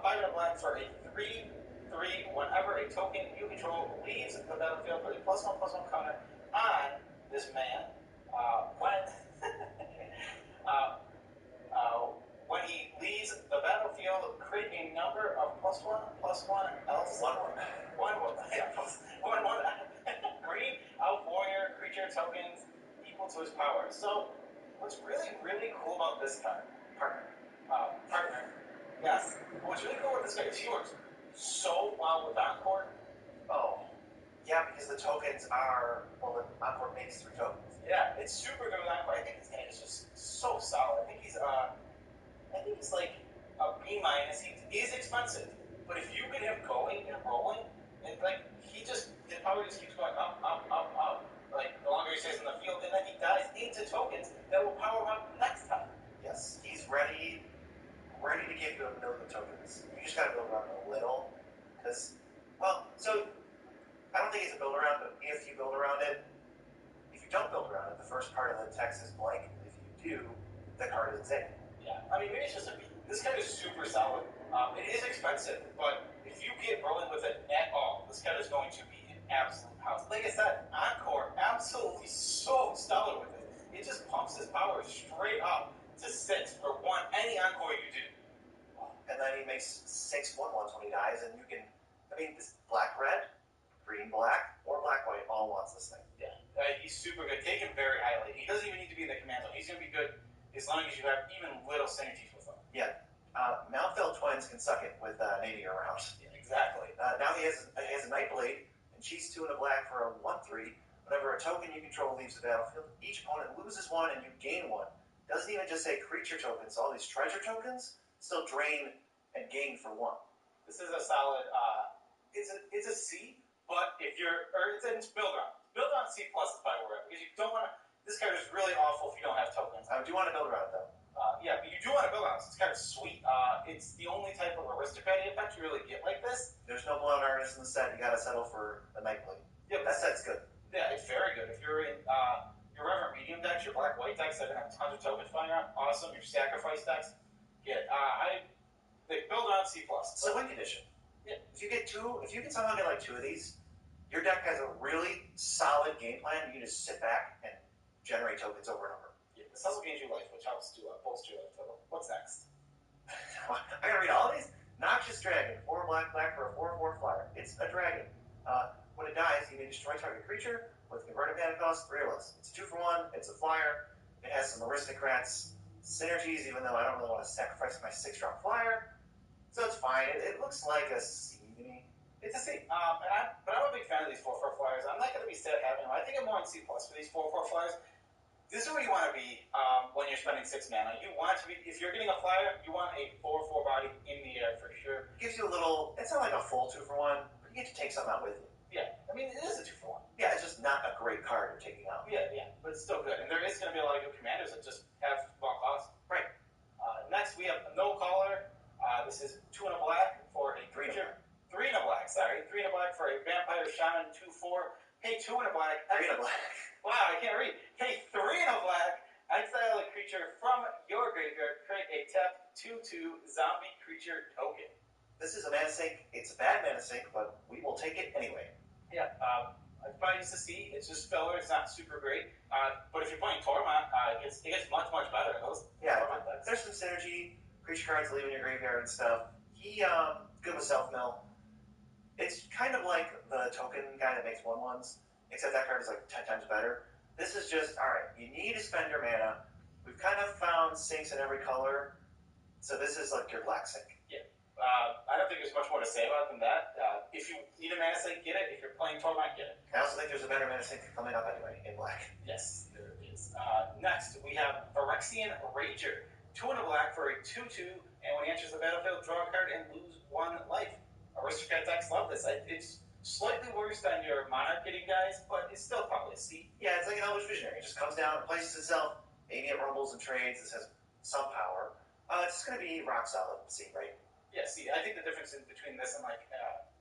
[SPEAKER 21] 5 in a black for a 3/3. Whenever a token you control leaves the battlefield, put a +1/+1 counter on this man. When he leaves the battlefield, create a number of +1/+1 elves. 1/1. 1/1. Green elf warrior creature tokens equal to his power. So, what's really, really cool about this card, partner, yes. What's really cool with this card is he works so well with Encore.
[SPEAKER 4] Oh, yeah, because the tokens are, well, the Encore makes 3 tokens.
[SPEAKER 21] Yeah, it's super good with Encore. I think this game is just so solid. I think he's like a B-. He is expensive, but if you get him going and rolling, and like his power just keeps going up. Like the longer he stays in the field, and then he dies into tokens that will power him up next time.
[SPEAKER 4] Yes, he's ready to give you 1 million tokens. You just gotta build around it a little, because, well, so I don't think it's a build around, but if you build around it, if you don't build around it, the first part of the text is blank. If you do, the card is insane.
[SPEAKER 21] Yeah, I mean, maybe it's just this card is super solid. It is expensive, but if you get rolling with it at all, this card is going to be an absolute house. Like I said, Encore, absolutely so stellar with it. It just pumps his power straight up to 6 for 1, any Encore you do.
[SPEAKER 4] And then he makes 6/1/1s when he dies, and you can, I mean, this black-red, green-black, or black-white all wants this thing.
[SPEAKER 21] Yeah, he's super good. Take him very highly. He doesn't even need to be in the command zone. He's going to be good as long as you have even little synergies with him.
[SPEAKER 4] Yeah. Mountfell twins can suck it with Nadir around.
[SPEAKER 21] Yeah, exactly.
[SPEAKER 4] Now he has a Nightblade, and she's 2 in a black for a 1/3. Whenever a token you control leaves the battlefield, each opponent loses 1 and you gain 1. Doesn't even just say creature tokens. All these treasure tokens still drain and gain for 1.
[SPEAKER 21] This is a solid. It's a C, but it's build on. Build on C plus is probably where because you don't want to. This card is really awful if you don't have tokens.
[SPEAKER 4] I do want to build around it though.
[SPEAKER 21] Yeah, but you do want to build on it. This card is sweet. It's the only type of aristocratic effect you really get like this.
[SPEAKER 4] There's no blown artist in the set. You got to settle for a Nightblade.
[SPEAKER 21] Yeah,
[SPEAKER 4] that set's good.
[SPEAKER 21] Yeah, it's very good. If you're in your Reverend Medium decks, your black-white decks that have tons of tokens flying around, awesome. Your sacrifice decks, they build on C plus.
[SPEAKER 4] So win condition. Yeah. If you can somehow get like 2 of these, your deck has a really solid game plan. You can just sit back and generate tokens over and over.
[SPEAKER 21] Yeah, this also gains you life, which helps to bolster your life total. What's next?
[SPEAKER 4] I gotta read all of these? Noxious Dragon, 4 black for a 4/4 flyer. It's a dragon. When it dies, you may destroy target creature with converted mana cost 3 or less. It's a 2 for 1, it's a flyer, it has some aristocrats synergies, even though I don't really want to sacrifice my 6-drop flyer. So it's fine. It looks like a C to me.
[SPEAKER 21] It's a C. But I'm a big fan of these 4/4 flyers. I'm not going to be sad having them. I think I'm more in C+ for these 4/4 flyers. This is where you want to be when you're spending 6 mana. You want to be, if you're getting a flyer, you want a 4/4 body in the air for sure.
[SPEAKER 4] Gives you a little, it's not like a full 2-for-1, but you get to take something out with you.
[SPEAKER 21] Yeah, I mean, it is a 2-for-1.
[SPEAKER 4] Yeah, it's just not a great card you're taking out.
[SPEAKER 21] Yeah, but it's still good. And there is going to be a lot of good commanders that just have small cost.
[SPEAKER 4] Right.
[SPEAKER 21] Next, we have No Color. This is 2 and a black for a creature. 3 and a black, sorry. 3 and a black for a vampire shaman 2/4. Pay 2 and a black.
[SPEAKER 4] 3 and a black.
[SPEAKER 21] Wow, I can't read. Pay 3 and a black. Exile a creature from your graveyard. Create a tap 2/2 zombie creature token.
[SPEAKER 4] This is a mana sink. It's a bad mana sink, but we will take it anyway.
[SPEAKER 21] Yeah, I'd probably use the C. It's just filler. It's not super great. But if you're playing Tormund, it gets much, much better in those.
[SPEAKER 4] Yeah, there's some synergy. Creature cards leaving your graveyard and stuff. He, good with self-mill. It's kind of like the token guy that makes 1/1s, except that card is like 10 times better. This is just, alright, you need to spend your mana. We've kind of found sinks in every color, so this is like your black sink.
[SPEAKER 21] Yeah. I don't think there's much more to say about it than that. If you need a mana sink, get it. If you're playing Tormund, get it.
[SPEAKER 4] I also think there's a better mana sink coming up anyway, in black.
[SPEAKER 21] Yes, there is. Next, we have Phyrexian Rager. 2 and a black for a 2/2, and when he enters the battlefield, draw a card and lose 1 life. Aristocrat decks love this. It's slightly worse than your Monarch getting guys, but it's still probably a C.
[SPEAKER 4] Yeah, it's like an Elvish Visionary. It just comes down, places itself, maybe it rumbles and trades, this has some power. It's just going to be rock solid C, right?
[SPEAKER 21] Yeah, see, I think the difference between this and like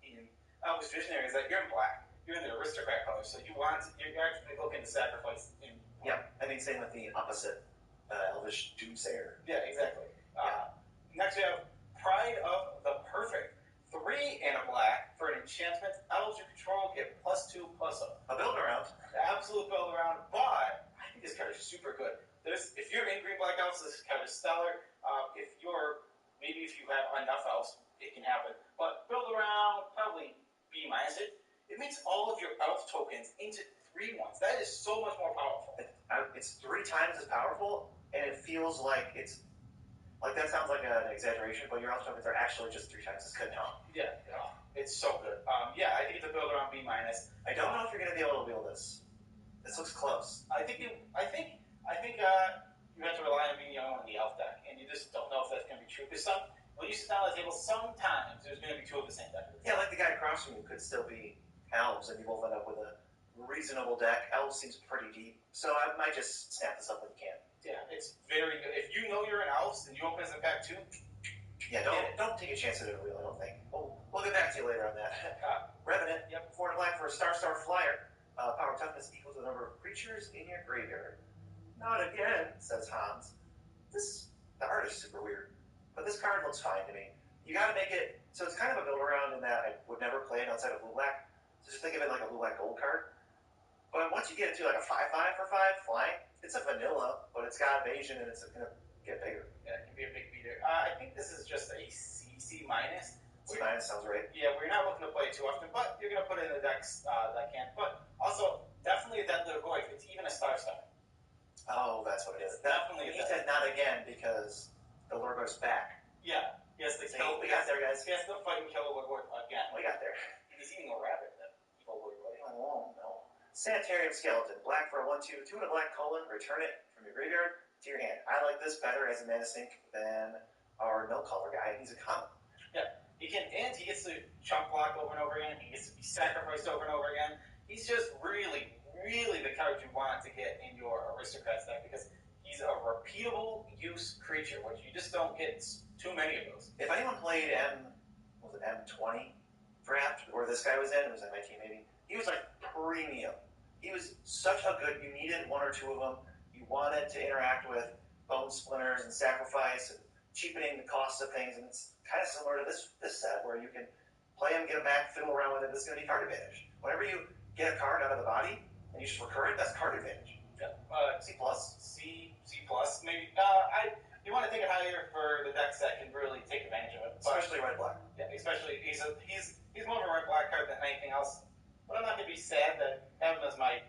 [SPEAKER 21] in Elvish Visionary is that you're in black. You're in the Aristocrat color, so you're actually looking to sacrifice in black.
[SPEAKER 4] Yeah, I mean, same with the opposite Elvish Doomsayer.
[SPEAKER 21] Yeah, exactly. Next we have Pride of the Perfect. 3 and a black for an enchantment. Elves you control get +2/+0.
[SPEAKER 4] A build around.
[SPEAKER 21] Absolute build around, but I think this card is super good. If you're in green black elves, this card is stellar. If you have enough elves, it can happen. But build around, probably B- it. It makes all of your elf tokens into 3/1s. That is so much more powerful.
[SPEAKER 4] It's 3 times as powerful, and it feels like it's like that sounds like an exaggeration, but your elf tokens are actually just 3 times as good now.
[SPEAKER 21] Yeah, it's so good. I think it's a build around B-.
[SPEAKER 4] I don't know if you're going to be able to wield this. This looks close.
[SPEAKER 21] I think you have to rely on being young on the elf deck, and you just don't know if that's going to be true. Because when you sit down at the table, sometimes there's going to be 2 of the same deck.
[SPEAKER 4] Yeah, like the guy across from you could still be elves, and you both end up with a reasonable deck. Elves seems pretty deep, so I might just snap this up when you can.
[SPEAKER 21] Yeah, it's very good. If you know you're an elves and you open as a pack 2,
[SPEAKER 4] yeah, don't take a chance at it, really, I don't think. We'll get back to you later on that. Revenant, 4 and a black for a star flyer. Power toughness equals the number of creatures in your graveyard. Not again, says Hans. The art is super weird, but this card looks fine to me. You gotta make it, so it's kind of a build around in that I would never play it outside of blue black. So just think of it like a blue black gold card. But once you get into like a 5/5 for 5 flying, it's a vanilla, but it's got evasion and it's gonna get bigger.
[SPEAKER 21] Yeah, it can be a big beater. I think this is just a C-.
[SPEAKER 4] C- sounds right.
[SPEAKER 21] Yeah, we're not looking to play it too often, but you're gonna put it in the decks that can. But also, definitely a Deadly Goy. It's even a star.
[SPEAKER 4] Oh, that's what it is.
[SPEAKER 21] Definitely.
[SPEAKER 4] He said not again because the Lorgo's back.
[SPEAKER 21] Yeah. Yes,
[SPEAKER 4] we got there, guys.
[SPEAKER 21] He has to fight and kill the Lord again.
[SPEAKER 4] We got there.
[SPEAKER 21] He's eating a rabbit, that evil Lord.
[SPEAKER 4] Oh, no. Sanitarium Skeleton. Black for a 1/2. 2 and a black : return it from your graveyard to your hand. I like this better as a mana sink than our no color guy. He's a common.
[SPEAKER 21] Yeah. He gets to chunk block over and over again. He gets to be sacrificed over and over again. He's just really, really the card you want to get in your Aristocrats deck because he's a repeatable use creature, which you just don't get too many of those.
[SPEAKER 4] If anyone played M20 draft, where this guy was in, it was MIT maybe, he was like premium. He was such a good, you needed 1 or 2 of them. You wanted to interact with Bone Splinters and Sacrifice and cheapening the cost of things, and it's kind of similar to this set where you can play him, get him back, fiddle around with it. This is going to be card advantage. Whenever you get a card out of the body and you just recur it, that's card advantage.
[SPEAKER 21] Yeah.
[SPEAKER 4] C+.
[SPEAKER 21] C+, maybe. You want to take it higher for the decks that can really take advantage of it.
[SPEAKER 4] Especially red black.
[SPEAKER 21] Yeah, especially he's more of a red black card than anything else. But I'm not going to be sad that I have him as my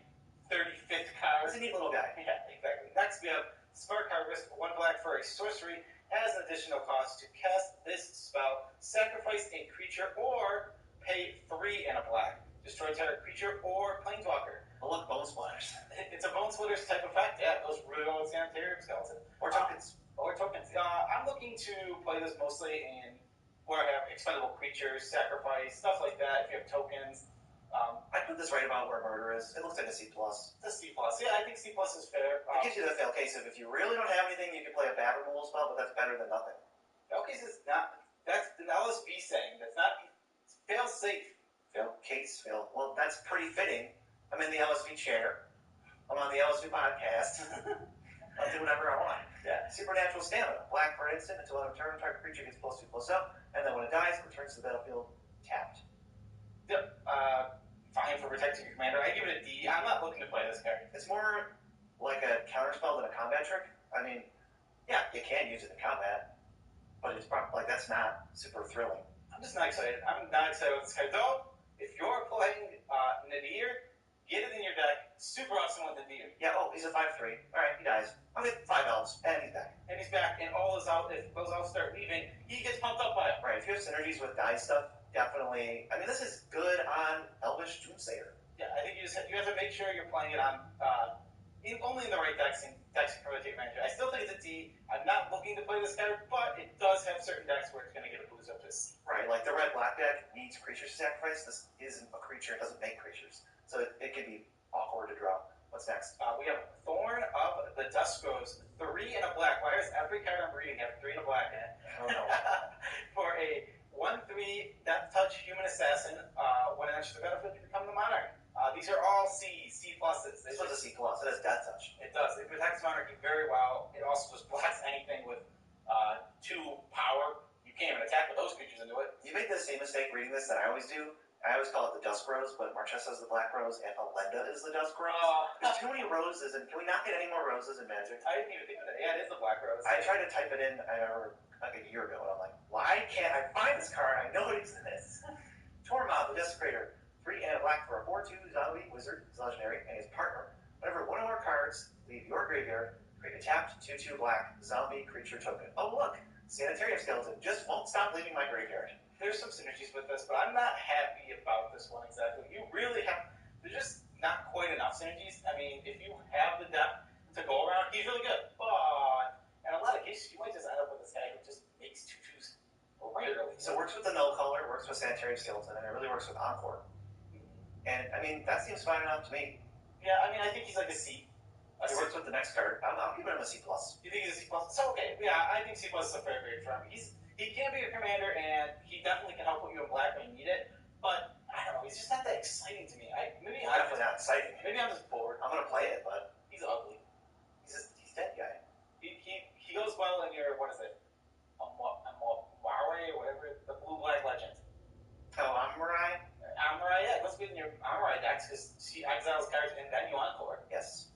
[SPEAKER 21] 35th card.
[SPEAKER 4] He's a neat little guy.
[SPEAKER 21] Yeah, exactly. Next we have Spark Harvest. 1 black for a sorcery. Has an additional cost to cast this spell. Sacrifice a creature or pay 3 and a black. Destroy target creature or planeswalker.
[SPEAKER 4] Oh, look, bone splatters.
[SPEAKER 21] It's a bone splitters type effect. Yeah, it goes really well with Sanitarium Skeleton.
[SPEAKER 4] Or tokens.
[SPEAKER 21] I'm looking to play this mostly in where I have expendable creatures, sacrifice, stuff like that. If you have tokens.
[SPEAKER 4] I put this right about where murder is. It looks like a C+.
[SPEAKER 21] It's a C+. Yeah, I think C+ is fair.
[SPEAKER 4] It gives you the fail case of if you really don't have anything, you can play a bad removal spell, but that's better than nothing.
[SPEAKER 21] Fail case is not. That's the LSB saying. That's not. Fail safe.
[SPEAKER 4] Fail case, fail. Well, that's pretty fitting. I'm in the LSB chair. I'm on the LSB podcast. I'll do whatever I want.
[SPEAKER 21] Yeah.
[SPEAKER 4] Supernatural stamina. Black for an instant until end of turn. Target creature gets +2/+up, and then when it dies, it returns to the battlefield tapped.
[SPEAKER 21] Yep. Fine for protecting your commander. I give it a D. I'm not looking to play this card.
[SPEAKER 4] It's more like a counterspell than a combat trick. I mean, yeah, you can use it in combat, but it's probably like that's not super thrilling.
[SPEAKER 21] I'm just not excited. I'm not excited with this card. Though, if you're playing Nadir, get it in your deck. Super awesome with Nadir.
[SPEAKER 4] Yeah, oh, he's a 5/3. Alright, he dies. I'm at 5 elves, and he's back.
[SPEAKER 21] And he's back, and all is out. If those elves start leaving, he gets pumped up by it.
[SPEAKER 4] Right, if you have synergies with die stuff, definitely. I mean, this is good on Elvish Doomsayer.
[SPEAKER 21] Yeah, I think you have to make sure you're playing it on only in the right decks and Chromatic Manager. I still think it's a D. I'm not looking to play this card, but it does have certain decks where it's going to get a boost up to C.
[SPEAKER 4] Right, like the red-black deck needs creatures to sacrifice. This isn't a creature, it doesn't make creatures. So it can be awkward to draw. What's next?
[SPEAKER 21] We have Thorn of the Duskrows. 3 and a black. Why does every card I'm reading have 3 and a black in it?
[SPEAKER 4] I don't know.
[SPEAKER 21] For a 1/3 Death Touch Human Assassin, when it enters the battlefield, you become the Monarch. These are all C+.
[SPEAKER 4] This was a C+. It has Death Touch.
[SPEAKER 21] It does. It protects Monarchy very well. It also just blocks anything with 2 power. You can't even attack with those creatures into it.
[SPEAKER 4] You make the same mistake reading this that I always do. I always call it the Dusk Rose, but Marchesa is the Black Rose, and Alenda is the Dusk Rose. There's too many roses, and can we not get any more roses in Magic?
[SPEAKER 21] I didn't even think of that. Yeah, it is the Black Rose.
[SPEAKER 4] I tried to type it in, I remember, like a year ago, and I'm like, why can't I find this card? I know it exists. Tormod, the Desecrator. 3 and a black for a 4/2 zombie wizard, his legendary, and his partner. Whenever one or more cards leave your graveyard, create a tapped 2/2 black zombie creature token. Oh look, Sanitarium Skeleton just won't stop leaving my graveyard.
[SPEAKER 21] There's some synergies with this, but I'm not happy about this one exactly. You really have, there's just not quite enough synergies. I mean, if you have the depth to go around, he's really good. But in a lot of cases, you might just end up with this guy who just makes 2/2s regularly.
[SPEAKER 4] So it works with the null color, works with Sanitarium Skeleton, and it really works with Encore. And, I mean, that seems fine enough to me.
[SPEAKER 21] Yeah, I mean, I think he's like a C.
[SPEAKER 4] He works with the next card. I'll give him a C+.
[SPEAKER 21] You think he's a C+? So, okay, yeah, I think C+ is a fair grade for him. He can be a commander, and he definitely can help put you in black when you need it, but, I don't know, he's just not that exciting to me.
[SPEAKER 4] He's definitely not exciting.
[SPEAKER 21] Maybe I'm just bored.
[SPEAKER 4] I'm going to play it, but...
[SPEAKER 21] He's ugly.
[SPEAKER 4] He's dead guy.
[SPEAKER 21] He goes well in your, what is it? Amare, or whatever, the blue-black legend.
[SPEAKER 4] Oh, Amurai?
[SPEAKER 21] Amurai, yeah, let's get in your Amurai decks, because she exiles cards and then you encore.
[SPEAKER 4] Yes.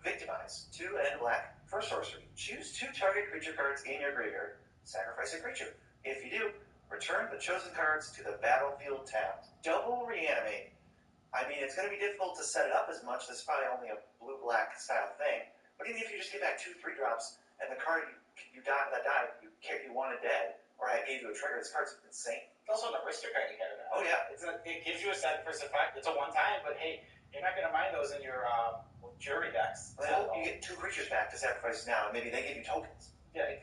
[SPEAKER 4] Victimize. 2 and black for sorcery. Choose 2 target creature cards in your graveyard. Sacrifice a creature. If you do, return the chosen cards to the battlefield tapped. Double reanimate. I mean, it's going to be difficult to set it up as much. This is probably only a blue-black style thing. But even if you just get back 2 3-drops, and the card that died, you wanted dead, or I gave you a trigger, this card's insane.
[SPEAKER 21] It's also an aristocrat you have.
[SPEAKER 4] Oh, yeah.
[SPEAKER 21] It gives you a sacrifice effect. It's a one-time, but hey, you're not going to mind those in your jury decks.
[SPEAKER 4] Well, you get 2 creatures back to sacrifice now, and maybe they give you tokens.
[SPEAKER 21] Yeah, you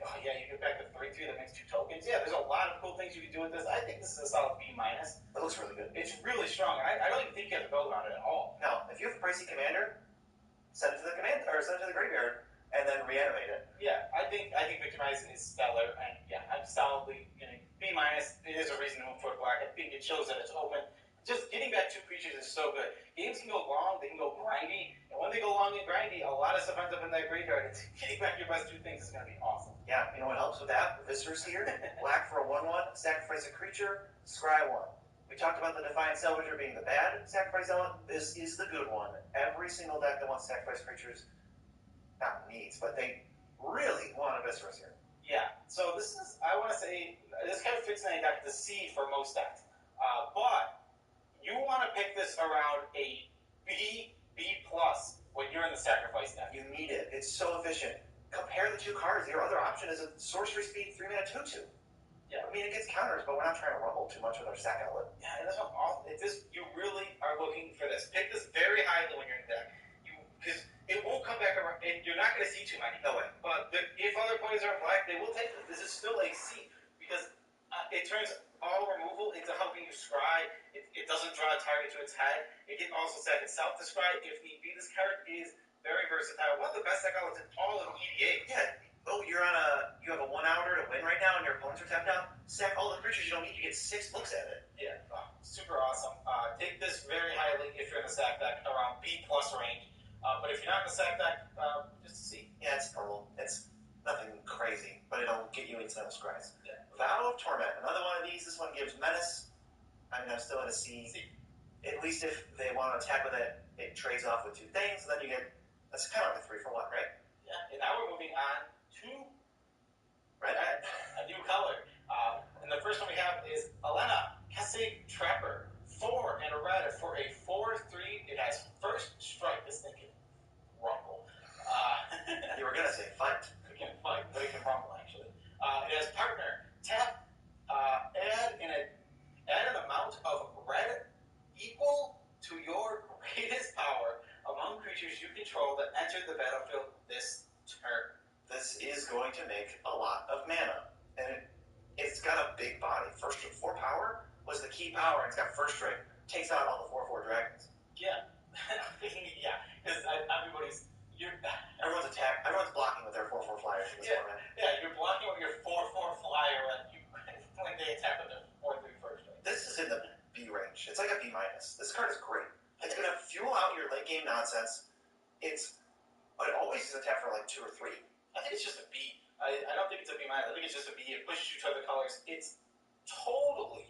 [SPEAKER 21] get back to 3/3 that makes 2 tokens. Yeah, there's a lot of cool things you can do with this. I think this is a solid B-.
[SPEAKER 4] It looks really good.
[SPEAKER 21] It's really strong, and I don't even think you have to build around it at all.
[SPEAKER 4] No, if you have a pricey commander, send it to the graveyard, and then reanimate it.
[SPEAKER 21] Yeah, I think Victimize is stellar, and yeah, I'm solidly going to B-. It is a reason to move for black. I think it shows that it's open. Just getting back 2 creatures is so good. Games can go long, they can go grindy, and when they go long and grindy, a lot of stuff ends up in that graveyard. It's getting back your best 2 things is going to be awesome.
[SPEAKER 4] Yeah, you know what helps with that? Viscer's here. Black for a 1/1, sacrifice a creature, scry 1. We talked about the Defiant Salvager being the bad sacrifice element. This is the good one. Every single deck that wants to sacrifice creatures, not needs, but they really want a Viscer's here.
[SPEAKER 21] Yeah, so this is, I want to say, this kind of fits in a deck to C for most decks. But you want to pick this around a B+ when you're in the sacrifice deck.
[SPEAKER 4] You need it. It's so efficient. Compare the 2 cards. Your other option is a sorcery speed 3-mana 2/2. Yeah, I mean, it gets counters, but we're not trying to rumble too much with our sack outlet.
[SPEAKER 21] Yeah, and that's what all. You really are looking for this. Pick this very highly when you're in deck, because it won't come back around. And you're not going to see too many.
[SPEAKER 4] No way.
[SPEAKER 21] But if other players are black, they will take this. This is still a C because it turns all removal into helping you scry. It doesn't draw a target to its head. It can also set itself to scry if need be. This card is very versatile. One of the best deck outlets in all of EDA.
[SPEAKER 4] Yeah. Oh, you have a 1-outer to win right now, and your opponents are tapped out. Sack all the creatures you don't need. You get 6 looks at it.
[SPEAKER 21] Yeah, super awesome. Take this very highly if you're in the sack deck around B+ range. But if you're not in the sack deck, just a C.
[SPEAKER 4] Yeah, it's normal. It's nothing crazy, but it'll get you incidental scries. Yeah. Vow of Torment. Another one of these. This one gives menace. I mean, I'm still at a C. At least if they want to attack with it, it trades off with 2 things, and then you get. That's kind of like a 3-for-1, right?
[SPEAKER 21] Yeah. And now we're moving on to
[SPEAKER 4] red,
[SPEAKER 21] a new color. And the first one we have is Elena, Cassie Trapper, 4 and a red for a 4/3. It has first strike. This thing can rumble.
[SPEAKER 4] You were gonna say fight.
[SPEAKER 21] It can fight, but it can rumble actually. It has partner, tap, add an amount of red equal to your greatest power among creatures you control that entered the battlefield this turn.
[SPEAKER 4] This is going to make a lot of mana, and it's got a big body. First 4 power was the key power, and it's got first strike. Takes out all the 4/4 dragons.
[SPEAKER 21] Yeah, yeah, because
[SPEAKER 4] everyone's blocking with their 4/4 flyers in this format.
[SPEAKER 21] Yeah, you're blocking with your 4/4 flyer when they attack with their 4/3 first strike.
[SPEAKER 4] This is in the B range. It's like a B-. This card is great. It's going to fuel out your late game nonsense. But it always is attack for like 2 or 3.
[SPEAKER 21] I think it's just a B. I don't think it's a B-. I think it's just a B. It pushes you to other colors. It's totally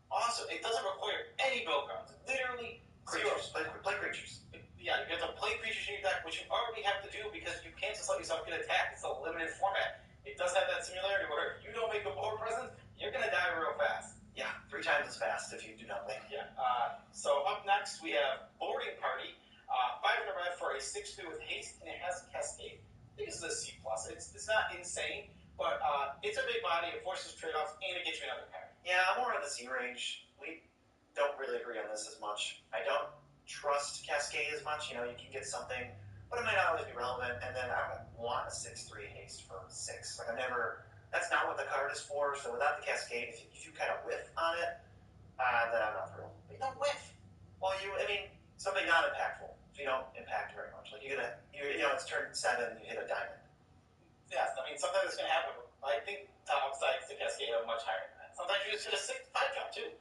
[SPEAKER 21] awesome. It doesn't require any build grounds. Literally
[SPEAKER 4] creatures. Play creatures.
[SPEAKER 21] Yeah, you have to play creatures in your deck, which you already have to do because you can't just let yourself get attacked. It's a limited format. It does have that similarity where if you don't make a board presence, you're going to die real fast.
[SPEAKER 4] Yeah, 3 times as fast if you do not win.
[SPEAKER 21] Yeah. So up next we have Boarding Party. 5 and a red for a 6/3 with haste, and it has Cascade. I think this is a C+. It's not insane, but it's a big body. It forces trade-offs, and it gets you another card.
[SPEAKER 4] Yeah, I'm more in the C range. We don't really agree on this as much. I don't trust Cascade as much. You can get something, but it might not always be relevant. And then I don't want a 6/3 haste for 6. Like that's not what the card is for. So without the Cascade, if you kind of whiff on it, then I'm not thrilled.
[SPEAKER 21] But you don't whiff.
[SPEAKER 4] Well, something not impactful. So you don't impact very much. Like it's turn 7 and you hit a diamond.
[SPEAKER 21] Yes, sometimes it's going to happen. I think top sides to Cascade are much higher than that. Sometimes you just hit a 5 drop too.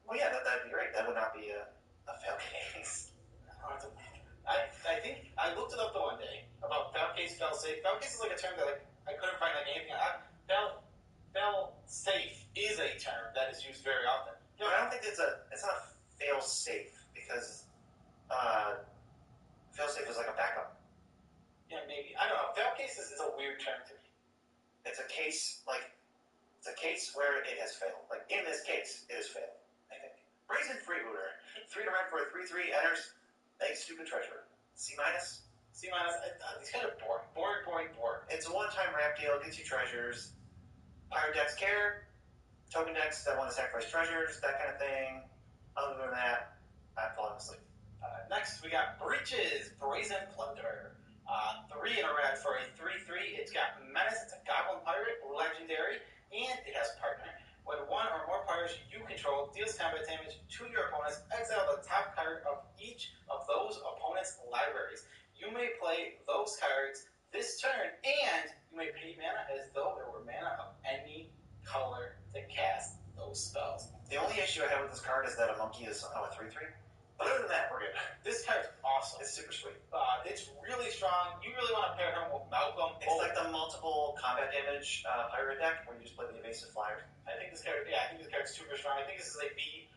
[SPEAKER 4] Well, yeah, that'd be great. That would not be a fail case.
[SPEAKER 21] I think I looked it up the one day about fail case, fail safe. Fail case is like a term that I couldn't find anything. Fail safe is a term that is used very often.
[SPEAKER 4] No, I don't think it's not fail safe because fail safe is like a backup.
[SPEAKER 21] Yeah, maybe. I don't know. Fail case is a weird term to me.
[SPEAKER 4] It's a case where it has failed. Like in this case, it has failed. I think. Brazen Freebooter, 3 to red for a 3/3 enters. Thanks, stupid treasure. C-.
[SPEAKER 21] C-. These kind of boring.
[SPEAKER 4] It's a one-time ramp deal. Gets you treasures. Pirate decks care. Token decks that want to sacrifice treasures, that kind of thing. Other than that, I'm falling asleep.
[SPEAKER 21] Next, we got Breaches, Brazen Plunder. 3 and a red for a 3/3. It's got Menace, it's a Goblin Pirate, legendary, and it has Partner. When 1 or more players you control deals combat damage to your opponents, exile the top card of each of those opponents' libraries. You may play those cards this turn, and you may pay mana as though there were mana of any color to cast those spells.
[SPEAKER 4] The only issue I have with this card is that a monkey is somehow a 3/3. Other than that, we're good.
[SPEAKER 21] This card's awesome.
[SPEAKER 4] It's super sweet.
[SPEAKER 21] It's really strong. You really want to pair him with Malcolm.
[SPEAKER 4] It's like the multiple combat damage pirate deck where you just play the evasive flyers.
[SPEAKER 21] I think this card's super strong. I think this is a B.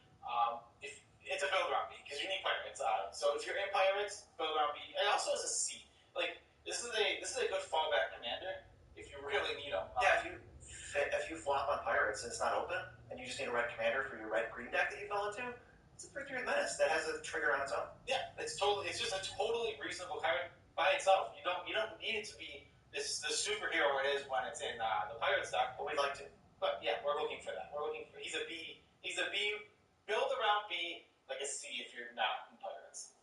[SPEAKER 21] If it's a build around B because you need pirates. So if you're in pirates, build around B. It also is a C. Like this is a good fallback commander if you really need them.
[SPEAKER 4] Yeah, if you flop on pirates and it's not open, and you just need a red commander for your red-green deck that you fell into. It's a 3/3 menace that has a trigger on its own.
[SPEAKER 21] Yeah, it's just a totally reasonable card by itself. You don't need it to be the superhero it is when it's in the Pirates deck.
[SPEAKER 4] But we'd like to. But yeah, we're looking for that. We're looking for he's a B. He's a B. Build around B like a C if you're not in Pirates.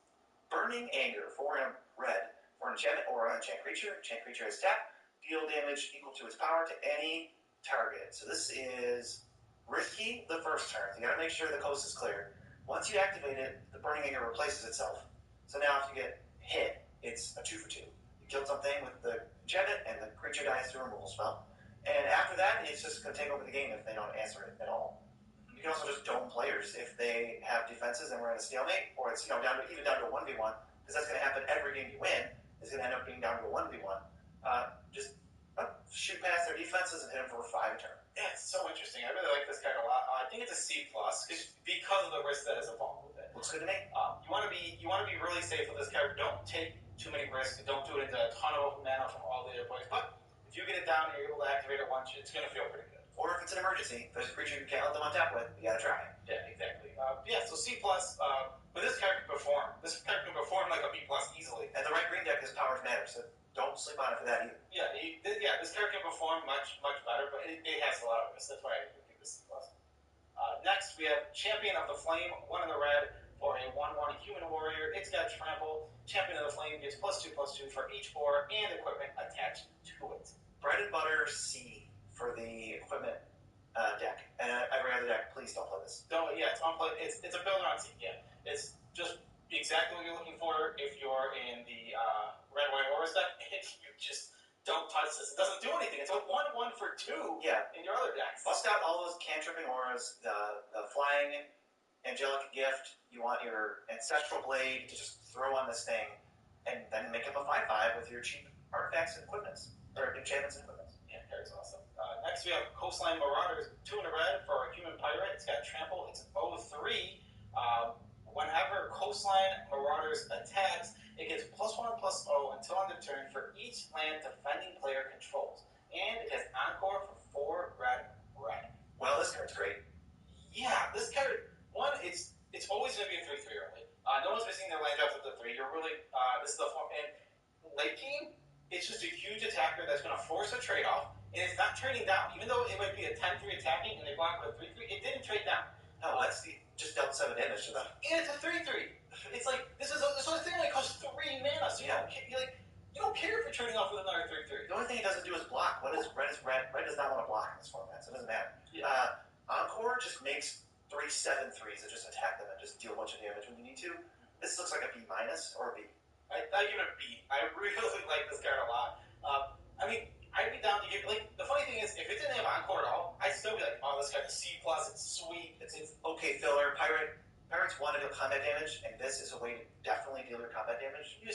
[SPEAKER 9] Burning Anger, 4 and red. For an enchantment or an enchant creature. Enchant creature has tap. Deal damage equal to its power to any target. So this is risky the first turn. You gotta make sure the coast is clear. Once you activate it, the Burning Anger replaces itself. So now if you get hit, it's a 2 for 2. You killed something with the enchantment, and the creature dies through a removal spell. And after that, it's just going to take over the game if they don't answer it at all. You can also just dome players if they have defenses and we're in a stalemate, or it's down to 1v1, because that's going to happen every game you win. It's going to end up being down to a 1v1. Just shoot past their defenses and hit them for 5 a turn.
[SPEAKER 4] Yeah, it's so interesting. I really like this card a lot. I think it's a C plus because of the risk that is involved with it.
[SPEAKER 9] Looks good to me.
[SPEAKER 4] You want to be really safe with this card. Don't take too many risks. Don't do it into a ton of mana from all the other players. But if you get it down and you're able to activate it once, it's going to feel pretty good.
[SPEAKER 9] Or if it's an emergency, there's a creature you can't let them on tap with, you gotta try.
[SPEAKER 4] Yeah, exactly. So C plus. But this card can perform. This card can perform like a B plus easily.
[SPEAKER 9] And the right green deck, his powers matter, so don't sleep on it for that either.
[SPEAKER 4] Yeah, this card can perform much better, but it has a lot of risk. That's why I give this C plus. Next, we have Champion of the Flame, 1 in the red for a 1/1 human warrior. It's got trample. Champion of the Flame gets +2/+2 for each aura and equipment attached to it.
[SPEAKER 9] Bread and butter C for the equipment deck. And every other deck, please don't play this.
[SPEAKER 4] It's a builder on C. Yeah, it's just exactly what you're looking for if you're in the red white auras deck. You just don't touch this. It doesn't do anything. It's a 1/1 for 2.
[SPEAKER 9] Yeah.
[SPEAKER 4] In your other decks.
[SPEAKER 9] Bust out all those cantripping auras, the flying angelic gift. You want your ancestral blade to just throw on this thing, and then make up a 5/5 with your cheap artifacts and equipments, or enchantments and equipments.
[SPEAKER 4] Yeah, card's awesome. Next we have Coastline Marauders, 2 in a red for a human pirate. It's got trample. It's 0/3. Whenever Coastline Marauders attacks, it gets +1/+0 until end of turn for each land defending player controls, and it has Encore for 4 red.
[SPEAKER 9] Well, this card's great.
[SPEAKER 4] Yeah, this card. It's always going to be a 3/3 early. No one's missing their land drops up to 3. You're really this is the form. And late game, it's just a huge attacker that's going to force a trade off, and it's not trading down. Even though it might be a 10/3 attacking and they block with a 3/3, it didn't trade down.
[SPEAKER 9] No, that's just dealt 7 damage to them.
[SPEAKER 4] And it's a 3/3. It's like this thing only costs 3 mana, so you don't care if you're trading off with another 3/3.
[SPEAKER 9] The only thing it doesn't do is block. Red is red. Red does not want to block in this format, so it doesn't matter.
[SPEAKER 4] Yeah.
[SPEAKER 9] Encore just makes 3 7/3s that just attack them and just deal a bunch of damage when you need to. This looks like a B- or a B.
[SPEAKER 4] I give it a B. I really like this card a lot. I'd be down to give the funny thing is, if it didn't have Encore at all, I'd still be like, oh, this card's a C+, it's sweet.
[SPEAKER 9] It's okay filler. Pirates want to deal combat damage, and this is a way to definitely deal your combat damage.
[SPEAKER 4] You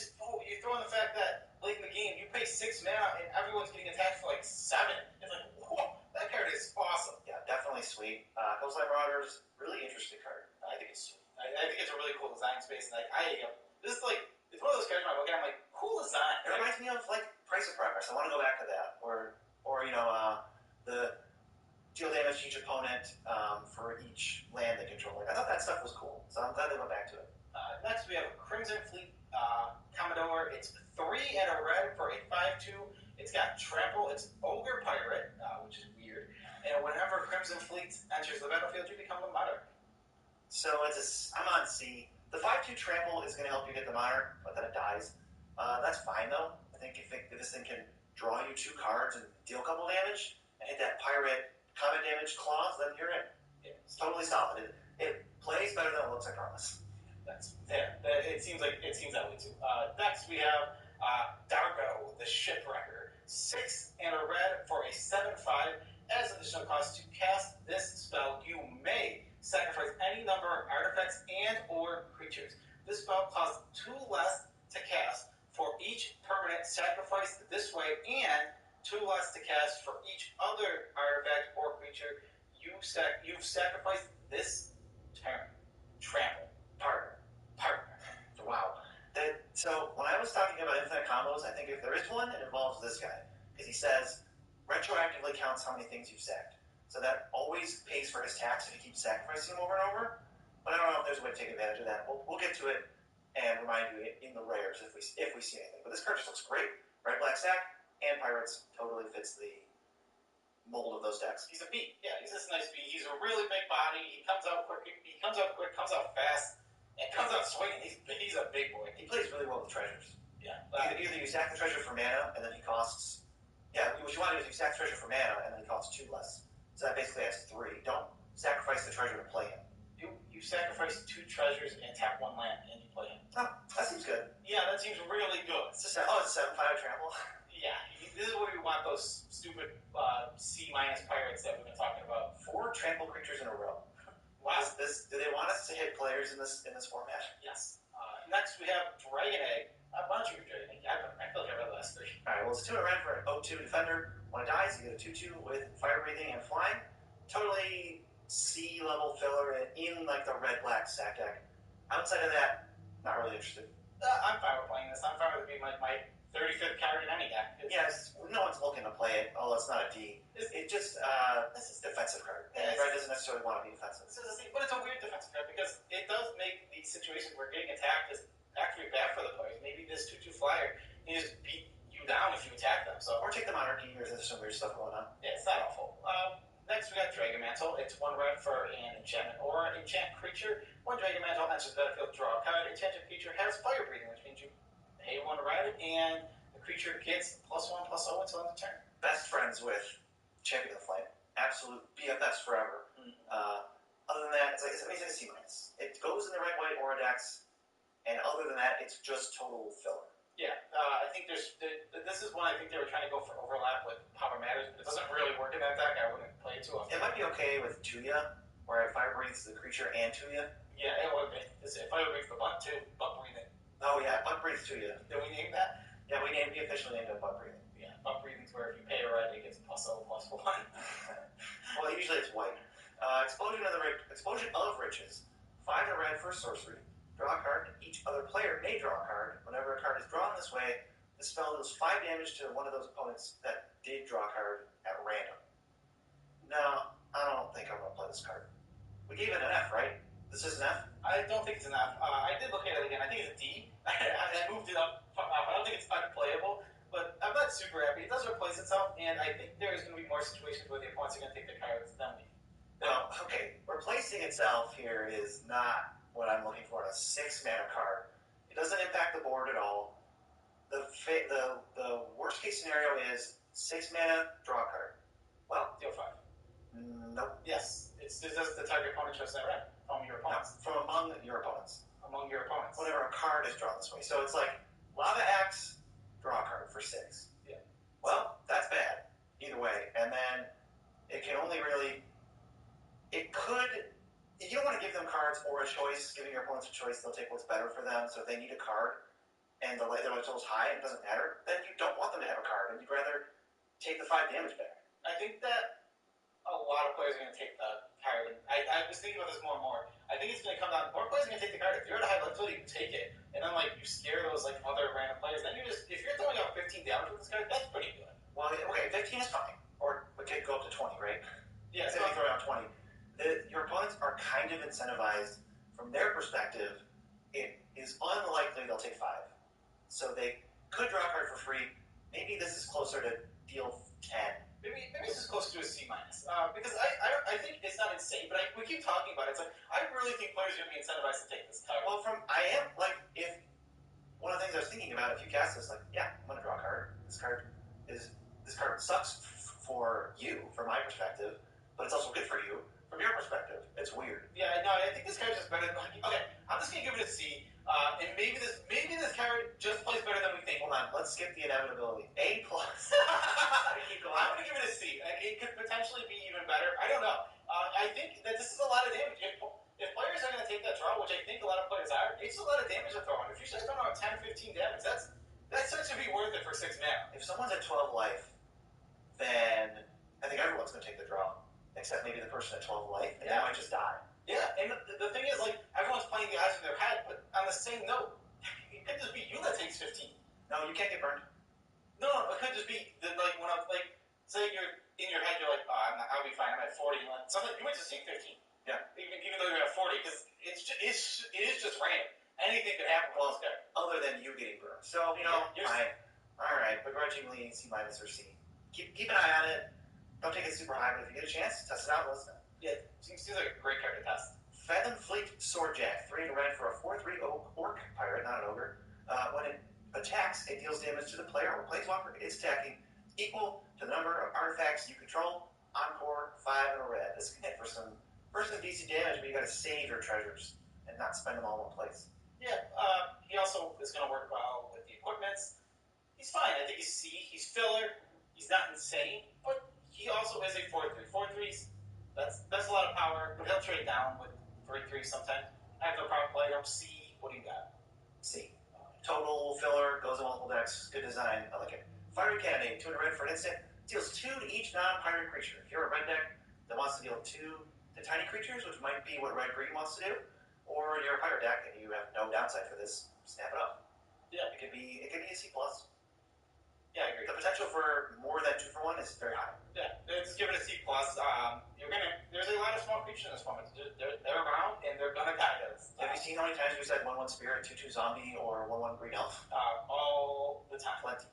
[SPEAKER 4] throw in the fact that late in the game, you pay 6 mana and everyone's getting attacked for 7. It's like, whoa, that card is awesome.
[SPEAKER 9] Yeah, definitely sweet. Coastline Marauders, really interesting card.
[SPEAKER 4] I think it's sweet. I think it's a really cool design space. And this is it's one of those cards where I look at it, I'm like, cool design.
[SPEAKER 9] It reminds me of Price of Progress. I want to go back to that, or the deal damage to each opponent for each land they control. I thought that stuff was cool, so I'm glad they went back to it.
[SPEAKER 4] Next, we have Crimson Fleet Commodore. It's 3 and a red for a 5/2. It's got trample. It's Ogre Pirate, which is weird. And whenever Crimson Fleet enters the battlefield, you become a monarch.
[SPEAKER 9] So I'm on C. The 5/2 trample is going to help you get the monarch, but then it dies. That's fine though. I think if this thing can draw you 2 cards and deal a couple damage and hit that pirate combat damage clause, then you're in. It's totally solid. It plays better than it looks, I promise.
[SPEAKER 4] That's fair. It seems that way too. Next we have Dargo, the Shipwrecker. 6 and a red for a 7/5. As additional cost to cast this spell, you may sacrifice any number of artifacts and or creatures. This spell costs 2 less to cast for each permanent sacrificed this way, and 2 less to cast for each other artifact or creature you've sacrificed this turn. Trample. Partner.
[SPEAKER 9] Wow. So when I was talking about infinite combos, I think if there is one, it involves this guy. Because he says, retroactively counts how many things you've sacked. So that always pays for his tax if you keep sacrificing them over and over. But I don't know if there's a way to take advantage of that. We'll get to it and remind you in the rares if we see anything. But this card just looks great. Red, black stack, and pirates totally fits the
[SPEAKER 4] mold of those decks.
[SPEAKER 21] He's a B. Yeah, he's this nice B. He's a really big body. He comes out quick. He comes out quick. Comes out fast. And comes out swinging. He's a big boy.
[SPEAKER 4] He plays really well with treasures.
[SPEAKER 21] Yeah.
[SPEAKER 4] Either you sack the treasure for mana, and then he costs. Yeah, what you want to do is you sack treasure for mana, and then he costs 2 less. So that basically adds 3. Don't sacrifice the treasure to play him.
[SPEAKER 21] You sacrifice 2 treasures and tap 1 land, and you play him.
[SPEAKER 4] Oh, that seems good.
[SPEAKER 21] Yeah, that seems really good.
[SPEAKER 4] It's a 7/5 trample.
[SPEAKER 21] Yeah, this is where we want those stupid C- pirates that we've been talking about.
[SPEAKER 4] 4 trample creatures in a row.
[SPEAKER 21] Wow.
[SPEAKER 4] Do they want us to hit players in this format?
[SPEAKER 21] Yes. Next we have Dragon Egg. Why don't you read Dragon Egg? I feel like I read the last 3.
[SPEAKER 4] Alright, well it's 2 in a red for an 0-2 defender. When it dies, you get a 2/2 with fire breathing and flying. Totally C level filler in like the red-black stack deck. Outside of that, not really interested.
[SPEAKER 21] I'm fine with playing this. I'm fine with it being like my 35th card in any deck.
[SPEAKER 4] Yes, no one's looking to play it. Oh, it's not a D. It just, this is a defensive card. And red doesn't necessarily want to be defensive.
[SPEAKER 21] But it's a weird defensive card because it does make these situations where getting attacked is actually bad for the players. Maybe this 2/2 flyer can just beat you down if you attack them. So,
[SPEAKER 4] or take the monarchy, or there's some weird stuff going on.
[SPEAKER 21] Yeah, it's not awful. Next we got Dragon Mantle. It's 1 red for an enchantment or enchant creature. When Dragon Mantle enters the battlefield, draw a card. Enchanted creature has fire breathing, which means you pay 1 red, and the creature gets +1/+0 until end of turn.
[SPEAKER 4] Best friends with Champion of the Flame. Absolute BFFs forever. Other than that, it's amazing to see minus. It goes in the red-white aura decks, and other than that, it's just total filler.
[SPEAKER 21] Yeah, I think this is one I think they were trying to go for overlap with Power Matters, but it doesn't really work in that deck. I wouldn't play it too often.
[SPEAKER 4] It might be okay with Tuya, where it fire breathes the creature and Tuya.
[SPEAKER 21] Yeah, it would be. If fire breathes the butt too, butt breathing.
[SPEAKER 4] Oh yeah, butt breathes Tuya.
[SPEAKER 21] Did we name that?
[SPEAKER 4] Yeah, we officially named it butt breathing.
[SPEAKER 21] Yeah, butt breathing's where if you pay a red, it gets +0/+1.
[SPEAKER 4] Well, usually it's white. Explosion of Riches. 5 in red for a sorcery. Draw a card. Each other player may draw a card. Whenever a card is drawn this way, the spell does 5 damage to one of those opponents that did draw a card at random. No, I don't think I'm going to play this card. We gave it an F, right? This is an F?
[SPEAKER 21] I don't think it's an F. I did look at it again. I think it's a D. I moved it up. I don't think it's unplayable, but I'm not super happy. It does replace itself, and I think there's going to be more situations where the opponents are going to take the cards than me.
[SPEAKER 4] Well, okay. Replacing itself here is not what I'm looking for in a 6-mana card. It doesn't impact the board at all. The worst case scenario is 6 mana, draw a card. Well,
[SPEAKER 21] deal 5.
[SPEAKER 4] Nope.
[SPEAKER 21] Yes. Does the target opponent choose that red? From your opponents.
[SPEAKER 4] No, from among your opponents.
[SPEAKER 21] Among your opponents.
[SPEAKER 4] Whenever a card is drawn this way. So it's like Lava Axe, draw a card for 6.
[SPEAKER 21] Yeah.
[SPEAKER 4] Well, that's bad. Either way. And then it can only really... It could... You don't want to give them cards or a choice. Giving your opponents a choice, they'll take what's better for them. So if they need a card and their level's high and it doesn't matter, then you don't want them to have a card and you'd rather take the 5 damage back.
[SPEAKER 21] I think that a lot of players are going to take the card. I was thinking about this more and more. I think it's going to come down. More players are going to take the card. If you're at a high level, you can take it. And then, you scare those, other random players. Then if you're throwing out 15 damage with this card, that's pretty good.
[SPEAKER 4] Well, okay, 15 is fine. Or we could go up to 20, right?
[SPEAKER 21] Yeah.
[SPEAKER 4] Say we throw out 20. Your opponents are kind of incentivized. From their perspective, it is unlikely they'll take 5. So they could draw a card for free. Maybe this is closer to deal 10.
[SPEAKER 21] Maybe this is closer to a C-. Because I think it's not insane, but we keep talking about it. It's I really think players are going to be incentivized to take this card.
[SPEAKER 4] Well, if one of the things I was thinking about, if you cast this, yeah, I'm going to draw a card. This card sucks for you, from my perspective, but it's also good for you from your perspective. It's weird.
[SPEAKER 21] Yeah, no, I think this card is better than... Okay, I'm just going to give it a C, and maybe this card just plays better than we think.
[SPEAKER 4] Hold on, let's skip the inevitability. A+.
[SPEAKER 21] Keep going. I'm going to give it a C. It could potentially be even better. I don't know. I think that this is a lot of damage. If players are going to take that draw, which I think a lot of players are, it's a lot of damage to throw on. If you're just throwing out 10, 15 damage, that starts to be worth it for 6 mana.
[SPEAKER 4] If someone's at 12 life, then I think everyone's going to take the draw. Except maybe the person at 12 life, and they might just die.
[SPEAKER 21] Yeah, and the thing is, everyone's playing the odds in their head, but on the same note, it could just be you that takes 15.
[SPEAKER 4] No, you can't get burned.
[SPEAKER 21] No, it could just be that, when I'm, say you're in your head, you're like, oh, I'll be fine, I'm at 40. Sometimes you might just take 15.
[SPEAKER 4] Yeah.
[SPEAKER 21] Even though you're at 40, because it is just random. Anything could happen with this guy.
[SPEAKER 4] Other than you getting burned. So, fine. Alright, begrudgingly C- or C. Keep an eye on it. Don't take it super high, but if you get a chance, test it out. Let us know.
[SPEAKER 21] Yeah, seems like a great card to test.
[SPEAKER 4] Fathom Fleet Swordjack, 3 in red for a 4/3 orc pirate, not an ogre. When it attacks, it deals damage to the player or planeswalker it is attacking, equal to the number of artifacts you control. Encore, 5 in a red. This can hit for some decent damage, but you gotta save your treasures and not spend them all in one place.
[SPEAKER 21] Yeah, he also is going to work well with the equipments. He's fine. I think he's C. He's filler. He's not insane, but he also is a 4/3. 4/3s, that's a lot of power, but he'll trade down with 3/3 sometimes. I have no problem playing him. C. What do you got?
[SPEAKER 4] C. Total filler, goes in multiple decks, good design, I like it. Fiery Cannonade, 2 in red for an instant, deals 2 to each non-pirate creature. If you're a red deck that wants to deal 2 to tiny creatures, which might be what red-green wants to do, or you're a pirate deck and you have no downside for this, snap it up.
[SPEAKER 21] Yeah.
[SPEAKER 4] It could be a C+.
[SPEAKER 21] Yeah, I agree.
[SPEAKER 4] The potential for more than 2 for 1 is very high.
[SPEAKER 21] Yeah, let's give it a C+. There's a lot of small creatures in this format. They're around, and they're going to guide us.
[SPEAKER 4] Have you seen how many times we said 1/1 Spirit, 2/2 Zombie, or 1/1 Green Elf?
[SPEAKER 21] All the time.
[SPEAKER 4] Plenty.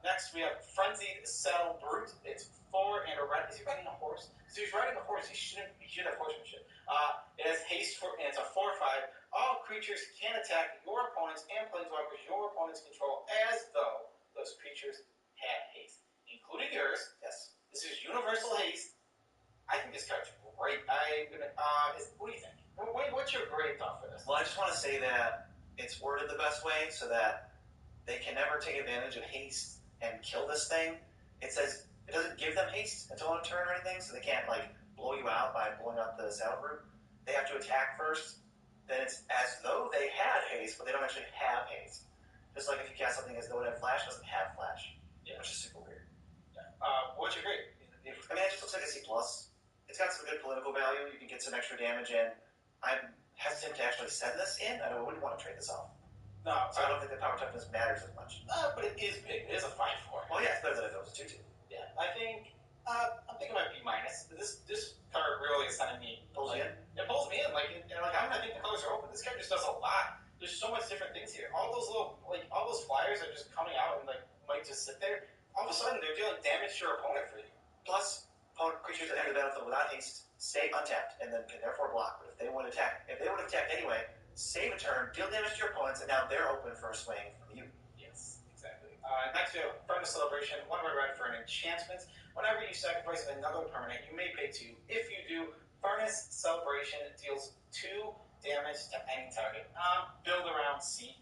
[SPEAKER 21] Next, we have Frenzied Saddle Brute. It's 4 and a red. Is he riding a horse? Because if he's riding a horse, he should have horsemanship. It has haste, and it's a 4/5. All creatures can attack your opponents and planeswalkers your opponents control as though those creatures had haste, including yours.
[SPEAKER 4] Yes.
[SPEAKER 21] This is universal haste. I think this card's great. What do you think? What's your grade thought for this?
[SPEAKER 4] Well, I just want to say that it's worded the best way so that they can never take advantage of haste and kill this thing. It says it doesn't give them haste until on turn or anything, so they can't blow you out by blowing up the saddle group. They have to attack first. Then it's as though they had haste, but they don't actually have haste. Just like if you cast something as though it had flash, it doesn't have flash, which is super weird.
[SPEAKER 21] Yeah. What's your grade?
[SPEAKER 4] I mean, it just looks like a C+. It's got some good political value. You can get some extra damage in. I'm hesitant to actually send this in. I wouldn't want to trade this off.
[SPEAKER 21] No,
[SPEAKER 4] so I don't think the power toughness matters as much.
[SPEAKER 21] But it is big. It is a 5/4.
[SPEAKER 4] Well, yeah, it's better than if it was a 2/2.
[SPEAKER 21] Yeah, I think I'm thinking about B-. This card really is sending me.
[SPEAKER 4] Pulls you in?
[SPEAKER 21] It pulls me in. I think the colors are open. This card just does a lot. There's so much different things here. All those all those flyers are just coming out and might just sit there. All of a sudden, they're dealing damage to your opponent for you.
[SPEAKER 4] Plus, opponent creatures that enter the battlefield without haste stay untapped and then can therefore block. But if they would attack anyway, save a turn, deal damage to your opponents, and now they're open for a swing from you.
[SPEAKER 21] Yes, exactly. Next we have Furnace Celebration, 1 red for an enchantment. Whenever you sacrifice another permanent, you may pay 2. If you do, Furnace Celebration deals 2 damage to any target. Build around C.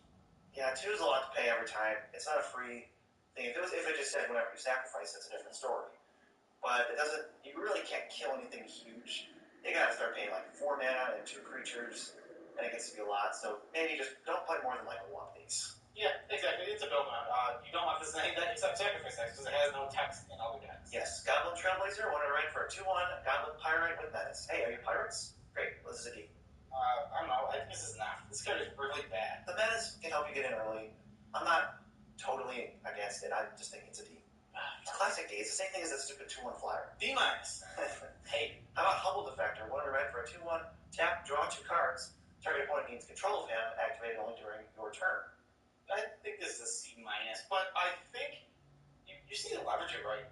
[SPEAKER 4] Yeah, 2 is a lot to pay every time. It's not a free thing. If it just said whenever you sacrifice, it's a different story. But it doesn't. You really can't kill anything huge. You gotta start paying 4 mana and 2 creatures, and it gets to be a lot. So maybe just don't play more than 1 of these.
[SPEAKER 21] Yeah, exactly. It's a build around. You don't have to say that except sacrifice decks because it has no text in other decks.
[SPEAKER 4] Yes, Goblin Trailblazer, 1 red for a 2/1 Goblin Pirate with Menace. Hey, are you pirates? Great. Well, this is a D.
[SPEAKER 21] I don't know. I think this is not. This card is really bad.
[SPEAKER 4] The Menace can help you get in early. I'm not totally against it. I just think it's a D. It's classic D. It's the same thing as that stupid 2/1 flyer.
[SPEAKER 21] D-.
[SPEAKER 4] Hey, how about Humble Defector? 1 red for a 2/1. Tap, draw 2 cards. Target opponent gains control of him, activated only during your turn.
[SPEAKER 21] I think this is a C-, but I think you see the leverage it right.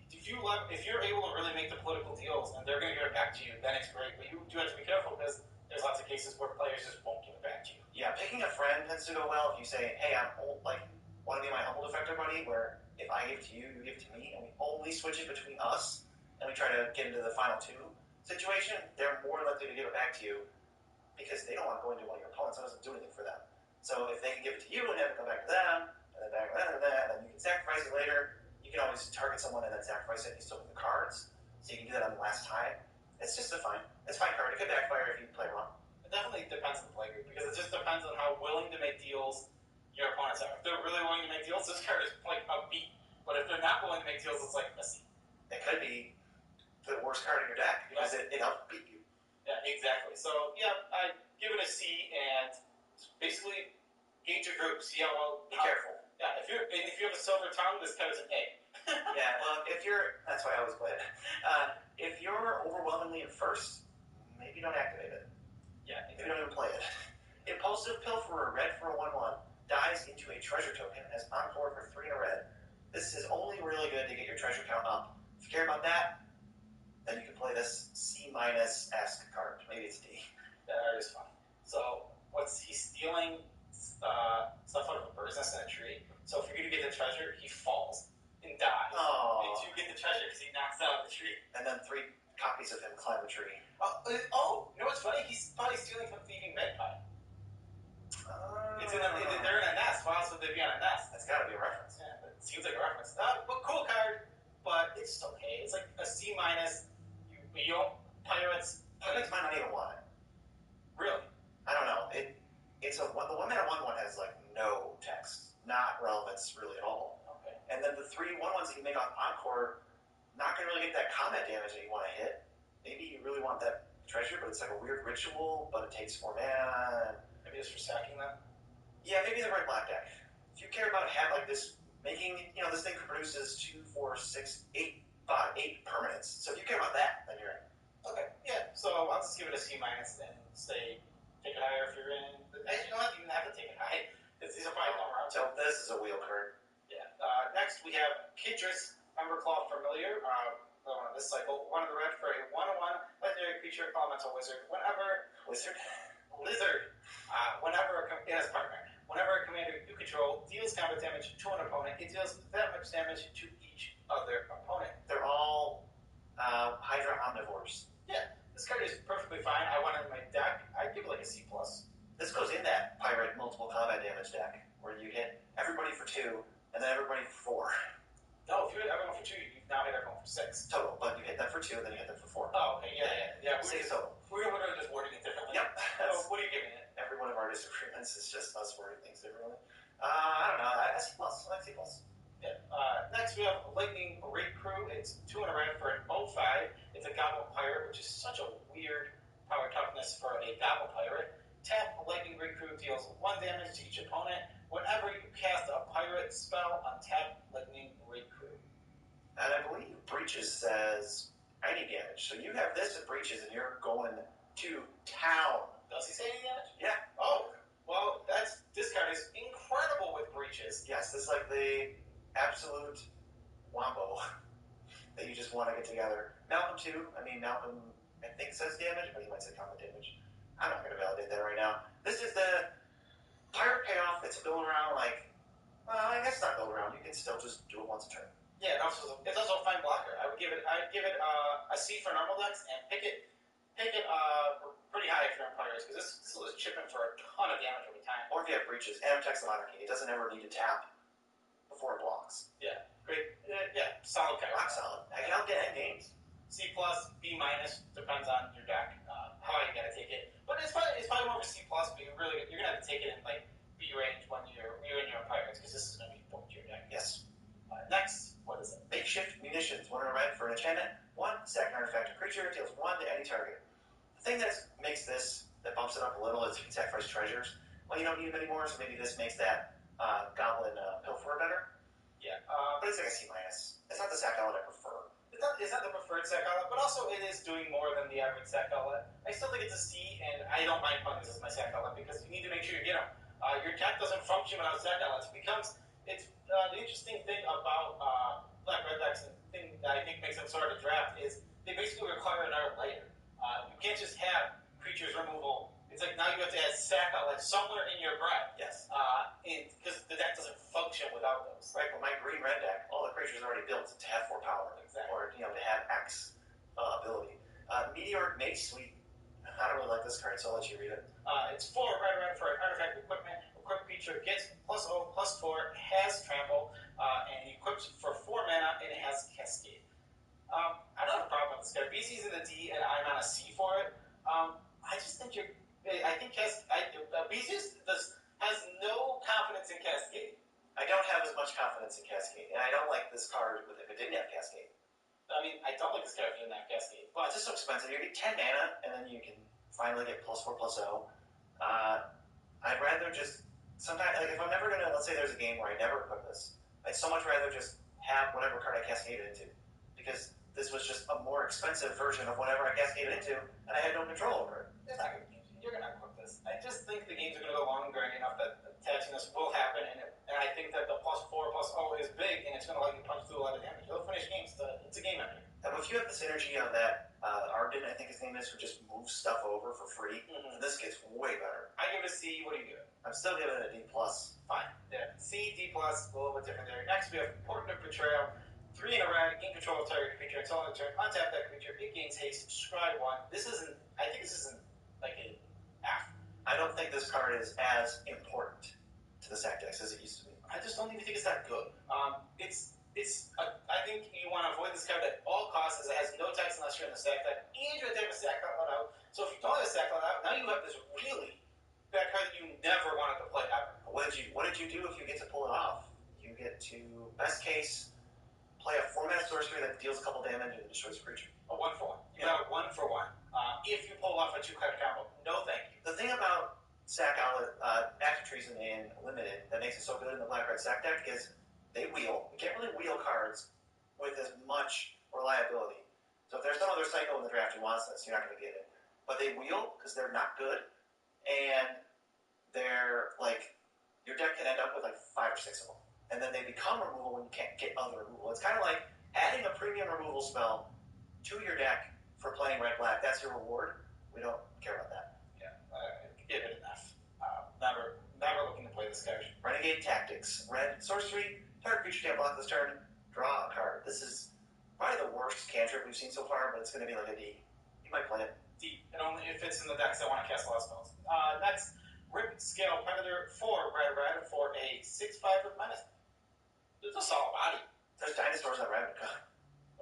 [SPEAKER 21] If you're able to really make the political deals and they're going to give it back to you, then it's great. But you do have to be careful because there's lots of cases where players just won't give it back to you.
[SPEAKER 4] Yeah, picking a friend tends to go well if you say, hey, I'm old, want to be my Humble Defector buddy, where if I give it to you, you give it to me, and we only switch it between us, and we try to get into the final 2 situation, they're more likely to give it back to you because they don't want to go into one of your opponents. That doesn't do anything for them. So if they can give it to you and have it come back to them, and then back to them, and then you can sacrifice it later, you can always target someone and then sacrifice it and you still get the cards. So you can do that on the last time. It's just it's a fine card. It could backfire if you play wrong.
[SPEAKER 21] It definitely depends on the play group because it just depends on how willing to make deals your opponents are. If they're really willing to make deals, this card is a B. But if they're not willing to make deals, it's a C.
[SPEAKER 4] It could be the worst card in your deck because it helps beat you.
[SPEAKER 21] Yeah, exactly. So yeah, I give it a C and basically gauge your group. See how well.
[SPEAKER 4] Be careful.
[SPEAKER 21] Yeah, if you have a silver tongue, this card is an A.
[SPEAKER 4] Yeah, well, that's why I always play it. If you're overwhelmingly in first, maybe don't activate it.
[SPEAKER 21] Yeah,
[SPEAKER 4] maybe don't even play it. Impulsive Pilferer, red for a 1/1, dies into a treasure token as Encore for 3 red. This is only really good to get your treasure count up. If you care about that, C-esque card. Maybe it's D.
[SPEAKER 21] That art is funny. So he's stealing stuff out of a bird's nest in a tree. So for you to get the treasure, he falls and dies.
[SPEAKER 4] Oh.
[SPEAKER 21] And you get the treasure because he knocks out of the tree.
[SPEAKER 4] And then 3 copies of him climb a tree.
[SPEAKER 21] You know what's funny? He's probably stealing from Thieving Magpie. They're in a nest. Why else would they be on a nest?
[SPEAKER 4] That's got to be a reference.
[SPEAKER 21] Yeah, but it seems like a reference. But cool card, but it's okay. It's like a C-. You don't pirates.
[SPEAKER 4] Pirates might not even want it.
[SPEAKER 21] Really?
[SPEAKER 4] I don't know. It's the 1-mana 1/1 has like no text, not relevance really at all.
[SPEAKER 21] Okay.
[SPEAKER 4] And then the 3 1/1s that you make on Encore, not gonna really get that combat damage that you want to hit. Maybe you really want that treasure, but it's like a weird ritual, but it takes 4 mana.
[SPEAKER 21] Maybe it's for sacking them.
[SPEAKER 4] Yeah, maybe the red black deck. If you care about like this, making this thing produces 2, 4, 6, 8 permanents. So if you care about that, then you're in.
[SPEAKER 21] Okay, yeah. So I'll just give it a C- and say take it higher if you're in. Actually, you don't even have to take it high. These will probably come around.
[SPEAKER 4] So this is a wheel card.
[SPEAKER 21] Yeah. Next we have Kidris, Emberclaw Familiar. This cycle, 1 of the red for a 1/1 legendary creature, elemental wizard. Whenever it has partner. Whenever a commander you control deals combat damage to an opponent, it deals that much damage to each other opponent.
[SPEAKER 4] They're all Hydra omnivores.
[SPEAKER 21] Yeah, this card is perfectly fine. I want it in my deck. I'd give it like a C+.
[SPEAKER 4] This goes in that pirate multiple combat damage deck where you hit everybody for 2 and then everybody for 4.
[SPEAKER 21] No, if you hit everyone for 2, you now hit everyone for 6
[SPEAKER 4] total. But you hit them for 2 and then you hit them for 4.
[SPEAKER 21] Oh, okay, yeah.
[SPEAKER 4] 6 total.
[SPEAKER 21] We're just wording it differently.
[SPEAKER 4] Yep.
[SPEAKER 21] So what are you giving it?
[SPEAKER 4] Every one of our disagreements is just us wording things differently. I don't know. I C+. I like C+.
[SPEAKER 21] Yeah. Next we have Lightning Raid Crew. It's 2 and a red for an 05. It's a Goblin Pirate, which is such a weird power toughness for a Goblin Pirate. Tap Lightning Raid Crew deals 1 damage to each opponent. Whenever you cast a pirate spell, untap Lightning Raid Crew.
[SPEAKER 4] And I believe Breaches says any damage. So you have this at Breaches and you're going to town.
[SPEAKER 21] Does he say any damage?
[SPEAKER 4] Yeah.
[SPEAKER 21] Oh, well, this card is incredible with Breaches.
[SPEAKER 4] Yes, this is like the absolute wombo that you just want to get together. Malcolm too. I mean, Malcolm, I think says damage, but he might say combat damage. I'm not going to validate that right now. This is the pirate payoff. It's a build around I guess not build around. You can still just do it once a turn.
[SPEAKER 21] Yeah, it's also a fine blocker. I'd give it a C for normal decks and pick it pretty high if you're in pirates because this was chipping for a ton of damage every time.
[SPEAKER 4] Or if you have Breaches and Text of Monarchy, it doesn't ever need to tap before it blocks.
[SPEAKER 21] Yeah, great. Yeah, solid card.
[SPEAKER 4] Rock solid. I can get end games.
[SPEAKER 21] C+, B-, depends on your deck, how you gotta take it. But it's probably more of a C+, but you're gonna have to take it in like B range when you're in your pirates because this is gonna be important to your deck.
[SPEAKER 4] Yes.
[SPEAKER 21] Next, what is it?
[SPEAKER 4] Makeshift Munitions. 1 and a red for an enchantment. 1, sack an artifact or creature, deals 1 to any target. The thing that makes this, that bumps it up a little, is you can sacrifice treasures. Well, you don't need them anymore, so maybe this makes that Goblin Pilferer better.
[SPEAKER 21] Yeah.
[SPEAKER 4] But it's like a C-. It's not the sack outlet I prefer.
[SPEAKER 21] It's not the preferred sack outlet, but also it is doing more than the average sack outlet. I still think it's a C, and I don't mind putting this as my sack outlet because you need to make sure you get them. Your deck doesn't function without sack outlets. It's the interesting thing about black-red decks, and the thing that I think makes them sort of draft is they basically require another layer. You can't just have creatures removal. It's like now you have to add sack outlet somewhere in your breath.
[SPEAKER 4] Yes.
[SPEAKER 21] Because the deck doesn't function without those.
[SPEAKER 4] Right, but my green-red deck, all the creatures are already built to have 4 power.
[SPEAKER 21] Exactly.
[SPEAKER 4] Or, to have X ability. Meteoric Mage Suite. I don't really like this card, so I'll let you read it.
[SPEAKER 21] It's 4 red for artifact equipment. Equipped creature gets +0/+4, has trample, and equips for 4 mana, and it has Cascade. I don't have a problem with this card. BC's in the D, and I'm on a C for it. I just think BC has no confidence in Cascade.
[SPEAKER 4] I don't have as much confidence in Cascade, and I don't like this card if it didn't have Cascade.
[SPEAKER 21] I mean, I don't like this card if it didn't have Cascade.
[SPEAKER 4] Well, it's just so expensive. You get 10 mana, and then you can finally get +4/+0. I'd rather just sometimes, if I'm never gonna, let's say there's a game where I never equip this, I'd so much rather just have whatever card I cascaded into, because this was just a more expensive version of whatever I cascaded into, and I had no control over it.
[SPEAKER 21] It's not gonna. You're gonna equip this. I just think the games are gonna go long and grinding enough that attachiness will happen, and I think that the +4/+0 is big, and it's gonna let you punch through a lot of damage. You'll finish games. It's a game ender.
[SPEAKER 4] And if you have the synergy on that Arden, I think his name is, who just moves stuff over for free. And this gets way better.
[SPEAKER 21] I give it a C. What do you give it?
[SPEAKER 4] I'm still giving it a D+.
[SPEAKER 21] Fine. Yeah. C, D+, a little bit different there. Next, we have Portent of Betrayal. 3 in a red, gain control of target creature until end of turn. Untap that creature. It gains haste. Scry 1. I think this isn't like a F.
[SPEAKER 4] I don't think this card is as important to the sack decks as it used to be.
[SPEAKER 21] I just don't even think it's that good. I think you want to avoid this card at all costs, as it has no text unless you're in the sack deck, and you have to have a sack outlet out. So if you don't have a sack outlet out, now you have this really bad card that you never wanted to play ever.
[SPEAKER 4] What did you do if you get to pull it off? You get to, best case, play a 4-mana sorcery that deals a couple damage and destroys a creature.
[SPEAKER 21] A 1-for-1. You got a 1-for-1. If you pull off a 2-card combo, no thank you.
[SPEAKER 4] The thing about sack outlet, Active Treason and Limited that makes it so good in the black-red sack deck is they wheel. You can't really wheel cards with as much reliability. So if there's some other cycle in the draft who wants this, you're not going to get it. But they wheel because they're not good, and they're like, your deck can end up with like 5 or 6 of them. And then they become removal when you can't get other removal. It's kind of like adding a premium removal spell to your deck for playing red-black. That's your reward. We don't care about that.
[SPEAKER 21] Yeah, give it an F. Never looking to play this card.
[SPEAKER 4] Renegade Tactics. Red sorcery. Target creature can't block this turn. Draw a card. This is probably the worst cantrip we've seen so far, but it's going to be like a D. You might play it.
[SPEAKER 21] D. It only fits in the decks that want to cast a lot of spells. Next, Rip Scale Predator 4 red for a 6/5 with menace. It's a solid body.
[SPEAKER 4] There's dinosaurs on Ravnica.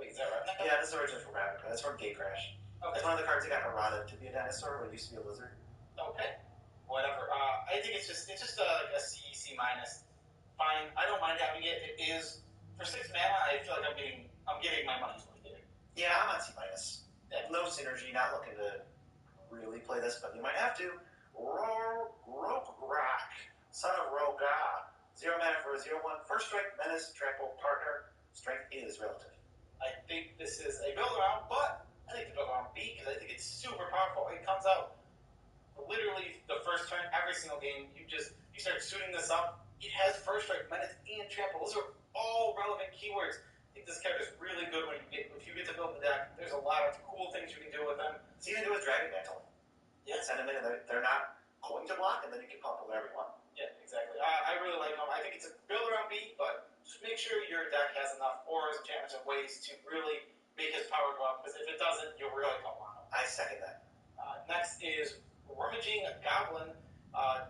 [SPEAKER 21] Wait, is that Ravnica?
[SPEAKER 4] Yeah, this is originally from Ravnica. That's from Gatecrash. Okay. It's one of the cards that got errata to be a dinosaur, but it used to be a lizard.
[SPEAKER 21] Okay. Whatever. I think it's just like a C, C-. Fine. I don't mind having it. It is, for 6 mana, I feel like I'm getting my money's worth here.
[SPEAKER 4] Yeah, I'm on C-. No synergy, not looking to really play this, but you might have to. Rograk, son of Roga. 0 mana for a 0/1. First strike, menace, trample, partner. Strength is relative.
[SPEAKER 21] I think this is a build around, but I think the build around B because I think it's super powerful. It comes out literally the first turn, every single game. You start shooting this up. It has first strike, menace, and trample. Those are all relevant keywords. I think this card is really good if you get to build the deck. There's a lot of cool things you can do with them.
[SPEAKER 4] It's even do with Dragon Mantle.
[SPEAKER 21] Yeah.
[SPEAKER 4] Send them in, and they're not going to block, and then you can pump them whenever you want.
[SPEAKER 21] Yeah, exactly. I really like them. I think it's a build around B, but just make sure your deck has enough auras, enchantments, and ways to really make his power go up, because if it doesn't, you'll really don't want him.
[SPEAKER 4] I second that.
[SPEAKER 21] Next is Rummaging Goblin,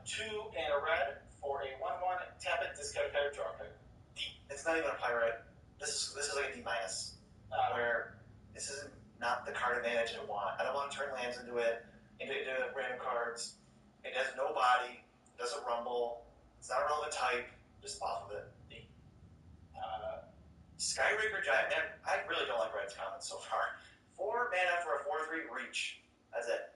[SPEAKER 21] 2 and a red for a 1/1. Tap it, discard a card, draw a card. D.
[SPEAKER 4] It's not even a pirate. This is like a D-, where this is not the card advantage I want. I don't want to turn lands into random cards. It has no body. It doesn't rumble. It's not a relevant type. Just off of it. D. Skyraker Giant. Man, I really don't like Red's comments so far. 4 mana for a 4/3 reach. That's it.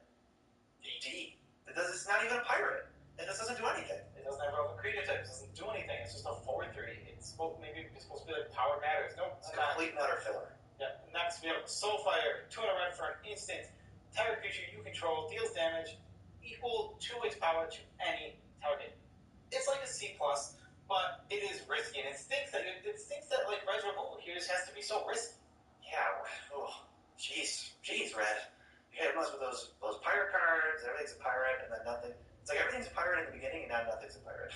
[SPEAKER 4] D. It's not even a pirate. And this doesn't do anything.
[SPEAKER 21] It doesn't have relevant creature types. It doesn't do anything. It's just a 4/3. It's supposed to be like power matters. No,
[SPEAKER 4] it's complete and utter filler.
[SPEAKER 21] Yeah. Next we have Soulfire, 2 and a red for an instant. Target creature you control deals damage equal to its power to any target. It's like a C+, but it is risky, and it stinks that like Red's removal here just has to be so risky.
[SPEAKER 4] Yeah. Oh, jeez, Red. You gotta mess with those pirate cards. Everything's a pirate, and then nothing. It's like everything's a pirate in the beginning, and now nothing's a pirate.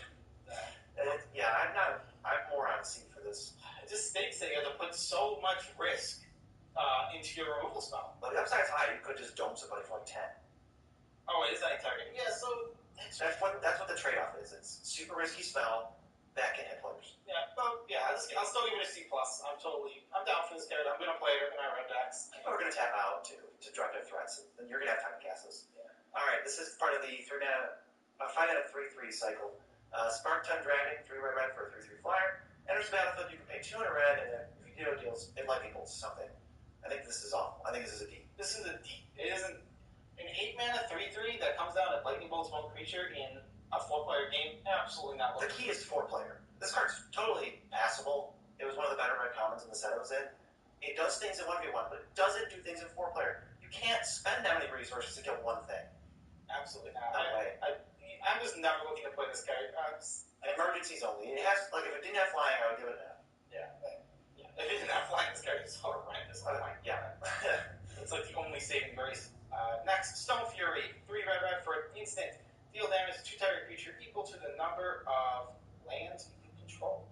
[SPEAKER 4] I'm more on C for this.
[SPEAKER 21] It just stinks that you have to put so much risk into your removal spell.
[SPEAKER 4] But the upside's high. You could just dome somebody for like 10.
[SPEAKER 21] Oh, it is that target? Yeah, so
[SPEAKER 4] that's what the trade-off is. It's super risky spell that can hit players.
[SPEAKER 21] Yeah, but yeah, I'll still give it a C+. I'm down for this card. I'm gonna play it in our red decks.
[SPEAKER 4] People are gonna tap out to drop their threats, and then you're gonna have time to cast this. Yeah. All right, this is part of the 5 3/3 cycle. Spark Tongue Dragon, 3 red for a 3/3 flyer. Enters the battlefield, you can pay 2 red, and if you do, deals it lightning bolts something. I think this is awful. I think this is a D.
[SPEAKER 21] This is a D. It isn't an 8 mana 3/3 that comes down at lightning bolts one creature in a 4-player game. Absolutely not.
[SPEAKER 4] The key is 4-player. This card's totally passable. It was one of the better red commons in the set it was in. It does things in 1v1, but it doesn't do things in 4-player. You can't spend that many resources to kill one thing.
[SPEAKER 21] Absolutely not.
[SPEAKER 4] No way.
[SPEAKER 21] I'm just never looking to play this card.
[SPEAKER 4] Emergencies only. It has, like, if it didn't have flying, I would give it an F.
[SPEAKER 21] Yeah. If it didn't have flying, this card is horrendous.
[SPEAKER 4] Yeah.
[SPEAKER 21] It's like the only
[SPEAKER 4] saving grace. Next, Stone Fury, 3 red for an instant. Deal damage to target creature equal to the number of lands you control.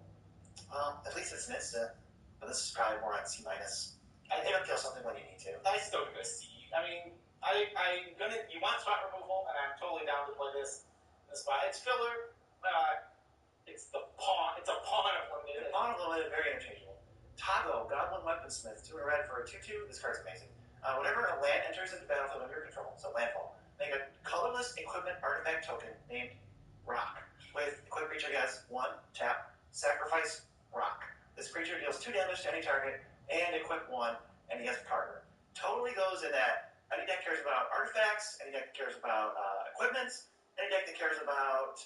[SPEAKER 9] At least it's an instant, but this is probably more on C-. I think it'll kill something when you need to.
[SPEAKER 4] I still give it a C. I mean, I'm gonna. You want spot removal, and I'm totally down to play this spot. It's filler. It's the pawn. It's a pawn of limited.
[SPEAKER 9] The pawn of limited, very interchangeable. Tago, Goblin Weaponsmith, 2 red for a 2/2. This card's amazing. Whenever a land enters into the battlefield under your control, so landfall, make a colorless equipment artifact token named Rock. With equipped creature has 1, tap, sacrifice Rock. This creature deals 2 damage to any target and equip 1, and he has a partner. Totally goes in that any deck cares about artifacts, any deck cares about equipments, any deck that cares about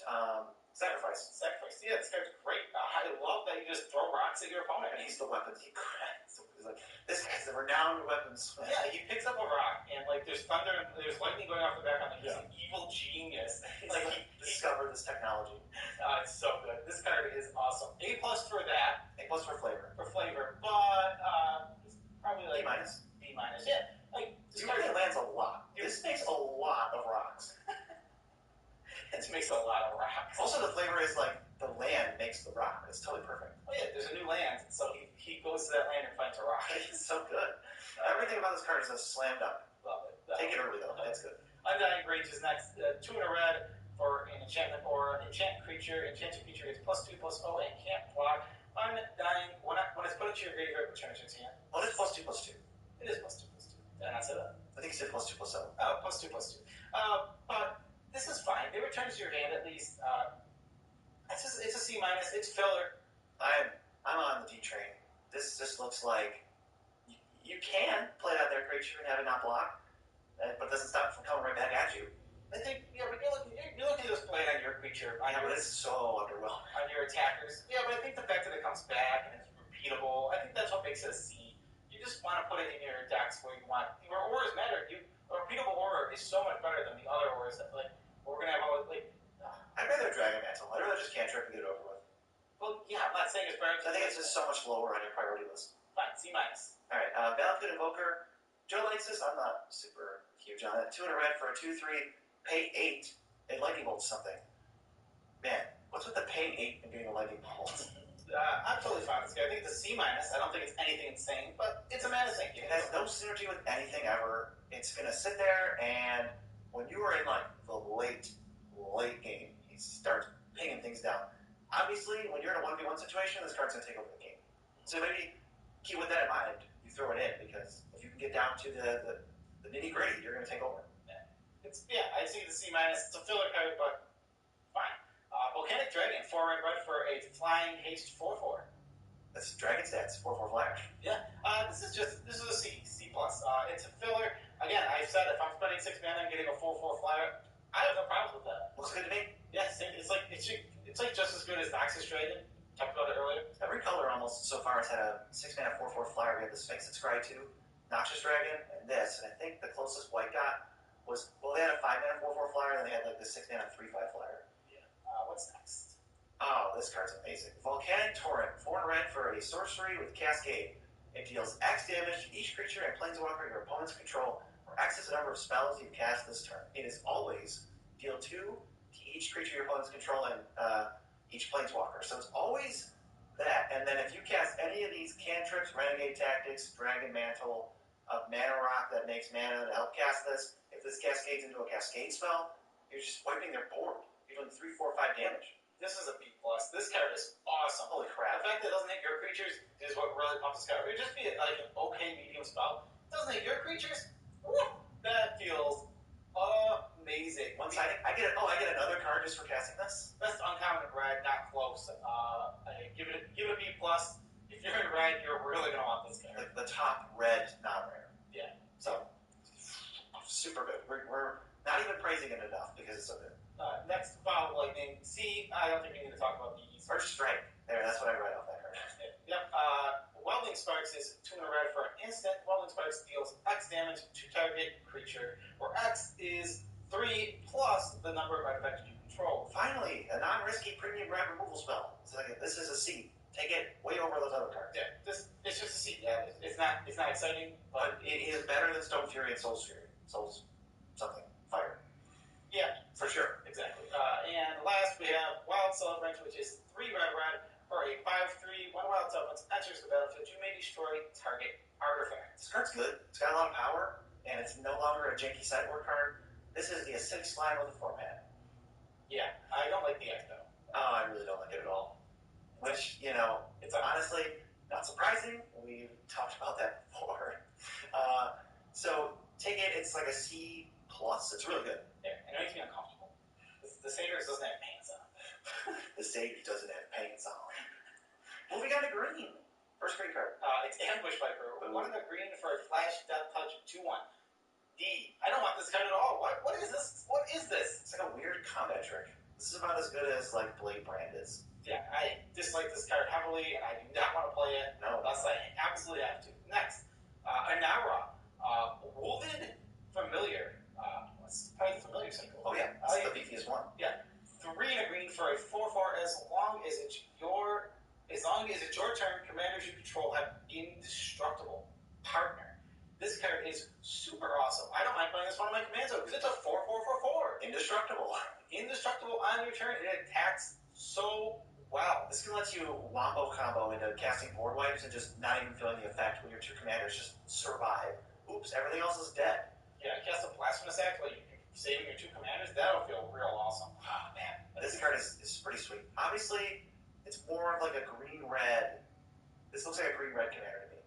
[SPEAKER 9] sacrifice.
[SPEAKER 4] Sacrifice. Yeah, this card's great. I love that you just throw rocks at your opponent.
[SPEAKER 9] And he's the weapons he cracks. He's like, this guy's the renowned weapons.
[SPEAKER 4] Yeah, he picks up a rock, and like there's thunder, and there's lightning going off the back. I'm like, he's an evil genius.
[SPEAKER 9] Like he discovered this technology.
[SPEAKER 4] It's so good. This card is awesome. A+ for that.
[SPEAKER 9] A+ for flavor.
[SPEAKER 4] For flavor, but it's probably like
[SPEAKER 9] B-.
[SPEAKER 4] B-. Yeah, like
[SPEAKER 9] this card lands a lot. This makes a lot of rocks.
[SPEAKER 4] It makes a lot of rocks.
[SPEAKER 9] Also, the flavor is like the land makes the rock. It's totally perfect.
[SPEAKER 4] Oh yeah, there's a new land, so he goes to that land and finds a rock.
[SPEAKER 9] It's so good. Everything about this card is a slam dunk.
[SPEAKER 4] Love it.
[SPEAKER 9] Take it early though. It's good.
[SPEAKER 4] Undying Rage is next. 2 in a red for an enchantment or enchanted creature. Enchanted creature gets +2/+0 and can't block. Undying, when it's put into your graveyard, return it to its hand.
[SPEAKER 9] Well, it's +2/+2.
[SPEAKER 4] It is +2/+2. Did I not say that?
[SPEAKER 9] I think you said +2/+0.
[SPEAKER 4] Oh, +2/+2. But this is fine. It returns to your hand at least. It's a C-. It's filler.
[SPEAKER 9] I'm on the D train. This just looks like you can play it out there, creature, and have it not block, but it doesn't stop it from coming right back at you.
[SPEAKER 4] I think, yeah, but you're looking at this play on your creature.
[SPEAKER 9] I know, but it's so underwhelming.
[SPEAKER 4] On your attackers. Yeah, but I think the fact that it comes back and it's repeatable, I think that's what makes it a C. You just want to put it in your decks where you want. Where auras matter. A repeatable aura is so much better than the other auras that, like, we're going to have all, like.
[SPEAKER 9] I'd rather Dragon Mantle. I'd rather just cantrip and get it over with.
[SPEAKER 4] Well, yeah, I'm not saying it's better.
[SPEAKER 9] I think it's just so much lower on your priority list.
[SPEAKER 4] Fine, C-.
[SPEAKER 9] Alright, Battlefield Invoker. Joe likes this. I'm not super huge on it. 2 in a red for a 2/3. Pay 8. A lightning bolt something. Man, what's with the paying 8 and getting a lightning bolt?
[SPEAKER 4] I'm totally fine with this guy. I think it's a C-. I don't think it's anything insane, but it's a mana sink.
[SPEAKER 9] It has no synergy with anything ever. It's gonna sit there, and when you are in like the late game, he starts pinging things down. Obviously, when you're in a 1v1 situation, this card's gonna take over the game. So maybe keep with that in mind. You throw it in, because if you can get down to the nitty-gritty, you're gonna take over.
[SPEAKER 4] I see the C-. It's a filler card, but fine. Volcanic Dragon, 4 red for a flying haste 4/4.
[SPEAKER 9] That's Dragon stats, 4/4 flyer.
[SPEAKER 4] Yeah, this is a C+. It's a filler. Again, I've said if I'm spending 6 mana and getting a 4/4 flyer, I have no problems with that.
[SPEAKER 9] Looks good to me.
[SPEAKER 4] Yes, it's like just as good as Noxus Dragon. Talked about it earlier.
[SPEAKER 9] Every color almost so far has had a 6 mana 4/4 flyer. We had the Sphinx and Scry 2, Noxus Dragon, and this. And I think the closest white got was, well, they had a 5 mana 4/4 flyer, and then they had like the 6 mana 3/5 flyer.
[SPEAKER 4] Yeah. What's next?
[SPEAKER 9] Oh, this card's amazing. Volcanic Torrent, 4 in red for a sorcery with Cascade. It deals X damage to each creature and planeswalker your opponent's control, or X is the number of spells you've cast this turn. It is always deal 2 to each creature your opponent's control and each planeswalker. So it's always that. And then if you cast any of these cantrips, Renegade Tactics, Dragon Mantle, Mana Rock that makes mana to help cast this, if this cascades into a Cascade spell, you're just wiping their board. You're doing 3, 4, 5 damage.
[SPEAKER 4] This is a B+. This card is awesome.
[SPEAKER 9] Holy crap.
[SPEAKER 4] The fact that it doesn't hit your creatures is what really pumps this card. It would just be like an okay medium spell. It doesn't hit your creatures? Woo! That feels amazing.
[SPEAKER 9] Once I get another card just for casting this.
[SPEAKER 4] Best uncommon in red, not close. Give it a B+. If you're in red, you're really going to want this card.
[SPEAKER 9] The top red non-rare.
[SPEAKER 4] Yeah.
[SPEAKER 9] So, super good. We're not even praising it enough because it's so good.
[SPEAKER 4] Next, Bottle of Lightning. C, I don't think we need to talk about these.
[SPEAKER 9] First Strike. There, that's what I read off that card.
[SPEAKER 4] Yep. Welding Sparks is 2 in a red for an instant. Welding Sparks deals X damage to target creature, where X is 3 plus the number of artifacts you control.
[SPEAKER 9] Finally, a non-risky premium red removal spell. So this is a C.
[SPEAKER 4] take it way over those other cards.
[SPEAKER 21] Yeah, it's just a C. Yeah, it's not exciting,
[SPEAKER 4] but it is better than Stone Fury and Soul's Fury. Soul's something. Fire.
[SPEAKER 21] Yeah,
[SPEAKER 4] for sure.
[SPEAKER 21] Exactly. And last we have Wild Celebrant, which is 3 red for a 5/3. One Wild Celebrant enters the battlefield. You may destroy target artifact.
[SPEAKER 4] This card's good. It's got a lot of power, and it's no longer a janky sideboard card. This is the acidic slime of the format.
[SPEAKER 21] Yeah, I don't like the X though.
[SPEAKER 4] Oh, I really don't like it at all. Which, you know, it's honestly not surprising. We've talked about that before. So take it. It's like a C+. It's really good.
[SPEAKER 21] Yeah, and it makes me uncomfortable. The Satyrs doesn't have pants on.
[SPEAKER 4] The Satyrs doesn't have pants on. Moving on to green. First green card.
[SPEAKER 21] It's Ambush Viper. One of the green for a flash death touch 2/1. D. I don't want this card at all. What is this? What is this?
[SPEAKER 4] It's like a weird combat trick. This is about as good as like Blade Brand is.
[SPEAKER 21] Yeah, I dislike this card heavily, and I do not want to play it.
[SPEAKER 4] No.
[SPEAKER 21] Unless I absolutely have to. Next, Anara. Woven Familiar. What's probably the familiar cycle?
[SPEAKER 4] Oh yeah, that's the beefiest one.
[SPEAKER 21] Yeah. 3 and a green for a 4/4 as long as it's your turn, commanders you control have indestructible partner. This card is super awesome. I don't mind playing this one on my command zone because it's a 4/4/4/4.
[SPEAKER 4] Indestructible.
[SPEAKER 21] Indestructible on your turn. It attacks so well.
[SPEAKER 4] This can let you wombo combo into casting board wipes and just not even feeling the effect when your 2 commanders just survive. Oops, everything else is dead.
[SPEAKER 21] Yeah, cast a Blasphemous Act while you're saving your 2 commanders. That'll feel real awesome.
[SPEAKER 4] Oh, man. This card is pretty sweet. Obviously, it's more of like a green-red. This looks like a green-red commander to me.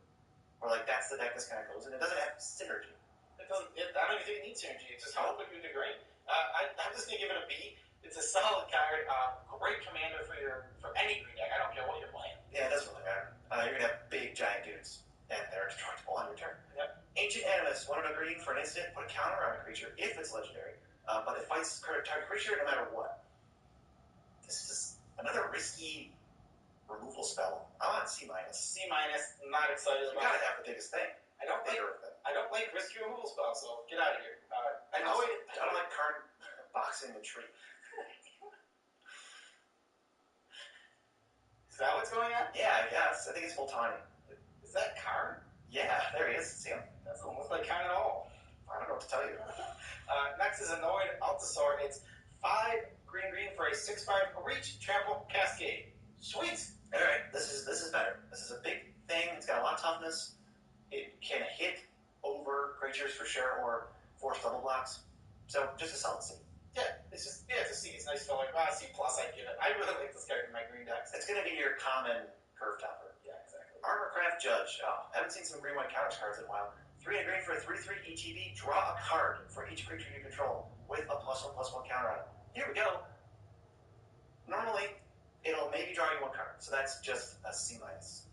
[SPEAKER 4] Or like that's the deck this kind of goes in. It doesn't have synergy.
[SPEAKER 21] I don't even think it needs synergy. It's just how quick you do green. I'm just going to give it a B. It's a solid card. Great commander for any green deck. I don't care what you're playing.
[SPEAKER 4] Yeah, it doesn't really matter. You're going to have big, giant dudes. And they're destructible on your turn.
[SPEAKER 21] Yep.
[SPEAKER 4] Ancient Animus, 1 and a green for an instant, put a counter on a creature if it's legendary, but it fights target creature no matter what. This is another risky removal spell. I'm on C-.
[SPEAKER 21] C-, not excited
[SPEAKER 4] You
[SPEAKER 21] about
[SPEAKER 4] gotta
[SPEAKER 21] it.
[SPEAKER 4] have the biggest thing.
[SPEAKER 21] I don't like risky removal spells, so get out of here.
[SPEAKER 4] I don't like card boxing the tree.
[SPEAKER 21] Is that what's going on?
[SPEAKER 4] Yeah, I guess. I think it's Voltani.
[SPEAKER 21] Is that Karn?
[SPEAKER 4] Yeah, there he is. See him?
[SPEAKER 21] That doesn't look like Karn at all.
[SPEAKER 4] I don't know what to tell you.
[SPEAKER 21] Next is Annoyed Altasaur. It's 5 green for a 6/5 reach, trample, cascade. Sweet!
[SPEAKER 4] Alright, this is better. This is a big thing. It's got a lot of toughness. It can hit over creatures for sure, or force double blocks. So, just a solid C.
[SPEAKER 21] Yeah, it's a C. It's nice filler. C+, I'd give it. I really like this card in my green decks.
[SPEAKER 4] It's going to be your common curve topper.
[SPEAKER 21] Yeah, exactly.
[SPEAKER 4] Armorcraft Judge. Oh, haven't seen some green-white counter cards in a while. 3 and a green for a 3/3 ETB. Draw a card for each creature you control with a +1/+1 counter on it. Here we go. Normally, it'll maybe draw you 1 card, so that's just a C-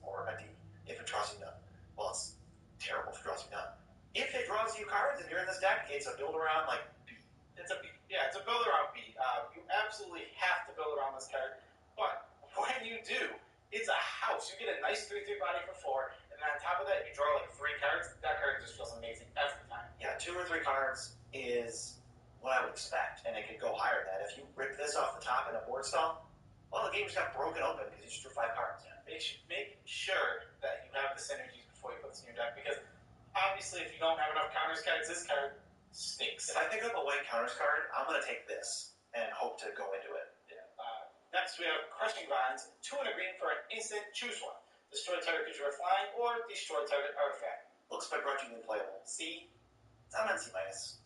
[SPEAKER 4] or a D if it draws you none. Well, it's terrible if it draws you none. If it draws you cards and you're in this deck, it's a build around like B.
[SPEAKER 21] It's a B. Yeah, it's a build around B. You absolutely have to build around this card, but when you do, it's a house. You get a nice 3/3 body for 4, and then on top of that, you draw like 3 cards. That card just feels amazing every time.
[SPEAKER 4] Yeah, 2 or 3 cards is what I would expect, and it could go higher than that. If you rip this off the top in a board stall, well, the game just got broken open because you just drew 5 cards.
[SPEAKER 21] Yeah, make sure that you have the synergies before you put this in your deck, because obviously, if you don't have enough counters cards, this card stinks.
[SPEAKER 4] If I pick up a white counters card, I'm going to take this and hope to go into it.
[SPEAKER 21] Yeah. Next, we have Crushing Vines. 2 and a green for an instant. Choose one. Destroy target creature with flying, or destroy target artifact.
[SPEAKER 4] Looks begrudgingly playable.
[SPEAKER 21] C.
[SPEAKER 4] I'm on C-.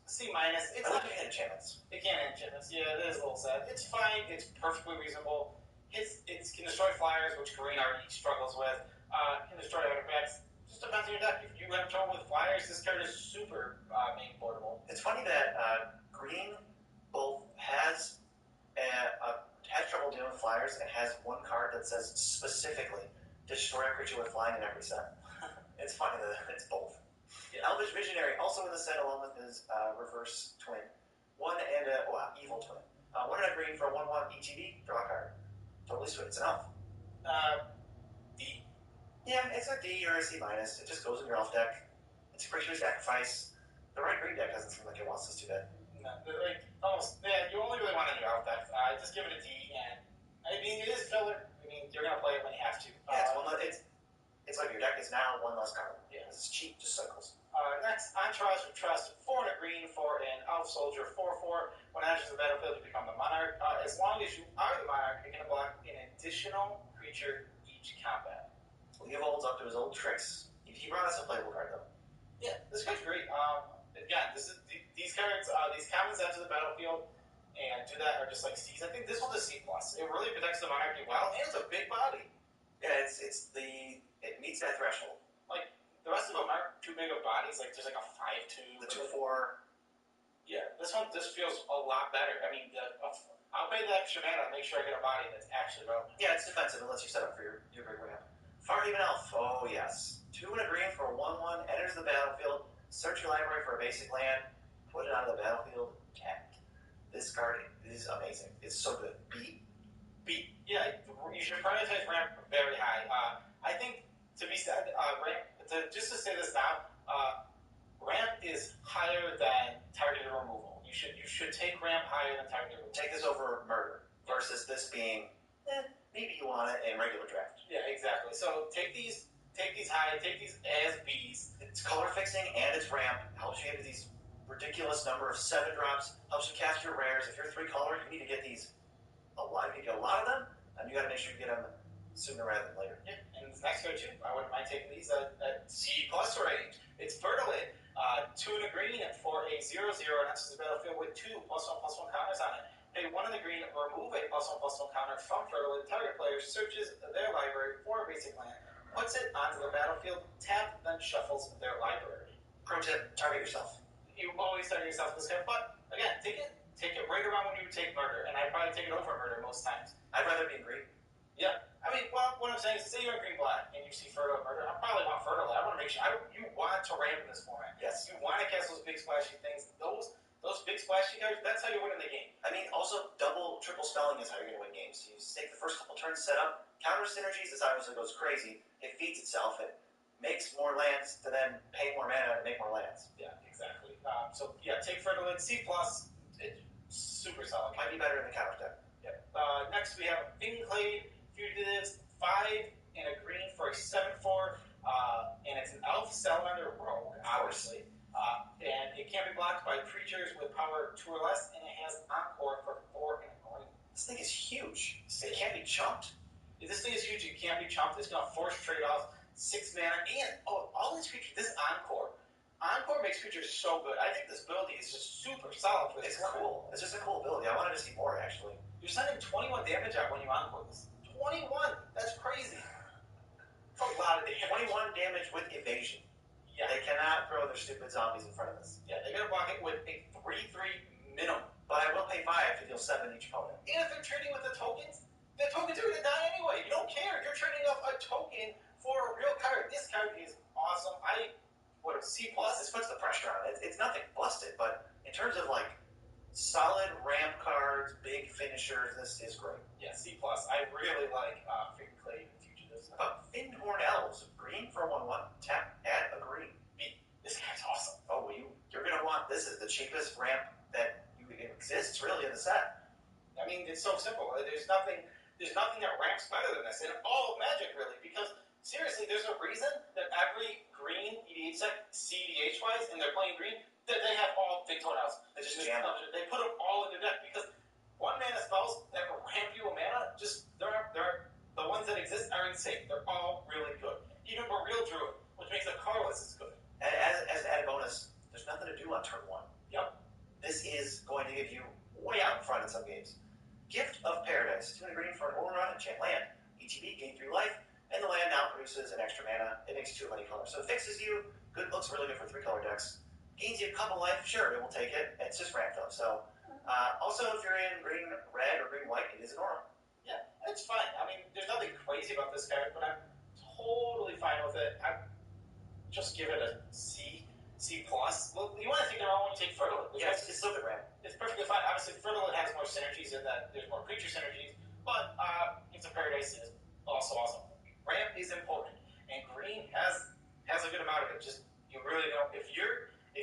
[SPEAKER 21] C-.
[SPEAKER 4] It's like it enchantments.
[SPEAKER 21] It can't enchantments. Yeah, it is a little sad. It's fine. It's perfectly reasonable. It can destroy flyers, which green already struggles with. It can destroy artifacts. Just depends on your deck. If you have trouble with flyers, this card is super main portable.
[SPEAKER 4] It's funny that green both has trouble dealing with flyers and has 1 card that says specifically destroy a creature with flying in every set. It's funny that it's both. Yeah. Elvish Visionary, also in the set along with his reverse twin. 1 and a evil twin. 1 and a green for a 1/1 ETB, draw a card. Totally sweet. It's an elf.
[SPEAKER 21] D.
[SPEAKER 4] Yeah, it's a D or a C-. It just goes in your elf deck. It's a creature sacrifice. The red green deck doesn't seem like it wants this too bad.
[SPEAKER 21] No, almost. Yeah, you only really want it in your elf deck. Just give it a D, and I mean, it is filler. I mean,
[SPEAKER 4] you're gonna play it when you have to. It's like your deck is now one less card. Yeah, it's cheap, just cycles. Next, Entourage of Trust, 4 and a green for an Elf Soldier, 4/4. When it enters the battlefield, you become the Monarch. As long as you are the Monarch, you're gonna block an additional creature each combat. He evolves up to his old tricks. He brought us a playable card though. Yeah, this card's great. Again, these cards, these commons enter the battlefield and do that are just like C's. I think this one's a C+. It really protects the Monarchy well, and it's a big body. Yeah, it meets that threshold. Like, the rest of them aren't too big of bodies. Like, there's like a 5/2. The 2/4. Yeah, this one just feels a lot better. I mean, I'll pay the extra mana to make sure I get a body that's actually relevant. Yeah, it's defensive. It lets you set up for your big ramp. Farhaven Elf. Oh, yes. 2 and a green for a 1/1. Enters the battlefield. Search your library for a basic land. Put it onto the battlefield. Tapped. This card is amazing. It's so good. Beat. Yeah, you should prioritize ramp very high. I think, to be said, ramp, just to say this now, ramp is higher than targeted removal. You should take ramp higher than targeted removal. Take this over murder versus this being, maybe you want it in regular draft. Yeah, exactly. So take these high, take these as Bs. It's color fixing and it's ramp. Helps you get these ridiculous number of 7 drops. Helps you cast your rares. If you're 3 color, you need to get these a lot. You need to get a lot of them, and you got to make sure you get them sooner rather than later. Yeah, and this next card too. I wouldn't mind taking these at C+ range. It's Fertilid. 2 and a green for a 0/0 and enters the battlefield with 2 +1/+1 counters on it. Pay 1 in the green, remove a +1/+1 counter from Fertilid. Target player searches their library for a basic land, puts it onto the battlefield, tap, then shuffles their library. Pro tip: target yourself. You always target yourself with this card, but again, take it right around when you would take murder, and I'd probably take it over murder most times. I'd rather be in green. Yeah. I mean, well, what I'm saying is, say you're in green-black, and you see Fertile murder, I probably want Fertile. I want to make sure, you want to ramp in this format. Yes. You want to cast those big splashy things. Those big splashy cards, that's how you win in the game. I mean, also, triple spelling is how you're going to win games. You take the first couple turns, set up, counter synergies, this obviously goes crazy. It feeds itself, it makes more lands to then pay more mana to make more lands. Yeah, exactly. So, yeah, take Fertile, C+, it's super solid. Might be better in the counter deck. Yeah. Next, we have Finclade Fugitives, 5 and a green for a 7/4, and it's an Elf Salamander Rogue, obviously. And it can't be blocked by creatures with power 2 or less, and it has Encore for 4 and a green. This thing is huge. It can't be chumped. This thing is huge. It can't be chumped. It's going to force trade-off, 6 mana, and all these creatures. This Encore makes creatures so good. I think this ability is just super solid for this. It's cool. It's just a cool ability. I wanted to see more, actually. You're sending 21 damage out when you Encore this. 21! That's crazy. That's a lot of damage. 21 damage with evasion. Yeah. They cannot throw their stupid zombies in front of this. Yeah, they're going to block it with a 3/3 minimum. But I will pay 5 to deal 7 each opponent. And if they're trading with the tokens are going to die anyway. You don't care. You're trading off a token for a real card. This card is awesome. C+? This puts the pressure on it. It's nothing busted, but in terms of like solid ramp cards, big finishers, this is great. Yeah, C+. I really like Finclade Fugitives. Findhorn Elves, green for 1/1, tap, add a green. This guy's awesome. Oh, you're going to want, this is the cheapest ramp that exists really in the set. I mean, it's so simple. There's nothing that ramps better than this in all of Magic, really, because seriously, there's a reason that every green EDH set, CEDH-wise, and they're playing green, that they have all Findhorn Elves. They put them all in their deck, because 1 mana spells that ramp you a mana, the ones that exist are insane. They're all really good. Even for Real Druid, which makes a Carless is good. As an added bonus, there's nothing to do on turn 1. Yep. This is going to give you way out in front in some games. Gift of Paradise, 2 and a green for an Aura, enchant land. ETB, gain 3 life, and the land now produces an extra mana. It makes 2 of any color. So it fixes you. Good, looks really good for 3 color decks. Gains you a couple life, sure, it will take it. It's just ramp though. So, also if you're in green, red, or green, white, it is an Aura. Yeah, it's fine. I mean, there's nothing crazy about this card, but I'm totally fine with it. I just give it a C+. Well, you want to take it around when you take Fertile. Yeah, it's still good ramp. It's perfectly fine. Obviously, Fertile has more synergies in that there's more creature synergies, but Gift of Paradise is also awesome. Ramp is important, and green has a good amount of it. Just, you really don't, if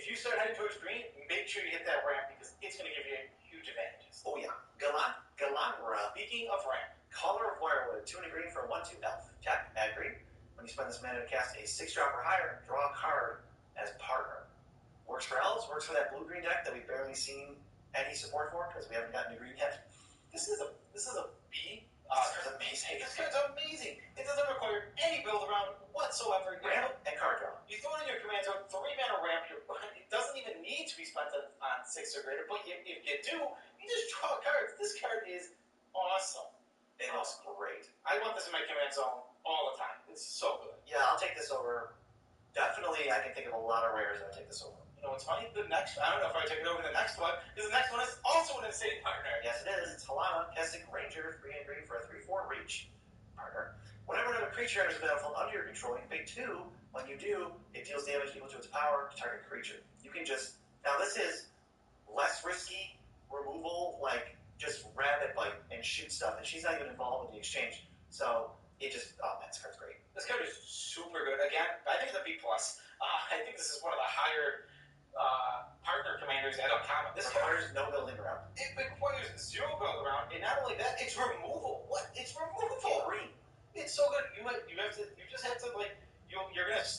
[SPEAKER 4] you start heading towards green, make sure you hit that ramp, because it's going to give you huge advantages. Oh yeah. Galanra. Speaking of ramp, Color of Wirewood, 2 and a green for a 1/2 elf. Tap, add green. When you spend this mana to cast a 6-drop or higher, draw a card as partner. Works for elves, works for that blue-green deck that we've barely seen any support for because we haven't gotten a green yet.
[SPEAKER 21] This is a B. This is amazing. This card's amazing. It doesn't require any build around whatsoever.
[SPEAKER 4] Ramp and card draw.
[SPEAKER 21] You throw it in your command zone, 3 mana ramp. It doesn't even need to be spent on 6 or greater, but if you do, you just draw cards. This card is awesome.
[SPEAKER 4] It looks great.
[SPEAKER 21] I want this in my command zone all the time. It's so good.
[SPEAKER 4] Yeah, I'll take this over. Definitely, I can think of a lot of rares that would take this over.
[SPEAKER 21] You know what's funny? I don't know if I take it over the next one, because the next one is also an insane partner.
[SPEAKER 4] Yes, it is. It's Halana, Kestic Ranger, 3 and green for a 3/4 reach partner. Whenever another creature enters the battlefield under your control, you can pay 2. When you do, it deals damage equal to its power to target creature. You can just... Now, this is less risky removal, like just rabbit bite and shoot stuff, and she's not even involved in the exchange. So, it just... Oh, man, this card's great.
[SPEAKER 21] This card is super good. Again, I think it's a B+. I think this is one of the higher partner commanders at Uncommon.
[SPEAKER 4] This requires no building around.
[SPEAKER 21] It requires 0 build around, and not only that, it's removal. What? It's removal.
[SPEAKER 4] Green.
[SPEAKER 21] It's so good.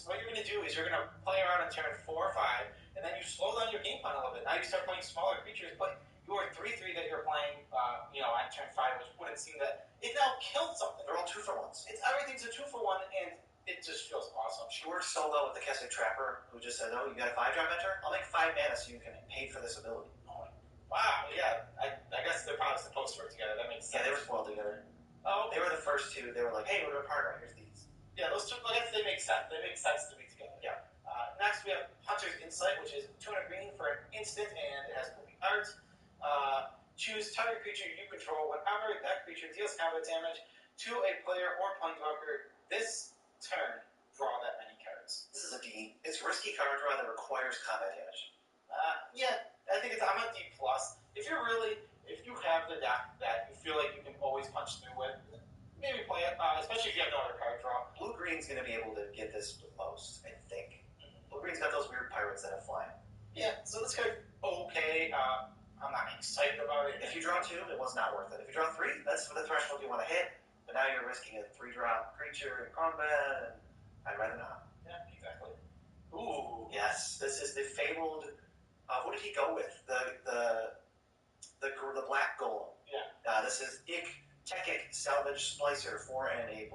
[SPEAKER 21] What you're gonna do is you're gonna play around on turn 4 or 5, and then you slow down your game plan a little bit. Now you start playing smaller creatures, but your 3/3 that you're playing, on turn 5, which wouldn't seem that it now killed something.
[SPEAKER 4] They're all 2-for-1s.
[SPEAKER 21] Everything's a 2-for-1, and it just feels awesome.
[SPEAKER 4] She works so well with the Kestic Trapper, who just said, "Oh, you got a 5-drop enter? I'll make 5 mana so you can pay for this ability."
[SPEAKER 21] Wow, yeah. I guess they're probably supposed to work together. That makes sense.
[SPEAKER 4] Yeah, they were spoiled together.
[SPEAKER 21] Oh,
[SPEAKER 4] they were the first 2. They were like, "Hey, we're a partner. Here's these."
[SPEAKER 21] Yeah, those 2. I guess they make sense. They make sense to be together.
[SPEAKER 4] Yeah.
[SPEAKER 21] Next, we have Hunter's Insight, which is 2 and a green for an instant, and it has moving art. Choose target creature you control. Whenever that creature deals combat damage to a player or planeswalker this turn, draw that many cards.
[SPEAKER 4] This is a D. It's risky card draw that requires combat damage.
[SPEAKER 21] Yeah, I think I'm a D+. If you have the deck that you feel like you can always punch through with, maybe play it, especially if you have no other card draw.
[SPEAKER 4] Blue-green's going to be able to get this the most, I think. Blue-green's got those weird pirates that have flying.
[SPEAKER 21] Yeah, so this card, okay. I'm not excited about it.
[SPEAKER 4] If you draw 2, it was not worth it. If you draw 3, that's the threshold you want to hit. But now you're risking a 3-drop creature in combat, and I'd rather not.
[SPEAKER 21] Yeah, exactly. Ooh.
[SPEAKER 4] Yes, this is the fabled... what did he go with? The black golem.
[SPEAKER 21] Yeah.
[SPEAKER 4] This is Tekik Salvage Splicer, 4 and a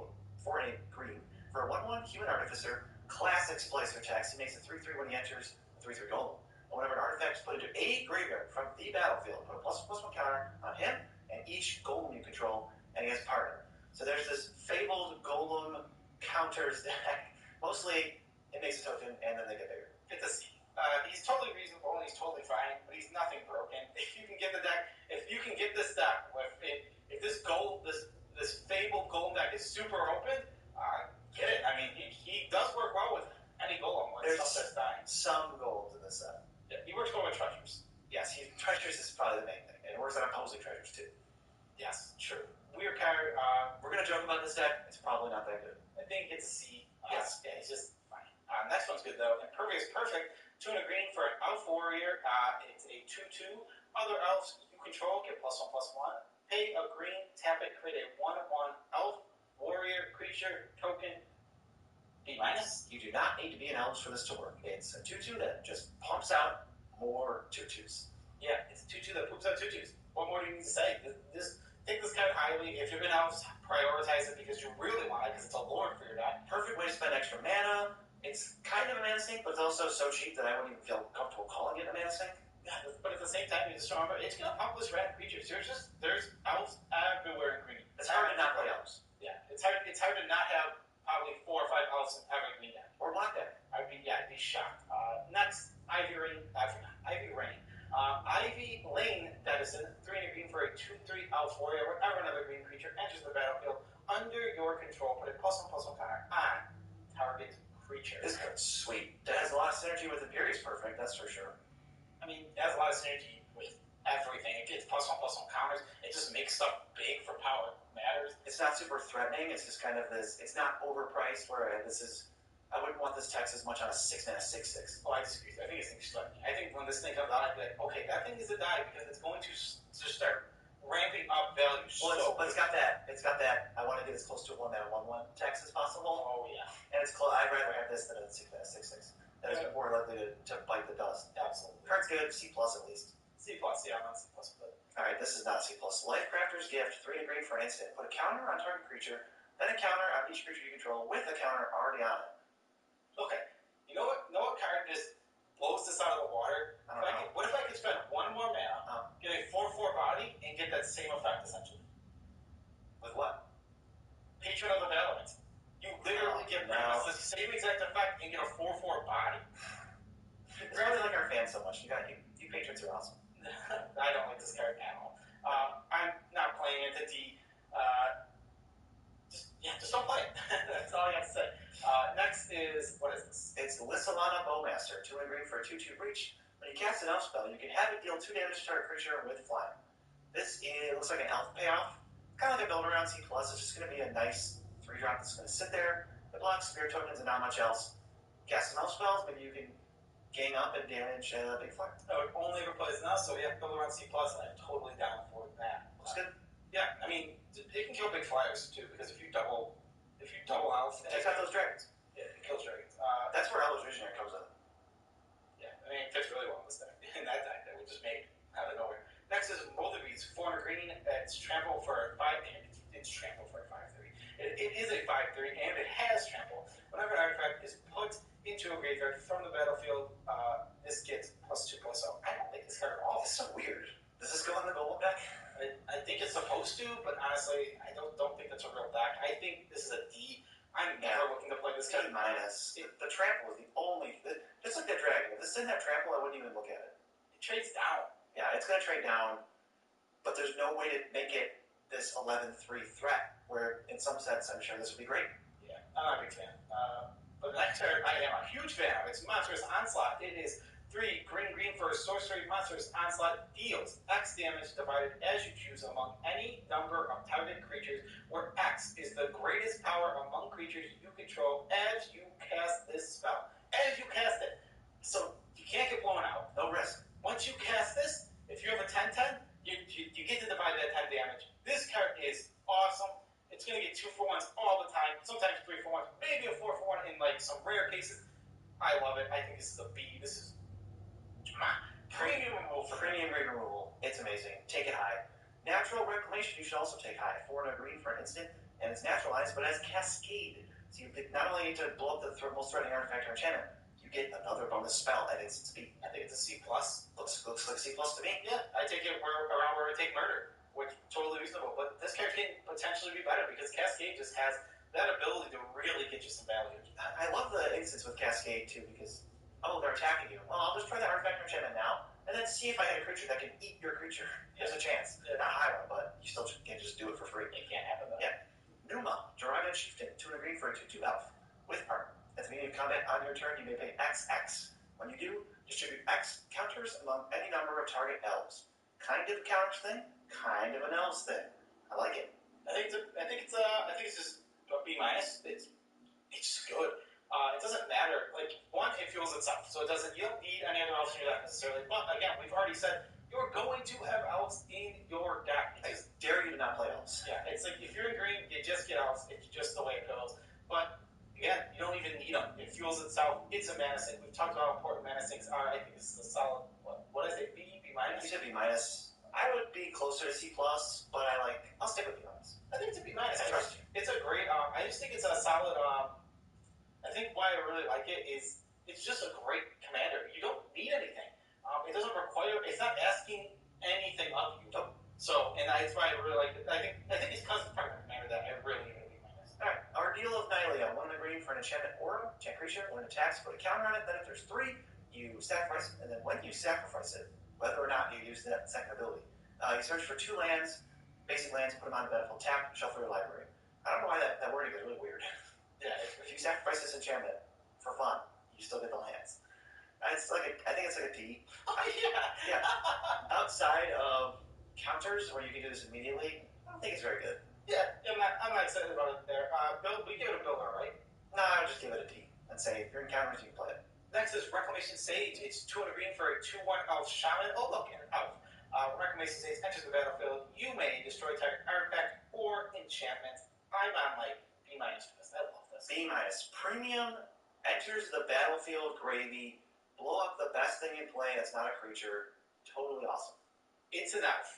[SPEAKER 4] green. For a 1/1 human artificer, classic splicer text. He makes a 3/3 when he enters a 3/3 golem. And whenever an artifact is put into a graveyard from the battlefield, put a +1/+1 counter on him and each golem you control, and he has partner. So there's this fabled golem counters deck. Mostly, it makes a token, and then they get bigger.
[SPEAKER 21] It's a C. He's totally reasonable, and he's totally fine, but he's nothing broken. If you can get this deck, if this fabled golem deck is super open, get it. I mean, he does work well with any golem.
[SPEAKER 4] There's
[SPEAKER 21] stuff that's dying.
[SPEAKER 4] Some golems in this set.
[SPEAKER 21] Yeah, he works well with treasures.
[SPEAKER 4] Yes, treasures is probably the main thing, and it works on opposing treasures too.
[SPEAKER 21] Yes, true. Weird card.
[SPEAKER 4] We're gonna joke about this deck. It's probably not that good.
[SPEAKER 21] I think it's C.
[SPEAKER 4] Yes.
[SPEAKER 21] Yeah, it's just fine. Next one's good though. Impervious Perfect. 2 and a green for an elf warrior. It's a 2/2. Other elves you control get +1/+1. Pay a green, tap it, create a 1/1 elf warrior creature token. B-.
[SPEAKER 4] You do not need to be an elf for this to work. It's a 2/2 that just pumps out more 2/2s.
[SPEAKER 21] Yeah, it's a 2/2 that poops out 2/2s. What more do you need to say? Take this card highly. If you're going to prioritize it because you really want it, because it's a lord for your deck.
[SPEAKER 4] Perfect way to spend extra mana. It's kind of a mana sink, but it's also so cheap that I wouldn't even feel comfortable calling it a mana sink.
[SPEAKER 21] Yeah, but at the same time, you just remember, it's going to pump this random creatures. There's elves everywhere in green.
[SPEAKER 4] It's hard to not play elves.
[SPEAKER 21] Yeah, it's hard to not have probably 4 or 5 elves in every green deck.
[SPEAKER 4] Or black deck.
[SPEAKER 21] I'd be shocked. Next, Ivy Rain. Ivy Lane Denizen, 3 and a green for a 2/3 elf warrior. Whenever another green creature enters the battlefield under your control, put a +1/+1 counter on target creature.
[SPEAKER 4] This card's sweet. It has a lot of synergy with Imperious Perfect, that's for sure.
[SPEAKER 21] I mean, it has a lot of synergy with everything. It gets +1/+1 counters. It just makes stuff big for power. It matters.
[SPEAKER 4] It's not super threatening. It's just kind of this. It's not overpriced. Where this is. I wouldn't want this text as much on a 6-mana 6/6.
[SPEAKER 21] Oh, I disagree. I think it's threatening. I think when this thing comes out, I'd be like, okay, that thing is a die because it's going to start ramping up value
[SPEAKER 4] But it's got that. I want to get as close to a 1-1/1 text as possible.
[SPEAKER 21] Oh yeah.
[SPEAKER 4] And it's close. I'd rather have this than a 6/6. That is more likely to bite the dust.
[SPEAKER 21] Absolutely.
[SPEAKER 4] Card's good. C+ at least.
[SPEAKER 21] C+, yeah, I'm on C+, but...
[SPEAKER 4] Alright, this is not C+. Lifecrafter's Gift, 3 green for an instant. Put a counter on target creature, then a counter on each creature you control with a counter already on it.
[SPEAKER 21] Okay. You know what card just blows this out of the water? What if I could spend 1 more mana, get a 4/4 body, and get that same effect, essentially?
[SPEAKER 4] With what?
[SPEAKER 21] Patron of the Valorant. You literally get the same exact effect and get a 4/4 body.
[SPEAKER 4] It's why we like our fans so much. You patrons are awesome.
[SPEAKER 21] I don't like this card at all. I'm not playing Entity. Just don't play it. That's all I got to say. Next is, what is this?
[SPEAKER 4] It's Lissalana Bowmaster, 2 green for a 2/2 breach. When you cast an elf spell, you can have it deal 2 damage to target creature with flying. This looks like an elf payoff. Kind of like a build around C+. It's just going to be a nice 3-drop that's going to sit there. It blocks spirit tokens and not much else. Cast some elf spells, maybe you can gang up and damage big fire.
[SPEAKER 21] I would only ever play this now, so yeah, build around C+, and I'm totally down for that.
[SPEAKER 4] Looks good.
[SPEAKER 21] Yeah, I mean, it can kill big flyers too, because if you double elf,
[SPEAKER 4] it takes out those dragons.
[SPEAKER 21] Yeah, it kills dragons.
[SPEAKER 4] That's where Eldritch Visionary comes in.
[SPEAKER 21] Yeah, I mean, it fits really well in this deck. In that deck that we just made out of nowhere. Next is Moldabees, 400 green. It's trample for 5. It's trample for a 5/3. It is a 5/3, and it has trample. Whenever an artifact is put into a graveyard from the battlefield, this gets +2/+0. I don't like this card at all.
[SPEAKER 4] It's so weird. Does this go in the gold deck?
[SPEAKER 21] I think it's supposed to, but honestly, I don't think that's a real deck. I think this is a D. I'm never looking to play this card.
[SPEAKER 4] D-. The trample is the only... Just like that dragon. If this didn't have trample, I wouldn't even look at it.
[SPEAKER 21] It trades down.
[SPEAKER 4] Yeah, it's going to trade down, but there's no way to make it this 11/3 threat, where in some sense I'm sure this would be great.
[SPEAKER 21] Yeah, I'm not a big fan. But the next card I am a huge fan of. It's Monstrous Onslaught. It is 3 green for a sorcery. Monstrous Onslaught deals X damage divided as you choose among any number of target creatures, where X is the greatest power among creatures you control as you cast this spell. As you cast it. So you can't get blown out.
[SPEAKER 4] No risk.
[SPEAKER 21] Once you cast this, if you have a 10/10, you get to divide that 10 damage. This card is awesome. It's going to get 2/1s all the time, sometimes 3/1s, maybe a 4/1 in like some rare cases. I love it. I think this is a B. This is premium removal for
[SPEAKER 4] premium green removal. It's amazing. Take it high. Natural Reclamation you should also take high. 4 green for an instant, and it's naturalized, but it has Cascade. So you not only need to blow up the most threatening artifact or enchantment, you get another bonus spell at instant speed.
[SPEAKER 21] I think it's a C+.
[SPEAKER 4] Looks like C+ to me.
[SPEAKER 21] Yeah, I take it around where I take Murder, which is totally reasonable. But this card can potentially be better because Cascade just has that ability to really get you some value.
[SPEAKER 4] I love the instance with Cascade too because, they're attacking you. Well, I'll just try the artifact or enchantment now, and then see if I hit a creature that can eat your creature. There's a chance. Not a high one, but you still can't just do it for free.
[SPEAKER 21] It can't happen though.
[SPEAKER 4] Yeah. Numa, Dragon Chieftain, 2 green for a 2/2 elf. With art. At the beginning of combat on your turn, you may pay XX. When you do, distribute X counters among any number of target elves. Kind of a counters thing, kind of an elves thing. I like it.
[SPEAKER 21] I think it's just a B-. It's just good. It doesn't matter. Like, one, it fuels itself, so you don't need any other elves in your deck necessarily. But again, we've already said you're going to have elves in your deck.
[SPEAKER 4] I dare you to not play elves.
[SPEAKER 21] Yeah, it's like if you're in green, you just get elves. It's just the way it goes. But again, you don't even need them. It fuels itself. It's a mana sink. We've talked about how important mana sinks are. I think this is a solid, what is it, B? B-?
[SPEAKER 4] You said B-. I would be closer to C+, but I'll stick with B-.
[SPEAKER 21] I think it's a B-.
[SPEAKER 4] I trust you.
[SPEAKER 21] It's a great, I just think it's a solid, I think why I really like it is it's just a great commander. You don't need anything. It doesn't require, it's not asking anything of you.
[SPEAKER 4] Nope.
[SPEAKER 21] So, and that's why I really like it. I think it's because it's part of the commander that I really give it a B-.
[SPEAKER 4] Alright, Ordeal of Nylea, 1 green for an enchantment aura. Enchant creature, when it attacks, put a counter on it, then if there's 3, you sacrifice it, and then when you sacrifice it, whether or not you use that second ability, you search for 2 lands, basic lands, put them on the battlefield, tap, shuffle your library. I don't know why that wording is really weird.
[SPEAKER 21] Yeah,
[SPEAKER 4] if you sacrifice this enchantment for fun, you still get the lands. I think it's like a D.
[SPEAKER 21] Oh, yeah.
[SPEAKER 4] Outside of counters, where you can do this immediately, I don't think it's very good.
[SPEAKER 21] Yeah, I'm not excited about it there. We give it a builder, right?
[SPEAKER 4] No, I would just give it a D and say if you're in counters, you can play it.
[SPEAKER 21] Next is Reclamation Sage. It's 2 green for a 2/1 elf shaman. Oh, look, an elf.
[SPEAKER 4] Recommendation states, enters the battlefield. You may destroy target artifact or enchantment. I'm on like B- for this. I love this. B-. Premium enters the battlefield gravy. Blow up the best thing in play that's not a creature. Totally awesome. It's an elf.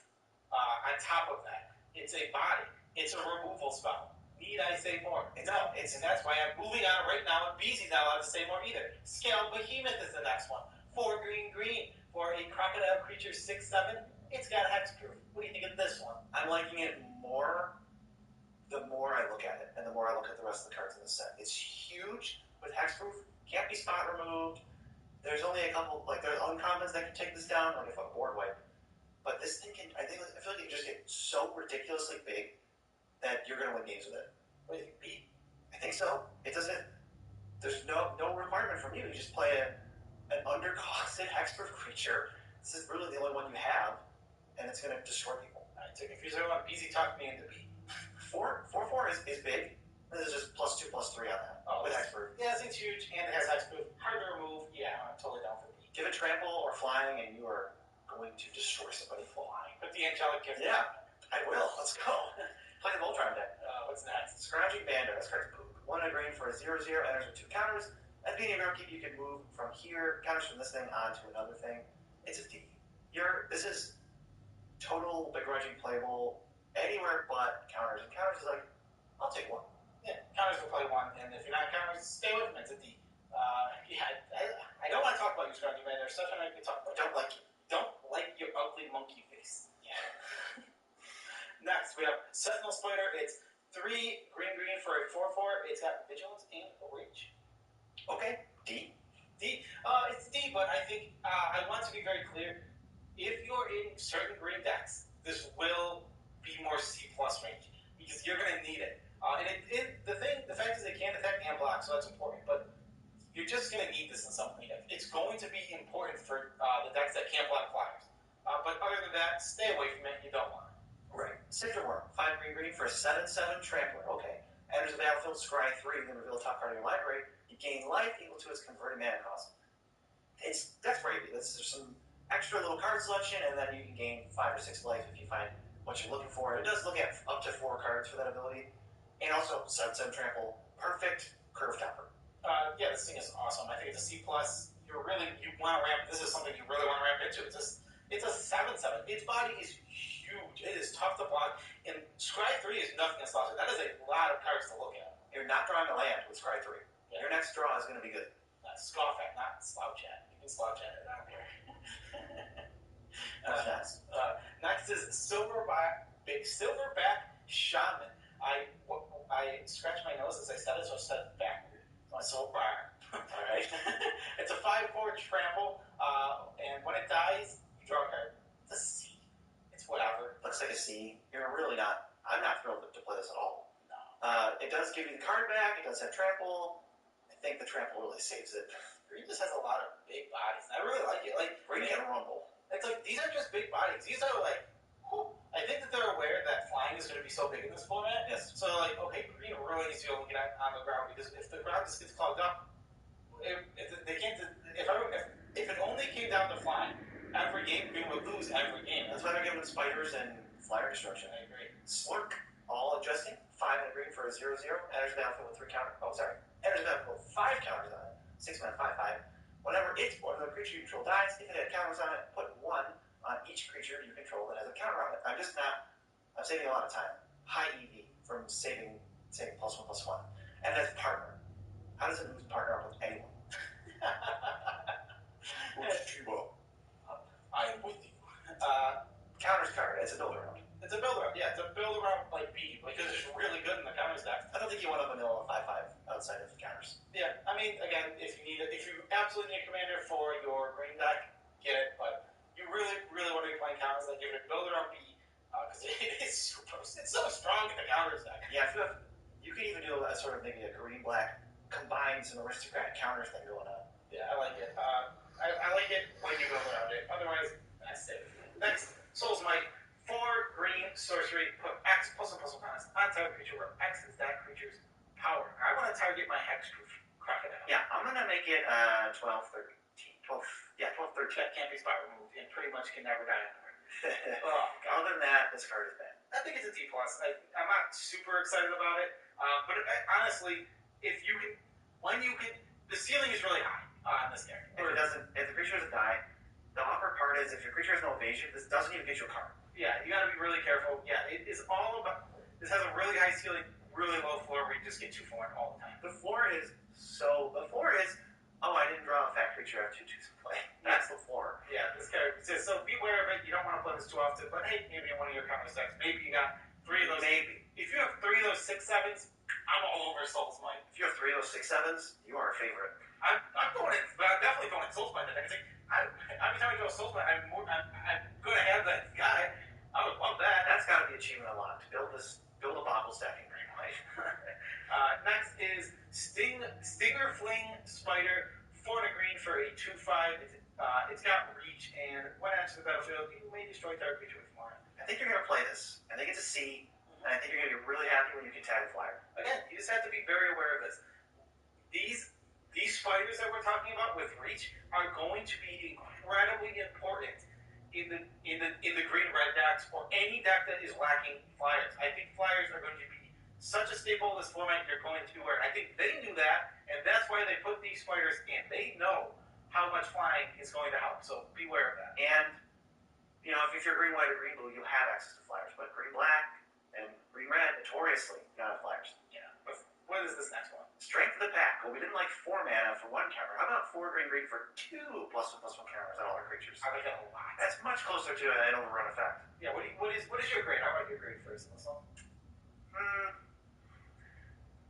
[SPEAKER 4] On top of that, it's a body. It's a removal spell. Need I say more? And that's why I'm moving on right now, and BZ's not allowed to say more either. Scale Behemoth is the next one. 4 green for a crocodile creature 6/7. It's got hexproof. What do you think of this one? I'm liking it more the more I look at it, and the more I look at the rest of the cards in the set. It's huge with hexproof. Can't be spot removed. There's only a couple, like there's uncommons that can take this down, like if a board wipe. But this thing can, I feel like it can just get so ridiculously big that you're going to win games with it. What do you think, Pete? I think so. It doesn't, there's no requirement from you. You just play an undercosted hexproof creature. This is really the only one you have, and it's going to destroy people. All right, so if you want easy talk me into B. 4/4 is big. This is just +2/+3 on that with hexproof. Yeah, it's huge, and it has hexproof. Hard to remove. Yeah, I'm totally down for B. Give it trample or flying, and you are going to destroy somebody flying. Put the angelic gift. Yeah, I will. Let's go. Play the Voltron deck. What's next? Scrounging Bandit. This card's poop. 1 green for a 0/0. Enters with 2 counters. As being a upkeep, you can move from here, counters from this thing onto another thing. It's a D. This is total begrudging playable anywhere but counters. And counters is like, I'll take 1. Yeah, counters will play 1, and if you're not counters, stay with them. It's a D. I don't want to talk about you, Scrounging Bandit. There's something I can talk about. Don't like your ugly monkey face. Yeah. Next, we have Sentinel Spider. It's 3 green for a 4/4. It's got vigilance and a rage. Okay, D. It's D, but I think I want to be very clear. If you're in certain green decks, this will be more C+ range because you're going to need it. The fact is it can attack and block, so that's important. But you're just going to need this in some green decks. It's going to be important for the decks that can't block flyers. But other than that, stay away from it. You don't want it. Right. Cinder Worm. 5 green for a 7/7 trampler. Okay. Enters the battlefield, scry 3, then reveal the top card of your library. You gain life equal to its converted mana cost. That's gravy. There's some extra little card selection, and then you can gain 5 or 6 life if you find what you're looking for. It does look at up to 4 cards for that ability. And also, 7/7 trample. Perfect curve topper. Yeah, this thing is awesome. I think it's a C+. You want to ramp. This is something you really want to ramp into. It's a 7/7. Its body is huge. It is tough to block. And Scry 3 is nothing to slouch at. That is a lot of cards to look at. You're not drawing a land with Scry 3. Yeah. Your next draw is going to be good. Scoff at, not slouch at. You can slouch at it. I don't care. Next is Silverback Shaman. I scratched my nose as I said it, so I said it backward. Silverback. Alright. It's a 5/4 trample, and when it dies, you draw a card. It's a C. It's whatever. Looks like a C. I'm not thrilled to play this at all. No. It does give you the card back, it does have trample. I think the trample really saves it. Green just has a lot of big bodies. I really like it. Like, Green can rumble. It's like, these are just big bodies. These are like, I think that they're aware that flying is going to be so big in this format. Yes. So like, okay, Green really needs to be able to get on the ground, because if the ground just gets clogged up, if it only came down to flying, every game, Green would lose every game. That's why they're giving spiders and flyer destruction. I agree. Slurk, all adjusting. 5 green for a 0/0. Enters the battlefield with 3 counters. Enters the battlefield with 5 counters on it. 6 mana 5/5. Whenever the creature you control dies, if it had counters on it, put 1 on each creature you control that has a counter on it. I'm saving a lot of time. High EV from saving +1/+1. And that's partner. How does it move partner up with anyone? I am with you. Counters card. It's a build around. It's a build around. Yeah, it's a build around like B, because it's really good in the counters deck. I don't think you want a vanilla 5/5 outside of the counters. Yeah, I mean, again, if you absolutely need a commander for your green deck, get it. But you really, really want to be playing counters, then give it a build around B, because it's so strong in the counters deck. Yeah, you can even do a sort of maybe a green-black combine some aristocrat counters thing going on. Yeah, I like it. I like it when you build around it. Otherwise, that's it. Next, Soul's Might. 4 green sorcery. Put X +1/+1 on target creature where X is that creature's power. I want to target my hexproof crocodile. Yeah, I'm going to make it 12/13. 12/13. That can't be spot removed and pretty much can never die anymore. Other than that, this card is bad.
[SPEAKER 21] I think it's a D+. I'm not super excited about it, but honestly, if the ceiling is really high on this character.
[SPEAKER 4] If the creature doesn't die, the awkward part is if your creature has no evasion, this doesn't even get you a card.
[SPEAKER 21] Yeah, you gotta be really careful. Yeah, it is all about. This has a really high ceiling, really low floor where you just get 2 for 1 all the time.
[SPEAKER 4] The floor is, I didn't draw a fat creature I have 2/2s in play. That's the floor.
[SPEAKER 21] Yeah, this character says, so beware of it. You don't want to play this too often, but hey, maybe in one of your counter decks, maybe you got 3 of those.
[SPEAKER 4] Maybe.
[SPEAKER 21] If you have 3 of those 6/7s, I'm all over Soul's Might.
[SPEAKER 4] If you have 3 of those 6/7s, you are a favorite.
[SPEAKER 21] I'm definitely going Soul's Might today. Every time I go Soul's Might, I'm going to have that guy. I would love that.
[SPEAKER 4] That's got to be achievement unlocked. Build a bobble stacking green light.
[SPEAKER 21] Next is Stinger Fling Spider, 4 and a green for a 2/5. It's got reach, and when enters the battlefield, you may destroy target creature with more.
[SPEAKER 4] I think you're going to play this. I think it's a C, and I think you're going to be really happy when you can tag a flyer.
[SPEAKER 21] Again, you just have to be very aware of this. These spiders that we're talking about with reach are going to be incredibly important in the green-red decks or any deck that is lacking flyers. I think flyers are going to be such a staple of this format you're going to wear. I think they knew that, and that's why they put these spiders in. They know how much flying is going to help, so beware of that.
[SPEAKER 4] And, if you're green, white, or green, blue, you'll have access to flyers. But green, black, and green, red, notoriously, you don't have flyers.
[SPEAKER 21] Yeah. What is this next one?
[SPEAKER 4] Strength of the Pack. Well, we didn't like 4 mana for 1 counter. How about 4 green, green for 2 +1/+1 counters on all our creatures?
[SPEAKER 21] I like that a lot.
[SPEAKER 4] That's much closer to an overrun effect.
[SPEAKER 21] Yeah, what is your grade? How about your grade first in this one?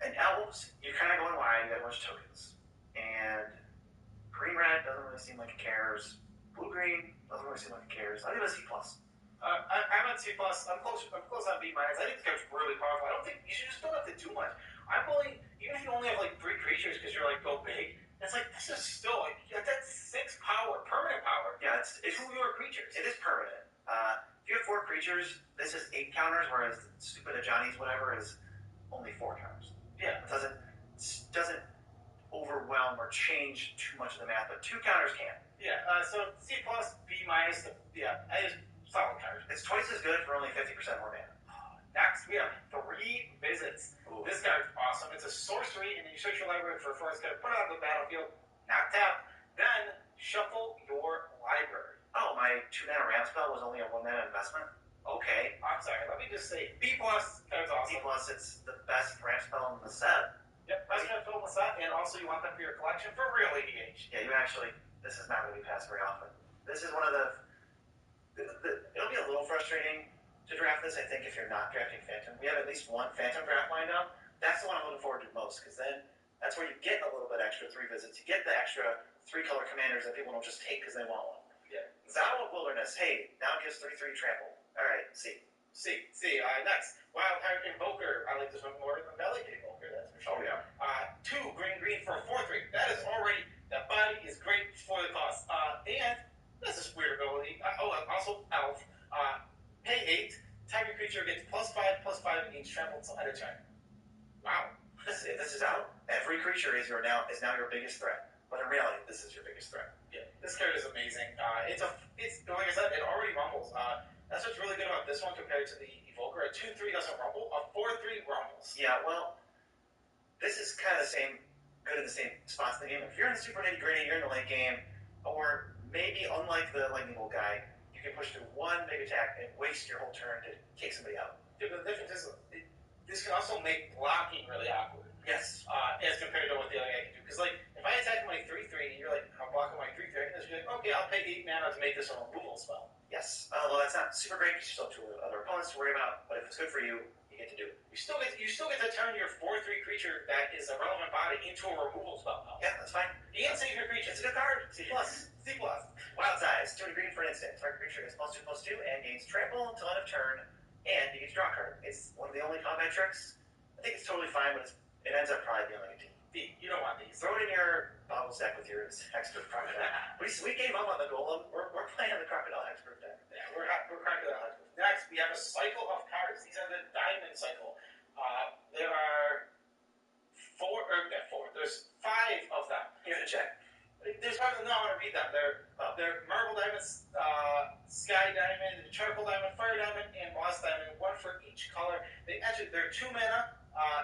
[SPEAKER 4] And elves, you're kind of going wide. You got a bunch of tokens. And green-red doesn't really seem like it cares. Blue-green doesn't really seem like it cares. I give it a C+.
[SPEAKER 21] I'm at C+. I'm close on B-. I think this card's really powerful. I don't think you don't have to do much. Even if you only have like 3 creatures because you're like go big, it's like this is still like that's 6 power, permanent power.
[SPEAKER 4] Yeah, it's
[SPEAKER 21] 2 of your creatures.
[SPEAKER 4] It is permanent. If you have 4 creatures, this is 8 counters, whereas stupid Ajani's whatever is only 4 counters.
[SPEAKER 21] Yeah,
[SPEAKER 4] it doesn't overwhelm or change too much of the math, but 2 counters can.
[SPEAKER 21] Yeah, so C+, B-. Yeah, I just solid card.
[SPEAKER 4] It's twice as good for only 50% more mana.
[SPEAKER 21] Next, we have 3 visits. Ooh. This card's awesome. It's a sorcery, and then you search your library for a forest card, put it on the battlefield, not tap, then shuffle your library.
[SPEAKER 4] Oh, my 2 mana ramp spell was only a 1 mana investment? Okay.
[SPEAKER 21] I'm sorry, let me just say, B+, card's awesome.
[SPEAKER 4] B+, it's the best ramp spell in the set.
[SPEAKER 21] Yep, best ramp spell in the set, and also you want them for your collection for real ADH.
[SPEAKER 4] Yeah, this is not going to be passed very often. This is one of it'll be a little frustrating to draft this, I think, if you're not drafting Phantom. We have at least 1 Phantom draft lined up. That's the one I'm looking forward to most, because then that's where you get a little bit extra 3 visits. You get the extra 3-color commanders that people don't just take because they want one.
[SPEAKER 21] Yeah.
[SPEAKER 4] Battle of Wilderness. Hey, now it gives 3/3 trample. All right, C.
[SPEAKER 21] Next, Wild Heart Invoker. I like this one more than Delicate Invoker, that's for sure.
[SPEAKER 4] Oh, yeah.
[SPEAKER 21] 2 green for a 4/3. That body is great for the cost. And this is weird ability. Also Elf. Pay 8. Type your creature gets +5/+5 against trample until end of turn. Wow.
[SPEAKER 4] This is out. Every creature is now your biggest threat. But in reality, this is your biggest threat.
[SPEAKER 21] Yeah, this card is amazing. It's like I said, it already rumbles. That's what's really good about this one compared to the Evoker. A 2/3 doesn't rumble. A 4/3 rumbles.
[SPEAKER 4] Yeah, well, this is kind of good in the same spots in the game. If you're in the super nitty-gritty, you're in the late game, or maybe unlike the Lightning Bolt guy, you can push through 1 big attack and waste your whole turn to take somebody out.
[SPEAKER 21] Yeah, but the difference is this can also make blocking really awkward.
[SPEAKER 4] Yes.
[SPEAKER 21] As compared to what the other guy can do. Because, like, if I attack my 3/3 and you're like, I'm blocking my 3/3, I can just be like, okay, I'll pay 8 mana to make this a removal spell.
[SPEAKER 4] Yes. Although that's not super great because you still have 2 other opponents to worry about, but if it's good for you, you get to do it.
[SPEAKER 21] You still get to turn your 4/3 creature that is a relevant body into a removal spell now.
[SPEAKER 4] Yeah, that's fine.
[SPEAKER 21] And save your creature.
[SPEAKER 4] It's a good card. C+.
[SPEAKER 21] C+.
[SPEAKER 4] Wild Size. 2 green for an instant. Target creature gets +2/+2 and gains trample until end of turn, and you get to draw a card. It's one of the only combat tricks. I think it's totally fine, but it ends up probably being like a D.
[SPEAKER 21] You don't want these.
[SPEAKER 4] Throw it in your bottle stack with your expert crocodile. we gave up on the golem. We're playing on the crocodile expert deck.
[SPEAKER 21] Yeah, we're crocodile expert. Next, we have a cycle of cards. These are the diamond cycle. There are 4. There's 5 of them.
[SPEAKER 4] Here's a check.
[SPEAKER 21] There's 5 of them. No, I want to read them. They're they're Marble Diamond, Sky Diamond, Charcoal Diamond, Fire Diamond, and Moss Diamond, one for each color. They're 2 mana.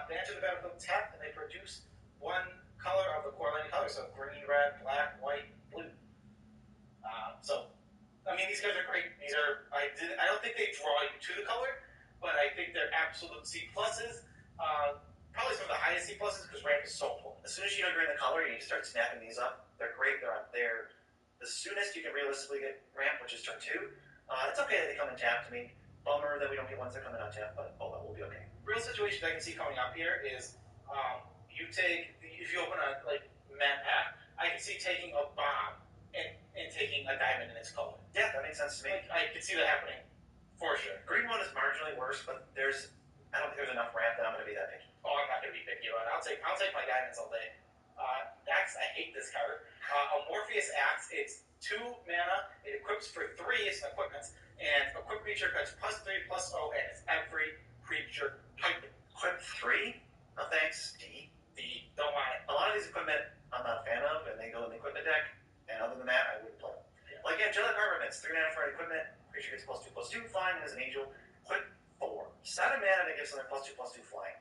[SPEAKER 21] They enter the battlefield tapped, and they produce one color of the core line color, so green, red, black, white, blue. These cards are great. These are, I don't think they draw you to the color, but I think they're absolute C pluses. Probably some of the highest C pluses because ramp is so important.
[SPEAKER 4] As soon as you know you're in the color, you need to start snapping these up. They're great. They're up there. The soonest you can realistically get ramp, which is turn 2. It's okay that they come in tapped. Bummer that we don't get ones that come in untapped, but that will be okay.
[SPEAKER 21] Real situation I can see coming up here is you take, if you open a map pack, I can see taking a bomb and taking a diamond in its color.
[SPEAKER 4] Yeah, that makes sense to me.
[SPEAKER 21] I can see that happening for sure.
[SPEAKER 4] Green one is marginally worse, but I don't think there's enough ramp that I'm going to be that picky.
[SPEAKER 21] Oh, I'm not going to be picky about it. I'll take my diamonds all day. Axe, I hate this card. Amorphous Axe, it's 2 mana. It equips for 3 as an equipment, and equip creature gets +3/+0, and it's every creature type.
[SPEAKER 4] Equip 3? No thanks. D.
[SPEAKER 21] Don't want it.
[SPEAKER 4] A lot of these equipment I'm not a fan of, and they go in the equipment deck, and other than that, I wouldn't play them.
[SPEAKER 21] Yeah.
[SPEAKER 4] Like Angelic Armaments, 3 mana for equipment, creature gets +2/+2, flying as an angel. Equip 4. 7 mana to give something +2/+2 flying.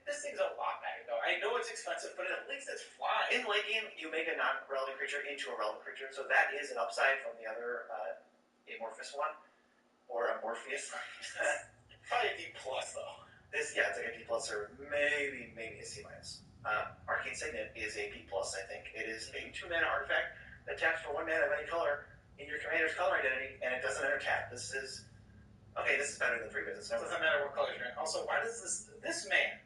[SPEAKER 21] This thing's a lot better, though. I know it's expensive, but at least it's flying.
[SPEAKER 4] In late game, you make a non-relevant creature into a relevant creature, so that is an upside from the other amorphous one, or Amorpheus.
[SPEAKER 21] Probably a D+, though.
[SPEAKER 4] It's like a D+, or maybe a C-. Arcane Signet is a B+, I think. It is a 2 mana artifact that taps for 1 mana of any color in your commander's color identity, and it doesn't enter tap. This is better than previous.
[SPEAKER 21] It doesn't matter what color you're in. Also, why does this man,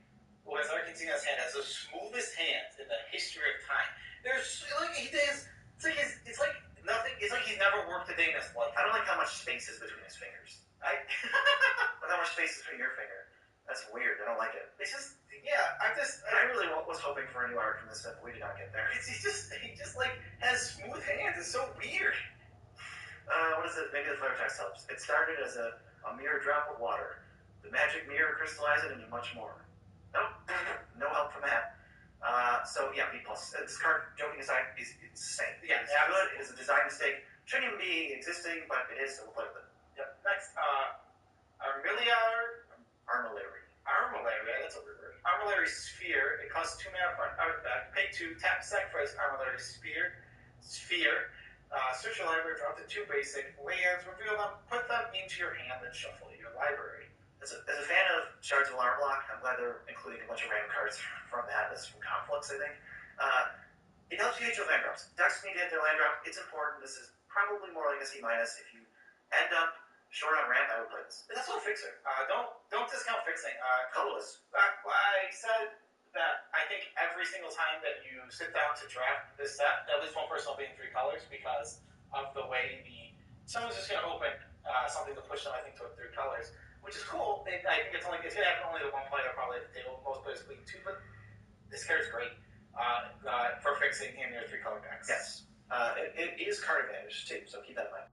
[SPEAKER 21] who has Arcane Signet's hand, has the smoothest hands in the history of time? It's like nothing. It's like he's never worked a day in his life.
[SPEAKER 4] I don't like how much space is between his fingers. Look how much space is between your finger. That's weird. I don't like it.
[SPEAKER 21] It's just, yeah.
[SPEAKER 4] I really was hoping for a new art from this stuff, but we did not get there.
[SPEAKER 21] He just has smooth hands. It's so weird.
[SPEAKER 4] What is it? Maybe the flavor text helps. It started as a mere drop of water. The magic mirror crystallized it into much more. Nope. No help from that. B+. This card, joking aside, is insane.
[SPEAKER 21] Yeah,
[SPEAKER 4] it's good. It is a design mistake. Shouldn't even be existing, but it is, so we'll play with it.
[SPEAKER 21] Yep. Next, Armillary, that's a weird word. Armillary Sphere, it costs 2 mana for an artifact. Pay 2, tap, sacrifice Armillary Sphere. Search your library for up to 2 basic lands, reveal them, put them into your hand, then shuffle your library.
[SPEAKER 4] As a fan of Shards of Alarm Block, I'm glad they're including a bunch of random cards from that. This is from Conflicts, I think. It helps you hit your land drops. Decks need to hit their land drop. It's important. This is probably more like a C-. If you end up short on ramp, I would play this.
[SPEAKER 21] It's also a fixer. Don't discount fixing.
[SPEAKER 4] Colorless.
[SPEAKER 21] I said that I think every single time that you sit down to draft this set, at least one person will be in 3 colors because of the way someone's just going to open something to push them, I think, to 3 colors, which is cool. I think it's going to happen only to one player probably at the table. Most players play 2, but this card's great for fixing in your 3 color decks.
[SPEAKER 4] Yes. It is card advantage, too, so keep that in mind.